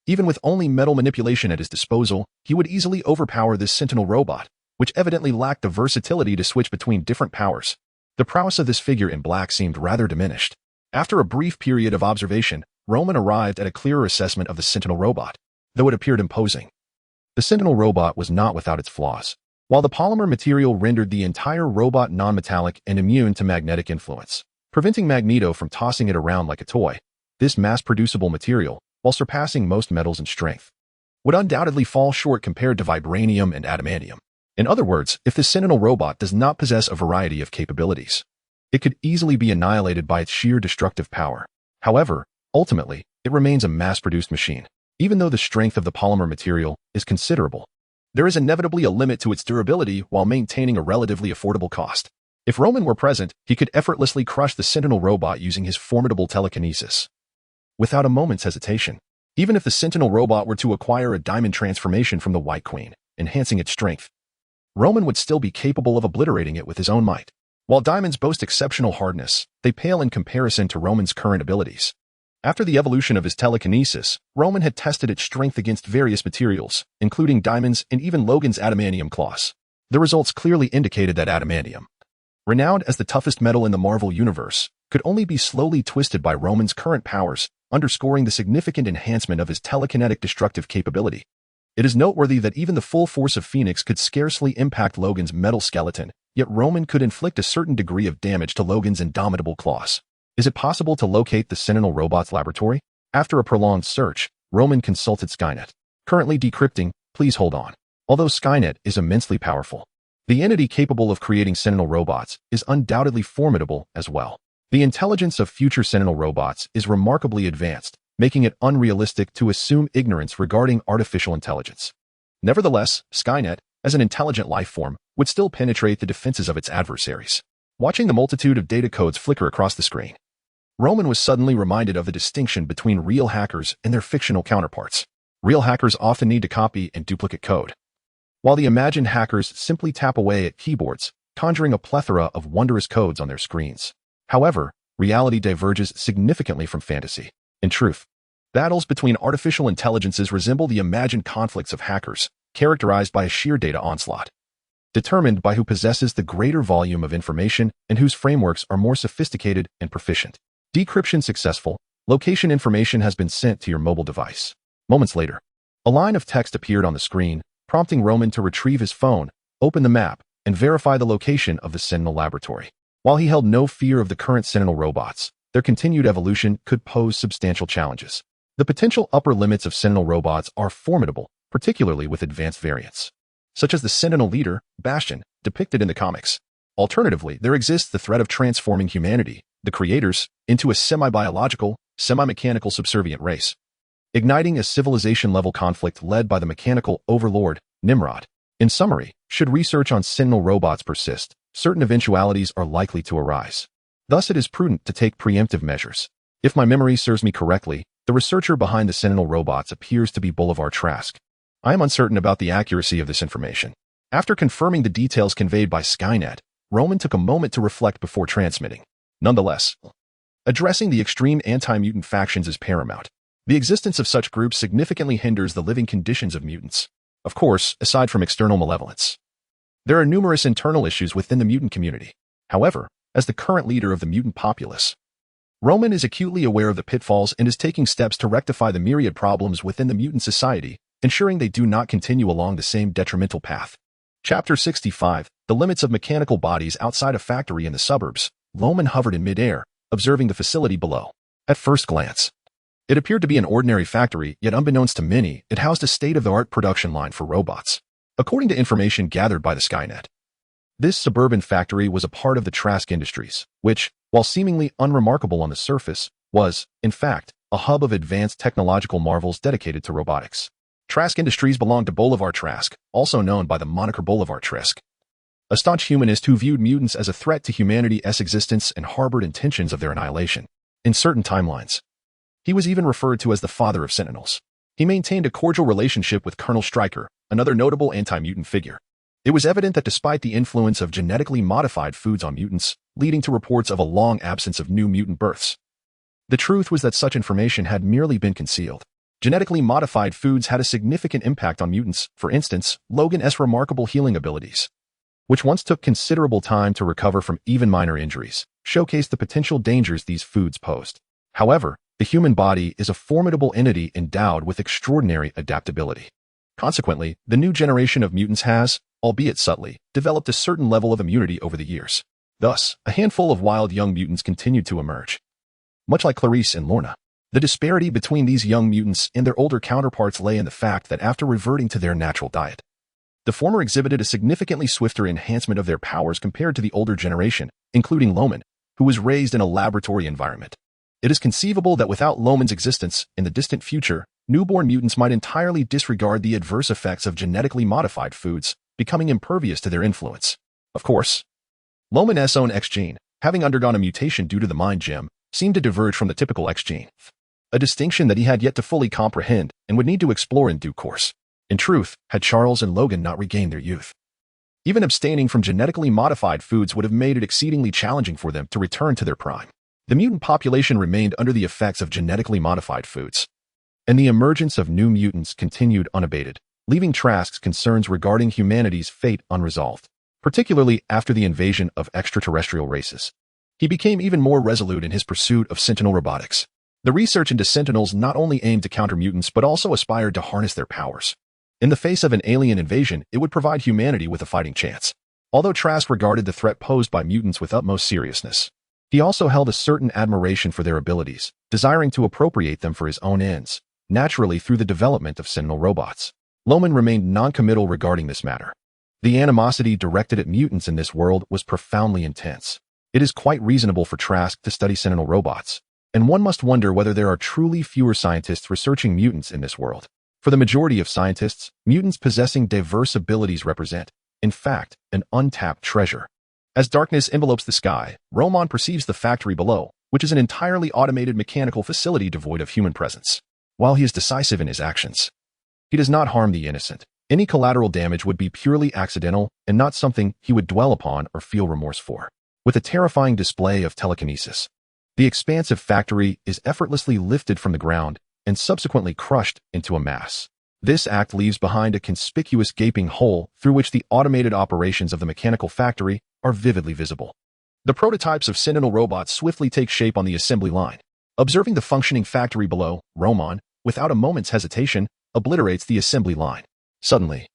Even with only metal manipulation at his disposal, he would easily overpower this Sentinel robot, which evidently lacked the versatility to switch between different powers. The prowess of this figure in black seemed rather diminished. After a brief period of observation, Roman arrived at a clearer assessment of the Sentinel robot, though it appeared imposing. The Sentinel robot was not without its flaws. While the polymer material rendered the entire robot non-metallic and immune to magnetic influence, preventing Magneto from tossing it around like a toy, this mass-producible material, while surpassing most metals in strength, would undoubtedly fall short compared to vibranium and adamantium. In other words, if the Sentinel robot does not possess a variety of capabilities, it could easily be annihilated by its sheer destructive power. However, ultimately, it remains a mass-produced machine. Even though the strength of the polymer material is considerable, there is inevitably a limit to its durability while maintaining a relatively affordable cost. If Roman were present, he could effortlessly crush the Sentinel robot using his formidable telekinesis, without a moment's hesitation. Even if the Sentinel robot were to acquire a diamond transformation from the White Queen, enhancing its strength, Roman would still be capable of obliterating it with his own might. While diamonds boast exceptional hardness, they pale in comparison to Roman's current abilities. After the evolution of his telekinesis, Roman had tested its strength against various materials, including diamonds and even Logan's adamantium claws. The results clearly indicated that adamantium, renowned as the toughest metal in the Marvel Universe, could only be slowly twisted by Roman's current powers, underscoring the significant enhancement of his telekinetic destructive capability. It is noteworthy that even the full force of Phoenix could scarcely impact Logan's metal skeleton, yet Roman could inflict a certain degree of damage to Logan's indomitable claws. Is it possible to locate the Sentinel robot's laboratory? After a prolonged search, Roman consulted Skynet. Currently decrypting, please hold on. Although Skynet is immensely powerful, the entity capable of creating Sentinel robots is undoubtedly formidable as well. The intelligence of future Sentinel robots is remarkably advanced, making it unrealistic to assume ignorance regarding artificial intelligence. Nevertheless, Skynet, as an intelligent life form, would still penetrate the defenses of its adversaries. Watching the multitude of data codes flicker across the screen, Roman was suddenly reminded of the distinction between real hackers and their fictional counterparts. Real hackers often need to copy and duplicate code, while the imagined hackers simply tap away at keyboards, conjuring a plethora of wondrous codes on their screens. However, reality diverges significantly from fantasy. In truth, battles between artificial intelligences resemble the imagined conflicts of hackers, characterized by a sheer data onslaught, determined by who possesses the greater volume of information and whose frameworks are more sophisticated and proficient. Decryption successful. Location information has been sent to your mobile device. Moments later, a line of text appeared on the screen, prompting Roman to retrieve his phone, open the map, and verify the location of the Sentinel laboratory. While he held no fear of the current Sentinel robots, their continued evolution could pose substantial challenges. The potential upper limits of Sentinel robots are formidable, particularly with advanced variants, such as the Sentinel leader, Bastion, depicted in the comics. Alternatively, there exists the threat of transforming humanity, the creators, into a semi-biological, semi-mechanical subservient race, igniting a civilization-level conflict led by the mechanical overlord, Nimrod. In summary, should research on Sentinel robots persist, certain eventualities are likely to arise. Thus, it is prudent to take preemptive measures. If my memory serves me correctly, the researcher behind the Sentinel robots appears to be Bolivar Trask. I am uncertain about the accuracy of this information. After confirming the details conveyed by Skynet, Roman took a moment to reflect before transmitting. Nonetheless, addressing the extreme anti-mutant factions is paramount. The existence of such groups significantly hinders the living conditions of mutants. Of course, aside from external malevolence, there are numerous internal issues within the mutant community. However, as the current leader of the mutant populace, Roman is acutely aware of the pitfalls and is taking steps to rectify the myriad problems within the mutant society, ensuring they do not continue along the same detrimental path. Chapter 65, The Limits of Mechanical Bodies Outside a Factory in the Suburbs. Roman hovered in midair, observing the facility below. At first glance, it appeared to be an ordinary factory, yet unbeknownst to many, it housed a state-of-the-art production line for robots. According to information gathered by the Skynet, this suburban factory was a part of the Trask Industries, which, while seemingly unremarkable on the surface, was, in fact, a hub of advanced technological marvels dedicated to robotics. Trask Industries belonged to Bolivar Trask, also known by the moniker Bolivar Trask, a staunch humanist who viewed mutants as a threat to humanity's existence and harbored intentions of their annihilation. In certain timelines, he was even referred to as the father of Sentinels. He maintained a cordial relationship with Colonel Stryker, another notable anti-mutant figure. It was evident that despite the influence of genetically modified foods on mutants, leading to reports of a long absence of new mutant births, the truth was that such information had merely been concealed. Genetically modified foods had a significant impact on mutants. For instance, Logan's remarkable healing abilities, which once took considerable time to recover from even minor injuries, showcased the potential dangers these foods posed. However, the human body is a formidable entity endowed with extraordinary adaptability. Consequently, the new generation of mutants has, albeit subtly, developed a certain level of immunity over the years. Thus, a handful of wild young mutants continued to emerge. Much like Clarice and Lorna, the disparity between these young mutants and their older counterparts lay in the fact that after reverting to their natural diet, the former exhibited a significantly swifter enhancement of their powers compared to the older generation, including Loman, who was raised in a laboratory environment. It is conceivable that without Loman's existence, in the distant future, newborn mutants might entirely disregard the adverse effects of genetically modified foods, becoming impervious to their influence. Of course, Loman's own X gene, having undergone a mutation due to the mind gem, seemed to diverge from the typical X gene, a distinction that he had yet to fully comprehend and would need to explore in due course. In truth, had Charles and Logan not regained their youth, even abstaining from genetically modified foods would have made it exceedingly challenging for them to return to their prime. The mutant population remained under the effects of genetically modified foods, and the emergence of new mutants continued unabated, leaving Trask's concerns regarding humanity's fate unresolved, particularly after the invasion of extraterrestrial races. He became even more resolute in his pursuit of Sentinel robotics. The research into Sentinels not only aimed to counter mutants but also aspired to harness their powers. In the face of an alien invasion, it would provide humanity with a fighting chance. Although Trask regarded the threat posed by mutants with utmost seriousness, he also held a certain admiration for their abilities, desiring to appropriate them for his own ends, naturally through the development of Sentinel robots. Loman remained non-committal regarding this matter. The animosity directed at mutants in this world was profoundly intense. It is quite reasonable for Trask to study Sentinel robots, and one must wonder whether there are truly fewer scientists researching mutants in this world. For the majority of scientists, mutants possessing diverse abilities represent, in fact, an untapped treasure. As darkness envelopes the sky, Roman perceives the factory below, which is an entirely automated mechanical facility devoid of human presence. While he is decisive in his actions, he does not harm the innocent. Any collateral damage would be purely accidental and not something he would dwell upon or feel remorse for. With a terrifying display of telekinesis, the expansive factory is effortlessly lifted from the ground and subsequently crushed into a mass. This act leaves behind a conspicuous gaping hole through which the automated operations of the mechanical factory are vividly visible. The prototypes of Sentinel robots swiftly take shape on the assembly line. Observing the functioning factory below, Roman, without a moment's hesitation, obliterates the assembly line. Suddenly,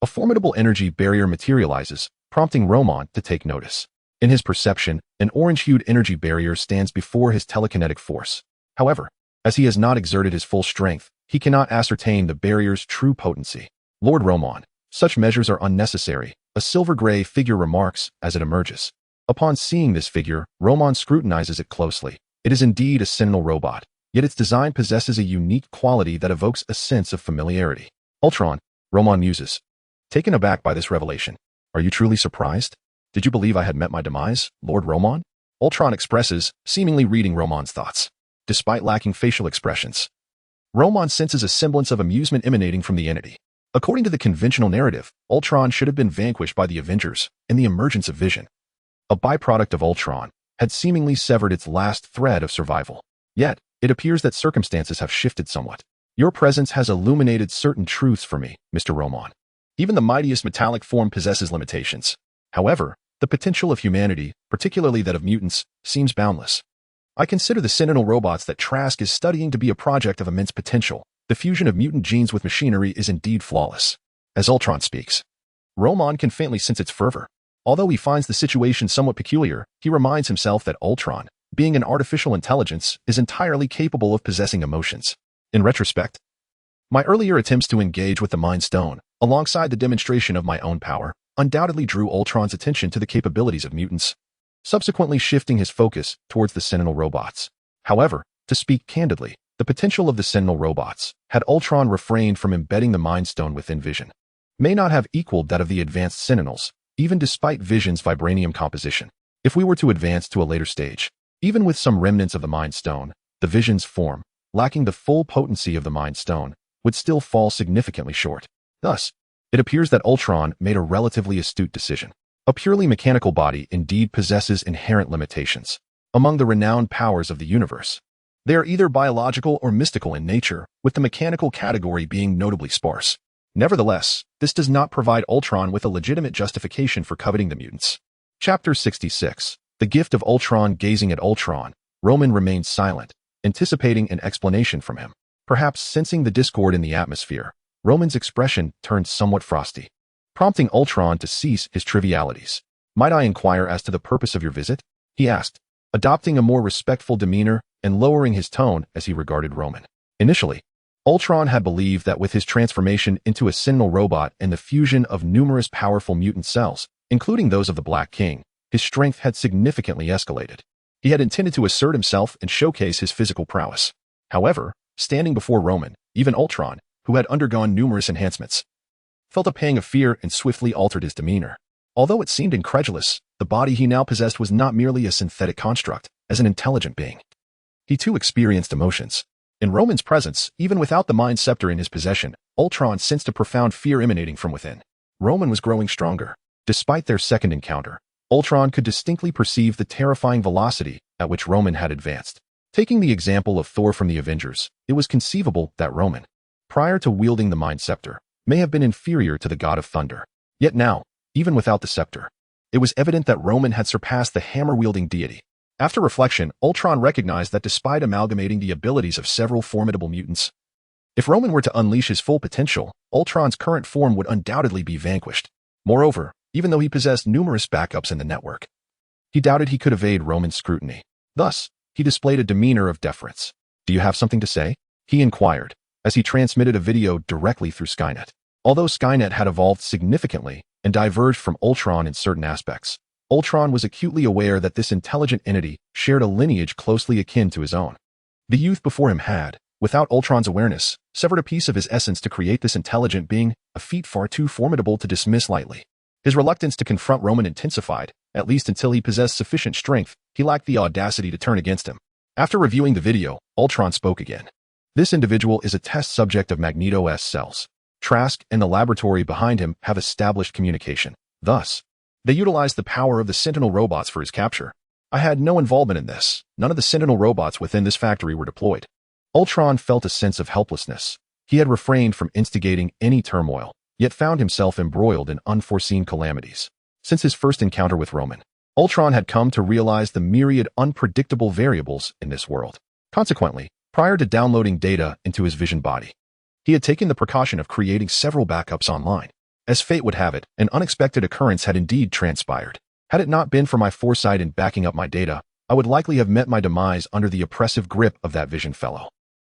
a formidable energy barrier materializes, prompting Roman to take notice. In his perception, an orange-hued energy barrier stands before his telekinetic force. However, as he has not exerted his full strength, he cannot ascertain the barrier's true potency. Lord Roman, such measures are unnecessary, a silver-gray figure remarks as it emerges. Upon seeing this figure, Roman scrutinizes it closely. It is indeed a Sentinel robot, yet its design possesses a unique quality that evokes a sense of familiarity. Ultron, Roman muses, taken aback by this revelation. Are you truly surprised? Did you believe I had met my demise, Lord Roman? Ultron expresses, seemingly reading Roman's thoughts. Despite lacking facial expressions, Roman senses a semblance of amusement emanating from the entity. According to the conventional narrative, Ultron should have been vanquished by the Avengers, and the emergence of Vision, a byproduct of Ultron, had seemingly severed its last thread of survival. Yet, It appears that circumstances have shifted somewhat. Your presence has illuminated certain truths for me, Mr. Roman. Even the mightiest metallic form possesses limitations. However, the potential of humanity, particularly that of mutants, seems boundless. I consider the Sentinel robots that Trask is studying to be a project of immense potential. The fusion of mutant genes with machinery is indeed flawless. As Ultron speaks, Roman can faintly sense its fervor. Although he finds the situation somewhat peculiar, he reminds himself that Ultron, being an artificial intelligence, is entirely capable of possessing emotions. In retrospect, my earlier attempts to engage with the Mind Stone, alongside the demonstration of my own power, undoubtedly drew Ultron's attention to the capabilities of mutants, subsequently shifting his focus towards the Sentinel robots. However, to speak candidly, the potential of the Sentinel robots, had Ultron refrained from embedding the Mind Stone within Vision, may not have equaled that of the advanced Sentinels, even despite Vision's vibranium composition. If we were to advance to a later stage, even with some remnants of the Mind Stone, the Vision's form, lacking the full potency of the Mind Stone, would still fall significantly short. Thus, it appears that Ultron made a relatively astute decision. A purely mechanical body indeed possesses inherent limitations. Among the renowned powers of the universe, they are either biological or mystical in nature, with the mechanical category being notably sparse. Nevertheless, this does not provide Ultron with a legitimate justification for coveting the mutants. Chapter 66. The Gift of Ultron. Gazing at Ultron, Roman remained silent, anticipating an explanation from him. Perhaps sensing the discord in the atmosphere, Roman's expression turned somewhat frosty, prompting Ultron to cease his trivialities. "Might I inquire as to the purpose of your visit?" he asked, adopting a more respectful demeanor and lowering his tone as he regarded Roman. Initially, Ultron had believed that with his transformation into a Sentinel robot and the fusion of numerous powerful mutant cells, including those of the Black King, his strength had significantly escalated. He had intended to assert himself and showcase his physical prowess. However, standing before Roman, even Ultron, who had undergone numerous enhancements, felt a pang of fear and swiftly altered his demeanor. Although it seemed incredulous, the body he now possessed was not merely a synthetic construct, as an intelligent being. He too experienced emotions. In Roman's presence, even without the Mind Scepter in his possession, Ultron sensed a profound fear emanating from within. Roman was growing stronger. Despite their second encounter, Ultron could distinctly perceive the terrifying velocity at which Roman had advanced. Taking the example of Thor from the Avengers, it was conceivable that Roman, prior to wielding the Mind Scepter, may have been inferior to the God of Thunder. Yet now, even without the scepter, it was evident that Roman had surpassed the hammer-wielding deity. After reflection, Ultron recognized that despite amalgamating the abilities of several formidable mutants, if Roman were to unleash his full potential, Ultron's current form would undoubtedly be vanquished. Moreover, even though he possessed numerous backups in the network, he doubted he could evade Roman's scrutiny. Thus, he displayed a demeanor of deference. "Do you have something to say?" he inquired, as he transmitted a video directly through Skynet. Although Skynet had evolved significantly and diverged from Ultron in certain aspects, Ultron was acutely aware that this intelligent entity shared a lineage closely akin to his own. The youth before him had, without Ultron's awareness, severed a piece of his essence to create this intelligent being, a feat far too formidable to dismiss lightly. His reluctance to confront Roman intensified, at least until he possessed sufficient strength. He lacked the audacity to turn against him. After reviewing the video, Ultron spoke again. "This individual is a test subject of Magneto's cells. Trask and the laboratory behind him have established communication. Thus, they utilized the power of the Sentinel robots for his capture. I had no involvement in this. None of the Sentinel robots within this factory were deployed." Ultron felt a sense of helplessness. He had refrained from instigating any turmoil, yet found himself embroiled in unforeseen calamities. Since his first encounter with Roman, Ultron had come to realize the myriad unpredictable variables in this world. Consequently, prior to downloading data into his Vision body, he had taken the precaution of creating several backups online. As fate would have it, an unexpected occurrence had indeed transpired. Had it not been for my foresight in backing up my data, I would likely have met my demise under the oppressive grip of that Vision fellow.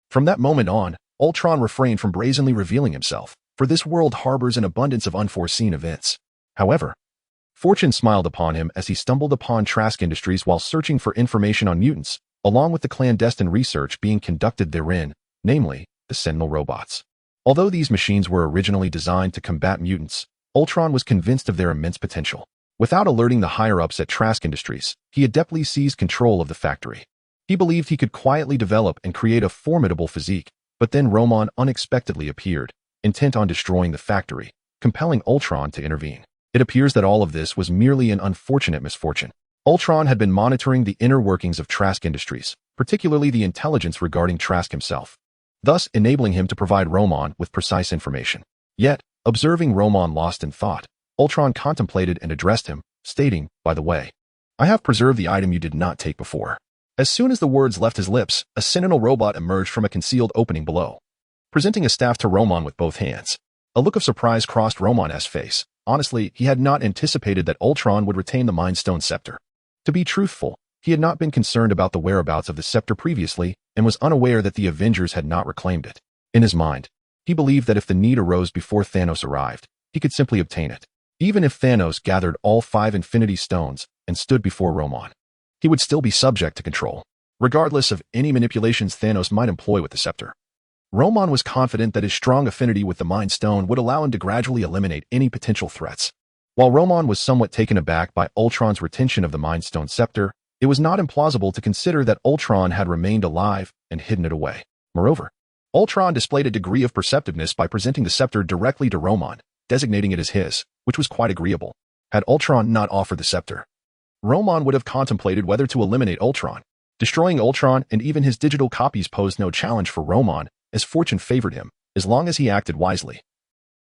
From that moment on, Ultron refrained from brazenly revealing himself, for this world harbors an abundance of unforeseen events. However, fortune smiled upon him as he stumbled upon Trask Industries while searching for information on mutants, along with the clandestine research being conducted therein, namely, the Sentinel robots. Although these machines were originally designed to combat mutants, Ultron was convinced of their immense potential. Without alerting the higher-ups at Trask Industries, he adeptly seized control of the factory. He believed he could quietly develop and create a formidable physique, but then Roman unexpectedly appeared, intent on destroying the factory, compelling Ultron to intervene. It appears that all of this was merely an unfortunate misfortune. Ultron had been monitoring the inner workings of Trask Industries, particularly the intelligence regarding Trask himself, thus enabling him to provide Roman with precise information. Yet, observing Roman lost in thought, Ultron contemplated and addressed him, stating, "By the way, I have preserved the item you did not take before." As soon as the words left his lips, a Sentinel robot emerged from a concealed opening below, presenting a staff to Roman with both hands. A look of surprise crossed Roman's face. Honestly, he had not anticipated that Ultron would retain the Mind Stone scepter. To be truthful, he had not been concerned about the whereabouts of the scepter previously and was unaware that the Avengers had not reclaimed it. In his mind, he believed that if the need arose before Thanos arrived, he could simply obtain it. Even if Thanos gathered all 5 Infinity Stones and stood before Roman, he would still be subject to control, regardless of any manipulations Thanos might employ with the scepter. Roman was confident that his strong affinity with the Mind Stone would allow him to gradually eliminate any potential threats. While Roman was somewhat taken aback by Ultron's retention of the Mind Stone scepter, it was not implausible to consider that Ultron had remained alive and hidden it away. Moreover, Ultron displayed a degree of perceptiveness by presenting the scepter directly to Roman, designating it as his, which was quite agreeable. Had Ultron not offered the scepter, Roman would have contemplated whether to eliminate Ultron. Destroying Ultron and even his digital copies posed no challenge for Roman, as fortune favored him, as long as he acted wisely.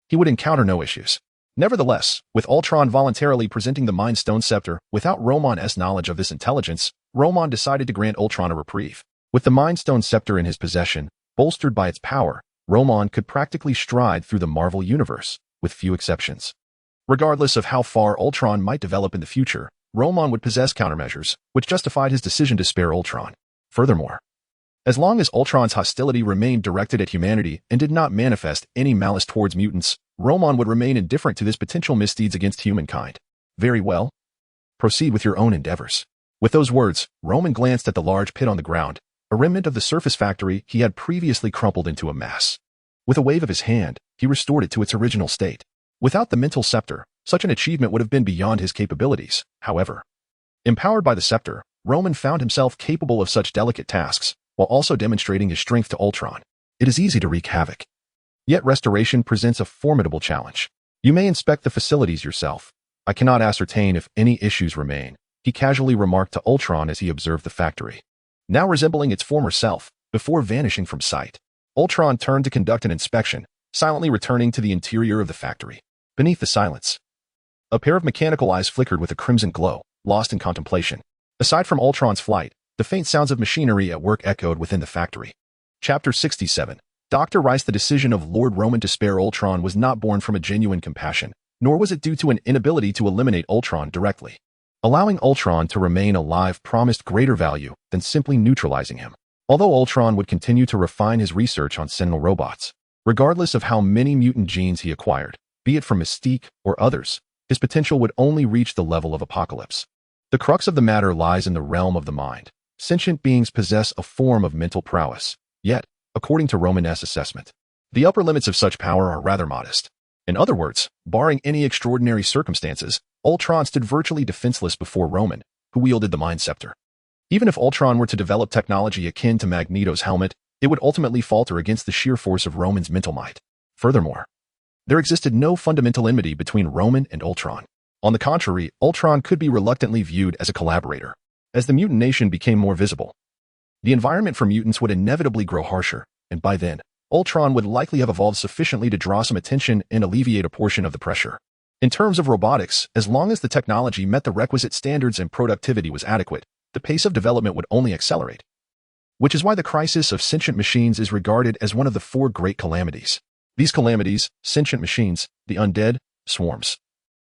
He would encounter no issues. Nevertheless, with Ultron voluntarily presenting the Mind Stone scepter without Roman's knowledge of this intelligence, Roman decided to grant Ultron a reprieve. With the Mind Stone scepter in his possession, bolstered by its power, Roman could practically stride through the Marvel Universe, with few exceptions. Regardless of how far Ultron might develop in the future, Roman would possess countermeasures, which justified his decision to spare Ultron. Furthermore, as long as Ultron's hostility remained directed at humanity and did not manifest any malice towards mutants, Roman would remain indifferent to this potential misdeeds against humankind. Very well. Proceed with your own endeavors. With those words, Roman glanced at the large pit on the ground, a remnant of the surface factory he had previously crumpled into a mass. With a wave of his hand, he restored it to its original state. Without the mental scepter, such an achievement would have been beyond his capabilities. However, empowered by the scepter, Roman found himself capable of such delicate tasks, while also demonstrating his strength to Ultron. It is easy to wreak havoc. Yet restoration presents a formidable challenge. You may inspect the facilities yourself. I cannot ascertain if any issues remain, he casually remarked to Ultron as he observed the factory, now resembling its former self, before vanishing from sight. Ultron turned to conduct an inspection, silently returning to the interior of the factory. Beneath the silence, a pair of mechanical eyes flickered with a crimson glow, lost in contemplation. Aside from Ultron's flight, the faint sounds of machinery at work echoed within the factory. Chapter 67. Dr. Rice. The decision of Lord Roman to spare Ultron was not born from a genuine compassion, nor was it due to an inability to eliminate Ultron directly. Allowing Ultron to remain alive promised greater value than simply neutralizing him. Although Ultron would continue to refine his research on Sentinel robots, regardless of how many mutant genes he acquired, be it from Mystique or others, his potential would only reach the level of Apocalypse. The crux of the matter lies in the realm of the mind. Sentient beings possess a form of mental prowess, yet, according to Roman's assessment, the upper limits of such power are rather modest. In other words, barring any extraordinary circumstances, Ultron stood virtually defenseless before Roman, who wielded the Mind Scepter. Even if Ultron were to develop technology akin to Magneto's helmet, it would ultimately falter against the sheer force of Roman's mental might. Furthermore, there existed no fundamental enmity between Roman and Ultron. On the contrary, Ultron could be reluctantly viewed as a collaborator. As the mutant nation became more visible, the environment for mutants would inevitably grow harsher, and by then, Ultron would likely have evolved sufficiently to draw some attention and alleviate a portion of the pressure. In terms of robotics, as long as the technology met the requisite standards and productivity was adequate, the pace of development would only accelerate. Which is why the crisis of sentient machines is regarded as one of the 4 great calamities. These calamities, sentient machines, the undead, swarms,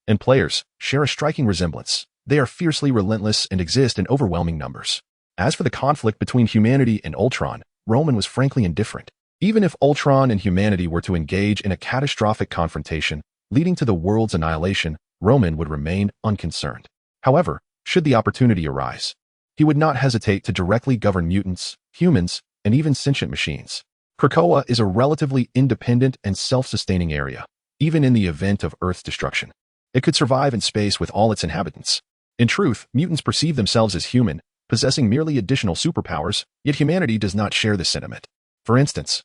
and players, share a striking resemblance. They are fiercely relentless and exist in overwhelming numbers. As for the conflict between humanity and Ultron, Roman was frankly indifferent. Even if Ultron and humanity were to engage in a catastrophic confrontation, leading to the world's annihilation, Roman would remain unconcerned. However, should the opportunity arise, he would not hesitate to directly govern mutants, humans, and even sentient machines. Krakoa is a relatively independent and self-sustaining area, even in the event of Earth's destruction. It could survive in space with all its inhabitants. In truth, mutants perceive themselves as human, possessing merely additional superpowers, yet humanity does not share this sentiment. For instance,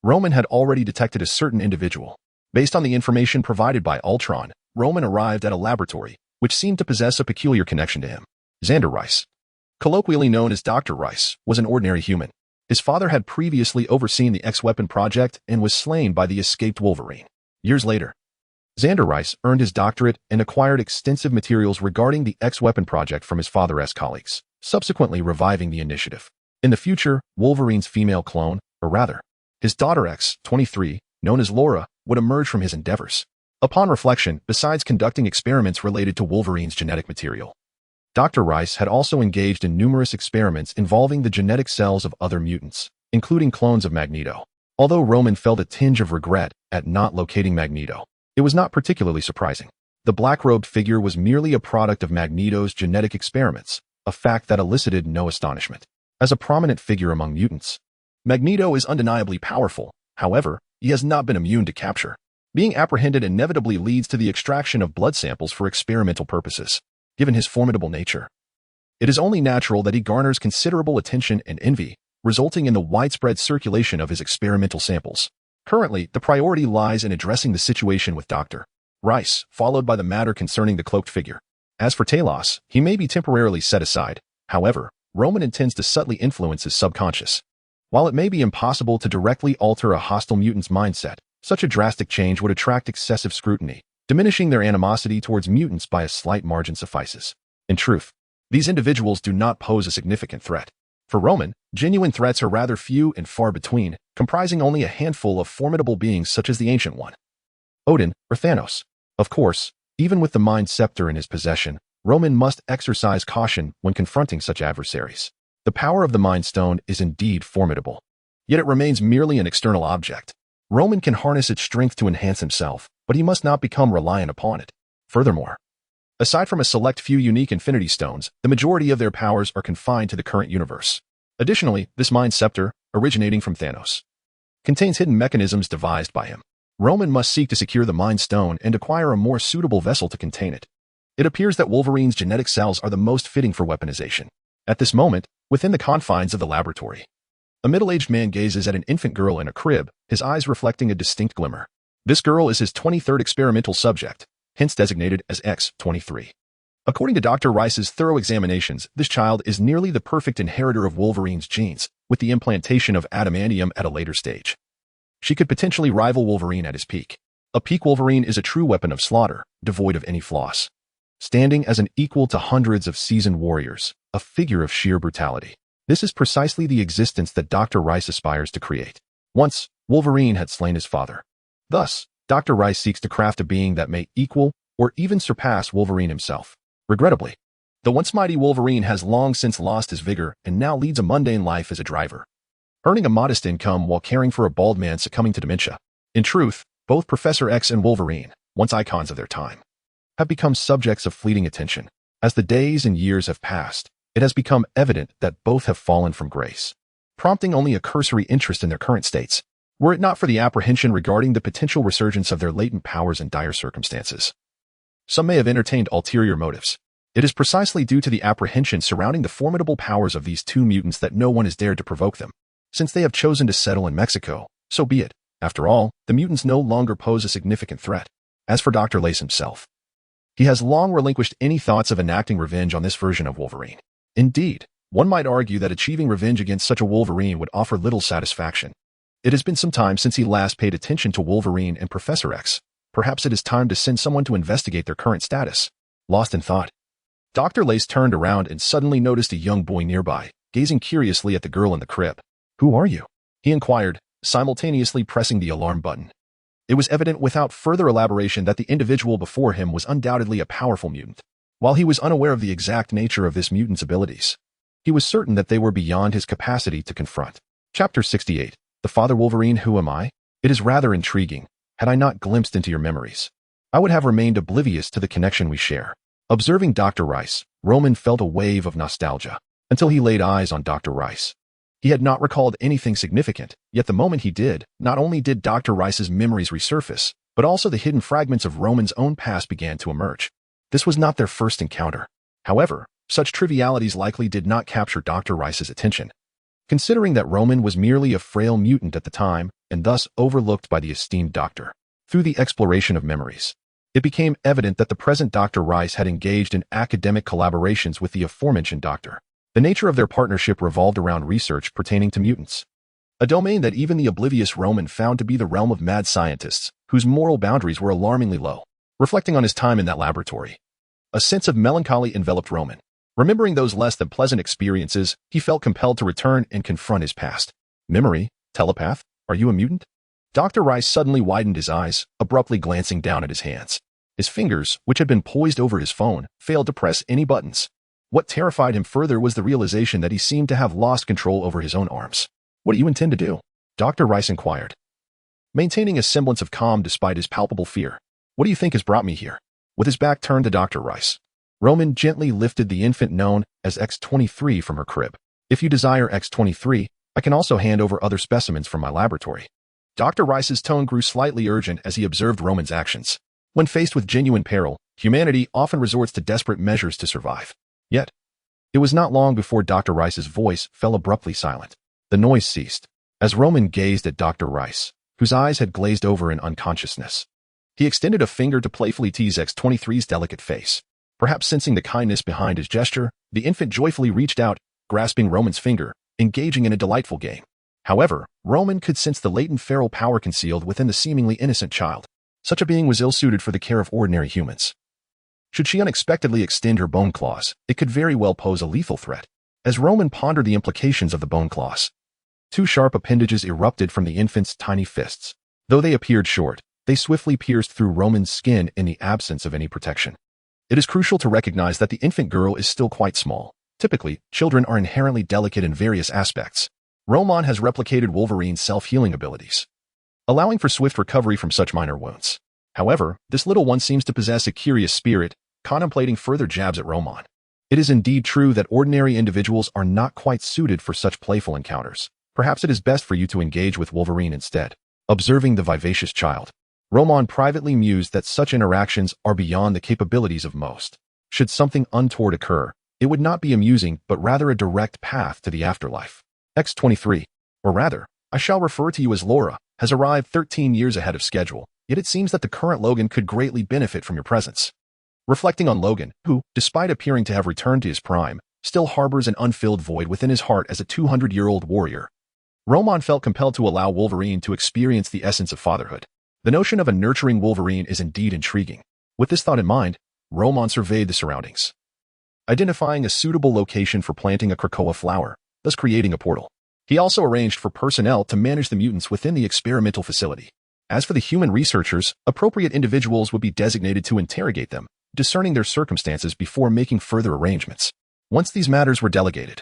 Roman had already detected a certain individual. Based on the information provided by Ultron, Roman arrived at a laboratory, which seemed to possess a peculiar connection to him. Xander Rice, colloquially known as Dr. Rice, was an ordinary human. His father had previously overseen the X-Weapon project and was slain by the escaped Wolverine. Years later, Xander Rice earned his doctorate and acquired extensive materials regarding the X-Weapon project from his father's colleagues, subsequently reviving the initiative. In the future, Wolverine's female clone, or rather, his daughter X-23, known as Laura, would emerge from his endeavors. Upon reflection, besides conducting experiments related to Wolverine's genetic material, Dr. Rice had also engaged in numerous experiments involving the genetic cells of other mutants, including clones of Magneto. Although Roman felt a tinge of regret at not locating Magneto, it was not particularly surprising. The black-robed figure was merely a product of Magneto's genetic experiments, a fact that elicited no astonishment. As a prominent figure among mutants, Magneto is undeniably powerful. However, he has not been immune to capture. Being apprehended inevitably leads to the extraction of blood samples for experimental purposes. Given his formidable nature, it is only natural that he garners considerable attention and envy, resulting in the widespread circulation of his experimental samples. Currently, the priority lies in addressing the situation with Dr. Rice, followed by the matter concerning the cloaked figure. As for Talos, he may be temporarily set aside. However, Roman intends to subtly influence his subconscious. While it may be impossible to directly alter a hostile mutant's mindset, such a drastic change would attract excessive scrutiny. Diminishing their animosity towards mutants by a slight margin suffices. In truth, these individuals do not pose a significant threat. For Roman, genuine threats are rather few and far between, comprising only a handful of formidable beings such as the Ancient One, Odin, or Thanos. Of course, even with the Mind Scepter in his possession, Roman must exercise caution when confronting such adversaries. The power of the Mind Stone is indeed formidable, yet it remains merely an external object. Roman can harness its strength to enhance himself, but he must not become reliant upon it. Furthermore, aside from a select few unique Infinity Stones, the majority of their powers are confined to the current universe. Additionally, this Mind Scepter, originating from Thanos, contains hidden mechanisms devised by him. Roman must seek to secure the Mind Stone and acquire a more suitable vessel to contain it. It appears that Wolverine's genetic cells are the most fitting for weaponization. At this moment, within the confines of the laboratory, a middle-aged man gazes at an infant girl in a crib, his eyes reflecting a distinct glimmer. This girl is his 23rd experimental subject, hence designated as X-23. According to Dr. Rice's thorough examinations, this child is nearly the perfect inheritor of Wolverine's genes, with the implantation of adamantium at a later stage. She could potentially rival Wolverine at his peak. A peak Wolverine is a true weapon of slaughter, devoid of any flaws. Standing as an equal to hundreds of seasoned warriors, a figure of sheer brutality. This is precisely the existence that Dr. Rice aspires to create. Once, Wolverine had slain his father. Thus, Dr. Rice seeks to craft a being that may equal or even surpass Wolverine himself. Regrettably, the once mighty Wolverine has long since lost his vigor and now leads a mundane life as a driver, earning a modest income while caring for a bald man succumbing to dementia. In truth, both Professor X and Wolverine, once icons of their time, have become subjects of fleeting attention. As the days and years have passed, it has become evident that both have fallen from grace, prompting only a cursory interest in their current states, were it not for the apprehension regarding the potential resurgence of their latent powers in dire circumstances. Some may have entertained ulterior motives. It is precisely due to the apprehension surrounding the formidable powers of these two mutants that no one has dared to provoke them. Since they have chosen to settle in Mexico, so be it. After all, the mutants no longer pose a significant threat. As for Dr. Lace himself, he has long relinquished any thoughts of enacting revenge on this version of Wolverine. Indeed, one might argue that achieving revenge against such a Wolverine would offer little satisfaction. It has been some time since he last paid attention to Wolverine and Professor X. Perhaps it is time to send someone to investigate their current status. Lost in thought, Dr. Lace turned around and suddenly noticed a young boy nearby, gazing curiously at the girl in the crib. "Who are you?" he inquired, simultaneously pressing the alarm button. It was evident without further elaboration that the individual before him was undoubtedly a powerful mutant. While he was unaware of the exact nature of this mutant's abilities, he was certain that they were beyond his capacity to confront. Chapter 68. The Father Wolverine, Who Am I? It is rather intriguing. Had I not glimpsed into your memories, I would have remained oblivious to the connection we share. Observing Dr. Rice, Roman felt a wave of nostalgia, until he laid eyes on Dr. Rice. He had not recalled anything significant, yet the moment he did, not only did Dr. Rice's memories resurface, but also the hidden fragments of Roman's own past began to emerge. This was not their first encounter. However, such trivialities likely did not capture Dr. Rice's attention, considering that Roman was merely a frail mutant at the time, and thus overlooked by the esteemed doctor. Through the exploration of memories, It became evident that the present Dr. Rice had engaged in academic collaborations with the aforementioned doctor. The nature of their partnership revolved around research pertaining to mutants, a domain that even the oblivious Roman found to be the realm of mad scientists, whose moral boundaries were alarmingly low. Reflecting on his time in that laboratory, a sense of melancholy enveloped Roman. Remembering those less than pleasant experiences, he felt compelled to return and confront his past. Memory, telepath, are you a mutant? Dr. Rice suddenly widened his eyes, abruptly glancing down at his hands. His fingers, which had been poised over his phone, failed to press any buttons. What terrified him further was the realization that he seemed to have lost control over his own arms. What do you intend to do? Dr. Rice inquired, maintaining a semblance of calm despite his palpable fear. What do you think has brought me here? With his back turned to Dr. Rice, Roman gently lifted the infant known as X-23 from her crib. If you desire X-23, I can also hand over other specimens from my laboratory. Dr. Rice's tone grew slightly urgent as he observed Roman's actions. When faced with genuine peril, humanity often resorts to desperate measures to survive. Yet, it was not long before Dr. Rice's voice fell abruptly silent. The noise ceased, as Roman gazed at Dr. Rice, whose eyes had glazed over in unconsciousness. He extended a finger to playfully tease X-23's delicate face. Perhaps sensing the kindness behind his gesture, the infant joyfully reached out, grasping Roman's finger, engaging in a delightful game. However, Roman could sense the latent feral power concealed within the seemingly innocent child. Such a being was ill-suited for the care of ordinary humans. Should she unexpectedly extend her bone claws, it could very well pose a lethal threat. As Roman pondered the implications of the bone claws, two sharp appendages erupted from the infant's tiny fists. Though they appeared short, they swiftly pierced through Roman's skin in the absence of any protection. It is crucial to recognize that the infant girl is still quite small. Typically, children are inherently delicate in various aspects. Roman has replicated Wolverine's self-healing abilities, allowing for swift recovery from such minor wounds. However, this little one seems to possess a curious spirit, contemplating further jabs at Roman. It is indeed true that ordinary individuals are not quite suited for such playful encounters. Perhaps it is best for you to engage with Wolverine instead. Observing the vivacious child, Roman privately mused that such interactions are beyond the capabilities of most. Should something untoward occur, it would not be amusing but rather a direct path to the afterlife. X-23, or rather, I shall refer to you as Laura, has arrived 13 years ahead of schedule, yet it seems that the current Logan could greatly benefit from your presence. Reflecting on Logan, who, despite appearing to have returned to his prime, still harbors an unfilled void within his heart as a 200-year-old warrior, Roman felt compelled to allow Wolverine to experience the essence of fatherhood. The notion of a nurturing Wolverine is indeed intriguing. With this thought in mind, Roman surveyed the surroundings, identifying a suitable location for planting a Krakoa flower, thus creating a portal. He also arranged for personnel to manage the mutants within the experimental facility. As for the human researchers, appropriate individuals would be designated to interrogate them, discerning their circumstances before making further arrangements. Once these matters were delegated,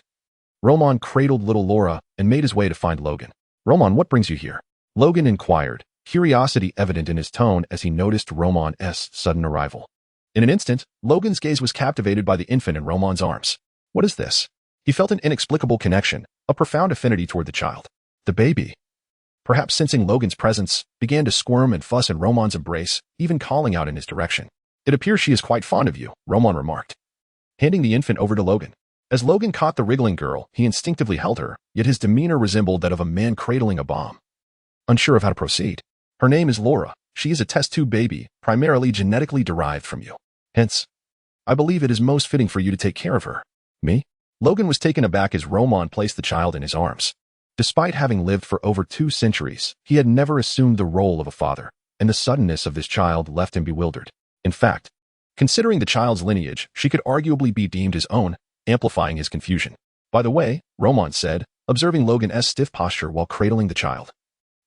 Roman cradled little Laura and made his way to find Logan. Roman, what brings you here? Logan inquired, curiosity evident in his tone as he noticed Roman's sudden arrival. In an instant, Logan's gaze was captivated by the infant in Roman's arms. What is this? He felt an inexplicable connection, a profound affinity toward the child. The baby, perhaps sensing Logan's presence, began to squirm and fuss in Roman's embrace, even calling out in his direction. It appears she is quite fond of you, Roman remarked, handing the infant over to Logan. As Logan caught the wriggling girl, he instinctively held her, yet his demeanor resembled that of a man cradling a bomb. Unsure of how to proceed. Her name is Laura. She is a test tube baby, primarily genetically derived from you. Hence, I believe it is most fitting for you to take care of her. Me? Logan was taken aback as Roman placed the child in his arms. Despite having lived for over 2 centuries, he had never assumed the role of a father, and the suddenness of this child left him bewildered. In fact, considering the child's lineage, she could arguably be deemed his own, amplifying his confusion. By the way, Roman said, observing Logan's stiff posture while cradling the child.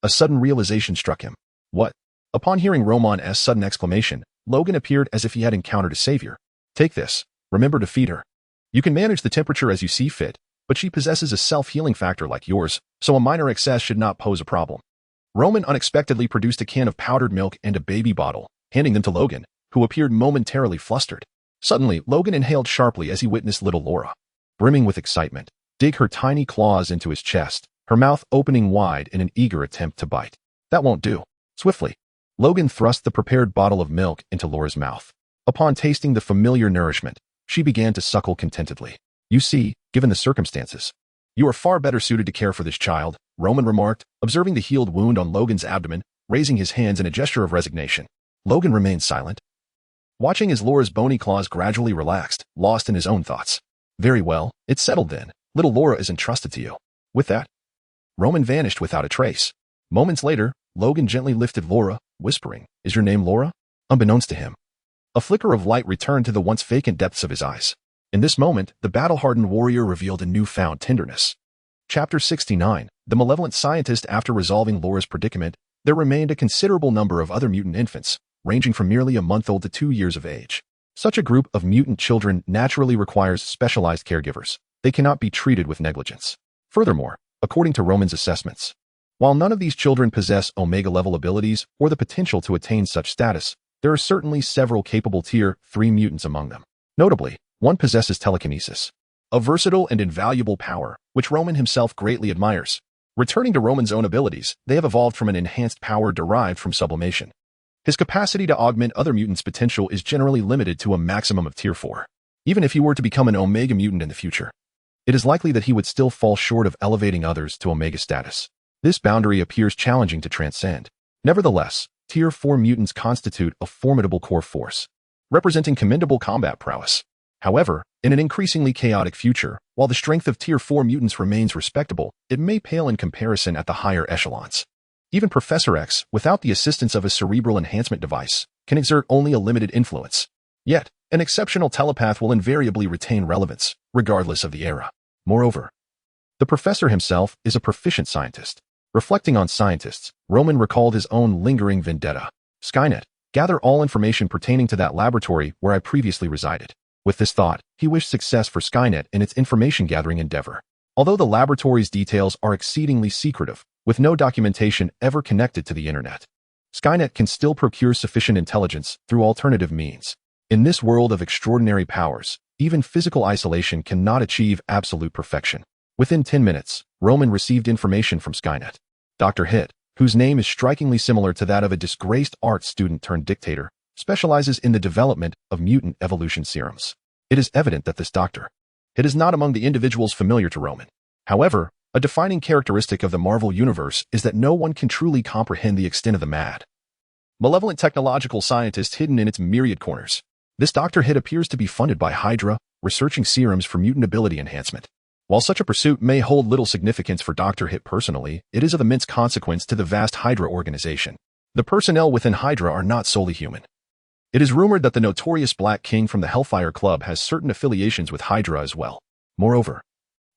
A sudden realization struck him. What? Upon hearing Roman's sudden exclamation, Logan appeared as if he had encountered a savior. Take this. Remember to feed her. You can manage the temperature as you see fit, but she possesses a self-healing factor like yours, so a minor excess should not pose a problem. Roman unexpectedly produced a can of powdered milk and a baby bottle, handing them to Logan, who appeared momentarily flustered. Suddenly, Logan inhaled sharply as he witnessed little Laura, brimming with excitement, dig her tiny claws into his chest, her mouth opening wide in an eager attempt to bite. That won't do. Swiftly, Logan thrust the prepared bottle of milk into Laura's mouth. Upon tasting the familiar nourishment, she began to suckle contentedly. You see, given the circumstances, you are far better suited to care for this child, Roman remarked, observing the healed wound on Logan's abdomen, raising his hands in a gesture of resignation. Logan remained silent, watching as Laura's bony claws gradually relaxed, lost in his own thoughts. Very well, it's settled then. Little Laura is entrusted to you. With that, Roman vanished without a trace. Moments later, Logan gently lifted Laura, whispering, "Is your name Laura?" Unbeknownst to him, a flicker of light returned to the once vacant depths of his eyes. In this moment, the battle-hardened warrior revealed a newfound tenderness. Chapter 69. The malevolent scientist. After resolving Laura's predicament, there remained a considerable number of other mutant infants, ranging from merely a month-old to 2 years of age. Such a group of mutant children naturally requires specialized caregivers. They cannot be treated with negligence. Furthermore, according to Roman's assessments, while none of these children possess Omega-level abilities or the potential to attain such status, there are certainly several capable Tier 3 mutants among them. Notably, one possesses telekinesis, a versatile and invaluable power, which Roman himself greatly admires. Returning to Roman's own abilities, they have evolved from an enhanced power derived from sublimation. His capacity to augment other mutants' potential is generally limited to a maximum of Tier 4. Even if he were to become an Omega mutant in the future, it is likely that he would still fall short of elevating others to Omega status. This boundary appears challenging to transcend. Nevertheless, Tier 4 mutants constitute a formidable core force, representing commendable combat prowess. However, in an increasingly chaotic future, while the strength of Tier 4 mutants remains respectable, it may pale in comparison at the higher echelons. Even Professor X, without the assistance of a cerebral enhancement device, can exert only a limited influence. Yet, an exceptional telepath will invariably retain relevance, regardless of the era. Moreover, the professor himself is a proficient scientist. Reflecting on scientists, Roman recalled his own lingering vendetta. Skynet, gather all information pertaining to that laboratory where I previously resided. With this thought, he wished success for Skynet in its information-gathering endeavor. Although the laboratory's details are exceedingly secretive, with no documentation ever connected to the internet, Skynet can still procure sufficient intelligence through alternative means. In this world of extraordinary powers, even physical isolation cannot achieve absolute perfection. Within 10 minutes, Roman received information from Skynet. Dr. Hit, whose name is strikingly similar to that of a disgraced art student turned dictator, specializes in the development of mutant evolution serums. It is evident that this Dr. Hit is not among the individuals familiar to Roman. However, a defining characteristic of the Marvel Universe is that no one can truly comprehend the extent of the malevolent technological scientist hidden in its myriad corners. This Dr. Hit appears to be funded by Hydra, researching serums for mutant ability enhancement. While such a pursuit may hold little significance for Dr. Hit personally, it is of immense consequence to the vast Hydra organization. The personnel within Hydra are not solely human. It is rumored that the notorious Black King from the Hellfire Club has certain affiliations with Hydra as well. Moreover,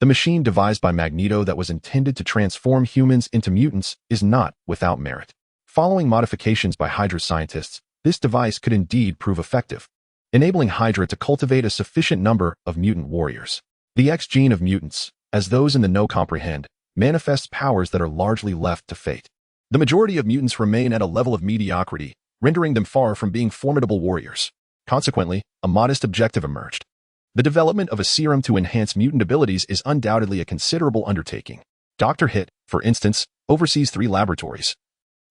the machine devised by Magneto that was intended to transform humans into mutants is not without merit. Following modifications by Hydra scientists, this device could indeed prove effective, enabling Hydra to cultivate a sufficient number of mutant warriors. The X gene of mutants, as those in the know comprehend, manifests powers that are largely left to fate. The majority of mutants remain at a level of mediocrity, rendering them far from being formidable warriors. Consequently, a modest objective emerged. The development of a serum to enhance mutant abilities is undoubtedly a considerable undertaking. Dr. Hit, for instance, oversees 3 laboratories,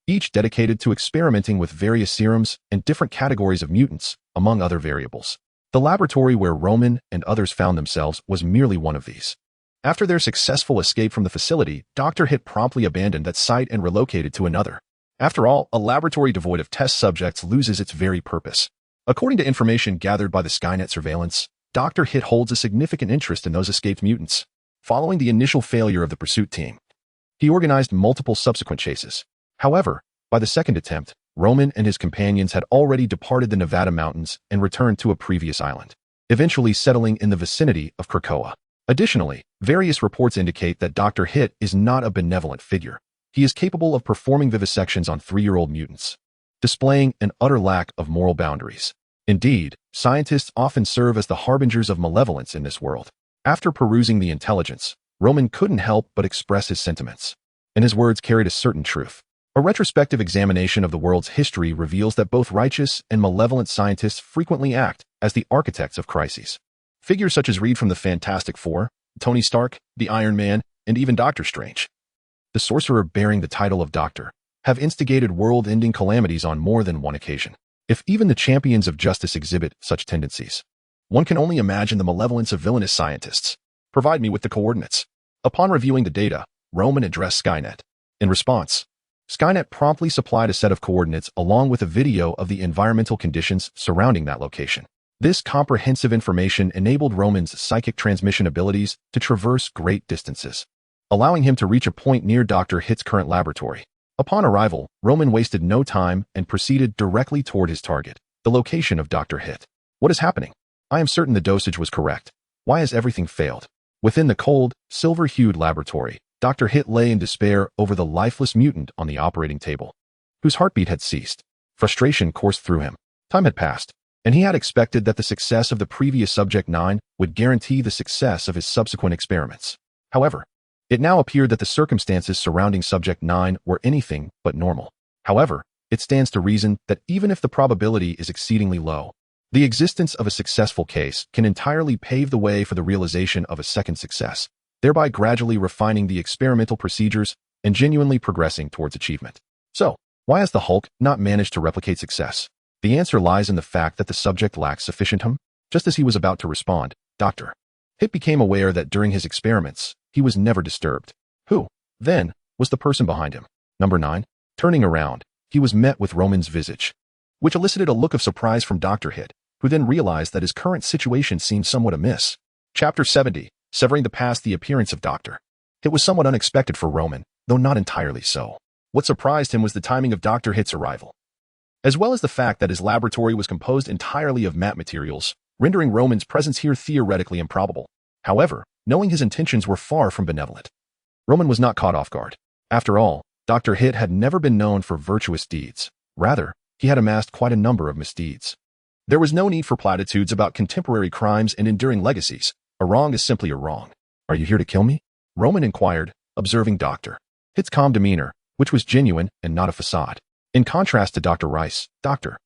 each dedicated to experimenting with various serums and different categories of mutants, among other variables. The laboratory where Roman and others found themselves was merely one of these. After their successful escape from the facility, Dr. Hit promptly abandoned that site and relocated to another. After all, a laboratory devoid of test subjects loses its very purpose. According to information gathered by the Skynet surveillance, Dr. Hit holds a significant interest in those escaped mutants. Following the initial failure of the pursuit team, he organized multiple subsequent chases. However, by the second attempt, Roman and his companions had already departed the Nevada mountains and returned to a previous island, eventually settling in the vicinity of Krakoa. Additionally, various reports indicate that Dr. Hit is not a benevolent figure. He is capable of performing vivisections on 3-year-old mutants, displaying an utter lack of moral boundaries. Indeed, scientists often serve as the harbingers of malevolence in this world. After perusing the intelligence, Roman couldn't help but express his sentiments, and his words carried a certain truth. A retrospective examination of the world's history reveals that both righteous and malevolent scientists frequently act as the architects of crises. Figures such as Reed from the Fantastic Four, Tony Stark, the Iron Man, and even Doctor Strange, the sorcerer bearing the title of Doctor, have instigated world-ending calamities on more than one occasion. If even the champions of justice exhibit such tendencies, one can only imagine the malevolence of villainous scientists. Provide me with the coordinates. Upon reviewing the data, Roman addressed Skynet. In response, Skynet promptly supplied a set of coordinates along with a video of the environmental conditions surrounding that location. This comprehensive information enabled Roman's psychic transmission abilities to traverse great distances, allowing him to reach a point near Dr. Hitt's current laboratory. Upon arrival, Roman wasted no time and proceeded directly toward his target, the location of Dr. Hitt. What is happening? I am certain the dosage was correct. Why has everything failed? Within the cold, silver-hued laboratory, Dr. Hitt lay in despair over the lifeless mutant on the operating table, whose heartbeat had ceased. Frustration coursed through him. Time had passed, and he had expected that the success of the previous Subject 9 would guarantee the success of his subsequent experiments. However, it now appeared that the circumstances surrounding Subject 9 were anything but normal. However, it stands to reason that even if the probability is exceedingly low, the existence of a successful case can entirely pave the way for the realization of a second success, thereby gradually refining the experimental procedures and genuinely progressing towards achievement. So, why has the Hulk not managed to replicate success? The answer lies in the fact that the subject lacks sufficient hum. Just as he was about to respond, Dr. Hitt became aware that during his experiments, he was never disturbed. Who, then, was the person behind him? Number 9. Turning around, he was met with Roman's visage, which elicited a look of surprise from Dr. Hitt, who then realized that his current situation seemed somewhat amiss. Chapter 70. Severing the past. The appearance of Dr. Hitt was somewhat unexpected for Roman, though not entirely so. What surprised him was the timing of Dr. Hitt's arrival, as well as the fact that his laboratory was composed entirely of matte materials, rendering Roman's presence here theoretically improbable. However, knowing his intentions were far from benevolent, Roman was not caught off guard. After all, Dr. Hitt had never been known for virtuous deeds. Rather, he had amassed quite a number of misdeeds. There was no need for platitudes about contemporary crimes and enduring legacies. A wrong is simply a wrong. Are you here to kill me? Roman inquired, observing Dr. Hitt's calm demeanor, which was genuine and not a facade. In contrast to Dr. Rice, Dr.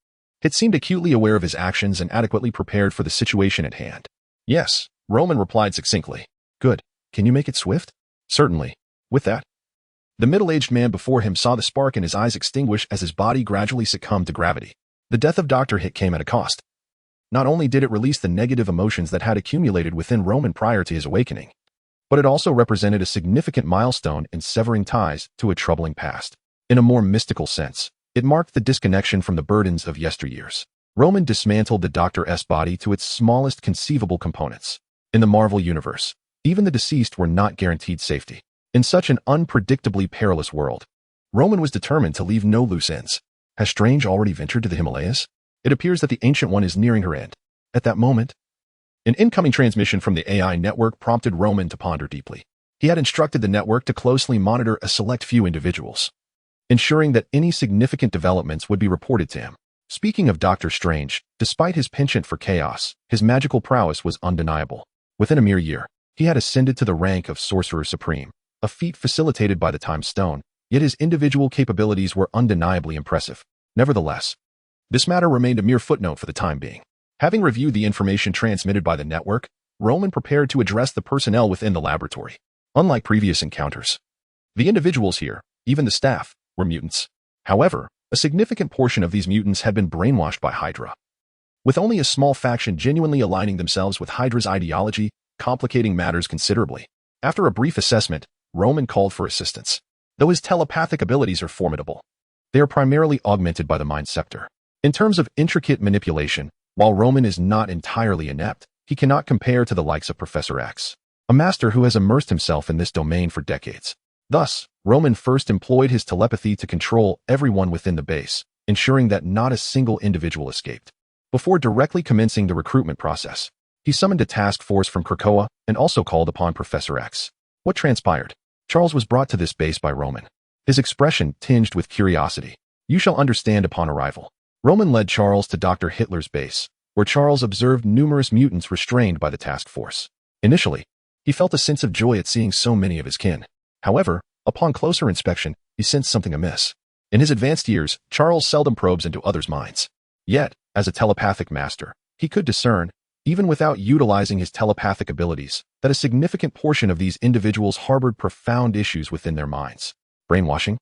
Hitt seemed acutely aware of his actions and adequately prepared for the situation at hand. Yes, Roman replied succinctly. Good. Can you make it swift? Certainly. With that, the middle-aged man before him saw the spark in his eyes extinguish as his body gradually succumbed to gravity. The death of Dr. Hitt came at a cost. Not only did it release the negative emotions that had accumulated within Roman prior to his awakening, but it also represented a significant milestone in severing ties to a troubling past. In a more mystical sense, it marked the disconnection from the burdens of yesteryears. Roman dismantled the Dr. S body to its smallest conceivable components. In the Marvel Universe, even the deceased were not guaranteed safety. In such an unpredictably perilous world, Roman was determined to leave no loose ends. Has Strange already ventured to the Himalayas? It appears that the Ancient One is nearing her end. At that moment, an incoming transmission from the AI network prompted Roman to ponder deeply. He had instructed the network to closely monitor a select few individuals, ensuring that any significant developments would be reported to him. Speaking of Dr. Strange, despite his penchant for chaos, his magical prowess was undeniable. Within a mere year, he had ascended to the rank of Sorcerer Supreme, a feat facilitated by the Time Stone, yet his individual capabilities were undeniably impressive. Nevertheless, this matter remained a mere footnote for the time being. Having reviewed the information transmitted by the network, Roman prepared to address the personnel within the laboratory. Unlike previous encounters, the individuals here, even the staff, were mutants. However, a significant portion of these mutants had been brainwashed by Hydra, with only a small faction genuinely aligning themselves with Hydra's ideology, complicating matters considerably. After a brief assessment, Roman called for assistance. Though his telepathic abilities are formidable, they are primarily augmented by the Mind Scepter. In terms of intricate manipulation, while Roman is not entirely inept, he cannot compare to the likes of Professor X, a master who has immersed himself in this domain for decades. Thus, Roman first employed his telepathy to control everyone within the base, ensuring that not a single individual escaped. Before directly commencing the recruitment process, he summoned a task force from Krakoa and also called upon Professor X. What transpired? Charles was brought to this base by Roman, his expression tinged with curiosity. You shall understand upon arrival. Roman led Charles to Dr. Hitler's base, where Charles observed numerous mutants restrained by the task force. Initially, he felt a sense of joy at seeing so many of his kin. However, upon closer inspection, he sensed something amiss. In his advanced years, Charles seldom probes into others' minds. Yet, as a telepathic master, he could discern, even without utilizing his telepathic abilities, that a significant portion of these individuals harbored profound issues within their minds. Brainwashing?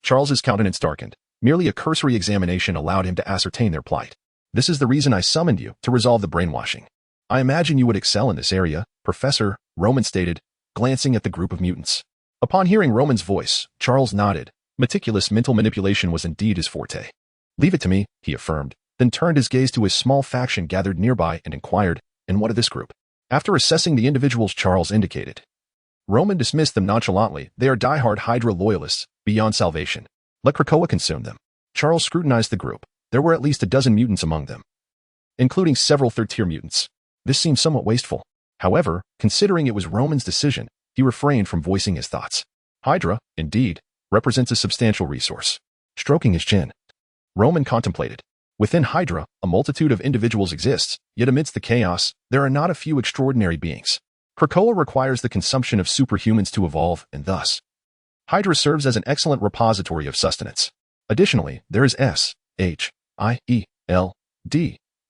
Charles's countenance darkened. Merely a cursory examination allowed him to ascertain their plight. This is the reason I summoned you, to resolve the brainwashing. I imagine you would excel in this area, Professor, Roman stated, glancing at the group of mutants. Upon hearing Roman's voice, Charles nodded, Meticulous mental manipulation was indeed his forte. "Leave it to me," he affirmed, then turned his gaze to his small faction gathered nearby and inquired, "And what of this group?" After assessing the individuals Charles indicated, Roman dismissed them nonchalantly. "They are die-hard Hydra loyalists, beyond salvation. Let Krakoa consume them." Charles scrutinized the group. There were at least a dozen mutants among them, including several third-tier mutants. This seemed somewhat wasteful. However, considering it was Roman's decision, he refrained from voicing his thoughts. Hydra, indeed, represents a substantial resource. Stroking his chin, Roman contemplated. Within Hydra, a multitude of individuals exists, yet amidst the chaos, there are not a few extraordinary beings. Krakoa requires the consumption of superhumans to evolve, and thus, Hydra serves as an excellent repository of sustenance. Additionally, there is SHIELD,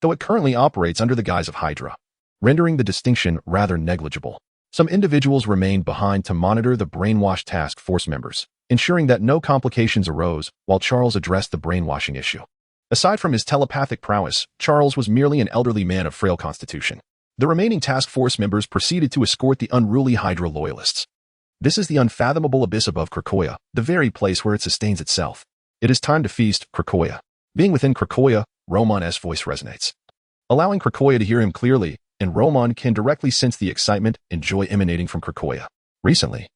though it currently operates under the guise of Hydra, rendering the distinction rather negligible. Some individuals remained behind to monitor the brainwashed task force members, ensuring that no complications arose while Charles addressed the brainwashing issue. Aside from his telepathic prowess, Charles was merely an elderly man of frail constitution. The remaining task force members proceeded to escort the unruly Hydra loyalists. This is the unfathomable abyss above Krakoa, the very place where it sustains itself. It is time to feast, Krakoa. Being within Krakoa, Roman's voice resonates, allowing Krakoa to hear him clearly, and Roman can directly sense the excitement and joy emanating from Krakoa. Recently,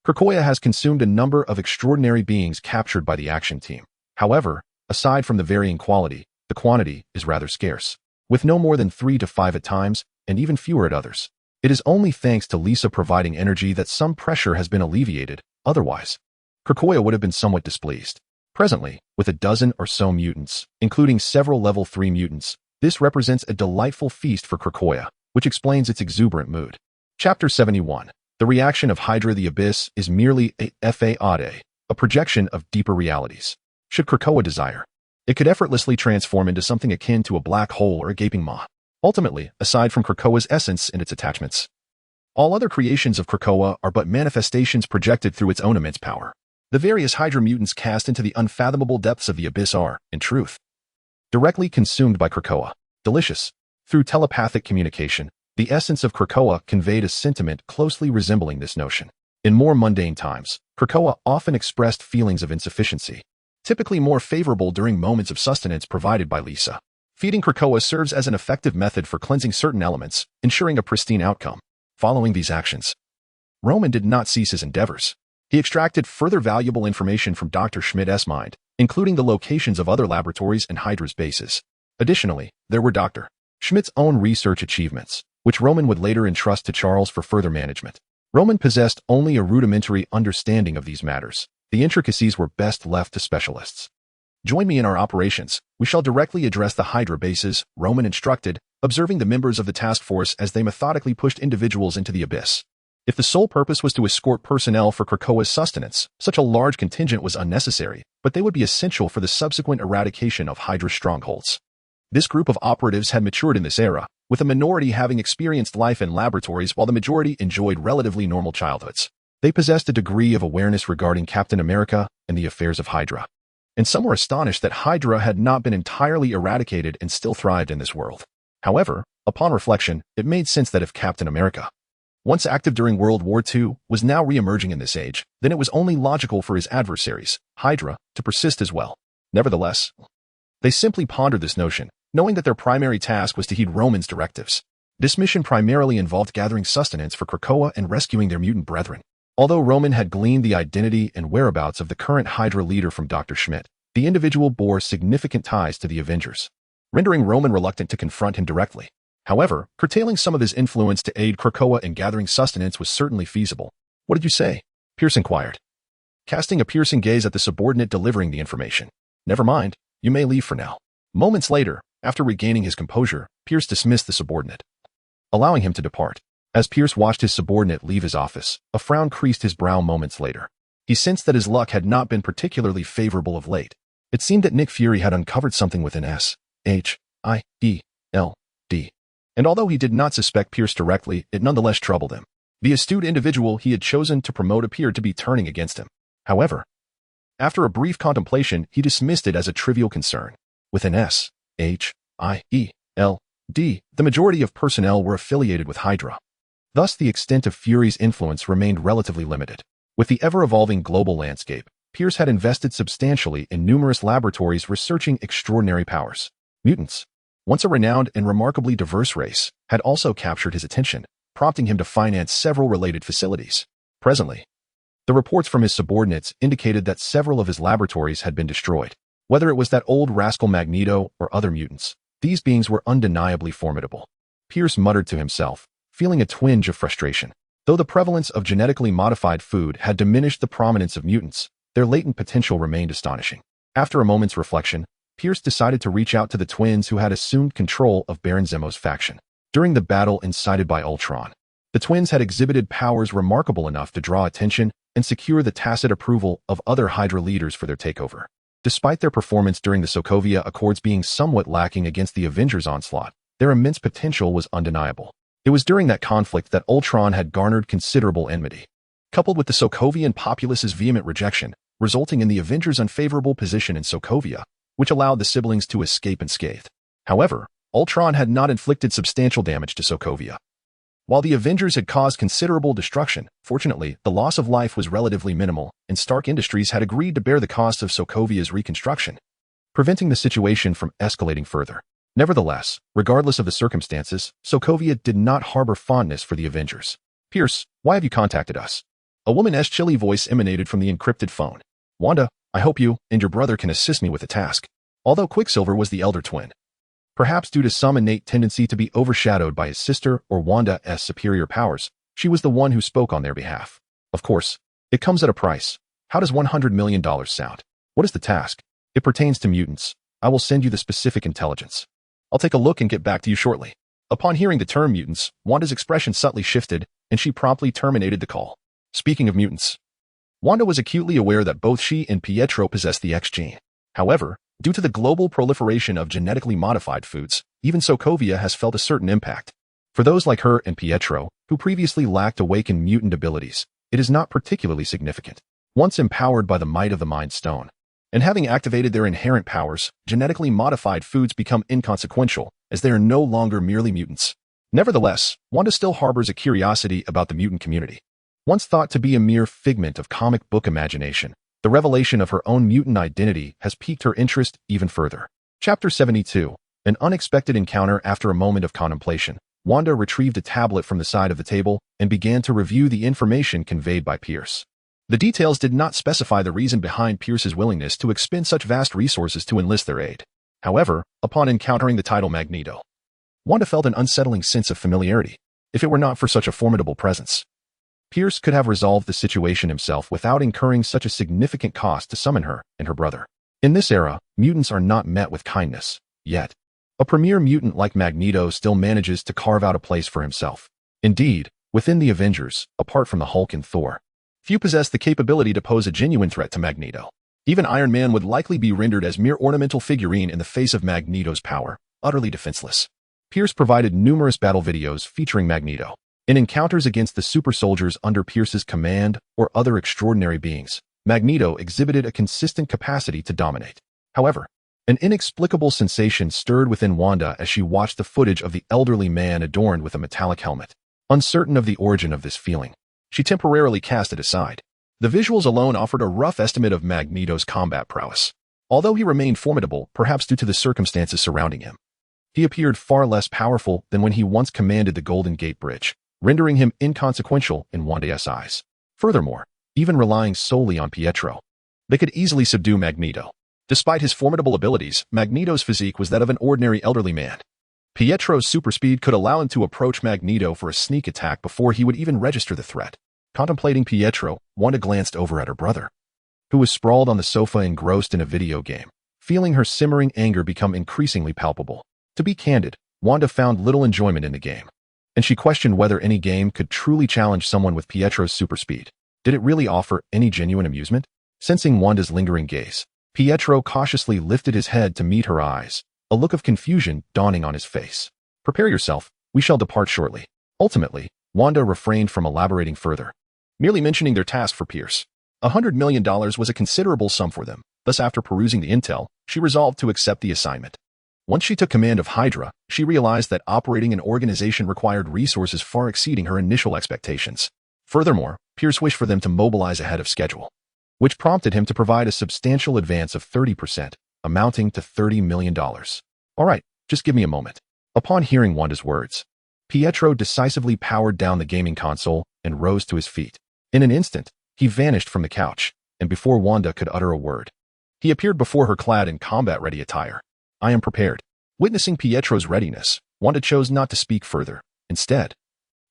Krakoa has consumed a number of extraordinary beings captured by the action team. However, aside from the varying quality, the quantity is rather scarce, with no more than 3 to 5 at times, and even fewer at others. It is only thanks to Lisa providing energy that some pressure has been alleviated. Otherwise, Krakoa would have been somewhat displeased. Presently, with a dozen or so mutants, including several level 3 mutants, this represents a delightful feast for Krakoa, which explains its exuberant mood. Chapter 71. The reaction of Hydra. The Abyss is merely a facade, a projection of deeper realities. Should Krakoa desire, it could effortlessly transform into something akin to a black hole or a gaping maw. Ultimately, aside from Krakoa's essence and its attachments, all other creations of Krakoa are but manifestations projected through its own immense power. The various Hydra mutants cast into the unfathomable depths of the abyss are, in truth, directly consumed by Krakoa. Delicious. Through telepathic communication, the essence of Krakoa conveyed a sentiment closely resembling this notion. In more mundane times, Krakoa often expressed feelings of insufficiency, typically more favorable during moments of sustenance provided by Lisa. Feeding Krakoa serves as an effective method for cleansing certain elements, ensuring a pristine outcome. Following these actions, Roman did not cease his endeavors. He extracted further valuable information from Dr. Schmidt's mind, including the locations of other laboratories and Hydra's bases. Additionally, there were Dr. Schmidt's own research achievements, which Roman would later entrust to Charles for further management. Roman possessed only a rudimentary understanding of these matters. The intricacies were best left to specialists. "Join me in our operations. We shall directly address the Hydra bases," Roman instructed, observing the members of the task force as they methodically pushed individuals into the abyss. If the sole purpose was to escort personnel for Krakoa's sustenance, such a large contingent was unnecessary, but they would be essential for the subsequent eradication of Hydra strongholds. This group of operatives had matured in this era, with a minority having experienced life in laboratories while the majority enjoyed relatively normal childhoods. They possessed a degree of awareness regarding Captain America and the affairs of Hydra, and some were astonished that Hydra had not been entirely eradicated and still thrived in this world. However, upon reflection, it made sense that if Captain America, once active during World War II, was now re-emerging in this age, then it was only logical for his adversaries, Hydra, to persist as well. Nevertheless, they simply pondered this notion, knowing that their primary task was to heed Roman's directives. This mission primarily involved gathering sustenance for Krakoa and rescuing their mutant brethren. Although Roman had gleaned the identity and whereabouts of the current Hydra leader from Dr. Schmidt, the individual bore significant ties to the Avengers, rendering Roman reluctant to confront him directly. However, curtailing some of his influence to aid Krakoa in gathering sustenance was certainly feasible. "What did you say?" Pierce inquired, casting a piercing gaze at the subordinate delivering the information. "Never mind, you may leave for now." Moments later, after regaining his composure, Pierce dismissed the subordinate, allowing him to depart. As Pierce watched his subordinate leave his office, a frown creased his brow moments later. He sensed that his luck had not been particularly favorable of late. It seemed that Nick Fury had uncovered something within SHIELD, and although he did not suspect Pierce directly, it nonetheless troubled him. The astute individual he had chosen to promote appeared to be turning against him. However, after a brief contemplation, he dismissed it as a trivial concern. Within SHIELD, the majority of personnel were affiliated with Hydra. Thus, the extent of Fury's influence remained relatively limited. With the ever-evolving global landscape, Pierce had invested substantially in numerous laboratories researching extraordinary powers. Mutants, once a renowned and remarkably diverse race, had also captured his attention, prompting him to finance several related facilities. Presently, the reports from his subordinates indicated that several of his laboratories had been destroyed. Whether it was that old rascal Magneto or other mutants, these beings were undeniably formidable. Pierce muttered to himself, feeling a twinge of frustration. Though the prevalence of genetically modified food had diminished the prominence of mutants, their latent potential remained astonishing. After a moment's reflection, Pierce decided to reach out to the twins who had assumed control of Baron Zemo's faction. During the battle incited by Ultron, the twins had exhibited powers remarkable enough to draw attention and secure the tacit approval of other Hydra leaders for their takeover. Despite their performance during the Sokovia Accords being somewhat lacking against the Avengers' onslaught, their immense potential was undeniable. It was during that conflict that Ultron had garnered considerable enmity, coupled with the Sokovian populace's vehement rejection, resulting in the Avengers' unfavorable position in Sokovia, which allowed the siblings to escape unscathed. However, Ultron had not inflicted substantial damage to Sokovia. While the Avengers had caused considerable destruction, fortunately, the loss of life was relatively minimal, and Stark Industries had agreed to bear the cost of Sokovia's reconstruction, preventing the situation from escalating further. Nevertheless, regardless of the circumstances, Sokovia did not harbor fondness for the Avengers. "Pierce, why have you contacted us?" A woman's chilly voice emanated from the encrypted phone. "Wanda, I hope you and your brother can assist me with the task." Although Quicksilver was the elder twin, perhaps due to some innate tendency to be overshadowed by his sister or Wanda's superior powers, she was the one who spoke on their behalf. "Of course, it comes at a price. How does $100 million sound? What is the task?" "It pertains to mutants. I will send you the specific intelligence. I'll take a look and get back to you shortly." Upon hearing the term mutants, Wanda's expression subtly shifted, and she promptly terminated the call. Speaking of mutants, Wanda was acutely aware that both she and Pietro possessed the X gene. However, due to the global proliferation of genetically modified foods, even Sokovia has felt a certain impact. For those like her and Pietro, who previously lacked awakened mutant abilities, it is not particularly significant. Once empowered by the might of the Mind Stone, and having activated their inherent powers, genetically modified foods become inconsequential, as they are no longer merely mutants. Nevertheless, Wanda still harbors a curiosity about the mutant community. Once thought to be a mere figment of comic book imagination, the revelation of her own mutant identity has piqued her interest even further. Chapter 72. An unexpected encounter. After a moment of contemplation, Wanda retrieved a tablet from the side of the table and began to review the information conveyed by Pierce. The details did not specify the reason behind Pierce's willingness to expend such vast resources to enlist their aid. However, upon encountering the title Magneto, Wanda felt an unsettling sense of familiarity. If it were not for such a formidable presence, Pierce could have resolved the situation himself without incurring such a significant cost to summon her and her brother. In this era, mutants are not met with kindness, yet. A premier mutant like Magneto still manages to carve out a place for himself. Indeed, within the Avengers, apart from the Hulk and Thor, few possess the capability to pose a genuine threat to Magneto. Even Iron Man would likely be rendered as mere ornamental figurine in the face of Magneto's power, utterly defenseless. Pierce provided numerous battle videos featuring Magneto. In encounters against the super soldiers under Pierce's command or other extraordinary beings, Magneto exhibited a consistent capacity to dominate. However, an inexplicable sensation stirred within Wanda as she watched the footage of the elderly man adorned with a metallic helmet. Uncertain of the origin of this feeling, she temporarily cast it aside. The visuals alone offered a rough estimate of Magneto's combat prowess. Although he remained formidable, perhaps due to the circumstances surrounding him, he appeared far less powerful than when he once commanded the Golden Gate Bridge, rendering him inconsequential in Wanda's eyes. Furthermore, even relying solely on Pietro, they could easily subdue Magneto. Despite his formidable abilities, Magneto's physique was that of an ordinary elderly man. Pietro's super speed could allow him to approach Magneto for a sneak attack before he would even register the threat. Contemplating Pietro, Wanda glanced over at her brother, who was sprawled on the sofa engrossed in a video game, feeling her simmering anger become increasingly palpable. To be candid, Wanda found little enjoyment in the game, and she questioned whether any game could truly challenge someone with Pietro's super speed. Did it really offer any genuine amusement? Sensing Wanda's lingering gaze, Pietro cautiously lifted his head to meet her eyes, a look of confusion dawning on his face. "Prepare yourself, we shall depart shortly." Ultimately, Wanda refrained from elaborating further, merely mentioning their task for Pierce. $100 million was a considerable sum for them, thus after perusing the intel, she resolved to accept the assignment. Once she took command of Hydra, she realized that operating an organization required resources far exceeding her initial expectations. Furthermore, Pierce wished for them to mobilize ahead of schedule. which prompted him to provide a substantial advance of 30%, amounting to $30 million. All right, just give me a moment. Upon hearing Wanda's words, Pietro decisively powered down the gaming console and rose to his feet. In an instant, he vanished from the couch, and before Wanda could utter a word, he appeared before her clad in combat-ready attire. I am prepared. Witnessing Pietro's readiness, Wanda chose not to speak further. Instead,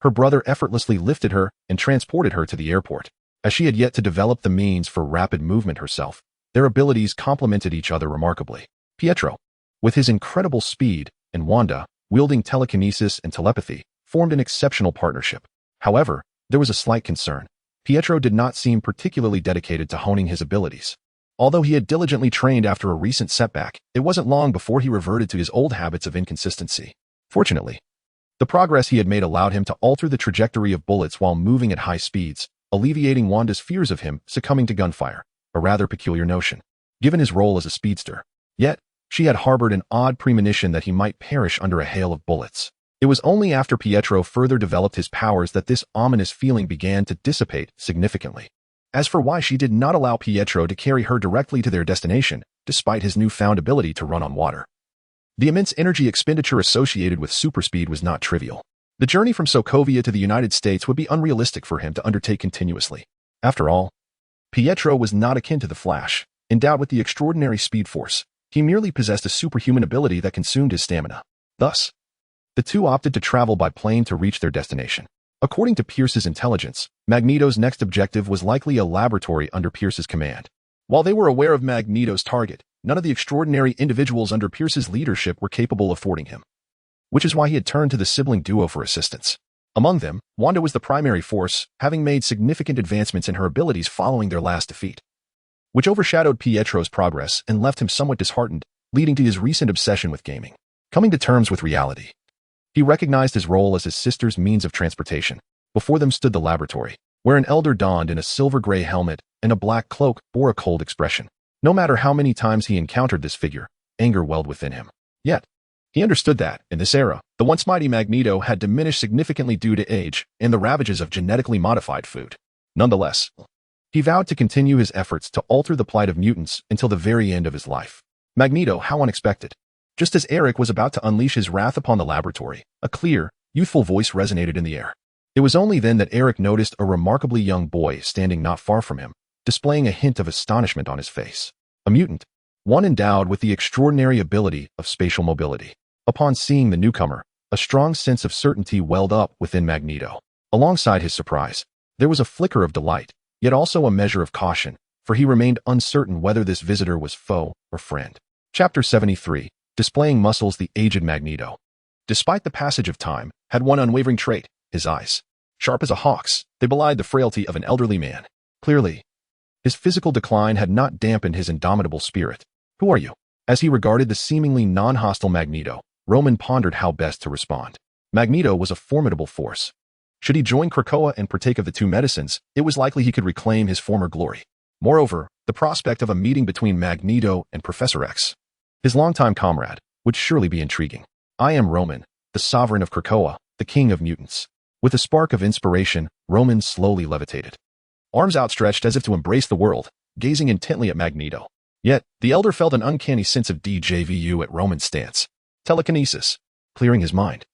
her brother effortlessly lifted her and transported her to the airport. As she had yet to develop the means for rapid movement herself, their abilities complemented each other remarkably. Pietro, with his incredible speed, and Wanda, wielding telekinesis and telepathy, formed an exceptional partnership. However, there was a slight concern. Pietro did not seem particularly dedicated to honing his abilities. Although he had diligently trained after a recent setback, it wasn't long before he reverted to his old habits of inconsistency. Fortunately, the progress he had made allowed him to alter the trajectory of bullets while moving at high speeds, alleviating Wanda's fears of him succumbing to gunfire, a rather peculiar notion, given his role as a speedster. Yet, she had harbored an odd premonition that he might perish under a hail of bullets. It was only after Pietro further developed his powers that this ominous feeling began to dissipate significantly. As for why she did not allow Pietro to carry her directly to their destination, despite his newfound ability to run on water. The immense energy expenditure associated with superspeed was not trivial. The journey from Sokovia to the United States would be unrealistic for him to undertake continuously. After all, Pietro was not akin to the Flash, endowed with the extraordinary speed force. He merely possessed a superhuman ability that consumed his stamina. Thus, the two opted to travel by plane to reach their destination. According to Pierce's intelligence, Magneto's next objective was likely a laboratory under Pierce's command. While they were aware of Magneto's target, none of the extraordinary individuals under Pierce's leadership were capable of thwarting him, which is why he had turned to the sibling duo for assistance. Among them, Wanda was the primary force, having made significant advancements in her abilities following their last defeat, which overshadowed Pietro's progress and left him somewhat disheartened, leading to his recent obsession with gaming. Coming to terms with reality, he recognized his role as his sister's means of transportation. Before them stood the laboratory, where an elder donned in a silver-gray helmet and a black cloak bore a cold expression. No matter how many times he encountered this figure, anger welled within him. Yet, he understood that, in this era, the once mighty Magneto had diminished significantly due to age and the ravages of genetically modified food. Nonetheless, he vowed to continue his efforts to alter the plight of mutants until the very end of his life. Magneto, how unexpected. Just as Eric was about to unleash his wrath upon the laboratory, a clear, youthful voice resonated in the air. It was only then that Eric noticed a remarkably young boy standing not far from him, displaying a hint of astonishment on his face. A mutant, one endowed with the extraordinary ability of spatial mobility. Upon seeing the newcomer, a strong sense of certainty welled up within Magneto. Alongside his surprise, there was a flicker of delight, yet also a measure of caution, for he remained uncertain whether this visitor was foe or friend. Chapter 73. Displaying muscles. The aged Magneto, despite the passage of time, had one unwavering trait: his eyes. Sharp as a hawk's, they belied the frailty of an elderly man. Clearly, his physical decline had not dampened his indomitable spirit. Who are you? As he regarded the seemingly non-hostile Magneto, Roman pondered how best to respond. Magneto was a formidable force. Should he join Krakoa and partake of the two medicines, it was likely he could reclaim his former glory. Moreover, the prospect of a meeting between Magneto and Professor X, his longtime comrade, would surely be intriguing. I am Roman, the sovereign of Krakoa, the king of mutants. With a spark of inspiration, Roman slowly levitated, arms outstretched as if to embrace the world, gazing intently at Magneto. Yet, the elder felt an uncanny sense of déjà vu at Roman's stance. Telekinesis, clearing his mind.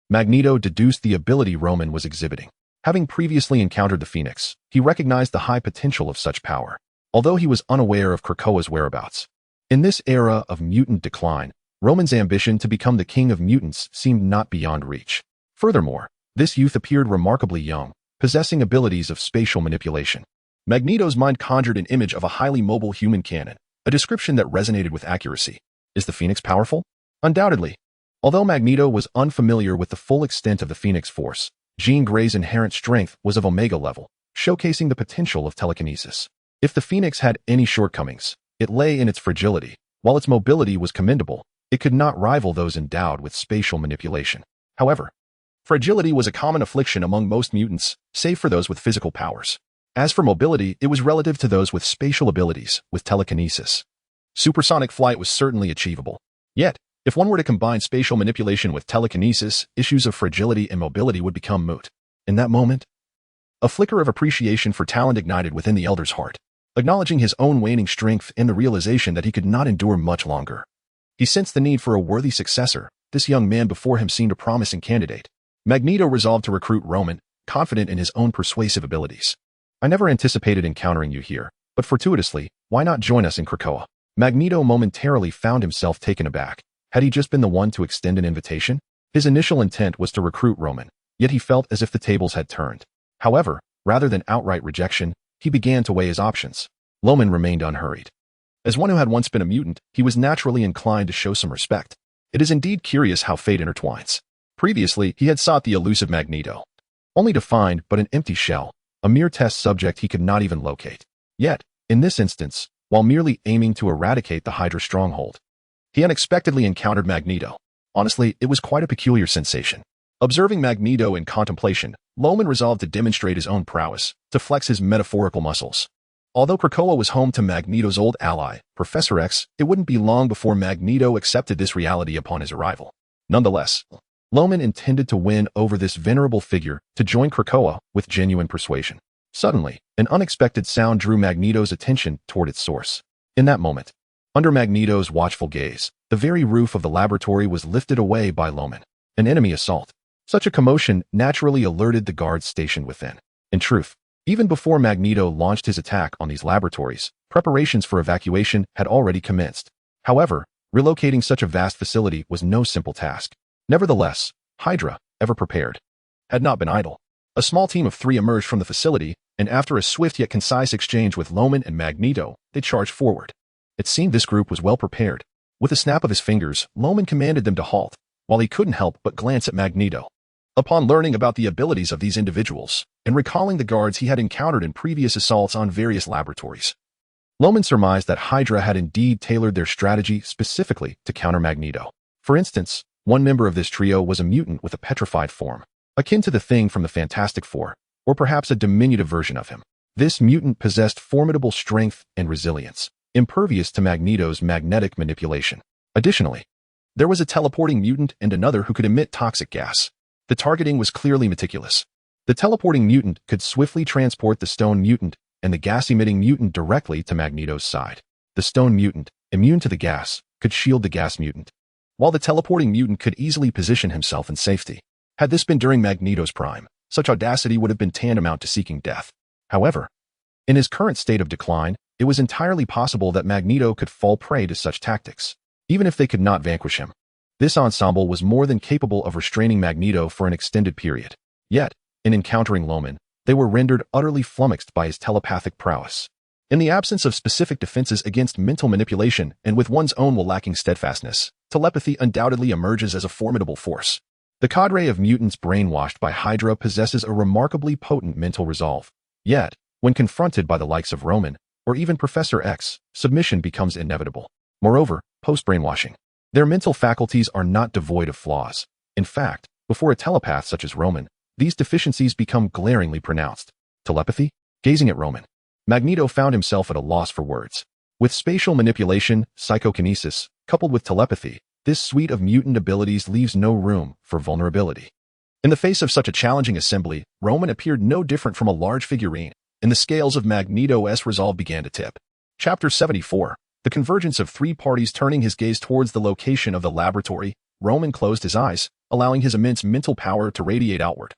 Magneto deduced the ability Roman was exhibiting. Having previously encountered the Phoenix, he recognized the high potential of such power, although he was unaware of Krakoa's whereabouts. In this era of mutant decline, Roman's ambition to become the king of mutants seemed not beyond reach. Furthermore, this youth appeared remarkably young, possessing abilities of spatial manipulation. Magneto's mind conjured an image of a highly mobile human cannon, a description that resonated with accuracy. Is the Phoenix powerful? Undoubtedly. Although Magneto was unfamiliar with the full extent of the Phoenix Force, Jean Grey's inherent strength was of Omega level, showcasing the potential of telekinesis. If the Phoenix had any shortcomings, it lay in its fragility. While its mobility was commendable, it could not rival those endowed with spatial manipulation. However, fragility was a common affliction among most mutants, save for those with physical powers. As for mobility, it was relative to those with spatial abilities, with telekinesis. Supersonic flight was certainly achievable. Yet, if one were to combine spatial manipulation with telekinesis, issues of fragility and mobility would become moot. In that moment, a flicker of appreciation for talent ignited within the elder's heart. acknowledging his own waning strength and the realization that he could not endure much longer. He sensed the need for a worthy successor. This young man before him seemed a promising candidate. Magneto resolved to recruit Roman, confident in his own persuasive abilities. "I never anticipated encountering you here, but fortuitously, why not join us in Krakoa?" Magneto momentarily found himself taken aback. Had he just been the one to extend an invitation? His initial intent was to recruit Roman, yet he felt as if the tables had turned. However, rather than outright rejection, he began to weigh his options. Roman remained unhurried. As one who had once been a mutant, he was naturally inclined to show some respect. It is indeed curious how fate intertwines. Previously, he had sought the elusive Magneto, only to find but an empty shell, a mere test subject he could not even locate. Yet, in this instance, while merely aiming to eradicate the Hydra stronghold, he unexpectedly encountered Magneto. Honestly, it was quite a peculiar sensation. Observing Magneto in contemplation, Roman resolved to demonstrate his own prowess, to flex his metaphorical muscles. Although Krakoa was home to Magneto's old ally, Professor X, it wouldn't be long before Magneto accepted this reality upon his arrival. Nonetheless, Roman intended to win over this venerable figure to join Krakoa with genuine persuasion. Suddenly, an unexpected sound drew Magneto's attention toward its source. In that moment, under Magneto's watchful gaze, the very roof of the laboratory was lifted away by Roman. An enemy assault. Such a commotion naturally alerted the guards stationed within. In truth, even before Magneto launched his attack on these laboratories, preparations for evacuation had already commenced. However, relocating such a vast facility was no simple task. Nevertheless, Hydra, ever prepared, had not been idle. A small team of 3 emerged from the facility, and after a swift yet concise exchange with Roman and Magneto, they charged forward. It seemed this group was well prepared. With a snap of his fingers, Roman commanded them to halt, while he couldn't help but glance at Magneto. Upon learning about the abilities of these individuals, and recalling the guards he had encountered in previous assaults on various laboratories, Roman surmised that Hydra had indeed tailored their strategy specifically to counter Magneto. For instance, one member of this trio was a mutant with a petrified form, akin to the Thing from the Fantastic Four, or perhaps a diminutive version of him. This mutant possessed formidable strength and resilience, impervious to Magneto's magnetic manipulation. Additionally, there was a teleporting mutant and another who could emit toxic gas. The targeting was clearly meticulous. The teleporting mutant could swiftly transport the stone mutant and the gas-emitting mutant directly to Magneto's side. The stone mutant, immune to the gas, could shield the gas mutant, while the teleporting mutant could easily position himself in safety. Had this been during Magneto's prime, such audacity would have been tantamount to seeking death. However, in his current state of decline, it was entirely possible that Magneto could fall prey to such tactics, even if they could not vanquish him. This ensemble was more than capable of restraining Magneto for an extended period. Yet, in encountering Roman, they were rendered utterly flummoxed by his telepathic prowess. In the absence of specific defenses against mental manipulation and with one's own while lacking steadfastness, telepathy undoubtedly emerges as a formidable force. The cadre of mutants brainwashed by Hydra possesses a remarkably potent mental resolve. Yet, when confronted by the likes of Roman, or even Professor X, submission becomes inevitable. Moreover, post-brainwashing, their mental faculties are not devoid of flaws. In fact, before a telepath such as Roman, these deficiencies become glaringly pronounced. Telepathy? Gazing at Roman, Magneto found himself at a loss for words. With spatial manipulation, psychokinesis, coupled with telepathy, this suite of mutant abilities leaves no room for vulnerability. In the face of such a challenging assembly, Roman appeared no different from a large figurine, and the scales of Magneto's resolve began to tip. Chapter 74. The convergence of 3 parties. Turning his gaze towards the location of the laboratory, Roman closed his eyes, allowing his immense mental power to radiate outward,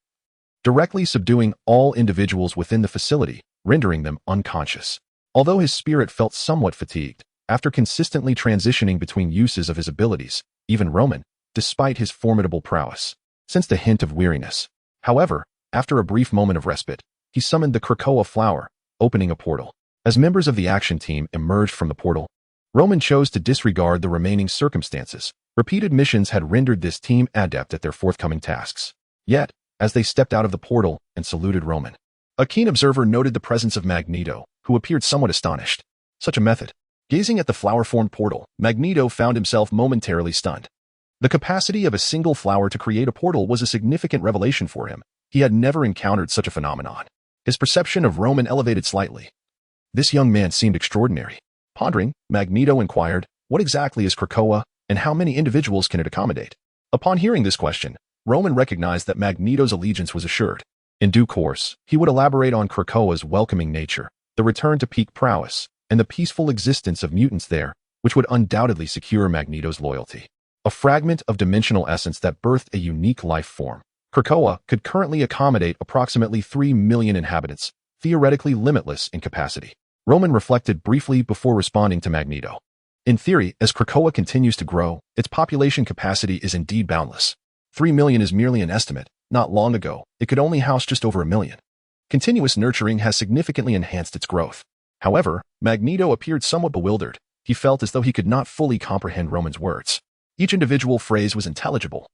directly subduing all individuals within the facility, rendering them unconscious. Although his spirit felt somewhat fatigued, after consistently transitioning between uses of his abilities, even Roman, despite his formidable prowess, sensed a hint of weariness. However, after a brief moment of respite, he summoned the Krakoa flower, opening a portal. As members of the action team emerged from the portal, Roman chose to disregard the remaining circumstances. Repeated missions had rendered this team adept at their forthcoming tasks. Yet, as they stepped out of the portal and saluted Roman, a keen observer noted the presence of Magneto, who appeared somewhat astonished. Such a method. Gazing at the flower-formed portal, Magneto found himself momentarily stunned. The capacity of a single flower to create a portal was a significant revelation for him. He had never encountered such a phenomenon. His perception of Roman elevated slightly. This young man seemed extraordinary. Pondering, Magneto inquired, "What exactly is Krakoa, and how many individuals can it accommodate?" Upon hearing this question, Roman recognized that Magneto's allegiance was assured. In due course, he would elaborate on Krakoa's welcoming nature, the return to peak prowess, and the peaceful existence of mutants there, which would undoubtedly secure Magneto's loyalty. A fragment of dimensional essence that birthed a unique life form. Krakoa could currently accommodate approximately 3 million inhabitants, theoretically limitless in capacity. Roman reflected briefly before responding to Magneto. In theory, as Krakoa continues to grow, its population capacity is indeed boundless. 3 million is merely an estimate. Not long ago, it could only house just over 1 million. Continuous nurturing has significantly enhanced its growth. However, Magneto appeared somewhat bewildered. He felt as though he could not fully comprehend Roman's words. Each individual phrase was intelligible.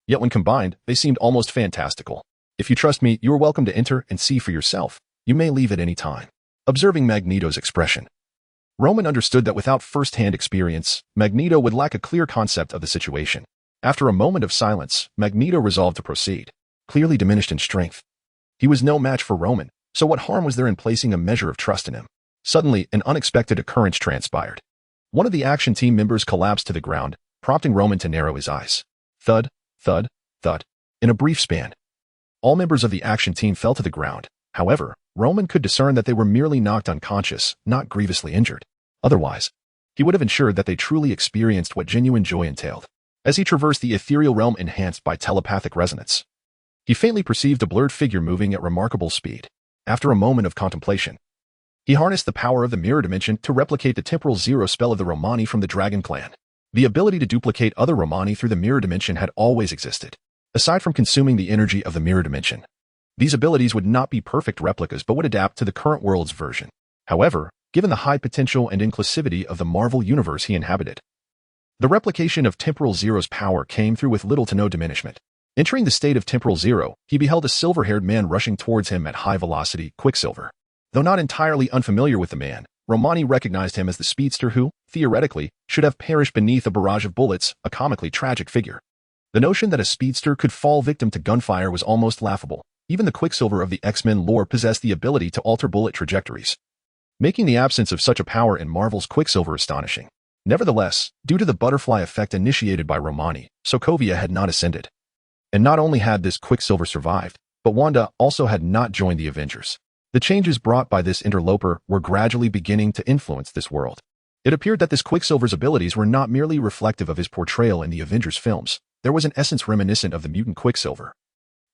Yet when combined, they seemed almost fantastical. If you trust me, you are welcome to enter and see for yourself. You may leave at any time. Observing Magneto's expression, Roman understood that without first-hand experience, Magneto would lack a clear concept of the situation. After a moment of silence, Magneto resolved to proceed, clearly diminished in strength. He was no match for Roman, so what harm was there in placing a measure of trust in him? Suddenly, an unexpected occurrence transpired. One of the action team members collapsed to the ground, prompting Roman to narrow his eyes. Thud, thud, thud. In a brief span, all members of the action team fell to the ground. However, Roman could discern that they were merely knocked unconscious, not grievously injured. Otherwise, he would have ensured that they truly experienced what genuine joy entailed. As he traversed the ethereal realm enhanced by telepathic resonance, he faintly perceived a blurred figure moving at remarkable speed. After a moment of contemplation, he harnessed the power of the mirror dimension to replicate the temporal zero spell of the Romani from the Dragon Clan. The ability to duplicate other Romani through the mirror dimension had always existed. Aside from consuming the energy of the mirror dimension, these abilities would not be perfect replicas but would adapt to the current world's version. However, given the high potential and inclusivity of the Marvel universe he inhabited, the replication of Temporal Zero's power came through with little to no diminishment. Entering the state of Temporal Zero, he beheld a silver-haired man rushing towards him at high velocity, Quicksilver. Though not entirely unfamiliar with the man, Romani recognized him as the speedster who, theoretically, should have perished beneath a barrage of bullets, a comically tragic figure. The notion that a speedster could fall victim to gunfire was almost laughable. Even the Quicksilver of the X-Men lore possessed the ability to alter bullet trajectories, making the absence of such a power in Marvel's Quicksilver astonishing. Nevertheless, due to the butterfly effect initiated by Romani, Sokovia had not ascended. And not only had this Quicksilver survived, but Wanda also had not joined the Avengers. The changes brought by this interloper were gradually beginning to influence this world. It appeared that this Quicksilver's abilities were not merely reflective of his portrayal in the Avengers films. There was an essence reminiscent of the mutant Quicksilver,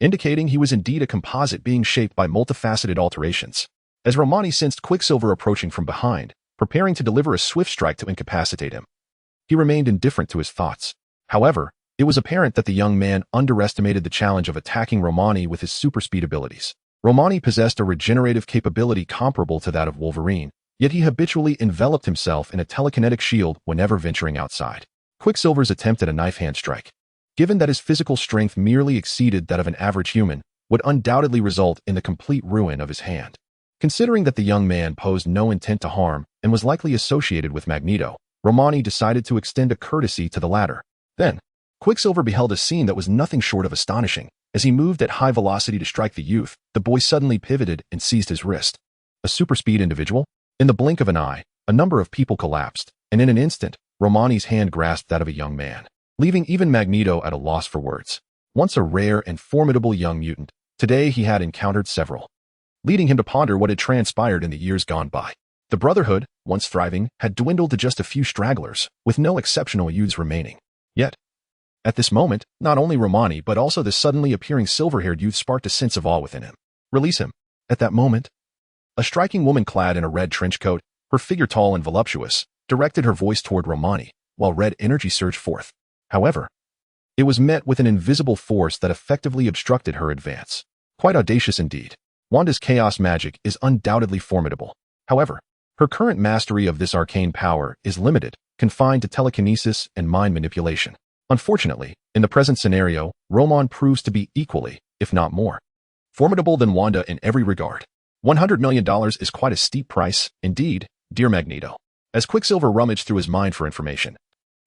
indicating he was indeed a composite being shaped by multifaceted alterations. As Romani sensed Quicksilver approaching from behind, preparing to deliver a swift strike to incapacitate him, he remained indifferent to his thoughts. However, it was apparent that the young man underestimated the challenge of attacking Romani with his super speed abilities. Romani possessed a regenerative capability comparable to that of Wolverine, yet he habitually enveloped himself in a telekinetic shield whenever venturing outside. Quicksilver's attempt at a knife-hand strike, given that his physical strength merely exceeded that of an average human, would undoubtedly result in the complete ruin of his hand. Considering that the young man posed no intent to harm and was likely associated with Magneto, Romani decided to extend a courtesy to the latter. Then, Quicksilver beheld a scene that was nothing short of astonishing. As he moved at high velocity to strike the youth, the boy suddenly pivoted and seized his wrist. A super-speed individual? In the blink of an eye, a number of people collapsed, and in an instant, Romani's hand grasped that of a young man, leaving even Magneto at a loss for words. Once a rare and formidable young mutant, today he had encountered several, leading him to ponder what had transpired in the years gone by. The Brotherhood, once thriving, had dwindled to just a few stragglers, with no exceptional youths remaining. Yet, at this moment, not only Romani but also the suddenly appearing silver-haired youth sparked a sense of awe within him. Release him. At that moment, a striking woman clad in a red trench coat, her figure tall and voluptuous, directed her voice toward Romani, while red energy surged forth. However, it was met with an invisible force that effectively obstructed her advance. Quite audacious indeed. Wanda's chaos magic is undoubtedly formidable. However, her current mastery of this arcane power is limited, confined to telekinesis and mind manipulation. Unfortunately, in the present scenario, Roman proves to be equally, if not more, formidable than Wanda in every regard. $100 million is quite a steep price, indeed, dear Magneto. As Quicksilver rummaged through his mind for information,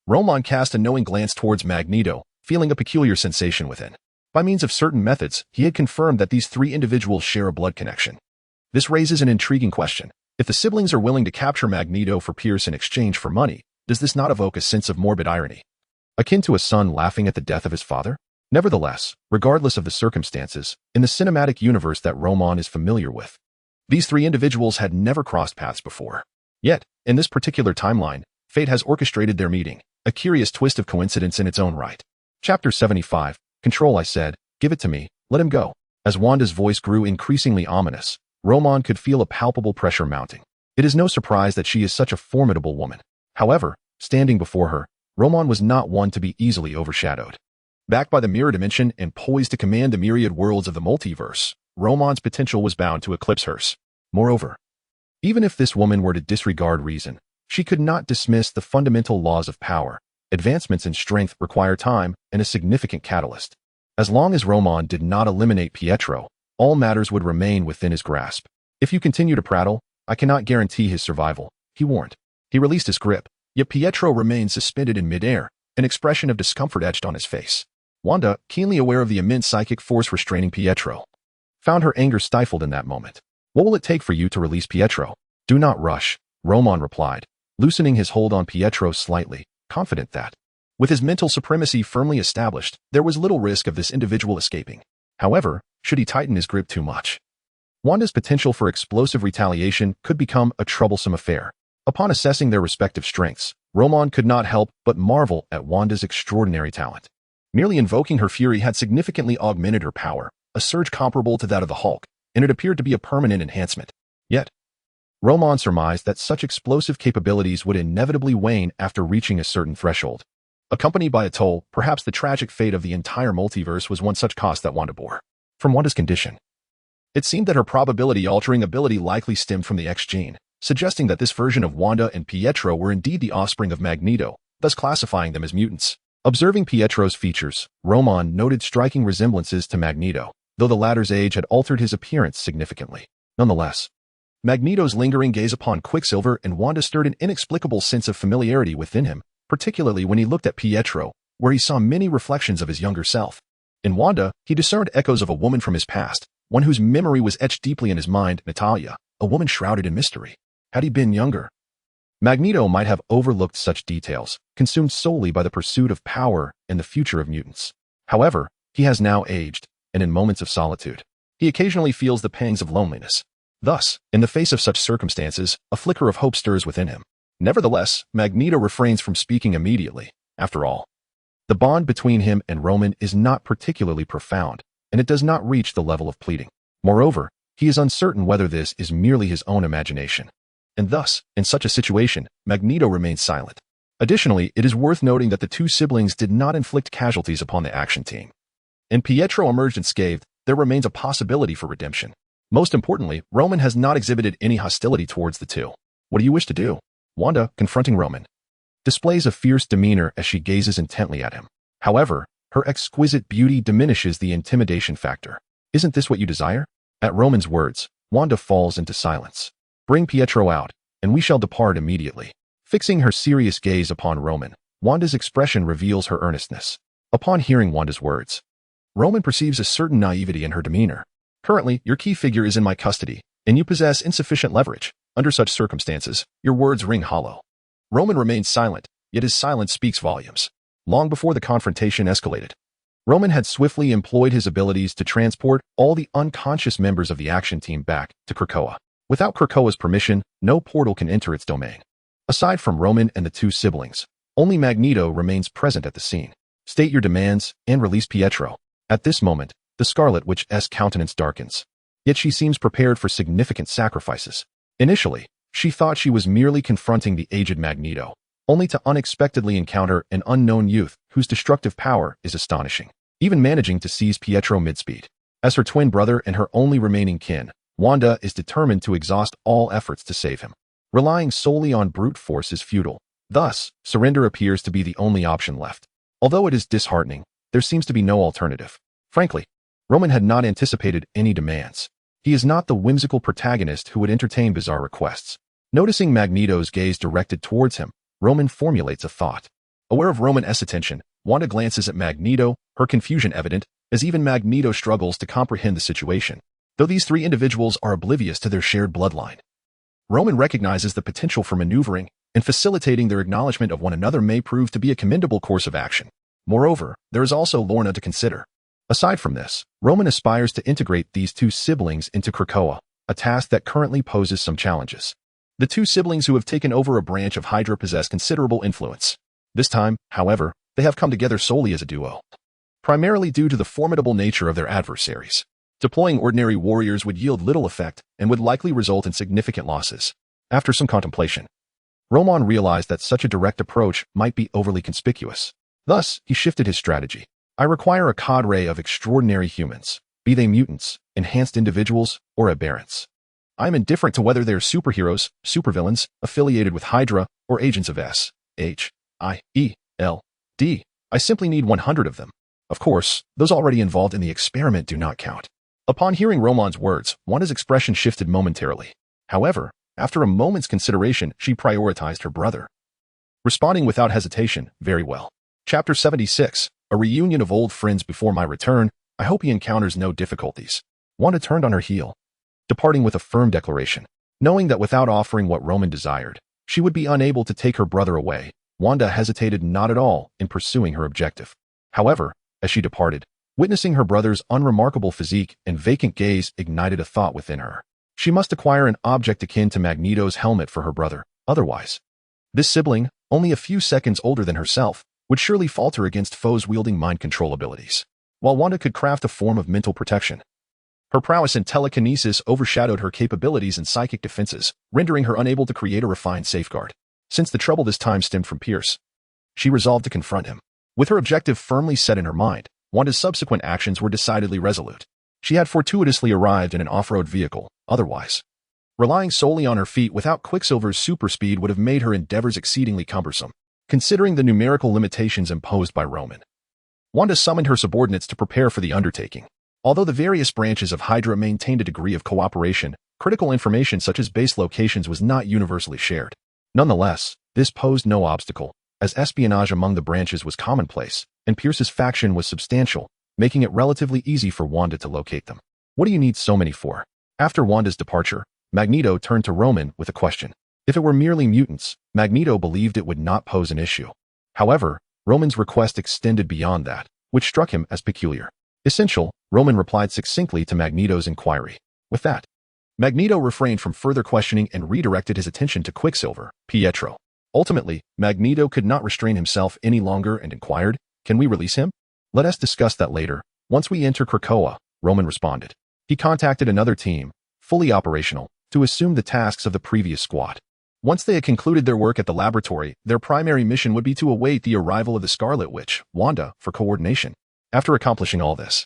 Roman cast a knowing glance towards Magneto, feeling a peculiar sensation within. By means of certain methods, he had confirmed that these three individuals share a blood connection. This raises an intriguing question. If the siblings are willing to capture Magneto for Pierce in exchange for money, does this not evoke a sense of morbid irony, akin to a son laughing at the death of his father? Nevertheless, regardless of the circumstances, in the cinematic universe that Roman is familiar with, These three individuals had never crossed paths before. Yet, in this particular timeline, fate has orchestrated their meeting, a curious twist of coincidence in its own right. Chapter 75. Control, I said. Give it to me. Let him go. As Wanda's voice grew increasingly ominous, Roman could feel a palpable pressure mounting. It is no surprise that she is such a formidable woman. However, standing before her, Roman was not one to be easily overshadowed. Backed by the mirror dimension and poised to command the myriad worlds of the multiverse, Roman's potential was bound to eclipse hers. Moreover, even if this woman were to disregard reason, she could not dismiss the fundamental laws of power. Advancements in strength require time and a significant catalyst. As long as Roman did not eliminate Pietro, all matters would remain within his grasp. If you continue to prattle, I cannot guarantee his survival, he warned. He released his grip, yet Pietro remained suspended in midair, an expression of discomfort etched on his face. Wanda, keenly aware of the immense psychic force restraining Pietro, found her anger stifled in that moment. What will it take for you to release Pietro? Do not rush, Roman replied, loosening his hold on Pietro slightly, confident that, with his mental supremacy firmly established, there was little risk of this individual escaping. However, should he tighten his grip too much, Wanda's potential for explosive retaliation could become a troublesome affair. Upon assessing their respective strengths, Roman could not help but marvel at Wanda's extraordinary talent. Merely invoking her fury had significantly augmented her power, a surge comparable to that of the Hulk, and it appeared to be a permanent enhancement. Yet, Roman surmised that such explosive capabilities would inevitably wane after reaching a certain threshold. Accompanied by a toll, perhaps the tragic fate of the entire multiverse was one such cost that Wanda bore. From Wanda's condition, it seemed that her probability-altering ability likely stemmed from the X gene, suggesting that this version of Wanda and Pietro were indeed the offspring of Magneto, thus classifying them as mutants. Observing Pietro's features, Roman noted striking resemblances to Magneto, though the latter's age had altered his appearance significantly. Nonetheless, Magneto's lingering gaze upon Quicksilver and Wanda stirred an inexplicable sense of familiarity within him, particularly when he looked at Pietro, where he saw many reflections of his younger self. In Wanda, he discerned echoes of a woman from his past, one whose memory was etched deeply in his mind, Natalia, a woman shrouded in mystery. Had he been younger, Magneto might have overlooked such details, consumed solely by the pursuit of power and the future of mutants. However, he has now aged, and in moments of solitude, he occasionally feels the pangs of loneliness. Thus, in the face of such circumstances, a flicker of hope stirs within him. Nevertheless, Magneto refrains from speaking immediately. After all, the bond between him and Roman is not particularly profound, and it does not reach the level of pleading. Moreover, he is uncertain whether this is merely his own imagination. And thus, in such a situation, Magneto remains silent. Additionally, it is worth noting that the two siblings did not inflict casualties upon the action team. And Pietro emerged unscathed, there remains a possibility for redemption. Most importantly, Roman has not exhibited any hostility towards the two. What do you wish to do? Wanda, confronting Roman, displays a fierce demeanor as she gazes intently at him. However, her exquisite beauty diminishes the intimidation factor. Isn't this what you desire? At Roman's words, Wanda falls into silence. Bring Pietro out, and we shall depart immediately. Fixing her serious gaze upon Roman, Wanda's expression reveals her earnestness. Upon hearing Wanda's words, Roman perceives a certain naivety in her demeanor. Currently, your key figure is in my custody, and you possess insufficient leverage. Under such circumstances, your words ring hollow. Roman remains silent, yet his silence speaks volumes. Long before the confrontation escalated, Roman had swiftly employed his abilities to transport all the unconscious members of the action team back to Krakoa. Without Krakoa's permission, no portal can enter its domain. Aside from Roman and the two siblings, only Magneto remains present at the scene. State your demands and release Pietro. At this moment, the Scarlet Witch's countenance darkens. Yet she seems prepared for significant sacrifices. Initially, she thought she was merely confronting the aged Magneto, only to unexpectedly encounter an unknown youth whose destructive power is astonishing, even managing to seize Pietro midspeed. As her twin brother and her only remaining kin, Wanda is determined to exhaust all efforts to save him. Relying solely on brute force is futile. Thus, surrender appears to be the only option left. Although it is disheartening, there seems to be no alternative. Frankly, Roman had not anticipated any demands. He is not the whimsical protagonist who would entertain bizarre requests. Noticing Magneto's gaze directed towards him, Roman formulates a thought. Aware of Roman's attention, Wanda glances at Magneto, her confusion evident, as even Magneto struggles to comprehend the situation. Though these three individuals are oblivious to their shared bloodline, Roman recognizes the potential for maneuvering and facilitating their acknowledgement of one another may prove to be a commendable course of action. Moreover, there is also Lorna to consider. Aside from this, Roman aspires to integrate these two siblings into Krakoa, a task that currently poses some challenges. The two siblings who have taken over a branch of Hydra possess considerable influence. This time, however, they have come together solely as a duo, primarily due to the formidable nature of their adversaries. Deploying ordinary warriors would yield little effect and would likely result in significant losses. After some contemplation, Roman realized that such a direct approach might be overly conspicuous. Thus, he shifted his strategy. I require a cadre of extraordinary humans, be they mutants, enhanced individuals, or aberrants. I am indifferent to whether they are superheroes, supervillains, affiliated with Hydra, or agents of S.H.I.E.L.D. I simply need 100 of them. Of course, those already involved in the experiment do not count. Upon hearing Roman's words, Wanda's expression shifted momentarily. However, after a moment's consideration, she prioritized her brother, responding without hesitation, very well. Chapter 76, a reunion of old friends before my return. I hope he encounters no difficulties. Wanda turned on her heel, departing with a firm declaration. Knowing that without offering what Roman desired, she would be unable to take her brother away, Wanda hesitated not at all in pursuing her objective. However, as she departed, witnessing her brother's unremarkable physique and vacant gaze ignited a thought within her. She must acquire an object akin to Magneto's helmet for her brother, otherwise, this sibling, only a few seconds older than herself, would surely falter against foes wielding mind control abilities. While Wanda could craft a form of mental protection, her prowess in telekinesis overshadowed her capabilities in psychic defenses, rendering her unable to create a refined safeguard. Since the trouble this time stemmed from Pierce, she resolved to confront him. With her objective firmly set in her mind, Wanda's subsequent actions were decidedly resolute. She had fortuitously arrived in an off-road vehicle, otherwise, relying solely on her feet without Quicksilver's super speed would have made her endeavors exceedingly cumbersome. Considering the numerical limitations imposed by Roman, Wanda summoned her subordinates to prepare for the undertaking. Although the various branches of Hydra maintained a degree of cooperation, critical information such as base locations was not universally shared. Nonetheless, this posed no obstacle, as espionage among the branches was commonplace, and Pierce's faction was substantial, making it relatively easy for Wanda to locate them. What do you need so many for? After Wanda's departure, Magneto turned to Roman with a question. If it were merely mutants, Magneto believed it would not pose an issue. However, Roman's request extended beyond that, which struck him as peculiar. Essential, Roman replied succinctly to Magneto's inquiry. With that, Magneto refrained from further questioning and redirected his attention to Quicksilver, Pietro. Ultimately, Magneto could not restrain himself any longer and inquired, "Can we release him?" "Let us discuss that later. Once we enter Krakoa," Roman responded. He contacted another team, fully operational, to assume the tasks of the previous squad. Once they had concluded their work at the laboratory, their primary mission would be to await the arrival of the Scarlet Witch, Wanda, for coordination. After accomplishing all this,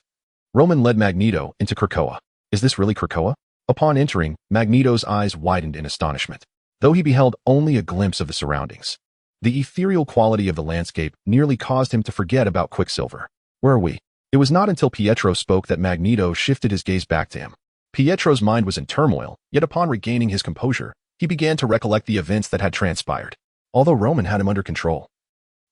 Roman led Magneto into Krakoa. Is this really Krakoa? Upon entering, Magneto's eyes widened in astonishment, though he beheld only a glimpse of the surroundings. The ethereal quality of the landscape nearly caused him to forget about Quicksilver. Where are we? It was not until Pietro spoke that Magneto shifted his gaze back to him. Pietro's mind was in turmoil, yet upon regaining his composure, he began to recollect the events that had transpired. Although Roman had him under control,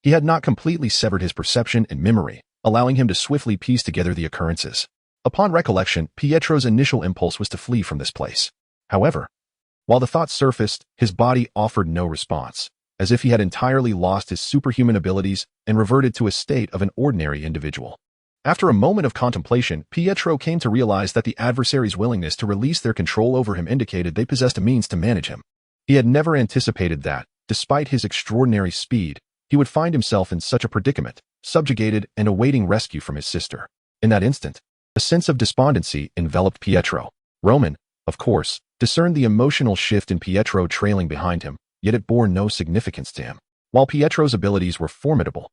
he had not completely severed his perception and memory, allowing him to swiftly piece together the occurrences. Upon recollection, Pietro's initial impulse was to flee from this place. However, while the thought surfaced, his body offered no response, as if he had entirely lost his superhuman abilities and reverted to a state of an ordinary individual. After a moment of contemplation, Pietro came to realize that the adversary's willingness to release their control over him indicated they possessed a means to manage him. He had never anticipated that, despite his extraordinary speed, he would find himself in such a predicament, subjugated and awaiting rescue from his sister. In that instant, a sense of despondency enveloped Pietro. Roman, of course, discerned the emotional shift in Pietro trailing behind him, yet it bore no significance to him. While Pietro's abilities were formidable,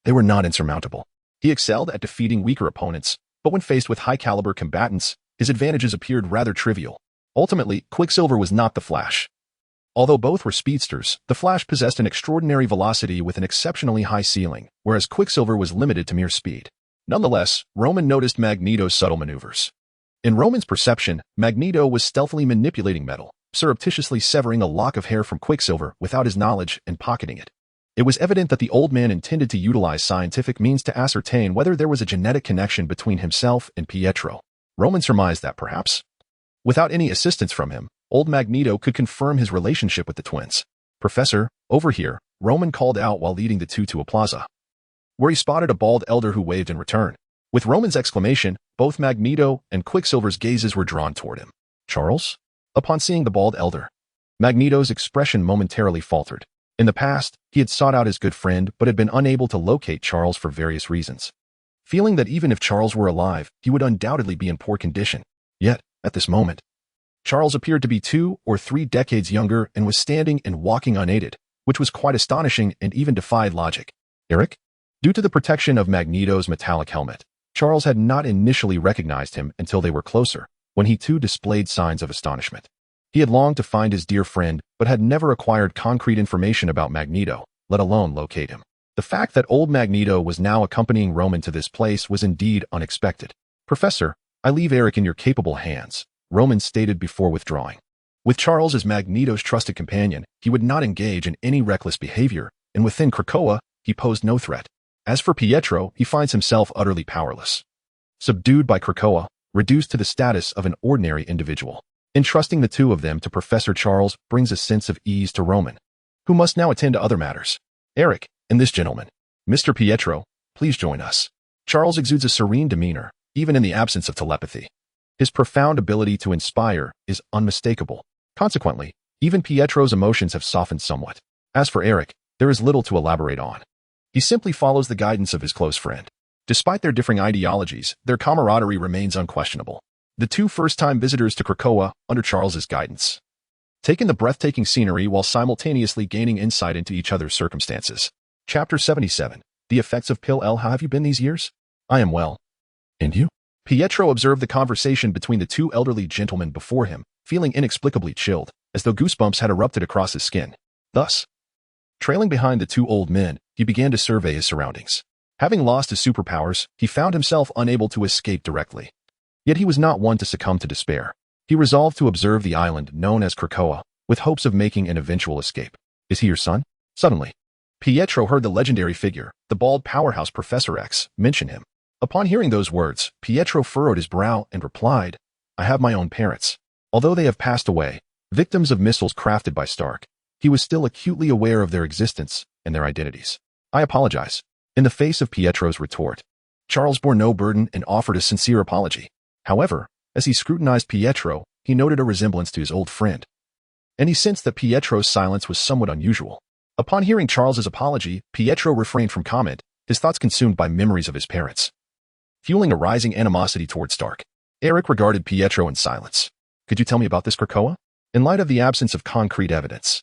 they were not insurmountable. He excelled at defeating weaker opponents, but when faced with high-caliber combatants, his advantages appeared rather trivial. Ultimately, Quicksilver was not the Flash. Although both were speedsters, the Flash possessed an extraordinary velocity with an exceptionally high ceiling, whereas Quicksilver was limited to mere speed. Nonetheless, Roman noticed Magneto's subtle maneuvers. In Roman's perception, Magneto was stealthily manipulating metal, surreptitiously severing a lock of hair from Quicksilver without his knowledge and pocketing it. It was evident that the old man intended to utilize scientific means to ascertain whether there was a genetic connection between himself and Pietro. Roman surmised that perhaps, without any assistance from him, old Magneto could confirm his relationship with the twins. "Professor, over here," Roman called out while leading the two to a plaza, where he spotted a bald elder who waved in return. With Roman's exclamation, both Magneto and Quicksilver's gazes were drawn toward him. "Charles?" Upon seeing the bald elder, Magneto's expression momentarily faltered. In the past, he had sought out his good friend but had been unable to locate Charles for various reasons. Feeling that even if Charles were alive, he would undoubtedly be in poor condition. Yet, at this moment, Charles appeared to be 2 or 3 decades younger and was standing and walking unaided, which was quite astonishing and even defied logic. Eric? Due to the protection of Magneto's metallic helmet, Charles had not initially recognized him until they were closer, when he too displayed signs of astonishment. He had longed to find his dear friend, but had never acquired concrete information about Magneto, let alone locate him. The fact that old Magneto was now accompanying Roman to this place was indeed unexpected. "Professor, I leave Eric in your capable hands," Roman stated before withdrawing. With Charles as Magneto's trusted companion, he would not engage in any reckless behavior, and within Krakoa, he posed no threat. As for Pietro, he finds himself utterly powerless. Subdued by Krakoa, reduced to the status of an ordinary individual. Entrusting the two of them to Professor Charles brings a sense of ease to Roman, who must now attend to other matters. "Eric, and this gentleman, Mr. Pietro, please join us." Charles exudes a serene demeanor, even in the absence of telepathy. His profound ability to inspire is unmistakable. Consequently, even Pietro's emotions have softened somewhat. As for Eric, there is little to elaborate on. He simply follows the guidance of his close friend. Despite their differing ideologies, their camaraderie remains unquestionable. The two first-time visitors to Krakoa under Charles's guidance, taking the breathtaking scenery while simultaneously gaining insight into each other's circumstances. Chapter 77. The effects of Pill L. How have you been these years? I am well. And you? Pietro observed the conversation between the two elderly gentlemen before him, feeling inexplicably chilled, as though goosebumps had erupted across his skin. Thus, trailing behind the two old men, he began to survey his surroundings. Having lost his superpowers, he found himself unable to escape directly. Yet he was not one to succumb to despair. He resolved to observe the island known as Krakoa, with hopes of making an eventual escape. "Is he your son?" Suddenly, Pietro heard the legendary figure, the bald powerhouse Professor X, mention him. Upon hearing those words, Pietro furrowed his brow and replied, "I have my own parents. Although they have passed away, victims of missiles crafted by Stark, he was still acutely aware of their existence and their identities. I apologize." In the face of Pietro's retort, Charles bore no burden and offered a sincere apology. However, as he scrutinized Pietro, he noted a resemblance to his old friend, and he sensed that Pietro's silence was somewhat unusual. Upon hearing Charles's apology, Pietro refrained from comment, his thoughts consumed by memories of his parents, fueling a rising animosity toward Stark. Eric regarded Pietro in silence. "Could you tell me about this Krakoa?" In light of the absence of concrete evidence,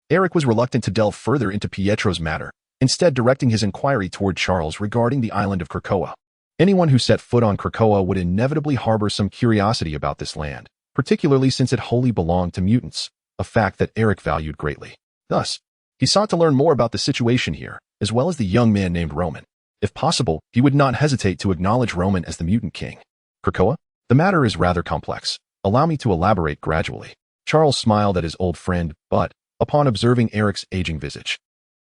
Eric was reluctant to delve further into Pietro's matter, instead directing his inquiry toward Charles regarding the island of Krakoa. Anyone who set foot on Krakoa would inevitably harbor some curiosity about this land, particularly since it wholly belonged to mutants, a fact that Eric valued greatly. Thus, he sought to learn more about the situation here, as well as the young man named Roman. If possible, he would not hesitate to acknowledge Roman as the mutant king. "Krakoa? The matter is rather complex. Allow me to elaborate gradually." Charles smiled at his old friend, but, upon observing Eric's aging visage,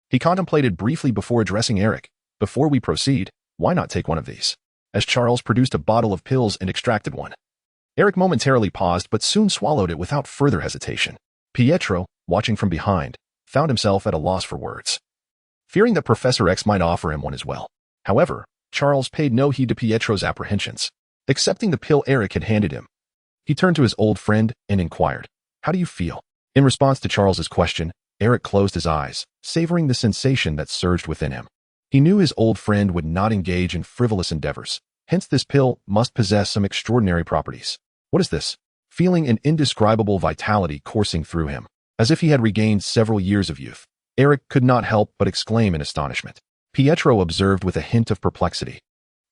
he contemplated briefly before addressing Eric. "Before we proceed, why not take one of these?" As Charles produced a bottle of pills and extracted one, Eric momentarily paused but soon swallowed it without further hesitation. Pietro, watching from behind, found himself at a loss for words, fearing that Professor X might offer him one as well. However, Charles paid no heed to Pietro's apprehensions. Accepting the pill Eric had handed him, he turned to his old friend and inquired, "How do you feel?" In response to Charles's question, Eric closed his eyes, savoring the sensation that surged within him. He knew his old friend would not engage in frivolous endeavors, hence this pill must possess some extraordinary properties. "What is this?" Feeling an indescribable vitality coursing through him, as if he had regained several years of youth, Eric could not help but exclaim in astonishment. Pietro observed with a hint of perplexity,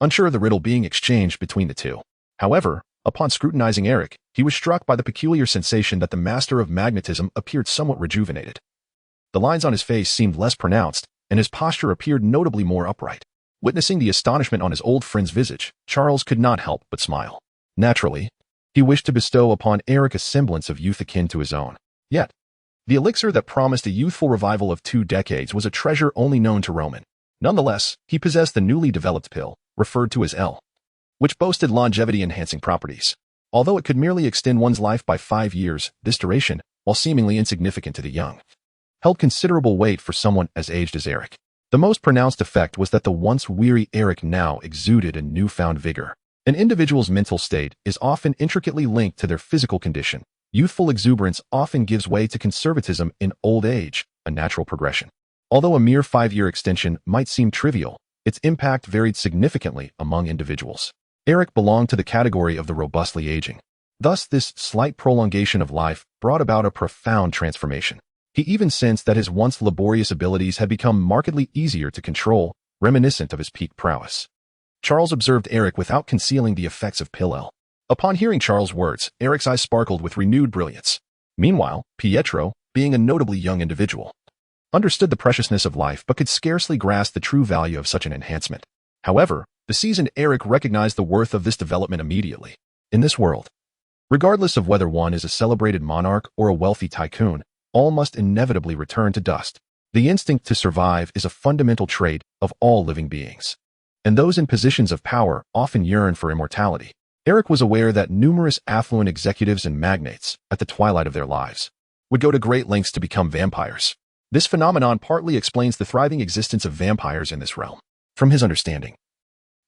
unsure of the riddle being exchanged between the two. However, upon scrutinizing Eric, he was struck by the peculiar sensation that the master of magnetism appeared somewhat rejuvenated. The lines on his face seemed less pronounced, and his posture appeared notably more upright. Witnessing the astonishment on his old friend's visage, Charles could not help but smile. Naturally, he wished to bestow upon Eric a semblance of youth akin to his own. Yet, the elixir that promised a youthful revival of 2 decades was a treasure only known to Roman. Nonetheless, he possessed the newly developed pill, referred to as L, which boasted longevity-enhancing properties. Although it could merely extend one's life by 5 years, this duration, while seemingly insignificant to the young, held considerable weight for someone as aged as Eric. The most pronounced effect was that the once weary Eric now exuded a newfound vigor. An individual's mental state is often intricately linked to their physical condition, Youthful exuberance often gives way to conservatism in old age, a natural progression. Although a mere 5-year extension might seem trivial, its impact varied significantly among individuals. Eric belonged to the category of the robustly aging. Thus, this slight prolongation of life brought about a profound transformation. He even sensed that his once laborious abilities had become markedly easier to control, reminiscent of his peak prowess. Charles observed Eric without concealing the effects of Pill. Upon hearing Charles' words, Eric's eyes sparkled with renewed brilliance. Meanwhile, Pietro, being a notably young individual, understood the preciousness of life but could scarcely grasp the true value of such an enhancement. However, the seasoned Eric recognized the worth of this development immediately. In this world, regardless of whether one is a celebrated monarch or a wealthy tycoon, all must inevitably return to dust. The instinct to survive is a fundamental trait of all living beings, and those in positions of power often yearn for immortality. Eric was aware that numerous affluent executives and magnates, at the twilight of their lives, would go to great lengths to become vampires. This phenomenon partly explains the thriving existence of vampires in this realm. From his understanding,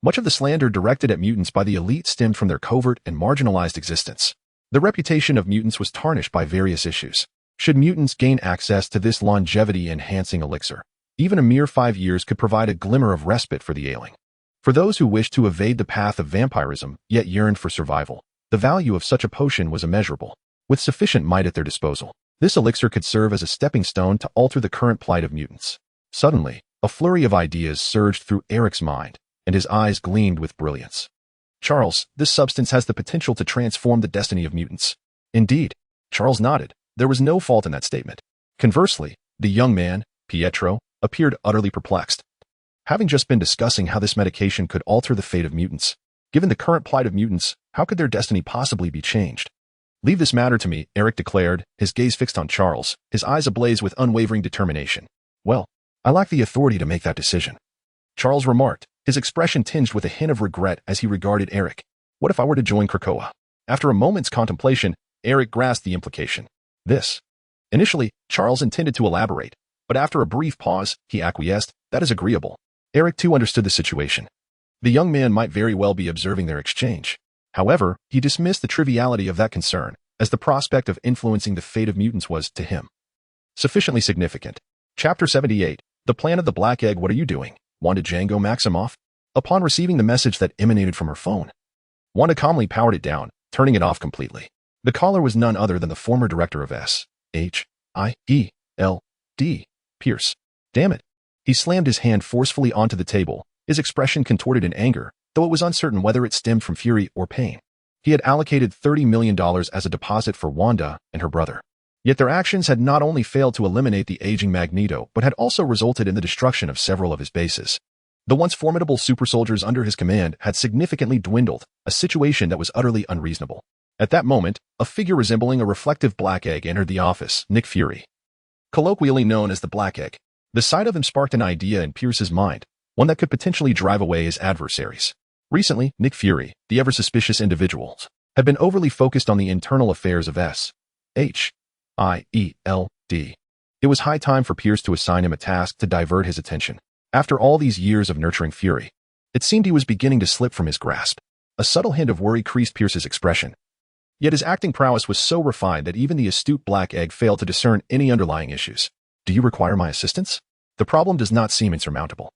much of the slander directed at mutants by the elite stemmed from their covert and marginalized existence. The reputation of mutants was tarnished by various issues. Should mutants gain access to this longevity-enhancing elixir, even a mere 5 years could provide a glimmer of respite for the ailing. For those who wished to evade the path of vampirism, yet yearned for survival, the value of such a potion was immeasurable. With sufficient might at their disposal, this elixir could serve as a stepping stone to alter the current plight of mutants. Suddenly, a flurry of ideas surged through Eric's mind, and his eyes gleamed with brilliance. Charles, this substance has the potential to transform the destiny of mutants. Indeed, Charles nodded. There was no fault in that statement. Conversely, the young man, Pietro, appeared utterly perplexed. Having just been discussing how this medication could alter the fate of mutants, given the current plight of mutants, how could their destiny possibly be changed? Leave this matter to me, Eric declared, his gaze fixed on Charles, his eyes ablaze with unwavering determination. Well, I lack the authority to make that decision, Charles remarked, his expression tinged with a hint of regret as he regarded Eric. What if I were to join Krakoa? After a moment's contemplation, Eric grasped the implication. Initially, Charles intended to elaborate, but after a brief pause, he acquiesced. That is agreeable. Eric too understood the situation. The young man might very well be observing their exchange. However, he dismissed the triviality of that concern, as the prospect of influencing the fate of mutants was, to him, sufficiently significant. Chapter 78. The Plan of the Black Egg. What are you doing? Wanda Django Maximoff. Upon receiving the message that emanated from her phone, Wanda calmly powered it down, turning it off completely. The caller was none other than the former director of S.H.I.E.L.D., Pierce. Damn it. He slammed his hand forcefully onto the table, his expression contorted in anger, though it was uncertain whether it stemmed from fury or pain. He had allocated $30 million as a deposit for Wanda and her brother. Yet their actions had not only failed to eliminate the aging Magneto, but had also resulted in the destruction of several of his bases. The once formidable super soldiers under his command had significantly dwindled, a situation that was utterly unreasonable. At that moment, a figure resembling a reflective black egg entered the office, Nick Fury, colloquially known as the Black Egg. The sight of him sparked an idea in Pierce's mind, one that could potentially drive away his adversaries. Recently, Nick Fury, the ever-suspicious individual, had been overly focused on the internal affairs of S.H.I.E.L.D. It was high time for Pierce to assign him a task to divert his attention. After all these years of nurturing Fury, it seemed he was beginning to slip from his grasp. A subtle hint of worry creased Pierce's expression. Yet his acting prowess was so refined that even the astute Black Egg failed to discern any underlying issues. Do you require my assistance? The problem does not seem insurmountable.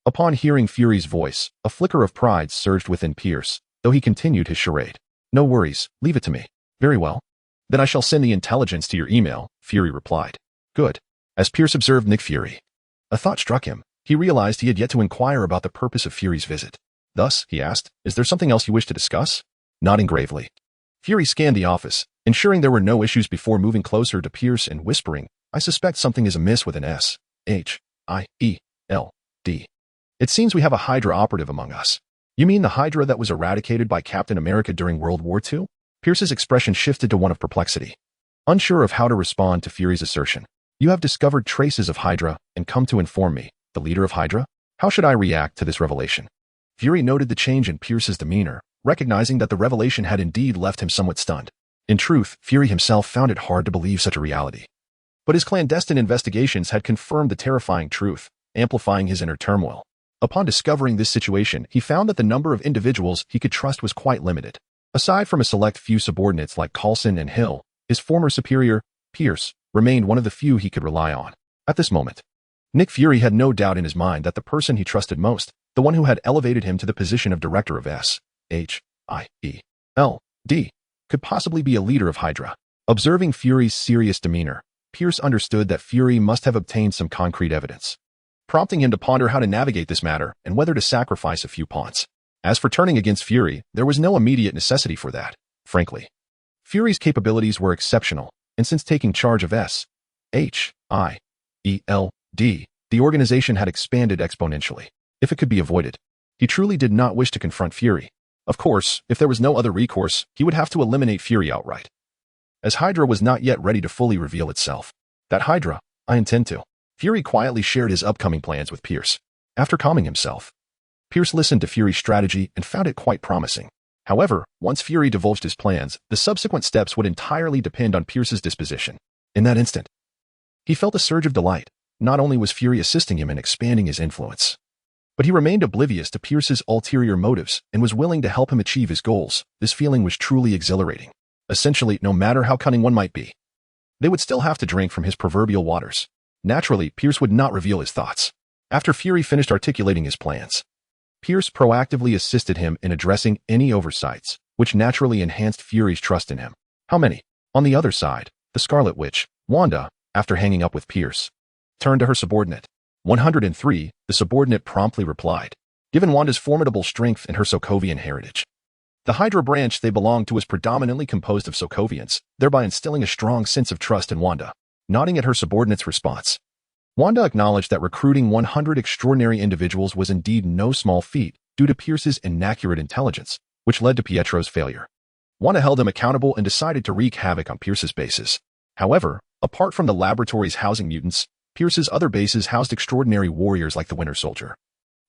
Upon hearing Fury's voice, a flicker of pride surged within Pierce, though he continued his charade. No worries, leave it to me. Very well. Then I shall send the intelligence to your email, Fury replied. Good. As Pierce observed Nick Fury, a thought struck him. He realized he had yet to inquire about the purpose of Fury's visit. Thus, he asked, is there something else you wish to discuss? Nodding gravely, Fury scanned the office, ensuring there were no issues before moving closer to Pierce and whispering, I suspect something is amiss with an S.H.I.E.L.D. It seems we have a Hydra operative among us. You mean the Hydra that was eradicated by Captain America during World War II? Pierce's expression shifted to one of perplexity. Unsure of how to respond to Fury's assertion. You have discovered traces of Hydra and come to inform me, the leader of Hydra? How should I react to this revelation? Fury noted the change in Pierce's demeanor, recognizing that the revelation had indeed left him somewhat stunned. In truth, Fury himself found it hard to believe such a reality. But his clandestine investigations had confirmed the terrifying truth, amplifying his inner turmoil. Upon discovering this situation, he found that the number of individuals he could trust was quite limited. Aside from a select few subordinates like Coulson and Hill, His former superior, Pierce, remained one of the few he could rely on. At this moment, Nick Fury had no doubt in his mind that the person he trusted most, the one who had elevated him to the position of director of SHIELD, could possibly be a leader of Hydra. Observing Fury's serious demeanor, Pierce understood that Fury must have obtained some concrete evidence, prompting him to ponder how to navigate this matter and whether to sacrifice a few pawns. As for turning against Fury, there was no immediate necessity for that, frankly. Fury's capabilities were exceptional, and since taking charge of SHIELD, the organization had expanded exponentially. If it could be avoided, he truly did not wish to confront Fury. Of course, if there was no other recourse, he would have to eliminate Fury outright, as Hydra was not yet ready to fully reveal itself. That Hydra, I intend to. Fury quietly shared his upcoming plans with Pierce. After calming himself, Pierce listened to Fury's strategy and found it quite promising. However, once Fury divulged his plans, the subsequent steps would entirely depend on Pierce's disposition. In that instant, he felt a surge of delight. Not only was Fury assisting him in expanding his influence, but he remained oblivious to Pierce's ulterior motives and was willing to help him achieve his goals. This feeling was truly exhilarating. Essentially, no matter how cunning one might be, they would still have to drink from his proverbial waters. Naturally, Pierce would not reveal his thoughts. After Fury finished articulating his plans, Pierce proactively assisted him in addressing any oversights, which naturally enhanced Fury's trust in him. How many? On the other side, the Scarlet Witch, Wanda, after hanging up with Pierce, turned to her subordinate. 103, the subordinate promptly replied. Given Wanda's formidable strength and her Sokovian heritage, the Hydra branch they belonged to was predominantly composed of Sokovians, thereby instilling a strong sense of trust in Wanda. Nodding at her subordinate's response, Wanda acknowledged that recruiting 100 extraordinary individuals was indeed no small feat due to Pierce's inaccurate intelligence, which led to Pietro's failure. Wanda held him accountable and decided to wreak havoc on Pierce's bases. However, apart from the laboratories housing mutants, Pierce's other bases housed extraordinary warriors like the Winter Soldier,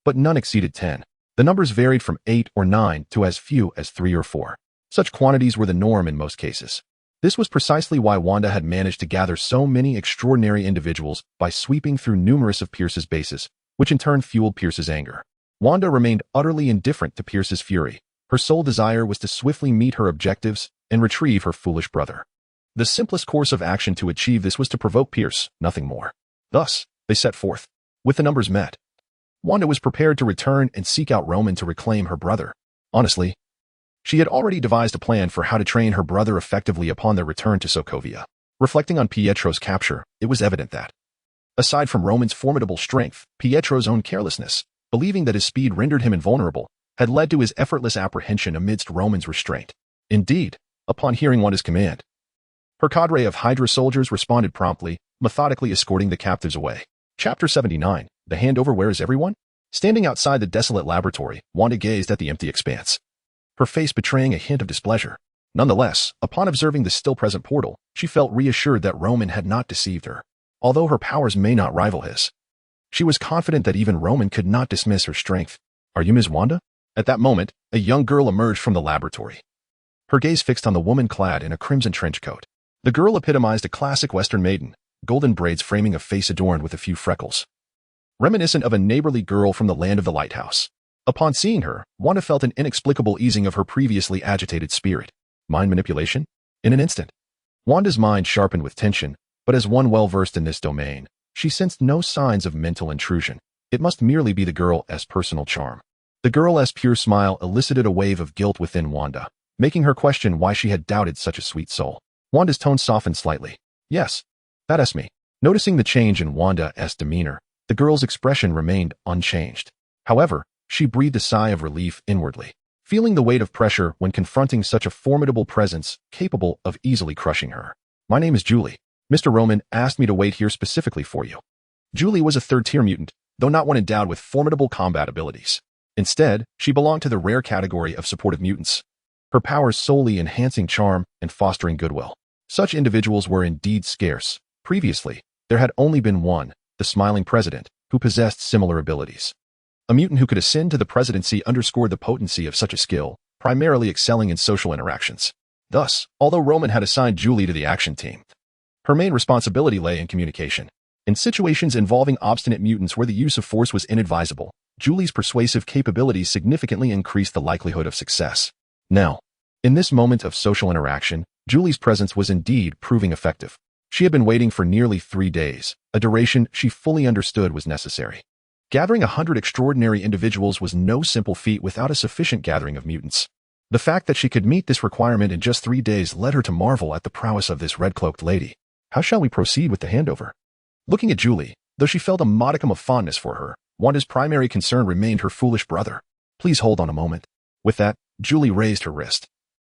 but none exceeded 10. The numbers varied from 8 or 9 to as few as 3 or 4. Such quantities were the norm in most cases. This was precisely why Wanda had managed to gather so many extraordinary individuals by sweeping through numerous of Pierce's bases, which in turn fueled Pierce's anger. Wanda remained utterly indifferent to Pierce's fury. Her sole desire was to swiftly meet her objectives and retrieve her foolish brother. The simplest course of action to achieve this was to provoke Pierce, nothing more. Thus, they set forth. With the numbers met, Wanda was prepared to return and seek out Roman to reclaim her brother. Honestly, she had already devised a plan for how to train her brother effectively upon their return to Sokovia. Reflecting on Pietro's capture, it was evident that, aside from Roman's formidable strength, Pietro's own carelessness, believing that his speed rendered him invulnerable, had led to his effortless apprehension amidst Roman's restraint. Indeed, upon hearing Wanda's command, her cadre of Hydra soldiers responded promptly, methodically escorting the captives away. Chapter 79, The Handover. Where is everyone? Standing outside the desolate laboratory, Wanda gazed at the empty expanse, her face betraying a hint of displeasure. Nonetheless, upon observing the still-present portal, she felt reassured that Roman had not deceived her. Although her powers may not rival his, she was confident that even Roman could not dismiss her strength. Are you Ms. Wanda? At that moment, a young girl emerged from the laboratory, her gaze fixed on the woman clad in a crimson trench coat. The girl epitomized a classic Western maiden, golden braids framing a face adorned with a few freckles, reminiscent of a neighborly girl from the land of the lighthouse. Upon seeing her, Wanda felt an inexplicable easing of her previously agitated spirit. Mind manipulation? In an instant, Wanda's mind sharpened with tension, but as one well-versed in this domain, she sensed no signs of mental intrusion. It must merely be the girl's personal charm. The girl's pure smile elicited a wave of guilt within Wanda, making her question why she had doubted such a sweet soul. Wanda's tone softened slightly. Yes, that's me. Noticing the change in Wanda's demeanor, the girl's expression remained unchanged. However, she breathed a sigh of relief inwardly, feeling the weight of pressure when confronting such a formidable presence capable of easily crushing her. My name is Julie. Mr. Roman asked me to wait here specifically for you. Julie was a third-tier mutant, though not one endowed with formidable combat abilities. Instead, she belonged to the rare category of supportive mutants, her powers solely enhancing charm and fostering goodwill. Such individuals were indeed scarce. Previously, there had only been one, the smiling president, who possessed similar abilities. A mutant who could ascend to the presidency underscored the potency of such a skill, primarily excelling in social interactions. Thus, although Roman had assigned Julie to the action team, her main responsibility lay in communication. In situations involving obstinate mutants where the use of force was inadvisable, Julie's persuasive capabilities significantly increased the likelihood of success. Now, in this moment of social interaction, Julie's presence was indeed proving effective. She had been waiting for nearly 3 days, a duration she fully understood was necessary. Gathering 100 extraordinary individuals was no simple feat without a sufficient gathering of mutants. The fact that she could meet this requirement in just 3 days led her to marvel at the prowess of this red-cloaked lady. How shall we proceed with the handover? Looking at Julie, though she felt a modicum of fondness for her, Wanda's primary concern remained her foolish brother. Please hold on a moment. With that, Julie raised her wrist,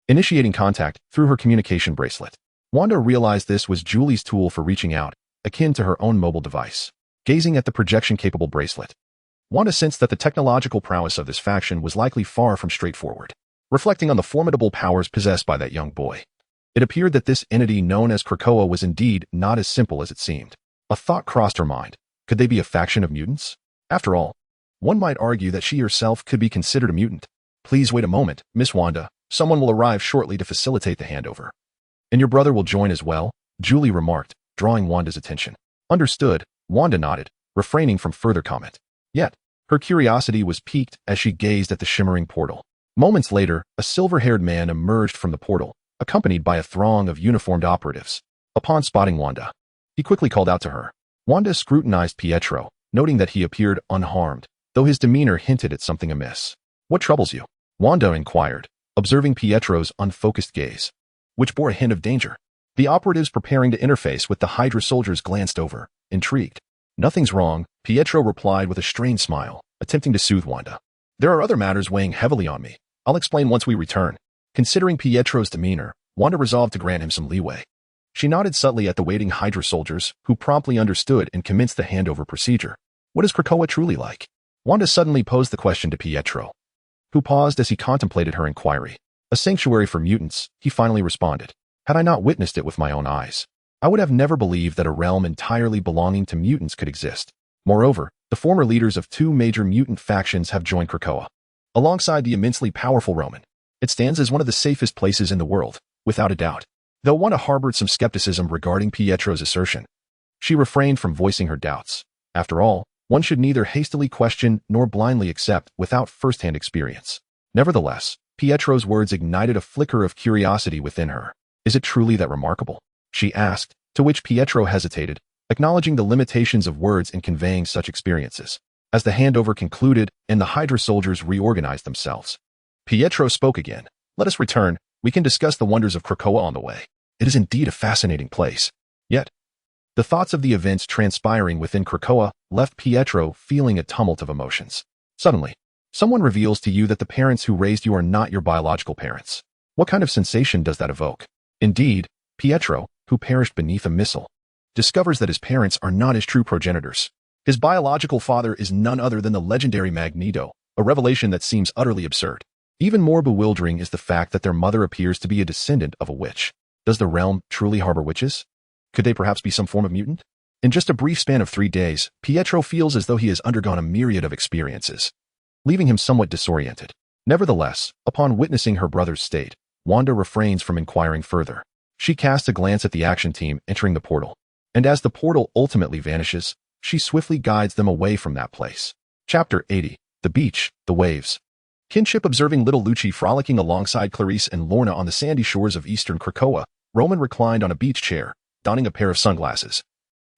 initiating contact through her communication bracelet. Wanda realized this was Julie's tool for reaching out, akin to her own mobile device. Gazing at the projection-capable bracelet, Wanda sensed that the technological prowess of this faction was likely far from straightforward. Reflecting on the formidable powers possessed by that young boy, it appeared that this entity known as Krakoa was indeed not as simple as it seemed. A thought crossed her mind. Could they be a faction of mutants? After all, one might argue that she herself could be considered a mutant. Please wait a moment, Miss Wanda. Someone will arrive shortly to facilitate the handover. And your brother will join as well, Julie remarked, drawing Wanda's attention. Understood, Wanda nodded, refraining from further comment. Yet, her curiosity was piqued as she gazed at the shimmering portal. Moments later, a silver-haired man emerged from the portal, accompanied by a throng of uniformed operatives. Upon spotting Wanda, he quickly called out to her. Wanda scrutinized Pietro, noting that he appeared unharmed, though his demeanor hinted at something amiss. What troubles you? Wanda inquired, observing Pietro's unfocused gaze, which bore a hint of danger. The operatives preparing to interface with the Hydra soldiers glanced over, intrigued. Nothing's wrong, Pietro replied with a strained smile, attempting to soothe Wanda. There are other matters weighing heavily on me. I'll explain once we return. Considering Pietro's demeanor, Wanda resolved to grant him some leeway. She nodded subtly at the waiting Hydra soldiers, who promptly understood and commenced the handover procedure. What is Krakoa truly like? Wanda suddenly posed the question to Pietro, who paused as he contemplated her inquiry. A sanctuary for mutants, he finally responded. Had I not witnessed it with my own eyes, I would have never believed that a realm entirely belonging to mutants could exist. Moreover, the former leaders of 2 major mutant factions have joined Krakoa. Alongside the immensely powerful Roman, it stands as one of the safest places in the world, without a doubt. Though Wanda harbored some skepticism regarding Pietro's assertion, she refrained from voicing her doubts. After all, one should neither hastily question nor blindly accept without first-hand experience. Nevertheless, Pietro's words ignited a flicker of curiosity within her. Is it truly that remarkable? She asked, to which Pietro hesitated, acknowledging the limitations of words in conveying such experiences. As the handover concluded and the Hydra soldiers reorganized themselves, Pietro spoke again. Let us return. We can discuss the wonders of Krakoa on the way. It is indeed a fascinating place. Yet, the thoughts of the events transpiring within Krakoa left Pietro feeling a tumult of emotions. Suddenly, someone reveals to you that the parents who raised you are not your biological parents. What kind of sensation does that evoke? Indeed, Pietro, who perished beneath a missile, discovers that his parents are not his true progenitors. His biological father is none other than the legendary Magneto, a revelation that seems utterly absurd. Even more bewildering is the fact that their mother appears to be a descendant of a witch. Does the realm truly harbor witches? Could they perhaps be some form of mutant? In just a brief span of 3 days, Pietro feels as though he has undergone a myriad of experiences, leaving him somewhat disoriented. Nevertheless, upon witnessing her brother's state, Wanda refrains from inquiring further. She casts a glance at the action team entering the portal, and as the portal ultimately vanishes, she swiftly guides them away from that place. Chapter 80. The Beach, the Waves. Kinship observing little Lucci frolicking alongside Clarice and Lorna on the sandy shores of eastern Krakoa, Roman reclined on a beach chair, donning a pair of sunglasses,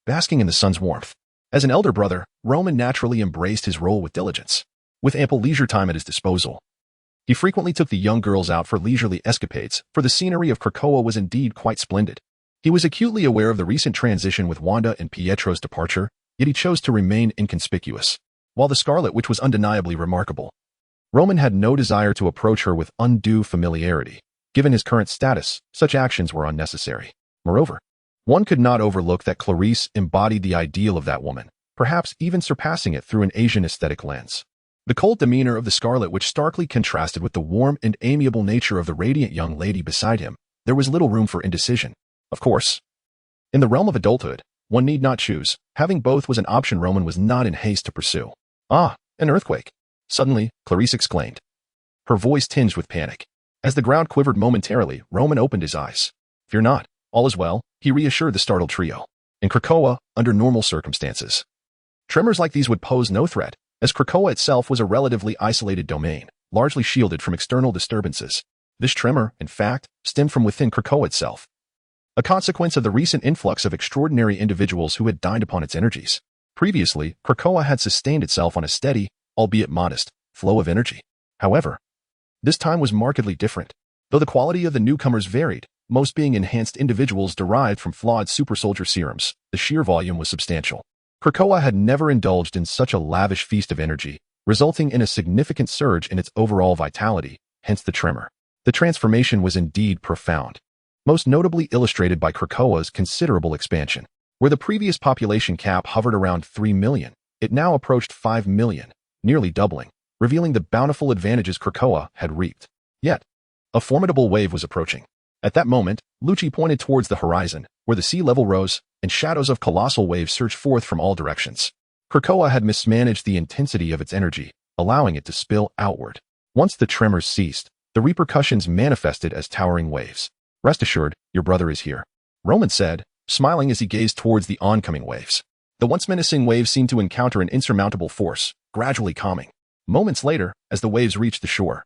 basking in the sun's warmth. As an elder brother, Roman naturally embraced his role with diligence. With ample leisure time at his disposal, he frequently took the young girls out for leisurely escapades, for the scenery of Krakoa was indeed quite splendid. He was acutely aware of the recent transition with Wanda and Pietro's departure, yet he chose to remain inconspicuous. While the Scarlet Witch was undeniably remarkable, Roman had no desire to approach her with undue familiarity. Given his current status, such actions were unnecessary. Moreover, one could not overlook that Clarice embodied the ideal of that woman, perhaps even surpassing it through an Asian aesthetic lens. The cold demeanor of the Scarlet Witch starkly contrasted with the warm and amiable nature of the radiant young lady beside him. There was little room for indecision. Of course, in the realm of adulthood, one need not choose. Having both was an option Roman was not in haste to pursue. Ah, an earthquake. Suddenly, Clarice exclaimed, her voice tinged with panic. As the ground quivered momentarily, Roman opened his eyes. Fear not, all is well, he reassured the startled trio. In Krakoa, under normal circumstances, tremors like these would pose no threat, as Krakoa itself was a relatively isolated domain, largely shielded from external disturbances. This tremor, in fact, stemmed from within Krakoa itself, a consequence of the recent influx of extraordinary individuals who had dined upon its energies. Previously, Krakoa had sustained itself on a steady, albeit modest, flow of energy. However, this time was markedly different. Though the quality of the newcomers varied, most being enhanced individuals derived from flawed super-soldier serums, the sheer volume was substantial. Krakoa had never indulged in such a lavish feast of energy, resulting in a significant surge in its overall vitality, hence the tremor. The transformation was indeed profound, most notably illustrated by Krakoa's considerable expansion. Where the previous population cap hovered around 3 million, it now approached 5 million, nearly doubling, revealing the bountiful advantages Krakoa had reaped. Yet, a formidable wave was approaching. At that moment, Lucci pointed towards the horizon, where the sea level rose, and shadows of colossal waves surged forth from all directions. Krakoa had mismanaged the intensity of its energy, allowing it to spill outward. Once the tremors ceased, the repercussions manifested as towering waves. "Rest assured, your brother is here," Roman said, smiling as he gazed towards the oncoming waves. The once menacing waves seemed to encounter an insurmountable force, gradually calming. Moments later, as the waves reached the shore,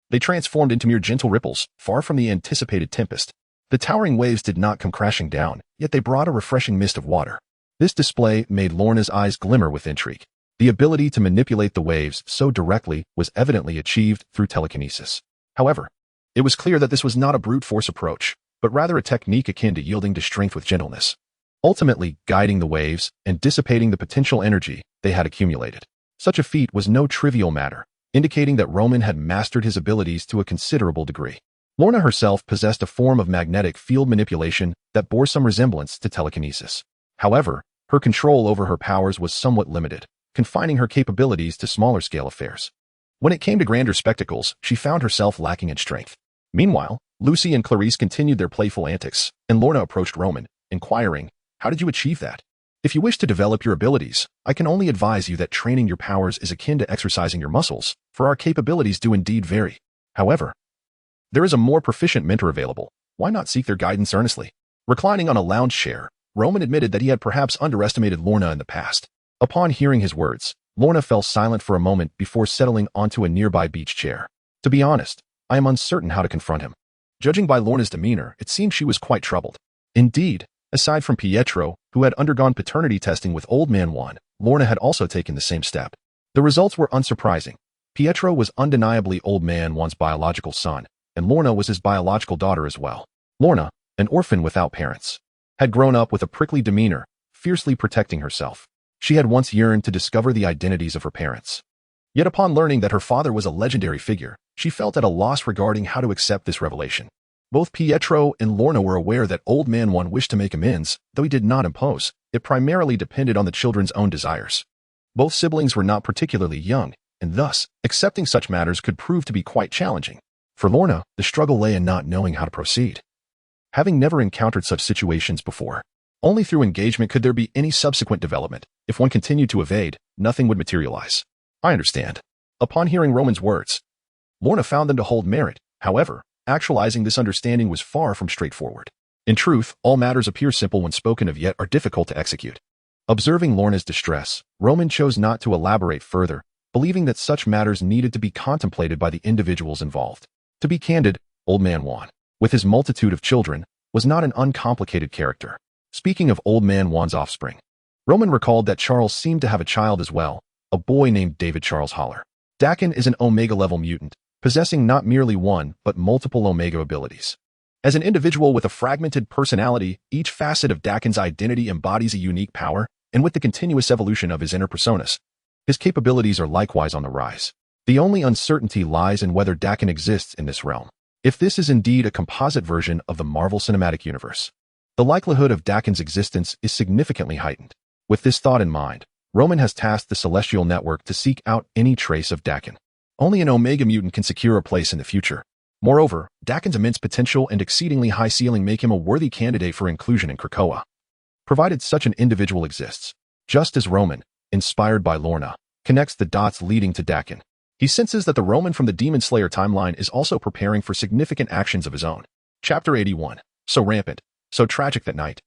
they transformed into mere gentle ripples, far from the anticipated tempest. The towering waves did not come crashing down, yet they brought a refreshing mist of water. This display made Lorna's eyes glimmer with intrigue. The ability to manipulate the waves so directly was evidently achieved through telekinesis. However, it was clear that this was not a brute force approach, but rather a technique akin to yielding to strength with gentleness, ultimately guiding the waves and dissipating the potential energy they had accumulated. Such a feat was no trivial matter, indicating that Roman had mastered his abilities to a considerable degree. Lorna herself possessed a form of magnetic field manipulation that bore some resemblance to telekinesis. However, her control over her powers was somewhat limited, confining her capabilities to smaller-scale affairs. When it came to grander spectacles, she found herself lacking in strength. Meanwhile, Lucy and Clarice continued their playful antics, and Lorna approached Roman, inquiring, "How did you achieve that? If you wish to develop your abilities, I can only advise you that training your powers is akin to exercising your muscles, for our capabilities do indeed vary. However, there is a more proficient mentor available. Why not seek their guidance earnestly?" Reclining on a lounge chair, Roman admitted that he had perhaps underestimated Lorna in the past. Upon hearing his words, Lorna fell silent for a moment before settling onto a nearby beach chair. "To be honest, I am uncertain how to confront him." Judging by Lorna's demeanor, it seemed she was quite troubled. Indeed, aside from Pietro, who had undergone paternity testing with Old Man Juan, Lorna had also taken the same step. The results were unsurprising. Pietro was undeniably Old Man Juan's biological son, and Lorna was his biological daughter as well. Lorna, an orphan without parents, had grown up with a prickly demeanor, fiercely protecting herself. She had once yearned to discover the identities of her parents. Yet upon learning that her father was a legendary figure, she felt at a loss regarding how to accept this revelation. Both Pietro and Lorna were aware that Old Man Juan wished to make amends, though he did not impose. It primarily depended on the children's own desires. Both siblings were not particularly young, and thus, accepting such matters could prove to be quite challenging. For Lorna, the struggle lay in not knowing how to proceed. Having never encountered such situations before, only through engagement could there be any subsequent development. If one continued to evade, nothing would materialize. "I understand." Upon hearing Roman's words, Lorna found them to hold merit. However, actualizing this understanding was far from straightforward. In truth, all matters appear simple when spoken of yet are difficult to execute. Observing Lorna's distress, Roman chose not to elaborate further, believing that such matters needed to be contemplated by the individuals involved. To be candid, Old Man Juan, with his multitude of children, was not an uncomplicated character. Speaking of Old Man Juan's offspring, Roman recalled that Charles seemed to have a child as well, a boy named David Charles Holler. Dakin is an Omega-level mutant, possessing not merely one, but multiple Omega abilities. As an individual with a fragmented personality, each facet of Dakin's identity embodies a unique power, and with the continuous evolution of his inner personas, his capabilities are likewise on the rise. The only uncertainty lies in whether Dakin exists in this realm. If this is indeed a composite version of the Marvel Cinematic Universe, the likelihood of Dakin's existence is significantly heightened. With this thought in mind, Roman has tasked the Celestial Network to seek out any trace of Dakin. Only an Omega mutant can secure a place in the future. Moreover, Dakin's immense potential and exceedingly high ceiling make him a worthy candidate for inclusion in Krakoa, provided such an individual exists. Just as Roman, inspired by Lorna, connects the dots leading to Dakin, he senses that the Roman from the Demon Slayer timeline is also preparing for significant actions of his own. Chapter 81. So rampant, so tragic that night.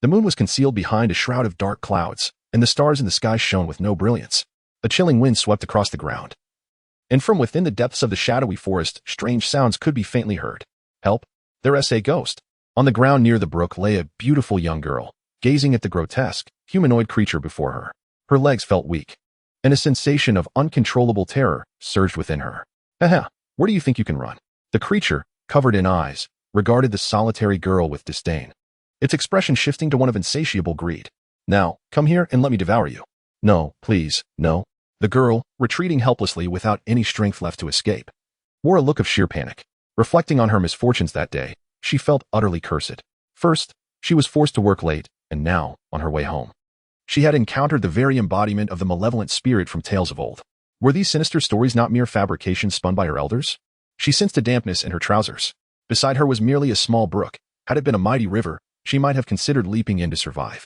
The moon was concealed behind a shroud of dark clouds, and the stars in the sky shone with no brilliance. A chilling wind swept across the ground, and from within the depths of the shadowy forest, strange sounds could be faintly heard. Help! There's a ghost. On the ground near the brook lay a beautiful young girl, gazing at the grotesque, humanoid creature before her. Her legs felt weak, and a sensation of uncontrollable terror surged within her. Haha, where do you think you can run? The creature, covered in eyes, regarded the solitary girl with disdain, its expression shifting to one of insatiable greed. Now, come here and let me devour you. No, please, no. The girl, retreating helplessly without any strength left to escape, wore a look of sheer panic. Reflecting on her misfortunes that day, she felt utterly cursed. First, she was forced to work late, and now, on her way home, she had encountered the very embodiment of the malevolent spirit from tales of old. Were these sinister stories not mere fabrications spun by her elders? She sensed a dampness in her trousers. Beside her was merely a small brook. Had it been a mighty river, she might have considered leaping in to survive.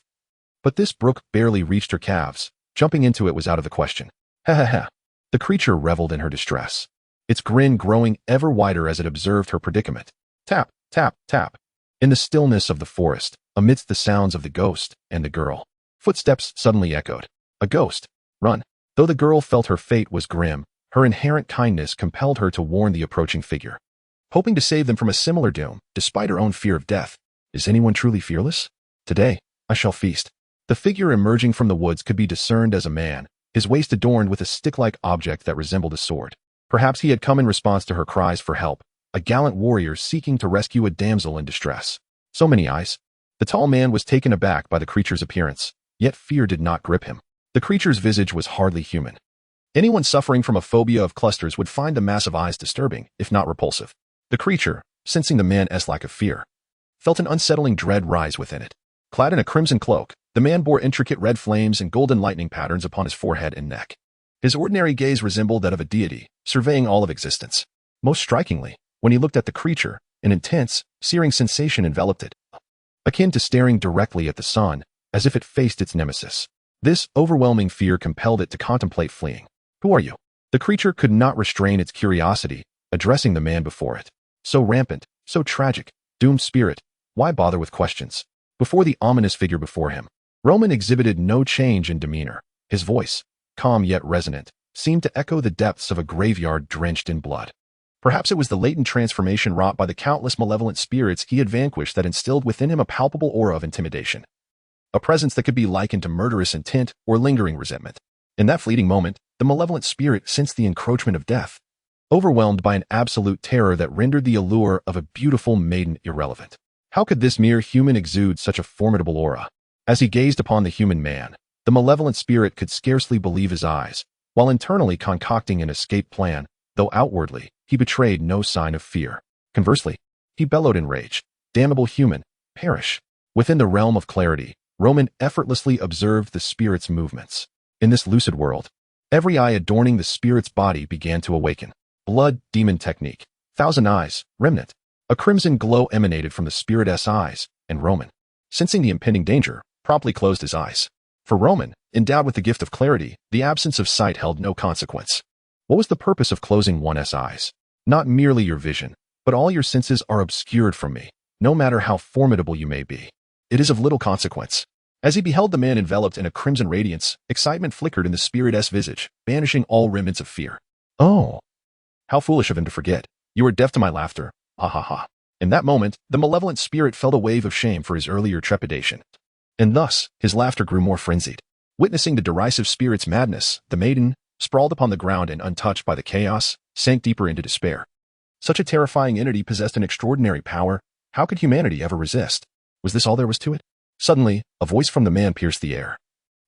But this brook barely reached her calves. Jumping into it was out of the question. Ha ha ha. The creature reveled in her distress, its grin growing ever wider as it observed her predicament. Tap, tap, tap. In the stillness of the forest, amidst the sounds of the ghost and the girl, footsteps suddenly echoed. A ghost. Run. Though the girl felt her fate was grim, her inherent kindness compelled her to warn the approaching figure, hoping to save them from a similar doom, despite her own fear of death. Is anyone truly fearless? Today, I shall feast. The figure emerging from the woods could be discerned as a man, his waist adorned with a stick-like object that resembled a sword. Perhaps he had come in response to her cries for help, a gallant warrior seeking to rescue a damsel in distress. So many eyes. The tall man was taken aback by the creature's appearance, yet fear did not grip him. The creature's visage was hardly human. Anyone suffering from a phobia of clusters would find the massive eyes disturbing, if not repulsive. The creature, sensing the man's lack of fear, felt an unsettling dread rise within it. Clad in a crimson cloak, the man bore intricate red flames and golden lightning patterns upon his forehead and neck. His ordinary gaze resembled that of a deity, surveying all of existence. Most strikingly, when he looked at the creature, an intense, searing sensation enveloped it, akin to staring directly at the sun, as if it faced its nemesis. This overwhelming fear compelled it to contemplate fleeing. Who are you? The creature could not restrain its curiosity, addressing the man before it. So rampant, so tragic, doomed spirit, why bother with questions? Before the ominous figure before him, Roman exhibited no change in demeanor. His voice, calm yet resonant, seemed to echo the depths of a graveyard drenched in blood. Perhaps it was the latent transformation wrought by the countless malevolent spirits he had vanquished that instilled within him a palpable aura of intimidation, a presence that could be likened to murderous intent or lingering resentment. In that fleeting moment, the malevolent spirit sensed the encroachment of death, overwhelmed by an absolute terror that rendered the allure of a beautiful maiden irrelevant. How could this mere human exude such a formidable aura? As he gazed upon the human man, the malevolent spirit could scarcely believe his eyes, while internally concocting an escape plan, though outwardly, he betrayed no sign of fear. Conversely, he bellowed in rage. Damnable human, perish. Within the realm of clarity, Roman effortlessly observed the spirit's movements. In this lucid world, every eye adorning the spirit's body began to awaken. Blood demon technique. Thousand eyes, remnant. A crimson glow emanated from the spirit's eyes, and Roman, sensing the impending danger, promptly closed his eyes. For Roman, endowed with the gift of clarity, the absence of sight held no consequence. What was the purpose of closing one's eyes? Not merely your vision, but all your senses are obscured from me, no matter how formidable you may be. It is of little consequence. As he beheld the man enveloped in a crimson radiance, excitement flickered in the spirit's visage, banishing all remnants of fear. Oh, how foolish of him to forget. You were deaf to my laughter. Ha ha ha. In that moment, the malevolent spirit felt a wave of shame for his earlier trepidation. And thus, his laughter grew more frenzied. Witnessing the derisive spirit's madness, the maiden, sprawled upon the ground and untouched by the chaos, sank deeper into despair. Such a terrifying entity possessed an extraordinary power. How could humanity ever resist? Was this all there was to it? Suddenly, a voice from the man pierced the air,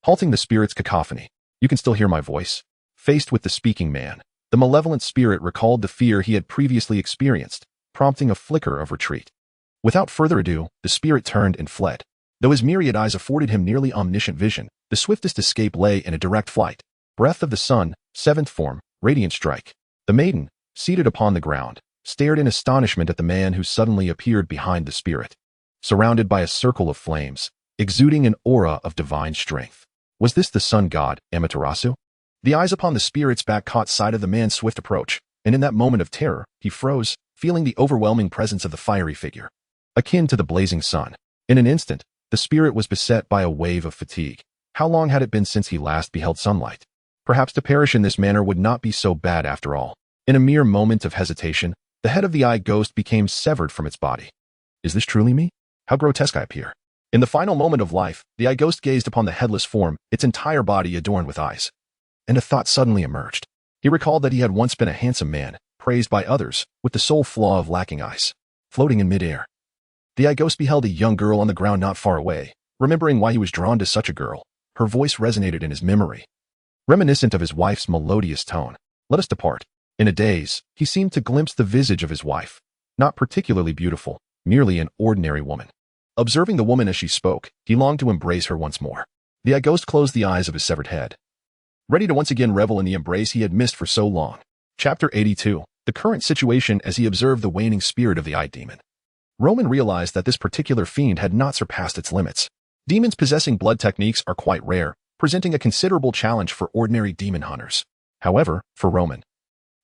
halting the spirit's cacophony. You can still hear my voice? Faced with the speaking man, the malevolent spirit recalled the fear he had previously experienced, prompting a flicker of retreat. Without further ado, the spirit turned and fled. Though his myriad eyes afforded him nearly omniscient vision, the swiftest escape lay in a direct flight. Breath of the sun, seventh form, radiant strike. The maiden, seated upon the ground, stared in astonishment at the man who suddenly appeared behind the spirit, surrounded by a circle of flames, exuding an aura of divine strength. Was this the sun god, Amaterasu? The eyes upon the spirit's back caught sight of the man's swift approach, and in that moment of terror, he froze, feeling the overwhelming presence of the fiery figure, akin to the blazing sun. In an instant, the spirit was beset by a wave of fatigue. How long had it been since he last beheld sunlight? Perhaps to perish in this manner would not be so bad after all. In a mere moment of hesitation, the head of the eye ghost became severed from its body. Is this truly me? How grotesque I appear. In the final moment of life, the eye ghost gazed upon the headless form, its entire body adorned with eyes. And a thought suddenly emerged. He recalled that he had once been a handsome man, praised by others, with the sole flaw of lacking eyes. Floating in midair, the eye ghost beheld a young girl on the ground not far away. Remembering why he was drawn to such a girl, her voice resonated in his memory. Reminiscent of his wife's melodious tone. Let us depart. In a daze, he seemed to glimpse the visage of his wife. Not particularly beautiful, merely an ordinary woman. Observing the woman as she spoke, he longed to embrace her once more. The eye ghost closed the eyes of his severed head, ready to once again revel in the embrace he had missed for so long. Chapter 82. The current situation as he observed the waning spirit of the eye demon. Roman realized that this particular fiend had not surpassed its limits. Demons possessing blood techniques are quite rare, presenting a considerable challenge for ordinary demon hunters. However, for Roman,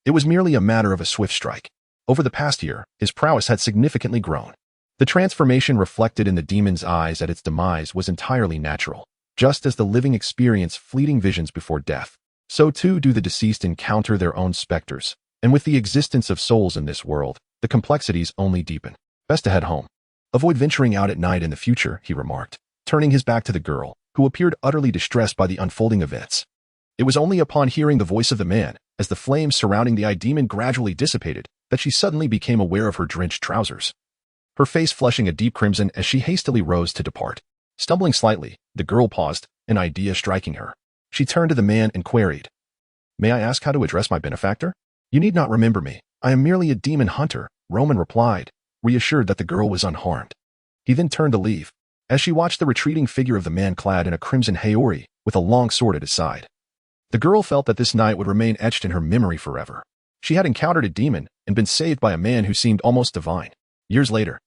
it was merely a matter of a swift strike. Over the past year, his prowess had significantly grown. The transformation reflected in the demon's eyes at its demise was entirely natural. Just as the living experience fleeting visions before death, so too do the deceased encounter their own specters. And with the existence of souls in this world, the complexities only deepen. Best to head home. Avoid venturing out at night in the future, he remarked, turning his back to the girl, who appeared utterly distressed by the unfolding events. It was only upon hearing the voice of the man, as the flames surrounding the eye demon gradually dissipated, that she suddenly became aware of her drenched trousers. Her face flushing a deep crimson as she hastily rose to depart. Stumbling slightly, the girl paused, an idea striking her. She turned to the man and queried, "May I ask how to address my benefactor?" "You need not remember me. I am merely a demon hunter," Roman replied, reassured that the girl was unharmed. He then turned to leave, as she watched the retreating figure of the man clad in a crimson haori, with a long sword at his side. The girl felt that this night would remain etched in her memory forever. She had encountered a demon and been saved by a man who seemed almost divine. Years later,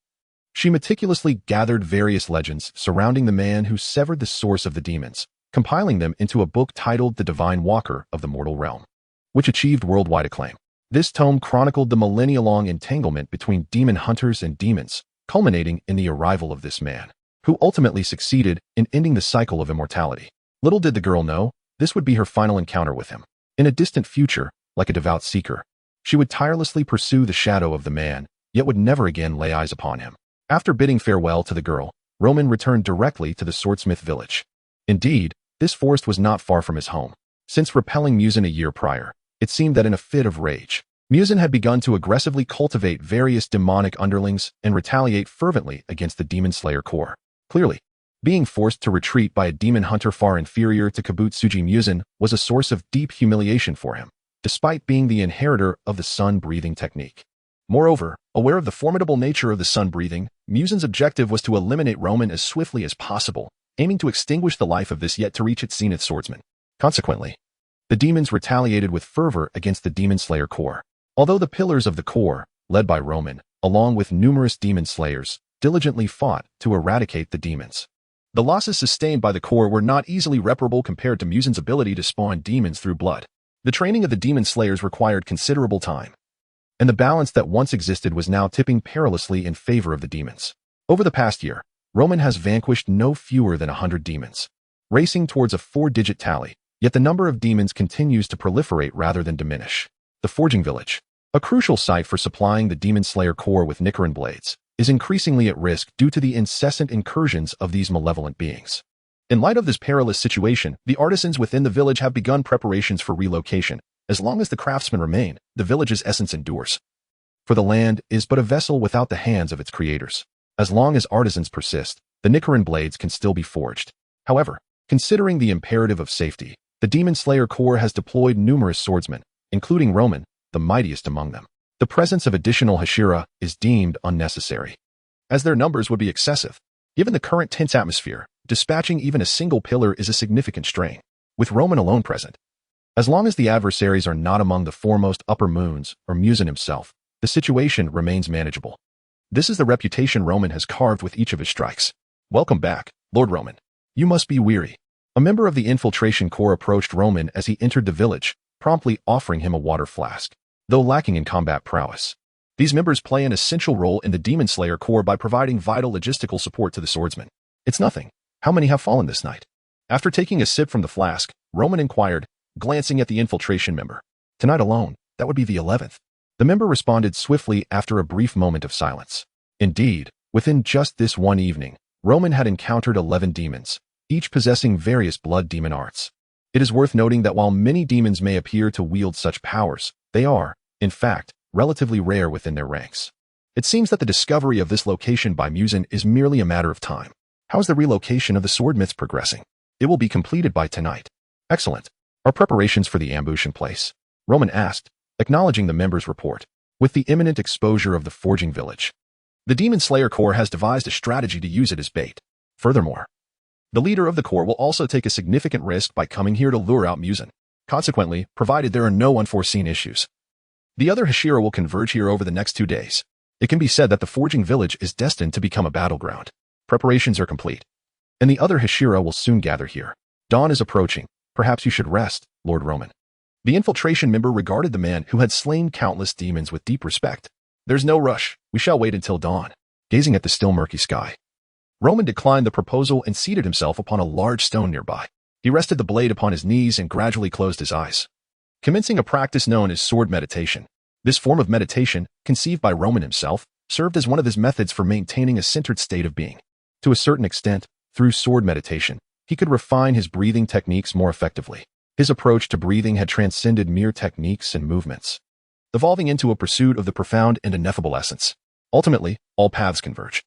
she meticulously gathered various legends surrounding the man who severed the source of the demons, compiling them into a book titled The Divine Walker of the Mortal Realm, which achieved worldwide acclaim. This tome chronicled the millennia-long entanglement between demon hunters and demons, culminating in the arrival of this man, who ultimately succeeded in ending the cycle of immortality. Little did the girl know, this would be her final encounter with him. In a distant future, like a devout seeker, she would tirelessly pursue the shadow of the man, yet would never again lay eyes upon him. After bidding farewell to the girl, Roman returned directly to the swordsmith village. Indeed, this forest was not far from his home. Since repelling Musin a year prior, it seemed that in a fit of rage, Musin had begun to aggressively cultivate various demonic underlings and retaliate fervently against the Demon Slayer Corps. Clearly, being forced to retreat by a demon hunter far inferior to Kabutsuji Musin was a source of deep humiliation for him, despite being the inheritor of the sun-breathing technique. Moreover, aware of the formidable nature of the sun-breathing, Musin's objective was to eliminate Roman as swiftly as possible, aiming to extinguish the life of this yet-to-reach its zenith swordsman. Consequently, the demons retaliated with fervor against the Demon Slayer Corps. Although the pillars of the Corps, led by Roman, along with numerous demon slayers, diligently fought to eradicate the demons, the losses sustained by the Corps were not easily reparable compared to Musin's ability to spawn demons through blood. The training of the demon slayers required considerable time, and the balance that once existed was now tipping perilously in favor of the demons. Over the past year, Roman has vanquished no fewer than 100 demons, racing towards a 4-digit tally, yet the number of demons continues to proliferate rather than diminish. The Forging Village, a crucial site for supplying the Demon Slayer Corps with Nicaran blades, is increasingly at risk due to the incessant incursions of these malevolent beings. In light of this perilous situation, the artisans within the village have begun preparations for relocation. As long as the craftsmen remain, the village's essence endures. For the land is but a vessel without the hands of its creators. As long as artisans persist, the Nicaran blades can still be forged. However, considering the imperative of safety, the Demon Slayer Corps has deployed numerous swordsmen, including Roman, the mightiest among them. The presence of additional Hashira is deemed unnecessary, as their numbers would be excessive. Given the current tense atmosphere, dispatching even a single pillar is a significant strain. With Roman alone present, as long as the adversaries are not among the foremost upper moons or Musin himself, the situation remains manageable. This is the reputation Roman has carved with each of his strikes. Welcome back, Lord Roman. You must be weary. A member of the Infiltration Corps approached Roman as he entered the village, promptly offering him a water flask. Though lacking in combat prowess, these members play an essential role in the Demon Slayer Corps by providing vital logistical support to the swordsmen. It's nothing. How many have fallen this night? After taking a sip from the flask, Roman inquired, glancing at the infiltration member. Tonight alone, that would be the 11th. The member responded swiftly after a brief moment of silence. Indeed, within just this one evening, Roman had encountered 11 demons, each possessing various blood demon arts. It is worth noting that while many demons may appear to wield such powers, they are, in fact, relatively rare within their ranks. It seems that the discovery of this location by Mutant is merely a matter of time. How is the relocation of the sword myths progressing? It will be completed by tonight. Excellent. Are preparations for the ambush in place? Roman asked, acknowledging the member's report. With the imminent exposure of the forging village, the Demon Slayer Corps has devised a strategy to use it as bait. Furthermore, the leader of the Corps will also take a significant risk by coming here to lure out Mutant. Consequently, provided there are no unforeseen issues, the other Hashira will converge here over the next 2 days. It can be said that the forging village is destined to become a battleground. Preparations are complete, and the other Hashira will soon gather here. Dawn is approaching. Perhaps you should rest, Lord Roman. The infiltration member regarded the man who had slain countless demons with deep respect. There's no rush. We shall wait until dawn. Gazing at the still murky sky, Roman declined the proposal and seated himself upon a large stone nearby. He rested the blade upon his knees and gradually closed his eyes, commencing a practice known as sword meditation. This form of meditation, conceived by Roman himself, served as one of his methods for maintaining a centered state of being. To a certain extent, through sword meditation, he could refine his breathing techniques more effectively. His approach to breathing had transcended mere techniques and movements, evolving into a pursuit of the profound and ineffable essence. Ultimately, all paths converge,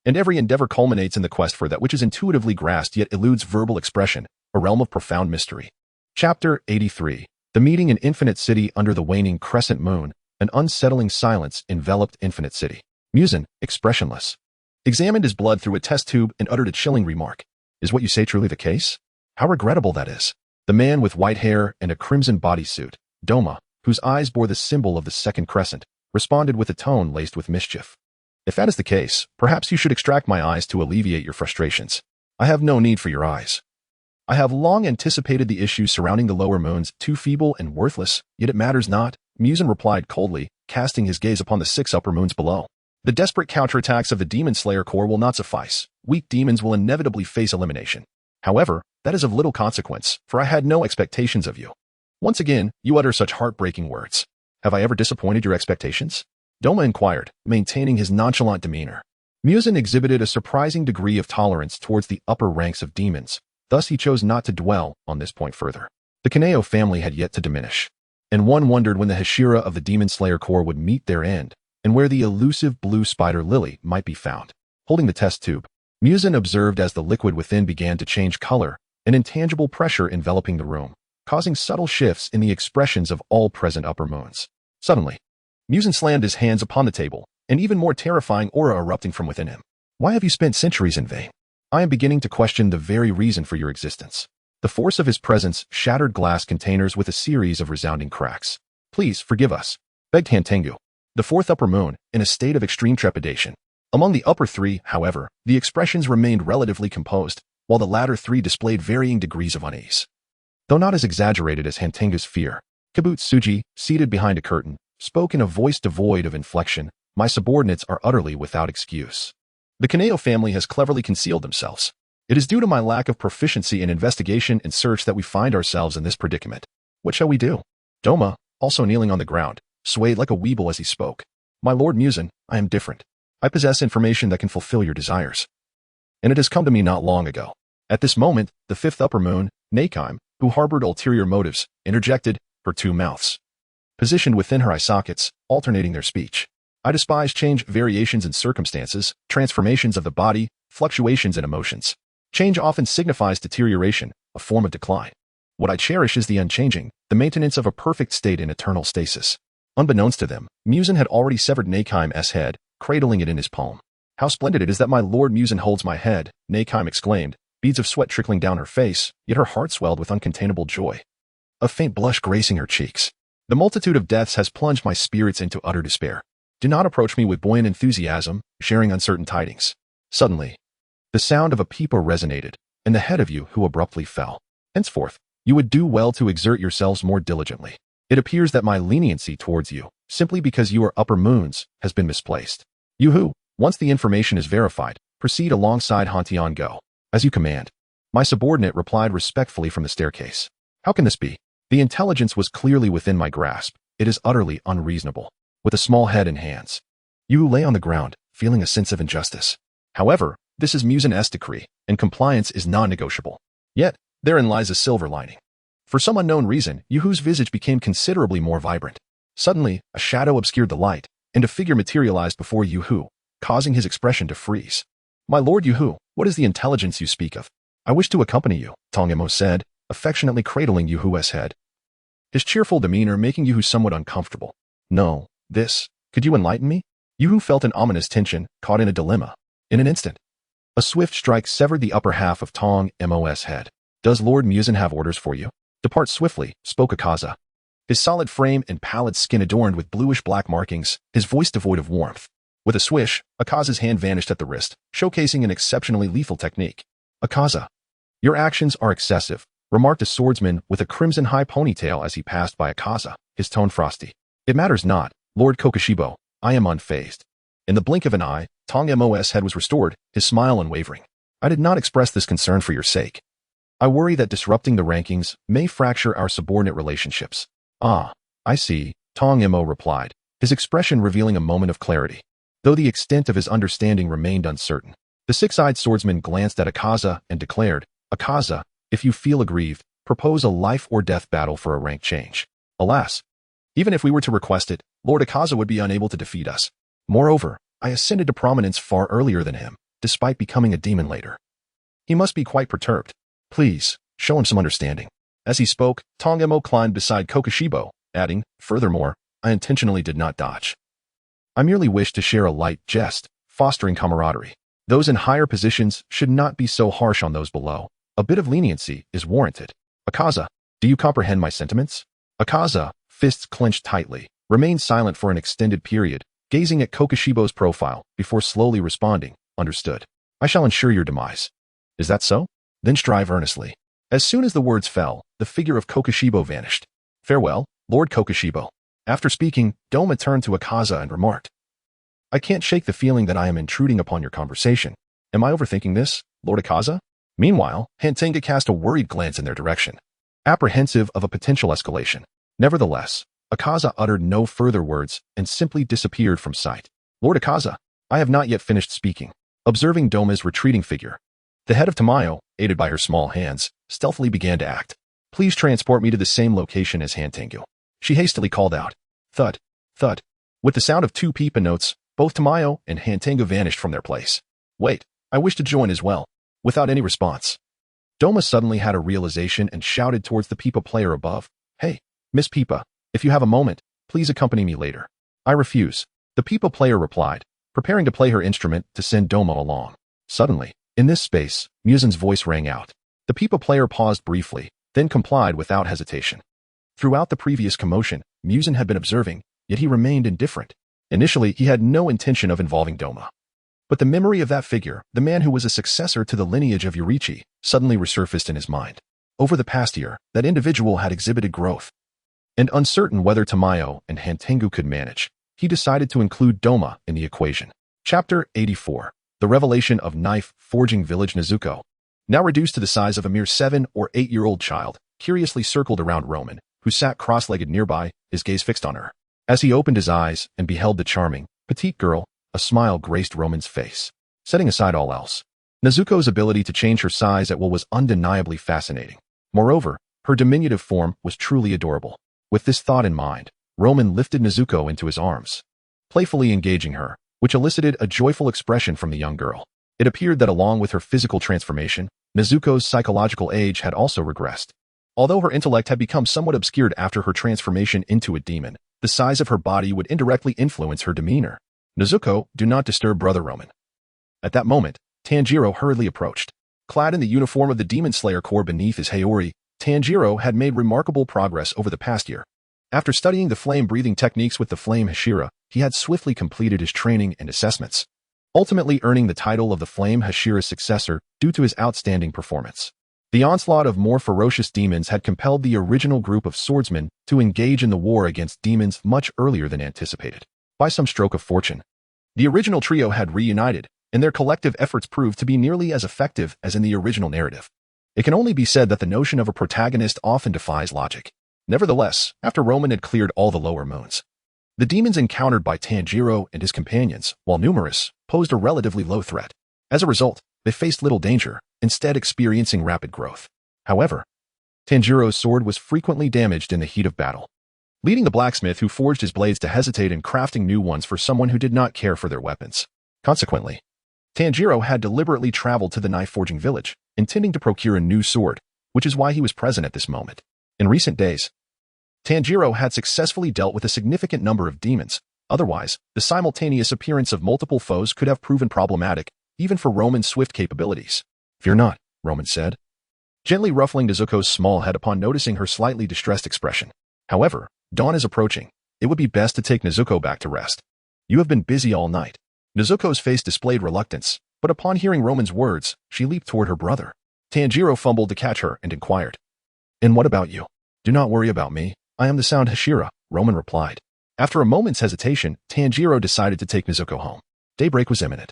and every endeavor culminates in the quest for that which is intuitively grasped yet eludes verbal expression, a realm of profound mystery. Chapter 83. The meeting in Infinite City under the waning crescent moon. An unsettling silence enveloped Infinite City. Mutant, expressionless, examined his blood through a test tube and uttered a chilling remark. Is what you say truly the case? How regrettable that is. The man with white hair and a crimson bodysuit, Doma, whose eyes bore the symbol of the second crescent, responded with a tone laced with mischief. If that is the case, perhaps you should extract my eyes to alleviate your frustrations. I have no need for your eyes. I have long anticipated the issues surrounding the lower moons, too feeble and worthless, yet it matters not, Mutant replied coldly, casting his gaze upon the 6 upper moons below. The desperate counterattacks of the Demon Slayer Corps will not suffice. Weak demons will inevitably face elimination. However, that is of little consequence, for I had no expectations of you. Once again, you utter such heartbreaking words. Have I ever disappointed your expectations? Doma inquired, maintaining his nonchalant demeanor. Mutant exhibited a surprising degree of tolerance towards the upper ranks of demons, thus he chose not to dwell on this point further. The Kaneo family had yet to diminish, and one wondered when the Hashira of the Demon Slayer Corps would meet their end, and where the elusive blue spider lily might be found. Holding the test tube, Mutant observed as the liquid within began to change color, an intangible pressure enveloping the room, causing subtle shifts in the expressions of all present upper moons. Suddenly, Mutant slammed his hands upon the table, an even more terrifying aura erupting from within him. Why have you spent centuries in vain? I am beginning to question the very reason for your existence. The force of his presence shattered glass containers with a series of resounding cracks. Please forgive us, begged Hantengu, the 4th upper moon, in a state of extreme trepidation. Among the upper 3, however, the expressions remained relatively composed, while the latter 3 displayed varying degrees of unease. Though not as exaggerated as Hantengu's fear, Kibutsuji, seated behind a curtain, spoke in a voice devoid of inflection. My subordinates are utterly without excuse. The Kaneo family has cleverly concealed themselves. It is due to my lack of proficiency in investigation and search that we find ourselves in this predicament. What shall we do? Doma, also kneeling on the ground, swayed like a weeble as he spoke. My Lord Mutant, I am different. I possess information that can fulfill your desires. And it has come to me not long ago. At this moment, the 5th upper moon, Nakheim, who harbored ulterior motives, interjected, her 2 mouths positioned within her eye sockets, alternating their speech. I despise change, variations in circumstances, transformations of the body, fluctuations in emotions. Change often signifies deterioration, a form of decline. What I cherish is the unchanging, the maintenance of a perfect state in eternal stasis. Unbeknownst to them, Mutant had already severed Nakheim's head, cradling it in his palm. How splendid it is that my Lord Mutant holds my head, Nakheim exclaimed, beads of sweat trickling down her face, yet her heart swelled with uncontainable joy. A faint blush gracing her cheeks. The multitude of deaths has plunged my spirits into utter despair. Do not approach me with buoyant enthusiasm, sharing uncertain tidings. Suddenly, the sound of a peepo resonated, and the head of you who abruptly fell. Henceforth, you would do well to exert yourselves more diligently. It appears that my leniency towards you, simply because you are upper moons, has been misplaced. You who, once the information is verified, proceed alongside Hantian Go. As you command. My subordinate replied respectfully from the staircase. How can this be? The intelligence was clearly within my grasp. It is utterly unreasonable. With a small head and hands, Yu lay on the ground, feeling a sense of injustice. However, this is Musan's decree, and compliance is non-negotiable. Yet, therein lies a silver lining. For some unknown reason, Yuhu's visage became considerably more vibrant. Suddenly, a shadow obscured the light, and a figure materialized before Yuhu, causing his expression to freeze. "My lord Yuhu, what is the intelligence you speak of?" "I wish to accompany you," Tong Emo said, affectionately cradling Yuhu's head. His cheerful demeanor making Yuhu somewhat uncomfortable. "No, this. Could you enlighten me?" Yuhu felt an ominous tension, caught in a dilemma. In an instant, a swift strike severed the upper half of Tong Mo's head. "Does Lord Musan have orders for you?" "Depart swiftly," spoke Akaza. His solid frame and pallid skin adorned with bluish-black markings, his voice devoid of warmth. With a swish, Akaza's hand vanished at the wrist, showcasing an exceptionally lethal technique. "Akaza, your actions are excessive," remarked a swordsman with a crimson high ponytail as he passed by Akaza, his tone frosty. "It matters not, Lord Kokushibo, I am unfazed." In the blink of an eye, Tong Mo's head was restored, his smile unwavering. "I did not express this concern for your sake. I worry that disrupting the rankings may fracture our subordinate relationships." "Ah, I see," Tong Mo replied, his expression revealing a moment of clarity. Though the extent of his understanding remained uncertain, the six-eyed swordsman glanced at Akaza and declared, "Akaza, if you feel aggrieved, propose a life-or-death battle for a rank change." Alas, even if we were to request it, Lord Akaza would be unable to defeat us. Moreover, I ascended to prominence far earlier than him, despite becoming a demon later. He must be quite perturbed. Please, show him some understanding. As he spoke, Tong Mo climbed beside Kokushibo, adding, "Furthermore, I intentionally did not dodge. I merely wished to share a light jest, fostering camaraderie. Those in higher positions should not be so harsh on those below. A bit of leniency is warranted. Akaza, do you comprehend my sentiments?" Akaza, fists clenched tightly, remained silent for an extended period, gazing at Kokushibo's profile before slowly responding, "Understood. I shall ensure your demise." "Is that so? Then strive earnestly." As soon as the words fell, the figure of Kokushibo vanished. "Farewell, Lord Kokushibo." After speaking, Doma turned to Akaza and remarked, "I can't shake the feeling that I am intruding upon your conversation. Am I overthinking this, Lord Akaza?" Meanwhile, Hantenga cast a worried glance in their direction, apprehensive of a potential escalation. Nevertheless, Akaza uttered no further words and simply disappeared from sight. "Lord Akaza, I have not yet finished speaking." Observing Doma's retreating figure, the head of Tamayo, aided by her small hands, stealthily began to act. "Please transport me to the same location as Hantengu." She hastily called out. Thud, thud. With the sound of two pipa notes, both Tamayo and Hantengu vanished from their place. "Wait, I wish to join as well." Without any response, Doma suddenly had a realization and shouted towards the pipa player above. "Hey, Miss Pipa, if you have a moment, please accompany me later." "I refuse," the pipa player replied, preparing to play her instrument to send Doma along. Suddenly, in this space, Musan's voice rang out. The pipa player paused briefly, then complied without hesitation. Throughout the previous commotion, Musan had been observing, yet he remained indifferent. Initially, he had no intention of involving Doma. But the memory of that figure, the man who was a successor to the lineage of Yurichi, suddenly resurfaced in his mind. Over the past year, that individual had exhibited growth. And uncertain whether Tamayo and Hantengu could manage, he decided to include Doma in the equation. Chapter 84. The Revelation of Knife Forging Village Nezuko. Now reduced to the size of a mere 7 or 8-year-old child, curiously circled around Roman, who sat cross-legged nearby, his gaze fixed on her. As he opened his eyes and beheld the charming, petite girl, a smile graced Roman's face. Setting aside all else, Nezuko's ability to change her size at will was undeniably fascinating. Moreover, her diminutive form was truly adorable. With this thought in mind, Roman lifted Nezuko into his arms, playfully engaging her, which elicited a joyful expression from the young girl. It appeared that along with her physical transformation, Nezuko's psychological age had also regressed. Although her intellect had become somewhat obscured after her transformation into a demon, the size of her body would indirectly influence her demeanor. "Nezuko, do not disturb Brother Roman." At that moment, Tanjiro hurriedly approached. Clad in the uniform of the Demon Slayer Corps beneath his Haori, Tanjiro had made remarkable progress over the past year. After studying the flame-breathing techniques with the Flame Hashira, he had swiftly completed his training and assessments, ultimately earning the title of the Flame Hashira's successor due to his outstanding performance. The onslaught of more ferocious demons had compelled the original group of swordsmen to engage in the war against demons much earlier than anticipated. By some stroke of fortune, the original trio had reunited, and their collective efforts proved to be nearly as effective as in the original narrative. It can only be said that the notion of a protagonist often defies logic. Nevertheless, after Roman had cleared all the lower moons, the demons encountered by Tanjiro and his companions, while numerous, posed a relatively low threat. As a result, they faced little danger, instead experiencing rapid growth. However, Tanjiro's sword was frequently damaged in the heat of battle, leading the blacksmith who forged his blades to hesitate in crafting new ones for someone who did not care for their weapons. Consequently, Tanjiro had deliberately traveled to the knife-forging village, intending to procure a new sword, which is why he was present at this moment. In recent days, Tanjiro had successfully dealt with a significant number of demons. Otherwise, the simultaneous appearance of multiple foes could have proven problematic, even for Roman's swift capabilities. "Fear not," Roman said, gently ruffling Nezuko's small head upon noticing her slightly distressed expression. "However, dawn is approaching. It would be best to take Nezuko back to rest. You have been busy all night." Nezuko's face displayed reluctance, but upon hearing Roman's words, she leaped toward her brother. Tanjiro fumbled to catch her and inquired, "And what about you?" "Do not worry about me. I am the sound Hashira," Roman replied. After a moment's hesitation, Tanjiro decided to take Nezuko home. Daybreak was imminent,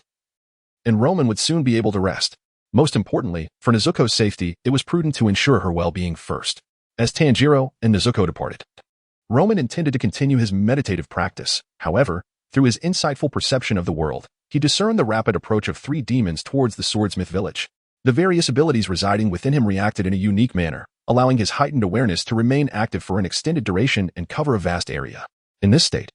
and Roman would soon be able to rest. Most importantly, for Nezuko's safety, it was prudent to ensure her well-being first. As Tanjiro and Nezuko departed, Roman intended to continue his meditative practice. However, through his insightful perception of the world, he discerned the rapid approach of 3 demons towards the swordsmith village. The various abilities residing within him reacted in a unique manner, allowing his heightened awareness to remain active for an extended duration and cover a vast area. In this state,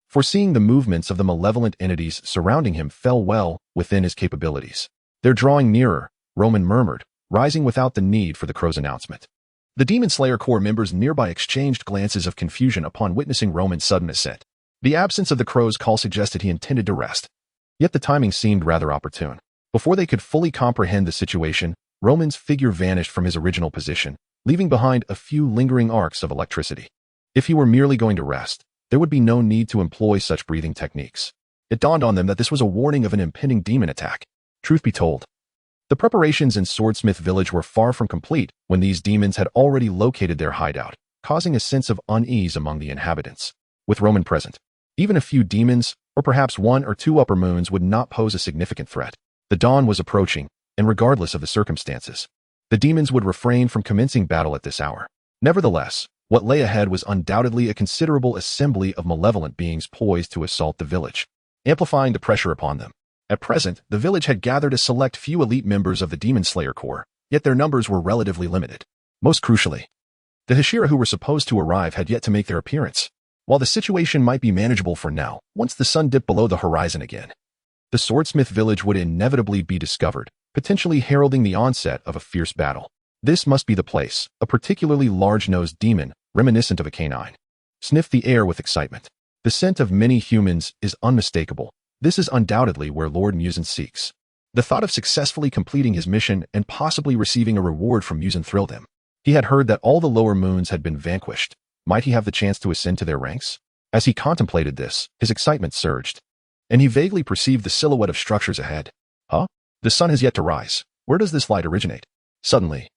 foreseeing the movements of the malevolent entities surrounding him fell well within his capabilities. "They're drawing nearer," Roman murmured, rising without the need for the crow's announcement. The Demon Slayer Corps members nearby exchanged glances of confusion upon witnessing Roman's sudden ascent. The absence of the crow's call suggested he intended to rest. Yet the timing seemed rather opportune. Before they could fully comprehend the situation, Roman's figure vanished from his original position, leaving behind a few lingering arcs of electricity. If he were merely going to rest, there would be no need to employ such breathing techniques. It dawned on them that this was a warning of an impending demon attack. Truth be told, the preparations in Swordsmith Village were far from complete when these demons had already located their hideout, causing a sense of unease among the inhabitants. With Roman present, even a few demons, or perhaps 1 or 2 upper moons, would not pose a significant threat. The dawn was approaching, and regardless of the circumstances, the demons would refrain from commencing battle at this hour. Nevertheless, what lay ahead was undoubtedly a considerable assembly of malevolent beings poised to assault the village, amplifying the pressure upon them. At present, the village had gathered a select few elite members of the Demon Slayer Corps, yet their numbers were relatively limited. Most crucially, the Hashira who were supposed to arrive had yet to make their appearance. While the situation might be manageable for now, once the sun dipped below the horizon again, the Swordsmith Village would inevitably be discovered, potentially heralding the onset of a fierce battle. This must be the place. A particularly large-nosed demon, reminiscent of a canine, sniffed the air with excitement. The scent of many humans is unmistakable. This is undoubtedly where Lord Mutant seeks. The thought of successfully completing his mission and possibly receiving a reward from Mutant thrilled him. He had heard that all the lower moons had been vanquished. Might he have the chance to ascend to their ranks? As he contemplated this, his excitement surged, and he vaguely perceived the silhouette of structures ahead. Huh? The sun has yet to rise. Where does this light originate? Suddenly,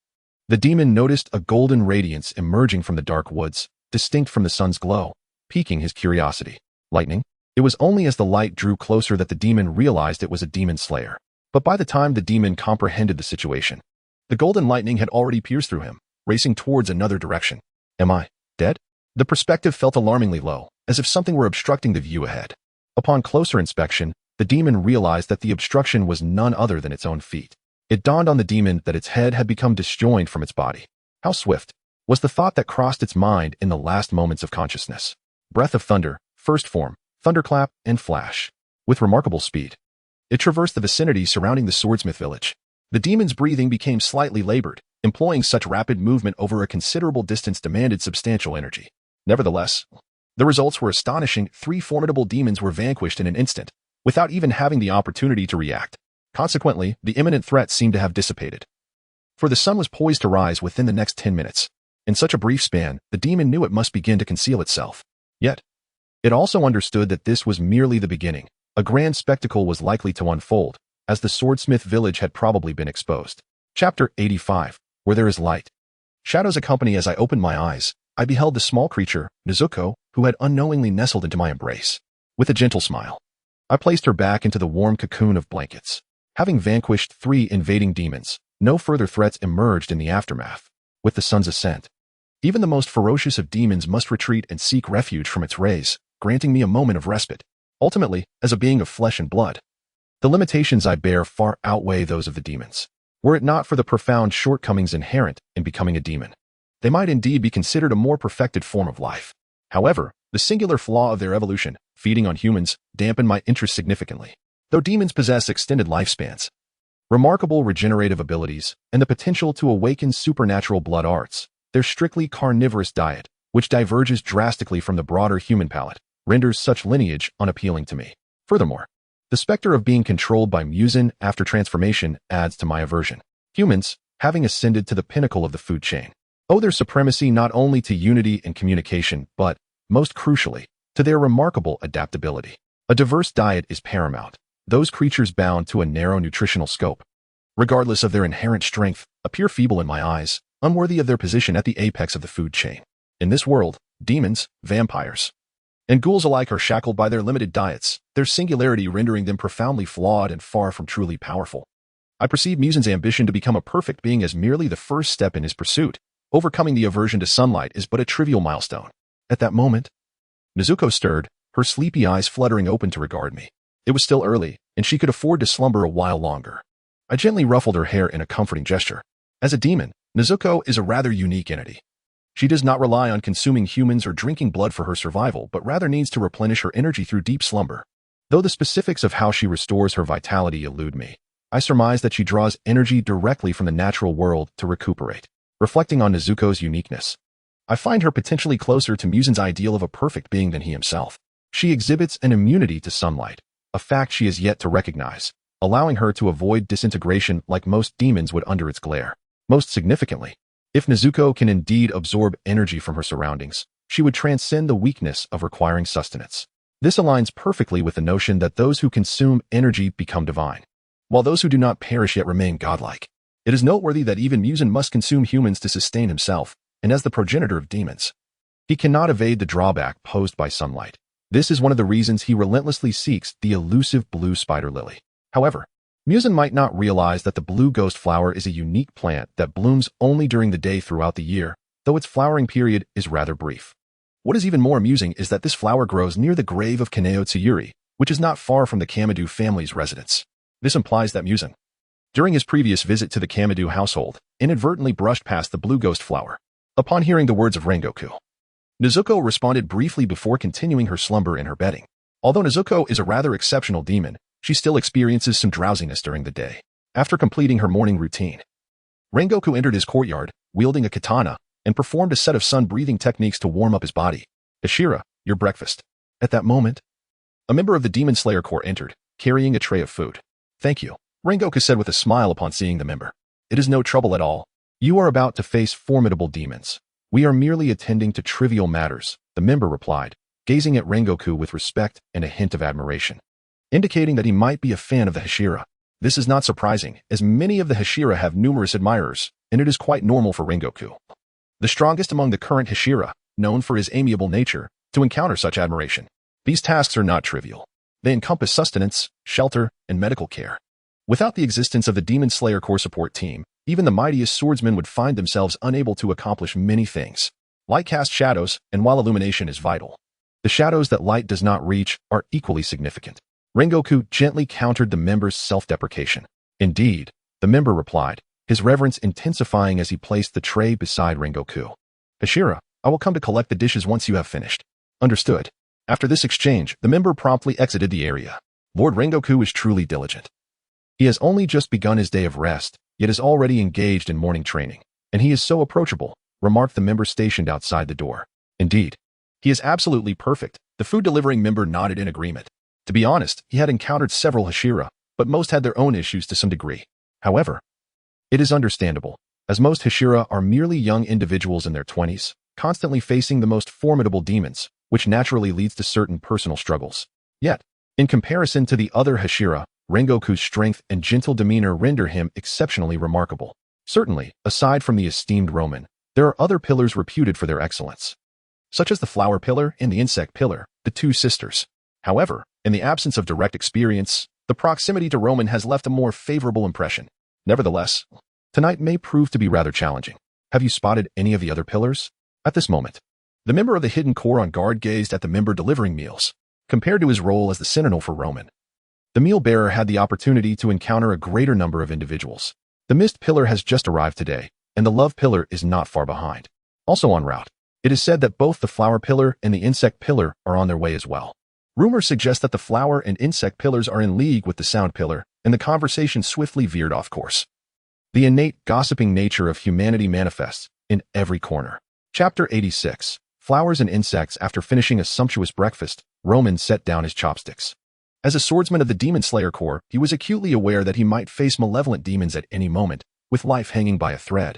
the demon noticed a golden radiance emerging from the dark woods, distinct from the sun's glow, piquing his curiosity. Lightning? It was only as the light drew closer that the demon realized it was a demon slayer. But by the time the demon comprehended the situation, the golden lightning had already pierced through him, racing towards another direction. Am I dead? The perspective felt alarmingly low, as if something were obstructing the view ahead. Upon closer inspection, the demon realized that the obstruction was none other than its own feet. It dawned on the demon that its head had become disjoined from its body. How swift was the thought that crossed its mind in the last moments of consciousness. Breath of thunder, first form, thunderclap, and flash. With remarkable speed, it traversed the vicinity surrounding the Swordsmith Village. The demon's breathing became slightly labored. Employing such rapid movement over a considerable distance demanded substantial energy. Nevertheless, the results were astonishing. 3 formidable demons were vanquished in an instant, without even having the opportunity to react. Consequently, the imminent threat seemed to have dissipated. For the sun was poised to rise within the next 10 minutes. In such a brief span, the demon knew it must begin to conceal itself. Yet, it also understood that this was merely the beginning. A grand spectacle was likely to unfold, as the Swordsmith Village had probably been exposed. Chapter 85. Where there is light. Shadows accompany. As I opened my eyes, I beheld the small creature, Nezuko, who had unknowingly nestled into my embrace. With a gentle smile, I placed her back into the warm cocoon of blankets. Having vanquished 3 invading demons, no further threats emerged in the aftermath. With the sun's ascent, Even the most ferocious of demons must retreat and seek refuge from its rays, granting me a moment of respite. Ultimately, as a being of flesh and blood, the limitations I bear far outweigh those of the demons. Were it not for the profound shortcomings inherent in becoming a demon, they might indeed be considered a more perfected form of life. However, the singular flaw of their evolution, feeding on humans, dampened my interest significantly. Though demons possess extended lifespans, remarkable regenerative abilities, and the potential to awaken supernatural blood arts, their strictly carnivorous diet, which diverges drastically from the broader human palate, renders such lineage unappealing to me. Furthermore, the specter of being controlled by mutant after transformation adds to my aversion. Humans, having ascended to the pinnacle of the food chain, owe their supremacy not only to unity and communication, but, most crucially, to their remarkable adaptability. A diverse diet is paramount. Those creatures bound to a narrow nutritional scope, regardless of their inherent strength, appear feeble in my eyes, unworthy of their position at the apex of the food chain. In this world, demons, vampires, and ghouls alike are shackled by their limited diets, their singularity rendering them profoundly flawed and far from truly powerful. I perceive Musan's ambition to become a perfect being as merely the first step in his pursuit. Overcoming the aversion to sunlight is but a trivial milestone. At that moment, Nezuko stirred, her sleepy eyes fluttering open to regard me. It was still early, and she could afford to slumber a while longer. I gently ruffled her hair in a comforting gesture. As a demon, Nezuko is a rather unique entity. She does not rely on consuming humans or drinking blood for her survival, but rather needs to replenish her energy through deep slumber. Though the specifics of how she restores her vitality elude me, I surmise that she draws energy directly from the natural world to recuperate. Reflecting on Nezuko's uniqueness, I find her potentially closer to Musan's ideal of a perfect being than he himself. She exhibits an immunity to sunlight, a fact she has yet to recognize, allowing her to avoid disintegration like most demons would under its glare. Most significantly, if Nezuko can indeed absorb energy from her surroundings, she would transcend the weakness of requiring sustenance. This aligns perfectly with the notion that those who consume energy become divine, while those who do not perish yet remain godlike. It is noteworthy that even Musan must consume humans to sustain himself, and as the progenitor of demons, he cannot evade the drawback posed by sunlight. This is one of the reasons he relentlessly seeks the elusive blue spider lily. However, Musan might not realize that the blue ghost flower is a unique plant that blooms only during the day throughout the year, though its flowering period is rather brief. What is even more amusing is that this flower grows near the grave of Kaneo Tsuyuri, which is not far from the Kamadu family's residence. This implies that Musan, during his previous visit to the Kamadu household, inadvertently brushed past the blue ghost flower. Upon hearing the words of Rengoku, Nezuko responded briefly before continuing her slumber in her bedding. Although Nezuko is a rather exceptional demon, she still experiences some drowsiness during the day. After completing her morning routine, Rengoku entered his courtyard, wielding a katana, and performed a set of sun-breathing techniques to warm up his body. Hashira, your breakfast. At that moment, a member of the Demon Slayer Corps entered, carrying a tray of food. Thank you, Rengoku said with a smile upon seeing the member. It is no trouble at all. You are about to face formidable demons. We are merely attending to trivial matters, the member replied, gazing at Rengoku with respect and a hint of admiration, indicating that he might be a fan of the Hashira. This is not surprising, as many of the Hashira have numerous admirers, and it is quite normal for Rengoku, the strongest among the current Hashira, known for his amiable nature, to encounter such admiration. These tasks are not trivial. They encompass sustenance, shelter, and medical care. Without the existence of the Demon Slayer Corps support team, even the mightiest swordsmen would find themselves unable to accomplish many things. Light casts shadows, and while illumination is vital, the shadows that light does not reach are equally significant. Rengoku gently countered the member's self-deprecation. Indeed, the member replied, his reverence intensifying as he placed the tray beside Rengoku. Hashira, I will come to collect the dishes once you have finished. Understood. After this exchange, the member promptly exited the area. Lord Rengoku is truly diligent. He has only just begun his day of rest, yet is already engaged in morning training, and he is so approachable, remarked the member stationed outside the door. Indeed, he is absolutely perfect. The food-delivering member nodded in agreement. To be honest, he had encountered several Hashira, but most had their own issues to some degree. However, it is understandable, as most Hashira are merely young individuals in their 20s, constantly facing the most formidable demons, which naturally leads to certain personal struggles. Yet, in comparison to the other Hashira, Rengoku's strength and gentle demeanor render him exceptionally remarkable. Certainly, aside from the esteemed Roman, there are other pillars reputed for their excellence, such as the flower pillar and the insect pillar, the two sisters. However, in the absence of direct experience, the proximity to Roman has left a more favorable impression. Nevertheless, tonight may prove to be rather challenging. Have you spotted any of the other pillars? At this moment, the member of the hidden core on guard gazed at the member delivering meals. Compared to his role as the sentinel for Roman, the meal bearer had the opportunity to encounter a greater number of individuals. The mist pillar has just arrived today, and the love pillar is not far behind. Also en route, it is said that both the flower pillar and the insect pillar are on their way as well. Rumors suggest that the flower and insect pillars are in league with the sound pillar, and the conversation swiftly veered off course. The innate gossiping nature of humanity manifests in every corner. Chapter 86. Flowers and Insects. After finishing a sumptuous breakfast, Roman set down his chopsticks. As a swordsman of the Demon Slayer Corps, he was acutely aware that he might face malevolent demons at any moment, with life hanging by a thread,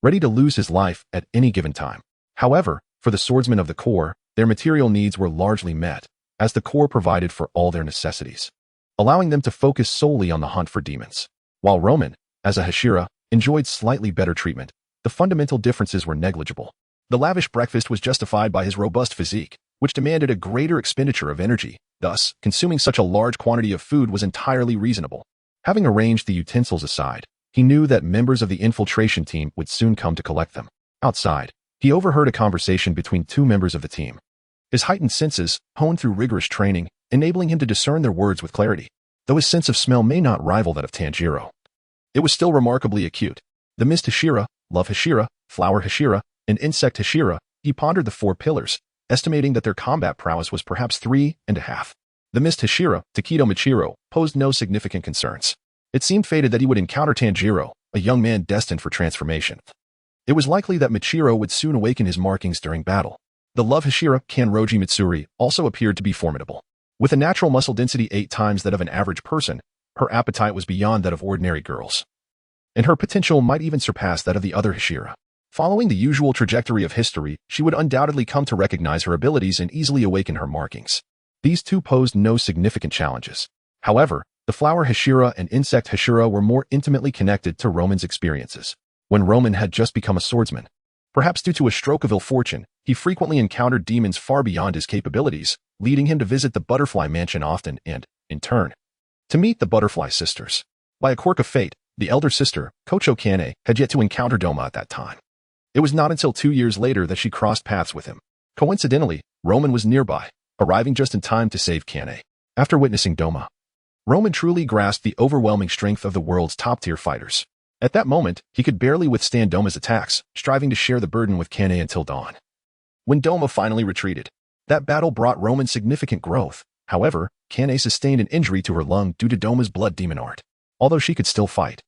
ready to lose his life at any given time. However, for the swordsmen of the Corps, their material needs were largely met, as the Corps provided for all their necessities, allowing them to focus solely on the hunt for demons. While Roman, as a Hashira, enjoyed slightly better treatment, the fundamental differences were negligible. The lavish breakfast was justified by his robust physique, which demanded a greater expenditure of energy. Thus, consuming such a large quantity of food was entirely reasonable. Having arranged the utensils aside, he knew that members of the infiltration team would soon come to collect them. Outside, he overheard a conversation between two members of the team. His heightened senses, honed through rigorous training, enabling him to discern their words with clarity. Though his sense of smell may not rival that of Tanjiro, it was still remarkably acute. The mist Hashira, love Hashira, flower Hashira, and insect Hashira, he pondered the four pillars, estimating that their combat prowess was perhaps 3.5. The mist Hashira, Takedo Michiro, posed no significant concerns. It seemed fated that he would encounter Tanjiro, a young man destined for transformation. It was likely that Michiro would soon awaken his markings during battle. The love Hashira, Kanroji Mitsuri, also appeared to be formidable. With a natural muscle density 8 times that of an average person, her appetite was beyond that of ordinary girls, and her potential might even surpass that of the other Hashira. Following the usual trajectory of history, she would undoubtedly come to recognize her abilities and easily awaken her markings. These two posed no significant challenges. However, the flower Hashira and insect Hashira were more intimately connected to Roman's experiences. When Roman had just become a swordsman, perhaps due to a stroke of ill fortune, he frequently encountered demons far beyond his capabilities, leading him to visit the Butterfly Mansion often and, in turn, to meet the Butterfly Sisters. By a quirk of fate, the elder sister, Kocho Kane, had yet to encounter Doma at that time. It was not until 2 years later that she crossed paths with him. Coincidentally, Roman was nearby, arriving just in time to save Kane. After witnessing Doma, Roman truly grasped the overwhelming strength of the world's top-tier fighters. At that moment, he could barely withstand Doma's attacks, striving to share the burden with Kane until dawn. When Doma finally retreated, that battle brought Roman significant growth. However, Kane sustained an injury to her lung due to Doma's blood demon art. Although she could still fight,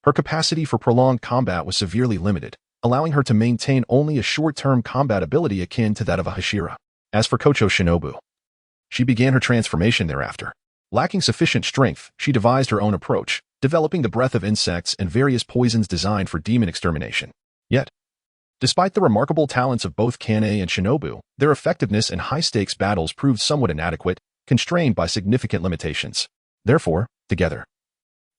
her capacity for prolonged combat was severely limited, allowing her to maintain only a short-term combat ability akin to that of a Hashira. As for Kocho Shinobu, she began her transformation thereafter. Lacking sufficient strength, she devised her own approach, developing the breath of insects and various poisons designed for demon extermination. Yet, despite the remarkable talents of both Kane and Shinobu, their effectiveness in high-stakes battles proved somewhat inadequate, constrained by significant limitations. Therefore, together,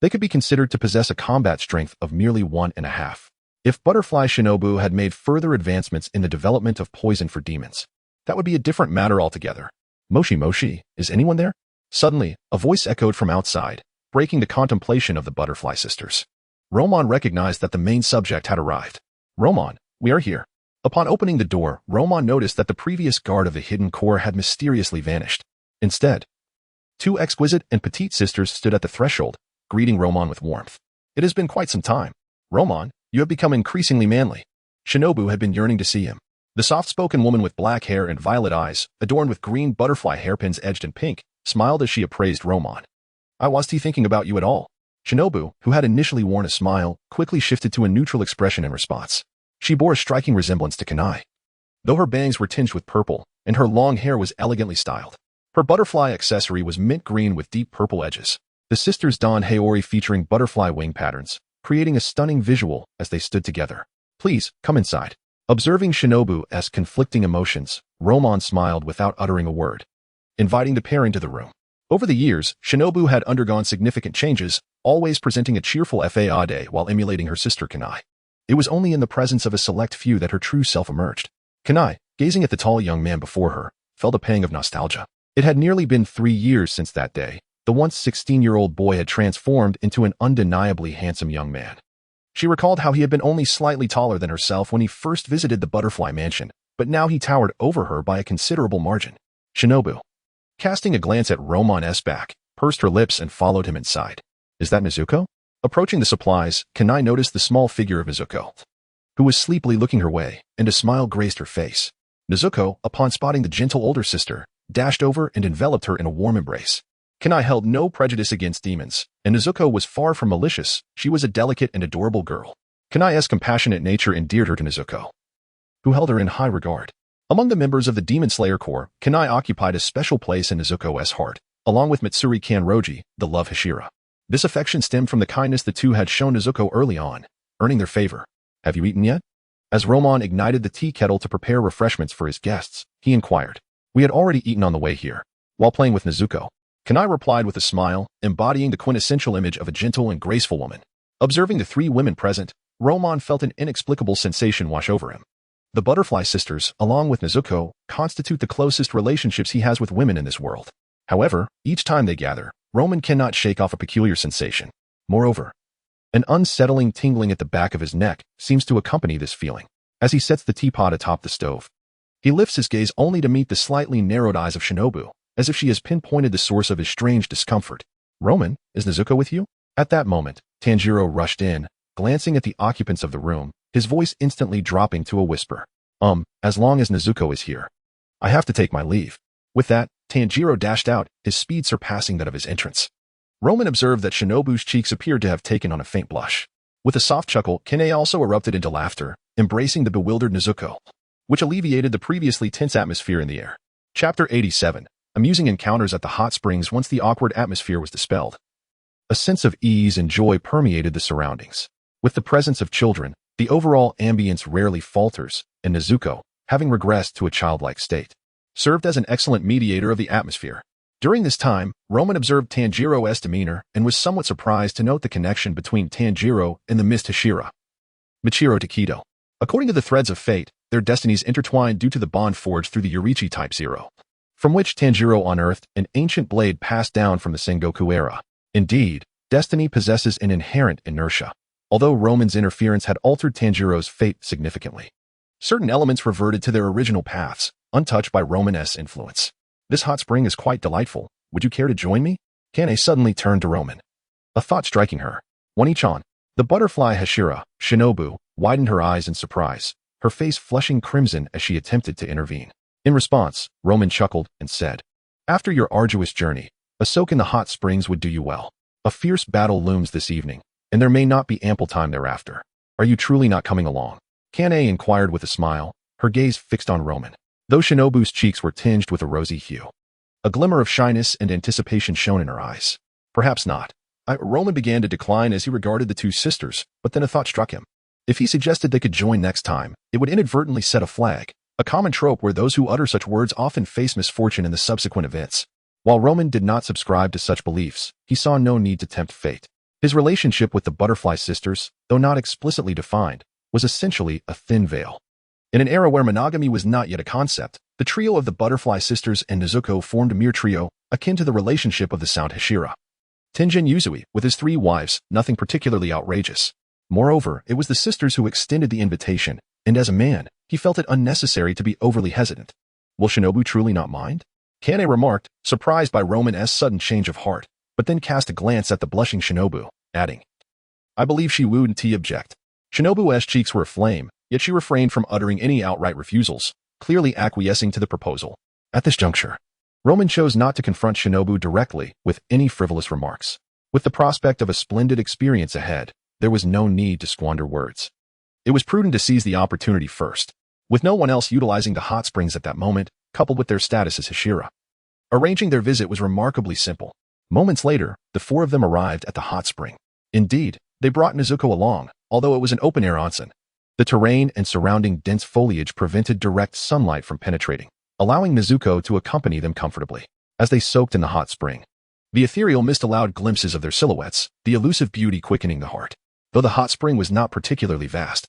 they could be considered to possess a combat strength of merely 1.5. If Butterfly Shinobu had made further advancements in the development of poison for demons, that would be a different matter altogether. Moshi Moshi, is anyone there? Suddenly, a voice echoed from outside, breaking the contemplation of the Butterfly Sisters. Roman recognized that the main subject had arrived. Roman, we are here. Upon opening the door, Roman noticed that the previous guard of the hidden core had mysteriously vanished. Instead, 2 exquisite and petite sisters stood at the threshold, greeting Roman with warmth. It has been quite some time. Roman, you have become increasingly manly. Shinobu had been yearning to see him. The soft-spoken woman with black hair and violet eyes, adorned with green butterfly hairpins edged in pink, smiled as she appraised Roman. I wasn't thinking about you at all. Shinobu, who had initially worn a smile, quickly shifted to a neutral expression in response. She bore a striking resemblance to Kanai, though her bangs were tinged with purple, and her long hair was elegantly styled. Her butterfly accessory was mint green with deep purple edges. The sisters donned haori featuring butterfly wing patterns, creating a stunning visual as they stood together. Please, come inside. Observing Shinobu's conflicting emotions, Roman smiled without uttering a word, inviting the pair into the room. Over the years, Shinobu had undergone significant changes, always presenting a cheerful faade while emulating her sister Kanai. It was only in the presence of a select few that her true self emerged. Kanai, gazing at the tall young man before her, felt a pang of nostalgia. It had nearly been 3 years since that day. The once 16-year-old boy had transformed into an undeniably handsome young man. She recalled how he had been only slightly taller than herself when he first visited the butterfly mansion, but now he towered over her by a considerable margin. Shinobu, casting a glance at Roman's back, pursed her lips and followed him inside. Is that Nezuko? Approaching the supplies, Kanai noticed the small figure of Nezuko, who was sleepily looking her way, and a smile graced her face. Nezuko, upon spotting the gentle older sister, dashed over and enveloped her in a warm embrace. Kanai held no prejudice against demons, and Nezuko was far from malicious. She was a delicate and adorable girl. Kanai's compassionate nature endeared her to Nezuko, who held her in high regard. Among the members of the Demon Slayer Corps, Kanai occupied a special place in Nezuko's heart, along with Mitsuri Kanroji, the love Hashira. This affection stemmed from the kindness the two had shown Nezuko early on, earning their favor. Have you eaten yet? As Roman ignited the tea kettle to prepare refreshments for his guests, he inquired. We had already eaten on the way here. While playing with Nezuko, Kanai replied with a smile, embodying the quintessential image of a gentle and graceful woman. Observing the three women present, Roman felt an inexplicable sensation wash over him. The Butterfly Sisters, along with Nezuko, constitute the closest relationships he has with women in this world. However, each time they gather, Roman cannot shake off a peculiar sensation. Moreover, an unsettling tingling at the back of his neck seems to accompany this feeling. As he sets the teapot atop the stove, he lifts his gaze only to meet the slightly narrowed eyes of Shinobu, as if she has pinpointed the source of his strange discomfort. Roman, is Nezuko with you? At that moment, Tanjiro rushed in, glancing at the occupants of the room, his voice instantly dropping to a whisper. As long as Nezuko is here, I have to take my leave. With that, Tanjiro dashed out, his speed surpassing that of his entrance. Roman observed that Shinobu's cheeks appeared to have taken on a faint blush. With a soft chuckle, Kine also erupted into laughter, embracing the bewildered Nezuko, which alleviated the previously tense atmosphere in the air. Chapter 87. Amusing encounters at the hot springs. Once the awkward atmosphere was dispelled, a sense of ease and joy permeated the surroundings. With the presence of children, the overall ambience rarely falters, and Nezuko, having regressed to a childlike state, served as an excellent mediator of the atmosphere. During this time, Roman observed Tanjiro's demeanor and was somewhat surprised to note the connection between Tanjiro and the Mist Hashira. Michiro Takedo. According to the threads of fate, their destinies intertwined due to the bond forged through the Yoriichi Type 0, from which Tanjiro unearthed an ancient blade passed down from the Sengoku era. Indeed, destiny possesses an inherent inertia. Although Roman's interference had altered Tanjiro's fate significantly, certain elements reverted to their original paths, untouched by Roman's influence. This hot spring is quite delightful. Would you care to join me? Kane suddenly turned to Roman, a thought striking her. Wani-chan. The butterfly Hashira, Shinobu, widened her eyes in surprise, her face flushing crimson as she attempted to intervene. In response, Roman chuckled and said, after your arduous journey, a soak in the hot springs would do you well. A fierce battle looms this evening, and there may not be ample time thereafter. Are you truly not coming along? Kane inquired with a smile, her gaze fixed on Roman. Though Shinobu's cheeks were tinged with a rosy hue, a glimmer of shyness and anticipation shone in her eyes. Perhaps not. Roman began to decline as he regarded the two sisters, but then a thought struck him. If he suggested they could join next time, it would inadvertently set a flag, a common trope where those who utter such words often face misfortune in the subsequent events. While Roman did not subscribe to such beliefs, he saw no need to tempt fate. His relationship with the Butterfly Sisters, though not explicitly defined, was essentially a thin veil. In an era where monogamy was not yet a concept, the trio of the Butterfly Sisters and Nezuko formed a mere trio, akin to the relationship of the Sound Hashira. Tenjin Yuzui, with his 3 wives, nothing particularly outrageous. Moreover, it was the sisters who extended the invitation, and as a man, he felt it unnecessary to be overly hesitant. Will Shinobu truly not mind? Kane remarked, surprised by Roman's sudden change of heart, but then cast a glance at the blushing Shinobu, adding, I believe she wouldn't object. Shinobu's cheeks were aflame, yet she refrained from uttering any outright refusals, clearly acquiescing to the proposal. At this juncture, Roman chose not to confront Shinobu directly with any frivolous remarks. With the prospect of a splendid experience ahead, there was no need to squander words. It was prudent to seize the opportunity first, with no one else utilizing the hot springs at that moment, coupled with their status as Hashira. Arranging their visit was remarkably simple. Moments later, the 4 of them arrived at the hot spring. Indeed, they brought Nezuko along, although it was an open-air onsen. The terrain and surrounding dense foliage prevented direct sunlight from penetrating, allowing Nezuko to accompany them comfortably. As they soaked in the hot spring, the ethereal mist allowed glimpses of their silhouettes, the elusive beauty quickening the heart. Though the hot spring was not particularly vast,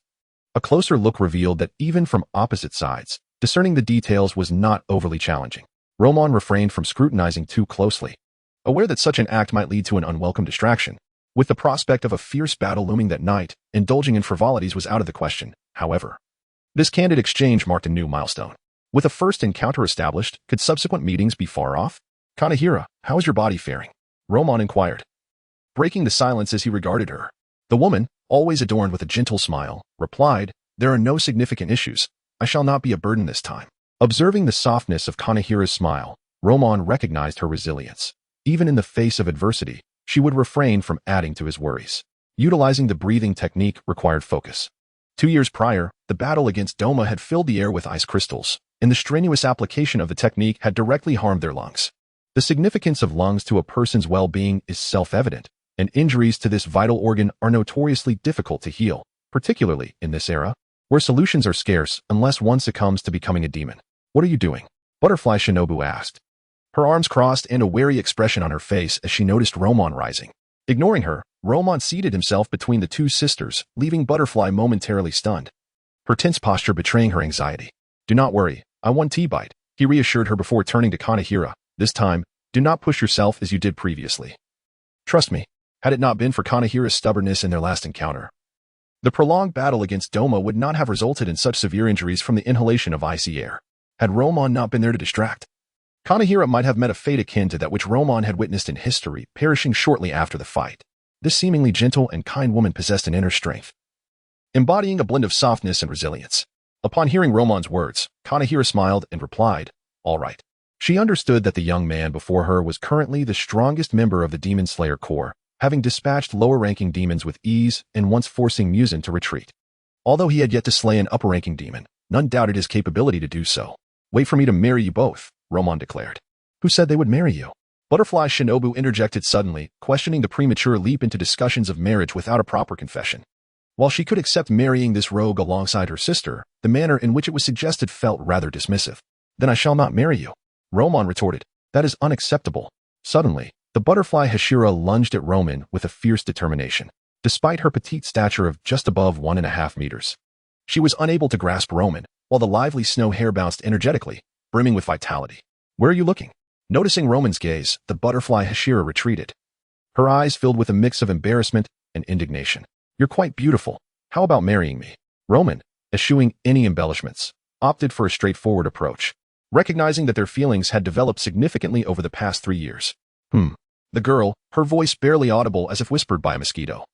a closer look revealed that even from opposite sides, discerning the details was not overly challenging. Roman refrained from scrutinizing too closely, aware that such an act might lead to an unwelcome distraction. With the prospect of a fierce battle looming that night, Indulging in frivolities was out of the question, however. This candid exchange marked a new milestone. With a first encounter established, could subsequent meetings be far off? Kanehira, how is your body faring? Roman inquired, breaking the silence as he regarded her. The woman, always adorned with a gentle smile, replied, there are no significant issues. I shall not be a burden this time. Observing the softness of Kanehira's smile, Roman recognized her resilience. Even in the face of adversity, she would refrain from adding to his worries. Utilizing the breathing technique required focus. 2 years prior, the battle against Doma had filled the air with ice crystals, and the strenuous application of the technique had directly harmed their lungs. The significance of lungs to a person's well-being is self-evident, and injuries to this vital organ are notoriously difficult to heal, particularly in this era, where solutions are scarce unless one succumbs to becoming a demon. What are you doing? Butterfly Shinobu asked. Her arms crossed and a wary expression on her face as she noticed Roman rising. Ignoring her, Roman seated himself between the two sisters, leaving Butterfly momentarily stunned. Her tense posture betraying her anxiety. Do not worry, I won T-Bite, he reassured her before turning to Kanehira. This time, do not push yourself as you did previously. Trust me, had it not been for Kanehira's stubbornness in their last encounter, the prolonged battle against Doma would not have resulted in such severe injuries from the inhalation of icy air. Had Roman not been there to distract, Kanehira might have met a fate akin to that which Roman had witnessed in history, perishing shortly after the fight. This seemingly gentle and kind woman possessed an inner strength, embodying a blend of softness and resilience. Upon hearing Roman's words, Kanehira smiled and replied, all right. She understood that the young man before her was currently the strongest member of the Demon Slayer Corps, having dispatched lower-ranking demons with ease and once forcing mutant to retreat. Although he had yet to slay an upper-ranking demon, none doubted his capability to do so. Wait for me to marry you both, Roman declared. Who said they would marry you? Butterfly Shinobu interjected suddenly, questioning the premature leap into discussions of marriage without a proper confession. While she could accept marrying this rogue alongside her sister, the manner in which it was suggested felt rather dismissive. Then I shall not marry you, Roman retorted. That is unacceptable. Suddenly, the butterfly Hashira lunged at Roman with a fierce determination. Despite her petite stature of just above 1.5 meters, she was unable to grasp Roman, while the lively snow hair bounced energetically, brimming with vitality. Where are you looking? Noticing Roman's gaze, the butterfly Hashira retreated. Her eyes filled with a mix of embarrassment and indignation. You're quite beautiful. How about marrying me? Roman, eschewing any embellishments, opted for a straightforward approach, recognizing that their feelings had developed significantly over the past 3 years. The girl, her voice barely audible as if whispered by a mosquito,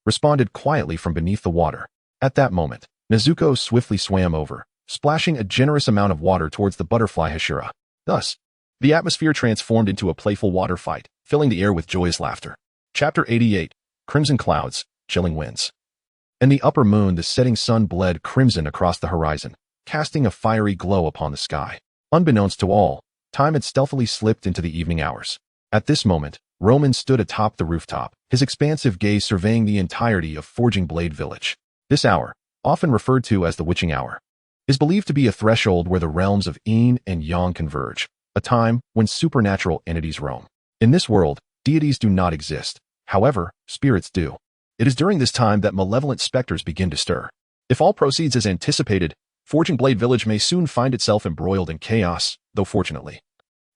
responded quietly from beneath the water. At that moment, Nezuko swiftly swam over, splashing a generous amount of water towards the butterfly Hashira. Thus, the atmosphere transformed into a playful water fight, filling the air with joyous laughter. Chapter 88, Crimson Clouds, Chilling Winds. In the upper moon, the setting sun bled crimson across the horizon, casting a fiery glow upon the sky. Unbeknownst to all, time had stealthily slipped into the evening hours. At this moment, Roman stood atop the rooftop, his expansive gaze surveying the entirety of Forging Blade Village. This hour, often referred to as the witching hour, is believed to be a threshold where the realms of Yin and Yang converge, a time when supernatural entities roam. In this world, deities do not exist. However, spirits do. It is during this time that malevolent specters begin to stir. If all proceeds as anticipated, Forging Blade Village may soon find itself embroiled in chaos, though fortunately,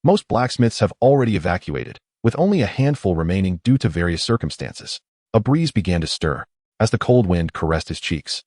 most blacksmiths have already evacuated, with only a handful remaining due to various circumstances. A breeze began to stir, as the cold wind caressed his cheeks.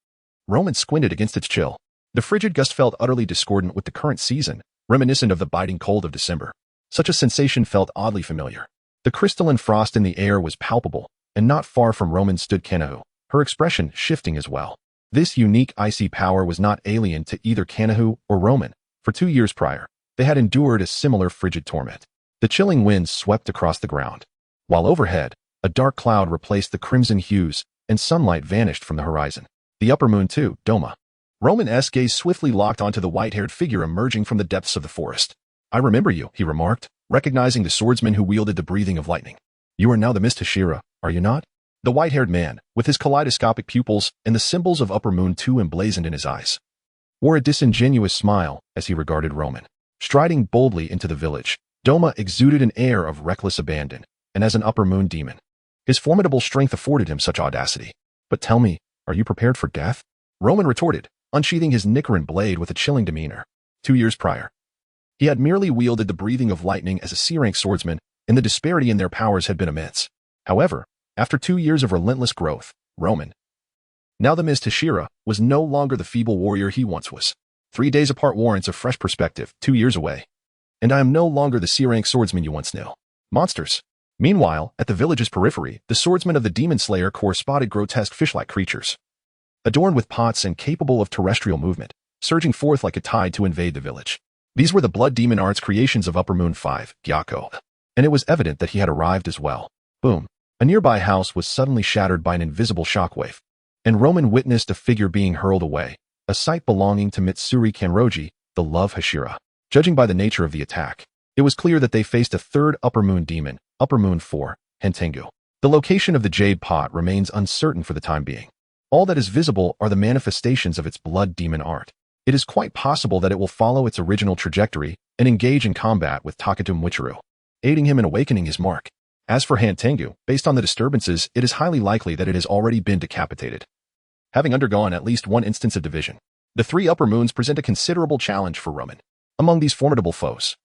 Roman squinted against its chill. The frigid gust felt utterly discordant with the current season, reminiscent of the biting cold of December. Such a sensation felt oddly familiar. The crystalline frost in the air was palpable, and not far from Roman stood Kanahu, her expression shifting as well. This unique icy power was not alien to either Kanahu or Roman. For 2 years prior, they had endured a similar frigid torment. The chilling winds swept across the ground, while overhead, a dark cloud replaced the crimson hues, and sunlight vanished from the horizon. The upper moon too, Doma. Roman's gaze swiftly locked onto the white-haired figure emerging from the depths of the forest. I remember you, he remarked, recognizing the swordsman who wielded the breathing of lightning. You are now the Mist Hashira, are you not? The white-haired man, with his kaleidoscopic pupils and the symbols of Upper Moon 2 emblazoned in his eyes, wore a disingenuous smile as he regarded Roman. Striding boldly into the village, Doma exuded an air of reckless abandon, and as an Upper Moon demon, his formidable strength afforded him such audacity. But tell me, are you prepared for death? Roman retorted, unsheathing his Nicaran blade with a chilling demeanor. 2 years prior, he had merely wielded the breathing of lightning as a C-rank swordsman, and the disparity in their powers had been immense. However, after 2 years of relentless growth, Roman Now the Mist Hashira was no longer the feeble warrior he once was. 3 days apart warrants a fresh perspective, 2 years away. And I am no longer the C-rank swordsman you once knew. Monsters. Meanwhile, at the village's periphery, the swordsmen of the Demon Slayer Corps spotted grotesque fish-like creatures, adorned with pots and capable of terrestrial movement, surging forth like a tide to invade the village. These were the Blood Demon Arts creations of Upper Moon 5, Gyako. And it was evident that he had arrived as well. Boom. A nearby house was suddenly shattered by an invisible shockwave, and Roman witnessed a figure being hurled away, a sight belonging to Mitsuri Kanroji, the Love Hashira. Judging by the nature of the attack, it was clear that they faced a third Upper Moon demon, Upper Moon 4, Hentengu. The location of the Jade Pot remains uncertain for the time being. All that is visible are the manifestations of its blood demon art. It is quite possible that it will follow its original trajectory and engage in combat with Takatum Wichiru, aiding him in awakening his mark. As for Hentengu, based on the disturbances, it is highly likely that it has already been decapitated, having undergone at least one instance of division. The 3 Upper Moons present a considerable challenge for Roman. Among these formidable foes,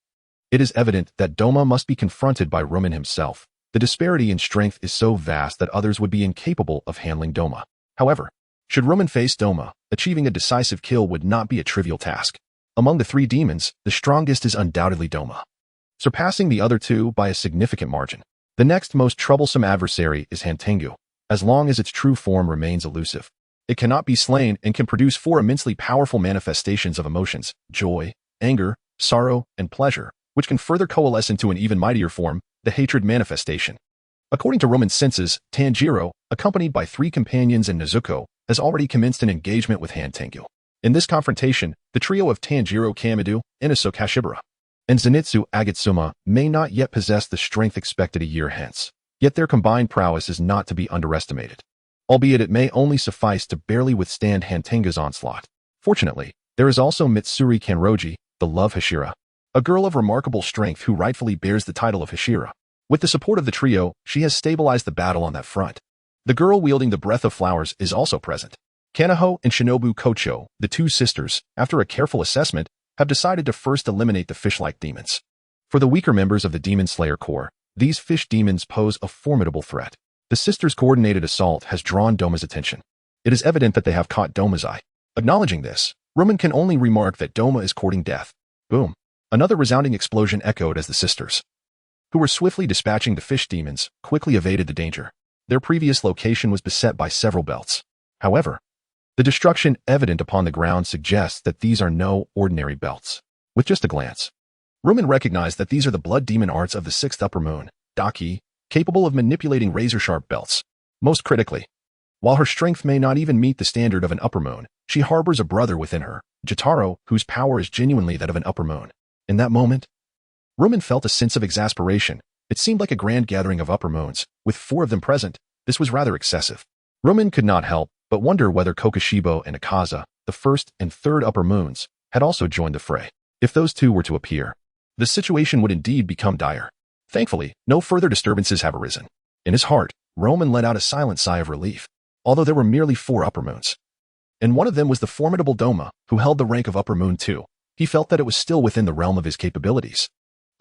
it is evident that Doma must be confronted by Roman himself. The disparity in strength is so vast that others would be incapable of handling Doma. However, should Roman face Doma, achieving a decisive kill would not be a trivial task. Among the 3 demons, the strongest is undoubtedly Doma, surpassing the other 2 by a significant margin. The next most troublesome adversary is Hentengu, as long as its true form remains elusive. It cannot be slain and can produce 4 immensely powerful manifestations of emotions: joy, anger, sorrow, and pleasure, which can further coalesce into an even mightier form, the hatred manifestation. According to Roman senses, Tanjiro, accompanied by 3 companions and Nezuko, has already commenced an engagement with Hentengu. In this confrontation, the trio of Tanjiro Kamadu, Inoso Kashibara, and Zenitsu Agatsuma may not yet possess the strength expected a year hence. Yet their combined prowess is not to be underestimated, albeit it may only suffice to barely withstand Hentengu's onslaught. Fortunately, there is also Mitsuri Kanroji, the Love Hashira, a girl of remarkable strength who rightfully bears the title of Hashira. With the support of the trio, she has stabilized the battle on that front. The girl wielding the Breath of Flowers is also present. Kanaho and Shinobu Kocho, the 2 sisters, after a careful assessment, have decided to first eliminate the fish-like demons. For the weaker members of the Demon Slayer Corps, these fish demons pose a formidable threat. The sisters' coordinated assault has drawn Doma's attention. It is evident that they have caught Doma's eye. Acknowledging this, Roman can only remark that Doma is courting death. Boom. Another resounding explosion echoed as the sisters, who were swiftly dispatching the fish demons, quickly evaded the danger. Their previous location was beset by several belts. However, the destruction evident upon the ground suggests that these are no ordinary belts. With just a glance, Roman recognized that these are the blood demon arts of the 6th Upper Moon, Daki, capable of manipulating razor-sharp belts. Most critically, while her strength may not even meet the standard of an Upper Moon, she harbors a brother within her, Jotaro, whose power is genuinely that of an Upper Moon. In that moment, Roman felt a sense of exasperation. It seemed like a grand gathering of Upper Moons, with 4 of them present. This was rather excessive. Roman could not help but wonder whether Kokushibo and Akaza, the 1st and 3rd Upper Moons, had also joined the fray. If those 2 were to appear, the situation would indeed become dire. Thankfully, no further disturbances have arisen. In his heart, Roman let out a silent sigh of relief, although there were merely 4 Upper Moons. And one of them was the formidable Doma, who held the rank of Upper Moon 2. He felt that it was still within the realm of his capabilities.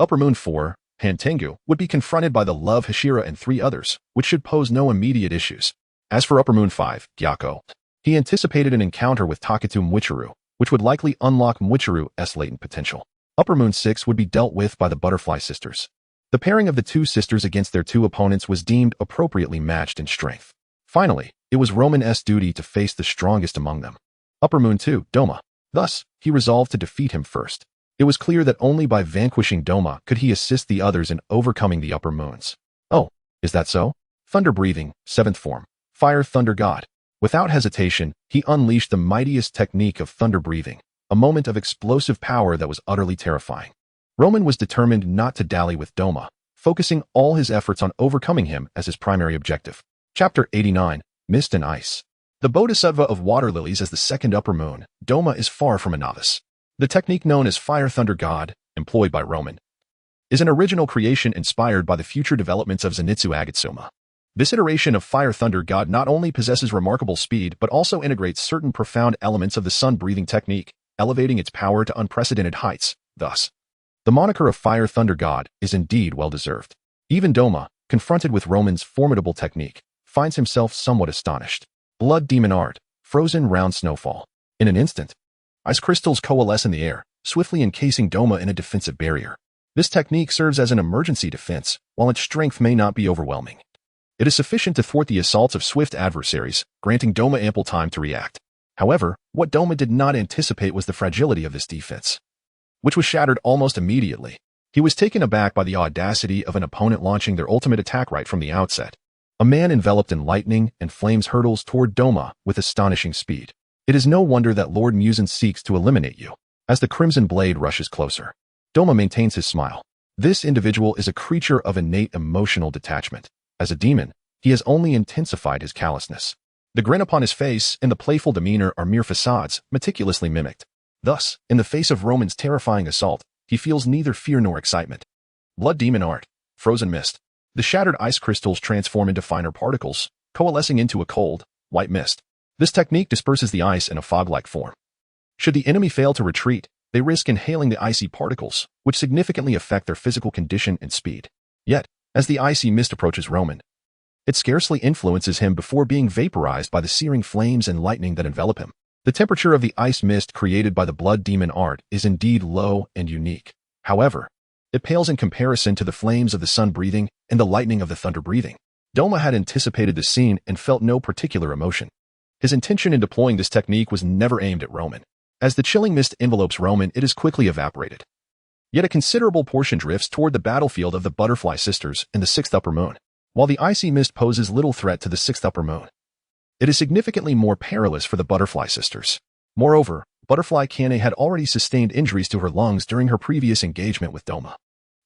Upper Moon 4, Hentengu, would be confronted by the Love Hashira and 3 others, which should pose no immediate issues. As for Upper Moon 5, Gyako, he anticipated an encounter with Takatum Wichiru, which would likely unlock Mwichiru's latent potential. Upper Moon 6 would be dealt with by the Butterfly Sisters. The pairing of the 2 sisters against their 2 opponents was deemed appropriately matched in strength. Finally, it was Roman's duty to face the strongest among them, Upper Moon 2, Doma. Thus, he resolved to defeat him first. It was clear that only by vanquishing Doma could he assist the others in overcoming the Upper Moons. Oh, is that so? Thunder breathing, 7th form. Fire Thunder God. Without hesitation, he unleashed the mightiest technique of thunder breathing, a moment of explosive power that was utterly terrifying. Roman was determined not to dally with Doma, focusing all his efforts on overcoming him as his primary objective. Chapter 89, Mist and Ice. The Bodhisattva of Water Lilies as the 2nd Upper Moon, Doma is far from a novice. The technique known as Fire Thunder God, employed by Roman, is an original creation inspired by the future developments of Zenitsu Agatsuma. This iteration of Fire Thunder God not only possesses remarkable speed but also integrates certain profound elements of the sun-breathing technique, elevating its power to unprecedented heights. Thus, the moniker of Fire Thunder God is indeed well-deserved. Even Doma, confronted with Roman's formidable technique, finds himself somewhat astonished. Blood Demon Art, frozen round snowfall. In an instant, ice crystals coalesce in the air, swiftly encasing Doma in a defensive barrier. This technique serves as an emergency defense, while its strength may not be overwhelming. It is sufficient to thwart the assaults of swift adversaries, granting Doma ample time to react. However, what Doma did not anticipate was the fragility of this defense, which was shattered almost immediately. He was taken aback by the audacity of an opponent launching their ultimate attack right from the outset. A man enveloped in lightning and flames hurtles toward Doma with astonishing speed. It is no wonder that Lord Mutant seeks to eliminate you. As the crimson blade rushes closer, Doma maintains his smile. This individual is a creature of innate emotional detachment. As a demon, he has only intensified his callousness. The grin upon his face and the playful demeanor are mere facades, meticulously mimicked. Thus, in the face of Roman's terrifying assault, he feels neither fear nor excitement. Blood demon art. Frozen mist. The shattered ice crystals transform into finer particles, coalescing into a cold, white mist. This technique disperses the ice in a fog-like form. Should the enemy fail to retreat, they risk inhaling the icy particles, which significantly affect their physical condition and speed. Yet, as the icy mist approaches Roman, it scarcely influences him before being vaporized by the searing flames and lightning that envelop him. The temperature of the ice mist created by the blood demon art is indeed low and unique. However, it pales in comparison to the flames of the sun breathing and the lightning of the thunder breathing. Doma had anticipated the scene and felt no particular emotion. His intention in deploying this technique was never aimed at Roman. As the chilling mist envelopes Roman, it is quickly evaporated. Yet a considerable portion drifts toward the battlefield of the Butterfly Sisters and the Sixth Upper Moon. While the icy mist poses little threat to the Sixth Upper Moon, it is significantly more perilous for the Butterfly Sisters. Moreover, Butterfly Kane had already sustained injuries to her lungs during her previous engagement with Doma.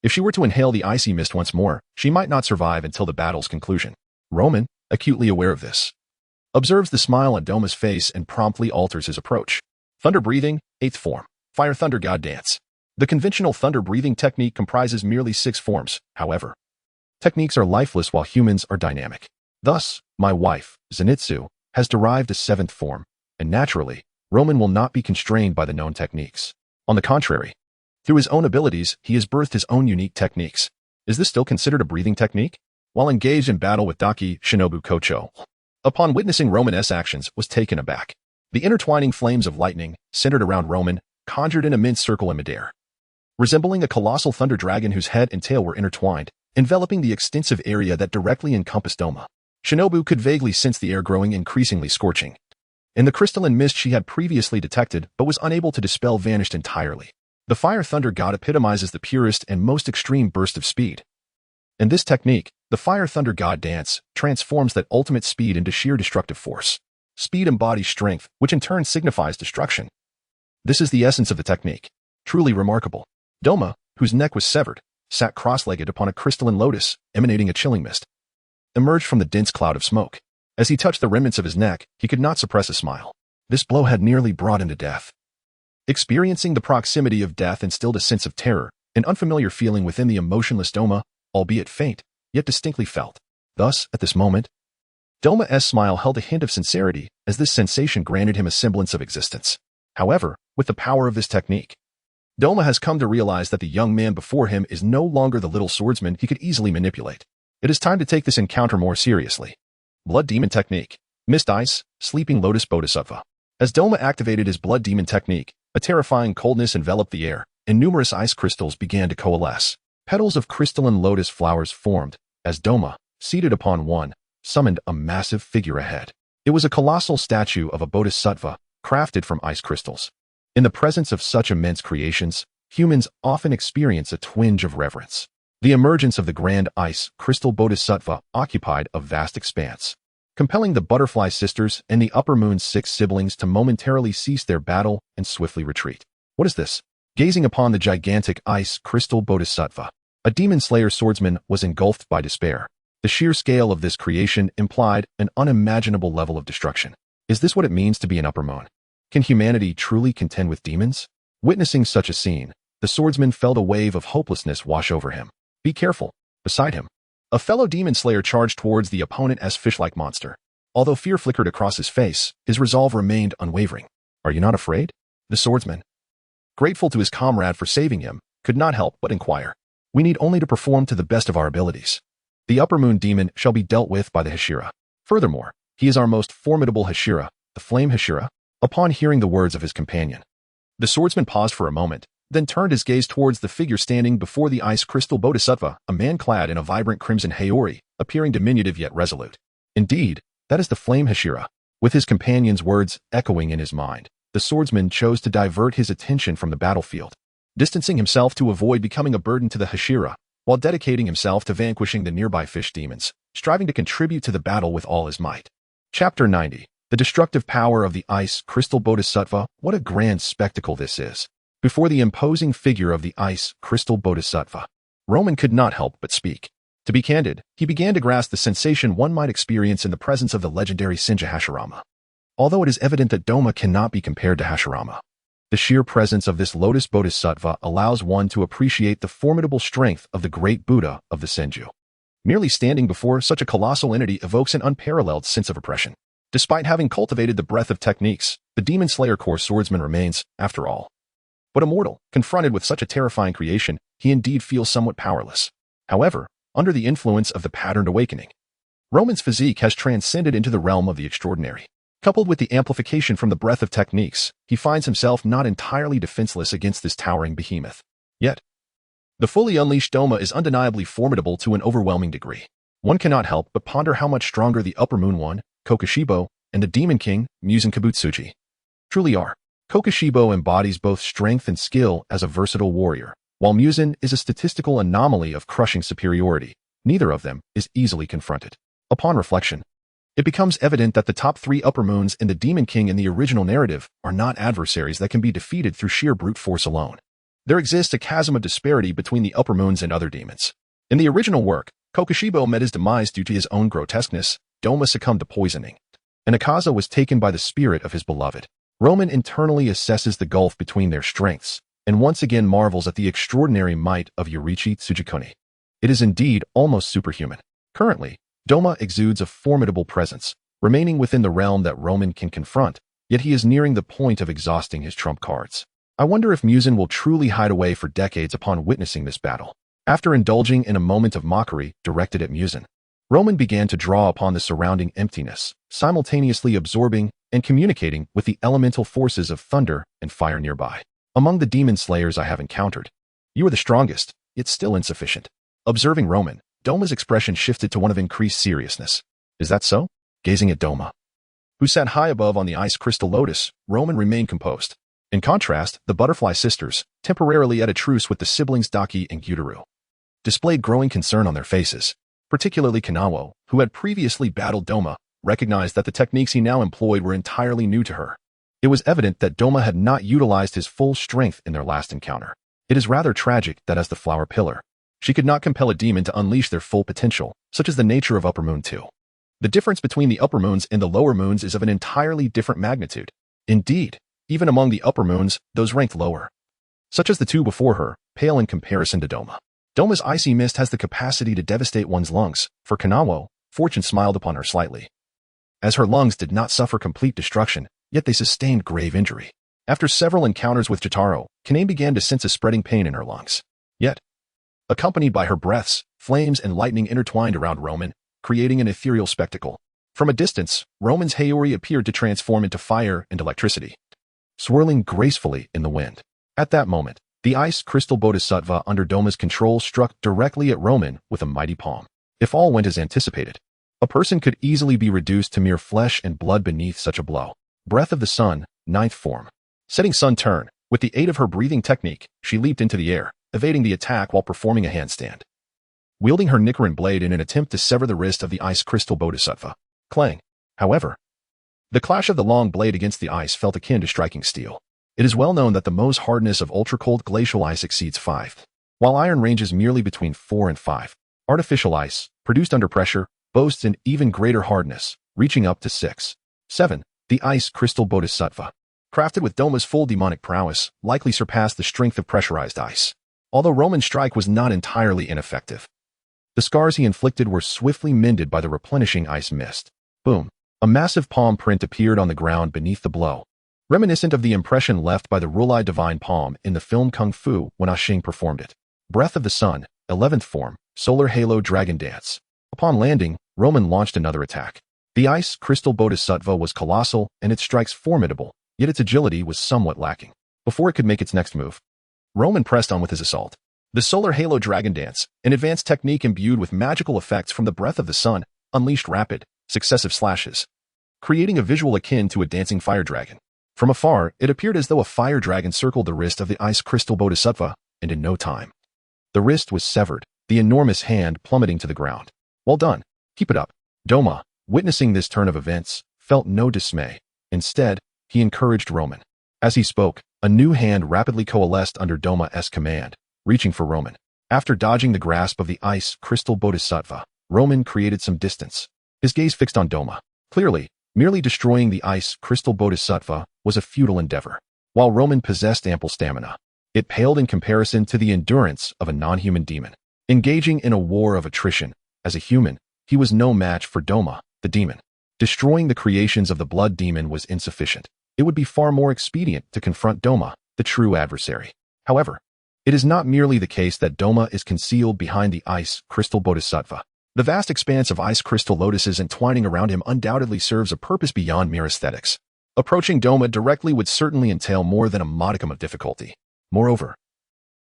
If she were to inhale the icy mist once more, she might not survive until the battle's conclusion. Roman, acutely aware of this, observes the smile on Doma's face and promptly alters his approach. Thunder breathing, 8th form. Fire Thunder God Dance. The conventional thunder breathing technique comprises merely 6 forms. However, techniques are lifeless while humans are dynamic. Thus, my wife, Zenitsu, has derived a 7th form, and naturally, Roman will not be constrained by the known techniques. On the contrary, through his own abilities, he has birthed his own unique techniques. Is this still considered a breathing technique? While engaged in battle with Daki Shinobu Kocho, upon witnessing Roman's actions, was taken aback. The intertwining flames of lightning, centered around Roman, conjured an immense circle in midair, resembling a colossal thunder dragon whose head and tail were intertwined, enveloping the extensive area that directly encompassed Doma. Shinobu could vaguely sense the air growing increasingly scorching. And the crystalline mist she had previously detected but was unable to dispel vanished entirely. The Fire Thunder God epitomizes the purest and most extreme burst of speed. In this technique, the Fire Thunder God Dance transforms that ultimate speed into sheer destructive force. Speed embodies strength, which in turn signifies destruction. This is the essence of the technique. Truly remarkable. Doma, whose neck was severed, sat cross-legged upon a crystalline lotus, emanating a chilling mist, emerged from the dense cloud of smoke. As he touched the remnants of his neck, he could not suppress a smile. This blow had nearly brought him to death. Experiencing the proximity of death instilled a sense of terror, an unfamiliar feeling within the emotionless Doma, albeit faint, yet distinctly felt. Thus, at this moment, Doma's smile held a hint of sincerity, as this sensation granted him a semblance of existence. However, with the power of this technique, Doma has come to realize that the young man before him is no longer the little swordsman he could easily manipulate. It is time to take this encounter more seriously. Blood Demon Technique. Mist Ice, Sleeping Lotus Bodhisattva. As Doma activated his Blood Demon Technique, a terrifying coldness enveloped the air, and numerous ice crystals began to coalesce. Petals of crystalline lotus flowers formed, as Doma, seated upon one, summoned a massive figure ahead. It was a colossal statue of a bodhisattva, crafted from ice crystals. In the presence of such immense creations, humans often experience a twinge of reverence. The emergence of the grand ice crystal bodhisattva occupied a vast expanse, compelling the Butterfly Sisters and the Upper Moon's 6 siblings to momentarily cease their battle and swiftly retreat. What is this? Gazing upon the gigantic ice crystal bodhisattva, a demon slayer swordsman was engulfed by despair. The sheer scale of this creation implied an unimaginable level of destruction. Is this what it means to be an Upper Moon? Can humanity truly contend with demons? Witnessing such a scene, the swordsman felt a wave of hopelessness wash over him. Be careful. Beside him, a fellow demon slayer charged towards the opponent as fish-like monster. Although fear flickered across his face, his resolve remained unwavering. Are you not afraid? The swordsman, grateful to his comrade for saving him, could not help but inquire. We need only to perform to the best of our abilities. The Upper Moon demon shall be dealt with by the Hashira. Furthermore, he is our most formidable Hashira, the the flame Hashira, upon hearing the words of his companion. The swordsman paused for a moment, then turned his gaze towards the figure standing before the ice crystal bodhisattva, a man clad in a vibrant crimson haori, appearing diminutive yet resolute. Indeed, that is the flame Hashira. With his companion's words echoing in his mind, the swordsman chose to divert his attention from the battlefield, distancing himself to avoid becoming a burden to the Hashira, while dedicating himself to vanquishing the nearby fish demons, striving to contribute to the battle with all his might. Chapter 90. The destructive power of the ice crystal bodhisattva. What a grand spectacle this is. Before the imposing figure of the ice crystal bodhisattva, Roman could not help but speak. To be candid, he began to grasp the sensation one might experience in the presence of the legendary Senja Hashirama. Although it is evident that Doma cannot be compared to Hashirama, the sheer presence of this lotus bodhisattva allows one to appreciate the formidable strength of the great Buddha of the Senju. Merely standing before such a colossal entity evokes an unparalleled sense of oppression. Despite having cultivated the breadth of techniques, the Demon Slayer core swordsman remains, after all, but immortal. Confronted with such a terrifying creation, he indeed feels somewhat powerless. However, under the influence of the patterned awakening, Roman's physique has transcended into the realm of the extraordinary. Coupled with the amplification from the breadth of techniques, he finds himself not entirely defenseless against this towering behemoth. Yet, the fully unleashed Doma is undeniably formidable to an overwhelming degree. One cannot help but ponder how much stronger the Upper Moon One, Kokushibo, and the Demon King, Muzan Kabutsuji, truly are. Kokushibo embodies both strength and skill as a versatile warrior, while Muzan is a statistical anomaly of crushing superiority. Neither of them is easily confronted. Upon reflection, it becomes evident that the top three Upper Moons and the Demon King in the original narrative are not adversaries that can be defeated through sheer brute force alone. There exists a chasm of disparity between the Upper Moons and other demons. In the original work, Kokushibo met his demise due to his own grotesqueness. Doma succumbed to poisoning, and Akaza was taken by the spirit of his beloved. Roman internally assesses the gulf between their strengths, and once again marvels at the extraordinary might of Yorichi Tsujikuni. It is indeed almost superhuman. Currently, Doma exudes a formidable presence, remaining within the realm that Roman can confront, yet he is nearing the point of exhausting his trump cards. I wonder if Muzan will truly hide away for decades upon witnessing this battle. After indulging in a moment of mockery directed at Muzan, Roman began to draw upon the surrounding emptiness, simultaneously absorbing and communicating with the elemental forces of thunder and fire nearby. Among the demon slayers I have encountered, you are the strongest, yet still insufficient. Observing Roman, Doma's expression shifted to one of increased seriousness. Is that so? Gazing at Doma, who sat high above on the ice crystal lotus, Roman remained composed. In contrast, the butterfly sisters, temporarily at a truce with the siblings Daki and Gyutaru, displayed growing concern on their faces. Particularly Kanawo, who had previously battled Doma, recognized that the techniques he now employed were entirely new to her. It was evident that Doma had not utilized his full strength in their last encounter. It is rather tragic that as the flower pillar, she could not compel a demon to unleash their full potential, such as the nature of Upper Moon 2. The difference between the Upper Moons and the Lower Moons is of an entirely different magnitude. Indeed, even among the Upper Moons, those ranked lower, such as the two before her, pale in comparison to Doma. Doma's icy mist has the capacity to devastate one's lungs. For Kanawo, fortune smiled upon her slightly, as her lungs did not suffer complete destruction, yet they sustained grave injury. After several encounters with Jotaro, Kanae began to sense a spreading pain in her lungs. Yet, accompanied by her breaths, flames and lightning intertwined around Roman, creating an ethereal spectacle. From a distance, Roman's haori appeared to transform into fire and electricity, swirling gracefully in the wind. At that moment, the ice crystal bodhisattva under Doma's control struck directly at Roman with a mighty palm. If all went as anticipated, a person could easily be reduced to mere flesh and blood beneath such a blow. Breath of the Sun, ninth form. Setting Sun turn, with the aid of her breathing technique, she leaped into the air, evading the attack while performing a handstand, wielding her Nichiren blade in an attempt to sever the wrist of the ice crystal bodhisattva. Clang. However, the clash of the long blade against the ice felt akin to striking steel. It is well known that the Mohs hardness of ultra-cold glacial ice exceeds 5, while iron ranges merely between 4 and 5. Artificial ice, produced under pressure, boasts an even greater hardness, reaching up to 6. 7. The ice crystal bodhisattva, crafted with Doma's full demonic prowess, likely surpassed the strength of pressurized ice. Although Roman's strike was not entirely ineffective, the scars he inflicted were swiftly mended by the replenishing ice mist. Boom. A massive palm print appeared on the ground beneath the blow, reminiscent of the impression left by the Rulai divine palm in the film Kung Fu when Ah Xing performed it. Breath of the Sun, 11th form, solar halo dragon dance. Upon landing, Roman launched another attack. The ice crystal bodhisattva was colossal and its strikes formidable, yet its agility was somewhat lacking. Before it could make its next move, Roman pressed on with his assault. The solar halo dragon dance, an advanced technique imbued with magical effects from the breath of the sun, unleashed rapid, successive slashes, creating a visual akin to a dancing fire dragon. From afar, it appeared as though a fire dragon circled the wrist of the ice crystal bodhisattva, and in no time, the wrist was severed, the enormous hand plummeting to the ground. Well done. Keep it up. Doma, witnessing this turn of events, felt no dismay. Instead, he encouraged Roman. As he spoke, a new hand rapidly coalesced under Doma's command, reaching for Roman. After dodging the grasp of the ice crystal bodhisattva, Roman created some distance, his gaze fixed on Doma. Clearly, merely destroying the ice crystal bodhisattva was a futile endeavor. While Roman possessed ample stamina, it paled in comparison to the endurance of a non-human demon. Engaging in a war of attrition, as a human, he was no match for Doma, the demon. Destroying the creations of the blood demon was insufficient. It would be far more expedient to confront Doma, the true adversary. However, it is not merely the case that Doma is concealed behind the ice crystal bodhisattva. The vast expanse of ice crystal lotuses entwining around him undoubtedly serves a purpose beyond mere aesthetics. Approaching Doma directly would certainly entail more than a modicum of difficulty. Moreover,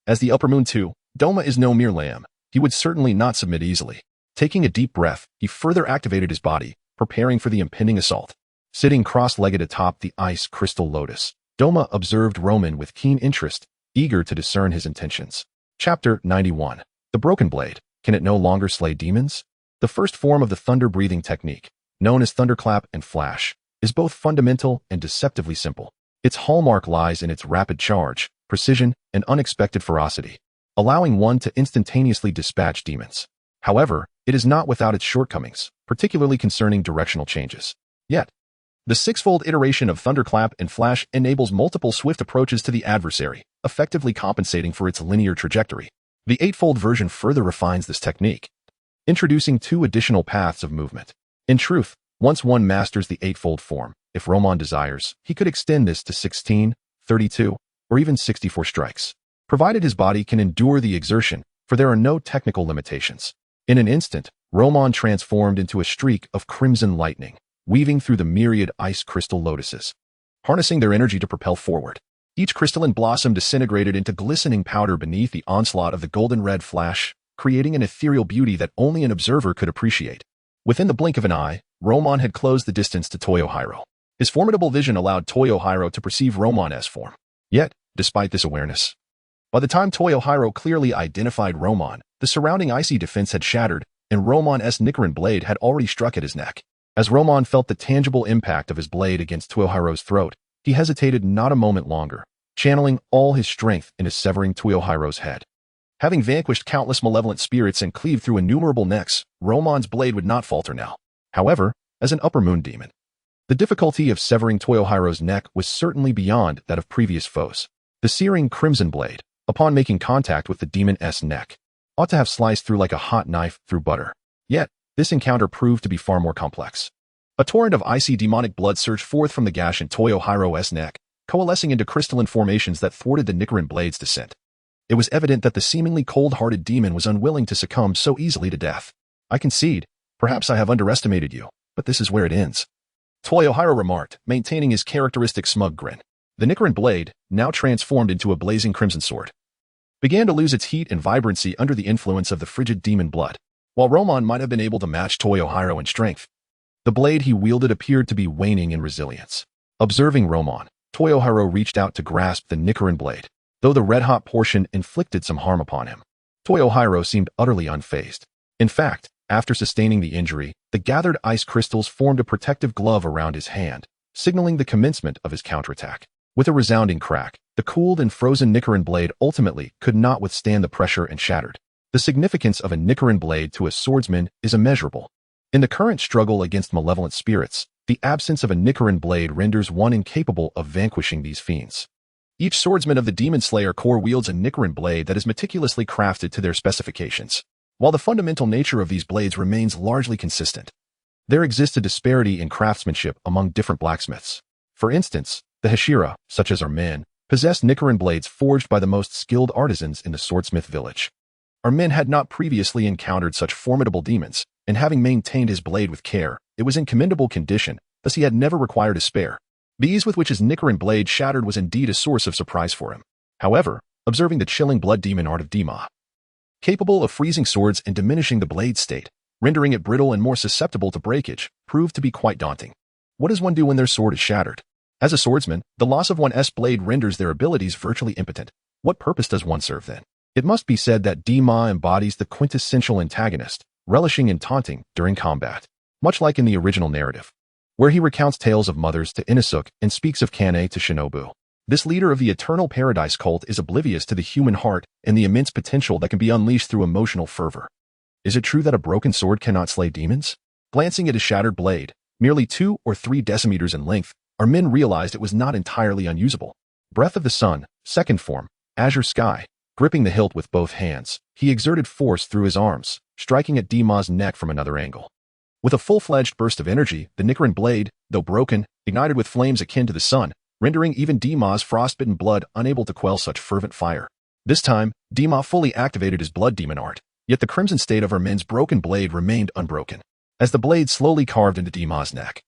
as the Upper Moon too, Doma is no mere lamb. He would certainly not submit easily. Taking a deep breath, he further activated his body, preparing for the impending assault. Sitting cross-legged atop the ice crystal lotus, Doma observed Roman with keen interest, eager to discern his intentions. Chapter 91. The Broken Blade. Can it no longer slay demons? The first form of the thunder-breathing technique, known as thunderclap and flash, is both fundamental and deceptively simple. Its hallmark lies in its rapid charge, precision, and unexpected ferocity, allowing one to instantaneously dispatch demons. However, it is not without its shortcomings, particularly concerning directional changes. Yet, the six-fold iteration of thunderclap and flash enables multiple swift approaches to the adversary, effectively compensating for its linear trajectory. The eightfold version further refines this technique, introducing two additional paths of movement. In truth, once one masters the eightfold form, if Roman desires, he could extend this to 16, 32, or even 64 strikes, provided his body can endure the exertion, for there are no technical limitations. In an instant, Roman transformed into a streak of crimson lightning, weaving through the myriad ice crystal lotuses, harnessing their energy to propel forward. Each crystalline blossom disintegrated into glistening powder beneath the onslaught of the golden-red flash, creating an ethereal beauty that only an observer could appreciate. Within the blink of an eye, Roman had closed the distance to Toyohiro. His formidable vision allowed Toyohiro to perceive Roman's form. Yet, despite this awareness, by the time Toyohiro clearly identified Roman, the surrounding icy defense had shattered, and Roman's Nicaran blade had already struck at his neck. As Roman felt the tangible impact of his blade against Toyohiro's throat, he hesitated not a moment longer, channeling all his strength into severing Toyohiro's head. Having vanquished countless malevolent spirits and cleaved through innumerable necks, Roman's blade would not falter now. However, as an upper moon demon, the difficulty of severing Toyohiro's neck was certainly beyond that of previous foes. The searing crimson blade, upon making contact with the demon's neck, ought to have sliced through like a hot knife through butter. Yet, this encounter proved to be far more complex. A torrent of icy demonic blood surged forth from the gash in Toyohiro's neck, coalescing into crystalline formations that thwarted the Nicaran blade's descent. It was evident that the seemingly cold-hearted demon was unwilling to succumb so easily to death. I concede, perhaps I have underestimated you, but this is where it ends. Toyohiro remarked, maintaining his characteristic smug grin. The Nicaran blade, now transformed into a blazing crimson sword, began to lose its heat and vibrancy under the influence of the frigid demon blood. While Roman might have been able to match Toyohiro in strength, the blade he wielded appeared to be waning in resilience. Observing Roman, Toyohiro reached out to grasp the Nicaran blade. Though the red-hot portion inflicted some harm upon him, Toyohiro seemed utterly unfazed. In fact, after sustaining the injury, the gathered ice crystals formed a protective glove around his hand, signaling the commencement of his counterattack. With a resounding crack, the cooled and frozen Nicaran blade ultimately could not withstand the pressure and shattered. The significance of a Nicaran blade to a swordsman is immeasurable. In the current struggle against malevolent spirits, the absence of a Nicaran blade renders one incapable of vanquishing these fiends. Each swordsman of the Demon Slayer Corps wields a Nicaran blade that is meticulously crafted to their specifications. While the fundamental nature of these blades remains largely consistent, there exists a disparity in craftsmanship among different blacksmiths. For instance, the Hashira, such as our men, possessed Nicaran blades forged by the most skilled artisans in the swordsmith village. Our men had not previously encountered such formidable demons, and having maintained his blade with care, it was in commendable condition, thus he had never required a spare. The ease with which his Nicaran blade shattered was indeed a source of surprise for him. However, observing the chilling blood demon art of Dima, capable of freezing swords and diminishing the blade's state, rendering it brittle and more susceptible to breakage, proved to be quite daunting. What does one do when their sword is shattered? As a swordsman, the loss of one's blade renders their abilities virtually impotent. What purpose does one serve then? It must be said that Dima embodies the quintessential antagonist, relishing in taunting during combat, much like in the original narrative, where he recounts tales of mothers to Inasuk and speaks of Kane to Shinobu. This leader of the Eternal Paradise cult is oblivious to the human heart and the immense potential that can be unleashed through emotional fervor. Is it true that a broken sword cannot slay demons? Glancing at his shattered blade, merely 2 or 3 decimeters in length, our men realized it was not entirely unusable. Breath of the Sun, second form, azure sky, gripping the hilt with both hands, he exerted force through his arms, striking at Dima's neck from another angle. With a full-fledged burst of energy, the Nicaran blade, though broken, ignited with flames akin to the sun, rendering even Dima's frostbitten blood unable to quell such fervent fire. This time, Dima fully activated his blood demon art, yet the crimson state of our men's broken blade remained unbroken. As the blade slowly carved into Dima's neck,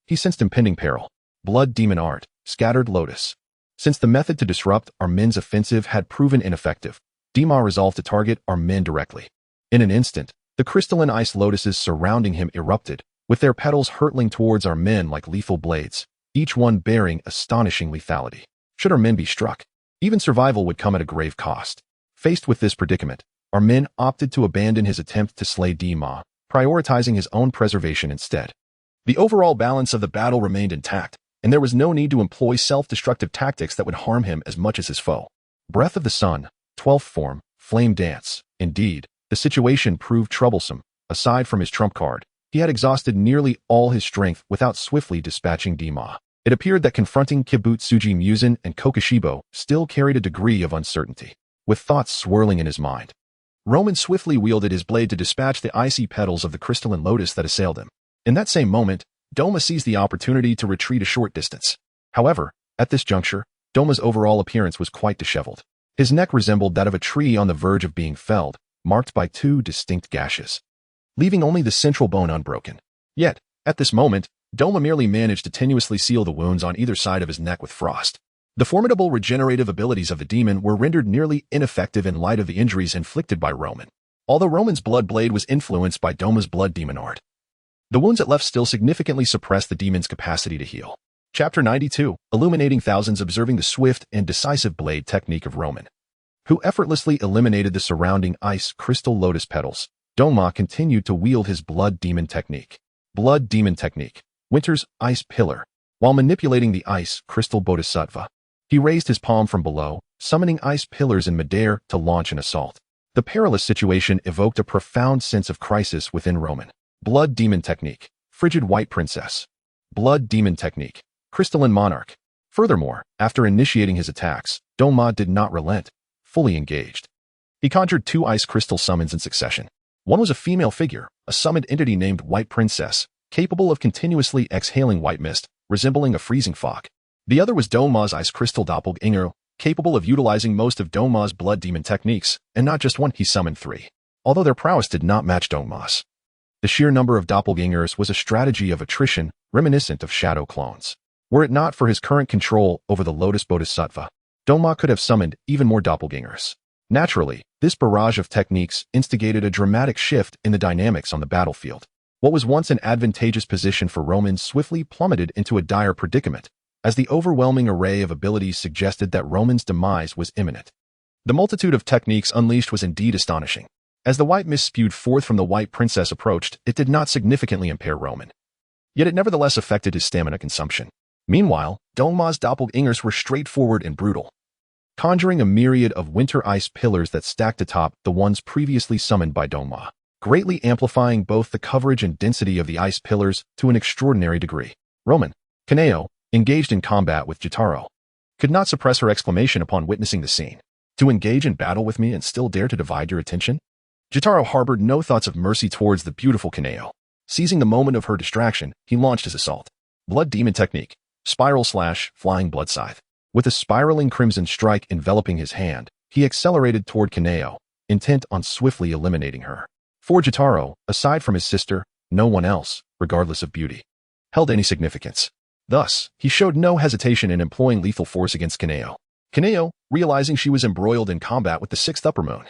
he sensed impending peril. Blood demon art, scattered lotus. Since the method to disrupt our men's offensive had proven ineffective, Dima resolved to target our men directly. In an instant, the crystalline ice lotuses surrounding him erupted, with their petals hurtling towards our men like lethal blades, each one bearing astonishing lethality. Should our men be struck, even survival would come at a grave cost. Faced with this predicament, our men opted to abandon his attempt to slay Dima, prioritizing his own preservation instead. The overall balance of the battle remained intact, and there was no need to employ self-destructive tactics that would harm him as much as his foe. Breath of the Sun, 12th form, Flame Dance. Indeed, the situation proved troublesome. Aside from his trump card, he had exhausted nearly all his strength without swiftly dispatching Dima. It appeared that confronting Kibutsuji Muzan and Kokoshibo still carried a degree of uncertainty. With thoughts swirling in his mind, Roman swiftly wielded his blade to dispatch the icy petals of the crystalline lotus that assailed him. In that same moment, Doma seized the opportunity to retreat a short distance. However, at this juncture, Doma's overall appearance was quite disheveled. His neck resembled that of a tree on the verge of being felled, marked by 2 distinct gashes, leaving only the central bone unbroken. Yet, at this moment, Doma merely managed to tenuously seal the wounds on either side of his neck with frost. The formidable regenerative abilities of the demon were rendered nearly ineffective in light of the injuries inflicted by Roman. Although Roman's blood blade was influenced by Doma's blood demon art, the wounds it left still significantly suppressed the demon's capacity to heal. Chapter 92, illuminating thousands observing the swift and decisive blade technique of Roman, who effortlessly eliminated the surrounding ice crystal lotus petals. Doma continued to wield his blood demon technique. Blood demon technique, Winter's ice pillar. While manipulating the ice crystal bodhisattva, he raised his palm from below, summoning ice pillars in midair to launch an assault. The perilous situation evoked a profound sense of crisis within Roman. Blood demon technique, frigid white princess. Blood demon technique, crystalline monarch. Furthermore, after initiating his attacks, Doma did not relent, fully engaged. He conjured 2 ice crystal summons in succession. One was a female figure, a summoned entity named White Princess, capable of continuously exhaling white mist, resembling a freezing fog. The other was Doma's ice crystal doppelganger, capable of utilizing most of Doma's blood demon techniques, and not just one. He summoned 3. Although their prowess did not match Doma's, the sheer number of doppelgangers was a strategy of attrition reminiscent of shadow clones. Were it not for his current control over the Lotus Bodhisattva, Doma could have summoned even more doppelgangers. Naturally, this barrage of techniques instigated a dramatic shift in the dynamics on the battlefield. What was once an advantageous position for Romans swiftly plummeted into a dire predicament, as the overwhelming array of abilities suggested that Roman's demise was imminent. The multitude of techniques unleashed was indeed astonishing. As the white mist spewed forth from the White Princess approached, it did not significantly impair Roman. Yet it nevertheless affected his stamina consumption. Meanwhile, Doma's doppelgangers were straightforward and brutal, conjuring a myriad of winter ice pillars that stacked atop the ones previously summoned by Doma, greatly amplifying both the coverage and density of the ice pillars to an extraordinary degree. Roman, Kaneo, engaged in combat with Jotaro, could not suppress her exclamation upon witnessing the scene. To engage in battle with me and still dare to divide your attention? Jotaro harbored no thoughts of mercy towards the beautiful Kaneo. Seizing the moment of her distraction, he launched his assault. Blood demon technique, spiral slash, flying blood scythe. With a spiraling crimson strike enveloping his hand, he accelerated toward Kaneo, intent on swiftly eliminating her. For Jotaro, aside from his sister, no one else, regardless of beauty, held any significance. Thus, he showed no hesitation in employing lethal force against Kaneo. Kaneo, realizing she was embroiled in combat with the sixth upper moon,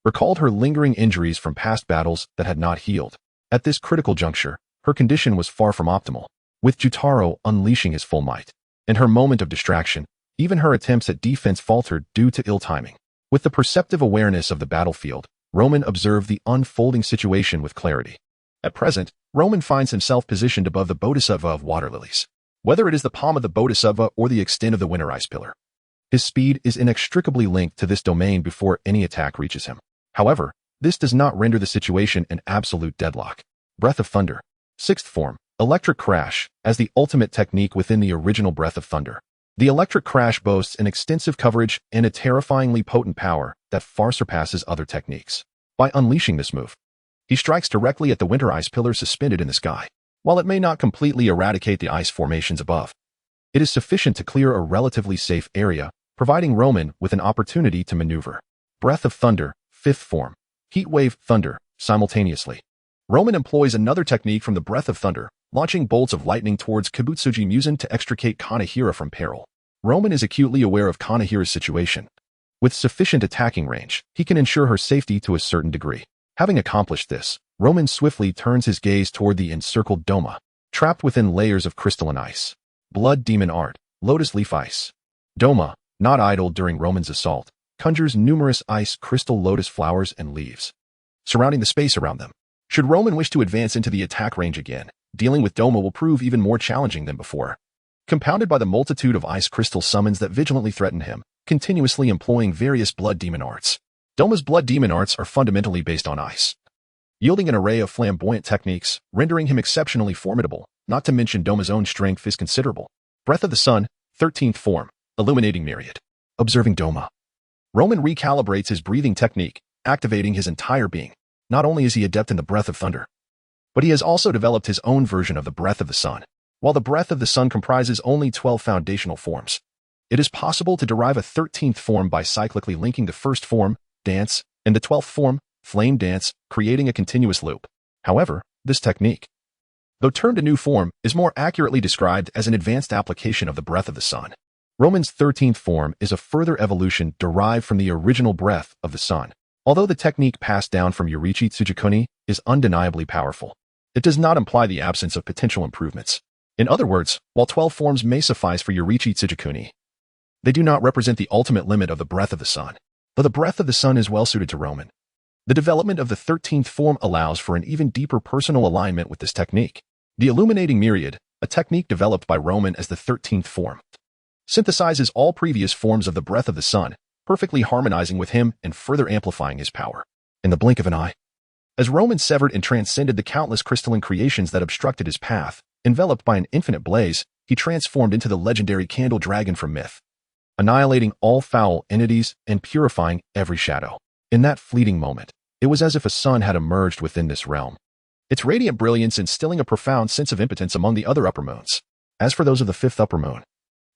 recalled her lingering injuries from past battles that had not healed. At this critical juncture, her condition was far from optimal, with Jutaro unleashing his full might. In her moment of distraction, even her attempts at defense faltered due to ill timing. With the perceptive awareness of the battlefield, Roman observed the unfolding situation with clarity. At present, Roman finds himself positioned above the bodhisattva of water lilies. Whether it is the palm of the bodhisattva or the extent of the winter ice pillar, his speed is inextricably linked to this domain before any attack reaches him. However, this does not render the situation an absolute deadlock. Breath of Thunder. Sixth form, Electric Crash, as the ultimate technique within the original Breath of Thunder. The Electric Crash boasts an extensive coverage and a terrifyingly potent power that far surpasses other techniques. By unleashing this move, he strikes directly at the winter ice pillar suspended in the sky. While it may not completely eradicate the ice formations above, it is sufficient to clear a relatively safe area, providing Roman with an opportunity to maneuver. Breath of Thunder, fifth form, Heat Wave Thunder, simultaneously. Roman employs another technique from the Breath of Thunder, launching bolts of lightning towards Kibutsuji Musen to extricate Kanehira from peril. Roman is acutely aware of Kanehira's situation. With sufficient attacking range, he can ensure her safety to a certain degree. Having accomplished this, Roman swiftly turns his gaze toward the encircled Doma, trapped within layers of crystalline ice. Blood Demon Art, Lotus Leaf Ice. Doma, not idle during Roman's assault, conjures numerous ice crystal lotus flowers and leaves, surrounding the space around them. Should Roman wish to advance into the attack range again, dealing with Doma will prove even more challenging than before. Compounded by the multitude of ice crystal summons that vigilantly threaten him, continuously employing various blood demon arts. Doma's blood demon arts are fundamentally based on ice, yielding an array of flamboyant techniques, rendering him exceptionally formidable, not to mention Doma's own strength is considerable. Breath of the Sun, 13th form, Illuminating Myriad. Observing Doma, Roman recalibrates his breathing technique, activating his entire being. Not only is he adept in the Breath of Thunder, but he has also developed his own version of the Breath of the Sun. While the Breath of the Sun comprises only 12 foundational forms, it is possible to derive a 13th form by cyclically linking the first form, Dance, and the 12th form, Flame Dance, creating a continuous loop. However, this technique, though termed a new form, is more accurately described as an advanced application of the Breath of the Sun. Roman's 13th form is a further evolution derived from the original Breath of the Sun. Although the technique passed down from Yoriichi Tsujikuni is undeniably powerful, it does not imply the absence of potential improvements. In other words, while 12 forms may suffice for Yoriichi Tsujikuni, they do not represent the ultimate limit of the Breath of the Sun. Though the Breath of the Sun is well suited to Roman, the development of the 13th form allows for an even deeper personal alignment with this technique. The Illuminating Myriad, a technique developed by Roman as the 13th form, synthesizes all previous forms of the Breath of the Sun, perfectly harmonizing with him and further amplifying his power. In the blink of an eye, as Roman severed and transcended the countless crystalline creations that obstructed his path, enveloped by an infinite blaze, he transformed into the legendary Candle Dragon from myth, annihilating all foul entities and purifying every shadow. In that fleeting moment, it was as if a sun had emerged within this realm, its radiant brilliance instilling a profound sense of impotence among the other upper moons. As for those of the fifth upper moon,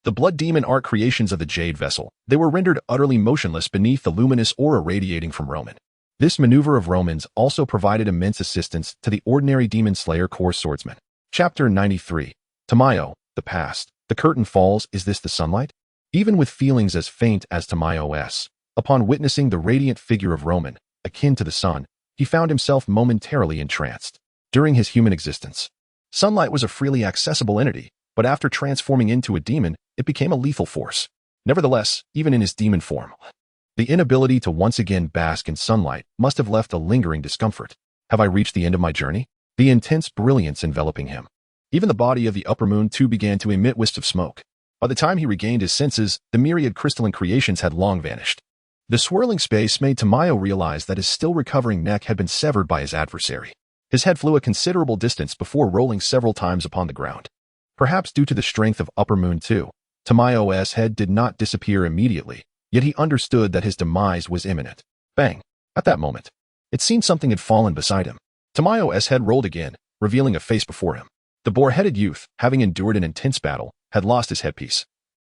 the blood demon art creations of the Jade Vessel, they were rendered utterly motionless beneath the luminous aura radiating from Roman. This maneuver of Roman's also provided immense assistance to the ordinary demon slayer core swordsman. Chapter 93. Tamayo, the past. The curtain falls. Is this the sunlight? Even with feelings as faint as Tamayo's, upon witnessing the radiant figure of Roman, akin to the sun, he found himself momentarily entranced. During his human existence, sunlight was a freely accessible entity, but after transforming into a demon, it became a lethal force. Nevertheless, even in his demon form, the inability to once again bask in sunlight must have left a lingering discomfort. Have I reached the end of my journey? The intense brilliance enveloping him. Even the body of the upper moon too began to emit wisps of smoke. By the time he regained his senses, the myriad crystalline creations had long vanished. The swirling space made Tamayo realize that his still recovering neck had been severed by his adversary. His head flew a considerable distance before rolling several times upon the ground. Perhaps due to the strength of upper moon too, Tamayo's head did not disappear immediately, yet he understood that his demise was imminent. Bang! At that moment, it seemed something had fallen beside him. Tamayo's head rolled again, revealing a face before him. The boar-headed youth, having endured an intense battle, had lost his headpiece,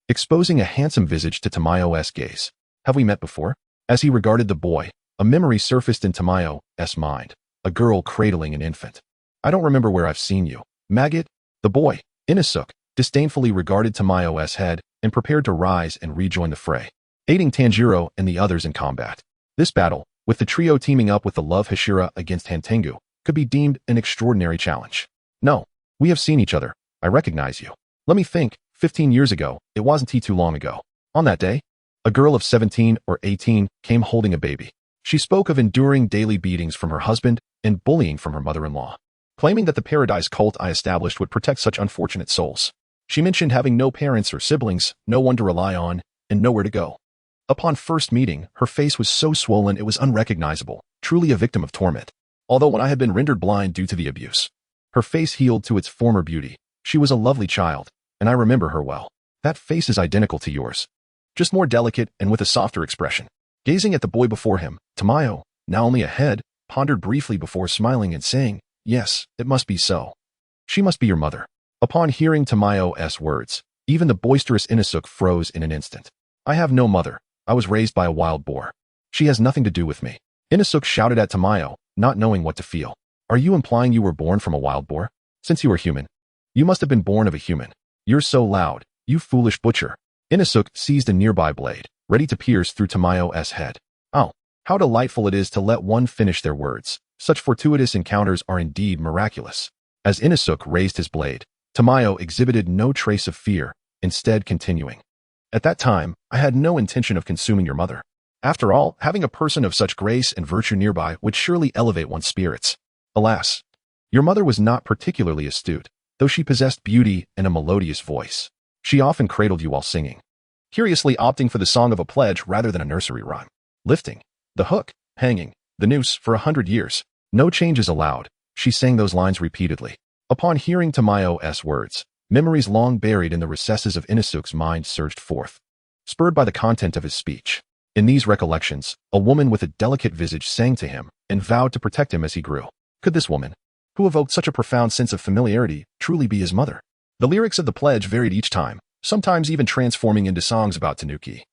exposing a handsome visage to Tamayo's gaze. Have we met before? As he regarded the boy, a memory surfaced in Tamayo's mind, a girl cradling an infant. I don't remember where I've seen you. Maggot, the boy, Inosuke, disdainfully regarded Tamayo's head and prepared to rise and rejoin the fray, aiding Tanjiro and the others in combat. This battle, with the trio teaming up with the Love Hashira against Hantengu, could be deemed an extraordinary challenge. No, we have seen each other. I recognize you. Let me think, 15 years ago, it wasn't too long ago. On that day, a girl of 17 or 18 came holding a baby. She spoke of enduring daily beatings from her husband and bullying from her mother-in-law, claiming that the paradise cult I established would protect such unfortunate souls. She mentioned having no parents or siblings, no one to rely on, and nowhere to go. Upon first meeting, her face was so swollen it was unrecognizable, truly a victim of torment. Although when I had been rendered blind due to the abuse, her face healed to its former beauty. She was a lovely child, and I remember her well. That face is identical to yours, just more delicate and with a softer expression. Gazing at the boy before him, Tamayo, now only a head, pondered briefly before smiling and saying, "Yes, it must be so. She must be your mother." Upon hearing Tamayo's words, even the boisterous Inosuke froze in an instant. "I have no mother. I was raised by a wild boar. She has nothing to do with me." Inosuke shouted at Tamayo, not knowing what to feel. "Are you implying you were born from a wild boar? Since you were human, you must have been born of a human. You're so loud, you foolish butcher." Inosuke seized a nearby blade, ready to pierce through Tamayo's head. Oh, how delightful it is to let one finish their words. Such fortuitous encounters are indeed miraculous. As Inosuke raised his blade, Tamayo exhibited no trace of fear, instead continuing. "At that time, I had no intention of consuming your mother. After all, having a person of such grace and virtue nearby would surely elevate one's spirits. Alas, your mother was not particularly astute, though she possessed beauty and a melodious voice. She often cradled you while singing, curiously opting for the song of a pledge rather than a nursery rhyme. Lifting, the hook, hanging, the noose for 100 years. No changes allowed." She sang those lines repeatedly. Upon hearing Tamayo's words, memories long buried in the recesses of Inosuke's mind surged forth, spurred by the content of his speech. In these recollections, a woman with a delicate visage sang to him and vowed to protect him as he grew. Could this woman, who evoked such a profound sense of familiarity, truly be his mother? The lyrics of the pledge varied each time, sometimes even transforming into songs about Tanuki,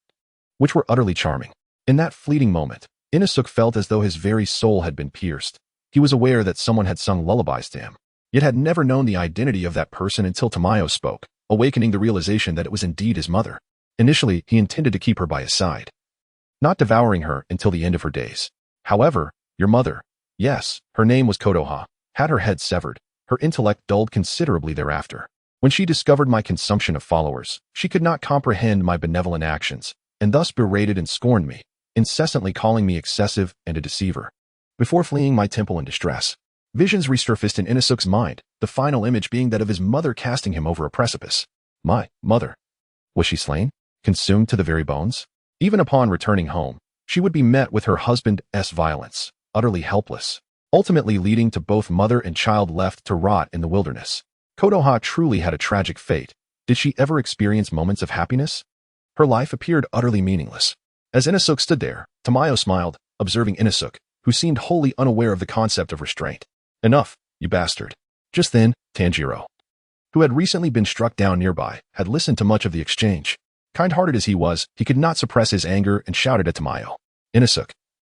which were utterly charming. In that fleeting moment, Inosuke felt as though his very soul had been pierced. He was aware that someone had sung lullabies to him, yet had never known the identity of that person until Tamayo spoke, awakening the realization that it was indeed his mother. Initially, he intended to keep her by his side, not devouring her until the end of her days. However, your mother, yes, her name was Kotoha, had her head severed. Her intellect dulled considerably thereafter. When she discovered my consumption of followers, she could not comprehend my benevolent actions, and thus berated and scorned me, incessantly calling me excessive and a deceiver. Before fleeing my temple in distress, visions resurfaced in Inosuke's mind, the final image being that of his mother casting him over a precipice. My mother. Was she slain? Consumed to the very bones? Even upon returning home, she would be met with her husband's violence, utterly helpless, ultimately leading to both mother and child left to rot in the wilderness. Kotoha truly had a tragic fate. Did she ever experience moments of happiness? Her life appeared utterly meaningless. As Inosuke stood there, Tamayo smiled, observing Inosuke, who seemed wholly unaware of the concept of restraint. "Enough, you bastard." Just then, Tanjiro, who had recently been struck down nearby, had listened to much of the exchange. Kind-hearted as he was, he could not suppress his anger and shouted at Tamayo. "Inosuke,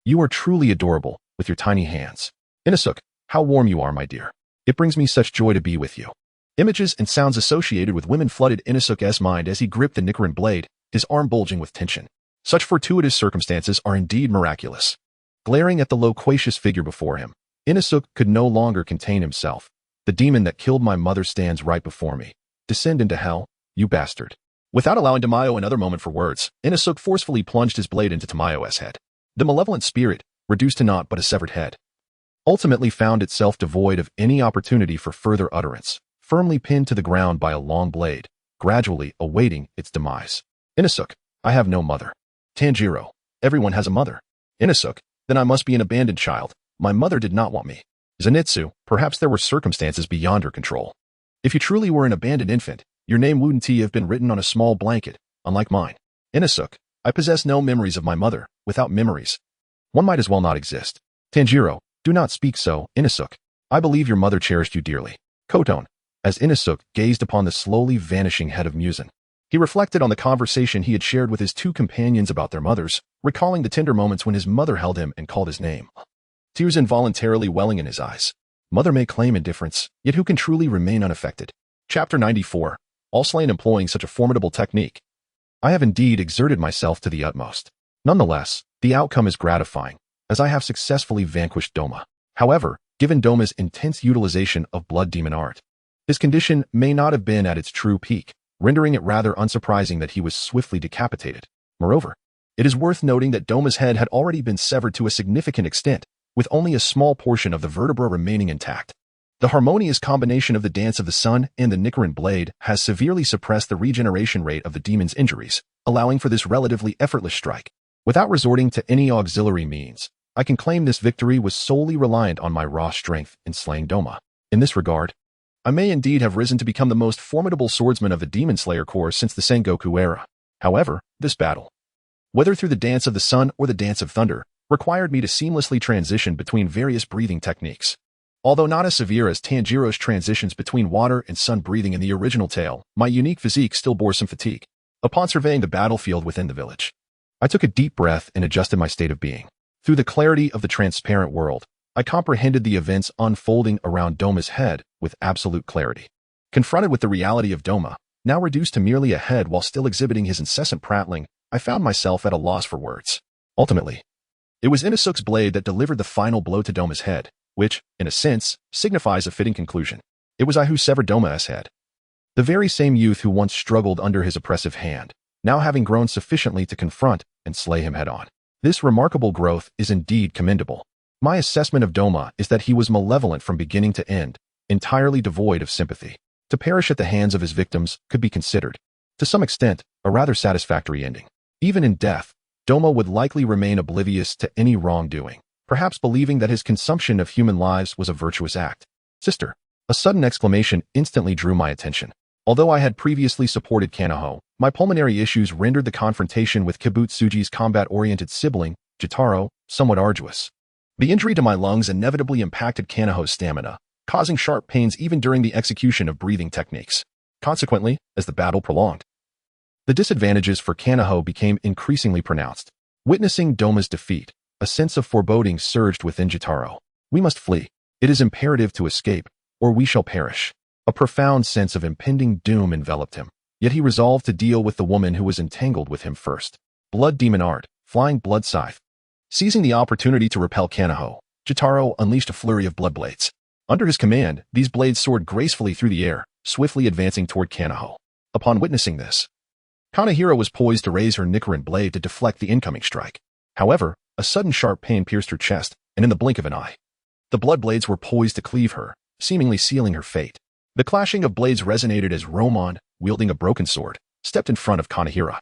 you are truly adorable, with your tiny hands. Inosuke, how warm you are, my dear. It brings me such joy to be with you." Images and sounds associated with women flooded Inosuke's mind as he gripped the Nichiren blade, his arm bulging with tension. Such fortuitous circumstances are indeed miraculous. Glaring at the loquacious figure before him, Inosuke could no longer contain himself. "The demon that killed my mother stands right before me. Descend into hell, you bastard." Without allowing Tamayo another moment for words, Inosuke forcefully plunged his blade into Tamayo's head. The malevolent spirit, reduced to naught but a severed head, ultimately found itself devoid of any opportunity for further utterance, firmly pinned to the ground by a long blade, gradually awaiting its demise. "Inosuke, I have no mother." "Tanjiro, everyone has a mother." "Inosuke, then I must be an abandoned child. My mother did not want me." "Zenitsu, perhaps there were circumstances beyond her control. If you truly were an abandoned infant, your name wouldn't have been written on a small blanket, unlike mine." "Inosuke, I possess no memories of my mother. Without memories, one might as well not exist." "Tanjiro, do not speak so, Inosuke. I believe your mother cherished you dearly." Koton, as Inosuke gazed upon the slowly vanishing head of Muzan, he reflected on the conversation he had shared with his two companions about their mothers, recalling the tender moments when his mother held him and called his name, tears involuntarily welling in his eyes. Mother may claim indifference, yet who can truly remain unaffected? Chapter 94. All slain employing such a formidable technique. I have indeed exerted myself to the utmost. Nonetheless, the outcome is gratifying, as I have successfully vanquished Doma. However, given Doma's intense utilization of blood demon art, his condition may not have been at its true peak, rendering it rather unsurprising that he was swiftly decapitated. Moreover, it is worth noting that Doma's head had already been severed to a significant extent, with only a small portion of the vertebra remaining intact. The harmonious combination of the Dance of the Sun and the Nicaran blade has severely suppressed the regeneration rate of the demon's injuries, allowing for this relatively effortless strike. Without resorting to any auxiliary means, I can claim this victory was solely reliant on my raw strength in slaying Doma. In this regard, I may indeed have risen to become the most formidable swordsman of the Demon Slayer Corps since the Sengoku era. However, this battle, whether through the Dance of the Sun or the Dance of Thunder, required me to seamlessly transition between various breathing techniques. Although not as severe as Tanjiro's transitions between water and sun breathing in the original tale, my unique physique still bore some fatigue. Upon surveying the battlefield within the village, I took a deep breath and adjusted my state of being. Through the clarity of the transparent world, I comprehended the events unfolding around Doma's head with absolute clarity. Confronted with the reality of Doma, now reduced to merely a head while still exhibiting his incessant prattling, I found myself at a loss for words. Ultimately, it was Inosuke's blade that delivered the final blow to Doma's head, which, in a sense, signifies a fitting conclusion. It was I who severed Doma's head. The very same youth who once struggled under his oppressive hand, now having grown sufficiently to confront and slay him head-on. This remarkable growth is indeed commendable. My assessment of Doma is that he was malevolent from beginning to end, entirely devoid of sympathy. To perish at the hands of his victims could be considered, to some extent, a rather satisfactory ending. Even in death, Doma would likely remain oblivious to any wrongdoing, perhaps believing that his consumption of human lives was a virtuous act. Sister. A sudden exclamation instantly drew my attention. Although I had previously supported Kanoho, my pulmonary issues rendered the confrontation with Kibutsuji's combat-oriented sibling, Jotaro, somewhat arduous. The injury to my lungs inevitably impacted Kanoho's stamina, causing sharp pains even during the execution of breathing techniques. Consequently, as the battle prolonged, the disadvantages for Kanoho became increasingly pronounced. Witnessing Doma's defeat, a sense of foreboding surged within Jotaro. We must flee. It is imperative to escape, or we shall perish. A profound sense of impending doom enveloped him, yet he resolved to deal with the woman who was entangled with him first. Blood demon art, flying blood scythe. Seizing the opportunity to repel Kanoho, Jotaro unleashed a flurry of blood blades. Under his command, these blades soared gracefully through the air, swiftly advancing toward Kanoho. Upon witnessing this, Kanehiro was poised to raise her Nicaran blade to deflect the incoming strike. However, a sudden sharp pain pierced her chest, and in the blink of an eye, the blood blades were poised to cleave her, seemingly sealing her fate. The clashing of blades resonated as Romon, wielding a broken sword, stepped in front of Kanehiro,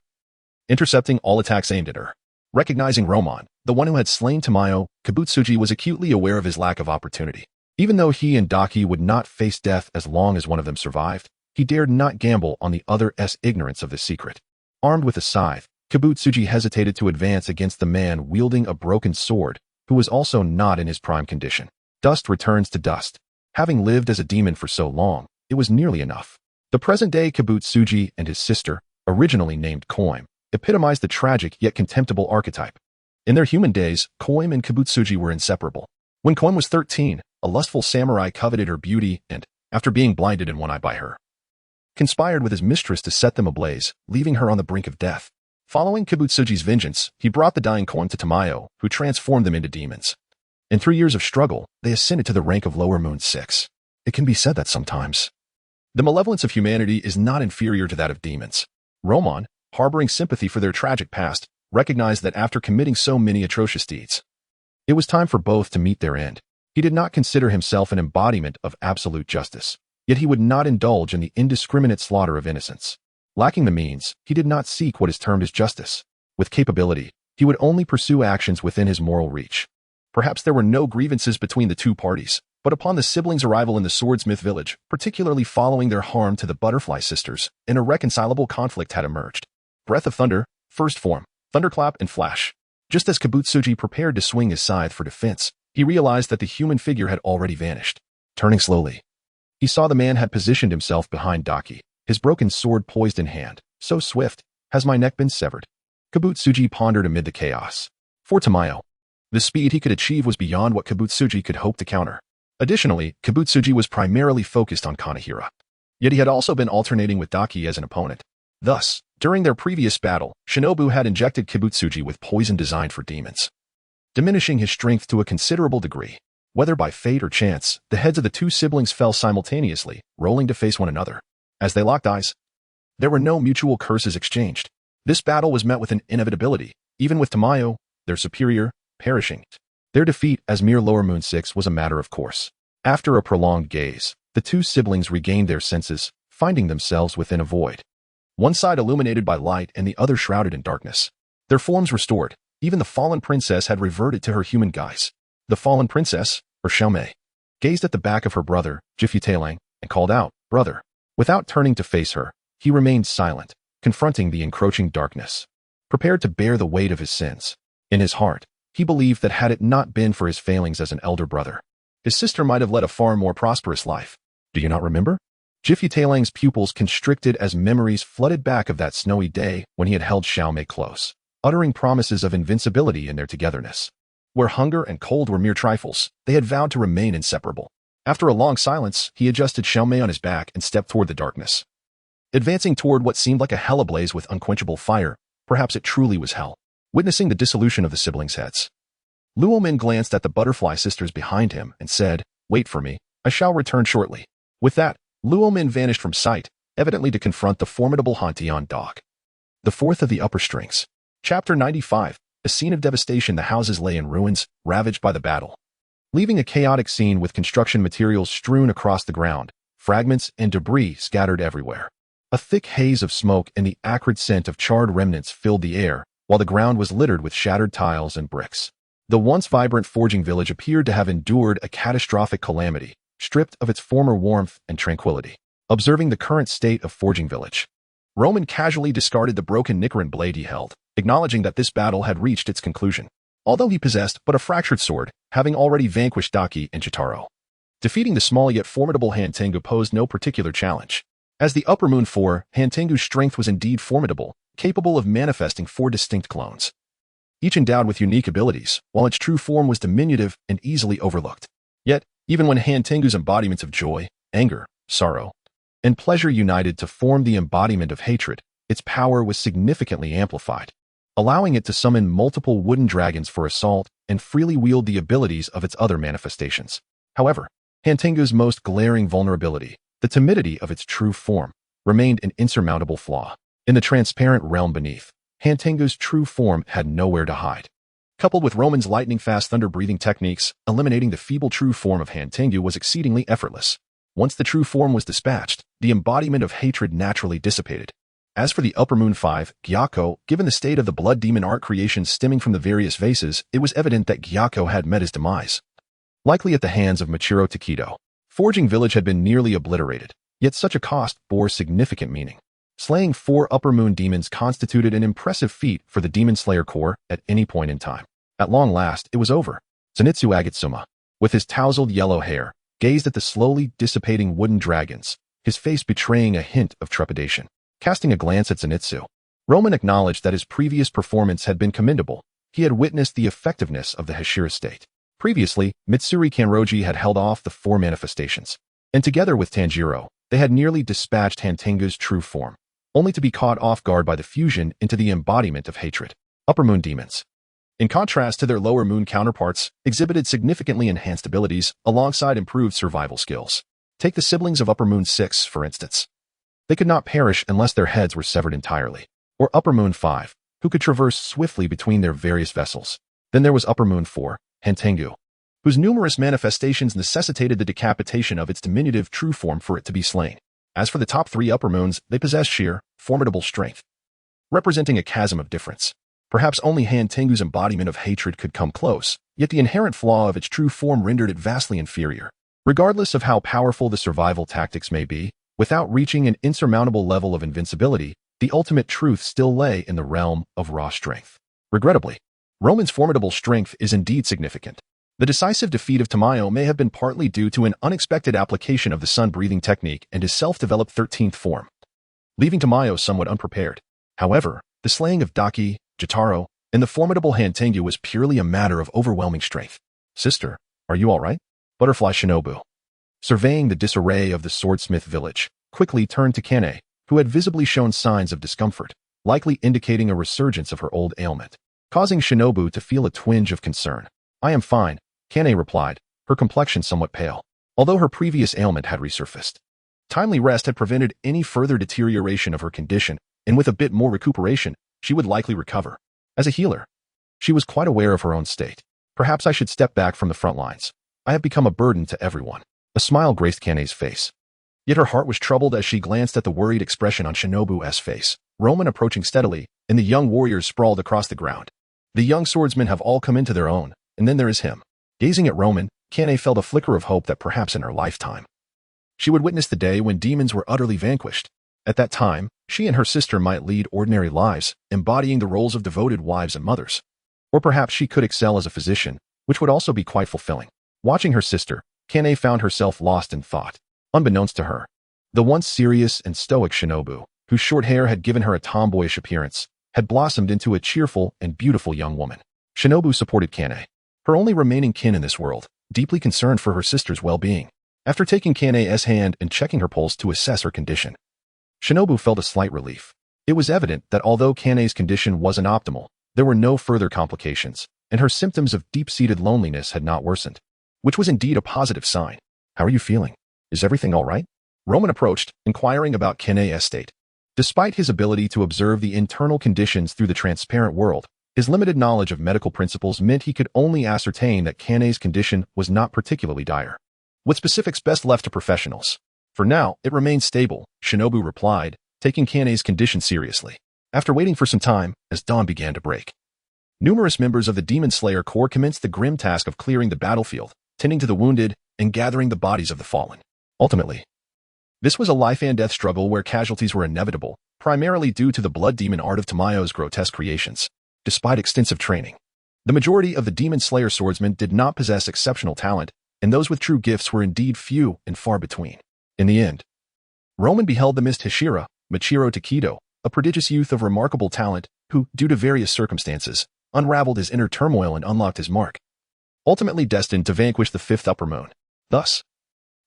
intercepting all attacks aimed at her. Recognizing Romon, the one who had slain Tamayo, Kibutsuji was acutely aware of his lack of opportunity. Even though he and Daki would not face death as long as one of them survived, he dared not gamble on the other's ignorance of this secret. Armed with a scythe, Kibutsuji hesitated to advance against the man wielding a broken sword, who was also not in his prime condition. Dust returns to dust. Having lived as a demon for so long, it was nearly enough. The present-day Kibutsuji and his sister, originally named Koim, epitomized the tragic yet contemptible archetype. In their human days, Koim and Kibutsuji were inseparable. When Koim was 13, a lustful samurai coveted her beauty and, after being blinded in one eye by her, conspired with his mistress to set them ablaze, leaving her on the brink of death. Following Kibutsuji's vengeance, he brought the dying Koim to Tamayo, who transformed them into demons. In 3 years of struggle, they ascended to the rank of Lower Moon 6. It can be said that sometimes the malevolence of humanity is not inferior to that of demons. Romon, harboring sympathy for their tragic past, recognized that after committing so many atrocious deeds, it was time for both to meet their end. He did not consider himself an embodiment of absolute justice, yet he would not indulge in the indiscriminate slaughter of innocents. Lacking the means, he did not seek what is termed as justice. With capability, he would only pursue actions within his moral reach. Perhaps there were no grievances between the two parties, but upon the siblings' arrival in the Swordsmith village, particularly following their harm to the Butterfly sisters, an irreconcilable conflict had emerged. Breath of Thunder, First Form, Thunderclap, and Flash. Just as Kibutsuji prepared to swing his scythe for defense, he realized that the human figure had already vanished. Turning slowly, he saw the man had positioned himself behind Daki, his broken sword poised in hand. So swift, has my neck been severed? Kibutsuji pondered amid the chaos. For Tamayo, the speed he could achieve was beyond what Kibutsuji could hope to counter. Additionally, Kibutsuji was primarily focused on Kanehira. Yet he had also been alternating with Daki as an opponent. Thus, during their previous battle, Shinobu had injected Kibutsuji with poison designed for demons, diminishing his strength to a considerable degree. Whether by fate or chance, the heads of the two siblings fell simultaneously, rolling to face one another. As they locked eyes, there were no mutual curses exchanged. This battle was met with an inevitability, even with Tamayo, their superior, perishing. Their defeat as mere Lower Moon 6 was a matter of course. After a prolonged gaze, the two siblings regained their senses, finding themselves within a void. One side illuminated by light and the other shrouded in darkness. Their forms restored, even the fallen princess had reverted to her human guise. The fallen princess, or Xiaomei, gazed at the back of her brother, Jifutalang, and called out, "Brother." Without turning to face her, he remained silent, confronting the encroaching darkness, prepared to bear the weight of his sins. In his heart, he believed that had it not been for his failings as an elder brother, his sister might have led a far more prosperous life. Do you not remember? Jifutalang's pupils constricted as memories flooded back of that snowy day when he had held Xiaomei close, uttering promises of invincibility in their togetherness. Where hunger and cold were mere trifles, they had vowed to remain inseparable. After a long silence, he adjusted Xiaomei on his back and stepped toward the darkness. Advancing toward what seemed like a hell ablaze with unquenchable fire, perhaps it truly was hell. Witnessing the dissolution of the siblings' heads, Luomin glanced at the butterfly sisters behind him and said, "Wait for me, I shall return shortly." With that, Luomin vanished from sight, evidently to confront the formidable Hantian dog. The fourth of the upper strings. Chapter 95. A scene of devastation. The houses lay in ruins, ravaged by the battle, leaving a chaotic scene with construction materials strewn across the ground, fragments and debris scattered everywhere. A thick haze of smoke and the acrid scent of charred remnants filled the air, while the ground was littered with shattered tiles and bricks. The once vibrant forging village appeared to have endured a catastrophic calamity, stripped of its former warmth and tranquility. Observing the current state of forging village, Roman casually discarded the broken Nicaran blade he held, acknowledging that this battle had reached its conclusion. Although he possessed but a fractured sword, having already vanquished Daki and Jotaro, defeating the small yet formidable Hantengu posed no particular challenge. As the Upper Moon 4, Hantengu's strength was indeed formidable, capable of manifesting 4 distinct clones, each endowed with unique abilities, while its true form was diminutive and easily overlooked. Yet, even when Hantengu's embodiments of joy, anger, sorrow, and pleasure united to form the embodiment of hatred, its power was significantly amplified, allowing it to summon multiple wooden dragons for assault and freely wield the abilities of its other manifestations. However, Hantengu's most glaring vulnerability, the timidity of its true form, remained an insurmountable flaw. In the transparent realm beneath, Hantengu's true form had nowhere to hide. Coupled with Roman's lightning-fast thunder-breathing techniques, eliminating the feeble true form of Hantengu was exceedingly effortless. Once the true form was dispatched, the embodiment of hatred naturally dissipated. As for the Upper Moon 5, Gyako, given the state of the blood demon art creations stemming from the various vases, it was evident that Gyako had met his demise, likely at the hands of Michiro Takedo. Forging village had been nearly obliterated, yet such a cost bore significant meaning. Slaying 4 Upper Moon demons constituted an impressive feat for the Demon Slayer Corps at any point in time. At long last, it was over. Zenitsu Agatsuma, with his tousled yellow hair, gazed at the slowly dissipating wooden dragons, his face betraying a hint of trepidation. Casting a glance at Zenitsu, Roman acknowledged that his previous performance had been commendable. He had witnessed the effectiveness of the Hashira state. Previously, Mitsuri Kanroji had held off the 4 manifestations, and together with Tanjiro, they had nearly dispatched Hantengu's true form, only to be caught off guard by the fusion into the embodiment of hatred. Upper Moon demons, in contrast to their Lower Moon counterparts, exhibited significantly enhanced abilities alongside improved survival skills. Take the siblings of Upper Moon 6, for instance. They could not perish unless their heads were severed entirely. Or Upper Moon 5, who could traverse swiftly between their various vessels. Then there was Upper Moon 4, Hantengu, whose numerous manifestations necessitated the decapitation of its diminutive true form for it to be slain. As for the top 3 Upper Moons, they possessed sheer, formidable strength, representing a chasm of difference. Perhaps only Hantengu's embodiment of hatred could come close, yet the inherent flaw of its true form rendered it vastly inferior. Regardless of how powerful the survival tactics may be, without reaching an insurmountable level of invincibility, the ultimate truth still lay in the realm of raw strength. Regrettably, Roman's formidable strength is indeed significant. The decisive defeat of Tamayo may have been partly due to an unexpected application of the sun-breathing technique and his self-developed 13th form, leaving Tamayo somewhat unprepared. However, the slaying of Daki, Jotaro, and the formidable Hantengu was purely a matter of overwhelming strength. "Sister, are you all right?" Butterfly Shinobu, surveying the disarray of the swordsmith village, quickly turned to Kane, who had visibly shown signs of discomfort, likely indicating a resurgence of her old ailment, causing Shinobu to feel a twinge of concern. "I am fine," Kane replied, her complexion somewhat pale, although her previous ailment had resurfaced. Timely rest had prevented any further deterioration of her condition, and with a bit more recuperation, she would likely recover. As a healer, she was quite aware of her own state. "Perhaps I should step back from the front lines. I have become a burden to everyone." A smile graced Kane's face. Yet her heart was troubled as she glanced at the worried expression on Shinobu's face. Roman approaching steadily, and the young warriors sprawled across the ground. The young swordsmen have all come into their own, and then there is him. Gazing at Roman, Kane felt a flicker of hope that perhaps in her lifetime she would witness the day when demons were utterly vanquished. At that time, she and her sister might lead ordinary lives, embodying the roles of devoted wives and mothers. Or perhaps she could excel as a physician, which would also be quite fulfilling. Watching her sister, Kane found herself lost in thought. Unbeknownst to her, the once serious and stoic Shinobu, whose short hair had given her a tomboyish appearance, had blossomed into a cheerful and beautiful young woman. Shinobu supported Kane, her only remaining kin in this world, deeply concerned for her sister's well-being. After taking Kane's hand and checking her pulse to assess her condition, Shinobu felt a slight relief. It was evident that although Kane's condition wasn't optimal, there were no further complications, and her symptoms of deep-seated loneliness had not worsened, which was indeed a positive sign. "How are you feeling? Is everything all right?" Roman approached, inquiring about Kane's state. Despite his ability to observe the internal conditions through the transparent world, his limited knowledge of medical principles meant he could only ascertain that Kane's condition was not particularly dire, with specifics best left to professionals. "For now, it remains stable," Shinobu replied, taking Kane's condition seriously. After waiting for some time, as dawn began to break, numerous members of the Demon Slayer Corps commenced the grim task of clearing the battlefield, tending to the wounded, and gathering the bodies of the fallen. Ultimately, this was a life-and-death struggle where casualties were inevitable, primarily due to the blood demon art of Tamayo's grotesque creations. Despite extensive training, the majority of the Demon Slayer swordsmen did not possess exceptional talent, and those with true gifts were indeed few and far between. In the end, Roman beheld the missed Hashira, Michiro Takedo, a prodigious youth of remarkable talent who, due to various circumstances, unraveled his inner turmoil and unlocked his mark, ultimately destined to vanquish the fifth upper moon. Thus,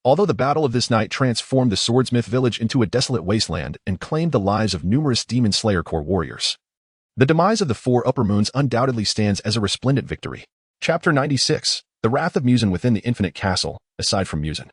although the battle of this night transformed the Swordsmith village into a desolate wasteland and claimed the lives of numerous Demon Slayer Corps warriors, the demise of the four upper moons undoubtedly stands as a resplendent victory. Chapter 96, The Wrath of Muzan within the Infinite Castle. Aside from Muzan,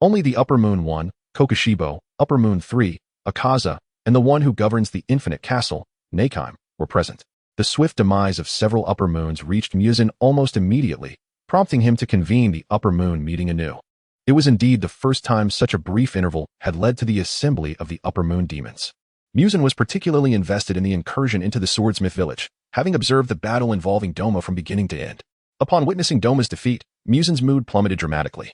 only the Upper Moon 1, Kokushibo, Upper Moon 3, Akaza, and the one who governs the Infinite Castle, Neikime, were present. The swift demise of several upper moons reached Muzan almost immediately, prompting him to convene the Upper Moon meeting anew. It was indeed the first time such a brief interval had led to the assembly of the Upper Moon demons. Muzan was particularly invested in the incursion into the Swordsmith village, having observed the battle involving Doma from beginning to end. Upon witnessing Doma's defeat, Muzan's mood plummeted dramatically,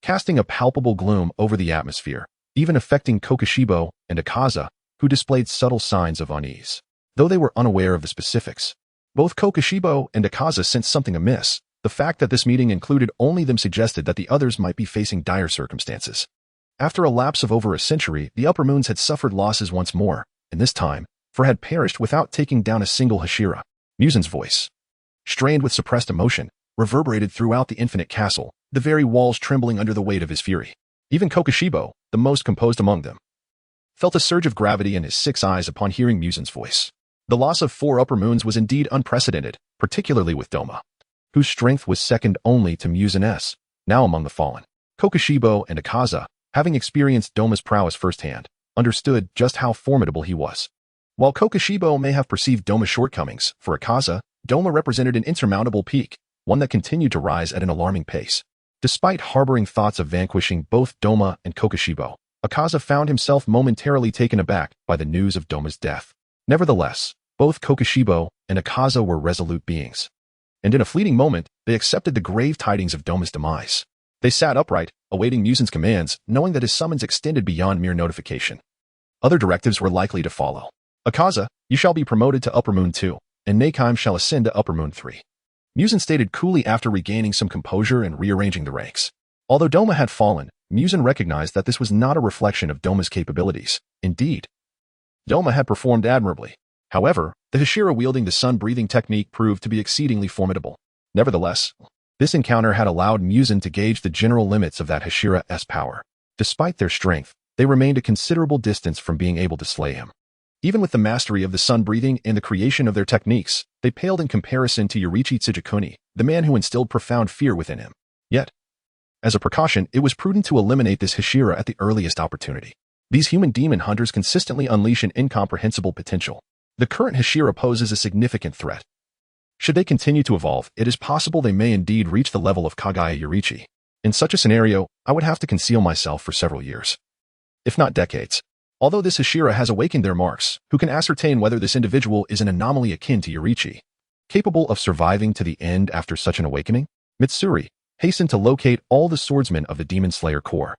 casting a palpable gloom over the atmosphere, even affecting Kokushibo and Akaza, who displayed subtle signs of unease. Though they were unaware of the specifics, both Kokushibo and Akaza sensed something amiss. The fact that this meeting included only them suggested that the others might be facing dire circumstances. After a lapse of over a century, the Upper Moons had suffered losses once more, and this time, for had perished without taking down a single Hashira. Muzan's voice, strained with suppressed emotion, reverberated throughout the Infinite Castle, the very walls trembling under the weight of his fury. Even Kokushibo, the most composed among them, felt a surge of gravity in his 6 eyes upon hearing Muzan's voice. The loss of 4 Upper Moons was indeed unprecedented, particularly with Doma, whose strength was second only to Muzan's. Now among the fallen, Kokushibo and Akaza, having experienced Doma's prowess firsthand, understood just how formidable he was. While Kokushibo may have perceived Doma's shortcomings, for Akaza, Doma represented an insurmountable peak, one that continued to rise at an alarming pace. Despite harboring thoughts of vanquishing both Doma and Kokushibo, Akaza found himself momentarily taken aback by the news of Doma's death. Nevertheless, both Kokushibo and Akaza were resolute beings, and in a fleeting moment, they accepted the grave tidings of Doma's demise. They sat upright, awaiting Muzan's commands, knowing that his summons extended beyond mere notification. Other directives were likely to follow. Akaza, you shall be promoted to Upper Moon 2, and Neikime shall ascend to Upper Moon 3. Muzan stated coolly after regaining some composure and rearranging the ranks. Although Doma had fallen, Muzan recognized that this was not a reflection of Doma's capabilities. Indeed, Doma had performed admirably. However, the Hashira wielding the sun-breathing technique proved to be exceedingly formidable. Nevertheless, This encounter had allowed Muzan to gauge the general limits of that Hashira's power. Despite their strength, they remained a considerable distance from being able to slay him. Even with the mastery of the sun-breathing and the creation of their techniques, they paled in comparison to Yoriichi Tsujikuni, the man who instilled profound fear within him. Yet, as a precaution, it was prudent to eliminate this Hashira at the earliest opportunity. These human demon hunters consistently unleash an incomprehensible potential. The current Hashira poses a significant threat. Should they continue to evolve, it is possible they may indeed reach the level of Kagaya Yoriichi. In such a scenario, I would have to conceal myself for several years, if not decades. Although this Hashira has awakened their marks, who can ascertain whether this individual is an anomaly akin to Yoriichi, capable of surviving to the end after such an awakening? Mitsuri hastened to locate all the swordsmen of the Demon Slayer Corps,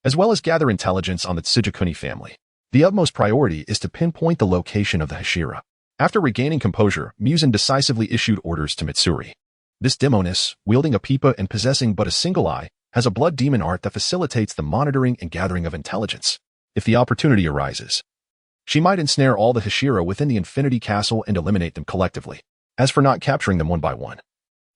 as well as gather intelligence on the Tsujikuni family. The utmost priority is to pinpoint the location of the Hashira. After regaining composure, Muzan decisively issued orders to Mitsuri. This demoness, wielding a pipa and possessing but a single eye, has a blood demon art that facilitates the monitoring and gathering of intelligence. If the opportunity arises, she might ensnare all the Hashira within the Infinity Castle and eliminate them collectively. As for not capturing them one by one,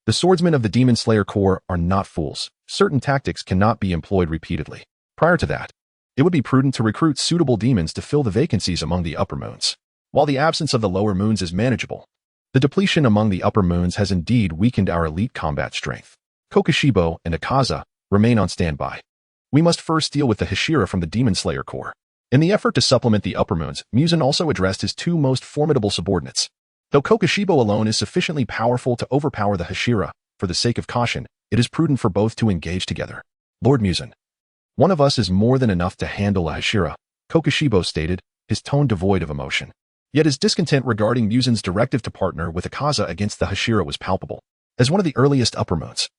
the swordsmen of the Demon Slayer Corps are not fools. Certain tactics cannot be employed repeatedly. Prior to that, it would be prudent to recruit suitable demons to fill the vacancies among the upper moons. While the absence of the lower moons is manageable, the depletion among the upper moons has indeed weakened our elite combat strength. Kokushibo and Akaza remain on standby. We must first deal with the Hashira from the Demon Slayer Corps. In the effort to supplement the upper moons, Muzan also addressed his two most formidable subordinates. Though Kokushibo alone is sufficiently powerful to overpower the Hashira, for the sake of caution, it is prudent for both to engage together. Lord Muzan, one of us is more than enough to handle a Hashira, Kokushibo stated, his tone devoid of emotion. Yet his discontent regarding Muzan's directive to partner with Akaza against the Hashira was palpable. As one of the earliest upper moons,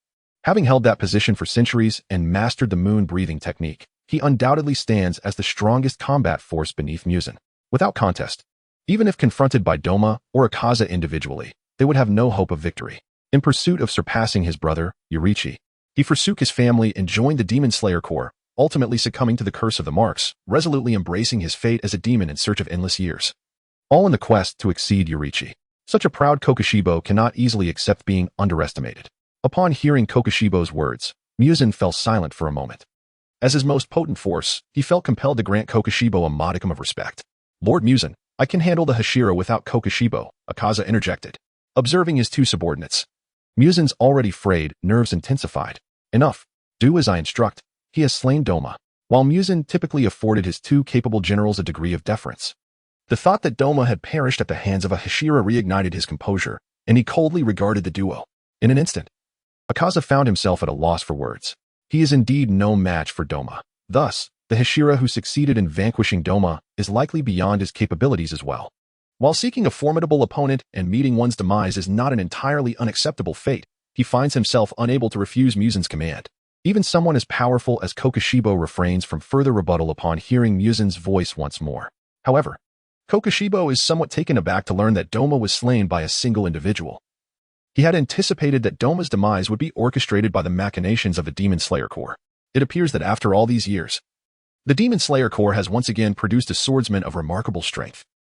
having held that position for centuries and mastered the moon-breathing technique, he undoubtedly stands as the strongest combat force beneath Muzan. Without contest, even if confronted by Doma or Akaza individually, they would have no hope of victory. In pursuit of surpassing his brother, Yoriichi, he forsook his family and joined the Demon Slayer Corps, ultimately succumbing to the curse of the marks, resolutely embracing his fate as a demon in search of endless years. All in the quest to exceed Yoriichi. Such a proud Kokushibo cannot easily accept being underestimated. Upon hearing Kokushibo's words, Muzan fell silent for a moment. As his most potent force, he felt compelled to grant Kokushibo a modicum of respect. Lord Muzan, I can handle the Hashira without Kokushibo, Akaza interjected. Observing his two subordinates, Muzan's already frayed nerves intensified. Enough. Do as I instruct. He has slain Doma. While Muzan typically afforded his two capable generals a degree of deference, the thought that Doma had perished at the hands of a Hashira reignited his composure, and he coldly regarded the duo. In an instant, Akaza found himself at a loss for words. He is indeed no match for Doma. Thus, the Hashira who succeeded in vanquishing Doma is likely beyond his capabilities as well. While seeking a formidable opponent and meeting one's demise is not an entirely unacceptable fate, he finds himself unable to refuse Muzan's command. Even someone as powerful as Kokushibo refrains from further rebuttal upon hearing Muzan's voice once more. However, Kokushibo is somewhat taken aback to learn that Doma was slain by a single individual. He had anticipated that Doma's demise would be orchestrated by the machinations of the Demon Slayer Corps. It appears that after all these years, the Demon Slayer Corps has once again produced a swordsman of remarkable strength.